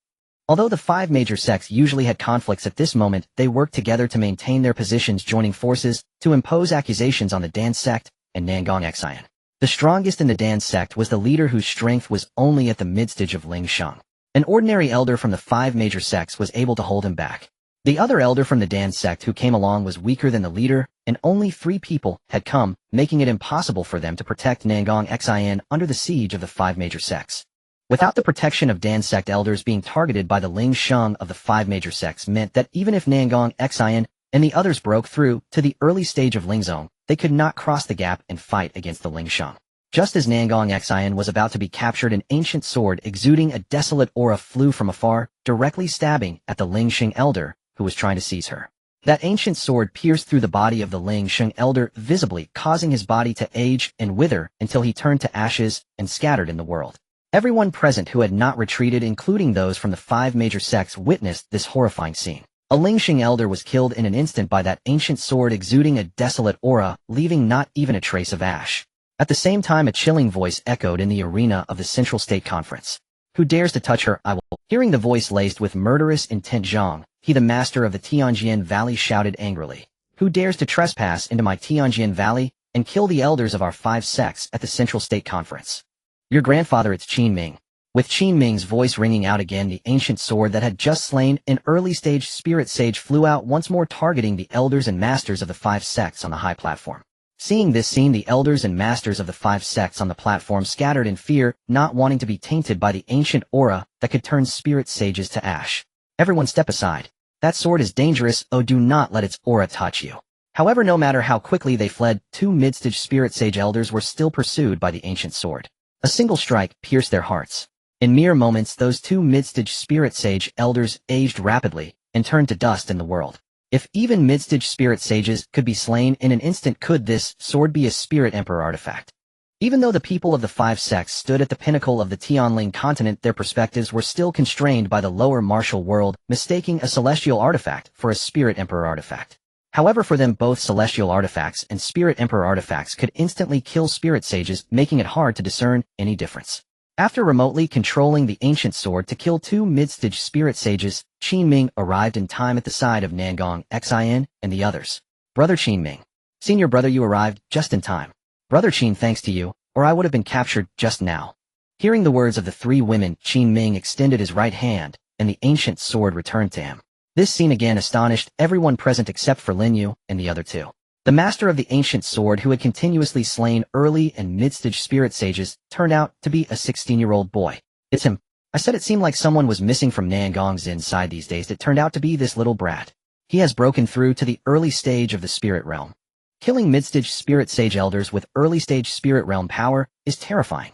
Although the 5 major sects usually had conflicts at this moment, they worked together to maintain their positions, joining forces to impose accusations on the Dan sect and Nangong Xian. The strongest in the Dan sect was the leader whose strength was only at the midstage of Ling Sheng. An ordinary elder from the 5 major sects was able to hold him back. The other elder from the Dan sect who came along was weaker than the leader, and only 3 people had come, making it impossible for them to protect Nangong Xian under the siege of the 5 major sects. Without the protection of Dan sect elders, being targeted by the Ling Sheng of the 5 major sects meant that even if Nangong Xian and the others broke through to the early stage of Lingzong, they could not cross the gap and fight against the Ling Sheng. Just as Nangong Xian was about to be captured, an ancient sword exuding a desolate aura flew from afar, directly stabbing at the Ling Sheng elder, who was trying to seize her. That ancient sword pierced through the body of the Ling Sheng elder, visibly causing his body to age and wither until he turned to ashes and scattered in the world. Everyone present who had not retreated, including those from the 5 major sects, witnessed this horrifying scene. A Ling Sheng elder was killed in an instant by that ancient sword exuding a desolate aura, leaving not even a trace of ash. At the same time, a chilling voice echoed in the arena of the Central State Conference. "Who dares to touch her, I will." Hearing the voice laced with murderous intent, Zhang He, the master of the Tianjin Valley, shouted angrily, "Who dares to trespass into my Tianjin Valley and kill the elders of our 5 sects at the Central State Conference? Your grandfather, it's Qin Ming." With Qin Ming's voice ringing out again, the ancient sword that had just slain an early-stage spirit sage flew out once more, targeting the elders and masters of the 5 sects on the high platform. Seeing this scene, the elders and masters of the 5 sects on the platform scattered in fear, not wanting to be tainted by the ancient aura that could turn spirit sages to ash. "Everyone step aside. That sword is dangerous. Do not let its aura touch you." However, no matter how quickly they fled, 2 mid-stage spirit sage elders were still pursued by the ancient sword. A single strike pierced their hearts. In mere moments, those 2 mid-stage spirit sage elders aged rapidly and turned to dust in the world. If even mid-stage spirit sages could be slain in an instant, could this sword be a spirit emperor artifact? Even though the people of the 5 sects stood at the pinnacle of the Tianling continent, their perspectives were still constrained by the lower martial world, mistaking a celestial artifact for a spirit emperor artifact. However, for them, both celestial artifacts and spirit emperor artifacts could instantly kill spirit sages, making it hard to discern any difference. After remotely controlling the ancient sword to kill 2 mid-stage spirit sages, Qin Ming arrived in time at the side of Nangong Xian and the others. "Brother Qin Ming. Senior brother, you arrived just in time. Brother Qin, thanks to you, or I would have been captured just now." Hearing the words of the 3 women, Qin Ming extended his right hand, and the ancient sword returned to him. This scene again astonished everyone present except for Lin Yu and the other 2. The master of the ancient sword, who had continuously slain early and mid-stage spirit sages, turned out to be a 16-year-old boy. "It's him. I said it seemed like someone was missing from Nangong's inside these days. It turned out to be this little brat. He has broken through to the early stage of the spirit realm. Killing mid-stage spirit sage elders with early-stage spirit realm power is terrifying.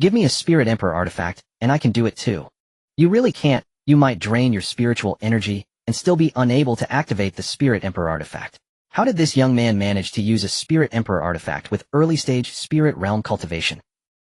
Give me a spirit emperor artifact, and I can do it too." "You really can't. You might drain your spiritual energy and still be unable to activate the spirit emperor artifact. How did this young man manage to use a Spirit Emperor artifact with early-stage spirit realm cultivation?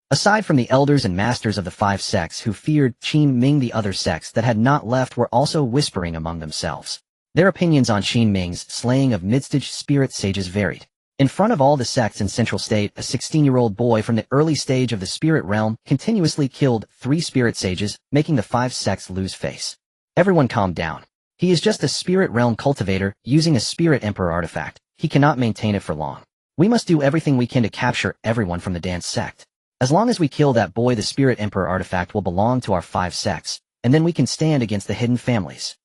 Aside from the elders and masters of the 5 sects who feared Qin Ming, the other sects that had not left were also whispering among themselves. Their opinions on Qin Ming's slaying of mid-stage spirit sages varied. In front of all the sects in Central State, a 16-year-old boy from the early stage of the spirit realm continuously killed 3 spirit sages, making the 5 sects lose face. Everyone calmed down. He is just a spirit realm cultivator using a Spirit Emperor artifact. He cannot maintain it for long. We must do everything we can to capture everyone from the dance sect. As long as we kill that boy, the Spirit Emperor artifact will belong to our 5 sects, and then we can stand against the hidden families.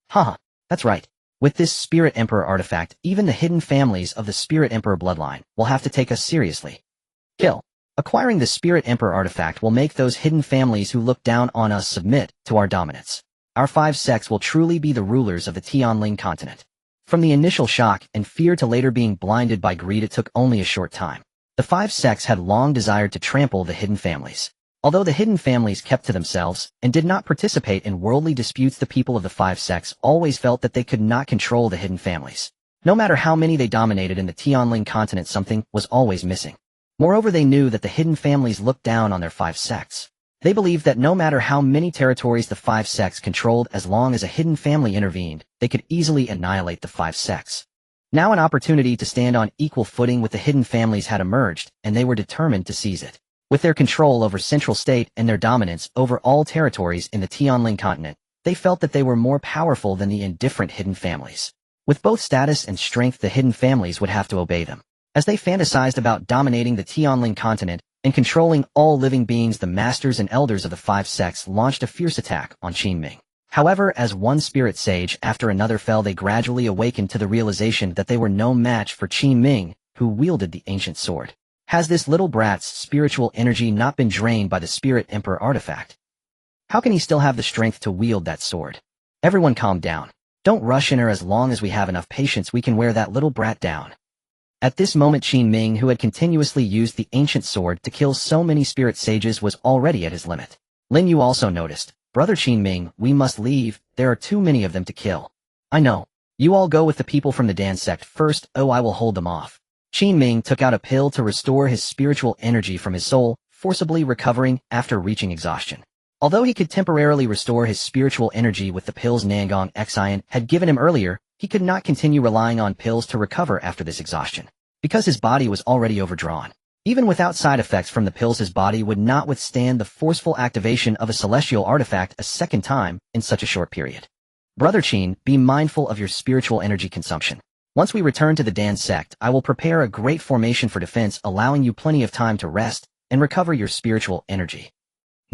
Haha, that's right. With this Spirit Emperor artifact, even the hidden families of the Spirit Emperor bloodline will have to take us seriously. Kill. Acquiring the Spirit Emperor artifact will make those hidden families who look down on us submit to our dominance. Our 5 sects will truly be the rulers of the Tianling continent. From the initial shock and fear to later being blinded by greed, it took only a short time. The 5 sects had long desired to trample the hidden families. Although the hidden families kept to themselves and did not participate in worldly disputes, the people of the 5 sects always felt that they could not control the hidden families. No matter how many they dominated in the Tianling continent, something was always missing. Moreover, they knew that the hidden families looked down on their 5 sects. They believed that no matter how many territories the 5 sects controlled, as long as a hidden family intervened, they could easily annihilate the 5 sects. Now an opportunity to stand on equal footing with the hidden families had emerged, and they were determined to seize it. With their control over Central State and their dominance over all territories in the Tianling continent, they felt that they were more powerful than the indifferent hidden families. With both status and strength, the hidden families would have to obey them. As they fantasized about dominating the Tianling continent and controlling all living beings, the masters and elders of the 5 sects launched a fierce attack on Qin Ming. However, as one spirit sage after another fell, they gradually awakened to the realization that they were no match for Qin Ming, who wielded the ancient sword. Has this little brat's spiritual energy not been drained by the Spirit Emperor artifact? How can he still have the strength to wield that sword? Everyone calm down. Don't rush in her. As long as we have enough patience, we can wear that little brat down. At this moment, Qin Ming, who had continuously used the ancient sword to kill so many spirit sages, was already at his limit. Lin Yu also noticed. Brother Qin Ming, we must leave. There are too many of them to kill. I know. You all go with the people from the Dan sect first. Oh, I will hold them off. Qin Ming took out a pill to restore his spiritual energy from his soul, forcibly recovering after reaching exhaustion. Although he could temporarily restore his spiritual energy with the pills Nangong Xian had given him earlier, he could not continue relying on pills to recover after this exhaustion, because his body was already overdrawn. Even without side effects from the pills, his body would not withstand the forceful activation of a celestial artifact a second time in such a short period. Brother Qin, be mindful of your spiritual energy consumption. Once we return to the Dan sect, I will prepare a great formation for defense, allowing you plenty of time to rest and recover your spiritual energy.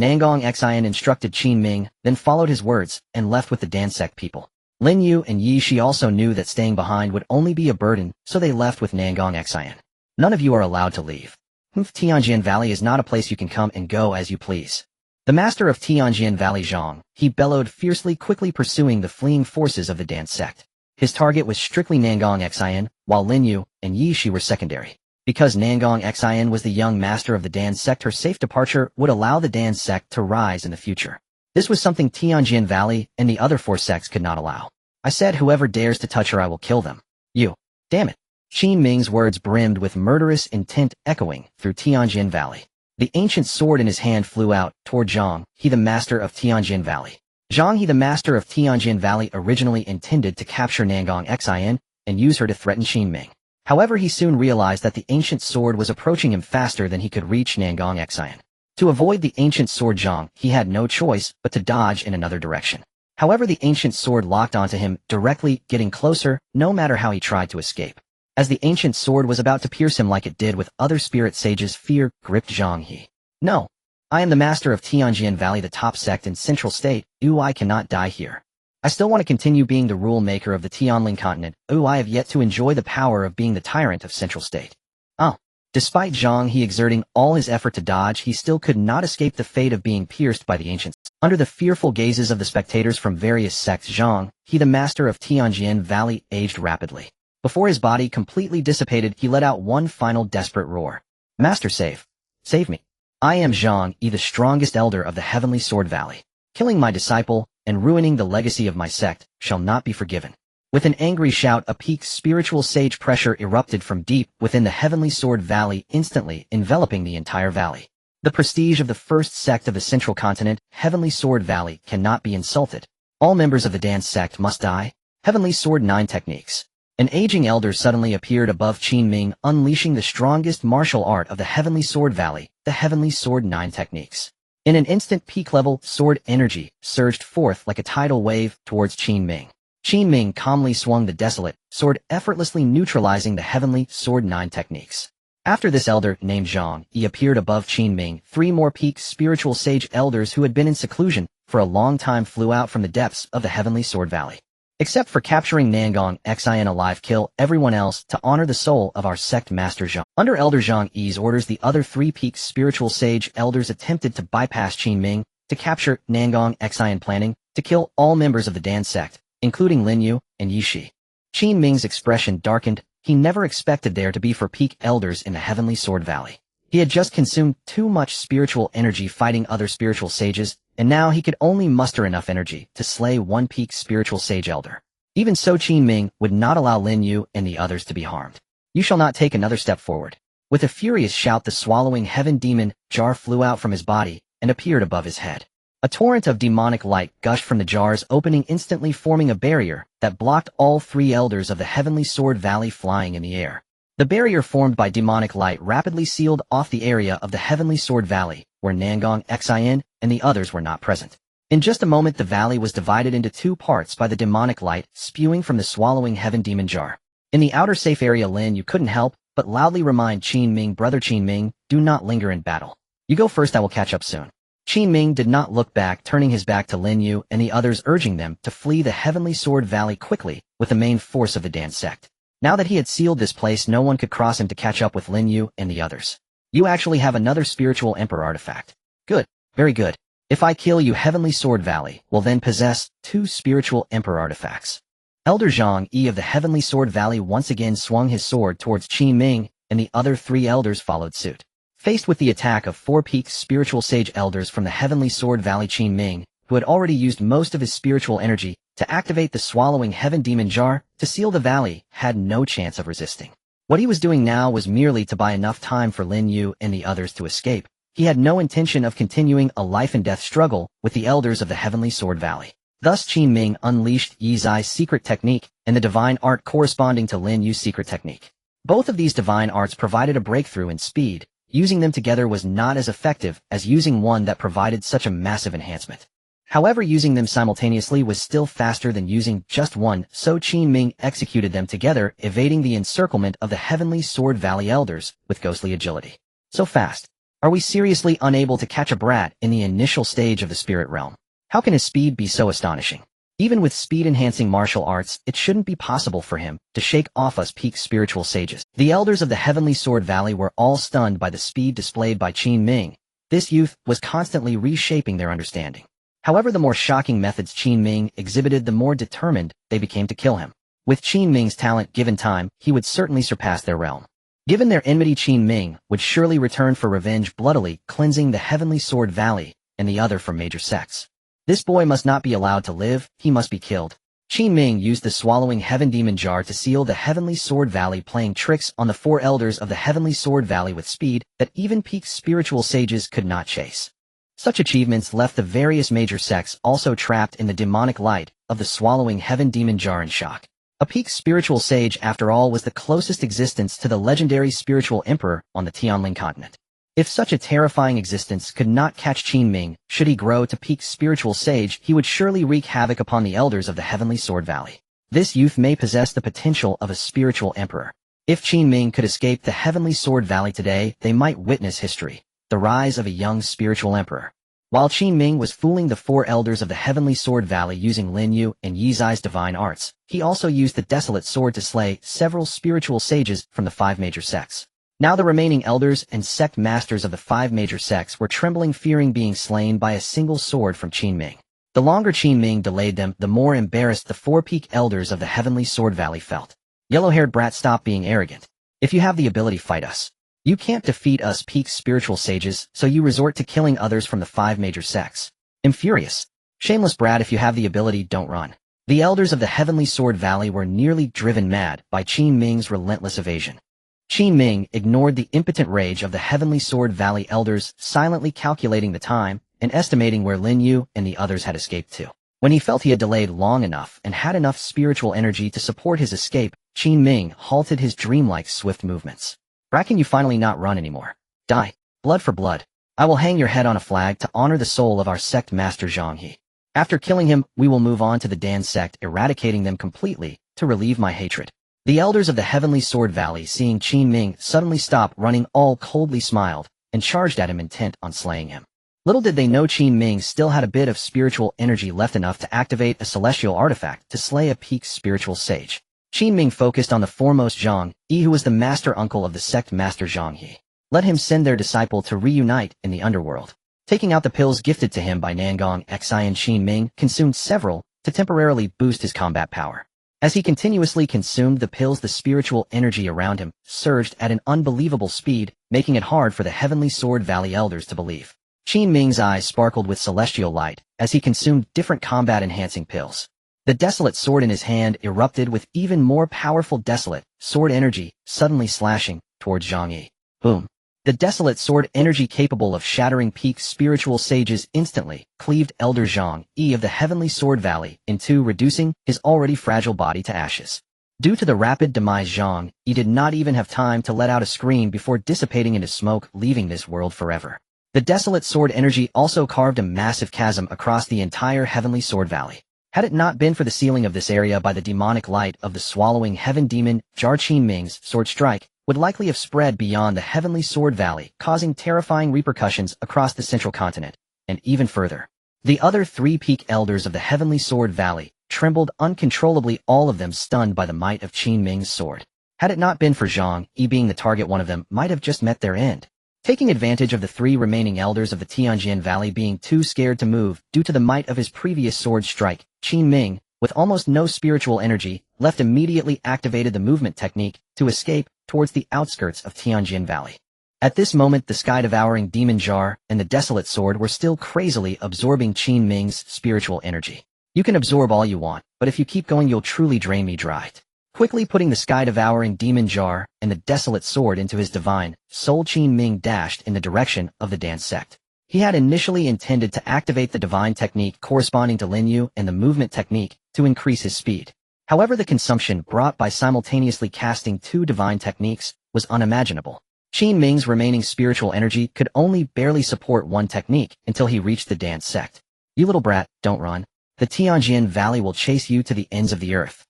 Nangong Xian instructed Qin Ming, then followed his words and left with the Dan sect people. Lin Yu and Yi Shi also knew that staying behind would only be a burden, so they left with Nangong Xian. None of you are allowed to leave. Tianjin Valley is not a place you can come and go as you please. The master of Tianjin Valley, Zhang, he bellowed fiercely, quickly pursuing the fleeing forces of the Dan sect. His target was strictly Nangong Xian, while Lin Yu and Yi Shi were secondary. Because Nangong Xian was the young master of the Dan sect, her safe departure would allow the Dan sect to rise in the future. This was something Tianjin Valley and the other 4 sects could not allow. I said whoever dares to touch her, I will kill them. You. Damn it. Qin Ming's words brimmed with murderous intent, echoing through Tianjin Valley. The ancient sword in his hand flew out toward Zhang, he the master of Tianjin Valley. Zhang, he the master of Tianjin Valley, originally intended to capture Nangong Xian and use her to threaten Qin Ming. However, he soon realized that the ancient sword was approaching him faster than he could reach Nangong Xian. To avoid the ancient sword, Zhang, he had no choice but to dodge in another direction. However, the ancient sword locked onto him, directly getting closer, no matter how he tried to escape. As the ancient sword was about to pierce him like it did with other spirit sages, fear gripped Zhang He. No. I am the master of Tianjin Valley, the top sect in Central State. Ooh, I cannot die here. I still want to continue being the rule maker of the Tianling continent. Ooh, I have yet to enjoy the power of being the tyrant of Central State. Oh. Despite Zhang He exerting all his effort to dodge, he still could not escape the fate of being pierced by the ancients. Under the fearful gazes of the spectators from various sects, Zhang He, the master of Tianjin Valley, aged rapidly. Before his body completely dissipated, he let out one final desperate roar. Master, save. Save me. I am Zhang He, the strongest elder of the Heavenly Sword Valley. Killing my disciple and ruining the legacy of my sect shall not be forgiven. With an angry shout, a peak spiritual sage pressure erupted from deep within the Heavenly Sword Valley, instantly enveloping the entire valley. The prestige of the first sect of the Central Continent, Heavenly Sword Valley, cannot be insulted. All members of the dance sect must die. Heavenly Sword 9 Techniques. An aging elder suddenly appeared above Qin Ming, unleashing the strongest martial art of the Heavenly Sword Valley, the Heavenly Sword 9 Techniques. In an instant, peak-level sword energy surged forth like a tidal wave towards Qin Ming. Qin Ming calmly swung the desolate sword, effortlessly neutralizing the Heavenly Sword 9 Techniques. After this elder, named Zhang, he appeared above Qin Ming. 3 more peak spiritual sage elders who had been in seclusion for a long time flew out from the depths of the Heavenly Sword Valley. Except for capturing Nangong Xin alive, kill everyone else to honor the soul of our sect master Zhang. Under Elder Zhang Yi's orders, the other 3 peak spiritual sage elders attempted to bypass Qin Ming to capture Nangong Xin, planning to kill all members of the Dan sect, including Lin Yu and Yi Shi. Qin Ming's expression darkened. He never expected there to be 4 peak elders in the Heavenly Sword Valley. He had just consumed too much spiritual energy fighting other spiritual sages, and now he could only muster enough energy to slay 1 peak spiritual sage elder. Even so, Qin Ming would not allow Lin Yu and the others to be harmed. You shall not take another step forward. With a furious shout, the swallowing heaven demon jar flew out from his body and appeared above his head. A torrent of demonic light gushed from the jar's opening, instantly forming a barrier that blocked all 3 elders of the Heavenly Sword Valley flying in the air. The barrier formed by demonic light rapidly sealed off the area of the Heavenly Sword Valley, where Nangong Xin and the others were not present. In just a moment, the valley was divided into 2 parts by the demonic light spewing from the swallowing heaven demon jar. In the outer safe area, Lin Yu couldn't help but loudly remind Qin Ming, "Brother Qin Ming, do not linger in battle. You go first, I will catch up soon." Qin Ming did not look back, turning his back to Lin Yu and the others, urging them to flee the Heavenly Sword Valley quickly with the main force of the Dan sect. Now that he had sealed this place, no one could cross him to catch up with Lin Yu and the others. You actually have another spiritual emperor artifact. Good, very good. If I kill you, Heavenly Sword Valley will then possess 2 spiritual emperor artifacts. Elder Zhang Yi of the Heavenly Sword Valley once again swung his sword towards Qin Ming, and the other 3 elders followed suit. Faced with the attack of 4 peak spiritual sage elders from the Heavenly Sword Valley, Qin Ming, who had already used most of his spiritual energy to activate the swallowing heaven demon jar to seal the valley, had no chance of resisting. What he was doing now was merely to buy enough time for Lin Yu and the others to escape. He had no intention of continuing a life-and-death struggle with the elders of the Heavenly Sword Valley. Thus, Qin Ming unleashed Yi Zai's secret technique and the divine art corresponding to Lin Yu's secret technique. Both of these divine arts provided a breakthrough in speed. Using them together was not as effective as using one that provided such a massive enhancement. However, using them simultaneously was still faster than using just one, so Qin Ming executed them together, evading the encirclement of the Heavenly Sword Valley elders with ghostly agility. So fast. Are we seriously unable to catch a brat in the initial stage of the spirit realm? How can his speed be so astonishing? Even with speed-enhancing martial arts, it shouldn't be possible for him to shake off us peak spiritual sages. The elders of the Heavenly Sword Valley were all stunned by the speed displayed by Qin Ming. This youth was constantly reshaping their understanding. However, the more shocking methods Qin Ming exhibited, the more determined they became to kill him. With Qin Ming's talent, given time, he would certainly surpass their realm. Given their enmity, Qin Ming would surely return for revenge, bloodily cleansing the Heavenly Sword Valley and the other from major sects. This boy must not be allowed to live, he must be killed. Qin Ming used the swallowing heaven demon jar to seal the Heavenly Sword Valley, playing tricks on the 4 elders of the Heavenly Sword Valley with speed that even peak spiritual sages could not chase. Such achievements left the various major sects also trapped in the demonic light of the swallowing heaven demon jar in shock. A peak spiritual sage, after all, was the closest existence to the legendary spiritual emperor on the Tianling continent. If such a terrifying existence could not catch Qin Ming, should he grow to peak spiritual sage, he would surely wreak havoc upon the elders of the Heavenly Sword Valley. This youth may possess the potential of a spiritual emperor. If Qin Ming could escape the Heavenly Sword Valley today, they might witness history, the rise of a young spiritual emperor. While Qin Ming was fooling the 4 elders of the Heavenly Sword Valley using Lin Yu and Yi Zai's divine arts, he also used the desolate sword to slay several spiritual sages from the 5 major sects. Now the remaining elders and sect masters of the 5 major sects were trembling, fearing being slain by a single sword from Qin Ming. The longer Qin Ming delayed them, the more embarrassed the 4 peak elders of the Heavenly Sword Valley felt. Yellow-haired brat, stop being arrogant. If you have the ability, fight us. You can't defeat us peak spiritual sages, so you resort to killing others from the 5 major sects. Infurious. Shameless brat, if you have the ability, don't run. The elders of the Heavenly Sword Valley were nearly driven mad by Qin Ming's relentless evasion. Qin Ming ignored the impotent rage of the Heavenly Sword Valley elders, silently calculating the time and estimating where Lin Yu and the others had escaped to. When he felt he had delayed long enough and had enough spiritual energy to support his escape, Qin Ming halted his dreamlike swift movements. Can you finally not run anymore? Die. Blood for blood. I will hang your head on a flag to honor the soul of our sect master Hmph. After killing him, we will move on to the Dan sect, eradicating them completely, to relieve my hatred. The elders of the Heavenly Sword Valley, seeing Qin Ming suddenly stop running, all coldly smiled, and charged at him intent on slaying him. Little did they know Qin Ming still had a bit of spiritual energy left, enough to activate a celestial artifact to slay a peak spiritual sage. Qin Ming focused on the foremost Zhang Yi, who was the master uncle of the sect master Hmph. Let him send their disciple to reunite in the underworld. Taking out the pills gifted to him by Nangong Xian, Qin Ming consumed several to temporarily boost his combat power. As he continuously consumed the pills, the spiritual energy around him surged at an unbelievable speed, making it hard for the Heavenly Sword Valley elders to believe. Qin Ming's eyes sparkled with celestial light as he consumed different combat-enhancing pills. The desolate sword in his hand erupted with even more powerful desolate sword energy, suddenly slashing towards Zhang Yi. Boom. The desolate sword energy, capable of shattering peak spiritual sages, instantly cleaved Elder Zhang Yi of the Heavenly Sword Valley in two, reducing his already fragile body to ashes. Due to the rapid demise, Zhang Yi did not even have time to let out a scream before dissipating into smoke, leaving this world forever. The desolate sword energy also carved a massive chasm across the entire Heavenly Sword Valley. Had it not been for the sealing of this area by the demonic light of the swallowing heaven demon, Qin Ming's sword strike would likely have spread beyond the Heavenly Sword Valley, causing terrifying repercussions across the central continent, and even further. The other three peak elders of the Heavenly Sword Valley trembled uncontrollably, all of them stunned by the might of Qin Ming's sword. Had it not been for Zhang Yi being the target, one of them might have just met their end. Taking advantage of the three remaining elders of the Tianjin Valley being too scared to move due to the might of his previous sword strike, Qin Ming, with almost no spiritual energy left, immediately activated the movement technique to escape towards the outskirts of Tianjin Valley. At this moment, the sky-devouring demon jar and the desolate sword were still crazily absorbing Qin Ming's spiritual energy. You can absorb all you want, but if you keep going, you'll truly drain me dry. Quickly putting the sky-devouring demon jar and the desolate sword into his divine soul, Qin Ming dashed in the direction of the Dan sect. He had initially intended to activate the divine technique corresponding to Lin Yu and the movement technique to increase his speed. However, the consumption brought by simultaneously casting two divine techniques was unimaginable. Qin Ming's remaining spiritual energy could only barely support one technique until he reached the Dan sect. You little brat, don't run. The Tianjin Valley will chase you to the ends of the earth.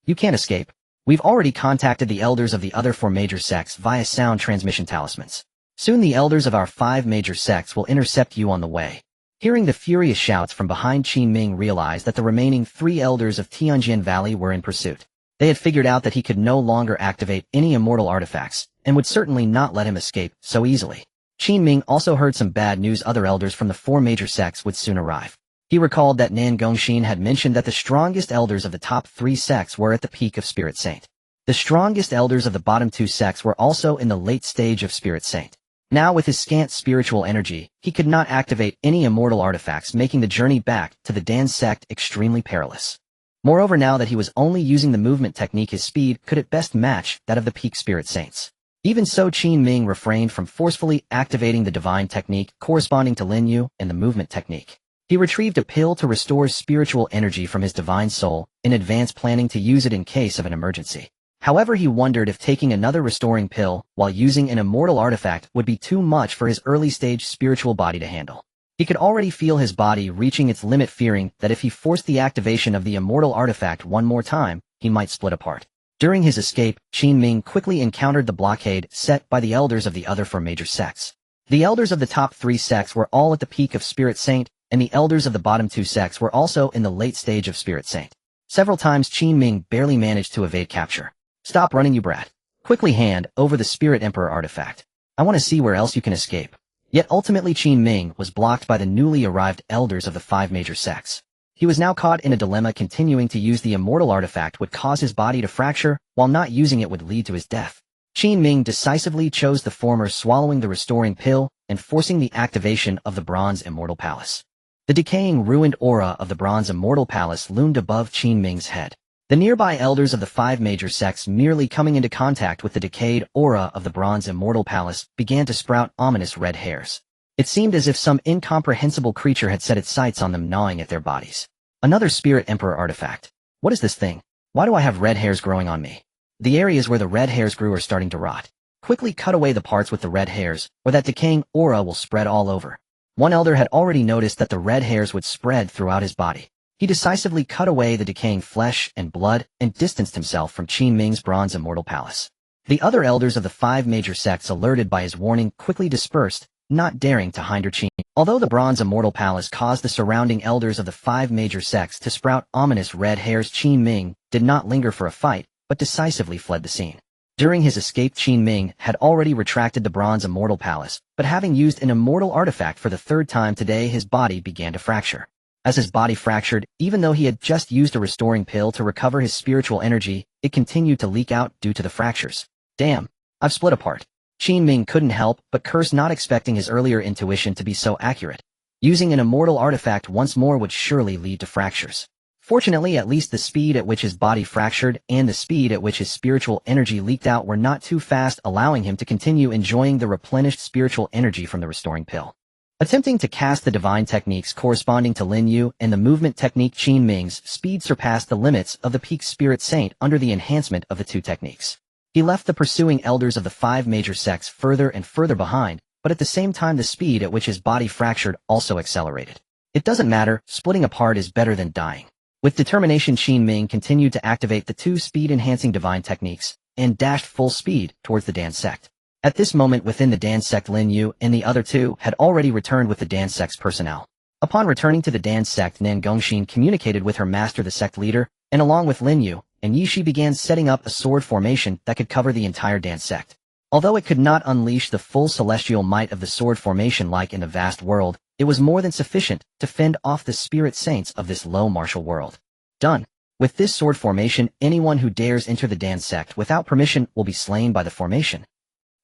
You can't escape. We've already contacted the elders of the other four major sects via sound transmission talismans. Soon the elders of our 5 major sects will intercept you on the way. Hearing the furious shouts from behind, Qin Ming realized that the remaining 3 elders of Tianjin Valley were in pursuit. They had figured out that he could no longer activate any immortal artifacts, and would certainly not let him escape so easily. Qin Ming also heard some bad news. Other elders from the 4 major sects would soon arrive. He recalled that Nan Gongxin had mentioned that the strongest elders of the top 3 sects were at the peak of Spirit Saint. The strongest elders of the bottom 2 sects were also in the late stage of Spirit Saint. Now, with his scant spiritual energy, he could not activate any immortal artifacts, making the journey back to the Dan sect extremely perilous. Moreover, now that he was only using the movement technique, his speed could at best match that of the peak Spirit Saints. Even so, Qin Ming refrained from forcefully activating the divine technique corresponding to Lin Yu and the movement technique. He retrieved a pill to restore spiritual energy from his divine soul, in advance planning to use it in case of an emergency. However, he wondered if taking another restoring pill while using an immortal artifact would be too much for his early-stage spiritual body to handle. He could already feel his body reaching its limit, fearing that if he forced the activation of the immortal artifact one more time, he might split apart. During his escape, Qin Ming quickly encountered the blockade set by the elders of the other 4 major sects. The elders of the top 3 sects were all at the peak of Spirit Saint, and the elders of the bottom 2 sects were also in the late stage of Spirit Saint. Several times Qin Ming barely managed to evade capture. Stop running, you brat. Quickly hand over the Spirit Emperor artifact. I want to see where else you can escape. Yet ultimately Qin Ming was blocked by the newly arrived elders of the 5 major sects. He was now caught in a dilemma. Continuing to use the immortal artifact would cause his body to fracture, while not using it would lead to his death. Qin Ming decisively chose the former, swallowing the restoring pill and forcing the activation of the Bronze Immortal Palace. The decaying, ruined aura of the bronze immortal palace loomed above Qin Ming's head. The nearby elders of the 5 major sects, merely coming into contact with the decayed aura of the bronze immortal palace, began to sprout ominous red hairs. It seemed as if some incomprehensible creature had set its sights on them, gnawing at their bodies. Another Spirit Emperor artifact. What is this thing? Why do I have red hairs growing on me? The areas where the red hairs grew are starting to rot. Quickly cut away the parts with the red hairs, or that decaying aura will spread all over. One elder had already noticed that the red hairs would spread throughout his body. He decisively cut away the decaying flesh and blood and distanced himself from Qin Ming's bronze immortal palace. The other elders of the 5 major sects, alerted by his warning, quickly dispersed, not daring to hinder Qin. Although the bronze immortal palace caused the surrounding elders of the 5 major sects to sprout ominous red hairs, Qin Ming did not linger for a fight, but decisively fled the scene. During his escape, Qin Ming had already retracted the bronze immortal palace, but having used an immortal artifact for the 3rd time today, his body began to fracture. As his body fractured, even though he had just used a restoring pill to recover his spiritual energy, it continued to leak out due to the fractures. Damn, I've split apart. Qin Ming couldn't help but curse, not expecting his earlier intuition to be so accurate. Using an immortal artifact once more would surely lead to fractures. Fortunately, at least the speed at which his body fractured and the speed at which his spiritual energy leaked out were not too fast, allowing him to continue enjoying the replenished spiritual energy from the restoring pill. Attempting to cast the divine techniques corresponding to Lin Yu and the movement technique, Qin Ming's speed surpassed the limits of the peak spirit saint under the enhancement of the 2 techniques. He left the pursuing elders of the 5 major sects further and further behind, but at the same time the speed at which his body fractured also accelerated. It doesn't matter, splitting apart is better than dying. With determination, Qin Ming continued to activate the 2 speed-enhancing divine techniques, and dashed full speed towards the Dan sect. At this moment within the Dan sect, Lin Yu and the other 2 had already returned with the Dan sect's personnel. Upon returning to the Dan sect, Nan Gongxin communicated with her master, the sect leader, and along with Lin Yu and Yishi began setting up a sword formation that could cover the entire Dan sect. Although it could not unleash the full celestial might of the sword formation like in the vast world, it was more than sufficient to fend off the spirit saints of this low martial world. Done. With this sword formation, anyone who dares enter the Dan sect without permission will be slain by the formation.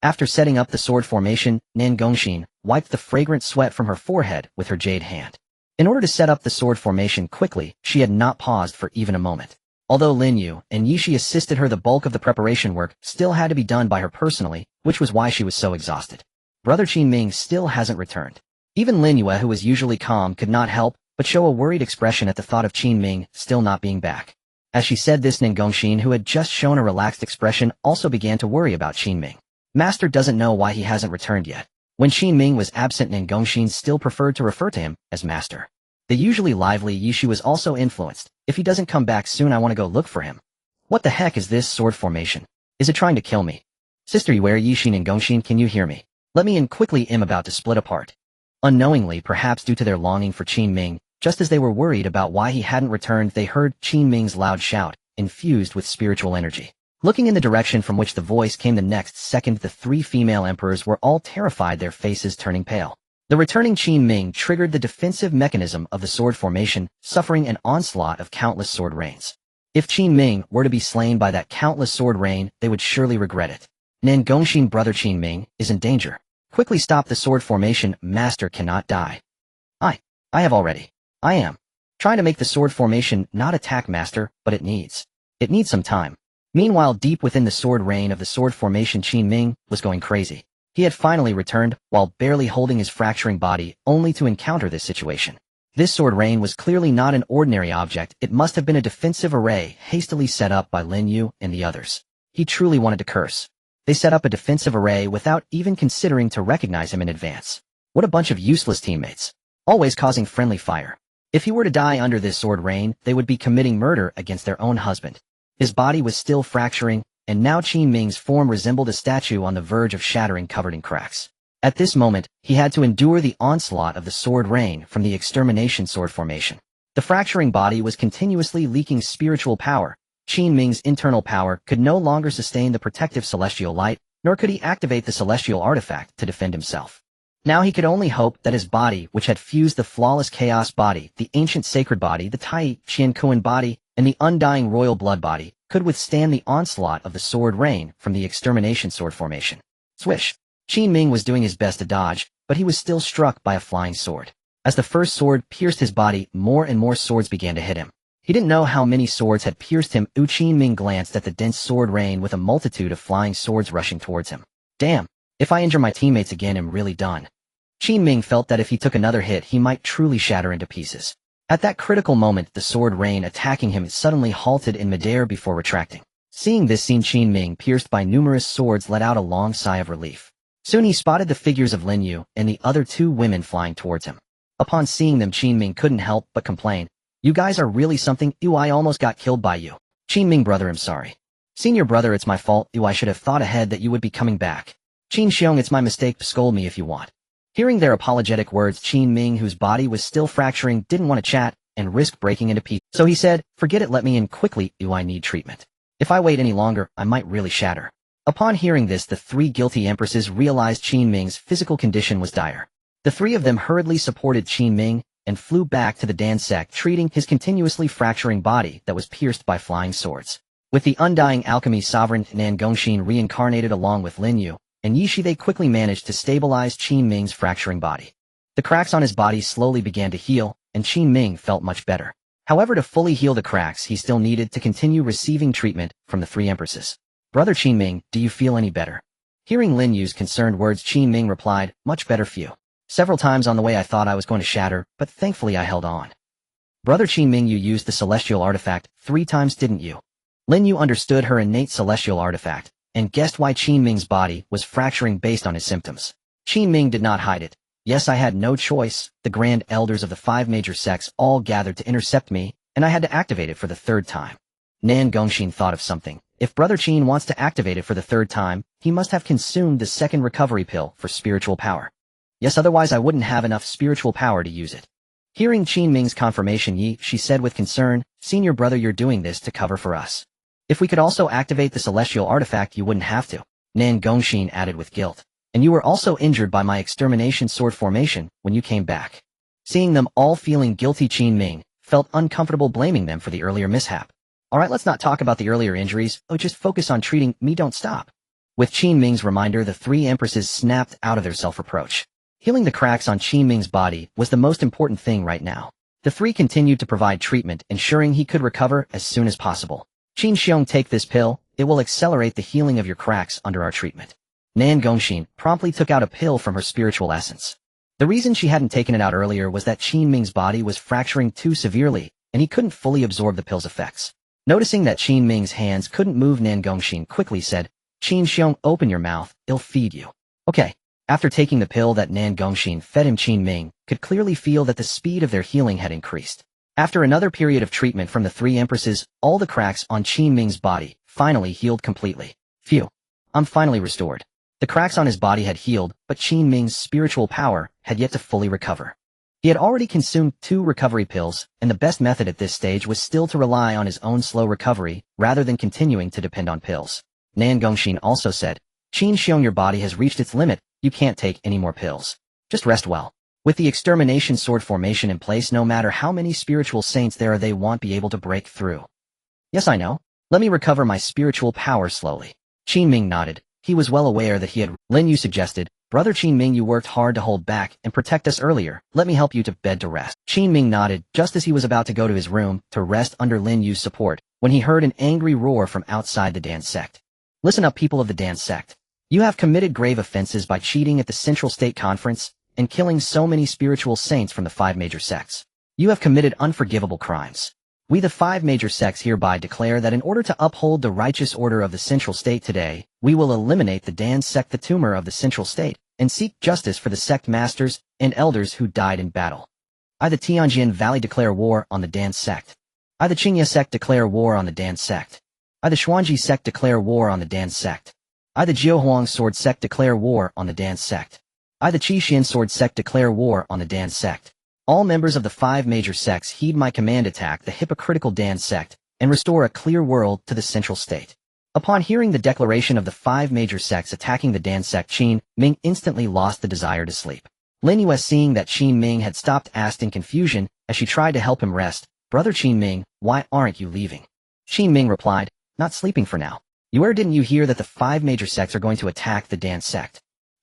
After setting up the sword formation, Nan Gongxin wiped the fragrant sweat from her forehead with her jade hand. In order to set up the sword formation quickly, she had not paused for even a moment. Although Lin Yu and Yishi assisted her, the bulk of the preparation work still had to be done by her personally, which was why she was so exhausted. Brother Qin Ming still hasn't returned. Even Lin Yu, who was usually calm, could not help but show a worried expression at the thought of Qin Ming still not being back. As she said this, Nan Gongxin, who had just shown a relaxed expression, also began to worry about Qin Ming. Master doesn't know why he hasn't returned yet. When Qin Ming was absent, Nan Gongxin still preferred to refer to him as Master. The usually lively Yishi was also influenced. If he doesn't come back soon, I want to go look for him. What the heck is this sword formation? Is it trying to kill me? Sister, you where? Yishi and Gongxin, can you hear me? Let me in quickly. I'm about to split apart. Unknowingly, perhaps due to their longing for Qin Ming, just as they were worried about why he hadn't returned, they heard Qin Ming's loud shout, infused with spiritual energy. Looking in the direction from which the voice came the next second, the 3 female emperors were all terrified, their faces turning pale. The returning Qin Ming triggered the defensive mechanism of the sword formation, suffering an onslaught of countless sword rains. If Qin Ming were to be slain by that countless sword rain, they would surely regret it. Nan Gongxin, brother Qin Ming is in danger. Quickly stop the sword formation. Master cannot die. I have already. I am trying to make the sword formation not attack, Master, but it needs some time. Meanwhile, deep within the sword rain of the sword formation, Qin Ming was going crazy. He had finally returned, while barely holding his fracturing body, only to encounter this situation. This sword rain was clearly not an ordinary object. It must have been a defensive array hastily set up by Lin Yu and the others. He truly wanted to curse. They set up a defensive array without even considering to recognize him in advance. What a bunch of useless teammates. Always causing friendly fire. If he were to die under this sword rain, they would be committing murder against their own husband. His body was still fracturing, and now Qin Ming's form resembled a statue on the verge of shattering, covered in cracks. At this moment, he had to endure the onslaught of the sword rain from the extermination sword formation. The fracturing body was continuously leaking spiritual power. Qin Ming's internal power could no longer sustain the protective celestial light, nor could he activate the celestial artifact to defend himself. Now he could only hope that his body, which had fused the flawless chaos body, the ancient sacred body, the Tai Qian Kuan body, and the undying royal blood body, could withstand the onslaught of the sword rain from the extermination sword formation. Swish! Qin Ming was doing his best to dodge, but he was still struck by a flying sword. As the first sword pierced his body, more and more swords began to hit him. He didn't know how many swords had pierced him. Qin Ming glanced at the dense sword rain with a multitude of flying swords rushing towards him. Damn, if I injure my teammates again, I'm really done. Qin Ming felt that if he took another hit, he might truly shatter into pieces. At that critical moment, the sword rain attacking him suddenly halted in midair before retracting. Seeing this scene, Qin Ming, pierced by numerous swords, let out a long sigh of relief. Soon he spotted the figures of Lin Yu and the other two women flying towards him. Upon seeing them, Qin Ming couldn't help but complain. You guys are really something. Ew, I almost got killed by you. Qin Ming, brother, I'm sorry. Senior brother, it's my fault. Ew, I should have thought ahead that you would be coming back. Qin Xiong, it's my mistake. Scold me if you want. Hearing their apologetic words, Qin Ming, whose body was still fracturing, didn't want to chat and risk breaking into pieces. So he said, forget it, let me in quickly. Ew, I need treatment. If I wait any longer, I might really shatter. Upon hearing this, the three guilty empresses realized Qin Ming's physical condition was dire. The three of them hurriedly supported Qin Ming and flew back to the Dan sect, treating his continuously fracturing body that was pierced by flying swords. With the undying alchemy sovereign Nan Gongxin reincarnated along with Lin Yu and Yishi, they quickly managed to stabilize Qin Ming's fracturing body. The cracks on his body slowly began to heal, and Qin Ming felt much better. However, to fully heal the cracks, he still needed to continue receiving treatment from the three empresses. Brother Qin Ming, do you feel any better? Hearing Lin Yu's concerned words, Qin Ming replied, much better, few. Several times on the way I thought I was going to shatter, but thankfully I held on. Brother Qin Ming, you used the celestial artifact 3 times, didn't you? Lin Yu understood her innate celestial artifact, and guessed why Qin Ming's body was fracturing based on his symptoms. Qin Ming did not hide it. Yes, I had no choice. The grand elders of the 5 major sects all gathered to intercept me, and I had to activate it for the 3rd time. Nan Gongxin thought of something. If Brother Qin wants to activate it for the 3rd time, he must have consumed the 2nd recovery pill for spiritual power. Yes, otherwise I wouldn't have enough spiritual power to use it. Hearing Qin Ming's confirmation, she said with concern, Senior brother, you're doing this to cover for us. If we could also activate the celestial artifact, you wouldn't have to. Nan Gongxin added with guilt. And you were also injured by my extermination sword formation when you came back. Seeing them all feeling guilty, Qin Ming felt uncomfortable blaming them for the earlier mishap. Alright, let's not talk about the earlier injuries. Oh, just focus on treating me, don't stop. With Qin Ming's reminder, the 3 empresses snapped out of their self-reproach. Healing the cracks on Qin Ming's body was the most important thing right now. The 3 continued to provide treatment, ensuring he could recover as soon as possible. Qin Xiong, take this pill. It will accelerate the healing of your cracks under our treatment. Nan Gongxin promptly took out a pill from her spiritual essence. The reason she hadn't taken it out earlier was that Qin Ming's body was fracturing too severely, and he couldn't fully absorb the pill's effects. Noticing that Qin Ming's hands couldn't move, Nan Gongxin quickly said, Qin Xiong, open your mouth, it'll feed you. Okay. After taking the pill that Nan Gongxin fed him, Qin Ming could clearly feel that the speed of their healing had increased. After another period of treatment from the 3 empresses, all the cracks on Qin Ming's body finally healed completely. Phew. I'm finally restored. The cracks on his body had healed, but Qin Ming's spiritual power had yet to fully recover. He had already consumed 2 recovery pills, and the best method at this stage was still to rely on his own slow recovery rather than continuing to depend on pills. Nan Gongxin also said, Qin Xiong, your body has reached its limit. You can't take any more pills. Just rest well. With the extermination sword formation in place, no matter how many spiritual saints there are, they won't be able to break through. Yes, I know. Let me recover my spiritual power slowly. Qin Ming nodded. He was well aware that he had. Lin Yu suggested, Brother Qin Ming, you worked hard to hold back and protect us earlier. Let me help you to bed to rest. Qin Ming nodded just as he was about to go to his room to rest under Lin Yu's support when he heard an angry roar from outside the Dan sect. Listen up, people of the Dan sect. You have committed grave offenses by cheating at the Central State Conference and killing so many spiritual saints from the 5 major sects. You have committed unforgivable crimes. We, the 5 major sects, hereby declare that in order to uphold the righteous order of the Central State today, we will eliminate the Dan sect, the tumor of the Central State, and seek justice for the sect masters and elders who died in battle. I, the Tianjin Valley, declare war on the Dan sect. I, the Qingye sect, declare war on the Dan sect. I, the Xuanji sect, declare war on the Dan sect. I, the Jiuhuang sword sect, declare war on the Dan sect. I, the Qixin sword sect, declare war on the Dan sect. All members of the 5 major sects heed my command, attack the hypocritical Dan sect, and restore a clear world to the Central State. Upon hearing the declaration of the 5 major sects attacking the Dan sect, Qin Ming instantly lost the desire to sleep. Lin Yu, seeing that Qin Ming had stopped, asked in confusion as she tried to help him rest, Brother Qin Ming, why aren't you leaving? Qin Ming replied, not sleeping for now. Didn't you hear that the 5 major sects are going to attack the Dan sect?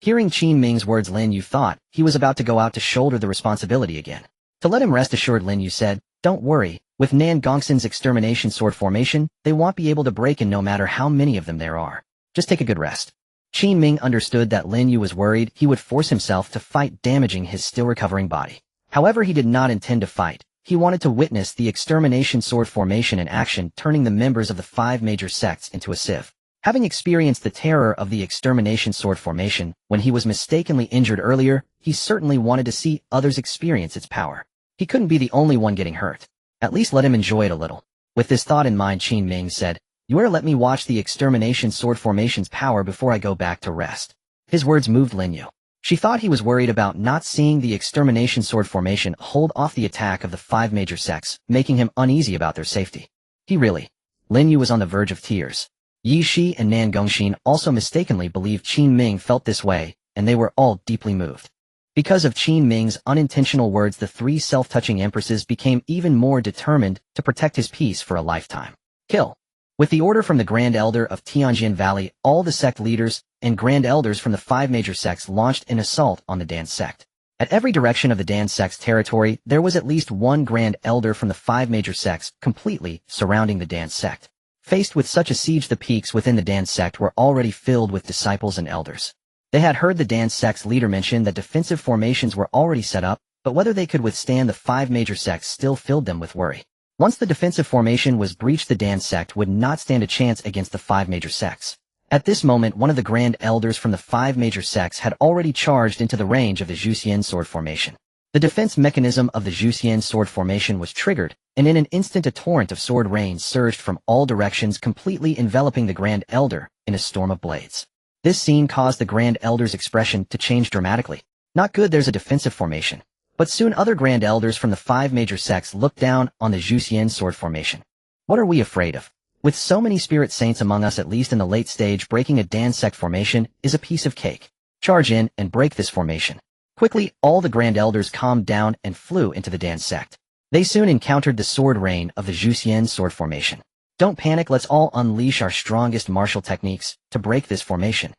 Hearing Qin Ming's words, Lin Yu thought he was about to go out to shoulder the responsibility again. To let him rest assured, Lin Yu said, "Don't worry, with Nan Gongsun's extermination sword formation, they won't be able to break in no matter how many of them there are. Just take a good rest." Qin Ming understood that Lin Yu was worried he would force himself to fight, damaging his still-recovering body. However, he did not intend to fight. He wanted to witness the extermination sword formation in action, turning the members of the 5 major sects into a sieve. Having experienced the terror of the extermination sword formation when he was mistakenly injured earlier, he certainly wanted to see others experience its power. He couldn't be the only one getting hurt. At least let him enjoy it a little. With this thought in mind, Qin Ming said, "You better let me watch the extermination sword formation's power before I go back to rest." His words moved Lin Yu. She thought he was worried about not seeing the extermination sword formation hold off the attack of the 5 major sects, making him uneasy about their safety. Lin Yu was on the verge of tears. Yi Shi and Nan Gongxin also mistakenly believed Qin Ming felt this way, and they were all deeply moved. Because of Qin Ming's unintentional words, the 3 self-touching empresses became even more determined to protect his peace for a lifetime. Kill. With the order from the Grand Elder of Tianjin Valley, all the sect leaders and Grand Elders from the 5 major sects launched an assault on the Dan sect. At every direction of the Dan sect's territory, there was at least one Grand Elder from the 5 major sects completely surrounding the Dan sect. Faced with such a siege, the peaks within the Dan sect were already filled with disciples and elders. They had heard the Dan sect's leader mention that defensive formations were already set up, but whether they could withstand the 5 major sects still filled them with worry. Once the defensive formation was breached, the Dan sect would not stand a chance against the 5 major sects. At this moment, one of the Grand Elders from the 5 major sects had already charged into the range of the Zhuxian sword formation. The defense mechanism of the Zhuxian sword formation was triggered, and in an instant a torrent of sword rain surged from all directions, completely enveloping the Grand Elder in a storm of blades. This scene caused the Grand Elder's expression to change dramatically. Not good, there's a defensive formation. But soon other Grand Elders from the 5 major sects looked down on the Zhuxian sword formation. What are we afraid of? With so many spirit saints among us, at least in the late stage, breaking a Dan sect formation is a piece of cake. Charge in and break this formation. Quickly, all the Grand Elders calmed down and flew into the Dan sect. They soon encountered the sword rain of the Zhuxian sword formation. Don't panic, let's all unleash our strongest martial techniques to break this formation.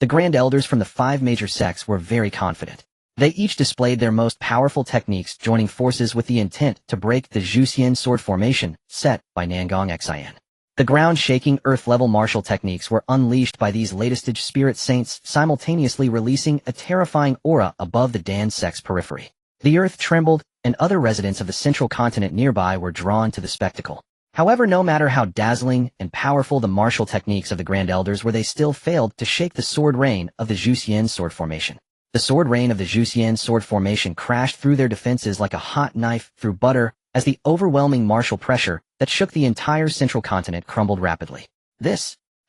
The Grand Elders from the 5 major sects were very confident. They each displayed their most powerful techniques, joining forces with the intent to break the Zhuxian sword formation set by Nangong Xian. The ground-shaking, earth-level martial techniques were unleashed by these latest-stage spirit saints, simultaneously releasing a terrifying aura above the Dan sect's periphery. The earth trembled, and other residents of the central continent nearby were drawn to the spectacle. However, no matter how dazzling and powerful the martial techniques of the Grand Elders were, they still failed to shake the sword rain of the Zhuxian sword formation. The sword rain of the Zhuxian sword formation crashed through their defenses like a hot knife through butter as the overwhelming martial pressure that shook the entire central continent crumbled rapidly.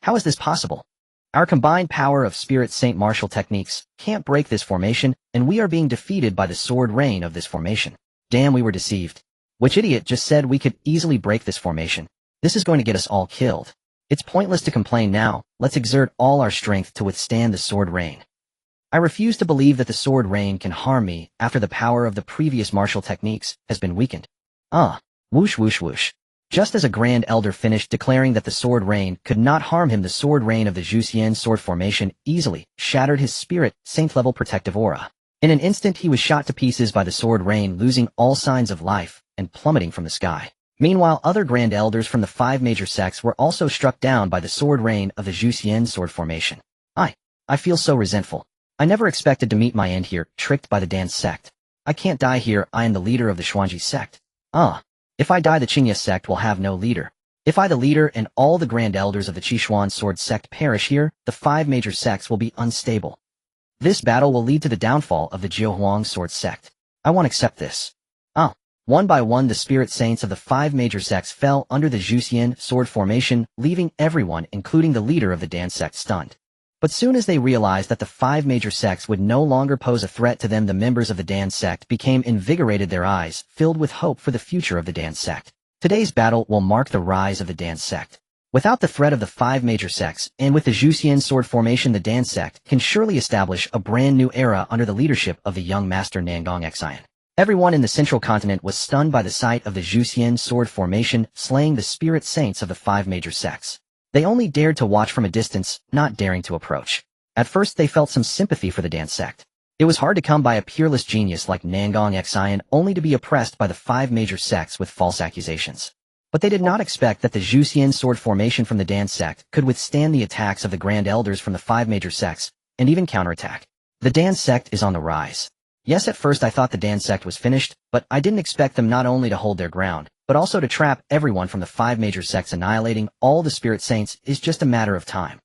How is this possible? Our combined power of spirit saint martial techniques can't break this formation, and we are being defeated by the sword rain of this formation. Damn, we were deceived. Which idiot just said we could easily break this formation? This is going to get us all killed. It's pointless to complain now. Let's exert all our strength to withstand the sword rain. I refuse to believe that the sword rain can harm me after the power of the previous martial techniques has been weakened. Whoosh whoosh whoosh. Just as a Grand Elder finished declaring that the sword rain could not harm him, the sword rain of the Zhuxian sword formation easily shattered his spirit saint-level protective aura. In an instant, he was shot to pieces by the sword rain, losing all signs of life and plummeting from the sky. Meanwhile, other Grand Elders from the 5 major sects were also struck down by the sword rain of the Zhuxian sword formation. I feel so resentful. I never expected to meet my end here, tricked by the Dan sect. I can't die here, I am the leader of the Xuanji sect. If I die, the Qingye sect will have no leader. If I, the leader, and all the Grand Elders of the Qishuan sword sect perish here, the 5 major sects will be unstable. This battle will lead to the downfall of the Jiuhuang sword sect. I won't accept this. One by one, the spirit saints of the 5 major sects fell under the Zhuxian sword formation, leaving everyone, including the leader of the Dan sect, stunned. But soon as they realized that the 5 major sects would no longer pose a threat to them, the members of the Dan sect became invigorated, their eyes filled with hope for the future of the Dan sect. Today's battle will mark the rise of the Dan sect. Without the threat of the 5 major sects, and with the Zhuxian sword formation, the Dan sect can surely establish a brand new era under the leadership of the young master Nangong Xian. Everyone in the central continent was stunned by the sight of the Zhuxian sword formation slaying the spirit saints of the 5 major sects. They only dared to watch from a distance, not daring to approach. At first they felt some sympathy for the dance sect. It was hard to come by a peerless genius like Nangong Xian only to be oppressed by the 5 major sects with false accusations. But they did not expect that the Zhuxian sword formation from the dance sect could withstand the attacks of the Grand Elders from the 5 major sects, and even counterattack. The dance sect is on the rise. Yes, at first I thought the dance sect was finished, but I didn't expect them not only to hold their ground, but also to trap everyone from the 5 major sects. Annihilating all the spirit saints is just a matter of time.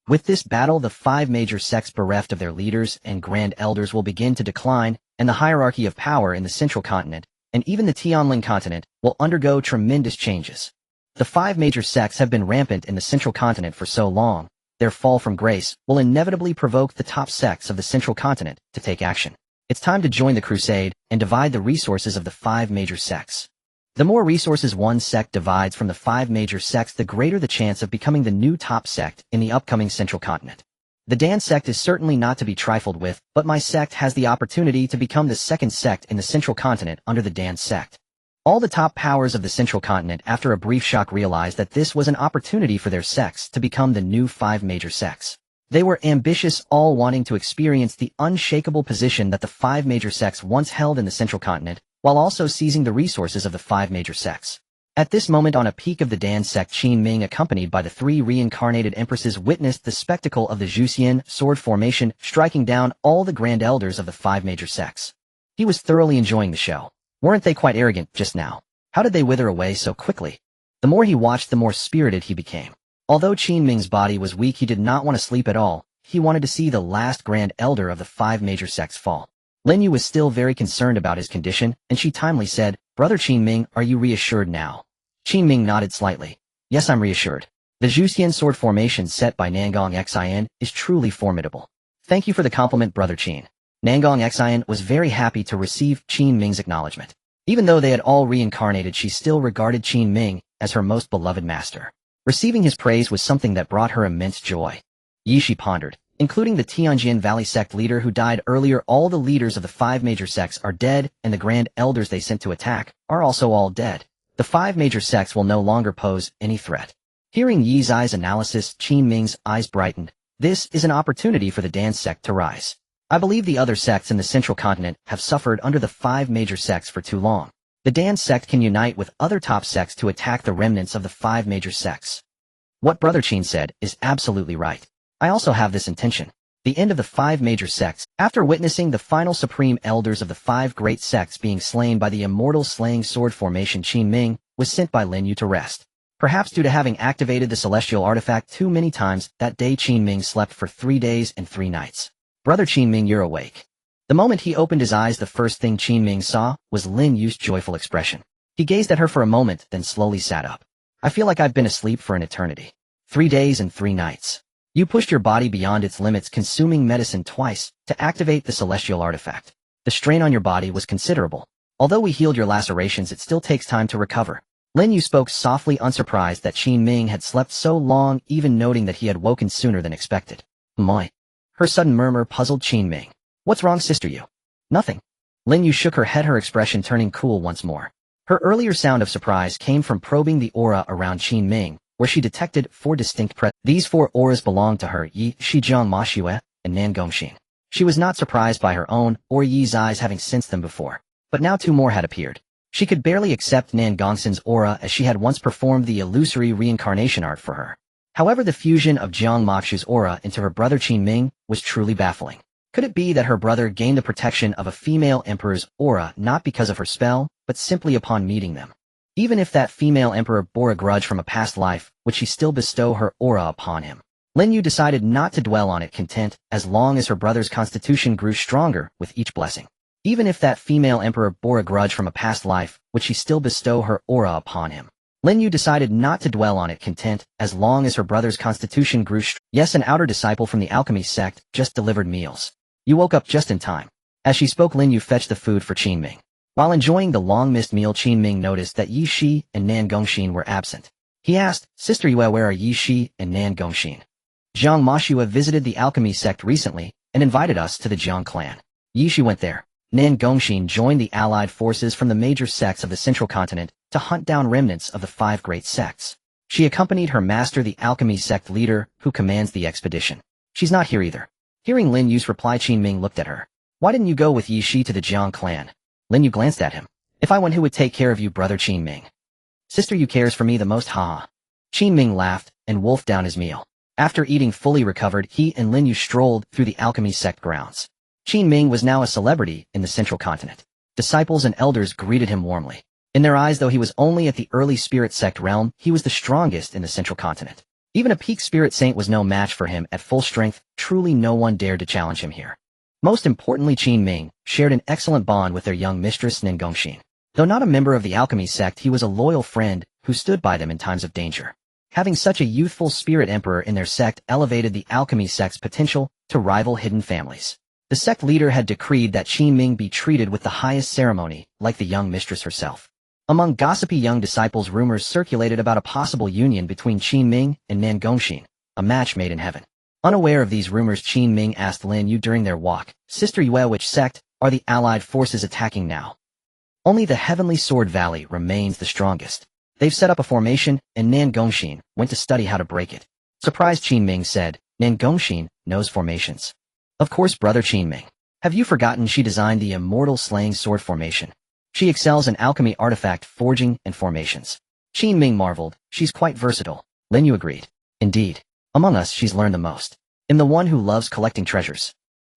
With this battle, the 5 major sects bereft of their leaders and Grand Elders will begin to decline, and the hierarchy of power in the Central Continent, and even the Tianling Continent, will undergo tremendous changes. The 5 major sects have been rampant in the Central Continent for so long, their fall from grace will inevitably provoke the top sects of the Central Continent to take action. It's time to join the crusade and divide the resources of the 5 major sects. The more resources one sect divides from the 5 major sects, the greater the chance of becoming the new top sect in the upcoming Central Continent. The Dan sect is certainly not to be trifled with, but my sect has the opportunity to become the second sect in the Central Continent under the Dan sect. All the top powers of the Central Continent after a brief shock realized that this was an opportunity for their sects to become the new 5 major sects. They were ambitious, all wanting to experience the unshakable position that the 5 major sects once held in the Central Continent, while also seizing the resources of the 5 major sects. At this moment, on a peak of the Dan sect, Qin Ming, accompanied by the 3 reincarnated empresses, witnessed the spectacle of the Zhuxian sword formation striking down all the Grand Elders of the 5 major sects. He was thoroughly enjoying the show. Weren't they quite arrogant just now? How did they wither away so quickly? The more he watched, the more spirited he became. Although Qin Ming's body was weak, he did not want to sleep at all. He wanted to see the last Grand Elder of the 5 major sects fall. Lin Yu was still very concerned about his condition, and she timely said, "Brother Qin Ming, are you reassured now?" Qin Ming nodded slightly. "Yes, I'm reassured. The Zhuxian sword formation set by Nangong Xian is truly formidable." "Thank you for the compliment, Brother Qin." Nangong Xian was very happy to receive Qin Ming's acknowledgement. Even though they had all reincarnated, she still regarded Qin Ming as her most beloved master. Receiving his praise was something that brought her immense joy. She pondered. Including the Tianjin Valley sect leader who died earlier, all the leaders of the 5 major sects are dead, and the Grand Elders they sent to attack are also all dead. The 5 major sects will no longer pose any threat. Hearing Yi Zai's analysis, Qin Ming's eyes brightened. This is an opportunity for the Dan sect to rise. I believe the other sects in the Central Continent have suffered under the 5 major sects for too long. The Dan sect can unite with other top sects to attack the remnants of the 5 major sects. What Brother Qin said is absolutely right. I also have this intention. The end of the 5 major sects, after witnessing the final supreme elders of the 5 great sects being slain by the immortal slaying sword formation, Qin Ming was sent by Lin Yu to rest. Perhaps due to having activated the celestial artifact too many times, that day Qin Ming slept for 3 days and 3 nights. "Brother Qin Ming, you're awake." The moment he opened his eyes, the first thing Qin Ming saw was Lin Yu's joyful expression. He gazed at her for a moment, then slowly sat up. "I feel like I've been asleep for an eternity. 3 days and 3 nights. You pushed your body beyond its limits, consuming medicine twice to activate the celestial artifact. The strain on your body was considerable. Although we healed your lacerations, it still takes time to recover." Lin Yu spoke softly, unsurprised that Qin Ming had slept so long, even noting that he had woken sooner than expected. "My." Her sudden murmur puzzled Qin Ming. "What's wrong, sister? You?" "Nothing." Lin Yu shook her head, her expression turning cool once more. Her earlier sound of surprise came from probing the aura around Qin Ming, where she detected 4 distinct These 4 auras belonged to her, Yi, Shijiang Ma Xue, and Nan Gongxin. She was not surprised by her own or Yi's eyes having sensed them before. But now 2 more had appeared. She could barely accept Nan Gongxin's aura, as she had once performed the illusory reincarnation art for her. However, the fusion of Jiang Makshu's aura into her brother Qin Ming was truly baffling. Could it be that her brother gained the protection of a female emperor's aura not because of her spell, but simply upon meeting them? Even if that female emperor bore a grudge from a past life, would she still bestow her aura upon him? Lin Yu decided not to dwell on it, content as long as her brother's constitution grew stronger with each blessing. Even if that female emperor bore a grudge from a past life, would she still bestow her aura upon him? Lin Yu decided not to dwell on it, content as long as her brother's constitution grew Yes, an outer disciple from the alchemy sect just delivered meals. You woke up just in time. As she spoke, Lin Yu fetched the food for Qin Ming. While enjoying the long-missed meal, Qin Ming noticed that Yi Shi and Nan Gongxin were absent. He asked, "Sister Yue, where are Yi Shi and Nan Gongxin?" "Jiang Mashua visited the alchemy sect recently and invited us to the Jiang clan." Yi Shi went there. Nan Gongxin joined the allied forces from the major sects of the Central Continent to hunt down remnants of the 5 great sects. She accompanied her master, the alchemy sect leader, who commands the expedition. She's not here either. Hearing Lin Yu's reply, Qin Ming looked at her. Why didn't you go with Yi Shi to the Jiang clan? Lin Yu glanced at him. If I went, who would take care of you, brother Qin Ming? Sister Yu cares for me the most, haha. Qin Ming laughed and wolfed down his meal. After eating fully recovered, he and Lin Yu strolled through the alchemy sect grounds. Qin Ming was now a celebrity in the central continent. Disciples and elders greeted him warmly. In their eyes, though he was only at the early spirit sect realm, he was the strongest in the central continent. Even a peak spirit saint was no match for him at full strength. Truly no one dared to challenge him here. Most importantly, Qin Ming shared an excellent bond with their young mistress Nengongxin. Though not a member of the alchemy sect, he was a loyal friend who stood by them in times of danger. Having such a youthful spirit emperor in their sect elevated the alchemy sect's potential to rival hidden families. The sect leader had decreed that Qin Ming be treated with the highest ceremony, like the young mistress herself. Among gossipy young disciples, rumors circulated about a possible union between Qin Ming and Nengongxin, a match made in heaven. Unaware of these rumors, Qin Ming asked Lin Yu during their walk, Sister Yue, which sect are the allied forces attacking now? Only the Heavenly Sword Valley remains the strongest. They've set up a formation, and Nengongxin went to study how to break it. Surprised, Qin Ming said, Nengongxin knows formations. Of course, brother Qin Ming. Have you forgotten she designed the immortal slaying sword formation? She excels in alchemy, artifact forging, and formations. Qin Ming marveled. She's quite versatile. Lin Yu agreed. Indeed. Among us, she's learned the most. I'm the one who loves collecting treasures.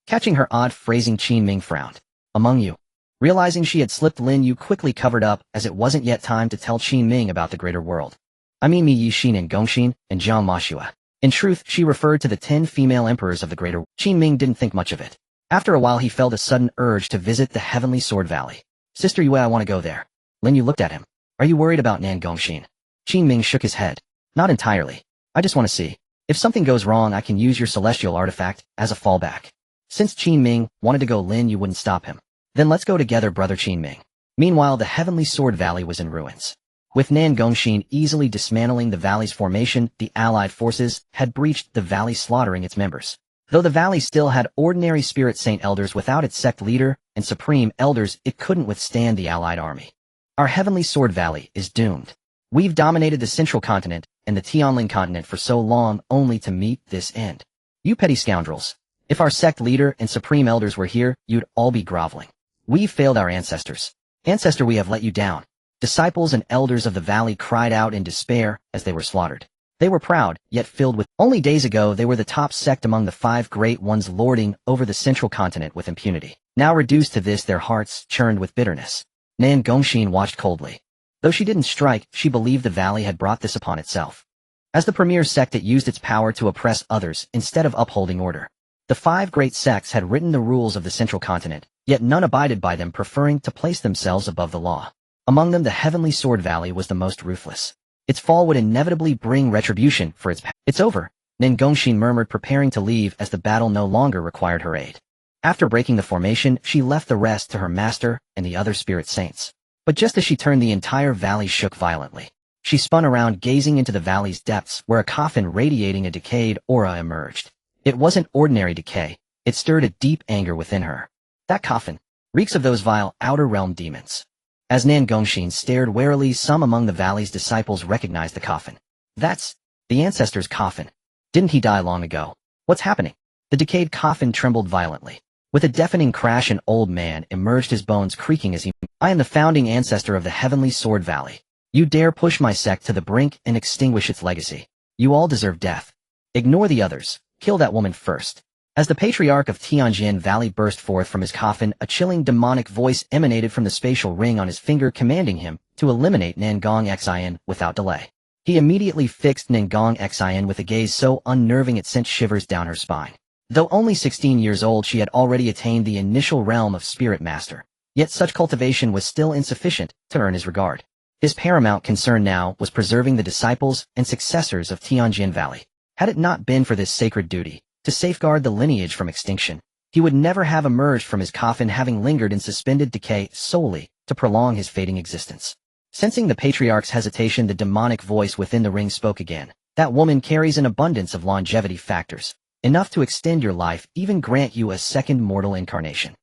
Catching her odd phrasing, Qin Ming frowned. Among you. Realizing she had slipped, Lin Yu quickly covered up, as it wasn't yet time to tell Qin Ming about the greater world. I mean me, Yi Shi, Nengongxin, and Jiang Mashua. In truth, she referred to the 10 female emperors of the greater world. Qin Ming didn't think much of it. After a while, he felt a sudden urge to visit the Heavenly Sword Valley. Sister Yue, I want to go there. Lin Yu looked at him. Are you worried about Nengongxin? Qin Ming shook his head. Not entirely. I just want to see. If something goes wrong, I can use your celestial artifact as a fallback. Since Qin Ming wanted to go, Lin Yu wouldn't stop him. Then let's go together, brother Qin Ming. Meanwhile, the Heavenly Sword Valley was in ruins. With Nengongxin easily dismantling the valley's formation, the allied forces had breached the valley, slaughtering its members. Though the valley still had ordinary spirit saint elders, without its sect leader and supreme elders, it couldn't withstand the allied army. Our Heavenly Sword Valley is doomed. We've dominated the central continent and the Tianling continent for so long, only to meet this end. You petty scoundrels. If our sect leader and supreme elders were here, you'd all be groveling. We've failed our ancestors. Ancestor, we have let you down. Disciples and elders of the valley cried out in despair as they were slaughtered. They were proud, yet filled with... Only days ago, they were the top sect among the 5 great ones, lording over the central continent with impunity. Now reduced to this, their hearts churned with bitterness. Nengongxin watched coldly. Though she didn't strike, she believed the valley had brought this upon itself. As the premier sect, it used its power to oppress others instead of upholding order. The 5 great sects had written the rules of the central continent, yet none abided by them, preferring to place themselves above the law. Among them, the Heavenly Sword Valley was the most ruthless. Its fall would inevitably bring retribution for its... It's over, Nengongxin murmured, preparing to leave as the battle no longer required her aid. After breaking the formation, she left the rest to her master and the other spirit saints. But just as she turned, the entire valley shook violently. She spun around, gazing into the valley's depths, where a coffin radiating a decayed aura emerged. It wasn't ordinary decay. It stirred a deep anger within her. That coffin reeks of those vile outer realm demons. As Nengongxin stared warily, some among the valley's disciples recognized the coffin. That's the ancestor's coffin. Didn't he die long ago? What's happening? The decayed coffin trembled violently. With a deafening crash, an old man emerged, his bones creaking as he... I am the founding ancestor of the Heavenly Sword Valley. You dare push my sect to the brink and extinguish its legacy. You all deserve death. Ignore the others. Kill that woman first. As the patriarch of Tianjin Valley burst forth from his coffin, a chilling demonic voice emanated from the spatial ring on his finger, commanding him to eliminate Nengongxin without delay. He immediately fixed Nengongxin with a gaze so unnerving it sent shivers down her spine. Though only 16 years old, she had already attained the initial realm of Spirit Master. Yet such cultivation was still insufficient to earn his regard. His paramount concern now was preserving the disciples and successors of Tianjin Valley. Had it not been for this sacred duty, to safeguard the lineage from extinction, he would never have emerged from his coffin, having lingered in suspended decay solely to prolong his fading existence. Sensing the patriarch's hesitation, the demonic voice within the ring spoke again. That woman carries an abundance of longevity factors, enough to extend your life, even grant you a second mortal incarnation.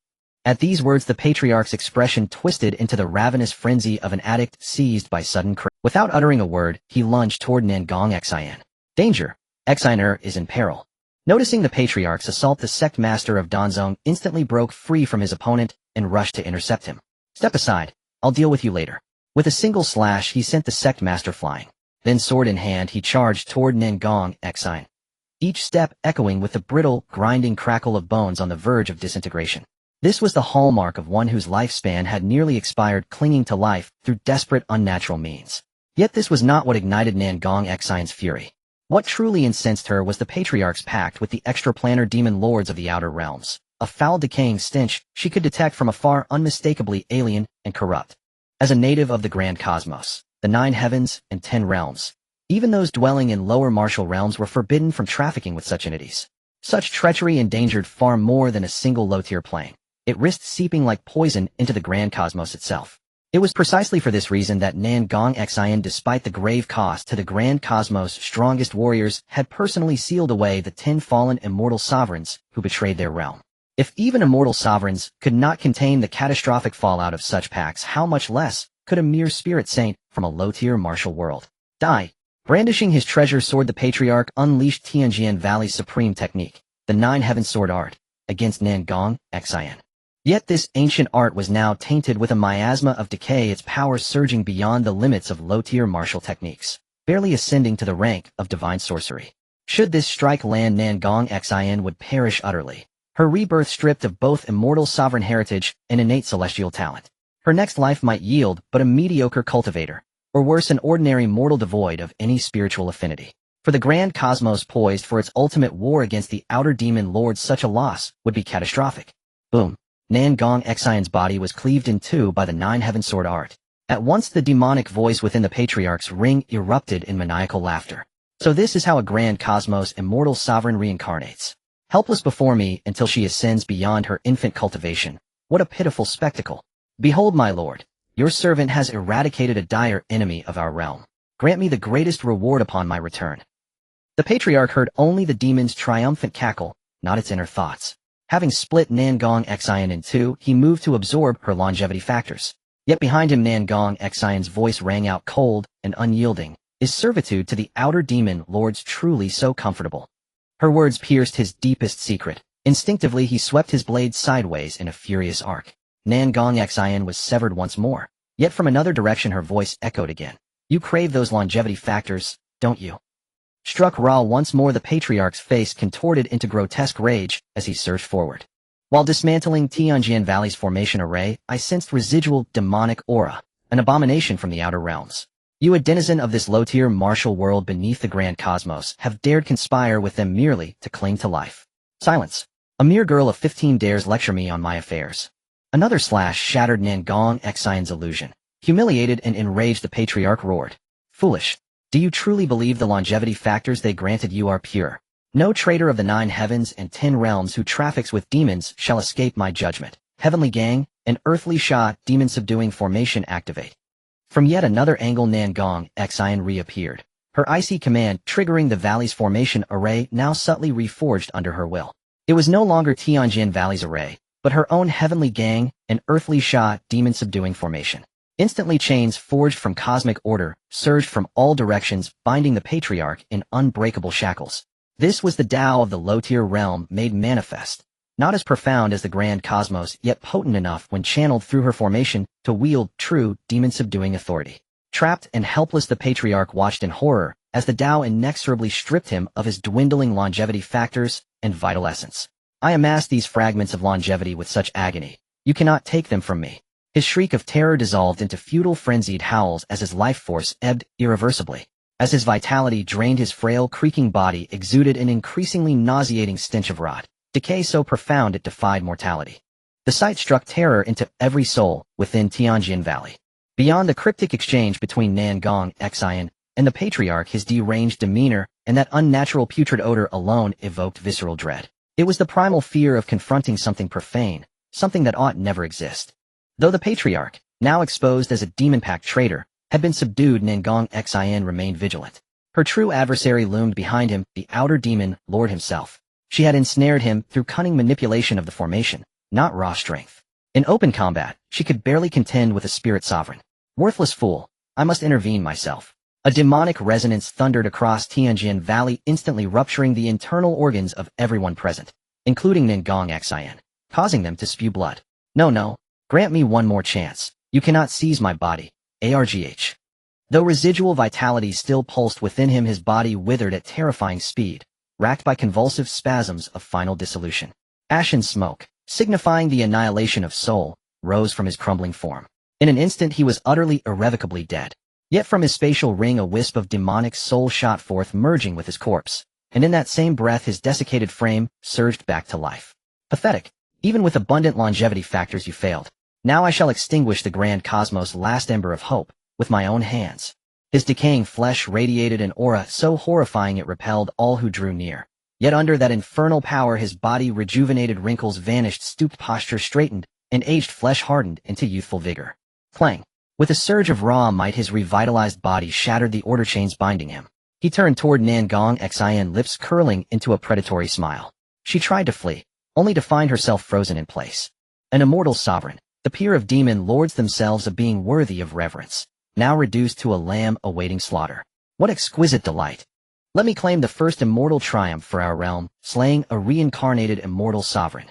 At these words, the patriarch's expression twisted into the ravenous frenzy of an addict seized by sudden craving. Without uttering a word, he lunged toward Nengongxin. Danger! Xiner is in peril. Noticing the patriarch's assault, the sect master of Danzong instantly broke free from his opponent and rushed to intercept him. "Step aside. I'll deal with you later." With a single slash, he sent the sect master flying. Then sword in hand, he charged toward Nangong Xine, each step echoing with the brittle, grinding crackle of bones on the verge of disintegration. This was the hallmark of one whose lifespan had nearly expired, clinging to life through desperate, unnatural means. Yet this was not what ignited Nangong Xine's fury. What truly incensed her was the patriarch's pact with the extraplanar demon lords of the outer realms, a foul decaying stench she could detect from afar, unmistakably alien and corrupt. As a native of the grand cosmos, the 9 heavens and 10 realms, even those dwelling in lower martial realms were forbidden from trafficking with such entities. Such treachery endangered far more than a single low-tier plane. It risked seeping like poison into the grand cosmos itself. It was precisely for this reason that Nangong Xian, despite the grave cost to the grand cosmos' strongest warriors, had personally sealed away the 10 fallen immortal sovereigns who betrayed their realm. If even immortal sovereigns could not contain the catastrophic fallout of such pacts, how much less could a mere spirit saint from a low-tier martial world? Die! Brandishing his treasure sword, the patriarch unleashed Tianjian Valley's supreme technique, the 9 heaven sword art, against Nangong Xian. Yet this ancient art was now tainted with a miasma of decay, its power surging beyond the limits of low-tier martial techniques, barely ascending to the rank of divine sorcery. Should this strike land, Nangong Xian would perish utterly, her rebirth stripped of both immortal sovereign heritage and innate celestial talent. Her next life might yield but a mediocre cultivator, or worse, an ordinary mortal devoid of any spiritual affinity. For the grand cosmos poised for its ultimate war against the outer demon lords, such a loss would be catastrophic. Boom. Nangong Xian's body was cleaved in two by the 9 heaven sword art. At once the demonic voice within the patriarch's ring erupted in maniacal laughter. So this is how a grand cosmos immortal sovereign reincarnates. Helpless before me until she ascends beyond her infant cultivation. What a pitiful spectacle. Behold, my lord, your servant has eradicated a dire enemy of our realm. Grant me the greatest reward upon my return. The patriarch heard only the demon's triumphant cackle, not its inner thoughts. Having split Nangong Xian in two, he moved to absorb her longevity factors. Yet behind him, Nangong Xian's voice rang out cold and unyielding. Is servitude to the outer demon lords truly so comfortable? Her words pierced his deepest secret. Instinctively, he swept his blade sideways in a furious arc. Nangong Xian was severed once more. Yet from another direction her voice echoed again. You crave those longevity factors, don't you? Struck raw once more, the patriarch's face contorted into grotesque rage as he surged forward. While dismantling Tianjian Valley's formation array, I sensed residual demonic aura, an abomination from the outer realms. You, a denizen of this low-tier martial world beneath the grand cosmos, have dared conspire with them merely to cling to life. Silence. A mere girl of 15 dares lecture me on my affairs. Another slash shattered Nangong Xian's illusion. Humiliated and enraged, the patriarch roared. Foolish. Do you truly believe the longevity factors they granted you are pure? No traitor of the 9 heavens and 10 realms who traffics with demons shall escape my judgment. Heavenly Gang, an earthly Sha, demon-subduing formation activate. From yet another angle, Nangong Xian reappeared. Her icy command triggering the valley's formation array, now subtly reforged under her will. It was no longer Tianjian Valley's array, but her own Heavenly Gang, an earthly Sha, demon-subduing formation. Instantly, chains forged from cosmic order surged from all directions, binding the patriarch in unbreakable shackles. This was the Tao of the low-tier realm made manifest, not as profound as the grand cosmos, yet potent enough when channeled through her formation to wield true demon-subduing authority. Trapped and helpless, the patriarch watched in horror as the Tao inexorably stripped him of his dwindling longevity factors and vital essence. I amassed these fragments of longevity with such agony. You cannot take them from me. His shriek of terror dissolved into futile, frenzied howls as his life force ebbed irreversibly. As his vitality drained, his frail, creaking body exuded an increasingly nauseating stench of rot, decay so profound it defied mortality. The sight struck terror into every soul within Tianjian Valley. Beyond the cryptic exchange between Nangong Xian and the patriarch, his deranged demeanor and that unnatural putrid odor alone evoked visceral dread. It was the primal fear of confronting something profane, something that ought never exist. Though the patriarch, now exposed as a demon-packed traitor, had been subdued, Nangong Xian remained vigilant. Her true adversary loomed behind him, the outer demon lord himself. She had ensnared him through cunning manipulation of the formation, not raw strength. In open combat, she could barely contend with a spirit sovereign. Worthless fool, I must intervene myself. A demonic resonance thundered across Tianjin Valley, instantly rupturing the internal organs of everyone present, including Ningong Xian, causing them to spew blood. No, grant me one more chance. You cannot seize my body, ARGH. Though residual vitality still pulsed within him, his body withered at terrifying speed, racked by convulsive spasms of final dissolution. Ashen smoke, signifying the annihilation of soul, rose from his crumbling form. In an instant he was utterly irrevocably dead. Yet from his spatial ring a wisp of demonic soul shot forth, merging with his corpse, and in that same breath his desiccated frame surged back to life. Pathetic. Even with abundant longevity factors you failed. Now I shall extinguish the grand cosmos' last ember of hope, with my own hands. His decaying flesh radiated an aura so horrifying it repelled all who drew near. Yet under that infernal power his body rejuvenated, wrinkles vanished, stooped posture straightened, and aged flesh hardened into youthful vigor. Clang! With a surge of raw might his revitalized body shattered the order chains binding him. He turned toward Ningong Xian, lips curling into a predatory smile. She tried to flee, only to find herself frozen in place. An immortal sovereign, the peer of demon lords themselves of being worthy of reverence, now reduced to a lamb awaiting slaughter. What exquisite delight! Let me claim the first immortal triumph for our realm, slaying a reincarnated immortal sovereign.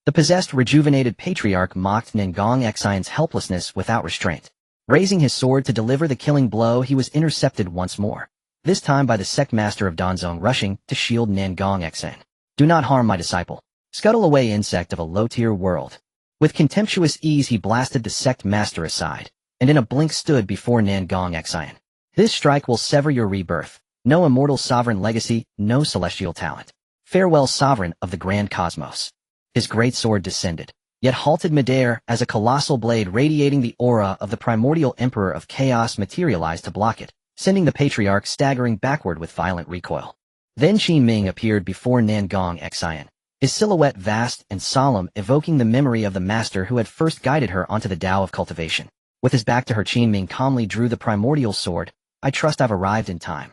The possessed, rejuvenated patriarch mocked Ningong Xian's helplessness without restraint. Raising his sword to deliver the killing blow, he was intercepted once more, this time by the sect master of Danzong, rushing to shield Ningong Xian. Do not harm my disciple. Scuttle away, insect of a low-tier world. With contemptuous ease he blasted the sect master aside, and in a blink stood before Ningong Xian. This strike will sever your rebirth. No immortal sovereign legacy, no celestial talent. Farewell, sovereign of the grand cosmos. His great sword descended, yet halted midair as a colossal blade radiating the aura of the primordial emperor of chaos materialized to block it, sending the patriarch staggering backward with violent recoil. Then Qin Ming appeared before Ningong Xian, his silhouette vast and solemn, evoking the memory of the master who had first guided her onto the Tao of cultivation. With his back to her, Qin Ming calmly drew the primordial sword. I trust I've arrived in time.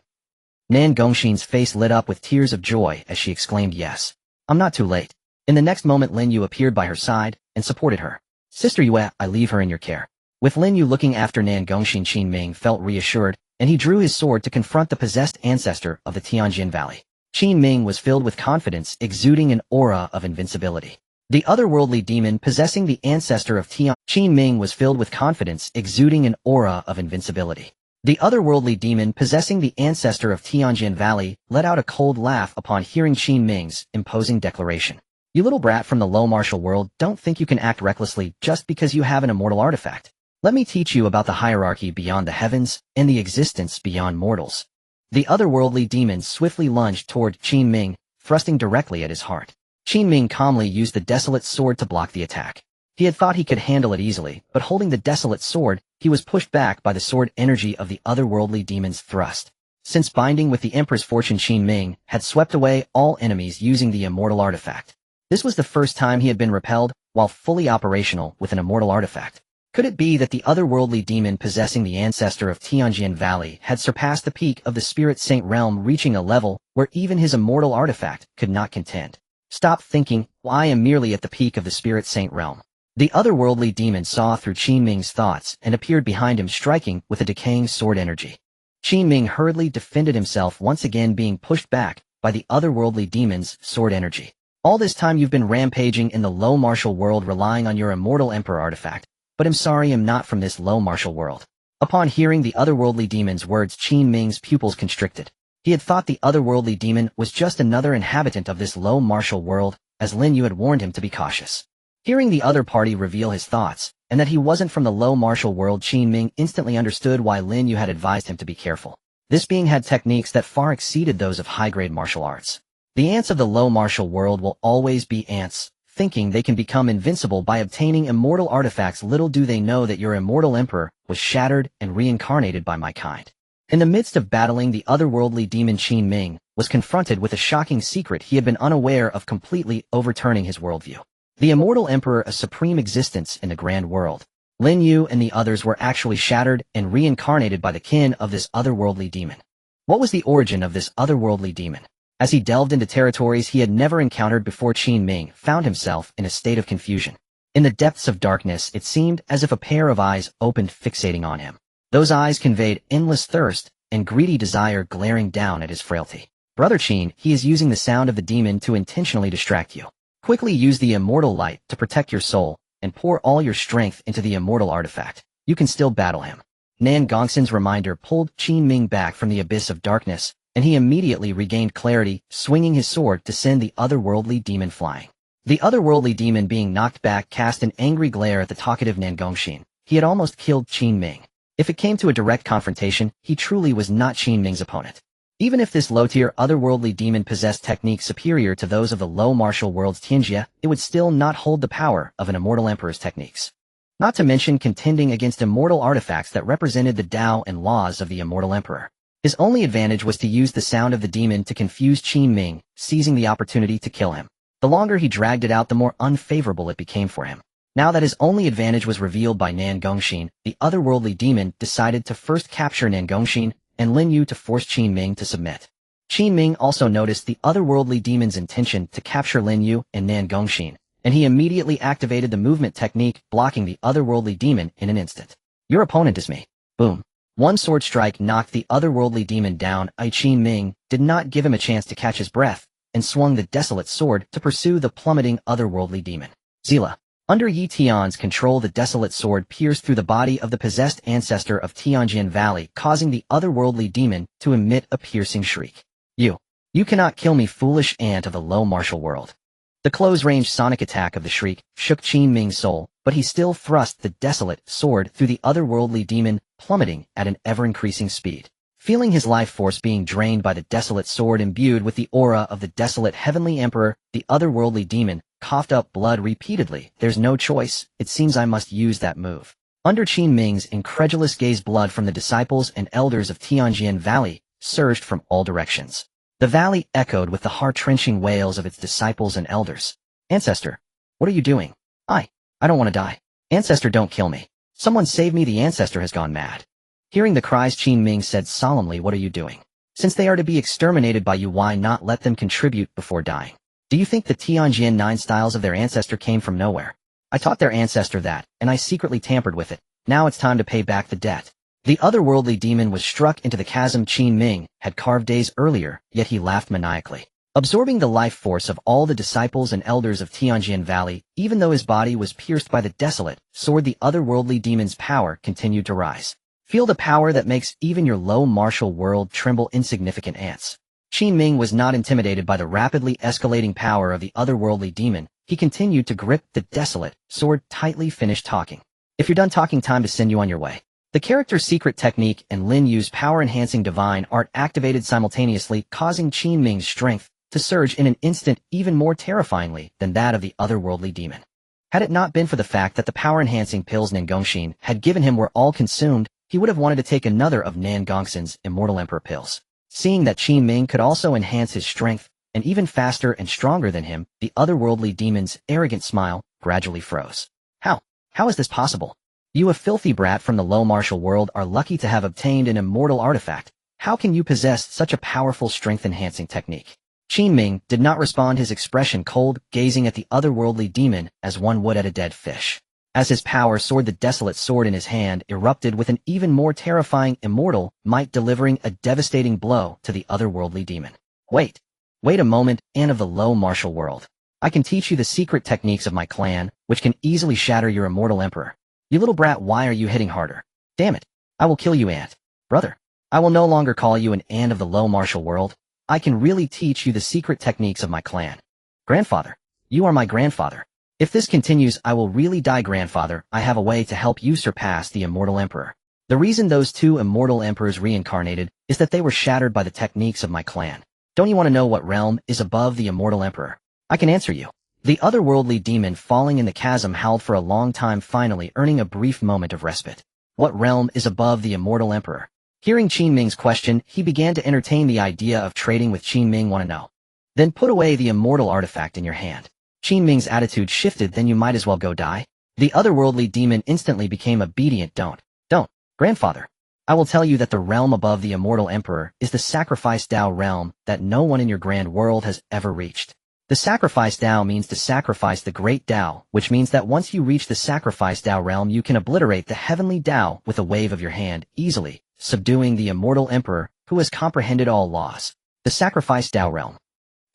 Ningong Xian's face lit up with tears of joy as she exclaimed, yes. I'm not too late. In the next moment Lin Yu appeared by her side and supported her. Sister Yue, I leave her in your care. With Lin Yu looking after Ningong Xian, Qin Ming felt reassured, and he drew his sword to confront the possessed ancestor of the Tianjin Valley. Qin Ming was filled with confidence, exuding an aura of invincibility. The otherworldly demon possessing the ancestor of Qin Ming was filled with confidence, exuding an aura of invincibility. The otherworldly demon possessing the ancestor of Tianjin Valley let out a cold laugh upon hearing Qin Ming's imposing declaration. You little brat from the low martial world, don't think you can act recklessly just because you have an immortal artifact. Let me teach you about the hierarchy beyond the heavens and the existence beyond mortals. The otherworldly demon swiftly lunged toward Qin Ming, thrusting directly at his heart. Qin Ming calmly used the desolate sword to block the attack. He had thought he could handle it easily, but holding the desolate sword, he was pushed back by the sword energy of the otherworldly demon's thrust. Since binding with the Empress fortune, Qin Ming had swept away all enemies using the immortal artifact. This was the first time he had been repelled while fully operational with an immortal artifact. Could it be that the otherworldly demon possessing the ancestor of Tianjin Valley had surpassed the peak of the Spirit Saint realm, reaching a level where even his immortal artifact could not contend? Stop thinking, well, I am merely at the peak of the Spirit Saint realm. The otherworldly demon saw through Qin Ming's thoughts and appeared behind him, striking with a decaying sword energy. Qin Ming hurriedly defended himself, once again being pushed back by the otherworldly demon's sword energy. All this time you've been rampaging in the low martial world, relying on your immortal emperor artifact, but I'm sorry, I'm not from this low martial world. Upon hearing the otherworldly demon's words, Qin Ming's pupils constricted. He had thought the otherworldly demon was just another inhabitant of this low martial world, as Lin Yu had warned him to be cautious. Hearing the other party reveal his thoughts, and that he wasn't from the low martial world, Qin Ming instantly understood why Lin Yu had advised him to be careful. This being had techniques that far exceeded those of high-grade martial arts. The ants of the low martial world will always be ants, thinking they can become invincible by obtaining immortal artifacts. Little do they know that your immortal emperor was shattered and reincarnated by my kind. In the midst of battling the otherworldly demon, Qin Ming was confronted with a shocking secret he had been unaware of, completely overturning his worldview. The immortal emperor, a supreme existence in the grand world. Lin Yu and the others were actually shattered and reincarnated by the kin of this otherworldly demon. What was the origin of this otherworldly demon? As he delved into territories he had never encountered before, Qin Ming found himself in a state of confusion. In the depths of darkness it seemed as if a pair of eyes opened, fixating on him. Those eyes conveyed endless thirst and greedy desire glaring down at his frailty. Brother Qin, he is using the sound of the demon to intentionally distract you. Quickly use the immortal light to protect your soul, and pour all your strength into the immortal artifact. You can still battle him. Nan Gongxin's reminder pulled Qin Ming back from the abyss of darkness, and he immediately regained clarity, swinging his sword to send the otherworldly demon flying. The otherworldly demon being knocked back cast an angry glare at the talkative Nan Gongxin. He had almost killed Qin Ming. If it came to a direct confrontation, he truly was not Qin Ming's opponent. Even if this low-tier otherworldly demon possessed techniques superior to those of the low martial world's Tianjia, it would still not hold the power of an immortal emperor's techniques. Not to mention contending against immortal artifacts that represented the Tao and laws of the immortal emperor. His only advantage was to use the sound of the demon to confuse Qin Ming, seizing the opportunity to kill him. The longer he dragged it out, the more unfavorable it became for him. Now that his only advantage was revealed by Nan Gongxin, the otherworldly demon decided to first capture Nan Gongxin and Lin Yu to force Qin Ming to submit. Qin Ming also noticed the otherworldly demon's intention to capture Lin Yu and Nan Gongxin, and he immediately activated the movement technique, blocking the otherworldly demon in an instant. Your opponent is me. Boom. One sword strike knocked the otherworldly demon down. Qin Ming did not give him a chance to catch his breath, and swung the desolate sword to pursue the plummeting otherworldly demon. Zila. Under Yi Tian's control, the desolate sword pierced through the body of the possessed ancestor of Tianjin Valley, causing the otherworldly demon to emit a piercing shriek. You cannot kill me, foolish ant of the low martial world. The close-range sonic attack of the shriek shook Qin Ming's soul, but he still thrust the desolate sword through the otherworldly demon, plummeting at an ever-increasing speed. Feeling his life force being drained by the desolate sword imbued with the aura of the desolate heavenly emperor, the otherworldly demon coughed up blood repeatedly. There's no choice. It seems I must use that move. Under Qin Ming's incredulous gaze, blood from the disciples and elders of Tianjin Valley surged from all directions. The valley echoed with the heart-wrenching wails of its disciples and elders. Ancestor, what are you doing? I don't want to die. Ancestor, don't kill me. Someone save me, the ancestor has gone mad. Hearing the cries, Qin Ming said solemnly, what are you doing? Since they are to be exterminated by you, why not let them contribute before dying? Do you think the Tianjin 9 styles of their ancestor came from nowhere? I taught their ancestor that, and I secretly tampered with it. Now it's time to pay back the debt. The otherworldly demon was struck into the chasm Qin Ming had carved days earlier, yet he laughed maniacally. Absorbing the life force of all the disciples and elders of Tianjin Valley, even though his body was pierced by the desolate sword, the otherworldly demon's power continued to rise. Feel the power that makes even your low martial world tremble, insignificant ants. Qin Ming was not intimidated by the rapidly escalating power of the otherworldly demon. He continued to grip the desolate sword tightly. Finished talking. If you're done talking, time to send you on your way. The character's secret technique and Lin Yu's power-enhancing divine art activated simultaneously, causing Qin Ming's strength to surge in an instant, even more terrifyingly than that of the otherworldly demon. Had it not been for the fact that the power-enhancing pills Nan Gongxin had given him were all consumed, he would have wanted to take another of Nan Gongxin's immortal emperor pills. Seeing that Qin Ming could also enhance his strength, and even faster and stronger than him, the otherworldly demon's arrogant smile gradually froze. How is this possible? You, a filthy brat from the low martial world, are lucky to have obtained an immortal artifact. How can you possess such a powerful strength-enhancing technique? Qin Ming did not respond, his expression cold, gazing at the otherworldly demon as one would at a dead fish. As his power soared, the desolate sword in his hand erupted with an even more terrifying immortal might, delivering a devastating blow to the otherworldly demon. Wait a moment, ant of the low martial world. I can teach you the secret techniques of my clan, which can easily shatter your immortal emperor. You little brat, why are you hitting harder? Damn it. I will kill you, ant. Brother. I will no longer call you an ant of the low martial world. I can really teach you the secret techniques of my clan. Grandfather. You are my grandfather. If this continues, I will really die, grandfather. I have a way to help you surpass the immortal emperor. The reason those 2 immortal emperors reincarnated is that they were shattered by the techniques of my clan. Don't you want to know what realm is above the immortal emperor? I can answer you. The otherworldly demon falling in the chasm howled for a long time, finally earning a brief moment of respite. What realm is above the immortal emperor? Hearing Qin Ming's question, he began to entertain the idea of trading with Qin Ming. Want to know? Then put away the immortal artifact in your hand. Qin Ming's attitude shifted. Then you might as well go die. The otherworldly demon instantly became obedient. Don't, grandfather. I will tell you that the realm above the immortal emperor is the sacrifice Tao realm that no one in your grand world has ever reached. The sacrifice Tao means to sacrifice the great Tao, which means that once you reach the sacrifice Tao realm, you can obliterate the heavenly Tao with a wave of your hand, easily, subduing the immortal emperor, who has comprehended all laws. The sacrifice Dao realm.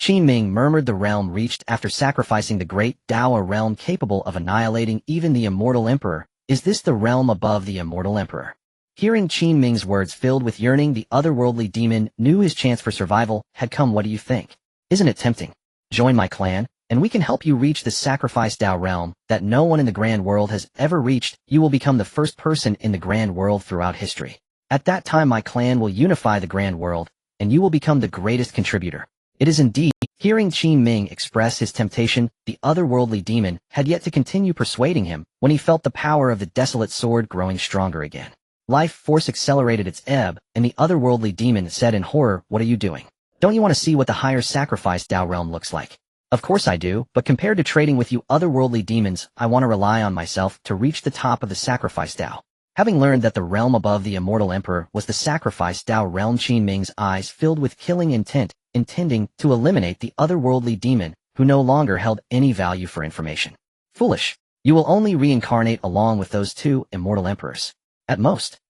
Qin Ming murmured the realm reached after sacrificing the great Dao, a realm capable of annihilating even the immortal emperor. Is this the realm above the immortal emperor? Hearing Qin Ming's words filled with yearning, the otherworldly demon knew his chance for survival had come. What do you think? Isn't it tempting? Join my clan, and we can help you reach the sacrifice Dao realm that no one in the grand world has ever reached. You will become the first person in the grand world throughout history. At that time my clan will unify the grand world, and you will become the greatest contributor. It is indeed. Hearing Qin Ming express his temptation, the otherworldly demon had yet to continue persuading him when he felt the power of the desolate sword growing stronger again. Life force accelerated its ebb, and the otherworldly demon said in horror, "What are you doing? Don't you want to see what the higher sacrifice Dao realm looks like?" "Of course I do, but compared to trading with you otherworldly demons, I want to rely on myself to reach the top of the sacrifice Dao." Having learned that the realm above the immortal emperor was the sacrifice Dao realm, Qin Ming's eyes filled with killing intent, intending to eliminate the otherworldly demon, who no longer held any value for information. Foolish. You will only reincarnate along with those two immortal emperors. At most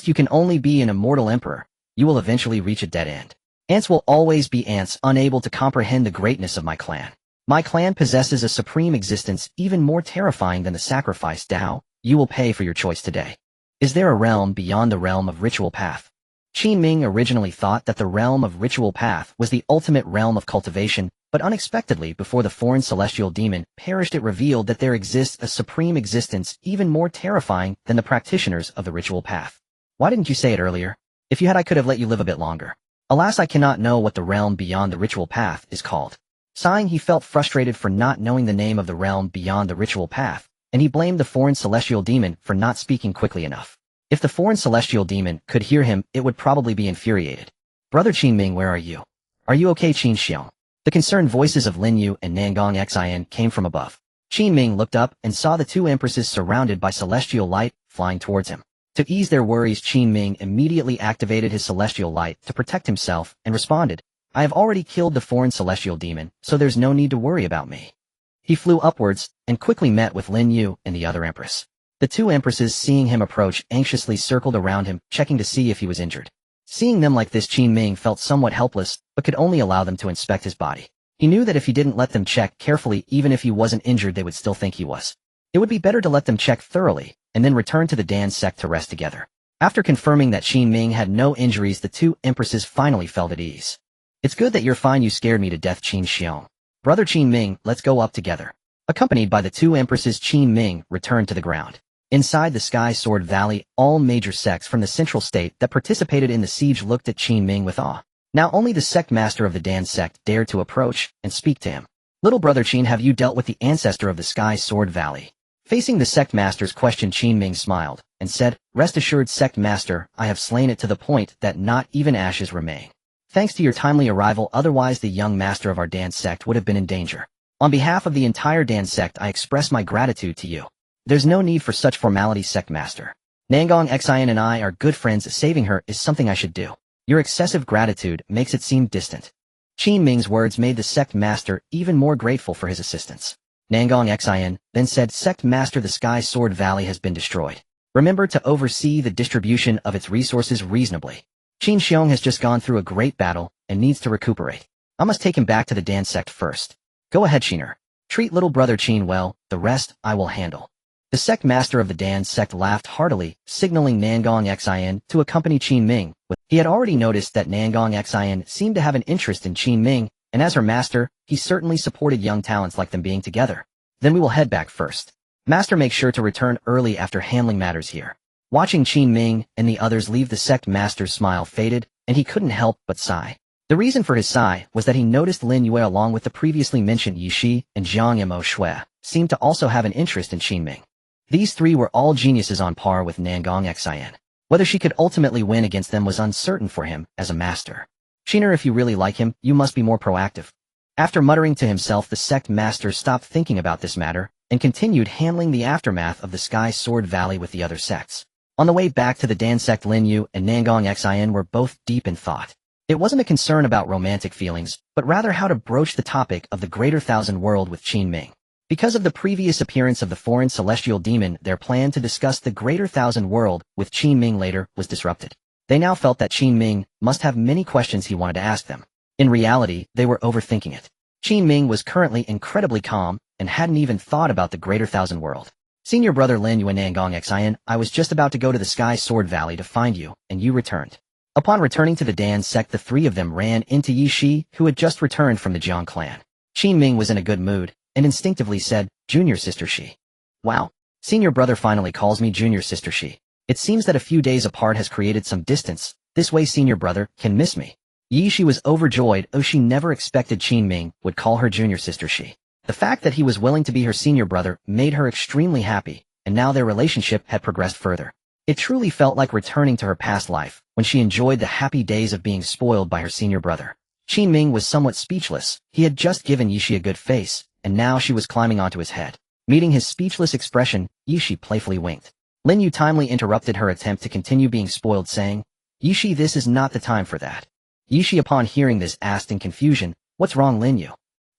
you can only be an immortal emperor. You will eventually reach a dead end. Ants will always be ants, unable to comprehend the greatness of my clan. My clan possesses a supreme existence even more terrifying than the sacrifice Dao. You will pay for your choice today. Is there a realm beyond the realm of ritual path? Qin Ming originally thought that the realm of ritual path was the ultimate realm of cultivation, but unexpectedly, before the foreign celestial demon perished, it revealed that there exists a supreme existence even more terrifying than the practitioners of the ritual path. Why didn't you say it earlier? If you had, I could have let you live a bit longer. Alas, I cannot know what the realm beyond the ritual path is called. Sighing, he felt frustrated for not knowing the name of the realm beyond the ritual path, and he blamed the foreign celestial demon for not speaking quickly enough. If the foreign celestial demon could hear him, it would probably be infuriated. "Brother Qin Ming, where are you? Are you okay, Qin Xiong?" The concerned voices of Lin Yu and Nangong Xin came from above. Qin Ming looked up and saw the two empresses surrounded by celestial light flying towards him. To ease their worries, Qin Ming immediately activated his celestial light to protect himself and responded, "I have already killed the foreign celestial demon, so there's no need to worry about me." He flew upwards and quickly met with Lin Yu and the other empress. The two empresses, seeing him approach, anxiously circled around him, checking to see if he was injured. Seeing them like this, Qin Ming felt somewhat helpless, but could only allow them to inspect his body. He knew that if he didn't let them check carefully, even if he wasn't injured, they would still think he was. It would be better to let them check thoroughly, and then return to the Dan sect to rest together. After confirming that Qin Ming had no injuries, the two empresses finally felt at ease. "It's good that you're fine. You scared me to death, Qin Xiong. Brother Qin Ming, let's go up together." Accompanied by the two empresses, Qin Ming returned to the ground. Inside the Sky Sword Valley, all major sects from the central state that participated in the siege looked at Qin Ming with awe. Now only the sect master of the Dan sect dared to approach and speak to him. "Little brother Qin, have you dealt with the ancestor of the Sky Sword Valley?" Facing the sect master's question, Qin Ming smiled and said, "Rest assured, sect master, I have slain it to the point that not even ashes remain. Thanks to your timely arrival, otherwise the young master of our Dan sect would have been in danger. On behalf of the entire Dan sect, I express my gratitude to you." "There's no need for such formality, sect master. Nangong Xin and I are good friends. Saving her is something I should do. Your excessive gratitude makes it seem distant." Qin Ming's words made the sect master even more grateful for his assistance. Nangong Xin then said, "Sect master, the Sky Sword Valley has been destroyed. Remember to oversee the distribution of its resources reasonably. Qin Xiong has just gone through a great battle and needs to recuperate. I must take him back to the Dan sect first. Go ahead, Qiner. Treat little brother Qin well, the rest I will handle." The sect master of the Dan sect laughed heartily, signaling Nangong Xin to accompany Qin Ming. He had already noticed that Nangong Xin seemed to have an interest in Qin Ming, and as her master, he certainly supported young talents like them being together. "Then we will head back first. Master, make sure to return early after handling matters here." Watching Qin Ming and the others leave, the sect master's smile faded, and he couldn't help but sigh. The reason for his sigh was that he noticed Lin Yue along with the previously mentioned Yi Shi and Zhang Mo Shui seemed to also have an interest in Qin Ming. These three were all geniuses on par with Nangong Xin. Whether she could ultimately win against them was uncertain for him as a master. "Qiner, if you really like him, you must be more proactive." After muttering to himself, the sect master stopped thinking about this matter and continued handling the aftermath of the Sky Sword Valley with the other sects. On the way back to the Dan sect, Lin Yu and Nangong Xin were both deep in thought. It wasn't a concern about romantic feelings, but rather how to broach the topic of the Greater Thousand World with Qin Ming. Because of the previous appearance of the foreign celestial demon, their plan to discuss the Greater Thousand World with Qin Ming later was disrupted. They now felt that Qin Ming must have many questions he wanted to ask them. In reality, they were overthinking it. Qin Ming was currently incredibly calm and hadn't even thought about the greater thousand world. Senior brother Lin Yuanangong Xian, I was just about to go to the Sky Sword Valley to find you, and you returned. Upon returning to the Dan sect, the three of them ran into Yi Shi, who had just returned from the Jiang clan. Qin Ming was in a good mood, and instinctively said, Junior Sister Shi. Wow. Senior brother finally calls me Junior Sister Shi. It seems that a few days apart has created some distance. This way senior brother can miss me. Yi Shi was overjoyed, oh she never expected Qin Ming would call her Junior Sister Shi. The fact that he was willing to be her senior brother made her extremely happy, and now their relationship had progressed further. It truly felt like returning to her past life, when she enjoyed the happy days of being spoiled by her senior brother. Qin Ming was somewhat speechless. He had just given Yi Shi a good face, and now she was climbing onto his head. Meeting his speechless expression, Yi Shi playfully winked. Lin Yu timely interrupted her attempt to continue being spoiled, saying, Yi Shi, this is not the time for that. Yi Shi upon hearing this asked in confusion, what's wrong Lin Yu?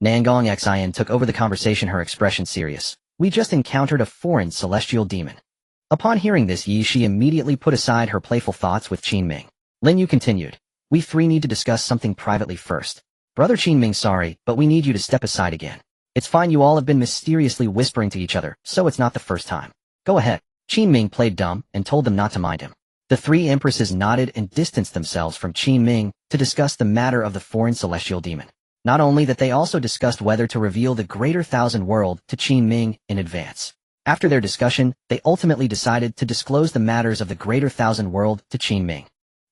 Nangong Xian took over the conversation, her expression serious. We just encountered a foreign celestial demon. Upon hearing this, Yi Shi immediately put aside her playful thoughts with Qin Ming. Lin Yu continued, we three need to discuss something privately first. Brother Qin Ming, sorry, but we need you to step aside again. It's fine, you all have been mysteriously whispering to each other, so it's not the first time. Go ahead. Qin Ming played dumb and told them not to mind him. The three empresses nodded and distanced themselves from Qin Ming to discuss the matter of the foreign celestial demon. Not only that, they also discussed whether to reveal the greater thousand world to Qin Ming in advance. After their discussion, they ultimately decided to disclose the matters of the greater thousand world to Qin Ming.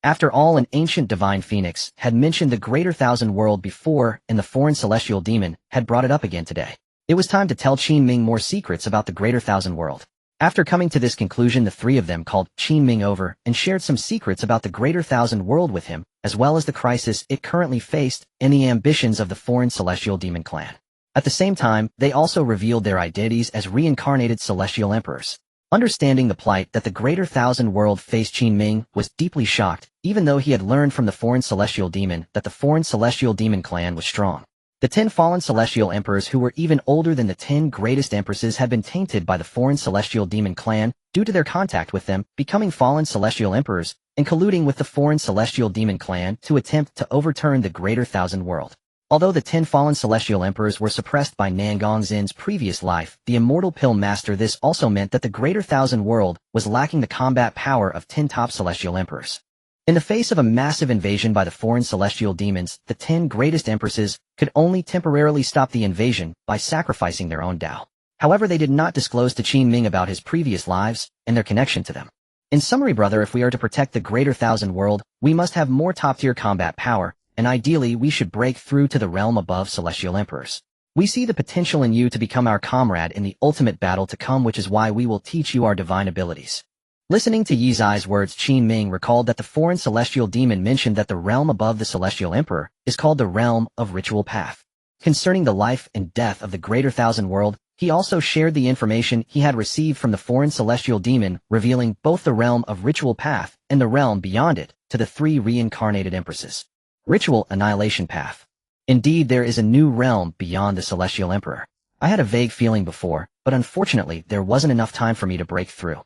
After all, an ancient divine phoenix had mentioned the greater thousand world before, and the foreign celestial demon had brought it up again today. It was time to tell Qin Ming more secrets about the greater thousand world. After coming to this conclusion, the three of them called Qin Ming over and shared some secrets about the greater thousand world with him, as well as the crisis it currently faced and the ambitions of the foreign celestial demon clan. At the same time, they also revealed their identities as reincarnated celestial emperors. Understanding the plight that the greater thousand world faced, Qin Ming was deeply shocked, even though he had learned from the foreign celestial demon that the foreign celestial demon clan was strong. The 10 fallen celestial emperors, who were even older than the 10 greatest empresses, had been tainted by the foreign celestial demon clan due to their contact with them, becoming fallen celestial emperors, and colluding with the foreign celestial demon clan to attempt to overturn the greater thousand world. Although the 10 fallen celestial emperors were suppressed by Nangong Zin's previous life, the immortal pill master, this also meant that the greater thousand world was lacking the combat power of 10 top celestial emperors. In the face of a massive invasion by the foreign celestial demons, the 10 greatest empresses could only temporarily stop the invasion by sacrificing their own Tao. However, they did not disclose to Qin Ming about his previous lives and their connection to them. In summary, brother, if we are to protect the greater thousand world, we must have more top-tier combat power, and ideally we should break through to the realm above celestial emperors. We see the potential in you to become our comrade in the ultimate battle to come, which is why we will teach you our divine abilities. Listening to Yi Zai's words, Qin Ming recalled that the foreign celestial demon mentioned that the realm above the celestial emperor is called the realm of ritual path. Concerning the life and death of the greater thousand world, he also shared the information he had received from the foreign celestial demon, revealing both the realm of ritual path and the realm beyond it to the three reincarnated empresses. Ritual annihilation path. Indeed, there is a new realm beyond the celestial emperor. I had a vague feeling before, but unfortunately there wasn't enough time for me to break through.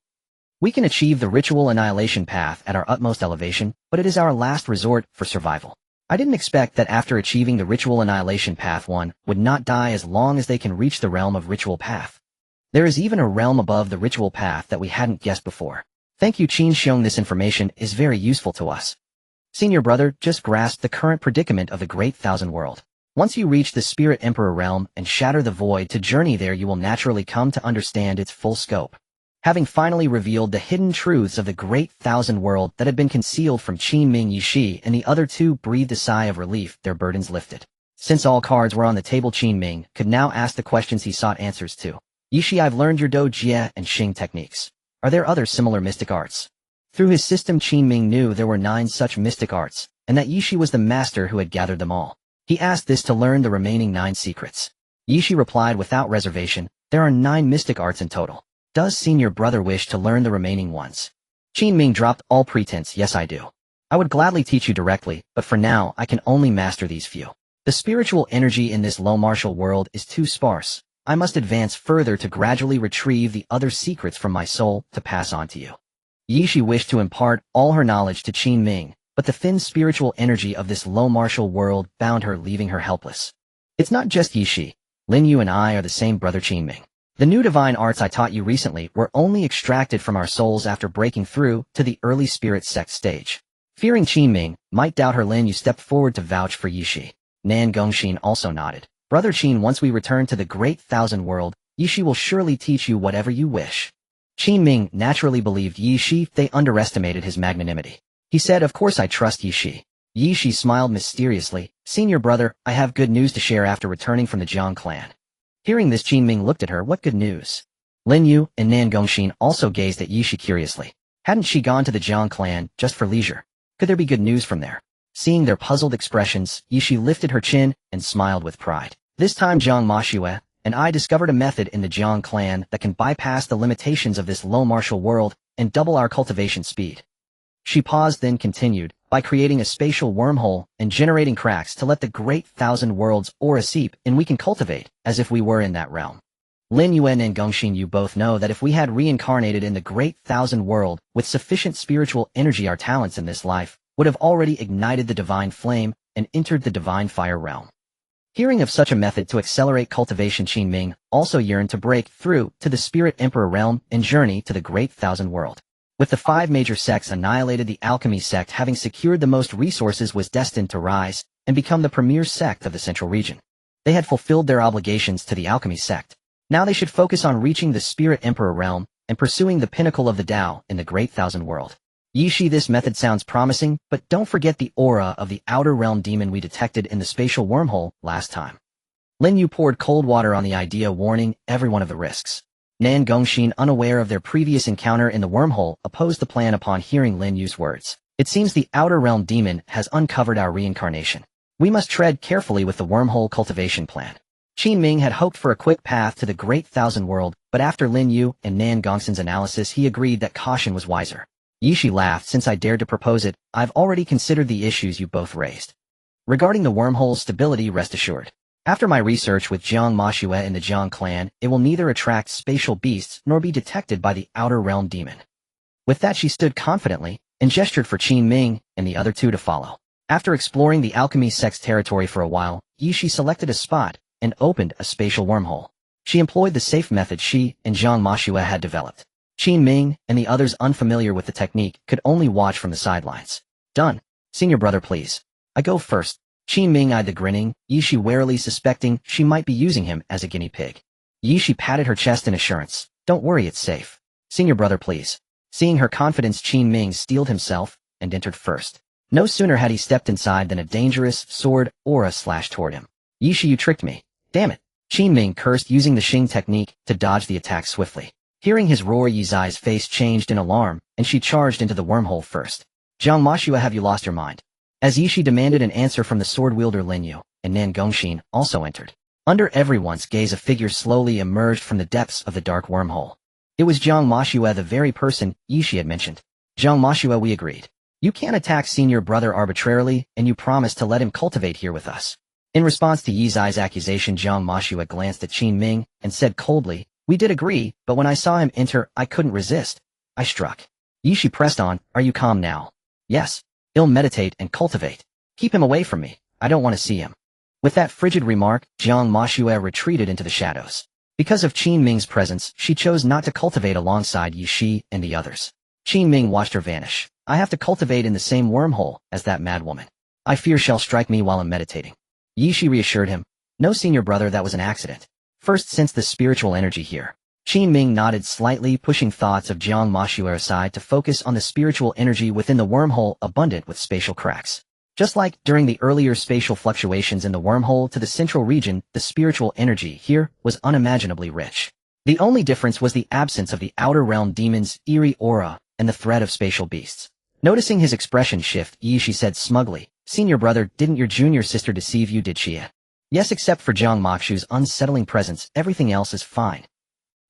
We can achieve the ritual annihilation path at our utmost elevation, but it is our last resort for survival. I didn't expect that after achieving the ritual annihilation path, one would not die as long as they can reach the realm of ritual path. There is even a realm above the ritual path that we hadn't guessed before. Thank you, Qin. Showing this information is very useful to us. Senior brother, just grasp the current predicament of the great thousand world. Once you reach the spirit emperor realm and shatter the void to journey there, you will naturally come to understand its full scope. Having finally revealed the hidden truths of the great thousand world that had been concealed from Qin Ming, Yi Shi and the other two breathed a sigh of relief, their burdens lifted. Since all cards were on the table, Qin Ming could now ask the questions he sought answers to. Yi Shi, I've learned your Do Jie and Xing techniques. Are there other similar mystic arts? Through his system, Qin Ming knew there were 9 such mystic arts, and that Yi Shi was the master who had gathered them all. He asked this to learn the remaining 9 secrets. Yi Shi replied without reservation, there are 9 mystic arts in total. Does senior brother wish to learn the remaining ones? Qin Ming dropped all pretense. Yes, I do. I would gladly teach you directly, but for now I can only master these few. The spiritual energy in this low martial world is too sparse. I must advance further to gradually retrieve the other secrets from my soul to pass on to you. Yishi wished to impart all her knowledge to Qin Ming, but the thin spiritual energy of this low martial world bound her, leaving her helpless. It's not just Yishi. Lin Yu and I are the same brother Qin Ming. The new divine arts I taught you recently were only extracted from our souls after breaking through to the early spirit sect stage. Fearing Qin Ming might doubt her, Lin Yu stepped forward to vouch for Yishi. Nan Gongxin also nodded. Brother Qin, once we return to the great thousand world, Yishi will surely teach you whatever you wish. Qin Ming naturally believed Yishi. They underestimated his magnanimity. He said, of course I trust Yishi. Yishi smiled mysteriously. Senior brother, I have good news to share after returning from the Jiang clan. Hearing this, Qin Ming looked at her. What good news? Lin Yu and Nan Gongxin also gazed at Yishi curiously. Hadn't she gone to the Jiang clan just for leisure? Could there be good news from there? Seeing their puzzled expressions, Yishi lifted her chin and smiled with pride. This time Jiang Mashue and I discovered a method in the Jiang clan that can bypass the limitations of this low martial world and double our cultivation speed. She paused, then continued, by creating a spatial wormhole and generating cracks to let the great thousand worlds aura seep in, we can cultivate as if we were in that realm. Lin Yuan and Gongxin, you both know that if we had reincarnated in the great thousand world with sufficient spiritual energy, our talents in this life would have already ignited the divine flame and entered the divine fire realm. Hearing of such a method to accelerate cultivation, Qin Ming also yearned to break through to the spirit emperor realm and journey to the great thousand world. With the 5 major sects annihilated, the alchemy sect, having secured the most resources, was destined to rise and become the premier sect of the central region. They had fulfilled their obligations to the alchemy sect. Now they should focus on reaching the spirit emperor realm and pursuing the pinnacle of the Tao in the great thousand world. Yishi, this method sounds promising, but don't forget the aura of the outer realm demon we detected in the spatial wormhole last time. Lin Yu poured cold water on the idea, warning everyone of the risks. Nan Gongxin, unaware of their previous encounter in the wormhole, opposed the plan upon hearing Lin Yu's words. It seems the outer realm demon has uncovered our reincarnation. We must tread carefully with the wormhole cultivation plan. Qin Ming had hoped for a quick path to the great thousand world, but after Lin Yu and Nan Gongxin's analysis, he agreed that caution was wiser. Yishi laughed. Since I dared to propose it, I've already considered the issues you both raised. Regarding the wormhole's stability, rest assured. After my research with Jiang Mashue and the Jiang clan, it will neither attract spatial beasts nor be detected by the outer realm demon. With that, she stood confidently and gestured for Qin Ming and the other two to follow. After exploring the alchemy sect's territory for a while, Yishi selected a spot and opened a spatial wormhole. She employed the safe method she and Jiang Mashue had developed. Qin Ming and the others, unfamiliar with the technique, could only watch from the sidelines. Done. Senior brother, please. I go first. Qin Ming eyed the grinning Yishi warily, suspecting she might be using him as a guinea pig. Yishi patted her chest in assurance. Don't worry, it's safe. Senior brother, please. Seeing her confidence, Qin Ming steeled himself and entered first. No sooner had he stepped inside than a dangerous sword aura slashed toward him. Yishi, you tricked me. Damn it. Qin Ming cursed, using the Xing technique to dodge the attack swiftly. Hearing his roar, Yizai's face changed in alarm, and she charged into the wormhole first. Jiang Mashue, have you lost your mind? As Yishi demanded an answer from the sword-wielder, Lin Yu and Nan Gongxin also entered. Under everyone's gaze, a figure slowly emerged from the depths of the dark wormhole. It was Jiang Mashue, the very person Yishi had mentioned. Jiang Mashue, we agreed. You can't attack senior brother arbitrarily, and you promised to let him cultivate here with us. In response to Yizai's accusation, Jiang Mashue glanced at Qin Ming and said coldly, we did agree, but when I saw him enter, I couldn't resist. I struck. Yishi pressed on, are you calm now? Yes. He'll meditate and cultivate. Keep him away from me. I don't want to see him. With that frigid remark, Jiang Mashue retreated into the shadows. Because of Qin Ming's presence, she chose not to cultivate alongside Yishi and the others. Qin Ming watched her vanish. I have to cultivate in the same wormhole as that madwoman. I fear she'll strike me while I'm meditating. Yishi reassured him. No, senior brother, that was an accident. First, sense the spiritual energy here. Qin Ming nodded slightly, pushing thoughts of Jiang Mashue aside to focus on the spiritual energy within the wormhole, abundant with spatial cracks. Just like during the earlier spatial fluctuations in the wormhole to the central region, the spiritual energy here was unimaginably rich. The only difference was the absence of the outer realm demon's eerie aura and the threat of spatial beasts. Noticing his expression shift, Yishi said smugly, Senior brother, didn't your junior sister deceive you, did she? Yes, except for Jiang Makshu's unsettling presence, everything else is fine.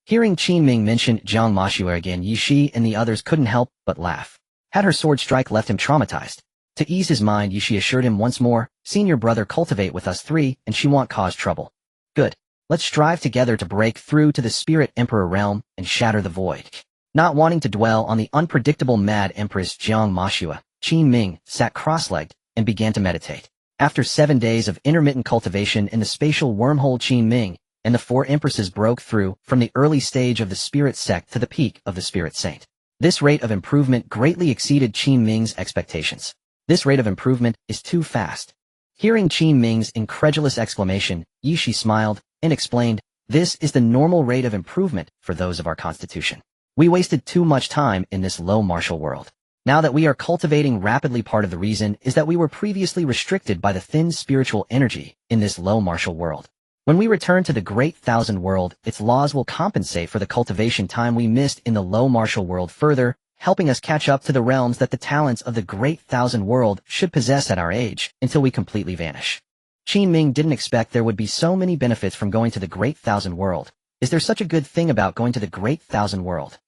Hearing Qin Ming mention Jiang Mashue again, Yishi and the others couldn't help but laugh. Had her sword strike left him traumatized? To ease his mind, Yishi assured him once more, senior brother, cultivate with us three, and she won't cause trouble. Good. Let's strive together to break through to the spirit emperor realm and shatter the void. Not wanting to dwell on the unpredictable mad Empress Jiang Mashua, Qin Ming sat cross-legged and began to meditate. After 7 days of intermittent cultivation in the spatial wormhole Qin Ming, and the 4 empresses broke through from the early stage of the spirit sect to the peak of the spirit saint. This rate of improvement greatly exceeded Qin Ming's expectations. This rate of improvement is too fast. Hearing Qin Ming's incredulous exclamation, Yishi smiled and explained, "This is the normal rate of improvement for those of our constitution. We wasted too much time in this low martial world. Now that we are cultivating rapidly, part of the reason is that we were previously restricted by the thin spiritual energy in this low martial world. When we return to the Great Thousand World, its laws will compensate for the cultivation time we missed in the low martial world, further helping us catch up to the realms that the talents of the Great Thousand World should possess at our age until we completely vanish." Qin Ming didn't expect there would be so many benefits from going to the Great Thousand World. Is there such a good thing about going to the Great Thousand World?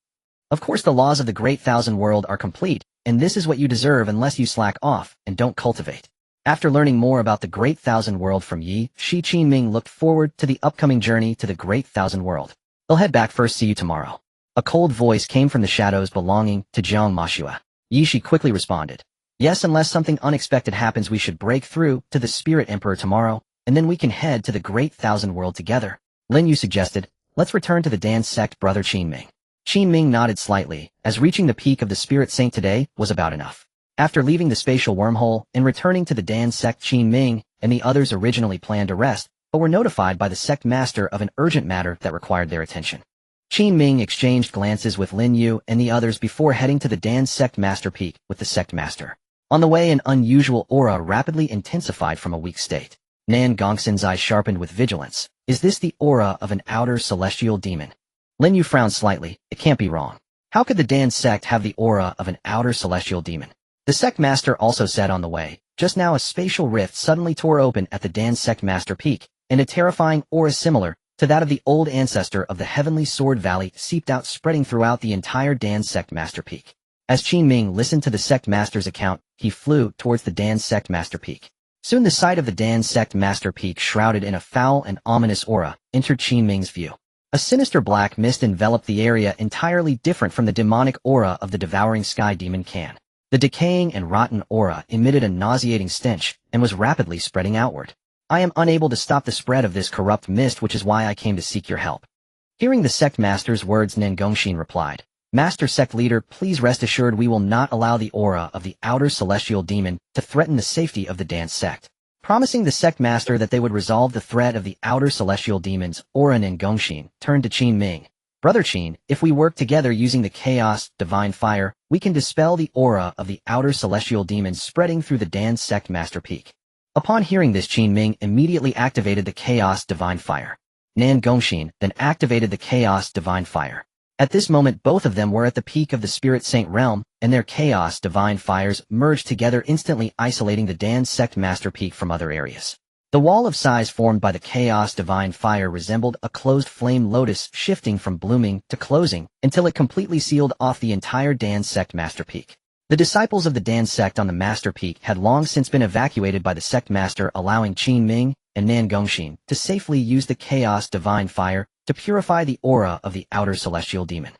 Of course, the laws of the Great Thousand World are complete, and this is what you deserve unless you slack off and don't cultivate. After learning more about the Great Thousand World from Yi, Qin Ming looked forward to the upcoming journey to the Great Thousand World. "I'll head back first, see you tomorrow." A cold voice came from the shadows belonging to Jiang Mashua. Yishi quickly responded, "Yes, unless something unexpected happens, we should break through to the Spirit Emperor tomorrow, and then we can head to the Great Thousand World together." Lin Yu suggested, "Let's return to the dance sect, brother Qin Ming." Qin Ming nodded slightly, as reaching the peak of the Spirit Saint today was about enough. After leaving the spatial wormhole and returning to the Dan sect, Qin Ming and the others originally planned to rest, but were notified by the sect master of an urgent matter that required their attention. Qin Ming exchanged glances with Lin Yu and the others before heading to the Dan sect master peak with the sect master. On the way, an unusual aura rapidly intensified from a weak state. Nan Gongxin's eyes sharpened with vigilance. Is this the aura of an outer celestial demon? Lin Yu frowned slightly. It can't be wrong. How could the Dan sect have the aura of an outer celestial demon? The sect master also said on the way. Just now a spatial rift suddenly tore open at the Dan sect master peak, and a terrifying aura similar to that of the old ancestor of the Heavenly Sword Valley seeped out, spreading throughout the entire Dan sect master peak. As Qin Ming listened to the sect master's account, he flew towards the Dan sect master peak. Soon the sight of the Dan sect master peak, shrouded in a foul and ominous aura, entered Qin Ming's view. A sinister black mist enveloped the area, entirely different from the demonic aura of the devouring sky demon Can. The decaying and rotten aura emitted a nauseating stench and was rapidly spreading outward. "I am unable to stop the spread of this corrupt mist, which is why I came to seek your help." Hearing the sect master's words, Nan Gongxin replied, "Master sect leader, please rest assured we will not allow the aura of the outer celestial demon to threaten the safety of the dance sect." Promising the sect master that they would resolve the threat of the outer celestial demons, aura, Nan Gongxin turned to Qin Ming. "Brother Qin, if we work together using the chaos divine fire, we can dispel the aura of the outer celestial demons spreading through the Dan sect master peak." Upon hearing this, Qin Ming immediately activated the chaos divine fire. Nan Gongxin then activated the chaos divine fire. At this moment, both of them were at the peak of the Spirit Saint realm, and their chaos divine fires merged together, instantly isolating the Dan sect master peak from other areas. The wall of size formed by the chaos divine fire resembled a closed flame lotus, shifting from blooming to closing until it completely sealed off the entire Dan sect master peak. The disciples of the Dan sect on the master peak had long since been evacuated by the sect master, allowing Qin Ming and Nan Gongxin to safely use the chaos divine fire to purify the aura of the outer celestial demon.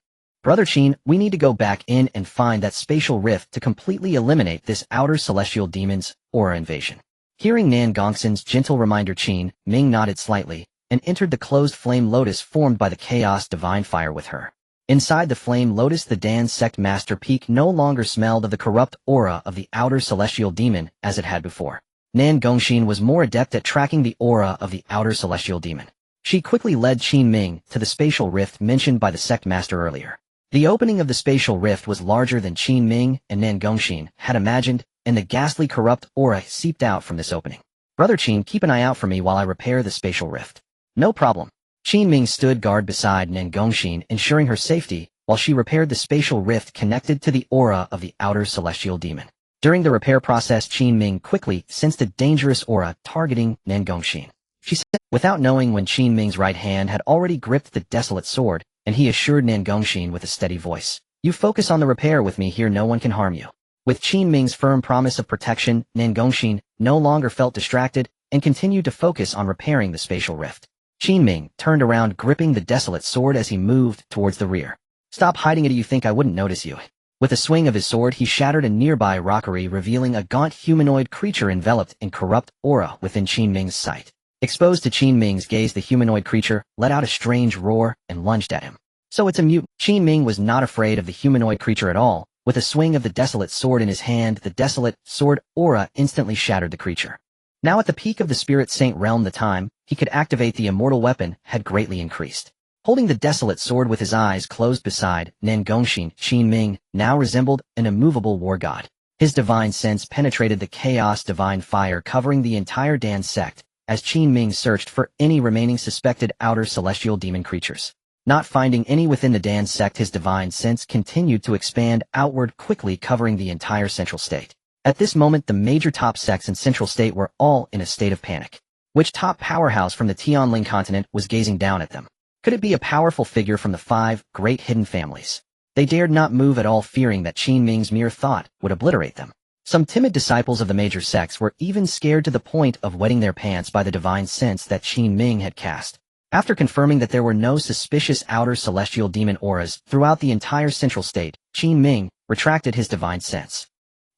"Brother Qin, we need to go back in and find that spatial rift to completely eliminate this outer celestial demon's aura invasion." Hearing Nan Gongxin's gentle reminder, Qin Ming nodded slightly and entered the closed flame lotus formed by the chaos divine fire with her. Inside the flame lotus, the Dan sect master peak no longer smelled of the corrupt aura of the outer celestial demon as it had before. Nan Gongxin was more adept at tracking the aura of the outer celestial demon. She quickly led Qin Ming to the spatial rift mentioned by the sect master earlier. The opening of the spatial rift was larger than Qin Ming and Nan Gongxin had imagined, and the ghastly corrupt aura seeped out from this opening. "Brother Qin, keep an eye out for me while I repair the spatial rift." "No problem." Qin Ming stood guard beside Nan Gongxin, ensuring her safety, while she repaired the spatial rift connected to the aura of the outer celestial demon. During the repair process, Qin Ming quickly sensed a dangerous aura targeting Nan Gongxin. She said, without knowing when Qin Ming's right hand had already gripped the desolate sword, and he assured Nan Gongxin with a steady voice, "You focus on the repair with me here, no one can harm you." With Qin Ming's firm promise of protection, Nan Gongxin no longer felt distracted and continued to focus on repairing the spatial rift. Qin Ming turned around, gripping the desolate sword as he moved towards the rear. Stop hiding it, you think I wouldn't notice you. With a swing of his sword, he shattered a nearby rockery, revealing a gaunt humanoid creature enveloped in corrupt aura within Qin Ming's sight. Exposed to Qin Ming's gaze, the humanoid creature let out a strange roar and lunged at him. So it's a mutant. Qin Ming was not afraid of the humanoid creature at all. With a swing of the desolate sword in his hand, the desolate sword aura instantly shattered the creature. Now at the peak of the Spirit Saint realm, the time he could activate the immortal weapon had greatly increased. Holding the desolate sword with his eyes closed beside Nangongxin, Qin Ming now resembled an immovable war god. His divine sense penetrated the chaos divine fire covering the entire Dan sect, as Qin Ming searched for any remaining suspected outer celestial demon creatures. Not finding any within the Dan sect, his divine sense continued to expand outward, quickly covering the entire Central State. At this moment, the major top sects in Central State were all in a state of panic. Which top powerhouse from the Tianling continent was gazing down at them? Could it be a powerful figure from the 5 great hidden families? They dared not move at all, fearing that Qin Ming's mere thought would obliterate them. Some timid disciples of the major sects were even scared to the point of wetting their pants by the divine sense that Qin Ming had cast. After confirming that there were no suspicious outer celestial demon auras throughout the entire Central State, Qin Ming retracted his divine sense.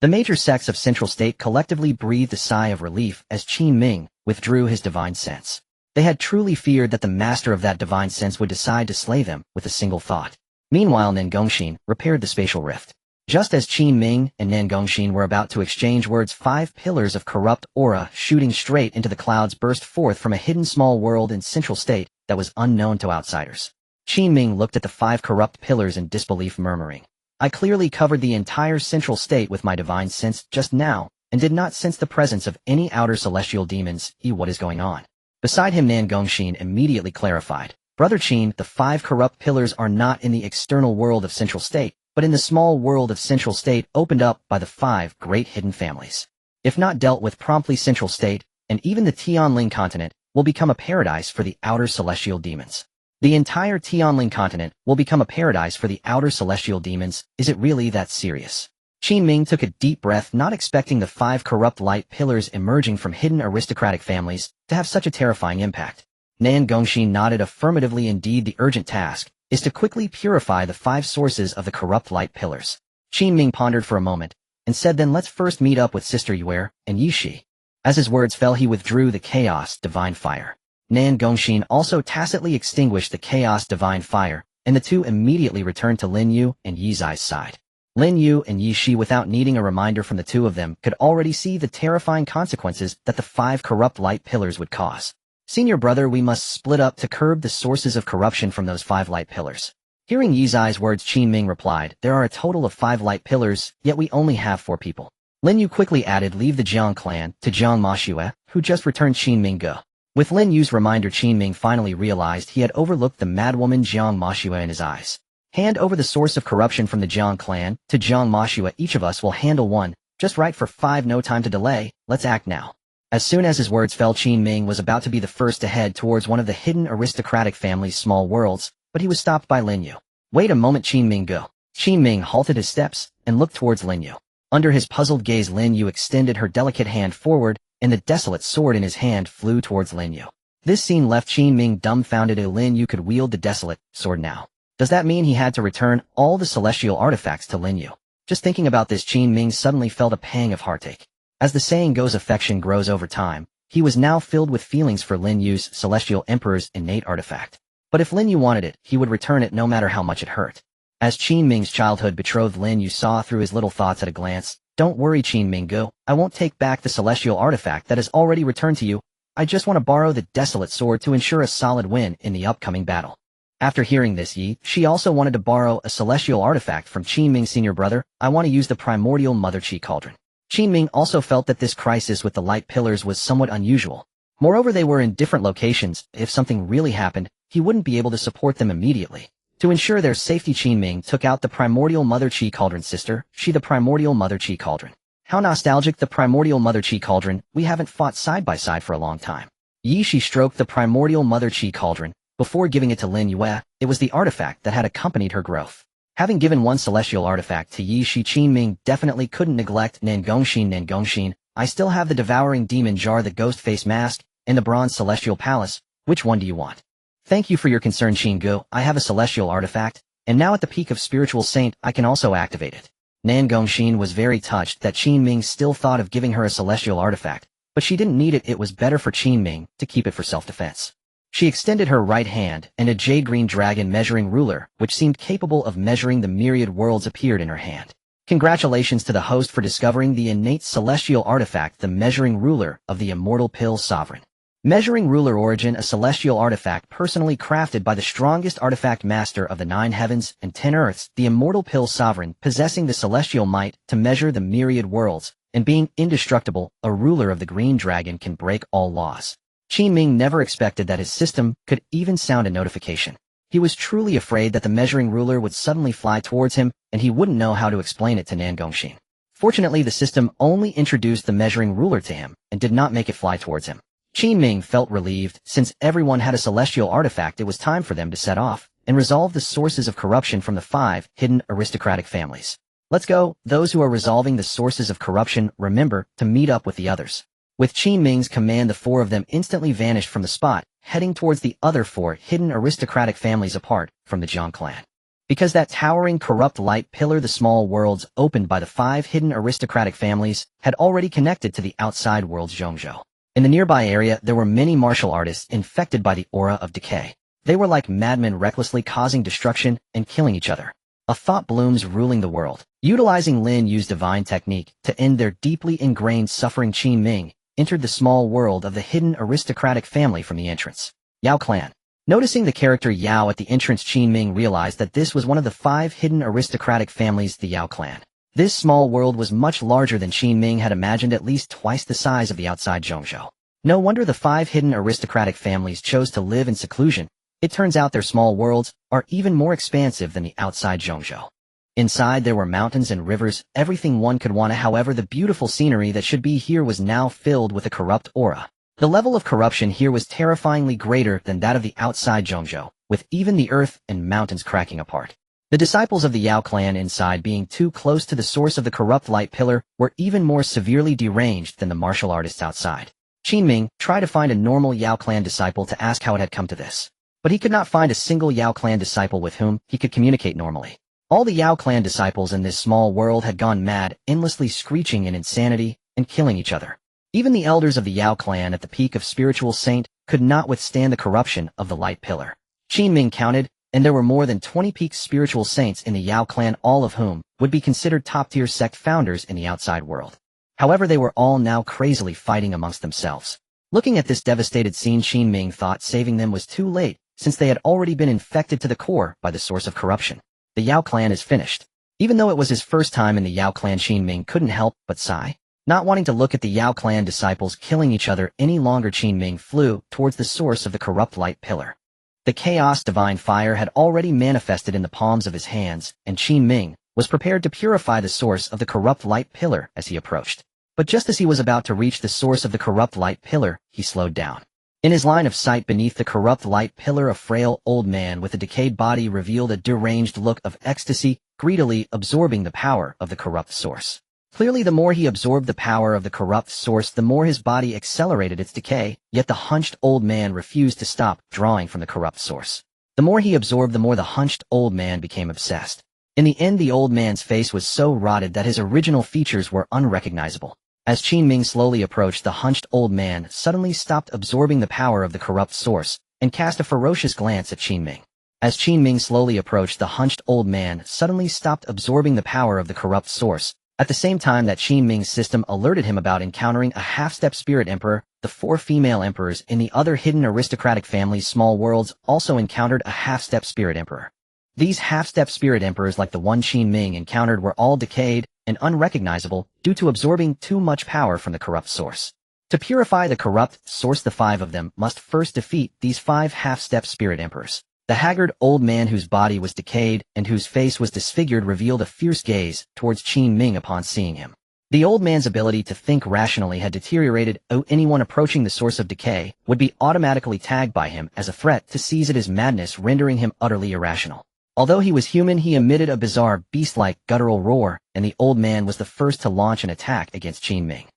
The major sects of Central State collectively breathed a sigh of relief as Qin Ming withdrew his divine sense. They had truly feared that the master of that divine sense would decide to slay them with a single thought. Meanwhile, Nangongxin repaired the spatial rift. Just as Qin Ming and Nangongxin were about to exchange words, 5 pillars of corrupt aura shooting straight into the clouds burst forth from a hidden small world in Central State that was unknown to outsiders. Qin Ming looked at the 5 corrupt pillars in disbelief, murmuring, "I clearly covered the entire Central State with my divine sense just now, and did not sense the presence of any outer celestial demons. What is going on?" Beside him, Nangongxin immediately clarified, "Brother Qin, the 5 corrupt pillars are not in the external world of Central State, but in the small world of Central State opened up by the 5 great hidden families. If not dealt with promptly, Central State, and even the Tianling continent, will become a paradise for the outer celestial demons. The entire Tianling continent will become a paradise for the outer celestial demons. Is it really that serious?" Qin Ming took a deep breath, not expecting the 5 corrupt light pillars emerging from hidden aristocratic families to have such a terrifying impact. Nangongxin nodded affirmatively. Indeed, the urgent task is to quickly purify the 5 sources of the corrupt light pillars. Qin Ming pondered for a moment, and said, "Then let's first meet up with Sister Yuer and Yishi." As his words fell, he withdrew the chaos divine fire. Nangongxin also tacitly extinguished the chaos divine fire, and the two immediately returned to Lin Yu and Yi Zai's side. Lin Yu and Yi Shi, without needing a reminder from the two of them, could already see the terrifying consequences that the 5 corrupt light pillars would cause. "Senior brother, we must split up to curb the sources of corruption from those 5 light pillars." Hearing Yi Zai's words, Qin Ming replied, "There are a total of 5 light pillars, yet we only have 4 people." Lin Yu quickly added, "Leave the Jiang clan to Jiang Maxue, who just returned." Qin Ming go. With Lin Yu's reminder, Qin Ming finally realized he had overlooked the madwoman Jiang Maxue in his eyes. "Hand over the source of corruption from the Jiang clan to Jiang Maxue. Each of us will handle one, just right for 5. No time to delay, let's act now." As soon as his words fell, Qin Ming was about to be the first to head towards one of the hidden aristocratic family's small worlds, but he was stopped by Lin Yu. "Wait a moment, Qin Ming, go." Qin Ming halted his steps and looked towards Lin Yu. Under his puzzled gaze, Lin Yu extended her delicate hand forward, and the desolate sword in his hand flew towards Lin Yu. This scene left Qin Ming dumbfounded. Lin Yu could wield the desolate sword now. Does that mean he had to return all the celestial artifacts to Lin Yu? Just thinking about this, Qin Ming suddenly felt a pang of heartache. As the saying goes, affection grows over time. He was now filled with feelings for Lin Yu's celestial emperor's innate artifact. But if Lin Yu wanted it, he would return it no matter how much it hurt. As Qin Ming's childhood betrothed, Lin Yu saw through his little thoughts at a glance. "Don't worry, Qin Ming, go. I won't take back the celestial artifact that has already returned to you. I just want to borrow the desolate sword to ensure a solid win in the upcoming battle." After hearing this, she also wanted to borrow a celestial artifact from Qin Ming. "Senior brother, I want to use the primordial Mother Qi cauldron." Qin Ming also felt that this crisis with the light pillars was somewhat unusual. Moreover, they were in different locations. If something really happened, he wouldn't be able to support them immediately. To ensure their safety, Qin Ming took out the primordial Mother Qi cauldron. "Sister, the primordial Mother Qi cauldron. How nostalgic, the primordial Mother Qi cauldron. We haven't fought side by side for a long time." Yi Shi stroked the primordial Mother Qi cauldron before giving it to Lin Yu. It was the artifact that had accompanied her growth. Having given one celestial artifact to Yi Shi, Qin Ming definitely couldn't neglect Nangongxin. "Nangongxin, I still have the devouring demon jar, the ghost face mask, and the bronze celestial palace. Which one do you want?" "Thank you for your concern, Qin Gu. I have a celestial artifact, And now at the peak of spiritual saint, I can also activate it. Nan Gongxin was very touched that Qin Ming still thought of giving her a celestial artifact, but she didn't need it. It was better for Qin Ming to keep it for self-defense. She extended her right hand, and a jade-green dragon measuring ruler, which seemed capable of measuring the myriad worlds, appeared in her hand. Congratulations to the host for discovering the innate celestial artifact, the measuring ruler of the immortal pill sovereign. Measuring ruler origin, a celestial artifact personally crafted by the strongest artifact master of the 9 heavens and 10 earths, the immortal pill sovereign, possessing the celestial might to measure the myriad worlds, and being indestructible, a ruler of the green dragon can break all laws. Qin Ming never expected that his system could even sound a notification. He was truly afraid that the measuring ruler would suddenly fly towards him, and he wouldn't know how to explain it to Nan Gongxin. Fortunately, the system only introduced the measuring ruler to him, and did not make it fly towards him. Qin Ming felt relieved. Since everyone had a celestial artifact, it was time for them to set off and resolve the sources of corruption from the 5 hidden aristocratic families. Let's go. Those who are resolving the sources of corruption, remember to meet up with the others. With Qin Ming's command, the 4 of them instantly vanished from the spot, heading towards the other 4 hidden aristocratic families apart from the Jiang clan. Because that towering corrupt light pillar, the small worlds opened by the 5 hidden aristocratic families, had already connected to the outside world's Zhongzhou. In the nearby area, there were many martial artists infected by the aura of decay. They were like madmen, recklessly causing destruction and killing each other. A thought blooms ruling the world. Utilizing Lin Yu's divine technique to end their deeply ingrained suffering, Qin Ming entered the small world of the hidden aristocratic family from the entrance. Yao clan. Noticing the character Yao at the entrance, Qin Ming realized that this was one of the 5 hidden aristocratic families, the Yao clan. This small world was much larger than Qin Ming had imagined, at least twice the size of the outside Zhongzhou. No wonder the 5 hidden aristocratic families chose to live in seclusion. It turns out their small worlds are even more expansive than the outside Zhongzhou. Inside there were mountains and rivers, everything one could want. However, the beautiful scenery that should be here was now filled with a corrupt aura. The level of corruption here was terrifyingly greater than that of the outside Zhongzhou, with even the earth and mountains cracking apart. The disciples of the Yao clan inside, being too close to the source of the corrupt light pillar, were even more severely deranged than the martial artists outside. Qin Ming tried to find a normal Yao clan disciple to ask how it had come to this. But he could not find a single Yao clan disciple with whom he could communicate normally. All the Yao clan disciples in this small world had gone mad, endlessly screeching in insanity and killing each other. Even the elders of the Yao clan at the peak of spiritual saint could not withstand the corruption of the light pillar. Qin Ming counted, and there were more than 20 peak spiritual saints in the Yao clan, all of whom would be considered top-tier sect founders in the outside world. However, they were all now crazily fighting amongst themselves. Looking at this devastated scene, Qin Ming thought saving them was too late, since they had already been infected to the core by the source of corruption. The Yao clan is finished. Even though it was his first time in the Yao clan, Qin Ming couldn't help but sigh. Not wanting to look at the Yao clan disciples killing each other any longer, Qin Ming flew towards the source of the corrupt light pillar. The chaos divine fire had already manifested in the palms of his hands, and Qin Ming was prepared to purify the source of the corrupt light pillar as he approached. But just as he was about to reach the source of the corrupt light pillar, he slowed down. In his line of sight beneath the corrupt light pillar, a frail old man with a decayed body revealed a deranged look of ecstasy, greedily absorbing the power of the corrupt source. Clearly, the more he absorbed the power of the corrupt source, the more his body accelerated its decay, yet the hunched old man refused to stop drawing from the corrupt source. The more he absorbed, the more the hunched old man became obsessed. In the end, the old man's face was so rotted that his original features were unrecognizable. As Qin Ming slowly approached, the hunched old man suddenly stopped absorbing the power of the corrupt source and cast a ferocious glance at Qin Ming. As Qin Ming slowly approached, the hunched old man suddenly stopped absorbing the power of the corrupt source. At the same time that Qin Ming's system alerted him about encountering a half-step spirit emperor, the 4 female emperors in the other hidden aristocratic families' small worlds also encountered a half-step spirit emperor. These half-step spirit emperors, like the one Qin Ming encountered, were all decayed and unrecognizable due to absorbing too much power from the corrupt source. To purify the corrupt source, the 5 of them must first defeat these 5 half-step spirit emperors. The haggard old man, whose body was decayed and whose face was disfigured, revealed a fierce gaze towards Qin Ming upon seeing him. The old man's ability to think rationally had deteriorated. Anyone approaching the source of decay would be automatically tagged by him as a threat to seize it as madness, rendering him utterly irrational. Although he was human, he emitted a bizarre, beast-like, guttural roar, and the old man was the first to launch an attack against Qin Ming.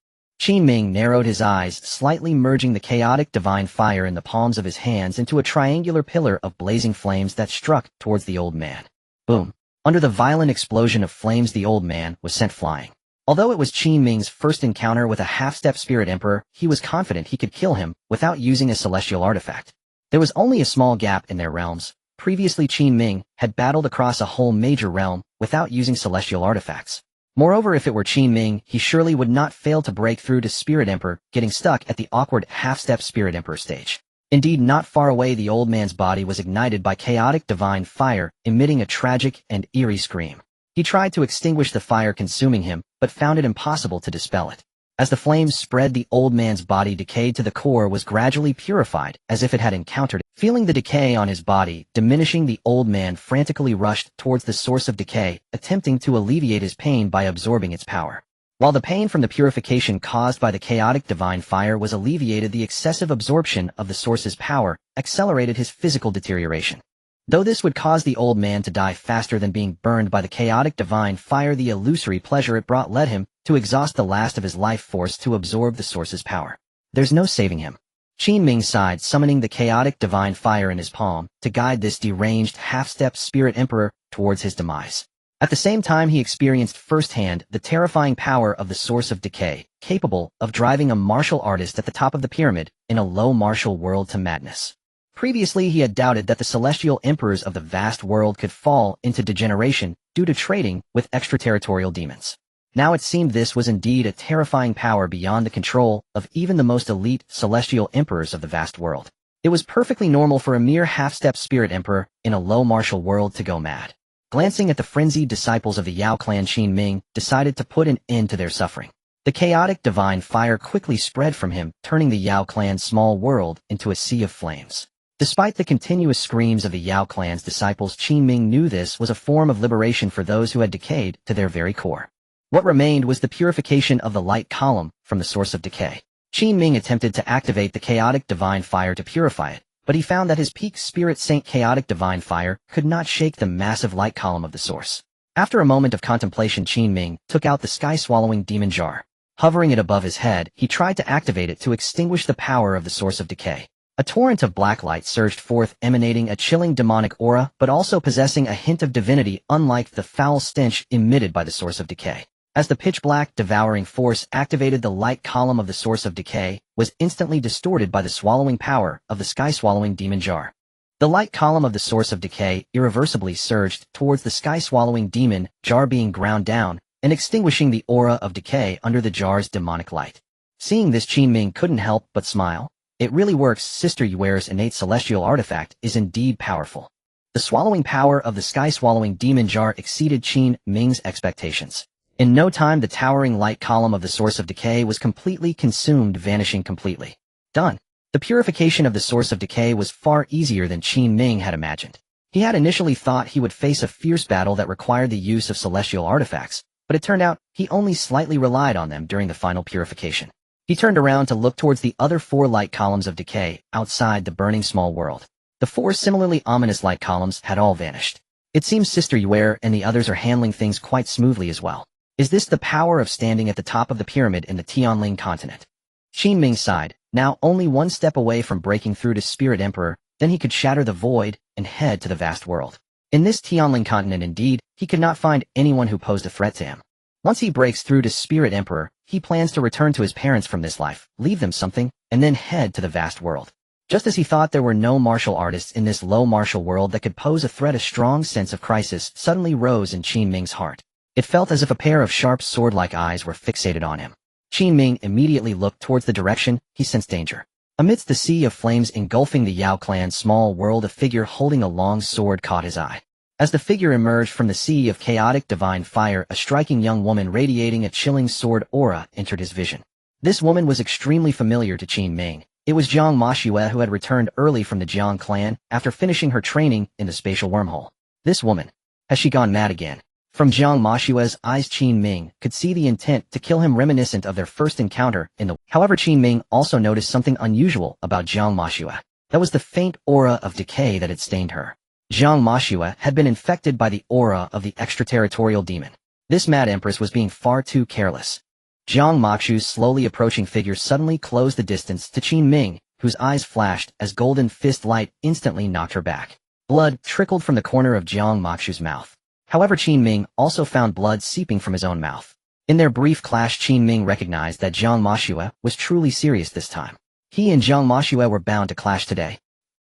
Qin Ming narrowed his eyes, slightly merging the chaotic divine fire in the palms of his hands into a triangular pillar of blazing flames that struck towards the old man. Boom. Under the violent explosion of flames, the old man was sent flying. Although it was Qin Ming's first encounter with a half-step spirit emperor, he was confident he could kill him without using a celestial artifact. There was only a small gap in their realms. Previously, Qin Ming had battled across a whole major realm without using celestial artifacts. Moreover, if it were Qin Ming, he surely would not fail to break through to Spirit Emperor, getting stuck at the awkward half-step Spirit Emperor stage. Indeed, not far away, the old man's body was ignited by chaotic divine fire, emitting a tragic and eerie scream. He tried to extinguish the fire consuming him, but found it impossible to dispel it. As the flames spread, the old man's body decayed to the core, was gradually purified, as if it had encountered it. Feeling the decay on his body diminishing, the old man frantically rushed towards the source of decay, attempting to alleviate his pain by absorbing its power. While the pain from the purification caused by the chaotic divine fire was alleviated, the excessive absorption of the source's power accelerated his physical deterioration. Though this would cause the old man to die faster than being burned by the chaotic divine fire, the illusory pleasure it brought led him to exhaust the last of his life force to absorb the source's power. There's no saving him. Qin Ming sighed, summoning the chaotic divine fire in his palm to guide this deranged half-step spirit emperor towards his demise. At the same time, he experienced firsthand the terrifying power of the source of decay, capable of driving a martial artist at the top of the pyramid in a low martial world to madness. Previously, he had doubted that the celestial emperors of the vast world could fall into degeneration due to trading with extraterritorial demons. Now it seemed this was indeed a terrifying power beyond the control of even the most elite celestial emperors of the vast world. It was perfectly normal for a mere half-step spirit emperor in a low martial world to go mad. Glancing at the frenzied disciples of the Yao clan, Qin Ming decided to put an end to their suffering. The chaotic divine fire quickly spread from him, turning the Yao clan's small world into a sea of flames. Despite the continuous screams of the Yao clan's disciples, Qin Ming knew this was a form of liberation for those who had decayed to their very core. What remained was the purification of the light column from the source of decay. Qin Ming attempted to activate the chaotic divine fire to purify it, but he found that his peak spirit saint chaotic divine fire could not shake the massive light column of the source. After a moment of contemplation, Qin Ming took out the sky-swallowing demon jar. Hovering it above his head, he tried to activate it to extinguish the power of the source of decay. A torrent of black light surged forth, emanating a chilling demonic aura, but also possessing a hint of divinity, unlike the foul stench emitted by the source of decay. As the pitch-black devouring force activated, the light column of the source of decay was instantly distorted by the swallowing power of the sky-swallowing demon jar. The light column of the source of decay irreversibly surged towards the sky-swallowing demon jar, being ground down and extinguishing the aura of decay under the jar's demonic light. Seeing this, Qin Ming couldn't help but smile. It really works. Sister Yuer's innate celestial artifact is indeed powerful. The swallowing power of the sky-swallowing demon jar exceeded Qin Ming's expectations. In no time, the towering light column of the source of decay was completely consumed, vanishing completely. Done. The purification of the source of decay was far easier than Qin Ming had imagined. He had initially thought he would face a fierce battle that required the use of celestial artifacts, but it turned out he only slightly relied on them during the final purification. He turned around to look towards the other 4 light columns of decay outside the burning small world. The 4 similarly ominous light columns had all vanished. It seems Sister Yuer and the others are handling things quite smoothly as well. Is this the power of standing at the top of the pyramid in the Tianling continent? Qin Ming sighed, now only one step away from breaking through to Spirit Emperor, then he could shatter the void and head to the vast world. In this Tianling continent, indeed, he could not find anyone who posed a threat to him. Once he breaks through to Spirit Emperor, he plans to return to his parents from this life, leave them something, and then head to the vast world. Just as he thought there were no martial artists in this low martial world that could pose a threat, a strong sense of crisis suddenly rose in Qin Ming's heart. It felt as if a pair of sharp sword-like eyes were fixated on him. Qin Ming immediately looked towards the direction he sensed danger. Amidst the sea of flames engulfing the Yao clan's small world, a figure holding a long sword caught his eye. As the figure emerged from the sea of chaotic divine fire, a striking young woman radiating a chilling sword aura entered his vision. This woman was extremely familiar to Qin Ming. It was Jiang Mashue, who had returned early from the Jiang clan after finishing her training in the spatial wormhole. This woman. Has she gone mad again? From Jiang Mashue's eyes, Qin Ming could see the intent to kill him, reminiscent of their first encounter in the... However, Qin Ming also noticed something unusual about Jiang Mashue. That was the faint aura of decay that had stained her. Jiang Mashue had been infected by the aura of the extraterritorial demon. This mad empress was being far too careless. Jiang Mashue's slowly approaching figure suddenly closed the distance to Qin Ming, whose eyes flashed as golden fist light instantly knocked her back. Blood trickled from the corner of Jiang Makshu's mouth. However, Qin Ming also found blood seeping from his own mouth. In their brief clash, Qin Ming recognized that Jiang Makshu was truly serious this time. He and Jiang Makshu were bound to clash today.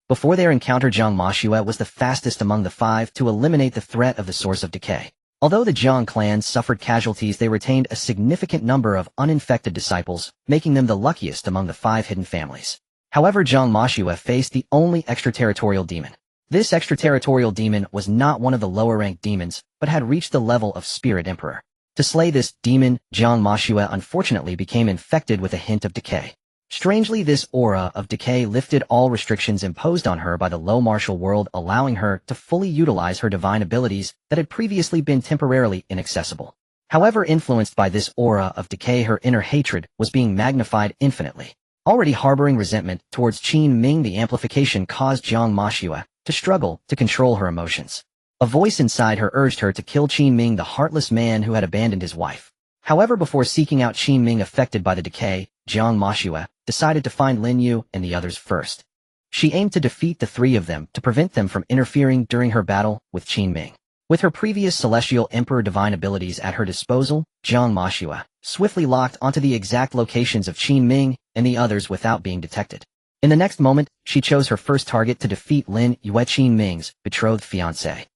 Before their encounter, Jiang Makshu was the fastest among the five to eliminate the threat of the source of decay. Although the Jiang clans suffered casualties, they retained a significant number of uninfected disciples, making them the luckiest among the 5 hidden families. However, Jiang Makshu faced the only extraterritorial demon. This extraterritorial demon was not one of the lower-ranked demons, but had reached the level of Spirit Emperor. To slay this demon, Jiang Makshu unfortunately became infected with a hint of decay. Strangely, this aura of decay lifted all restrictions imposed on her by the low martial world, allowing her to fully utilize her divine abilities that had previously been temporarily inaccessible. However, influenced by this aura of decay, her inner hatred was being magnified infinitely. Already harboring resentment towards Qin Ming, the amplification caused Jiang Makshu to struggle to control her emotions. A voice inside her urged her to kill Qin Ming, the heartless man who had abandoned his wife. However, before seeking out Qin Ming affected by the decay, Jiang Makshu decided to find Lin Yu and the others first. She aimed to defeat the 3 of them to prevent them from interfering during her battle with Qin Ming. With her previous Celestial Emperor divine abilities at her disposal, Jiang Makshu swiftly locked onto the exact locations of Qin Ming and the others without being detected. In the next moment, she chose her first target to defeat Lin Yu, Qin Ming's betrothed fiancé.